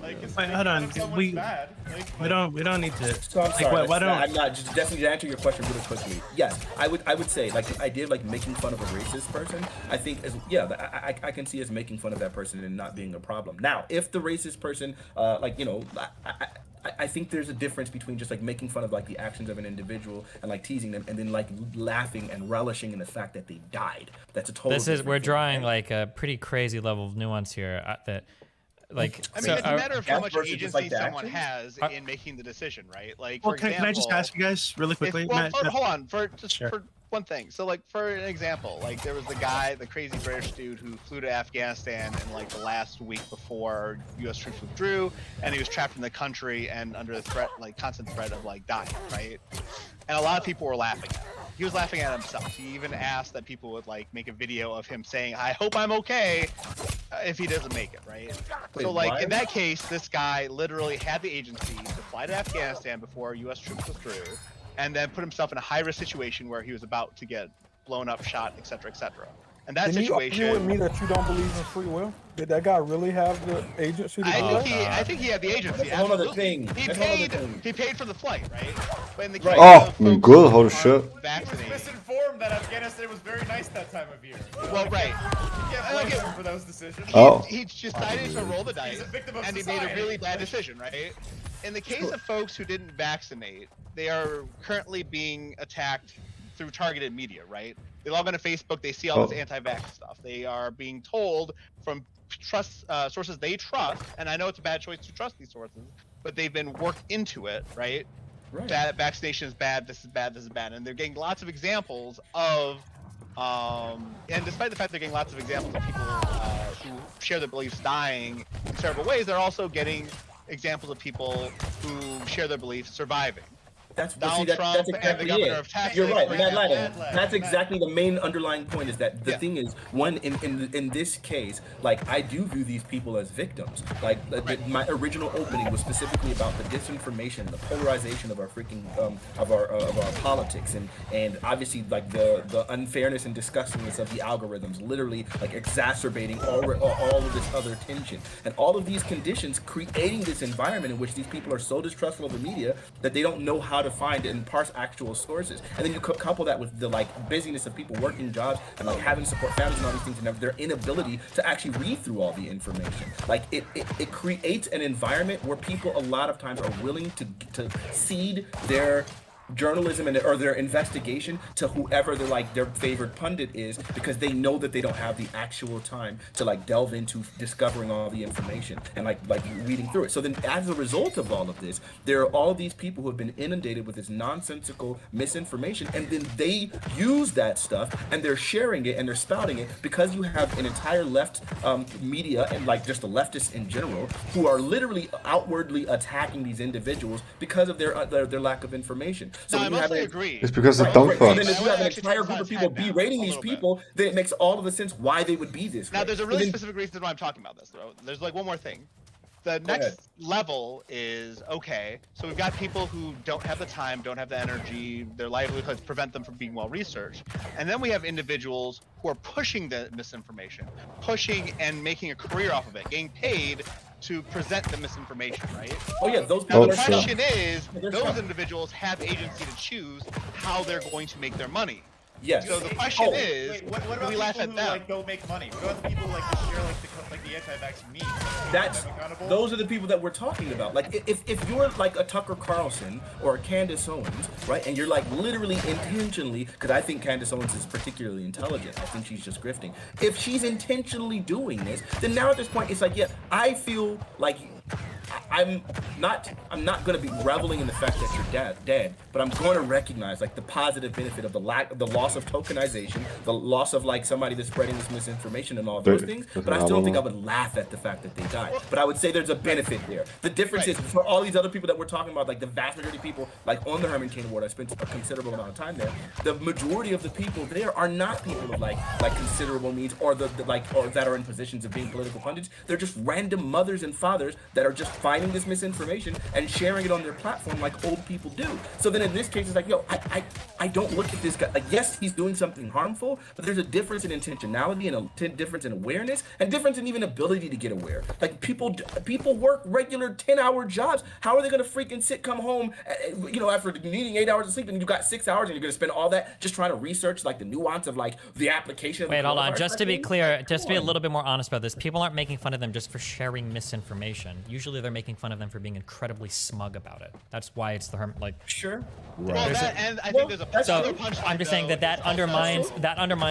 Like is Wait, making hold fun on. of someone's We bad? Like, we don't need to. So I'm like, sorry. why don't? I'm not just definitely to answer your question really quickly. Yes, I would say like the idea of like making fun of a racist person. I think is I can see as making fun of that person and not being a problem. Now, if the racist person like you know I think there's a difference between just like making fun of like the actions of an individual and like teasing them, and then like laughing and relishing in the fact that they died. That's a total. We're drawing like a pretty crazy level of nuance here that. Like, I mean, so it's a matter of how much versus agency just, like, the someone actions? has in making the decision, right? Like, Well, for can I just example, ask you guys really quickly? well, Matt, hold on, for Sure. one thing. So, like, for an example, like there was the crazy British dude who flew to Afghanistan in like the last week before U.S. troops withdrew, and he was trapped in the country and under the threat, like constant threat of like dying, right? And a lot of people were laughing at him. He was laughing at himself. He even asked that people would like make a video of him saying, "I hope I'm okay," if he doesn't make it, right? So like why? in that case, this guy literally had the agency to fly to Afghanistan before U.S. troops withdrew, and then put himself in a high-risk situation where he was about to get blown up, shot, etc., etc. And that Can you argue with situation. me that you don't believe in free will? Did that guy really have the agency to do that? I think he had the agency. That's a whole other absolutely. thing. He That's a whole other paid. thing. He paid for the flight, right? But in the case Oh, of folks good. who Holy aren't shit. he was vaccinated. misinformed that Afghanistan was very nice that time of year. Well, right. You can't blame him for those decisions. Oh. He decided to roll the dice, He's a victim of and he made a society. really bad decision, right? In the case of folks who didn't vaccinate, they are currently being attacked through targeted media, right? They log onto Facebook, they see all this anti-vax stuff. They are being told from sources they trust, and I know it's a bad choice to trust these sources, but they've been worked into it, right? That vaccination is bad, this is bad, this is bad, and they're getting lots of examples of, and despite the fact they're getting lots of examples of people who share their beliefs dying in several ways, they're also getting examples of people who share their beliefs surviving. That's Donald that's Trump and the exactly governor it. of Texas. You're right, for Mad example. Latin. That's exactly the main underlying point. Is that the thing is, one in this case, like I do view these people as victims. Like my original opening was specifically about the disinformation, the polarization of our freaking of our politics, and obviously like the unfairness and disgustingness of the algorithms, literally like exacerbating all of this other tension, and all of these conditions creating this environment in which these people are so distrustful of the media that they don't know how to find and parse actual sources. And then you couple that with the like busyness of people working jobs and like having to support families and all these things, and their inability to actually read through all the information. Like it creates an environment where people a lot of times are willing to cede their journalism or their investigation to whoever their favorite pundit is, because they know that they don't have the actual time to like delve into discovering all the information and like reading through it. So then as a result of all of this, there are all these people who have been inundated with this nonsensical misinformation, and then they use that stuff and they're sharing it and they're spouting it, because you have an entire left media and like just the leftists in general who are literally outwardly attacking these individuals because of their lack of information. So I when you have mostly agree. It's because of so dumb then fucks. if you have an entire group of people berating these people, then it makes all of the sense why they would be this way. Now, there's a really specific reason why I'm talking about this, though. There's like one more thing. The next level is, okay, so we've got people who don't have the time, don't have the energy, their livelihoods prevent them from being well researched. And then we have individuals who are pushing the misinformation, pushing and making a career off of it, getting paid to present the misinformation, right? Oh yeah, those Now, people the question is, They're those smart. individuals have agency to choose how they're going to make their money. Yes. So the question is, Wait, what do about we laugh people at who them? like go make money? What about the people who like to share like the anti-vax memes? That's those are the people that we're talking about. Like if you're like a Tucker Carlson or a Candace Owens, right, and you're like literally intentionally, because I think Candace Owens is particularly intelligent. I think she's just grifting. If she's intentionally doing this, then now at this point it's like, yeah, I feel like I'm not going to be reveling in the fact that you're dead, but I'm going to recognize like the positive benefit of the loss of tokenization, the loss of like somebody that's spreading this misinformation and all of those things. But I still don't think I would laugh at the fact that they died. But I would say there's a benefit there. The difference is for all these other people that we're talking about, like the vast majority of people like on the Herman Cain Award, I spent a considerable amount of time there. The majority of the people there are not people of like considerable means or the or that are in positions of being political pundits. They're just random mothers and fathers that are just finding this misinformation and sharing it on their platform like old people do. So then in this case, it's like, yo, I don't look at this guy, like, yes, he's doing something harmful, but there's a difference in intentionality and a difference in awareness and difference in even ability to get aware. Like people work regular 10-hour jobs. How are they going to freaking come home, after needing 8 hours of sleep, and you got 6 hours and you're going to spend all that just trying to research like the nuance of like the application. Wait, hold on. Just to be clear, just to be a little bit more honest about this, people aren't making fun of them just for sharing misinformation. Usually they're making fun of them for being incredibly smug about it. That's why it's the sure. Well, and I think there's a so I'm just saying that undermines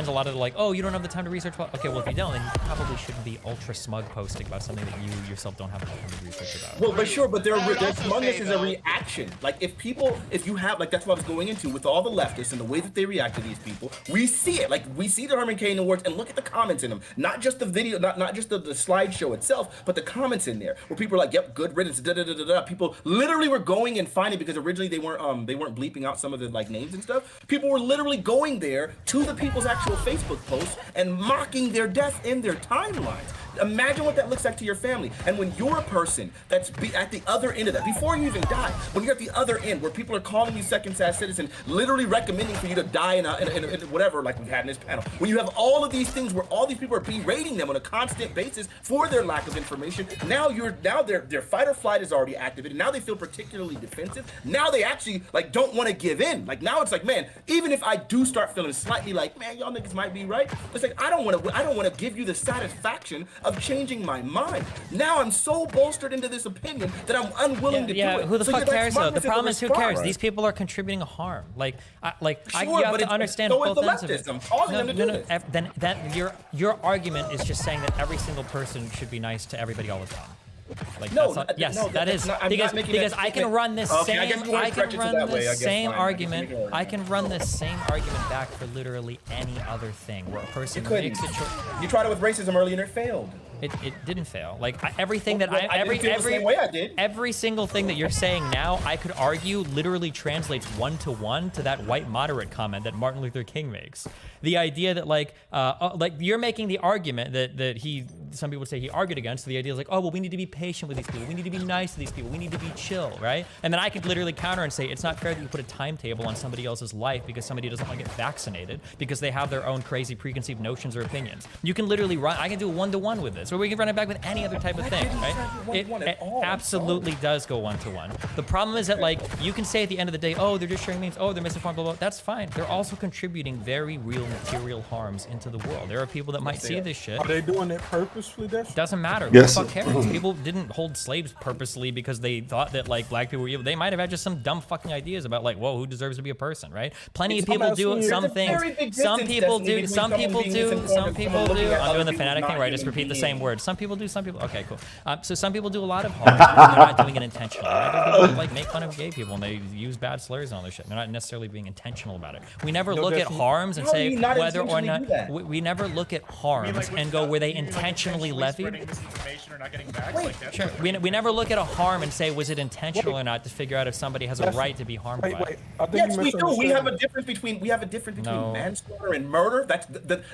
a lot of the like, oh, you don't have the time to research. Well, okay, well if you don't, then you probably shouldn't be ultra smug posting about something that you yourself don't have the time to research about. Well, but sure, but their smugness is a reaction. Like if you have like that's what I was going into with all the leftists and the way that they react to these people, we see it. Like we see the Herman Cain Awards and look at the comments in them, not just the video, not just the slideshow itself, but the comments in there where people are like, yep, good riddance, da da da da da. People literally were going and finding, because originally they weren't bleeping out some of the like names and stuff. People were literally going there to the people's actual Facebook posts and mocking their death in their timelines. Imagine what that looks like to your family. And when you're a person that's at the other end of that, before you even die, when you're at the other end where people are calling you second-class citizen, literally recommending for you to die in whatever, like we've had in this panel, when you have all of these things where all these people are berating them on a constant basis for their lack of information, now their fight or flight is already activated. Now they feel particularly defensive. Now they actually like don't want to give in. Like now it's like, man, even if I do start feeling slightly like, man, y'all niggas might be right, it's like I don't want to give you the satisfaction of changing my mind. Now I'm so bolstered into this opinion that I'm unwilling to do it. Who the fuck cares though? The problem is who cares? Right? These people are contributing a harm. You Sure, have to understand so both is the ends of it. leftists. I'm calling them to do this. Then your argument is just saying that every single person should be nice to everybody all the time. Like No, that's not, yes, no, that is not- I'm because not making because that I can statement. run this Okay, I same guess you wanna I can correct it to run that way, I this guess same fine. I can argument. make it I can run this same argument back for literally any other thing where a person You couldn't. makes a choice. You tried it with racism earlier and it failed. It didn't fail. Like everything that Well, I didn't feel the same way I did. every single thing that you're saying now, I could argue literally translates 1-to-1 to that white moderate comment that Martin Luther King makes. The idea that like you're making the argument that some people would say he argued against. So the idea is like, oh well, we need to be patient with these people. We need to be nice to these people. We need to be chill, right? And then I could literally counter and say it's not fair that you put a timetable on somebody else's life because somebody doesn't want to get vaccinated because they have their own crazy preconceived notions or opinions. You can literally run. I can do 1-to-1 with this, or we can run it back with any other type of thing, right? It absolutely does go 1-to-1. The problem is that like you can say at the end of the day, oh, they're just sharing memes, oh, they're misinformed, blah, blah, blah. That's fine. They're also contributing very real material harms into the world. There are people that might see this shit. Are they doing it purposefully? Doesn't matter. Yes. Who the fuck cares? People didn't hold slaves purposely because they thought that like black people were evil. They might have had just some dumb fucking ideas about like, whoa, who deserves to be a person, right? Plenty of people do some things. Some people do. Some people do. Some people do. I'm doing the fanatic thing where I just repeat the same word. Some people do. Some people. Okay, cool. So some people do a lot of harm. They're not doing it intentionally. Other people like make fun of gay people and they use bad slurs and all this shit. They're not necessarily being intentional about it. We never look at harms and say whether or not we never look at harms and go were they intentionally levied. Sure. We never look at a harm and say was it intentional or not to figure out if somebody has a right to be harmed by it. Yes, we do. We have a difference between manslaughter and murder. That's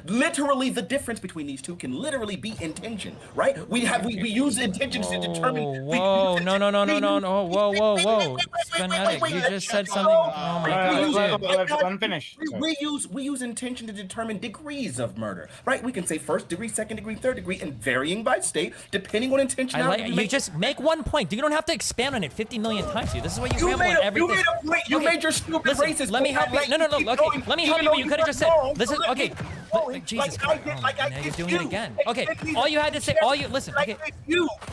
literally the difference between these two can literally be intention, right? We use intentions to determine. Whoa, no. Whoa. Phonetic, you just said something. Oh my god. Let him finish. We use intention to determine degrees of murder, right? We can say first degree, second degree, third degree, and varying by state, depending on intentionality. You just make one point. You don't have to expand on it 50 million times. This is what you ramble on everything. You made a point. You made your stupid racist. Let me help you. No. Okay, let me help you. But you could have just said. Listen. Okay. Jesus Christ. Now you're doing it again. Okay. All you had to say. Listen. Okay.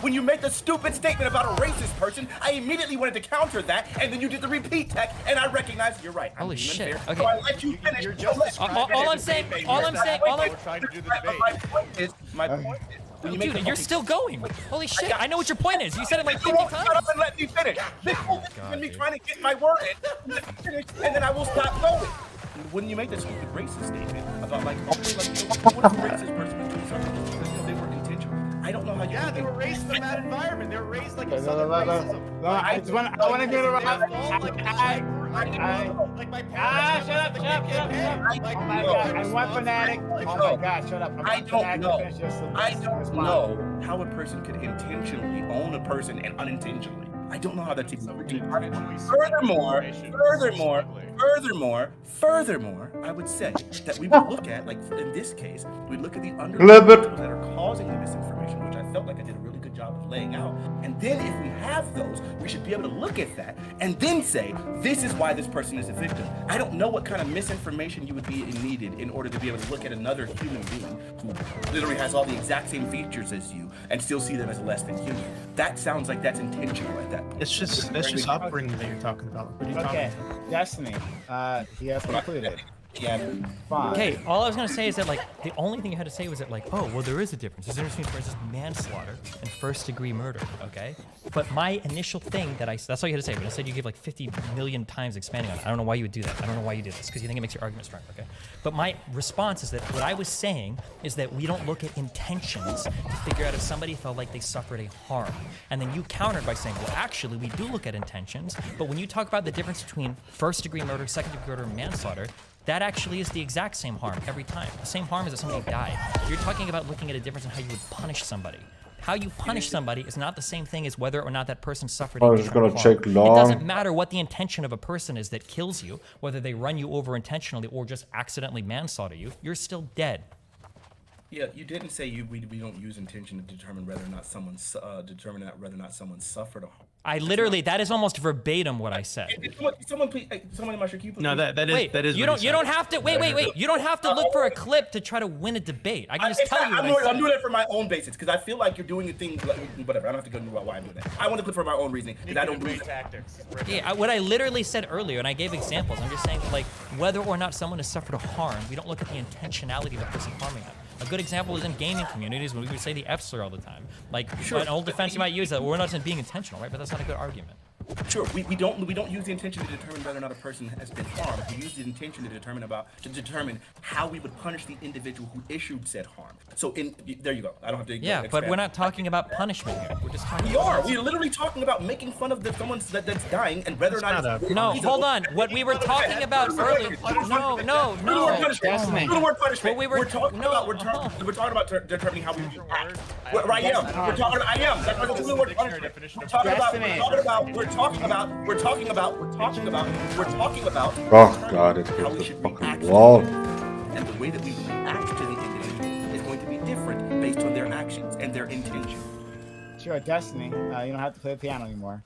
When you make a stupid statement about a racist person, I immediately wanted to counter that, and then you did the repeat tech, and I recognized you're right. Holy shit. Fair. Okay. So I let you finish. All I'm saying. My point is. Dude, you're still going. Holy shit. I know what your point is. You said it like 50 times. Shut up and let me finish. This whole thing is me trying to get my word in, and then I will stop going. When you make that stupid racist statement about like, what if a racist person was doing something because they were intentional? I don't know how you. Yeah, they were raised in that environment. They were raised like Southern racism. I want to do it right. Like my parents. Shut up. Oh my god, I'm one fanatic. Oh my god, shut up. I don't know how a person could intentionally own a person and unintentionally. I don't know how that's even. Furthermore, I would say that we would look at, like in this case, we look at the underlying factors that are causing the misinformation, which I felt like I did a really good job of laying out. And then if we have those, we should be able to look at that and then say, this is why this person is a victim. I don't know what kind of misinformation you would be needed in order to be able to look at another human being who literally has all the exact same features as you and still see them as less than human. That sounds like that's intentional at that point. It's just upbringing that you're talking about. What are you talking about? Destiny. He has concluded. Yeah, fine. Okay, all I was gonna say is that like the only thing you had to say was that like, oh well, there is a difference. There's a difference between, for instance, manslaughter and first-degree murder. Okay, but my initial thing that's all you had to say. But I said you gave like 50 million times expanding on it. I don't know why you would do that. I don't know why you did this because you think it makes your argument stronger. Okay, but my response is that what I was saying is that we don't look at intentions to figure out if somebody felt like they suffered a harm, and then you countered by saying, well, actually, we do look at intentions. But when you talk about the difference between first-degree murder, second-degree murder, and manslaughter, that actually is the exact same harm every time. The same harm is that somebody died. You're talking about looking at a difference in how you would punish somebody. How you punish somebody is not the same thing as whether or not that person suffered a different harm. It doesn't matter what the intention of a person is that kills you, whether they run you over intentionally or just accidentally manslaughter you, you're still dead. Yeah, you didn't say we don't use intention to determine whether or not someone suffered a harm. I literally, that is almost verbatim what I said. Someone in my street. No, that is. You don't have to. Wait. You don't have to look for a clip to try to win a debate. I can just tell you. I'm doing it for my own basis because I feel like you're doing a thing. Whatever. I don't have to go into why I'm doing that. I want to clip for my own reasoning because I don't believe tactics. Yeah, what I literally said earlier, and I gave examples. I'm just saying, like, whether or not someone has suffered a harm, we don't look at the intentionality of the person harming them. A good example is in gaming communities when we would say the F slur all the time. Like, Sure. an old defense you might use that, we're not being intentional, right? But that's not a good argument. Sure, we don't use the intention to determine whether or not a person has been harmed. We use the intention to determine how we would punish the individual who issued said harm. So there you go. I don't have to. Yeah, but we're not talking about punishment here. We're just talking. We're literally talking about making fun of someone that's dying and whether or not. No, hold on. What we were talking about earlier. No. Punishment. We're talking about determining how we act. I am. We're talking about. I am. That's what the word punishment. We're talking about. Oh god, it hit the fucking wall. And the way that we react to the individual is going to be different based on their actions and their intention. Sure, Destiny. You don't have to play the piano anymore.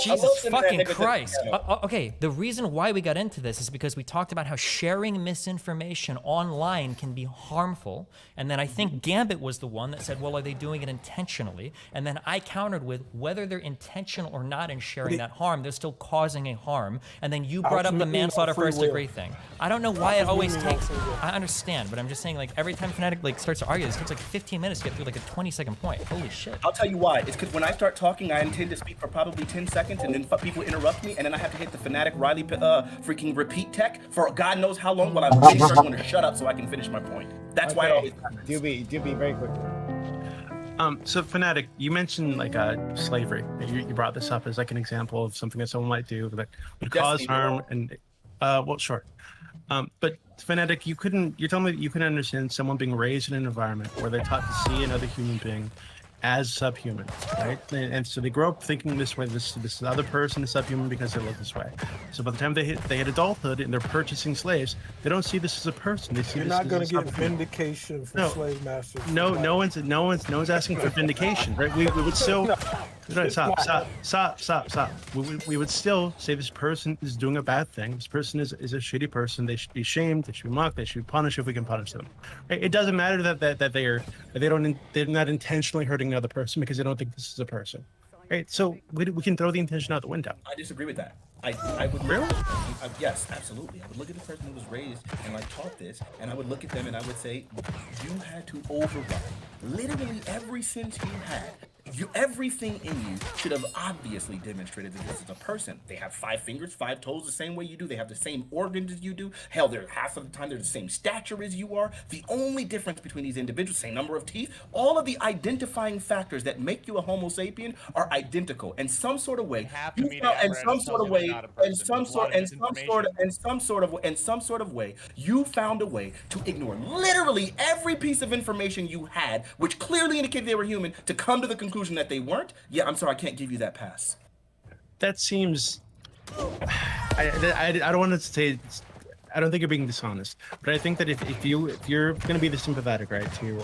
Jesus fucking Christ. Okay, the reason why we got into this is because we talked about how sharing misinformation online can be harmful. And then I think Gambit was the one that said, well, are they doing it intentionally? And then I countered with whether they're intentional or not in sharing that harm, they're still causing a harm. And then you brought up the manslaughter first degree thing. I don't know why it always takes, I understand, but I'm just saying, like, every time Fnatic starts to argue, this takes like 15 minutes to get through like a 20-second point. Holy shit. I'll tell you why. It's because when I start talking, I intend to speak for probably 10 seconds, and then people interrupt me, and then I have to hit the Fnatic Riley freaking repeat tech for God knows how long while I'm waiting for everyone to shut up so I can finish my point. That's why I always do be very quick. So Fnatic, you mentioned like slavery. You brought this up as like an example of something that someone might do that would cause harm, and well, sure. But Fnatic, you're telling me that you couldn't understand someone being raised in an environment where they're taught to see another human being as subhuman, right? And so they grow up thinking this way, this other person is subhuman because they live this way. So by the time they hit adulthood and they're purchasing slaves, they don't see this as a person. They see You're this not as going a to get subhuman. vindication for slave masters. No one's asking for vindication, right? We would still stop. We would still say this person is doing a bad thing. This person is a shitty person. They should be shamed. They should be mocked. They should be punished if we can punish them. Right? It doesn't matter that they're not intentionally hurting another person because they don't think this is a person. Right? So we can throw the intention out the window. I disagree with that. I would really? Yes, absolutely. I would look at the person who was raised and like taught this, and I would look at them and I would say, you had to override literally every sense you had. Everything in you should have obviously demonstrated that this is a person. They have 5 fingers, 5 toes, the same way you do. They have the same organs as you do. Hell, they're half of the time they're the same stature as you are. The only difference between these individuals, same number of teeth, all of the identifying factors that make you a Homo sapien are identical. In some sort of way, you found a way to ignore literally every piece of information you had, which clearly indicated they were human, to come to the conclusion that they weren't. Yeah, I'm sorry, I can't give you that pass. That seems. I don't want to say. I don't think you're being dishonest, but I think that if you're going to be the sympathetic, right, to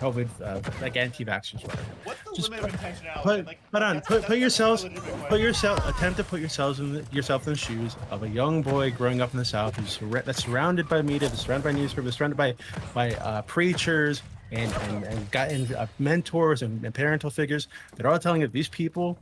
COVID, like anti-vaxxers, whatever. What's the limit of intentionality? Attempt to put yourself in the shoes of a young boy growing up in the South that's surrounded by media, that's surrounded by newspapers, surrounded by preachers and mentors and parental figures that are all telling you that these people,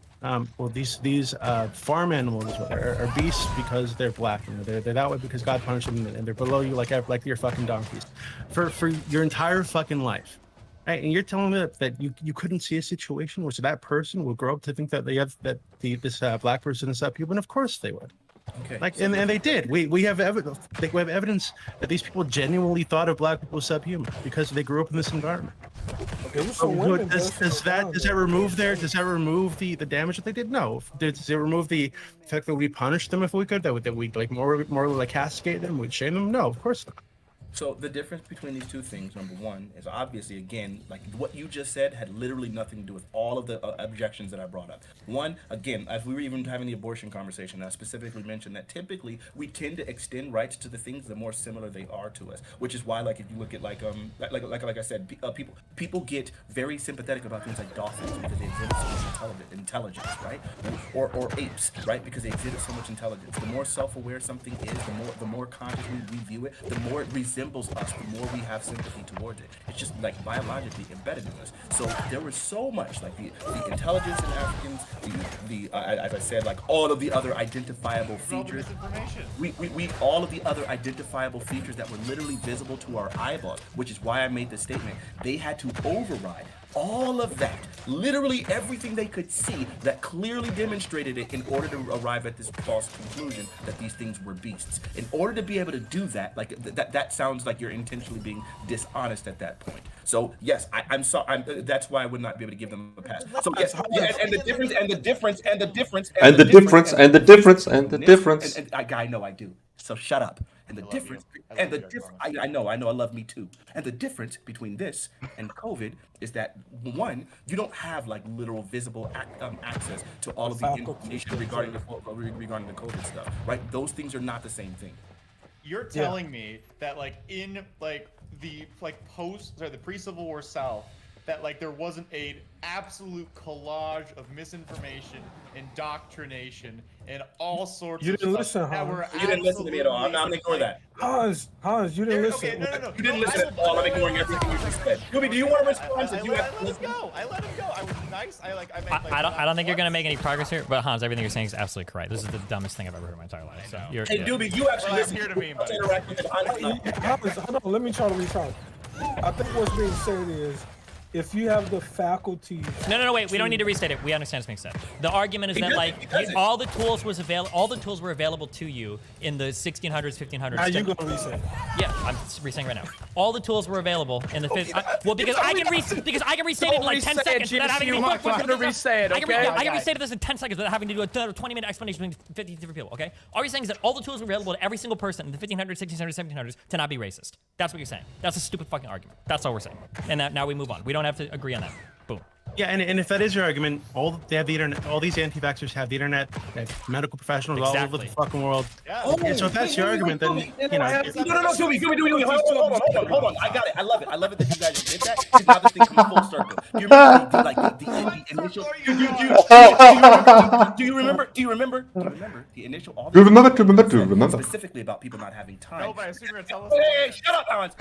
these farm animals are beasts because they're black. You know, they're that way because God punished them, and they're below you like your fucking donkeys for your entire fucking life. Right? And you're telling me that you couldn't see a situation where that person will grow up to think that this black person is subhuman? Of course they would. Okay. And they did. We have evidence. We have evidence that these people genuinely thought of black people as subhuman because they grew up in this environment. Okay. Does that remove the damage that they did? No. Does it remove the fact that we punish them if we could? That we like more like castigate them? We'd shame them? No, of course not. So the difference between these two things, number one, is obviously, again, like what you just said had literally nothing to do with all of the objections that I brought up. One, again, as we were even having the abortion conversation, I specifically mentioned that typically we tend to extend rights to the things the more similar they are to us, which is why, like, if you look at like I said, people get very sympathetic about things like dolphins because they exhibit so much intelligence, right? Or apes, right? Because they exhibit so much intelligence. The more self-aware something is, the more consciously we view it, the more it resembles resembles us, the more we have sympathy towards it. It's just like biologically embedded in us. So there was so much, like the intelligence in Africans, as I said, like all of the other identifiable features. We all of the other identifiable features that were literally visible to our eyeballs, which is why I made this statement. They had to override all of that, literally everything they could see that clearly demonstrated it in order to arrive at this false conclusion that these things were beasts. In order to be able to do that, like that sounds like you're intentionally being dishonest at that point. So yes, I'm sorry. That's why I would not be able to give them a pass. So yes, and the difference. And I know I do. So shut up. And the difference, I know, I love me too. And the difference between this and COVID is that, one, you don't have like literal visible access to all of the information regarding the COVID stuff, right? Those things are not the same thing. You're telling me that like in like the the pre-Civil War South, that like there wasn't an absolute collage of misinformation, indoctrination, and all sorts of stuff that were You didn't listen to me at all. I'm not ignoring that. Hans, you didn't listen. Okay, no. You didn't listen at all. I'm ignoring everything you just said. Ruby, do you want to respond? I let him go. I was nice. I don't think you're gonna make any progress here, but Hans, everything you're saying is absolutely correct. This is the dumbest thing I've ever heard in my entire life. So you're, hey, Doobie, you actually listen here to me, buddy. Hold on, let me try to respond. I think what's being said is, if you have the faculty. No, wait. We don't need to restate it. We understand what's being said. The argument is that all the tools were available to you in the 1600s, 1500s. Now you gonna reset? Yeah, I'm resaying right now. All the tools were available in the because I can restate it in like 10 seconds without having to be quick. I'm gonna resay it. Okay. I can restate this in 10 seconds without having to do a 20-minute explanation between 50 different people. Okay. All you're saying is that all the tools were available to every single person in the 1500s, 1600s, 1700s to not be racist. That's what you're saying. That's a stupid fucking argument. That's all we're saying. And now we move on. We don't have to agree on that. Boom. Yeah, and if that is your argument, they have the internet. All these anti-vaxxers have the internet. They have medical professionals all over the fucking world. Yeah. So if that's your argument, then you know. No, Doobie, hold on. I got it. I love it that you guys did that. Because now this thing comes full circle. Do you remember the initial? Do you remember the initial? Do you remember? Specifically about people not having time. No, but I assume you're gonna tell us. Hey, shut up, Hans.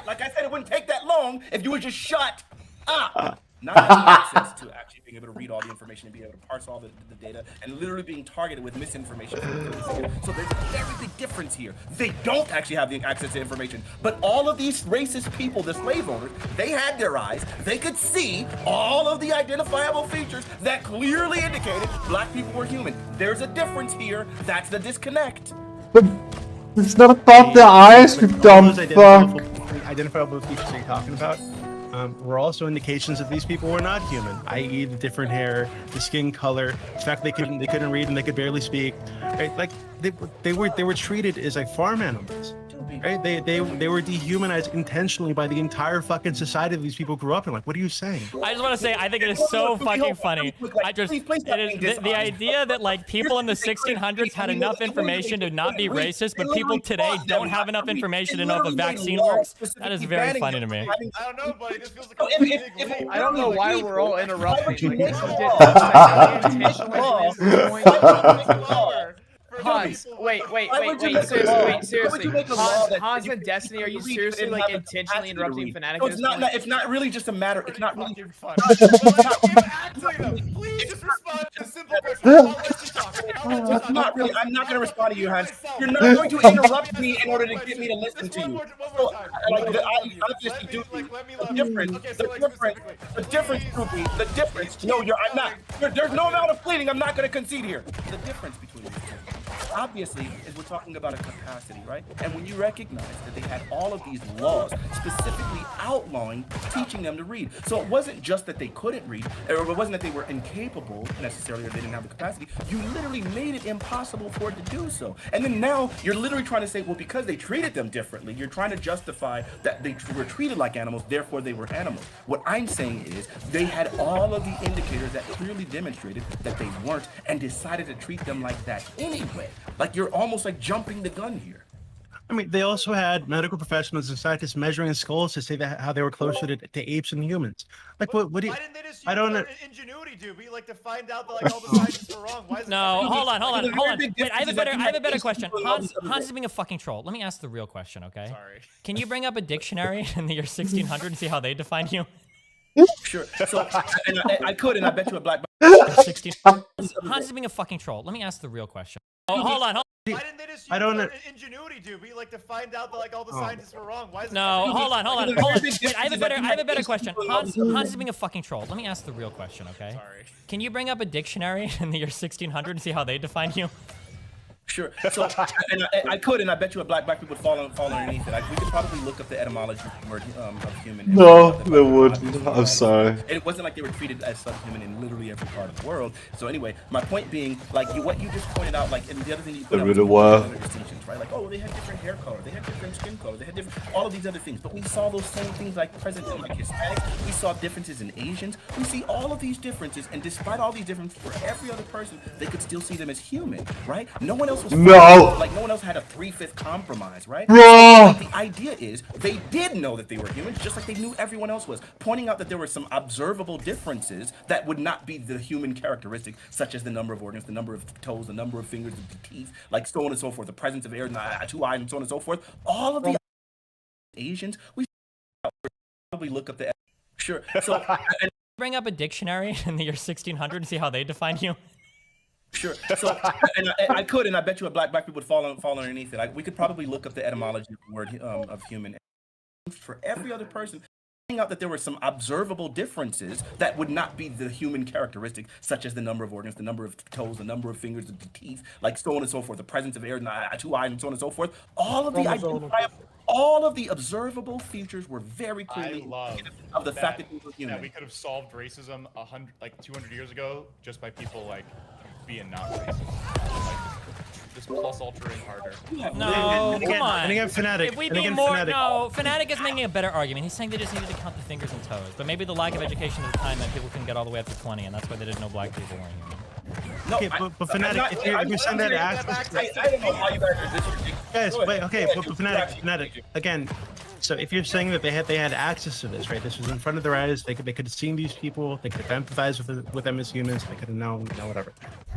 Like I said, it wouldn't take that long if you would just shut up. Not having access to actually being able to read all the information and be able to parse all the data, and literally being targeted with misinformation. So there's a very big difference here. They don't actually have the access to information, but all of these racist people, the slave owners, they had their eyes. They could see all of the identifiable features that clearly indicated black people were human. There's a difference here. That's the disconnect. But it's not about the eyes, you dumb fuck. Identifiable features you're talking about were also indications that these people were not human, i.e. the different hair, the skin color, the fact they couldn't read and they could barely speak, right? Like they were treated as like farm animals, right? They were dehumanized intentionally by the entire fucking society that these people grew up in. Like, what are you saying? I just want to say, I think it is so fucking funny. The idea that like people in the 1600s had enough information to not be racist, but people today don't have enough information to know if a vaccine works. That is very funny to me. I don't know, buddy. This feels like a big leap. I don't know why we're all interrupting. Hans, wait, seriously. Hans and Destiny, are you seriously like intentionally interrupting Fnatic? It's not really just a matter. It's not really fun. Please just respond to a simple question. I'm not going to respond to you, Hans. You're not going to interrupt me in order to get me to listen to you. The difference. No, I'm not. There's no amount of pleading. I'm not going to concede here. The difference between these two, obviously, is we're talking about a capacity, right? And when you recognize that they had all of these laws specifically outlawing teaching them to read. So it wasn't just that they couldn't read, or it wasn't that they were incapable necessarily, or they didn't have the capacity. You literally made it impossible for it to do so. And then now you're literally trying to say, well, because they treated them differently, you're trying to justify that they were treated like animals, therefore they were animals. What I'm saying is they had all of the indicators that clearly demonstrated that they weren't, and decided to treat them like that anyway. Like, you're almost like jumping the gun here. I mean, they also had medical professionals and scientists measuring skulls to say that how they were closer to apes and humans. Like, what do you? Why didn't they just use I don't know. ingenuity, dude? Like to find out that like all the scientists were wrong. Why is No, hold on. Wait, I have a better question. Hans Hans is being a fucking troll. Let me ask the real question, okay? Sorry. Can you bring up a dictionary in the year 1600 and see how they define you? Sure. So I could, and I bet you a black. 16. Hans is being a fucking troll. Let me ask the real question. Oh, hold on. Why didn't they just use I don't know. ingenuity, dude? Like to find out that like all the scientists were wrong. Why is No, hold on. Wait, I have a better question. Hans is being a fucking troll. Let me ask the real question, okay? Sorry. Can you bring up a dictionary in the year 1600 and see how they define you? Sure. So I could, and I bet you a black people would fall underneath it. We could probably look up the etymology of the word of human. No, they wouldn't. I'm sorry. And it wasn't like they were treated as subhuman in literally every part of the world. So anyway, my point being, like what you just pointed out, like, and the other thing you put out was other distinctions, right? Like, oh, they had different hair color, they had different skin color, they had different, all of these other things. But we saw those same things like present in like Hispanics. We saw differences in Asians. We see all of these differences, and despite all these differences, for every other person, they could still see them as human, right? No one else was. Like no one else had a 3/5 compromise, right? No. So, the idea is they did know that they were humans, just like they knew everyone else was. Pointing out that there were some observable differences that would not be the human characteristic, such as the number of organs, the number of toes, the number of fingers, the teeth, like so on and so forth, the presence of air, 2 eyes, and so on and so forth. All of the Asians, we probably look up the. Sure. So Bring up a dictionary in the year 1600 and see how they define you. Sure. So I could, and I bet you a black people would fall underneath it. Like we could probably look up the etymology of the word of human. For every other person, pointing out that there were some observable differences that would not be the human characteristic, such as the number of organs, the number of toes, the number of fingers, the teeth, like so on and so forth, the presence of air, 2 eyes, and so on and so forth. All of the observable features were very clearly of the fact that we were human. That we could have solved racism 200 years ago just by people like being not racist. Like, just plus ultraing harder. No, come on. And again, Fnatic. If we be more, no, Fnatic is making a better argument. He's saying they just needed to count the fingers and toes, but maybe the lack of education at the time meant people couldn't get all the way up to 20, and that's why they didn't know black people weren't human. No, okay, but Fnatic, if you're saying that access, I don't know how you guys wait, okay, but Fnatic, again. So if you're saying that they had access to this, right? This was in front of their eyes. They could have seen these people. They could have empathized with them as humans. They could have known, whatever.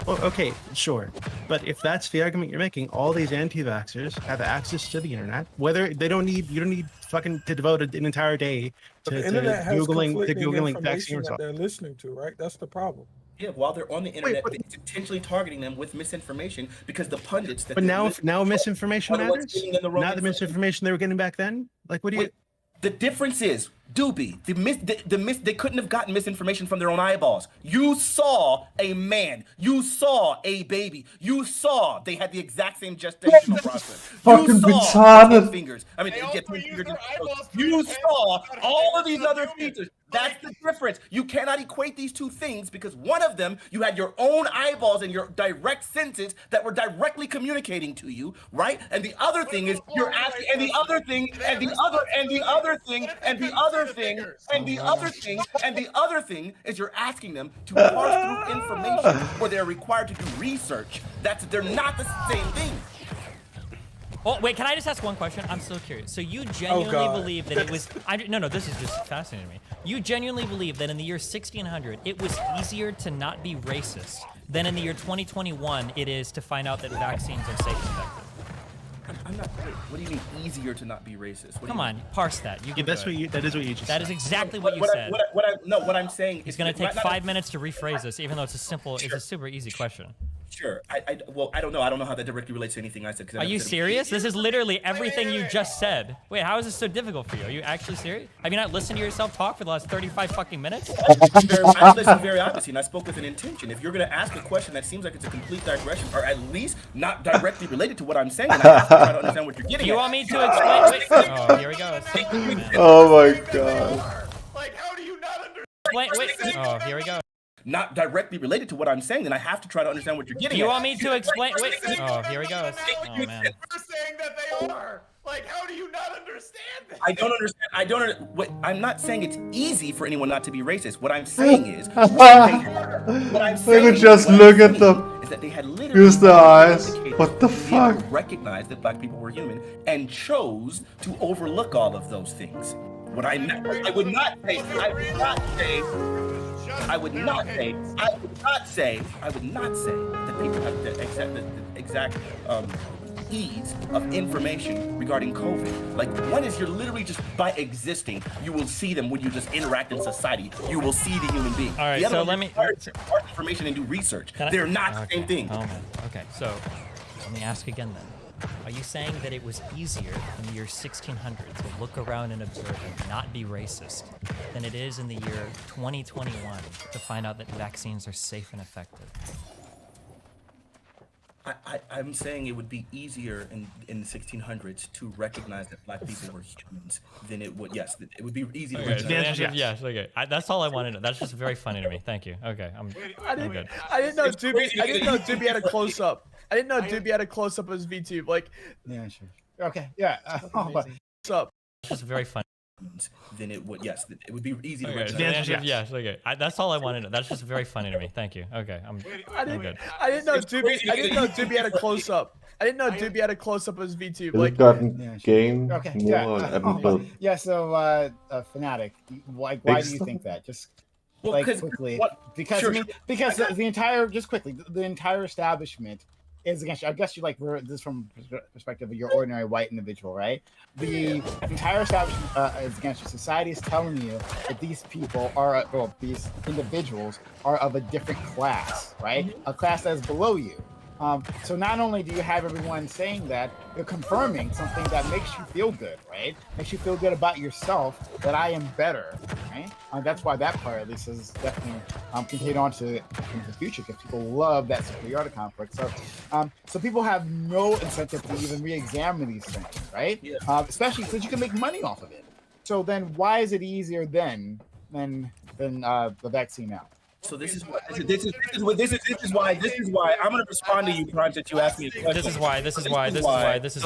Well, okay, sure. But if that's the argument you're making, all these anti-vaxxers have access to the internet. Whether you don't need fucking to devote an entire day to googling vaccine that they're listening to, right? That's the problem. Yeah, while they're on the internet, it's intentionally targeting them with misinformation because the pundits. But now misinformation matters. Not the misinformation they were getting back then. Like, what do you? The difference is, Doobie, they couldn't have gotten misinformation from their own eyeballs. You saw a man. You saw a baby. You saw they had the exact same gestational process. Fucking retarded. Fingers. I mean, they get 10 fingers. You saw all of these other features. That's the difference. You cannot equate these two things because one of them, you had your own eyeballs and your direct senses that were directly communicating to you, right? And the other thing is you're asking, and the other thing is you're asking them to parse through information where they're required to do research. They're not the same thing. Oh, wait, can I just ask one question? I'm so curious. So you genuinely believe that it was... No, this is just fascinating to me. You genuinely believe that in the year 1600, it was easier to not be racist than in the year 2021 it is to find out that vaccines are safe and effective? I'm not... What do you mean easier to not be racist? Come on, parse that. That is what you just said. That is exactly what you said. What I'm saying... It's going to take 5 minutes to rephrase this, even though it's a super easy question. Sure. I don't know. I don't know how that directly relates to anything I said. Are you serious? This is literally everything you just said. Wait, how is this so difficult for you? Are you actually serious? Have you not listened to yourself talk for the last 35 fucking minutes? I listened very obviously, and I spoke with an intention. If you're going to ask a question that seems like it's a complete digression, or at least not directly related to what I'm saying, then I have to try to understand what you're getting at. You want me to explain? Oh, here we go. Oh my god. Like, how do you not understand? Wait. Oh, here we go. Not directly related to what I'm saying, then I have to try to understand what you're getting at. You want me to explain? Wait. Oh, here we go. Oh, man. We're saying that they are. Like, how do you not understand this? I don't understand. I'm not saying it's easy for anyone not to be racist. What I'm saying is, Look at them. that they had literally Use the eyes. indicators What the to be able to fuck? recognize that black people were human and chose to overlook all of those things. What I would not say that people have the exact ease of information regarding COVID. Like, one is you're literally just by existing, you will see them when you just interact in society. You will see the human being. All right, the other so one let me requires information and do research. They're not the same thing. Oh man. Okay, so let me ask again then. Are you saying that it was easier in the year 1600 to look around and observe and not be racist than it is in the year 2021 to find out that vaccines are safe and effective? I'm saying it would be easier in the 1600s to recognize that black people were humans than it would. Yes, it would be easy to Okay, recognize. yes. Okay, that's all I wanted to know. That's just very funny to me. Thank you. Okay, I'm good. I didn't know Doobie had a close up. I didn't know Doobie had a close up of his VTube. Like, yeah, sure. Okay, yeah. What's up? It's just very funny. Then it would. Yes, it would be easy to Okay, recognize. yes. Okay, that's all I wanted to know. That's just very funny to me. Thank you. Okay, I'm good. I didn't know Doobie had a close up. I didn't know Doobie had a close up of his VTube. Like, game more yeah. So, Fanatic, why do you think that? Just like quickly, because the entire the entire establishment is against you. I guess you like this from perspective of your ordinary white individual, right? The entire establishment is against you. Society is telling you that these people are, well, these individuals are of a different class, right? A class that is below you. So not only do you have everyone saying that, you're confirming something that makes you feel good, right? Makes you feel good about yourself, that I am better, right? That's why that part, at least, is definitely continued on to into the future, because people love that superiority complex. So people have no incentive to even re-examine these things, right? Yeah. Especially since you can make money off of it. So then why is it easier then than the vaccine now? So this is why I'm gonna respond to you, Prime, that you asked me a question. This is why. So this is why. So this is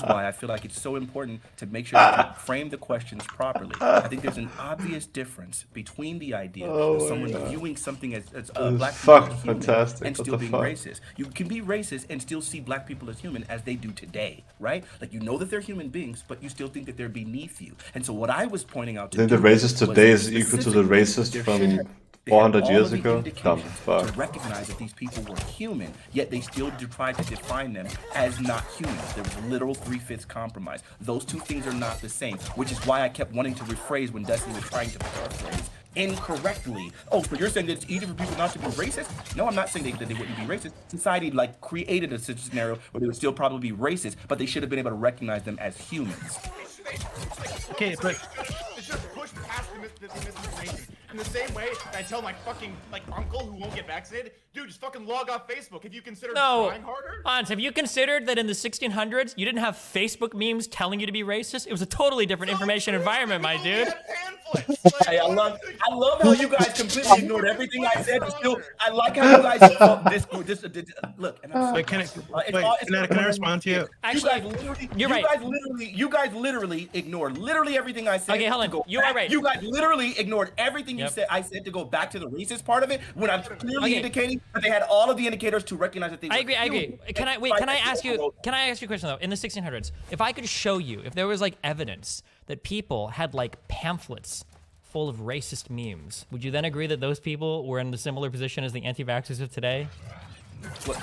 why I feel like it's so important to make sure that you frame the questions properly. I think there's an obvious difference between the idea of someone viewing something as black people as human and still being racist. You can be racist and still see black people as human as they do today, right? Like, you know that they're human beings, but you still think that they're beneath you. And so what I was pointing out I think the racist today is equal to the racist from 400 years ago. Dumb fuck. To recognize that these people were human, yet they still tried to define them as not human. There's literal 3/5 compromise. Those two things are not the same, which is why I kept wanting to rephrase when Destiny was trying to paraphrase incorrectly. Oh, so you're saying that it's easy for people not to be racist? No, I'm not saying that they wouldn't be racist. Society created a scenario where they would still probably be racist, but they should have been able to recognize them as humans. Okay, but it's just push past the misinformation. In the same way that I tell my fucking uncle who won't get vaccinated, dude, just fucking log off Facebook. Have you considered trying harder? Hans, have you considered that in the 1600s you didn't have Facebook memes telling you to be racist? It was a totally different information environment, my dude. Hey, I love how you guys completely ignored everything I said. I like how you guys look. And I'm sorry. Can I respond to you? Actually, you're right. You guys literally ignored everything I said. Okay, hold on. You are right. You guys literally ignored everything you said. I said to go back to the racist part of it when I'm clearly indicating that they had all of the indicators to recognize that they were I agree. Can I ask you a question though? In the 1600s, if I could show you, if there was evidence that people had pamphlets full of racist memes, would you then agree that those people were in a similar position as the anti-vaxxers of today? What,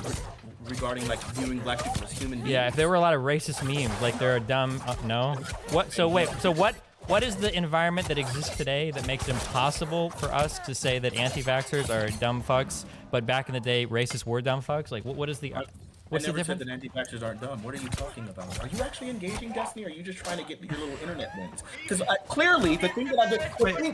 regarding viewing black people as human beings? Yeah, if there were a lot of racist memes, they're a dumb, no? What? So wait, so what is the environment that exists today that makes it impossible for us to say that anti-vaxxers are dumb fucks, but back in the day, racists were dumb fucks? What is the... What's I never the difference? said that anti-vaxxers aren't dumb. What are you talking about? Are you actually engaging, Destiny, or are you just trying to get your little internet wins? Because clearly, the thing that I've been clearly,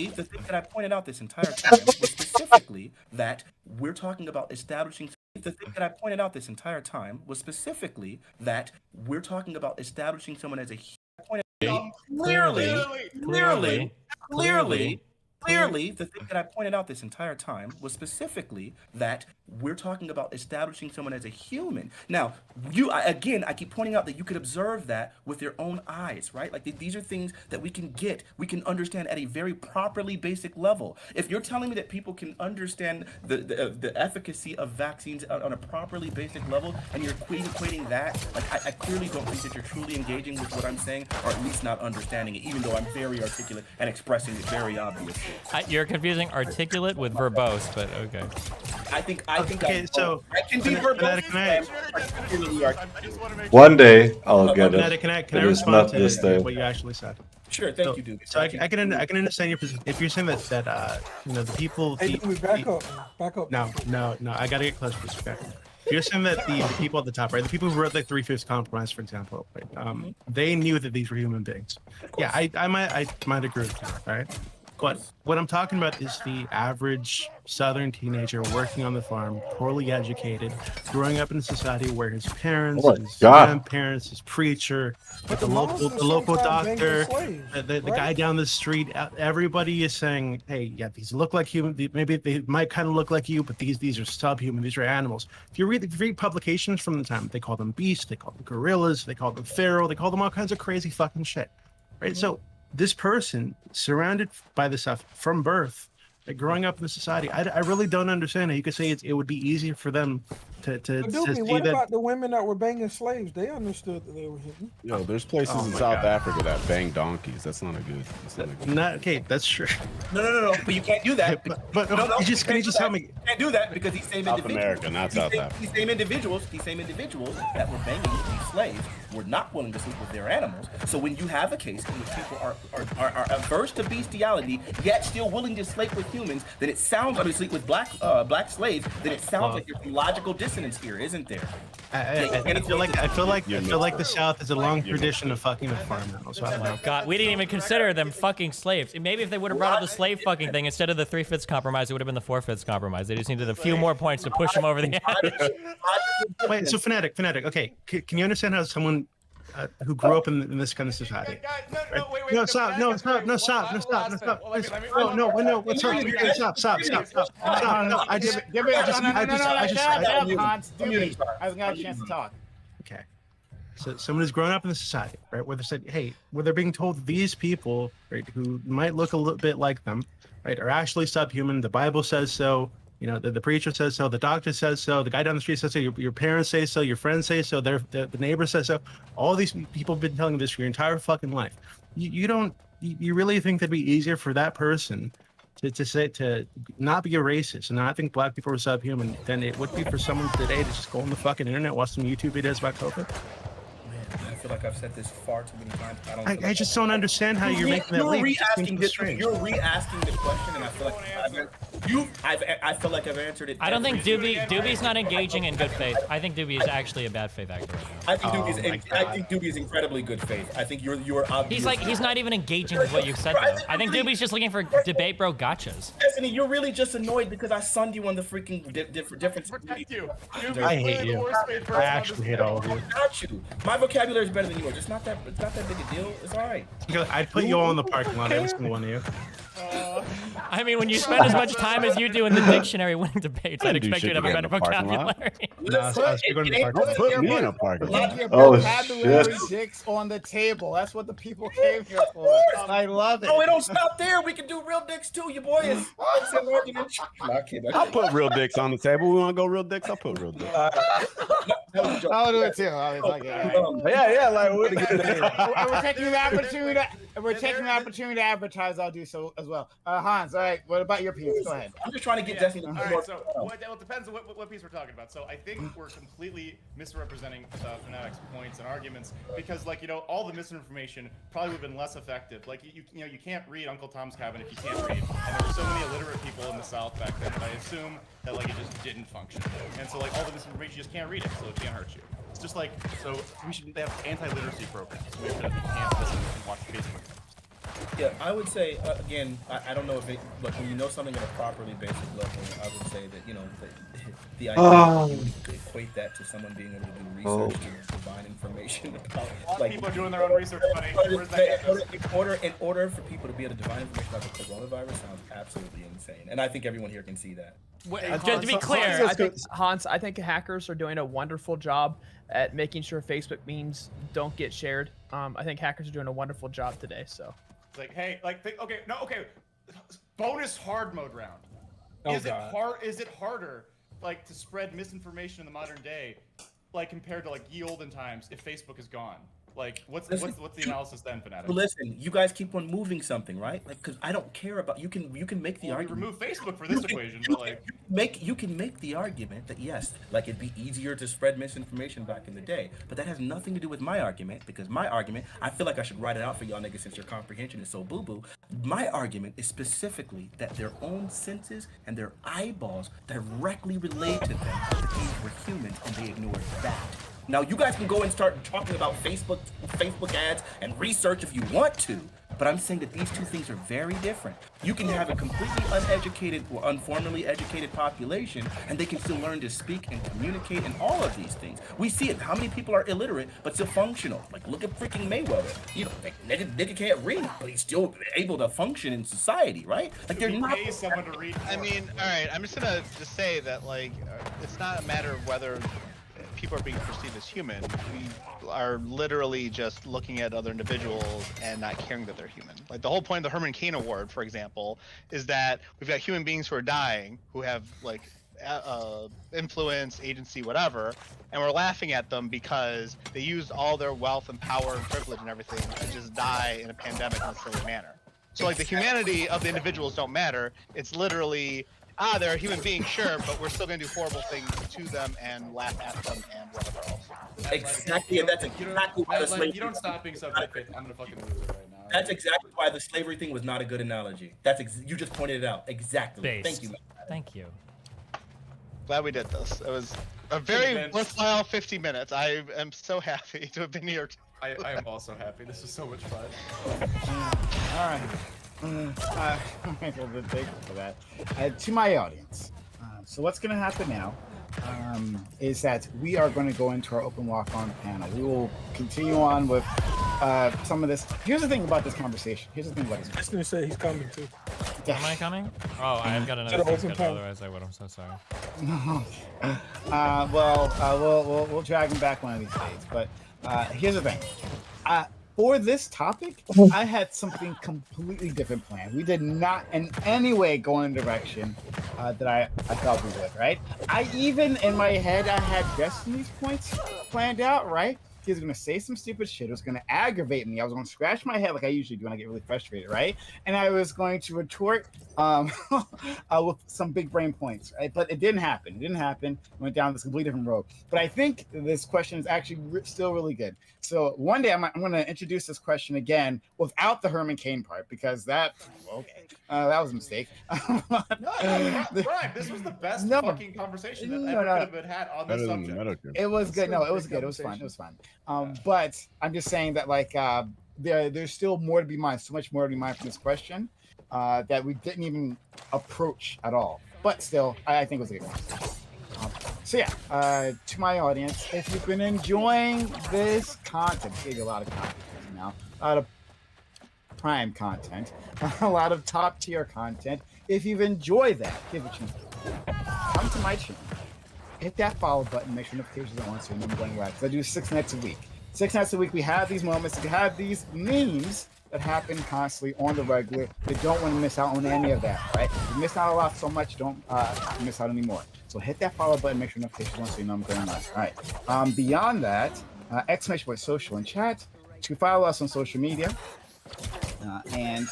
the thing that I pointed out this entire time was specifically that we're talking about establishing. The thing that I pointed out this entire time was specifically that we're talking about establishing someone as a Clearly, the thing that I pointed out this entire time was specifically that we're talking about establishing someone as a human. Now, I keep pointing out that you could observe that with your own eyes, right? Like these are things that we can understand at a very properly basic level. If you're telling me that people can understand the efficacy of vaccines on a properly basic level, and you're equating that, like I clearly don't think that you're truly engaging with what I'm saying, or at least not understanding it, even though I'm very articulate and expressing it very obviously. You're confusing articulate with verbose, but okay. I think I can be verbose. One day I'll get it. Can I It is respond not to this day. what you actually said? Sure, thank you, dude. So I can understand your position. If you're saying that the people. Hey, back up. No, I gotta get close to this. Okay. You're saying that the people at the top, right? The people who wrote the 3/5 compromise, for example, right? They knew that these were human beings. Yeah, I might agree with that, right? But what I'm talking about is the average Southern teenager working on the farm, poorly educated, growing up in a society where his parents, his grandparents, his preacher, the local doctor, the guy down the street, everybody is saying, hey, yeah, these look like human. Maybe they might kind of look like you, but these are subhuman. These are animals. If you read publications from the time, they call them beasts, they call them gorillas, they call them feral, they call them all kinds of crazy fucking shit, right? So this person, surrounded by this stuff from birth, growing up in the society, I really don't understand it. You could say it would be easier for them to see what that. about the women that were banging slaves? They understood that they were hidden. Yo, there's places in South Africa that bang donkeys. That's not a good. Okay, that's true. No. But you can't do that. But no, can you just help me? You can't do that because these same South individuals. America, not South Africa. These same individuals that were banging these slaves were not willing to sleep with their animals. So when you have a case in which people are averse to bestiality yet still willing to sleep with humans, then it sounds like sleep with black slaves. Then it sounds like there's logical dissonance here, isn't there? I feel like the South has a long tradition of fucking with farm animals. So Oh my God, we didn't even consider them fucking slaves. Maybe if they would have brought up the slave fucking thing instead of the 3/5 compromise, it would have been the 4/5 compromise. They just needed a few more points to push them over the edge. Wait, so fanatic. Okay, can you understand how someone who grew up in this kind of society? Stop. I haven't got a chance to talk. Okay. So someone who's grown up in the society, right, where they said, hey, where they're being told these people, right, who might look a little bit like them, right, are actually subhuman. The Bible says so. You know, the preacher says so. The doctor says so. The guy down the street says so. Your parents say so. Your friends say so. The neighbor says so. All these people have been telling this for your entire fucking life. You really think that'd be easier for that person to not be a racist and not think black people are subhuman than it would be for someone today to just go on the fucking internet, watch some YouTube videos about COVID? I feel like I've said this far too many times. I just don't understand how you're making that leap. You're re-asking the question, and I feel like I've answered it. I don't think Doobie's not engaging in good faith. I think Doobie is actually a bad faith actor right now. I think Doobie is incredibly good faith. I think you're obvious. He's not even engaging with what you said though. I think Doobie's just looking for debate bro gotchas. Destiny, you're really just annoyed because I sunned you on the freaking different. Protect you. I hate you. I actually hate all of you. Got you. My vocabulary is better than yours. It's not that big a deal. It's all right. I'd put you all in the parking lot. Every single one of you. I mean, when you spend as much time as you do in the dictionary winning debates, I'd expect you to have a better vocabulary. Don't put me in a parking lot. Oh, vocabulary dicks on the table. That's what the people came here for. I love it. No, we don't stop there. We can do real dicks too. Your boy is. I'll put real dicks on the table. We want to go real dicks? I'll put real dicks. I'll do it too. Yeah, like we're taking the opportunity. We're taking the opportunity to advertise. I'll do so as well. Hans, all right. What about your piece? Go ahead. I'm just trying to get Destiny. All right. So it depends on what piece we're talking about. So I think we're completely misrepresenting Fanatic's points and arguments because, like, all the misinformation probably would have been less effective. Like, you can't read Uncle Tom's Cabin if you can't read, and there were so many illiterate people in the South back then that I assume that it just didn't function. And so all the misinformation, you just can't read it, so it can't hurt you. It's just so we should have anti-literacy programs. So we should have you can't listen and watch Facebook. Yeah, I would say again. I don't know if it. Look, when you know something at a properly basic level, I would say that the idea that you would equate that to someone being able to do research to find information about. A lot of people are doing their own research, buddy. Where's that In order for people to be able to divine information about the coronavirus sounds absolutely insane, and I think everyone here can see that. Just to be clear, Hans, I think hackers are doing a wonderful job at making sure Facebook memes don't get shared. I think hackers are doing a wonderful job today. So. It's like, hey, okay. Bonus hard mode round. Oh, Is God. it harder, like, to spread misinformation in the modern day, like compared to like ye olden times if Facebook is gone? Like, what's the analysis then, Fanatic? Listen, you guys keep on moving something, right? Like, because I don't care about you can make the argument. Remove Facebook for this equation, but like you can make the argument that yes, like it'd be easier to spread misinformation back in the day, but that has nothing to do with my argument because my argument, I feel like I should write it out for y'all niggas since your comprehension is so boo boo. My argument is specifically that their own senses and their eyeballs directly relate to them that they were humans and they ignored that. Now you guys can go and start talking about Facebook ads and research if you want to, but I'm saying that these two things are very different. You can have a completely uneducated or unformally educated population and they can still learn to speak and communicate and all of these things. We see it. How many people are illiterate but still functional? Like look at freaking Mayweather. You know, nigga can't read, but he's still able to function in society, right? Like they're not. Pay someone to read. I mean, all right. I'm just gonna say that like it's not a matter of whether people are being perceived as human. We are literally just looking at other individuals and not caring that they're human. Like the whole point of the Herman Cain Award, for example, is that we've got human beings who are dying, who have like influence, agency, whatever, and we're laughing at them because they used all their wealth and power and privilege and everything to just die in a pandemic in a silly manner. So like the humanity of the individuals don't matter. It's literally they're a human being, sure, but we're still gonna do horrible things to them and laugh at them and whatever else. Exactly, and that's exactly why the slavery. You don't stop being so quick. I'm gonna fucking lose it right now. That's exactly why the slavery thing was not a good analogy. You just pointed it out exactly. Based. Thank you, man. Thank you. Glad we did this. It was a very worthwhile 50 minutes. I am so happy to have been here. I am also happy. This was so much fun. All right. Thank you for that. To my audience, so what's going to happen now is that we are going to go into our open walk-on panel. We will continue on with some of this. Here's the thing about this conversation. Here's the thing about this. I was going to say he's coming too. Am I coming? Oh, I've got another thing scheduled, otherwise I would. I'm so sorry. We'll drag him back one of these days. But here's the thing. For this topic, I had something completely different planned. We did not in any way go in a direction that I thought we would, right? I even, in my head, I had Destiny's points planned out, right? He was going to say some stupid shit. It was going to aggravate me. I was going to scratch my head like I usually do when I get really frustrated, right? And I was going to retort with some big brain points, right? But it didn't happen. It didn't happen. It went down this completely different road. But I think this question is actually still really good. So one day I'm going to introduce this question again without the Herman Cain part because that was a mistake. No, Brian, this was the best fucking conversation that ever could have been had on this subject. It was good. No, it was good. It was fun. It was fun. But I'm just saying that like there's still more to be mined. So much more to be mined from this question that we didn't even approach at all. But still, I think it was a good one. So yeah, to my audience, if you've been enjoying this content, I gave you a lot of content now, a lot of prime content, a lot of top tier content. If you've enjoyed that, give it a chance. Come to my channel, hit that follow button, make sure notifications are on so you know I'm going live. So I do 6 nights a week. 6 nights a week, we have these moments, we have these memes that happen constantly on the regular. You don't want to miss out on any of that, right? You missed out a lot so much, don't miss out anymore. So hit that follow button, make sure notifications on so you know I'm going live. All right. Beyond that, !social in chat to follow us on social media and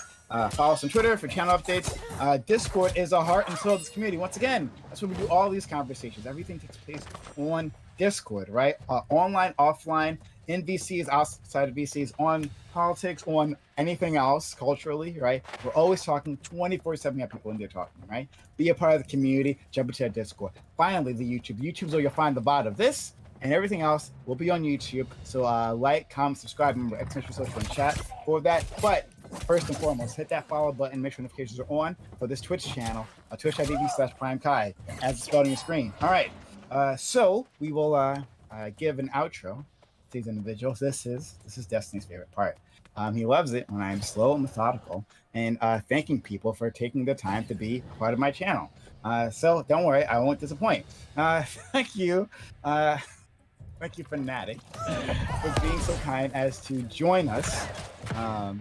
follow us on Twitter for channel updates. Discord is our heart and soul of this community. Once again, that's where we do all these conversations. Everything takes place on Discord, right? Online, offline, in VCs, outside of VCs, on politics, on anything else culturally, right? We're always talking 24/7. We have people in there talking, right? Be a part of the community. Jump into our Discord. Finally, the YouTube. YouTube's where you'll find the VOD of this and everything else will be on YouTube. So like, comment, subscribe. Remember, !social in chat for that. But first and foremost, hit that follow button. Make sure notifications are on for this Twitch channel, twitch.tv/PrimeKai, as it's spelled on your screen. All right. So we will give an outro to these individuals. This is Destiny's favorite part. He loves it when I'm slow and methodical and thanking people for taking the time to be part of my channel. So don't worry, I won't disappoint. Thank you. Thank you, Fanatic, for being so kind as to join us. I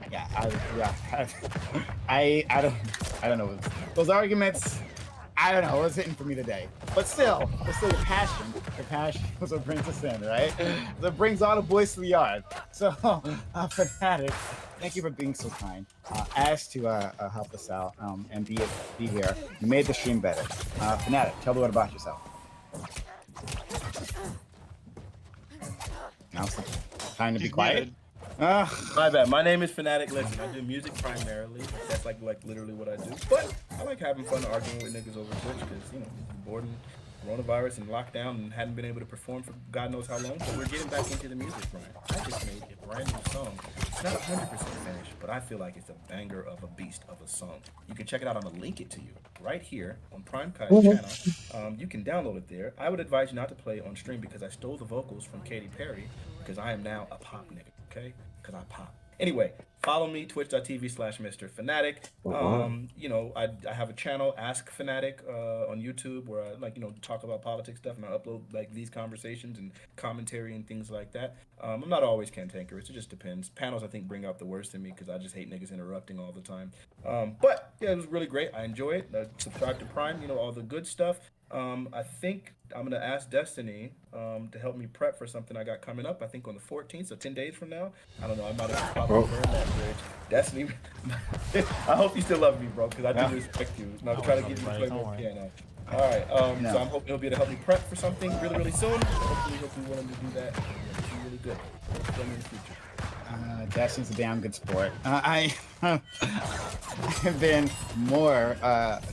don't know. Those arguments, I don't know. It was hitting for me today. But still, the passion was what brings us in, right? That brings all the boys to the yard. So, Fanatic, thank you for being so kind. As to help us out and be here. You made the stream better. Fanatic, tell the world about yourself. Now it's time to be quiet. My bad. My name is Fanatic Legend. I do music primarily. That's like literally what I do. But I like having fun arguing with niggas over Twitch because, you know, bored and coronavirus and lockdown and hadn't been able to perform for God knows how long. So we're getting back into the music grind. I just made a brand new song. It's not 100% finished, but I feel like it's a banger of a beast of a song. You can check it out. I'm gonna link it to you right here on Prime Kai's channel. You can download it there. I would advise you not to play it on stream because I stole the vocals from Katy Perry because I am now a pop nigga. Okay, because I pop. Anyway, follow me, twitch.tv/Mr. Fanatic. You know, I have a channel, Ask Fanatic, on YouTube where I talk about politics stuff and I upload like these conversations and commentary and things like that. I'm not always cantankerous, it just depends. Panels I think bring out the worst in me because I just hate niggas interrupting all the time. But yeah, it was really great. I enjoy it. Subscribe to Prime, you know, all the good stuff. I think I'm gonna ask Destiny to help me prep for something I got coming up. I think on the 14th, so 10 days from now. I don't know. I might have probably burned that bridge. Destiny, I hope you still love me, bro, because I do respect you. And I'm trying to get you to play more piano. All right. So I'm hoping he'll be able to help me prep for something really, really soon. Hopefully, he'll be willing to do that. It'll be really good. Play me in the future. Destiny's a damn good sport. I have been more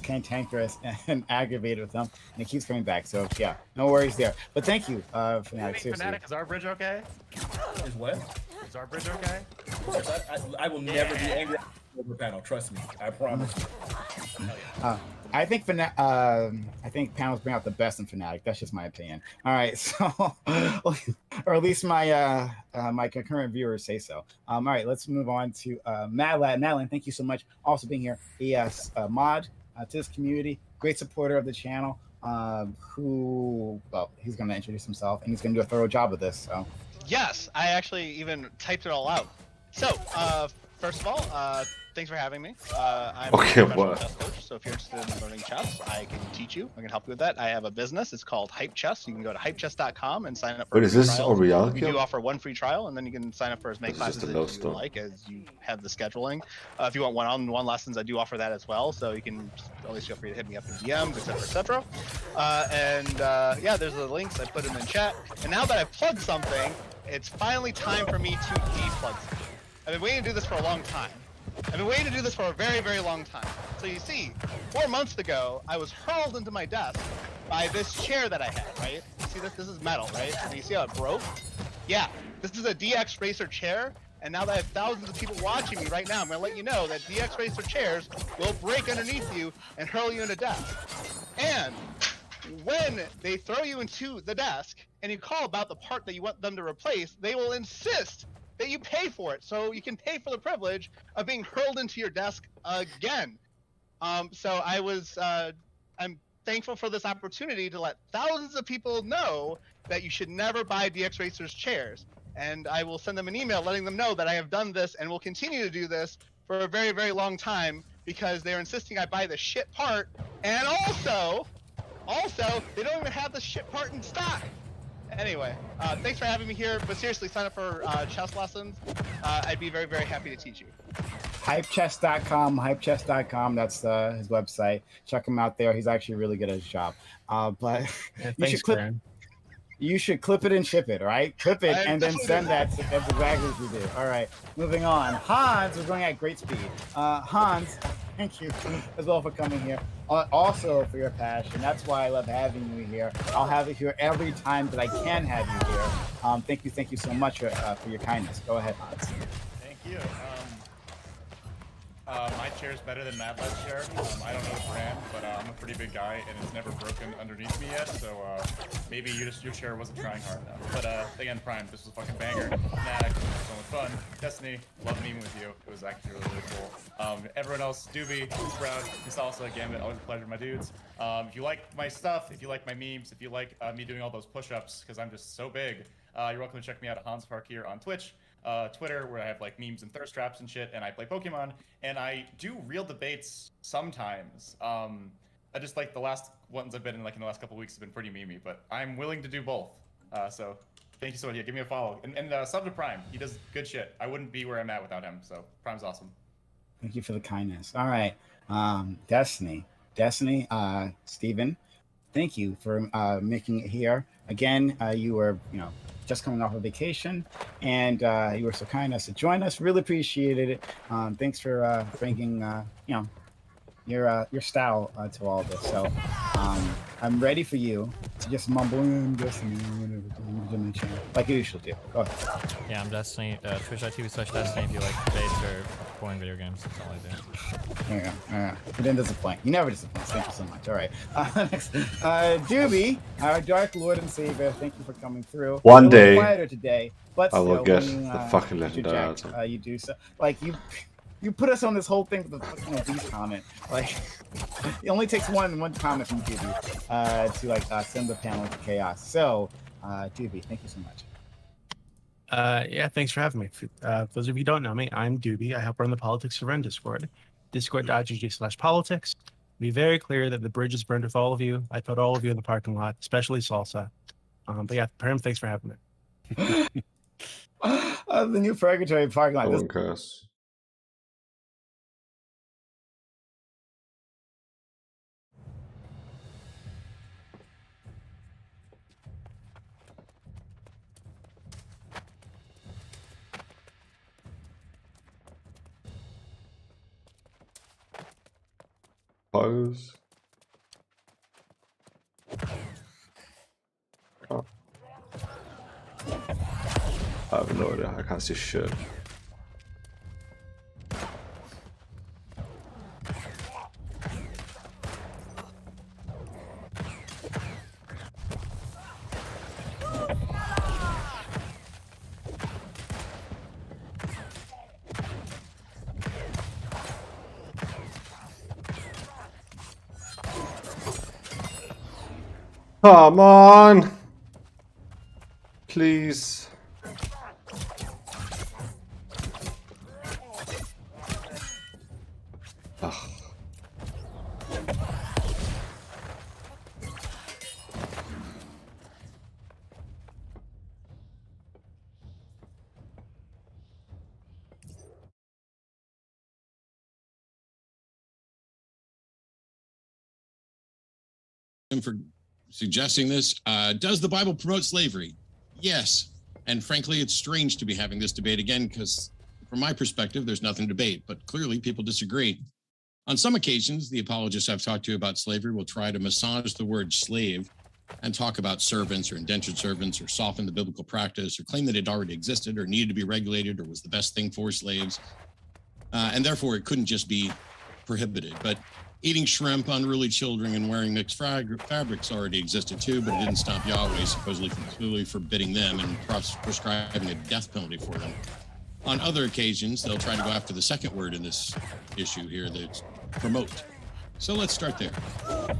cantankerous and aggravated with them, and it keeps coming back. So yeah, no worries there. But thank you, Fanatic. Seriously. Fanatic, is our bridge okay? Is what? Is our bridge okay? I will never be angry over panel. Trust me. I promise you. I think panels bring out the best in Fnatic. That's just my opinion. All right, so or at least my my concurrent viewers say so. All right, let's move on to Madeline. Madeline, thank you so much. Also being here, ES mod to this community, great supporter of the channel. He's going to introduce himself and he's going to do a thorough job of this. So yes, I actually even typed it all out. So first of all, thanks for having me. I'm a professional chess coach, so if you're interested in learning chess, I can teach you. I can help you with that. I have a business. It's called Hype Chess. You can go to hypechess.com and sign up for Wait, is this a reality? We do offer one free trial, and then you can sign up for as many classes as you like as you have the scheduling. If you want one-on-one lessons, I do offer that as well. So you can always feel free to hit me up in DMs, etc., etc. Yeah, there's the links. I put them in chat. And now that I've plugged something, it's finally time for me to deplug something. I've been waiting to do this for a long time. I've been waiting to do this for a very, very long time. So you see, 4 months ago, I was hurled into my desk by this chair that I had, right? You see this? This is metal, right? And you see how it broke? Yeah, this is a DX Racer chair. And now that I have thousands of people watching me right now, I'm gonna let you know that DX Racer chairs will break underneath you and hurl you into death. And when they throw you into the desk and you call about the part that you want them to replace, they will insist that you pay for it, so you can pay for the privilege of being hurled into your desk again. So I'm thankful for this opportunity to let thousands of people know that you should never buy DX Racer's chairs. And I will send them an email letting them know that I have done this and will continue to do this for a very, very long time because they're insisting I buy the shit part. And also, they don't even have the shit part in stock. Anyway, thanks for having me here, but seriously, sign up for chess lessons. I'd be very, very happy to teach you. Hypechess.com, hypechess.com, that's his website. Check him out there. He's actually really good at his job. But you should clip it and ship it, all right? Clip it and then send that. That's exactly what you do. All right, moving on. Hans, we're going at great speed. Hans, thank you as well for coming here. Also for your passion. That's why I love having you here. I'll have it here every time that I can have you here. Thank you so much for your kindness. Go ahead, Hans. Thank you. My chair is better than Mad Lab's chair. I don't know the brand, but I'm a pretty big guy, and it's never broken underneath me yet. So maybe your chair wasn't trying hard enough. But again, Prime, this was a fucking banger. Nah, so much fun. Destiny, love meeting with you. It was actually really, really cool. Everyone else, Doobie, Sprout, Salsa, Gambit, always a pleasure, my dudes. If you like my stuff, if you like my memes, if you like me doing all those push-ups, because I'm just so big, you're welcome to check me out at Hans Park here on Twitch. Twitter, where I have like memes and thirst traps and shit, and I play Pokemon, and I do real debates sometimes. I just like the last ones I've been in like in the last couple weeks have been pretty memey, but I'm willing to do both. So thank you so much. Yeah, give me a follow and sub to Prime. He does good shit. I wouldn't be where I'm at without him. So Prime's awesome. Thank you for the kindness. All right, Destiny, Steven, thank you for making it here again. You were, just coming off a vacation, and you were so kind as to join us. Really appreciated it. Thanks for bringing your style to all this. So I'm ready for you to just mumble in Destiny like you usually do. Go ahead. Yeah, I'm Destiny. Twitch.tv/Destiny if you like debates or boring video games. That's all I do. There you go. You didn't disappoint. You never disappoint. Thank you so much. All right. Next, Doobie, our Dark Lord and Savior. Thank you for coming through. One a little day, quieter today, but I will still, get when you, the fucking legendary interject, item. you do so. Like you put us on this whole thing with the beast comment. Like it only takes one comment from Doobie to like send the panel to chaos. So Doobie, thank you so much. Yeah, thanks for having me. For those of you who don't know me, I'm Doobie. I help run the Politics to Run Discord, discord.gg/politics. Be very clear that the bridge is burned with all of you. I put all of you in the parking lot, especially Salsa. But yeah, Prim, thanks for having me. The new Purgatory parking lot. I won't curse. Pose. Oh. I have no idea. I can't see shit. Come on! Please. Ugh. For suggesting this. Does the Bible promote slavery? Yes. And frankly, it's strange to be having this debate again because from my perspective, there's nothing to debate, but clearly people disagree. On some occasions, the apologists I've talked to about slavery will try to massage the word slave and talk about servants or indentured servants or soften the biblical practice or claim that it already existed or needed to be regulated or was the best thing for slaves. And therefore, it couldn't just be prohibited. But eating shrimp, unruly children, and wearing mixed fabrics already existed too, but it didn't stop Yahweh supposedly from clearly forbidding them and prescribing a death penalty for them. On other occasions, they'll try to go after the second word in this issue here, that's promote. So let's start there.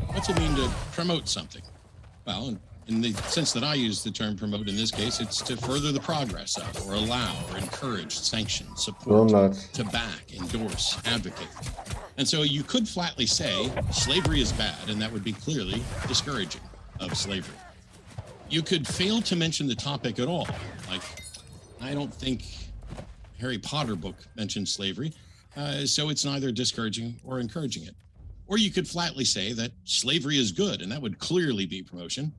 What's it mean to promote something? Well, in the sense that I use the term promote in this case, it's to further the progress of, or allow, or encourage, sanction, support, to back, endorse, advocate. And so you could flatly say slavery is bad, and that would be clearly discouraging of slavery. You could fail to mention the topic at all. Like, I don't think Harry Potter book mentions slavery, so it's neither discouraging or encouraging it. Or you could flatly say that slavery is good, and that would clearly be promotion.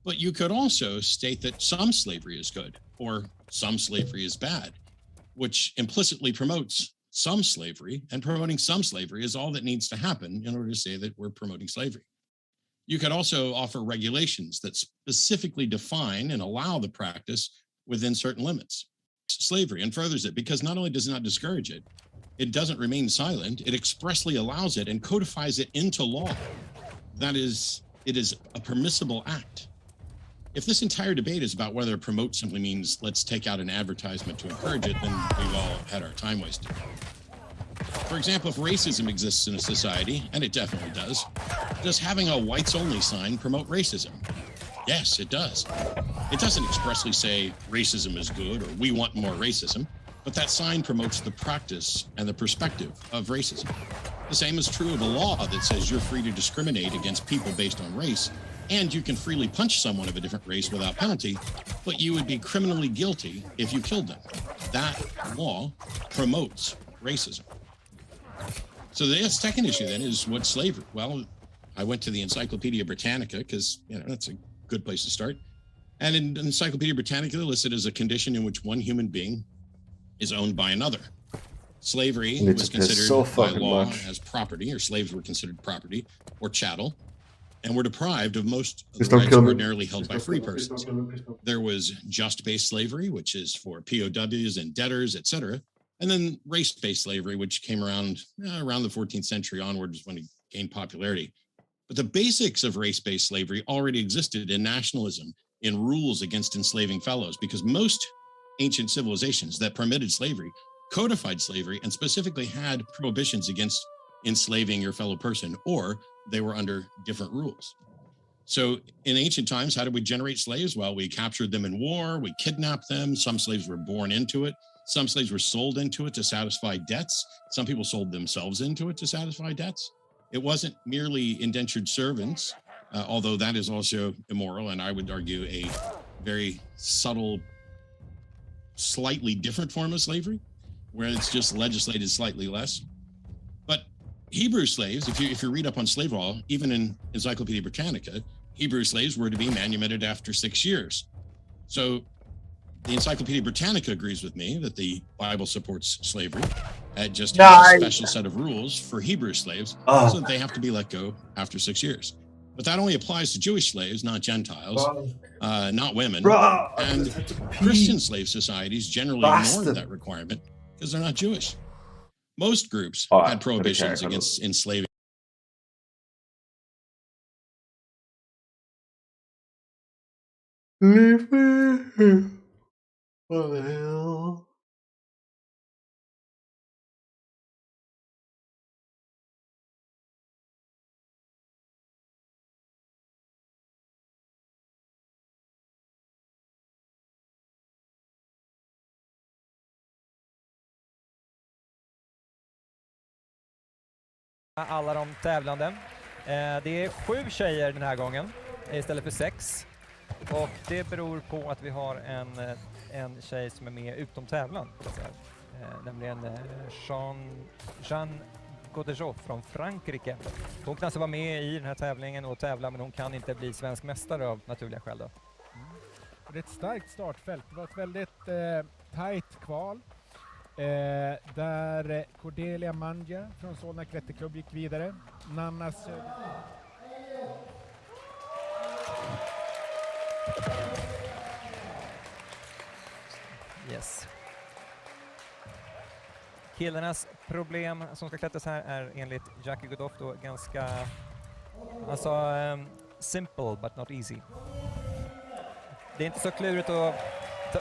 But you could also state that some slavery is good, or some slavery is bad, which implicitly promotes some slavery, and promoting some slavery is all that needs to happen in order to say that we're promoting slavery. You could also offer regulations that specifically define and allow the practice within certain limits. Slavery and furthers it, because not only does it not discourage it, it doesn't remain silent. It expressly allows it and codifies it into law. That is, it is a permissible act. If this entire debate is about whether promote simply means let's take out an advertisement to encourage it, then we've all had our time wasted. For example, if racism exists in a society, and it definitely does having a whites only sign promote racism? Yes, it does. It doesn't expressly say racism is good or we want more racism, but that sign promotes the practice and the perspective of racism. The same is true of a law that says you're free to discriminate against people based on race, and you can freely punch someone of a different race without penalty, but you would be criminally guilty if you killed them. That law promotes racism. So the second issue then is what's slavery? Well, I went to the Encyclopedia Britannica because that's a good place to start. And in Encyclopedia Britannica, listed as a condition in which one human being is owned by another. Slavery was considered by law as property, or slaves were considered property or chattel, and were deprived of most of the rights ordinarily held by free persons. There was just-based slavery, which is for POWs and debtors, etc., and then race-based slavery, which came around the 14th century onwards when it gained popularity. But the basics of race-based slavery already existed in nationalism, in rules against enslaving fellows, because most ancient civilizations that permitted slavery codified slavery and specifically had prohibitions against enslaving your fellow person, or they were under different rules. So in ancient times, how did we generate slaves? Well, we captured them in war, we kidnapped them. Some slaves were born into it. Some slaves were sold into it to satisfy debts. Some people sold themselves into it to satisfy debts. It wasn't merely indentured servants, although that is also immoral, and I would argue a very subtle, slightly different form of slavery, where it's just legislated slightly less. But Hebrew slaves, if you read up on slave law, even in Encyclopedia Britannica, Hebrew slaves were to be manumitted after 6 years. So the Encyclopedia Britannica agrees with me that the Bible supports slavery. It just has a special set of rules for Hebrew slaves, so that they have to be let go after 6 years. But that only applies to Jewish slaves, not Gentiles, not women. And Christian slave societies generally ignored that requirement because they're not Jewish. Most groups had prohibitions against enslaving. Leave me. What the hell? Alla de tävlande. Det är 7 tjejer den här gången istället för 6. Och det beror på att vi har en tjej som är med utom tävlan. Nämligen Jeanne Godejean från Frankrike. Hon kan alltså vara med i den här tävlingen och tävla, men hon kan inte bli svensk mästare av naturliga skäl då. Det är ett starkt startfält. Det var ett väldigt tajt kval. Där Cordelia Manja från Solna klätterklubb gick vidare. Nanna Yes. Killarnas problem som ska klättras här är enligt Jackie Godoff då ganska, alltså simple but not easy. Det är inte så klurigt att...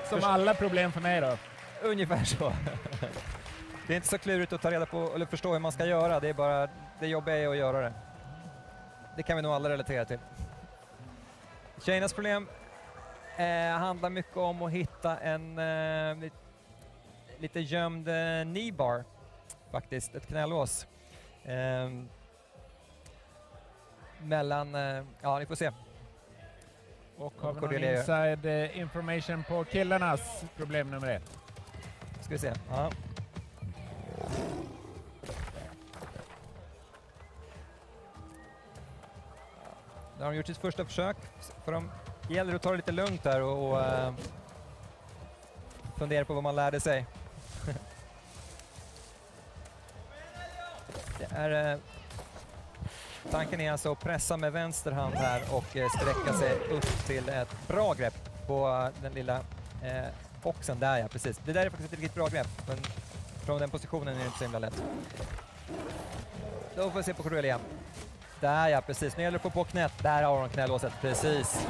Som alla problem för mig då? Ungefär så. Det är inte så klurigt att ta reda på eller förstå hur man ska göra. Det är bara, det jobbiga är att göra det. Det kan vi nog alla relatera till. Tjejernas problem handlar mycket om att hitta en lite gömd knee bar, faktiskt, ett knälås. Mellan, ja, ni får se. Och har vi någon inside information på killarnas problem nummer 1? Ska vi se. Ja. Då har de gjort sitt första försök. För de gäller att ta det lite lugnt där och fundera på vad man lärde sig. Det är, tanken är alltså att pressa med vänster hand här och sträcka sig upp till ett bra grepp på den lilla boxen där, ja, precis. Det där är faktiskt ett riktigt bra grepp. Men från den positionen är det inte så himla lätt. Då får vi se på Cordelia. Där ja, precis. Nu gäller det att få på knät. Där har hon knälåset, precis.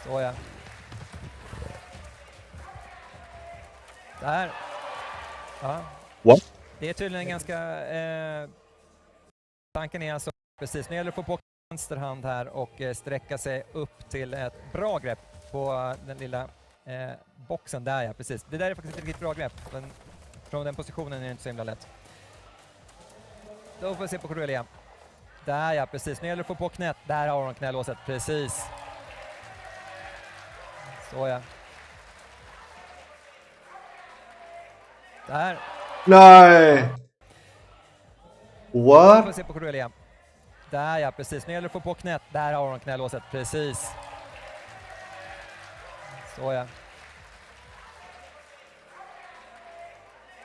Så ja. Där. Ja. What? Det är tydligen ganska... tanken är alltså precis. Nu gäller det att få på vänster hand här och sträcka sig upp till ett bra grepp på den lilla boxen. Där ja, precis. Det där är faktiskt ett riktigt bra grepp. Men från den positionen är det inte så himla lätt. Då får vi se på Cordelia. Där ja, precis. Nu gäller det att få på knät. Där har hon knälåset, precis. Så ja. Där. Nej! What? Då får vi se på Cordelia. Där ja, precis. Nu gäller det att få på knät. Där har hon knälåset, precis. Så ja.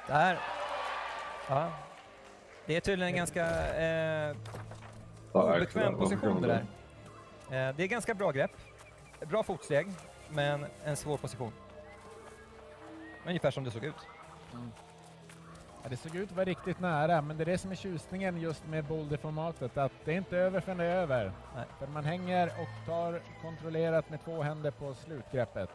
Där. Ja. Det är tydligen en ganska obekväm position det där. Det är ganska bra grepp. Bra fotsteg, men en svår position. Ungefär som det såg ut. Ja, det såg ut att vara riktigt nära, men det är det som är tjusningen just med boulderformatet, att det är inte över förrän det är över. Nej. För man hänger och tar kontrollerat med 2 händer på slutgreppet.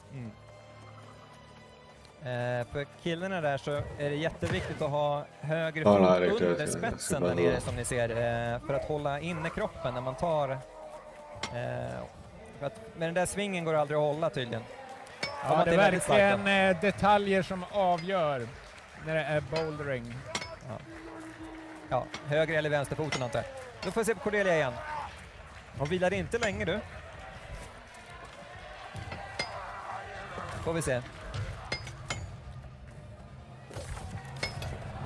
För killarna där så är det jätteviktigt att ha högre fot under spetsen där nere som ni ser, för att hålla inne kroppen när man tar... för att med den där svingen går det aldrig att hålla tydligen. Ja, det är verkligen detaljer som avgör när det är bouldering. Ja, höger eller vänsterfoten antar jag. Då får vi se på Cordelia igen. Hon vilar inte länge du. Får vi se.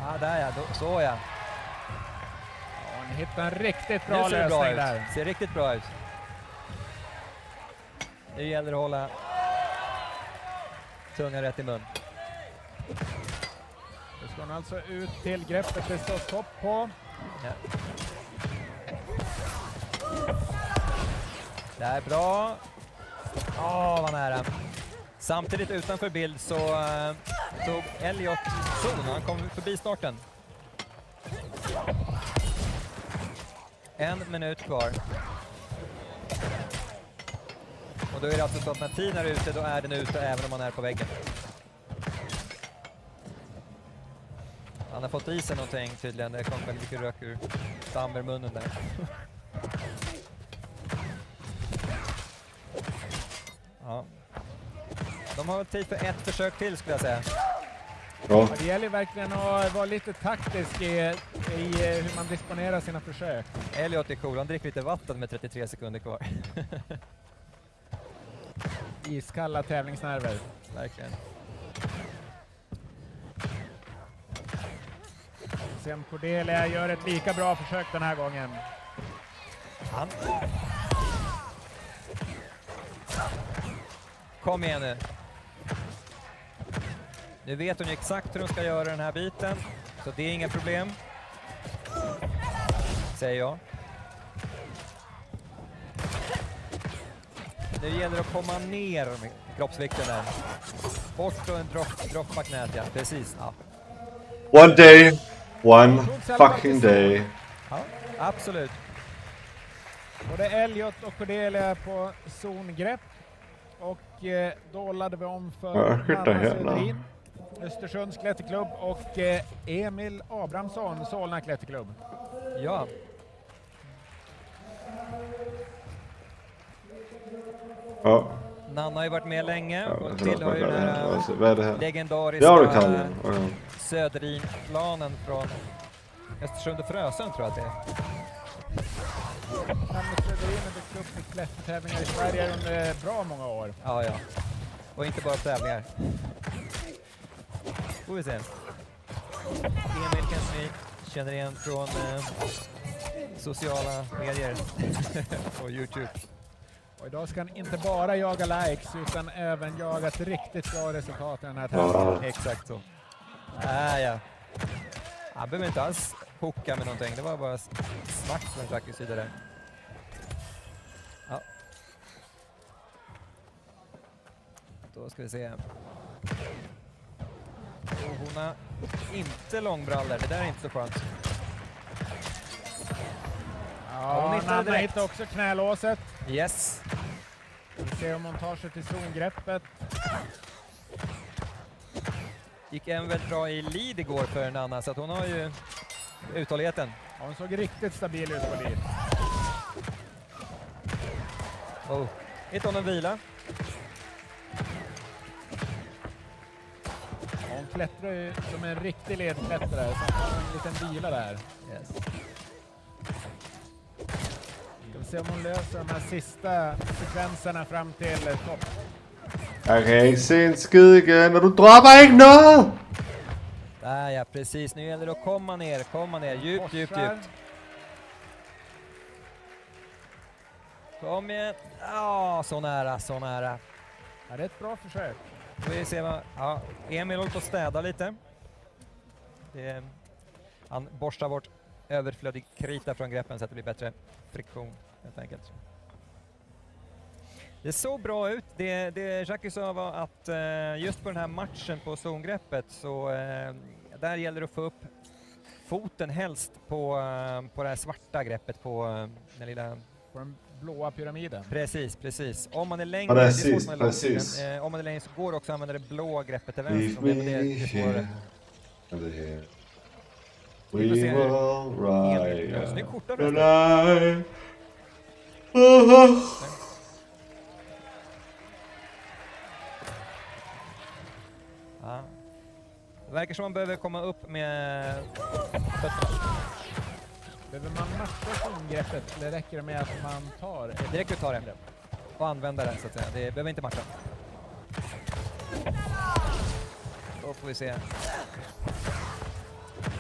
Ja, där ja. Så ja. Hon hittar en riktigt bra lösning där. Ser riktigt bra ut. Nu gäller det att hålla tungan rätt i mun. Nu ska hon alltså ut till greppet det står stopp på. Ja. Det är bra. Vad nära. Samtidigt utanför bild så tog Elliot zon. Han kom förbi starten. 1 minut kvar. Och då är det alltså så att när tiden är ute, då är den ute även om man är på väggen. Han har fått i sig någonting tydligen. Det kom väldigt mycket rök ur munnen där. Ja. De har väl tid för ett försök till skulle jag säga. Ja, det gäller verkligen att vara lite taktisk i hur man disponerar sina försök. Elliot är cool. Han dricker lite vatten med 33 sekunder kvar. Iskalla tävlingsnerver. Verkligen. Sen Cordelia gör ett lika bra försök den här gången. Kom igen nu. Nu vet hon ju exakt hur hon ska göra den här biten. Så det är inga problem. Säger jag. Nu gäller det att komma ner med kroppsvikten där. Bort från droppa knät, ja. Precis. Ja. One day. One fucking day. Ja, absolut. Både Elliot och Cordelia på zongrepp. Och då laddar vi om för Nanna Söderin, Östersunds klätterklubb, och Emil Abrahamsson, Solna klätterklubb. Ja. Ja. Nanna har ju varit med länge och tillhör ju den här legendariska Söderin-klanen från Östersund och Frösön tror jag att det är. Nanna Söderin har byggt upp i klättertävlingar i Sverige under bra många år. Ja, ja. Och inte bara tävlingar. Får vi se. Emil kanske ni känner igen från sociala medier och YouTube. Och idag ska han inte bara jaga likes utan även jaga ett riktigt bra resultat i den här tävlingen. Exakt så. Ja. Han behöver inte alls hooka med någonting. Det var bara snack från Jackys sida där. Ja. Då ska vi se. hon har inte långbrallor. Det där är inte så skönt. Ja, hon hittar också knälåset. Yes. Vi ser om hon tar sig till zongreppet. Gick även väldigt bra i lead igår för Nanna, så att hon har ju uthålligheten. Ja, hon såg riktigt stabil ut på lead. Oh. Hittar hon en vila. Ja, hon klättrar ju som en riktig ledklättrare, så hon har en liten vila där. Yes. Ska vi se om hon löser de här sista sekvenserna fram till topp. Jag kan inte se en skid igen, och du droppar inte något! Där ja, precis. Nu gäller det att komma ner. Djupt. Kom igen. Ja, så nära. Ja, det är ett bra försök. Vi ser vad... Ja, Emil håller på att städa lite. Han borstar bort överflödig krita från greppen så att det blir bättre friktion, helt enkelt. Det såg bra ut. Det Jackie sa var att just på den här matchen på zongreppet så där gäller det att få upp foten helst på det här svarta greppet på den lilla... På den blåa pyramiden. Precis. Om man är längre, precis. Om man är längre så går det också att använda det blå greppet till vänster. Det är svårare. We will ride Snygg skjorta the förresten. night. Ja. Det verkar som man behöver komma upp med fötterna. Behöver man matcha zongreppet eller räcker det med att man tar ett... Det räcker att ta det och använda det så att säga. Det behöver inte matcha. Då får vi se.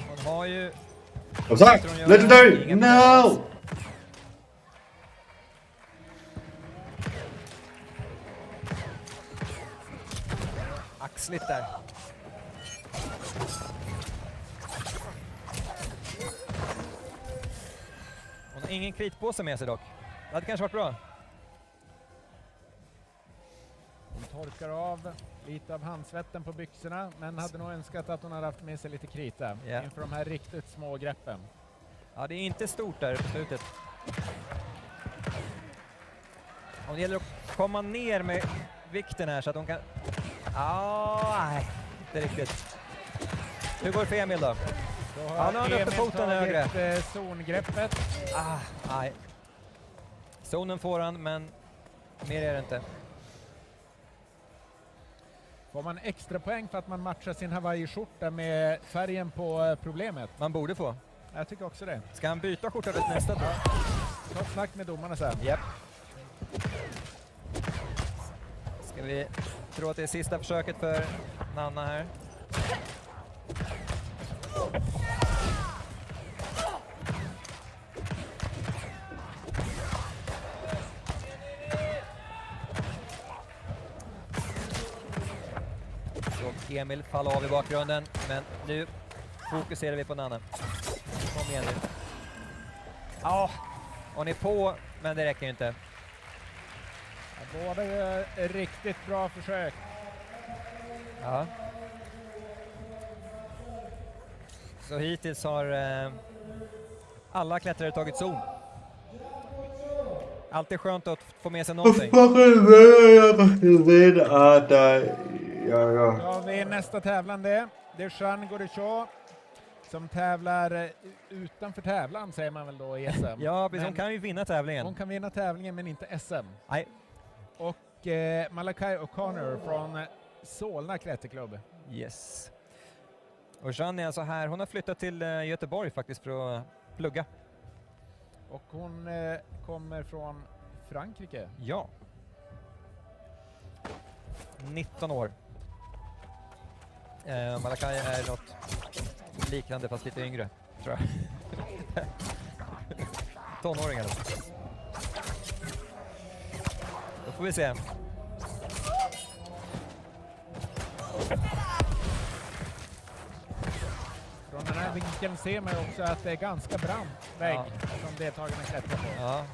Hon har ju... Legendary! No! Axligt där. Hon har ingen kritpåse med sig dock. Det hade kanske varit bra. Hon torkar av lite av handsvetten på byxorna, men hade nog önskat att hon hade haft med sig lite krita inför de här riktigt små greppen. Ja, det är inte stort där på slutet. Och det gäller att komma ner med vikten här så att hon kan... Nej, inte riktigt. Hur går det för Emil då? Då har han har uppe foten högre. Zongreppet. Nej. Zonen får han, men mer är det inte. Får man extra poäng för att man matchar sin Hawaii-skjorta med färgen på problemet? Man borde få. Jag tycker också det. Ska han byta skjorta till nästa då? Ta ett snack med domarna sen. Japp. Ska vi tro att det är sista försöket för Nanna här. Så Emil faller av i bakgrunden, men nu fokuserar vi på Nanna. Kom igen nu. Ja, hon är på, men det räcker inte. Båda gör riktigt bra försök. Ja. Så hittills har alla klättrare tagit zon. Alltid skönt att få med sig någonting. Då har vi nästa tävlande. Det är Jeanne Godechaud som tävlar utanför tävlan, säger man väl då i SM. Ja, precis. Hon kan ju vinna tävlingen. Hon kan vinna tävlingen, men inte SM. Nej. Och Malachi O'Connor från Solna klätterklubb. Yes. Och Jeanne är alltså här. Hon har flyttat till Göteborg faktiskt för att plugga. Och hon kommer från Frankrike. Ja. 19 år. Malachi är något liknande fast lite yngre, tror jag. Tonåringar. Då får vi se. Från den här vinkeln ser man ju också att det är ganska brant vägg som deltagarna klättrar på. Ja.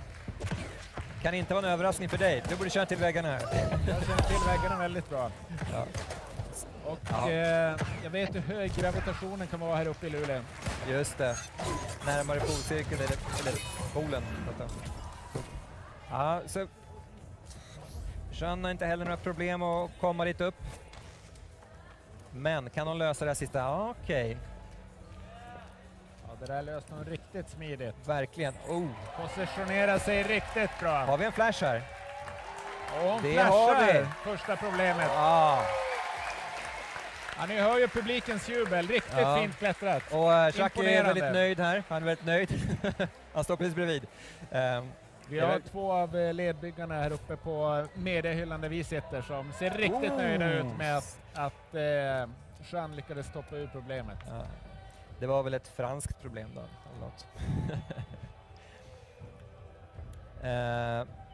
Kan inte vara en överraskning för dig. Du borde köra till väggarna här. Jag känner till väggarna väldigt bra. Ja. Och jag vet hur hög gravitationen kan vara här uppe i Luleå. Just det. Närmare polcirkeln eller polen. Ja, så Sean har inte heller några problem att komma dit upp. Men kan hon lösa det här sista? Ja, okej. Ja, det där löste hon riktigt smidigt. Verkligen. Positionera sig riktigt bra. Har vi en flash här? Och hon Det flashar har vi. första problemet. Ja. Ja, ni hör ju publikens jubel. Riktigt fint klättrat. Och Chuck är väldigt nöjd här. Han är väldigt nöjd. Han står precis bredvid. Vi har två av ledbyggarna här uppe på mediehyllan där vi sitter som ser riktigt nöjda ut med att Jean lyckades stoppa ur problemet. Ja. Det var väl ett franskt problem då, eller något.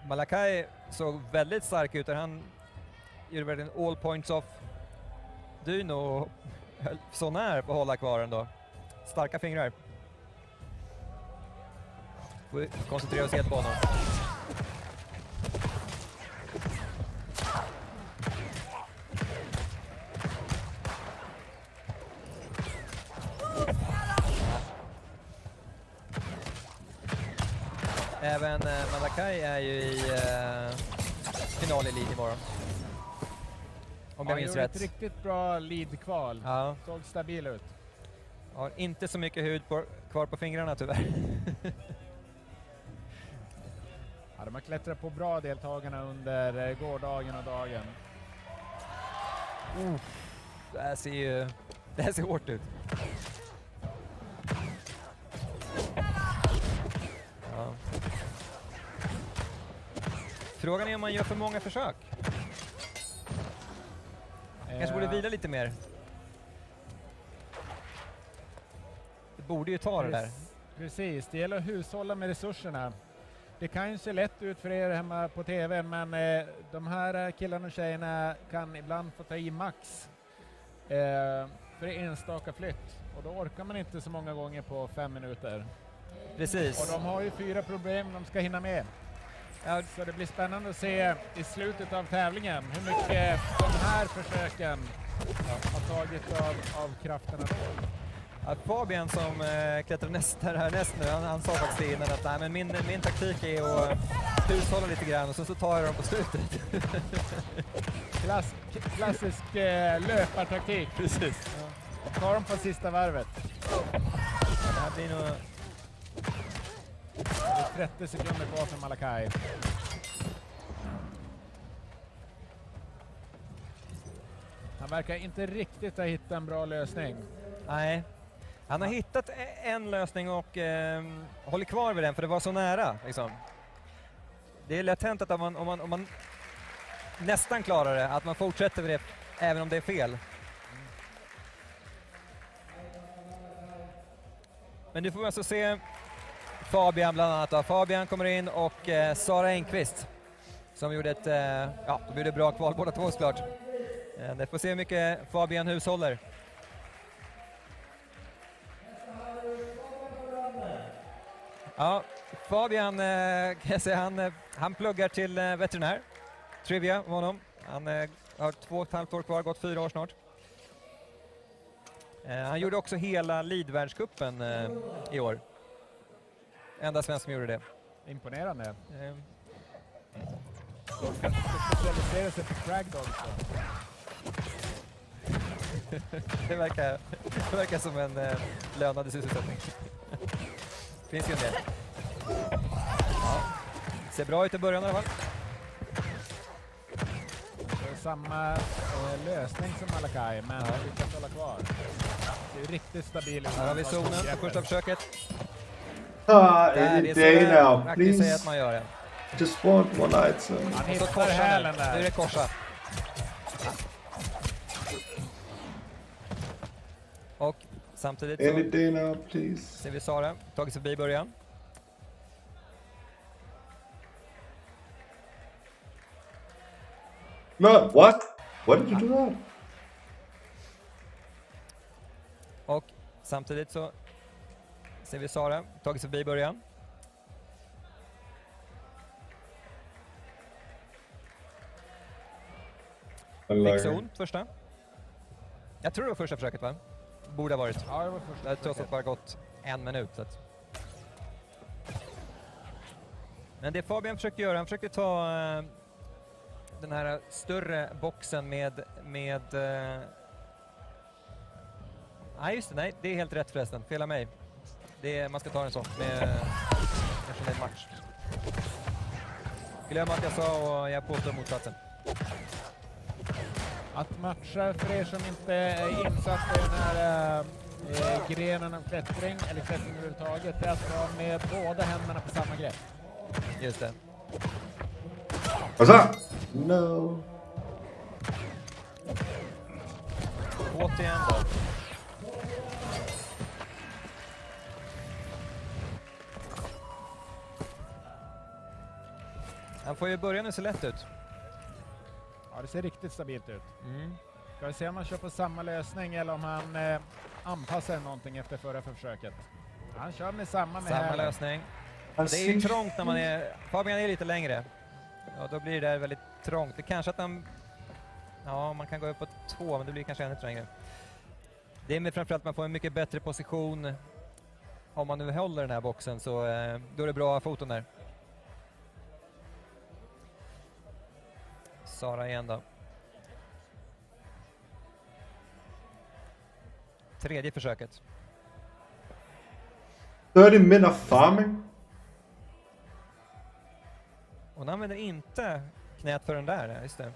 Malakai såg väldigt stark ut. Han gjorde väl en all points off. Du nog höll så när på att hålla kvar ändå. Starka fingrar. Får vi koncentrera oss helt på honom. Även Malakai är ju i final i lead imorgon. Om jag minns rätt. Ett riktigt bra lead-kval. Ja. Såg stabil ut. Har inte så mycket hud kvar på fingrarna tyvärr. Ja, de har klättrat på bra deltagarna under gårdagen och dagen. Det här ser hårt ut. Ja. Frågan är om man gör för många försök. Kanske borde vila lite mer. Det borde ju ta det där. Precis, det gäller att hushålla med resurserna. Det kan ju se lätt ut för er hemma på tv, men de här killarna och tjejerna kan ibland få ta i max för enstaka flytt. Och då orkar man inte så många gånger på 5 minuter. Precis. Och de har ju 4 problem de ska hinna med. Ja, så det blir spännande att se i slutet av tävlingen hur mycket de här försöken har tagit av krafterna då. Ja, Fabian som klättrar härnäst nu, han sa faktiskt innan att nej, men min taktik är att hushålla lite grann och så tar jag dem på slutet. Klassisk löpartaktik. Precis. Ja. Tar dem på sista varvet. Det här blir nog... Det är 30 sekunder kvar för Malakai. Han verkar inte riktigt ha hittat en bra lösning. Nej. Han har hittat en lösning och håller kvar vid den för det var så nära. Liksom. Det är lätt hänt att om man nästan klarar det, att man fortsätter vid det även om det är fel. Men nu får vi alltså se Fabian bland annat. Då. Fabian kommer in och Sara Engqvist som gjorde ett de gjorde bra kval båda två såklart. Det får se hur mycket Fabian hushåller. Ja, Fabian kan jag säga, han pluggar till veterinär. Trivia om honom. Han har 2,5 år kvar, gått 4 år snart. Han gjorde också hela Lead-världscupen i år. Enda svensk som gjorde det. Imponerande. Specialisera sig på Cragdog. Det verkar som en lönande sysselsättning. Finns ju en del. Ja. Ser bra ut i början i alla fall. Det är samma lösning som Malakai, men vi kan hålla kvar. Det är riktigt stabil. Här har vi zonen på första försöket. Any day now, please. Säga att man gör det. Just want one item. Han hittar hälen där. Nu är det korsa. Och samtidigt så Any day now, please. ser vi Sara tagit förbi början. No, what? What did you do that? Och samtidigt så ser vi Sara tagit förbi början. Fick zon första. Jag tror det var första försöket, va? Borde ha varit. Ja, det var första Det har trots försöket. allt bara gått 1 minut. Så att... Men det Fabian försökte göra, han försökte ta den här större boxen med nej just det, nej, det är helt rätt förresten, fel av mig. Man ska ta en sån med kanske en match. Glöm att jag sa och jag påstår motsatsen. Att matcha, för er som inte är insatta i den här grenen av klättring, eller klättring överhuvudtaget, är att vara med båda händerna på samma grepp. Just det. Vad så? No. Återigen då. Han får ju börja nu så lätt ut. Ja, det ser riktigt stabilt ut. Mm. Ska vi se om han kör på samma lösning eller om han anpassar någonting efter förra försöket. Han kör med samma Lösning. Det är ju trångt när man är... Fabian är lite längre. Ja, då blir det där väldigt trångt. Det kanske att han... Ja, man kan gå upp på 2, men det blir kanske ännu trängre. Det är med framförallt att man får en mycket bättre position. Om man nu håller den här boxen så då är det bra foton där. Sara igen då. Tredje försöket. 30 minutes of farming. Hon använder inte knät för den där, just det.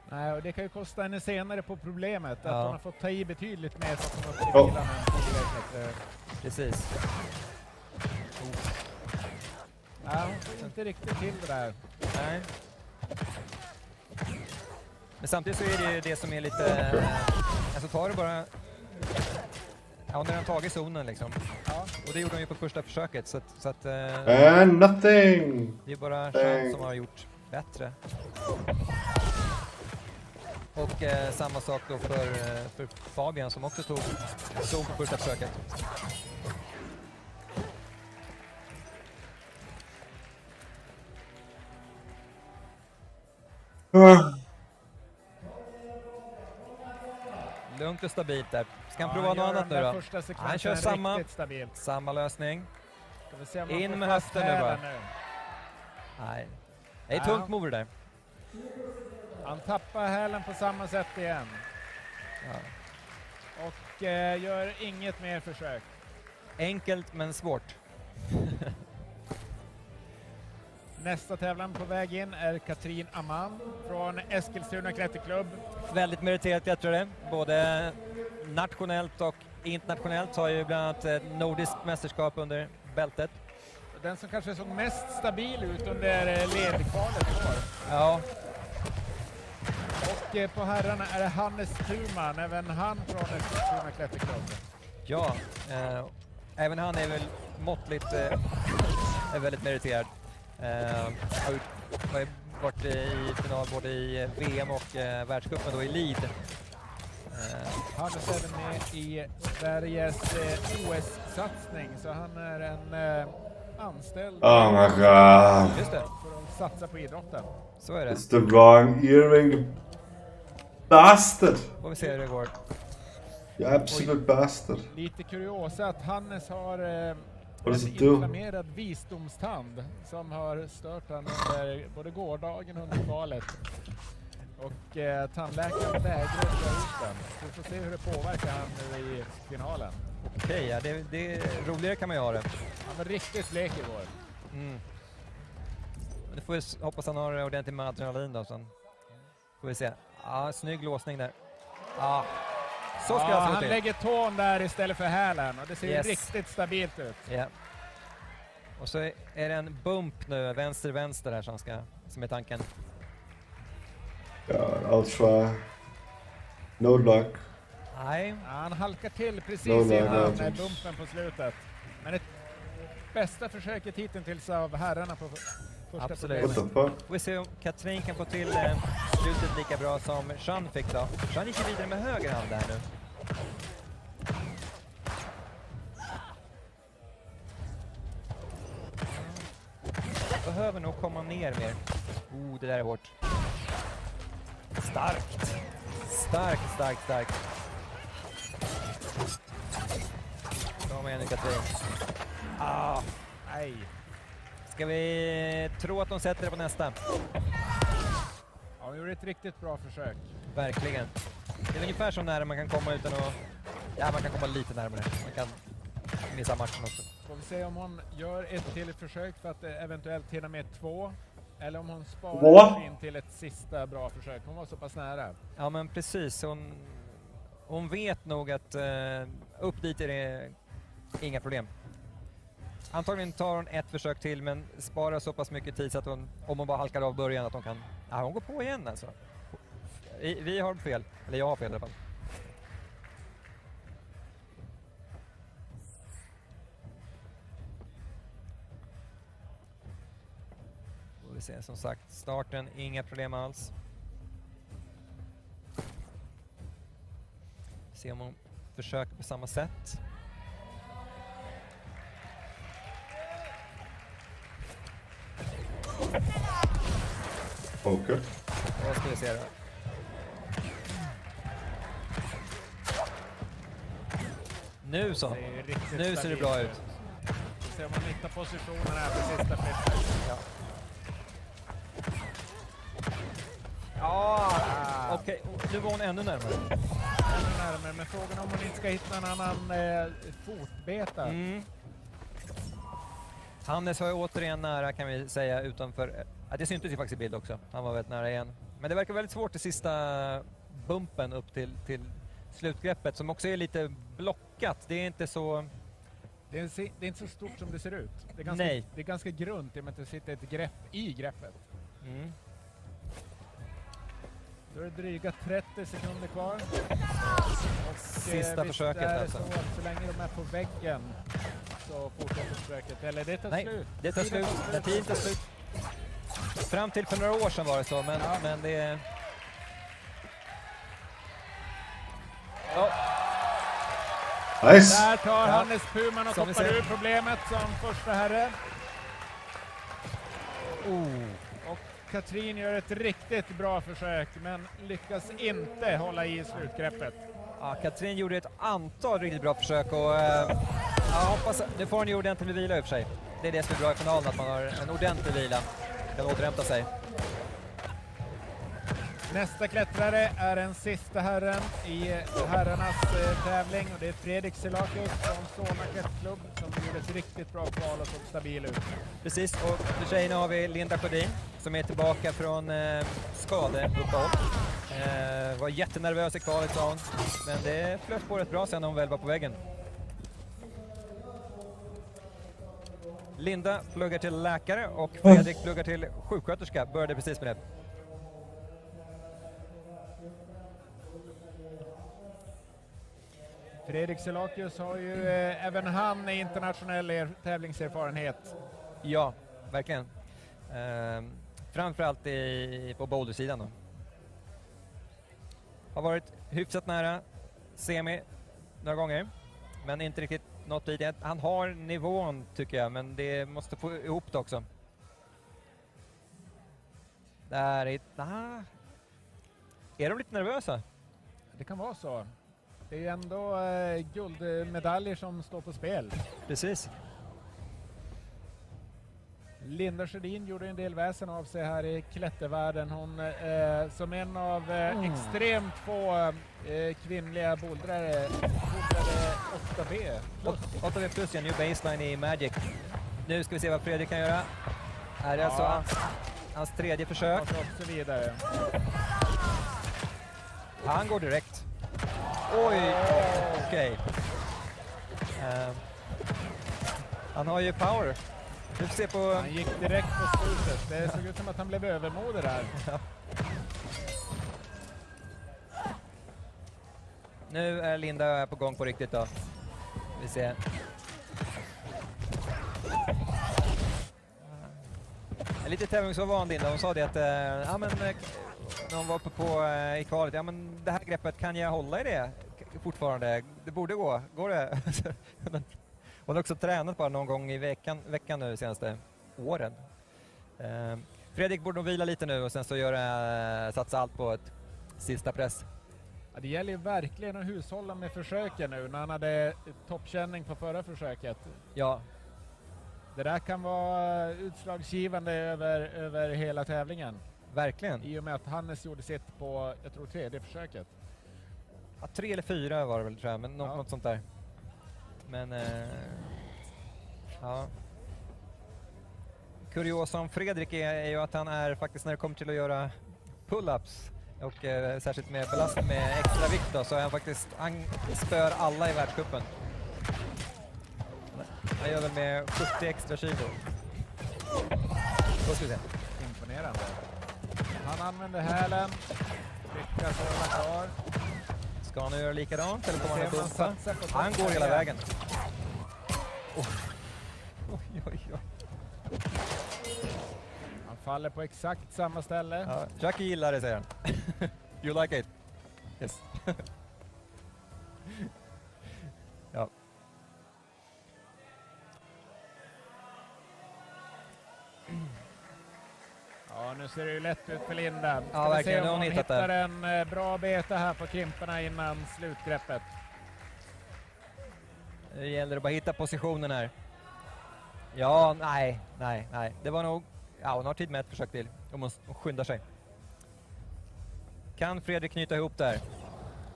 Nej, och det kan ju kosta henne senare på problemet. Ja. Att hon har fått ta i betydligt mer så att hon har fått bilarna tillräckligt. Precis. Ja, hon får inte riktigt till det där. Nej. Men samtidigt så är det det som är lite... Alltså tar du bara... Ja, när han tagit zonen liksom. Ja. Och det gjorde hon ju på första försöket. Så att Nothing. det är bara Sean som har gjort bättre. Och samma sak då för Fabian som också tog zon på första försöket. Lugnt och stabilt där. Ska han prova något annat nu då? Han kör samma lösning. In med höften nu bara. Nej. Det är tungt move där. Han tappar hälen på samma sätt igen. Ja. Och gör inget mer försök. Enkelt men svårt. Nästa tävlan på väg in är Katrin Amman från Eskilstuna klätterklubb. Väldigt meriterad klättrare, både nationellt och internationellt. Har ju bland annat nordiskt mästerskap under bältet. Den som kanske såg mest stabil ut under ledkvalet igår. Ja. Och på herrarna är det Hannes Thuman, även han från Eskilstuna klätterklubb. Ja, även han är väl måttligt är väldigt meriterad. Har varit i final både i VM och världscupen då i lead. Han är även med i Sveriges OS-satsning, så han är en anställd. Oh my god. Just det. För att satsa på idrotten. Så är det. It's the wrong earring, you bastard. Får vi se hur det går. You absolute bastard. Lite kuriosa att Hannes har What does en it do? inflammerad visdomstand som har stört han under både gårdagen och under kvalet. Och tandläkaren vägrar dra ut den. Så vi får se hur det påverkar han nu i finalen. Okej, ja, det roligare kan man ju ha det. Han var riktigt blek igår. Mm. Nu får vi hoppas han har ordentligt med adrenalin då. Sen får vi se. Ja, snygg låsning där. Ja, så ska jag slå han till. lägger tån där istället för hälen och det ser Yes. riktigt stabilt ut. Ja. Och så är det en bump nu, vänster här som är tanken. God, I'll try. No luck. Nej. Ja, han halkar till precis No, innan no. bumpen på slutet. Men det bästa försöket hittills av herrarna på första Absolut. What the fuck? Vi ser om Katrin kan få till slutet lika bra som Jean fick då. Jean gick vidare med höger hand där nu. Behöver nog komma ner mer. Det där är hårt. Starkt. Starkt. Kom igen nu, Katrin. Nej. Ska vi tro att de sätter det på nästa? Ja, de gjorde ett riktigt bra försök. Verkligen. Det är ungefär så nära man kan komma utan att... Ja, man kan komma lite närmare. Man kan missa matchen också. Får vi se om hon gör ett till försök för att eventuellt hinna med 2. Eller om hon sparar in till ett sista bra försök. Hon var så pass nära. Ja, men precis. Hon vet nog att upp dit är det inga problem. Antagligen tar hon ett försök till, men sparar så pass mycket tid så att hon, om hon bara halkar av början, att hon kan... Ja, hon går på igen alltså. Vi har fel. Eller jag har fel i alla fall. Får vi se, som sagt, starten, inga problem alls. Se om hon försöker på samma sätt. Okej. Vad ska vi se då? Nu så. Nu ser det bra ut. Vi ser om man hittar positionen här för sista flytten. Ja. Ja, okej. Nu var hon ännu närmare. Ännu närmare, men frågan om hon inte ska hitta en annan fotbeta. Hannes var ju återigen nära, kan vi säga, utanför... Ja, det syntes ju faktiskt i bild också. Han var väldigt nära igen. Men det verkar väldigt svårt i sista bumpen upp till slutgreppet, som också är lite blockat. Det är inte så... Det är inte så stort som det ser ut. Det är ganska, Nej. Det är ganska grunt i och med att det sitter ett grepp i greppet. Då är det dryga 30 sekunder kvar. Och sista försöket alltså. Så länge de är på väggen så fortsätter försöket. Eller det tar slut. Det tar slut. Tiden tar slut. Fram till för några år sedan var det så, men det är... Nice. Där tar Hannes Puman och hoppar ur problemet som första herre. Och Katrin gör ett riktigt bra försök, men lyckas inte hålla i slutgreppet. Ja, Katrin gjorde ett antal riktigt bra försök och jag hoppas... Nu får hon ju ordentlig vila i och för sig. Det är det som är bra i finalen, att man har en ordentlig vila. Kan återhämta sig. Nästa klättrare är den sista herren i herrarnas tävling, och det är Fredrik Selakius från Solna klätterklubb som gjorde ett riktigt bra kval och såg stabil ut. Precis, och för tjejerna har vi Linda Sjödin som är tillbaka från skadeuppehåll. Var jättenervös i kvalet, sa hon, men det flöt på rätt bra sen när hon väl var på väggen. Linda pluggar till läkare och Fredrik pluggar till sjuksköterska. Började precis med det. Fredrik Selakius har ju även han internationell tävlingserfarenhet. Ja, verkligen. Framförallt på bouldersidan då. Har varit hyfsat nära semi några gånger, men inte riktigt nått dit. Han har nivån tycker jag, men det måste få ihop det också. Där är de lite nervösa? Det kan vara så. Det är ändå guldmedaljer som står på spel. Precis. Linda Sjödin gjorde en del väsen av sig här i klättervärlden. Hon som en av extremt få kvinnliga bouldrare 8B. 8B plus, ja, new baseline i Magic. Nu ska vi se vad Fredrik kan göra. Här är alltså hans tredje försök. Och så vidare. Han går direkt. Oj, okej. Han har ju power. Du får se på... Han gick direkt på slutet. Det såg ut som att han blev övermodig där. Nu är Linda på gång på riktigt då. Vi ser. Lite tävlingsvan Linda. Hon sa det att när hon var uppe på i kvalet, ja men det här greppet, kan jag hålla i det fortfarande? Det borde gå. Går det? Hon har också tränat bara någon gång i veckan nu senaste åren. Fredrik borde nog vila lite nu och sen så satsa allt på ett sista press. Ja, det gäller ju verkligen att hushålla med försöken nu när han hade toppkänning på förra försöket. Ja. Det där kan vara utslagsgivande över hela tävlingen. Verkligen. I och med att Hannes gjorde sitt på, jag tror, 3:e försöket. Ja, 3 eller 4 var det väl, tror jag, men något sånt där. Men ja. Kuriosa om Fredrik är ju att han är faktiskt, när det kommer till att göra pull-ups och särskilt med belastning med extra vikt då, så är han faktiskt, han spör alla i världscupen. Han gör väl med 70 extra kilo. Då ska vi se. Imponerande. Han använder hälen. Lyckas hålla kvar. Ska han göra likadant eller kommer han att bumpa? Han går hela vägen. Oj, oj, oj. Han faller på exakt samma ställe. Ja, Jackie gillar det, säger han. You like it? Yes. Ja. Ja, nu ser det ju lätt ut för Linda. Ja, Ska vi verkligen. se om Hon hon hittar hittar en bra beta här på krimporna innan slutgreppet. Det gäller att bara hitta positionen här. Ja, nej. Det var nog... Ja, hon har tid med ett försök till. Hon skyndar sig. Kan Fredrik knyta ihop där?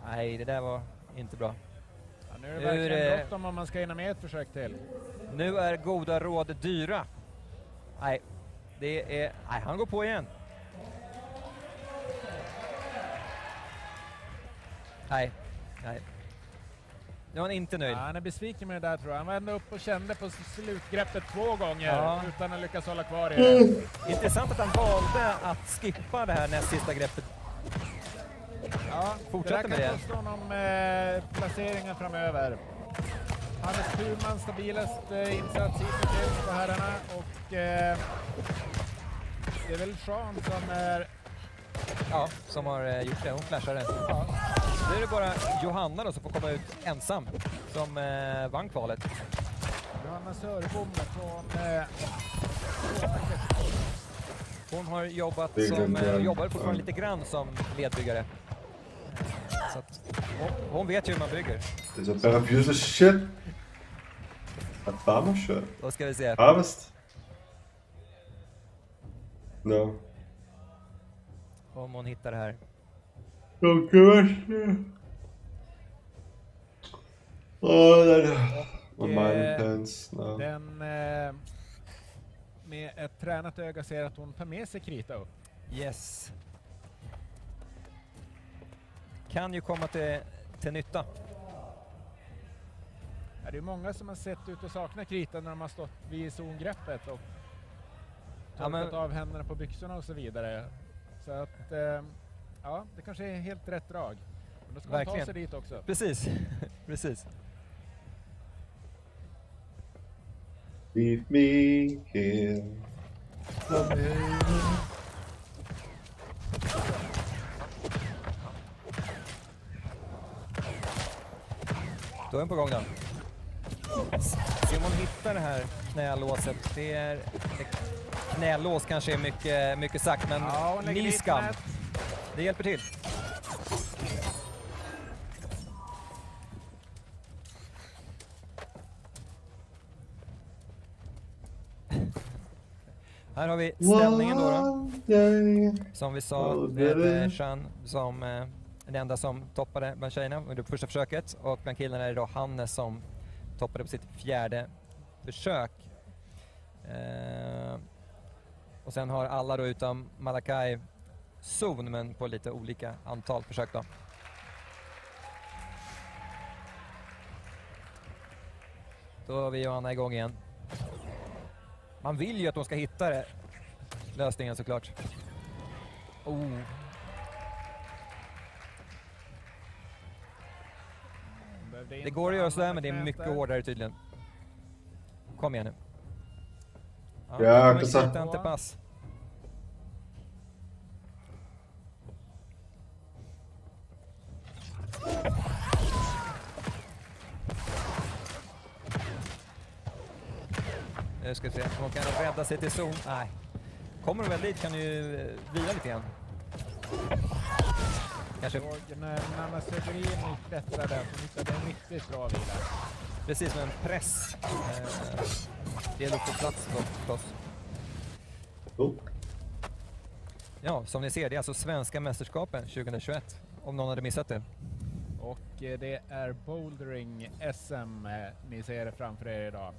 Nej, det där var inte bra. Ja, nu är det verkligen bråttom om man ska hinna med ett försök till. Nu är goda råd dyra. Nej, det är... Nej, han går på igen. Nej. Nu är han inte nöjd. Ja, han är besviken med det där, tror jag. Han var ändå upp och kände på slutgreppet 2 gånger utan att lyckas hålla kvar i det. Intressant att han valde att skippa det här näst sista greppet. Ja, fortsätter med det. det. Kan kosta honom placeringen framöver. Hannes Thurman stabilast insats hittills på herrarna och det är väl Sean som är... Ja, som har gjort det. Hon flashar den. Ja. Nu är det bara Johanna då som får komma ut ensam som vann kvalet. Johanna Sörbom från... Hon har jobbat jobbar fortfarande lite grann som ledbyggare. Så att, hon vet ju hur man bygger. Det är så bara abuse shit. Att farma shit. Då ska vi se. Harvest. No. Om hon hittar det här. Oh gosh. Den med ett tränat öga ser att hon tar med sig krita upp. Yes. Kan ju komma till nytta. Ja, det är många som har sett ut att sakna krita när de har stått vid zongreppet och torkat av händerna på byxorna och så vidare. Så att, ja, det kanske är helt rätt drag. Men då ska man ta sig dit också. Precis, precis. Leave me here. Då är den på gång då. Se om man hittar det här knälåset. Det är... Knälås kanske är mycket sagt, men ny skam. Det hjälper till. Här har vi ställningen då. Som vi sa med Sean som den enda som toppade bland tjejerna under första försöket. Och bland killarna är det då Hannes som toppade på sitt 4:e försök. Och sen har alla då utom Malakai zon, men på lite olika antal försök då. Då har vi Johanna igång igen. Man vill ju att de ska hitta det. Lösningen såklart. Oh. Det går att göra sådär, men det är mycket hårdare tydligen. Kom igen nu. Ja, det kommer inte pass. Nu ska vi se, hon kan rädda sig till zon. Nej. Kommer de väl dit kan ju vila lite grann. Kanske... Nanna Söderin klättrade och hittade en riktigt bra vila. Precis som en press. Det är lite plats förstås. Ja, som ni ser, det är alltså svenska mästerskapen 2021. Om någon hade missat det. Och det är bouldering SM ni ser framför er idag.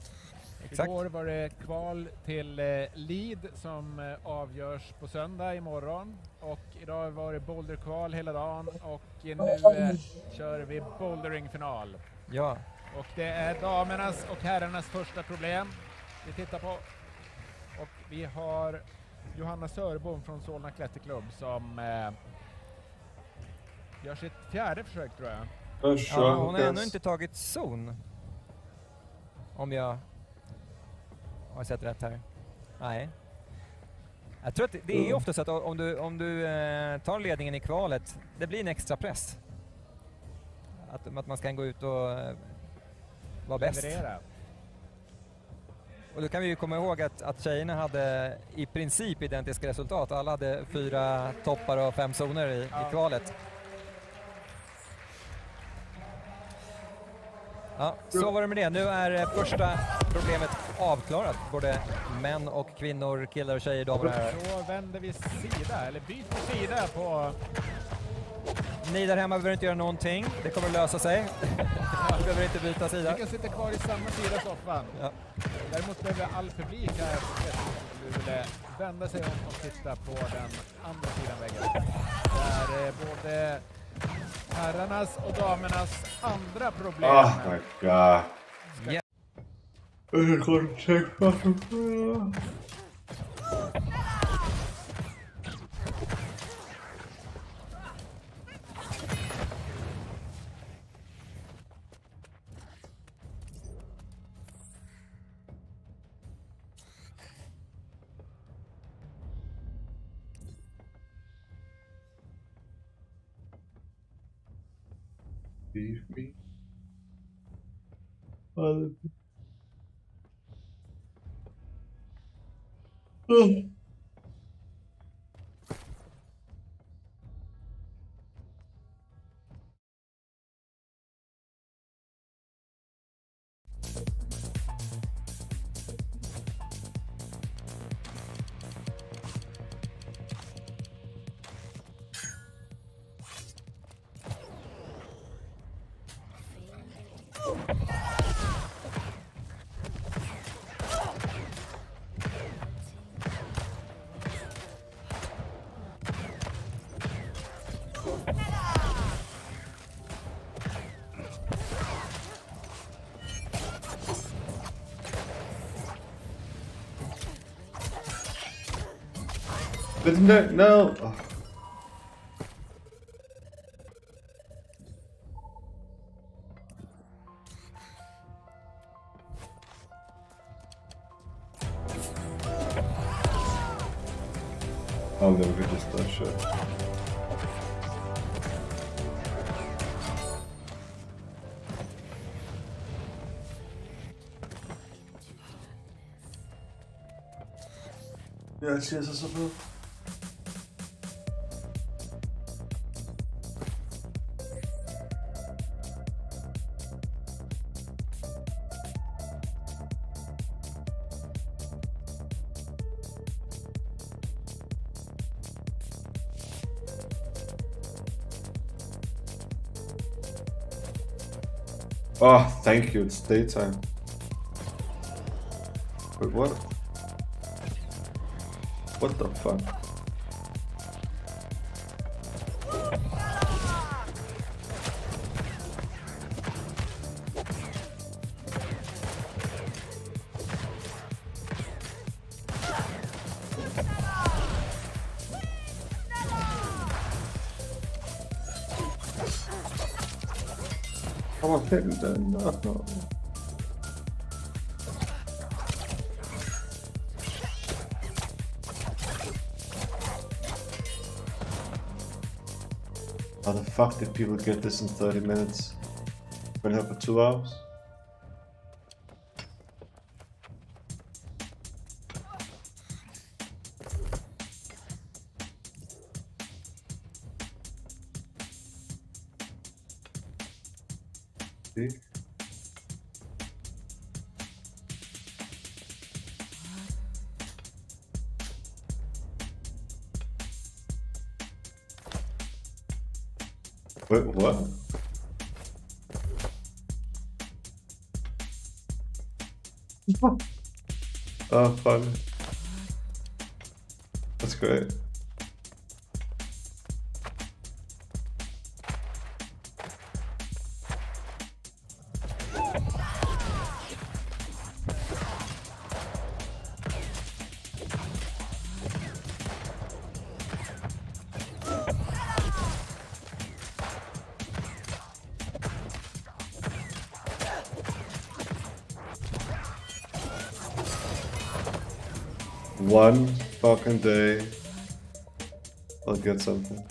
Exakt. Igår var det kval till lead som avgörs på söndag imorgon. Och idag var det boulderkval hela dagen och nu kör vi boulderingfinal. Ja. Och det är damernas och herrarnas första problem vi tittar på. Och vi har Johanna Sörbom från Solna klätterklubb som gör sitt fjärde försök tror jag. Ja, hon har ännu inte tagit zon. Om jag har sett rätt här. Nej. Jag tror att det är ofta så att om du tar ledningen i kvalet, det blir en extra press. Att man ska gå ut och vara bäst. Leverera. Och då kan vi ju komma ihåg att tjejerna hade i princip identiska resultat. Alla hade 4 toppar och 5 zoner i kvalet. Ja, så var det med det. Nu är första problemet avklarat. Både män och kvinnor, killar och tjejer, damer och herrar. Så vänder vi sida, eller byter sida på... Ni där hemma behöver inte göra någonting. Det kommer att lösa sig. Vi behöver inte byta sida. Vi kan sitta kvar i samma sida soffan. Ja. Däremot behöver all publik här vända sig om och titta på den andra sidan väggen. Där både herrarnas och damernas andra problem. Oh my god. Yeah. Leave me. But no. Oh. I'll never get this done, shit. Ja, ser så bra. Oh, thank you, it's daytime. But what? What the fuck? Come on, hit me then. No. How the fuck did people get this in 30 minutes? Been here for 2 hours? See? Wait, what? Oh, fun. That's great. One fucking day, I'll get something.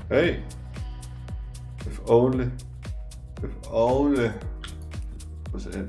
Hey, if only was it.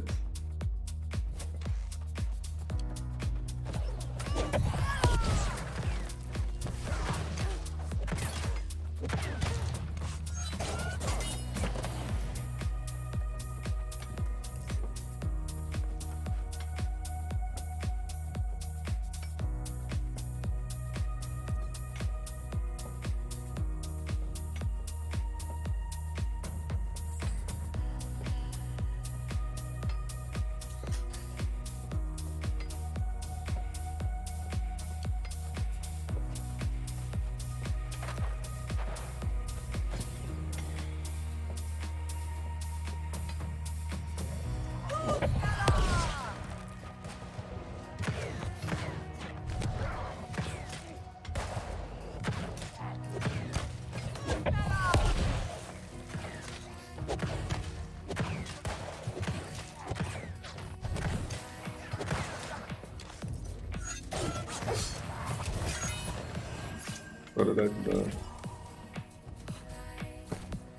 What did I do?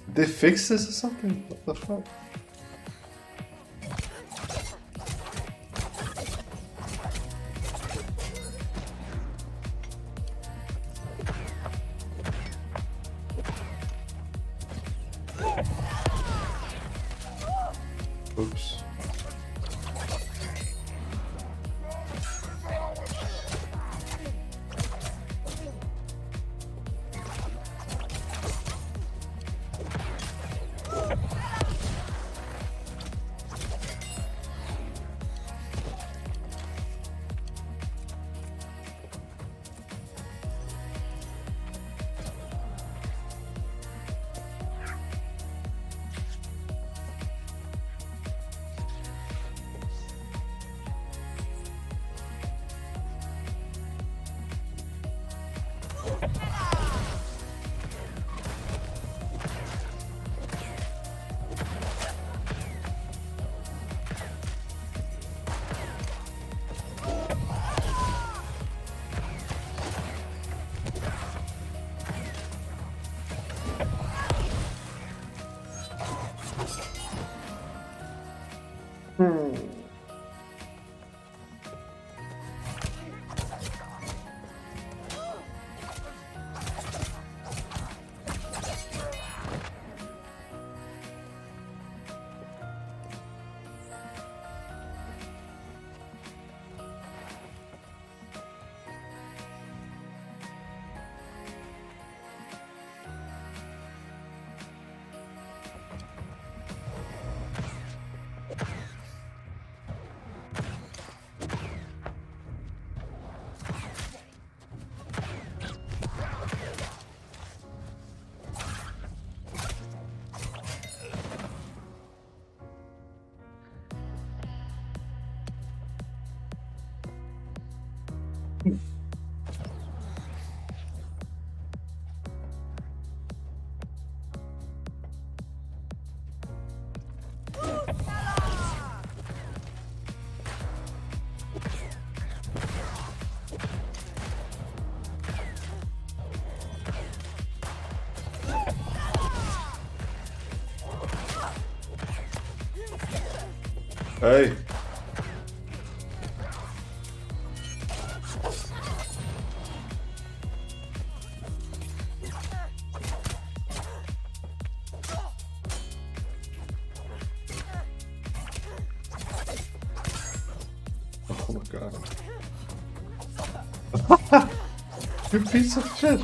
Did they fix this or something? What the fuck? Oops. Hey. Oh my god. You piece of shit.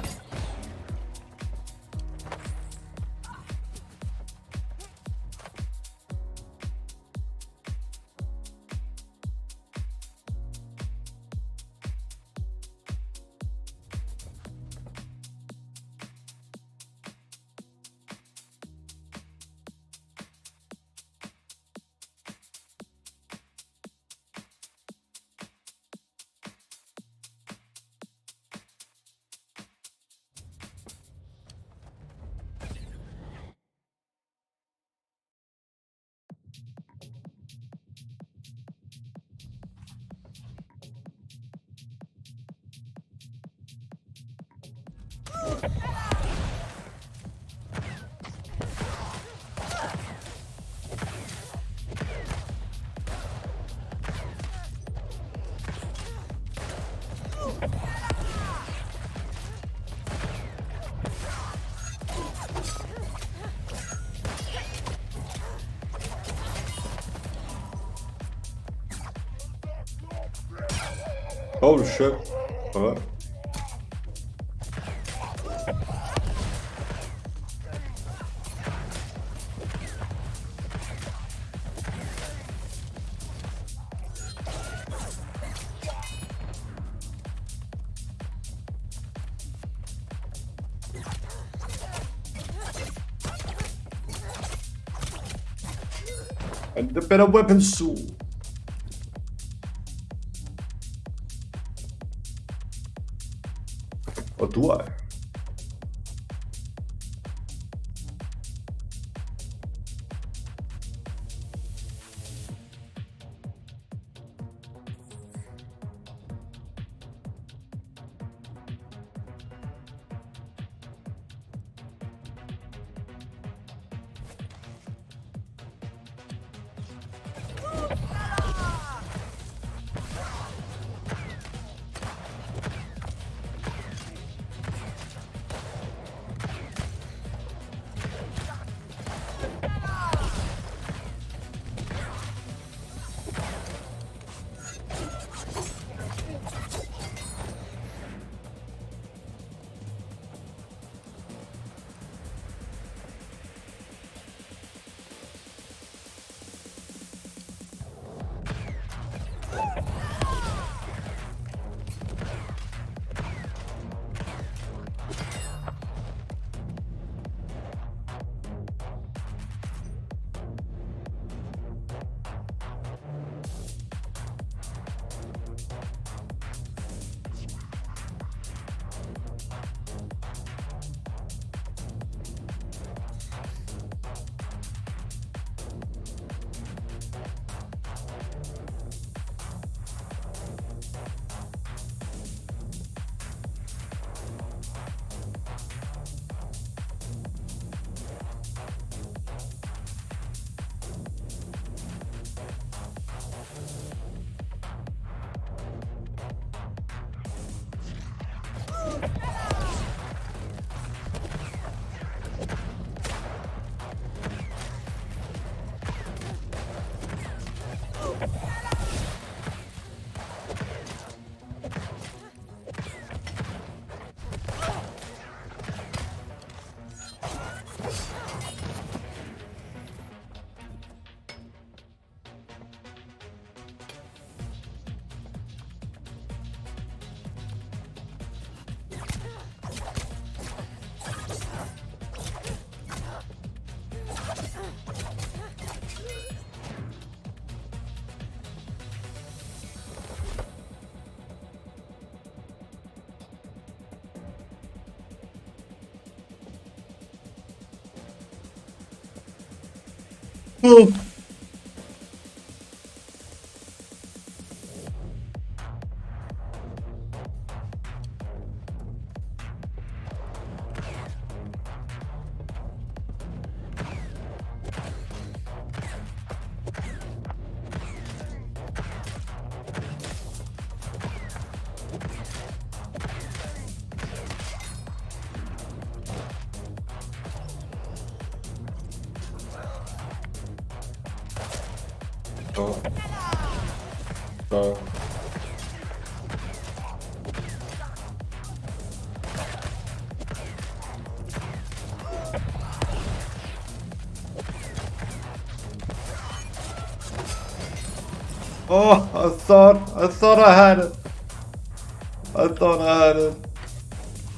Holy shit. Alright. And the better weapons soon. Or do I? Oh. Oh. Oh, I thought I had it. I thought I had it.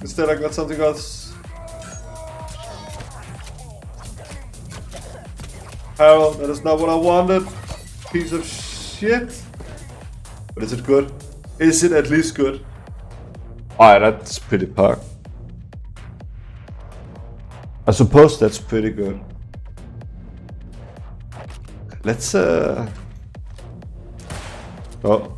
Instead I got something else. Harold, that is not what I wanted. Piece of shit. But is it good? Is it at least good? Alright, that's pretty pug. I suppose that's pretty good. Let's Oh.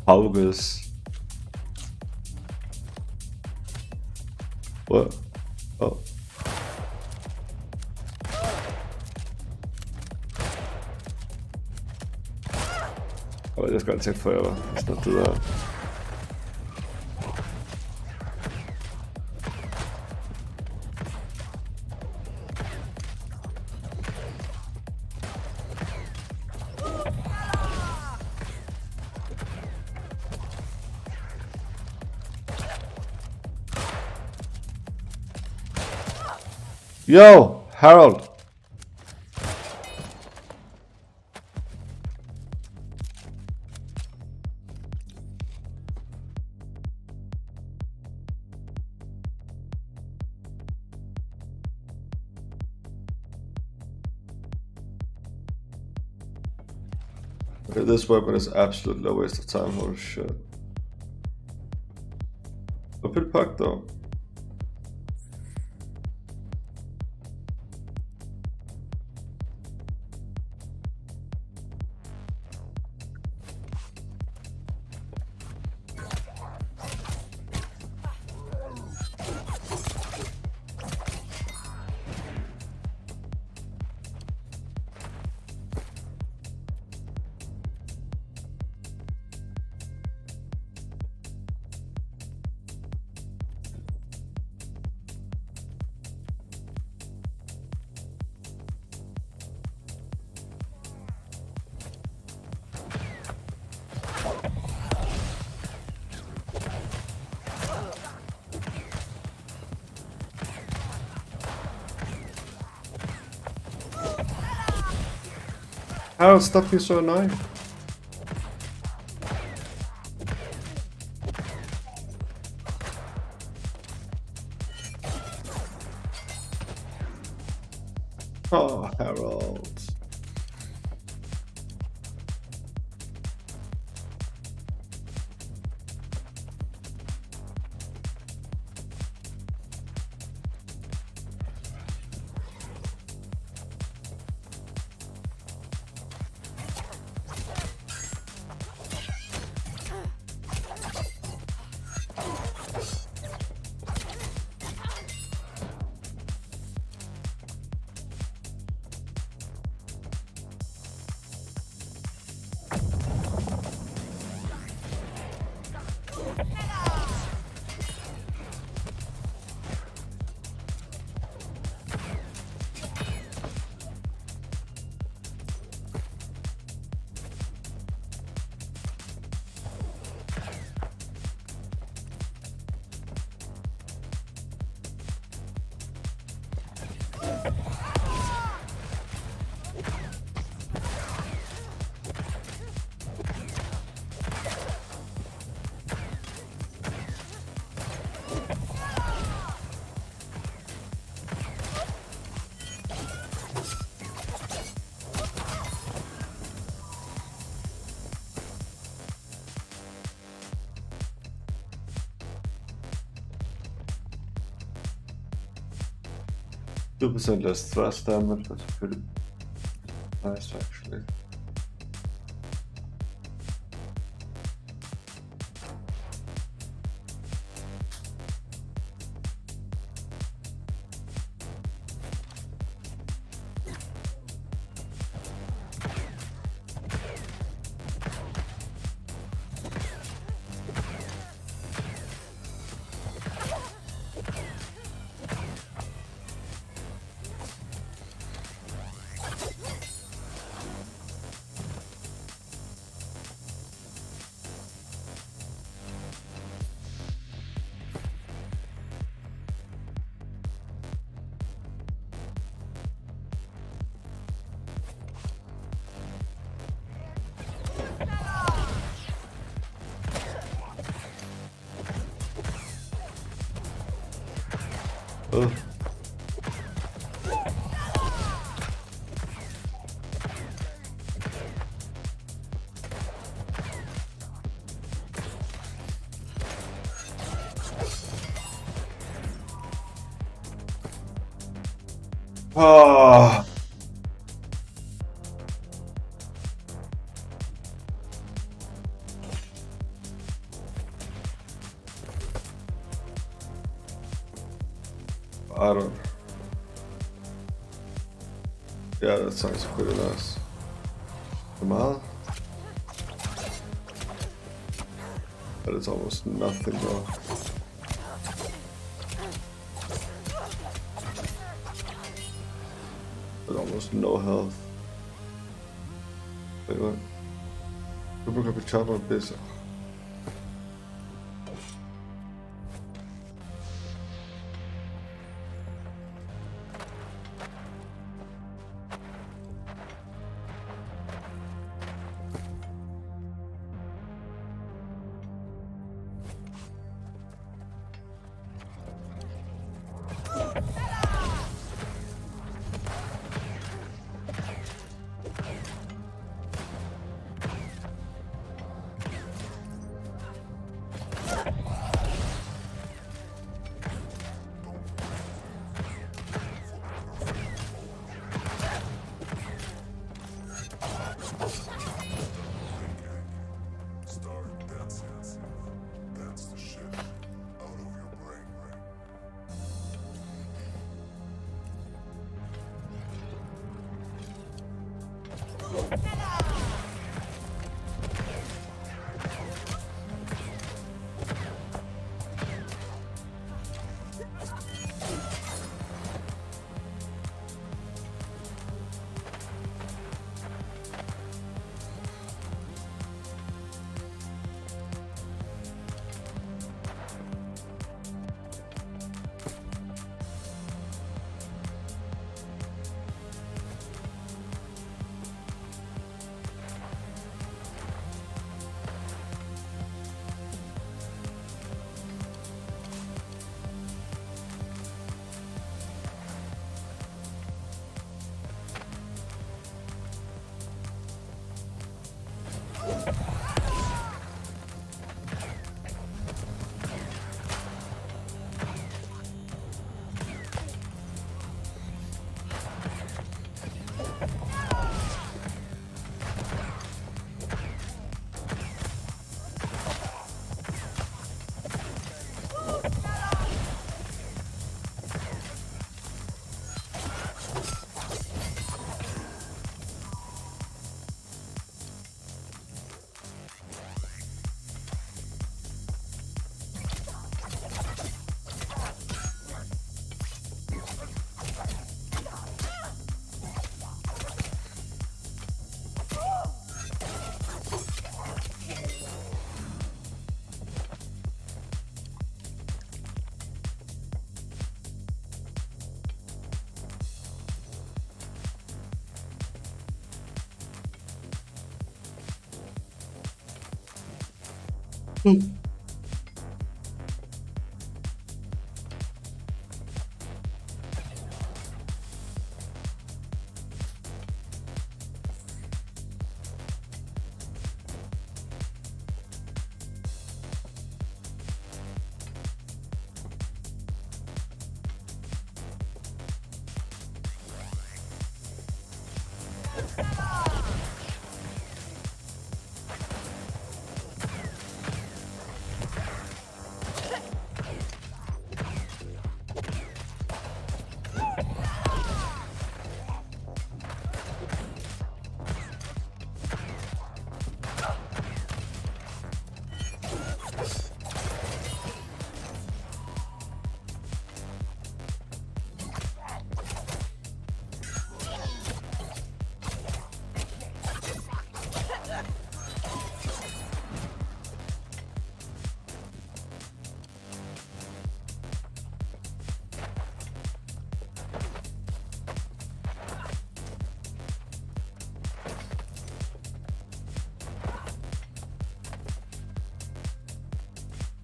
August. What? Oh. Oh, that's gonna take forever. Let's not do that. Yo, Harold. Okay, this weapon is absolutely a waste of time. Holy shit. A bit packed though. Harold, stop being so annoying. Oh, Harold. % less thrust damage, that's pretty nice actually. Ugh. Ah. I don't. Yeah, that sounds pretty nice. Mal. But it's almost nothing though. With almost no health. Wait, what? Super Capitano Basic.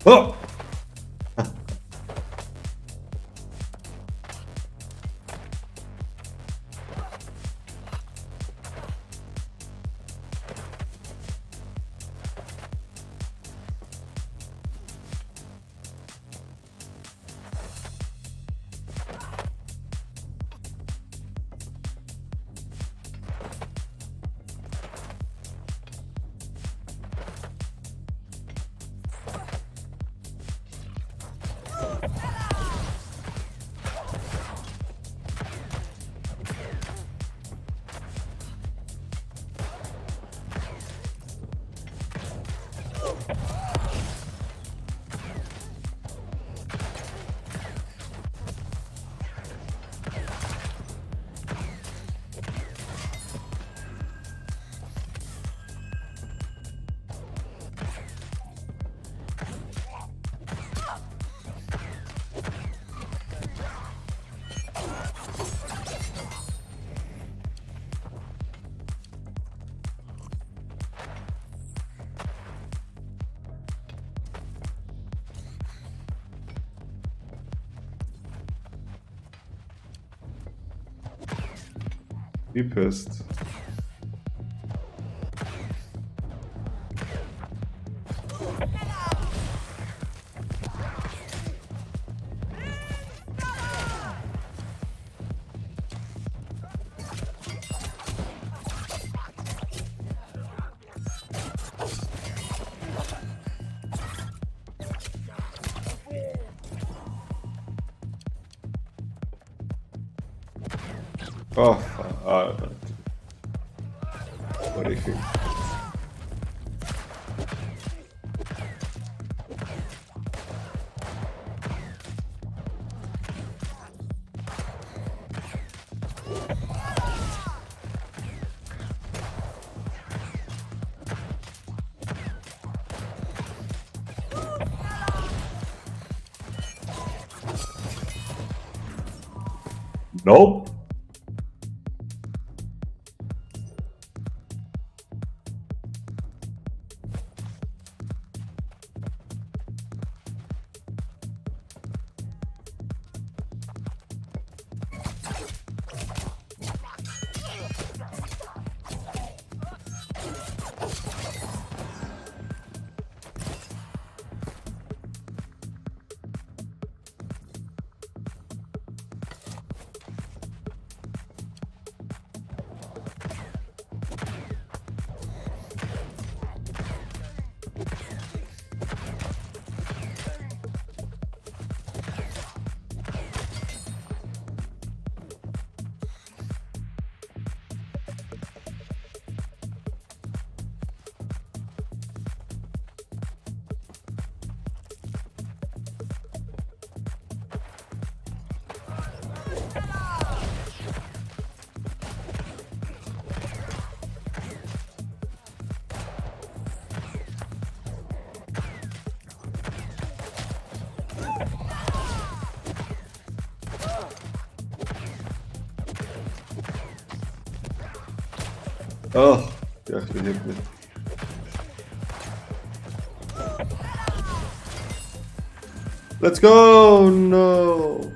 Oh! Be pissed. Oh, what do you think? Nope. Oh, ja, ich bin mit. Let's go! No!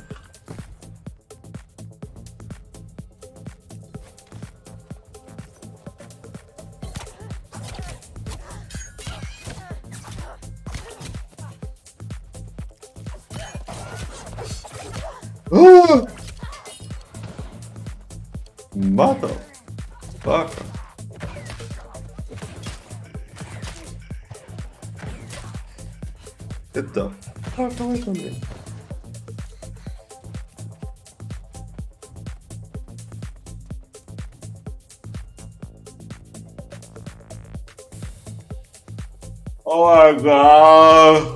Oh! Motherfucker. Get the fuck away from me. Oh my god.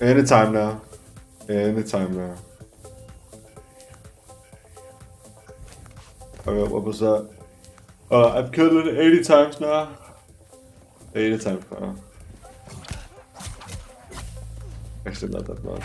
Anytime now. Anytime now. Alright, what was that? I've killed it 80 times now. 80 times now. Actually, not that much.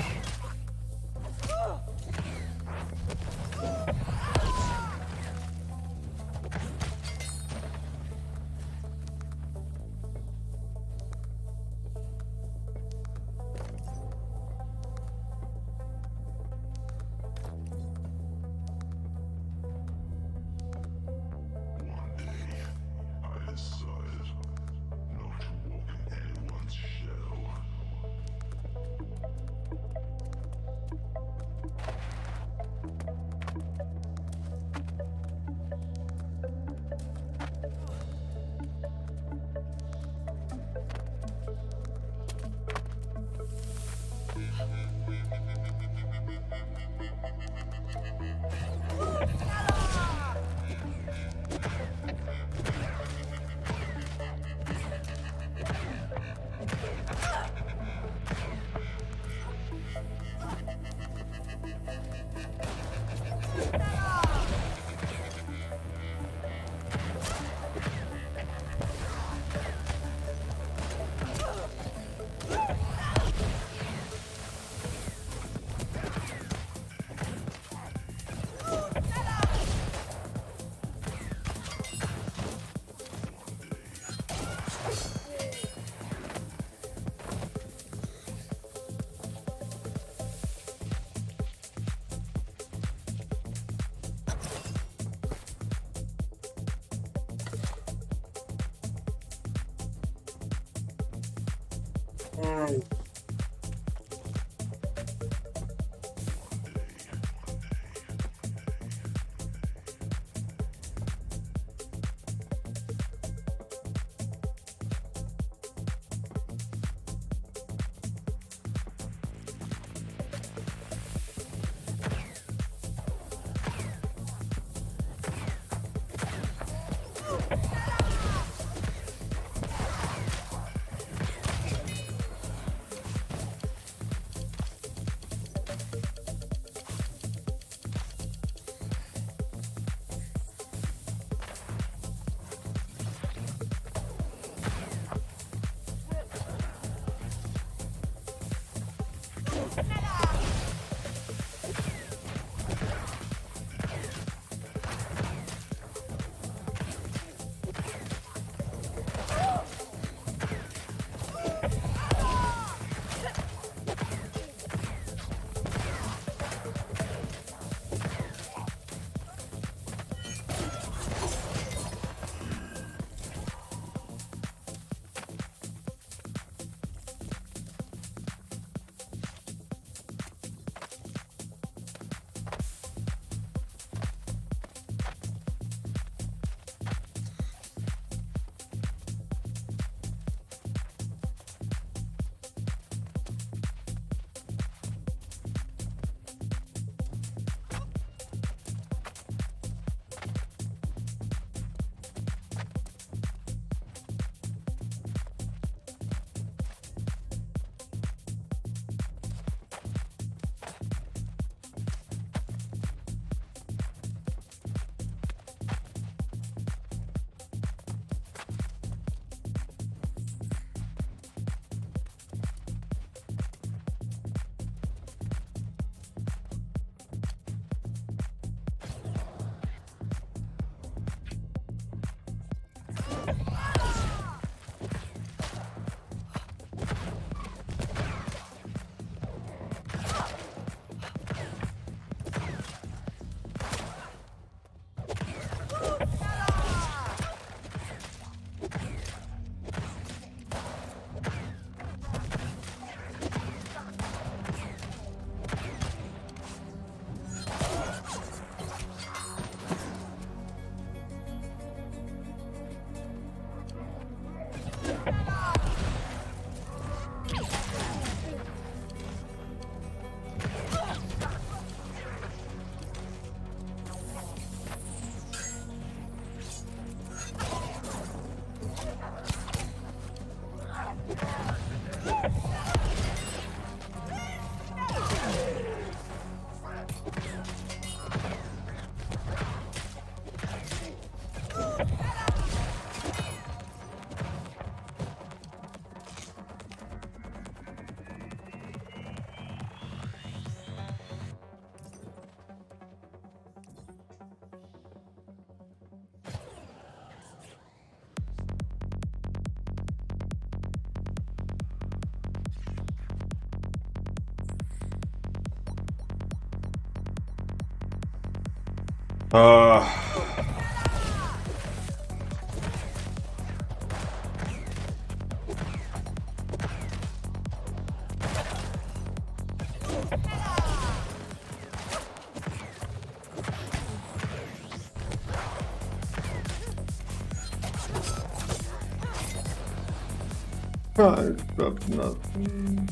I've got nothing.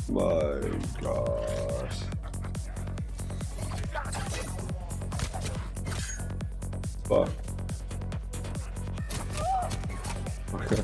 My God. Fuck. Okay.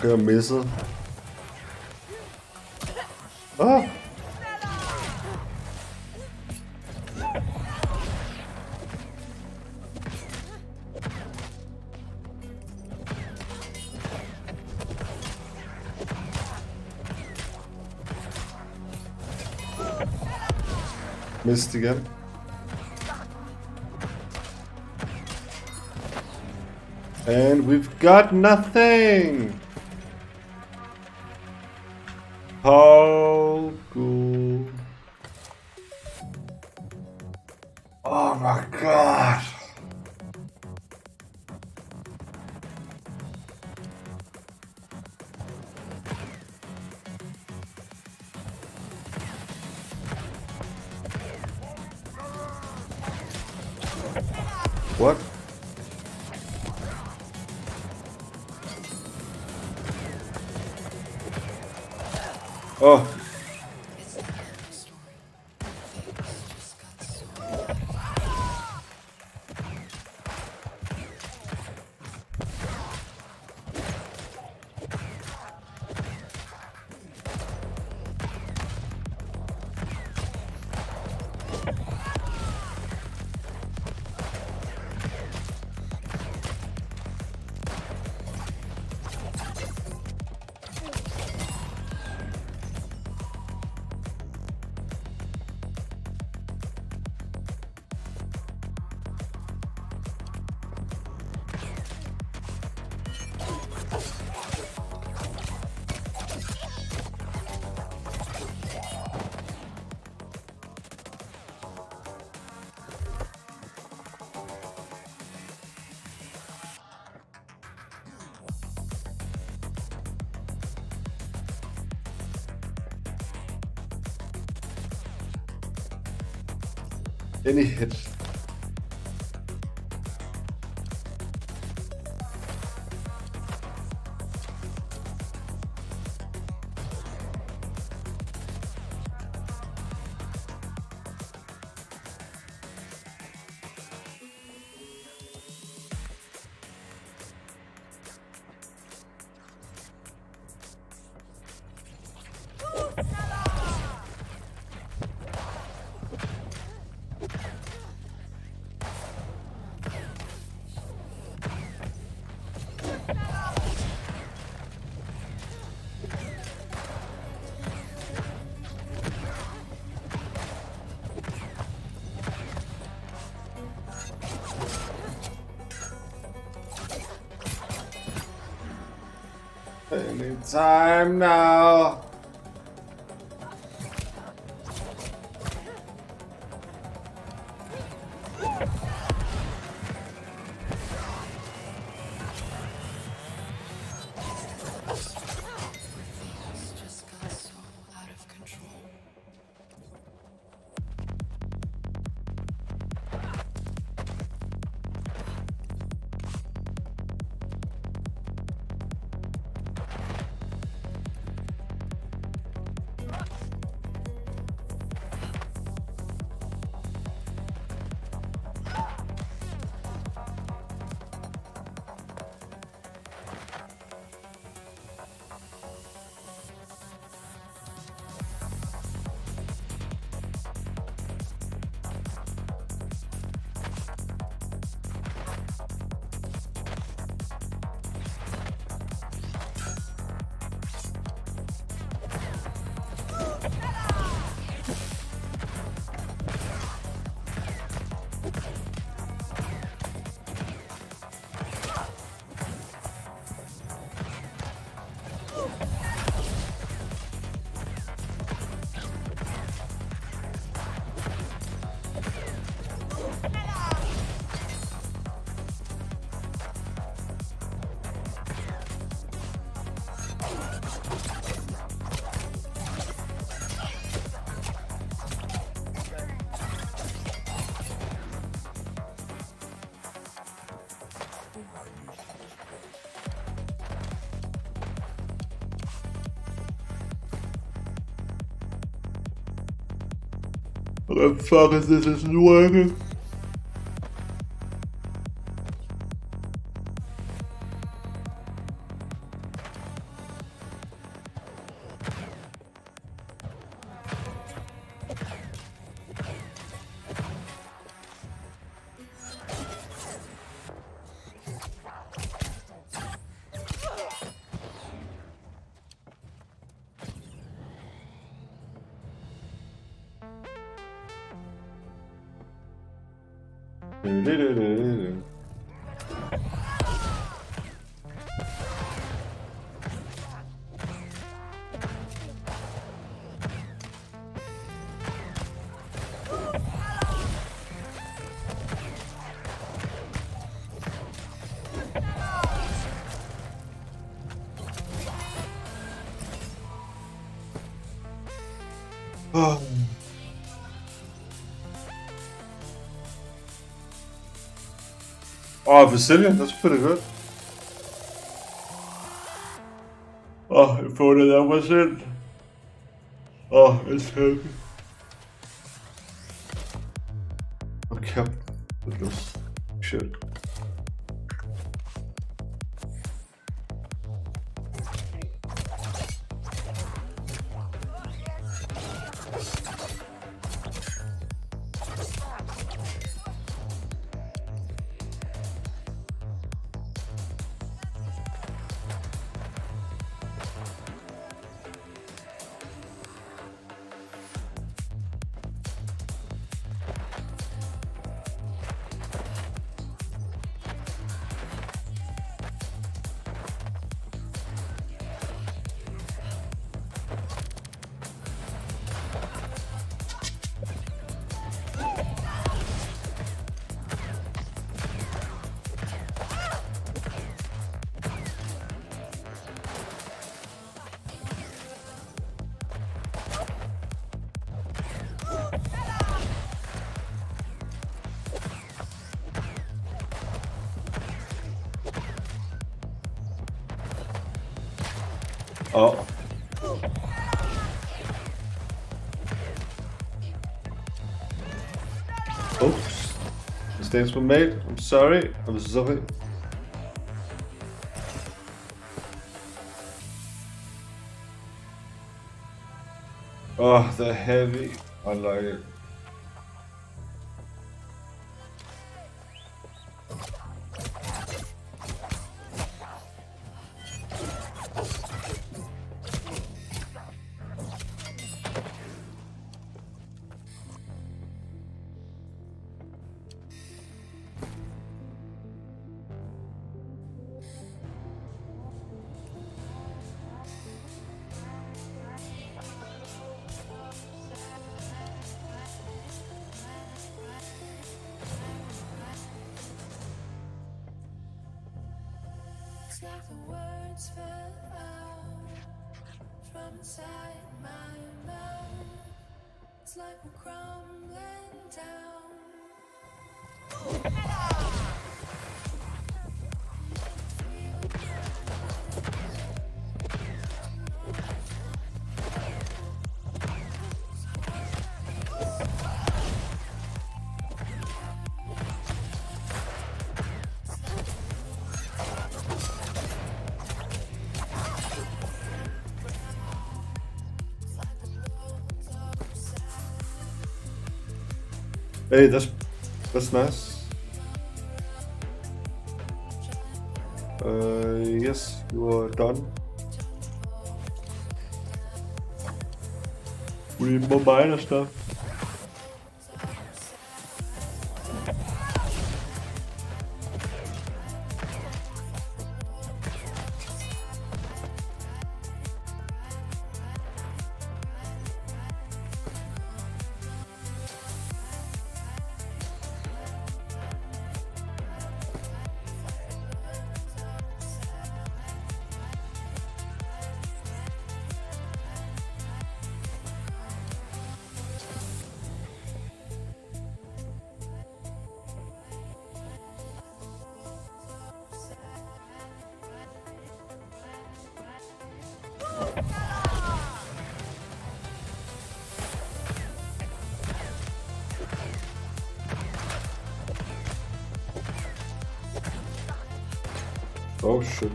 Okay, jeg misset. Ah! Missed igen. And we've got nothing! How cool. Oh my god! What? Oh. Any hit. Anytime now. What the fuck is this? Isn't working. Oh, Brazilian, that's pretty good. Oh, if only that was it. Oh, it's heavy. Okay, this shit. Oh. Oops. Mistakes were made. I'm sorry. I'm sorry. Oh, the heavy. I like it. It's like the words fell out from inside my mouth. It's like we're crumbling down. Hey, that's nice. Yes, you are done. We need more minor stuff. Oh shit.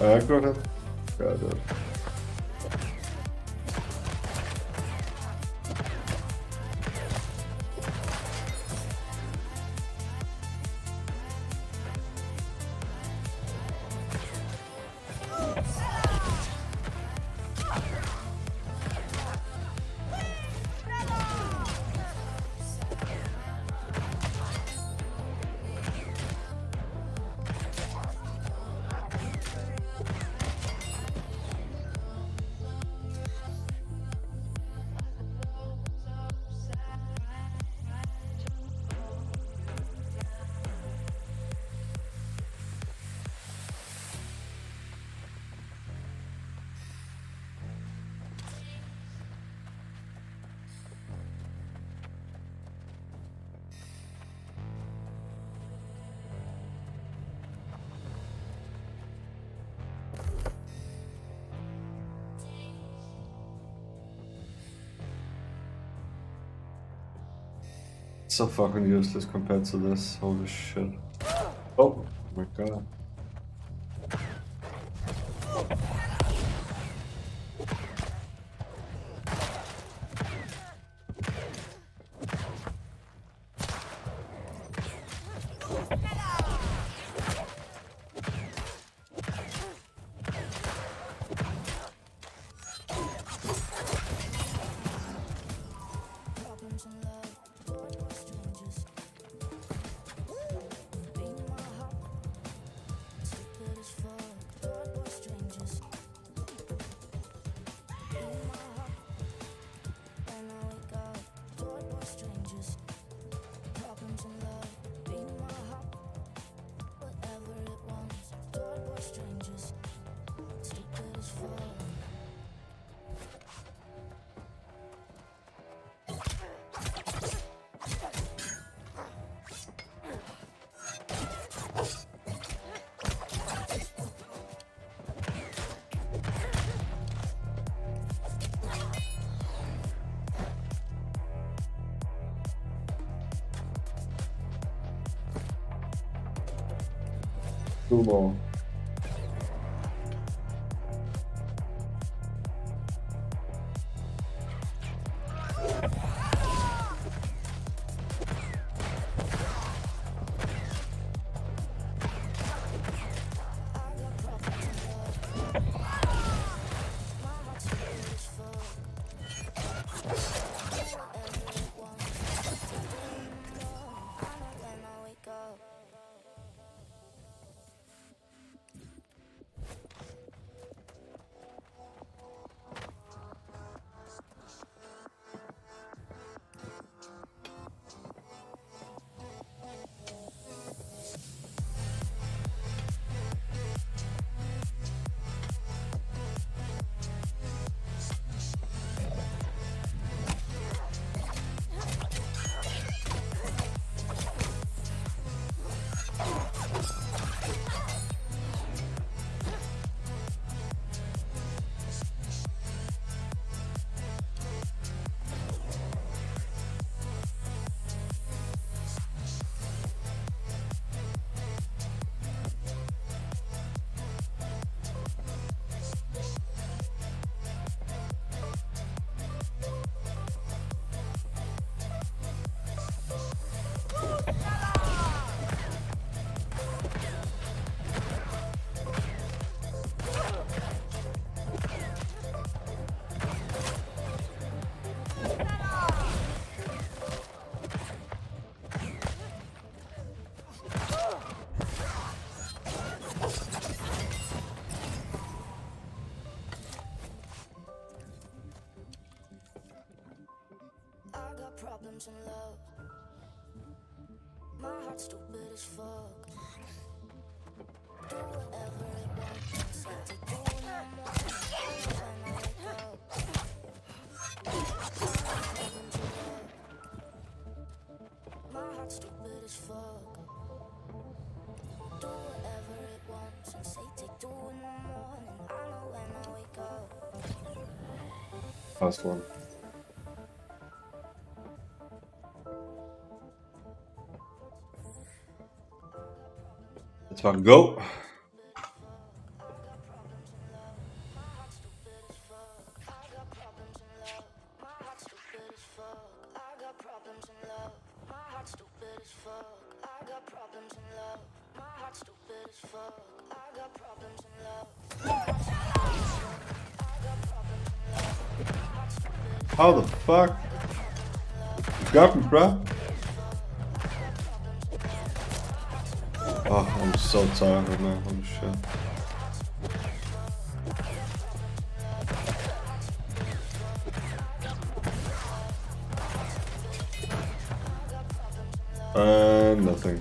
I got him. Got it. So fucking useless compared to this. Holy shit. Oh my god. Two more. Problems in love. My heart's stupid as fuck. Do whatever it wants. Like to do no more. When I wake up. Problems in love. My heart's stupid as fuck. Do whatever it wants. And say take two in the morning. I know when I wake up. Last one. Let's fucking go. How the fuck? You got me, bro. Oh, I'm so tired right now. Holy shit. Nothing.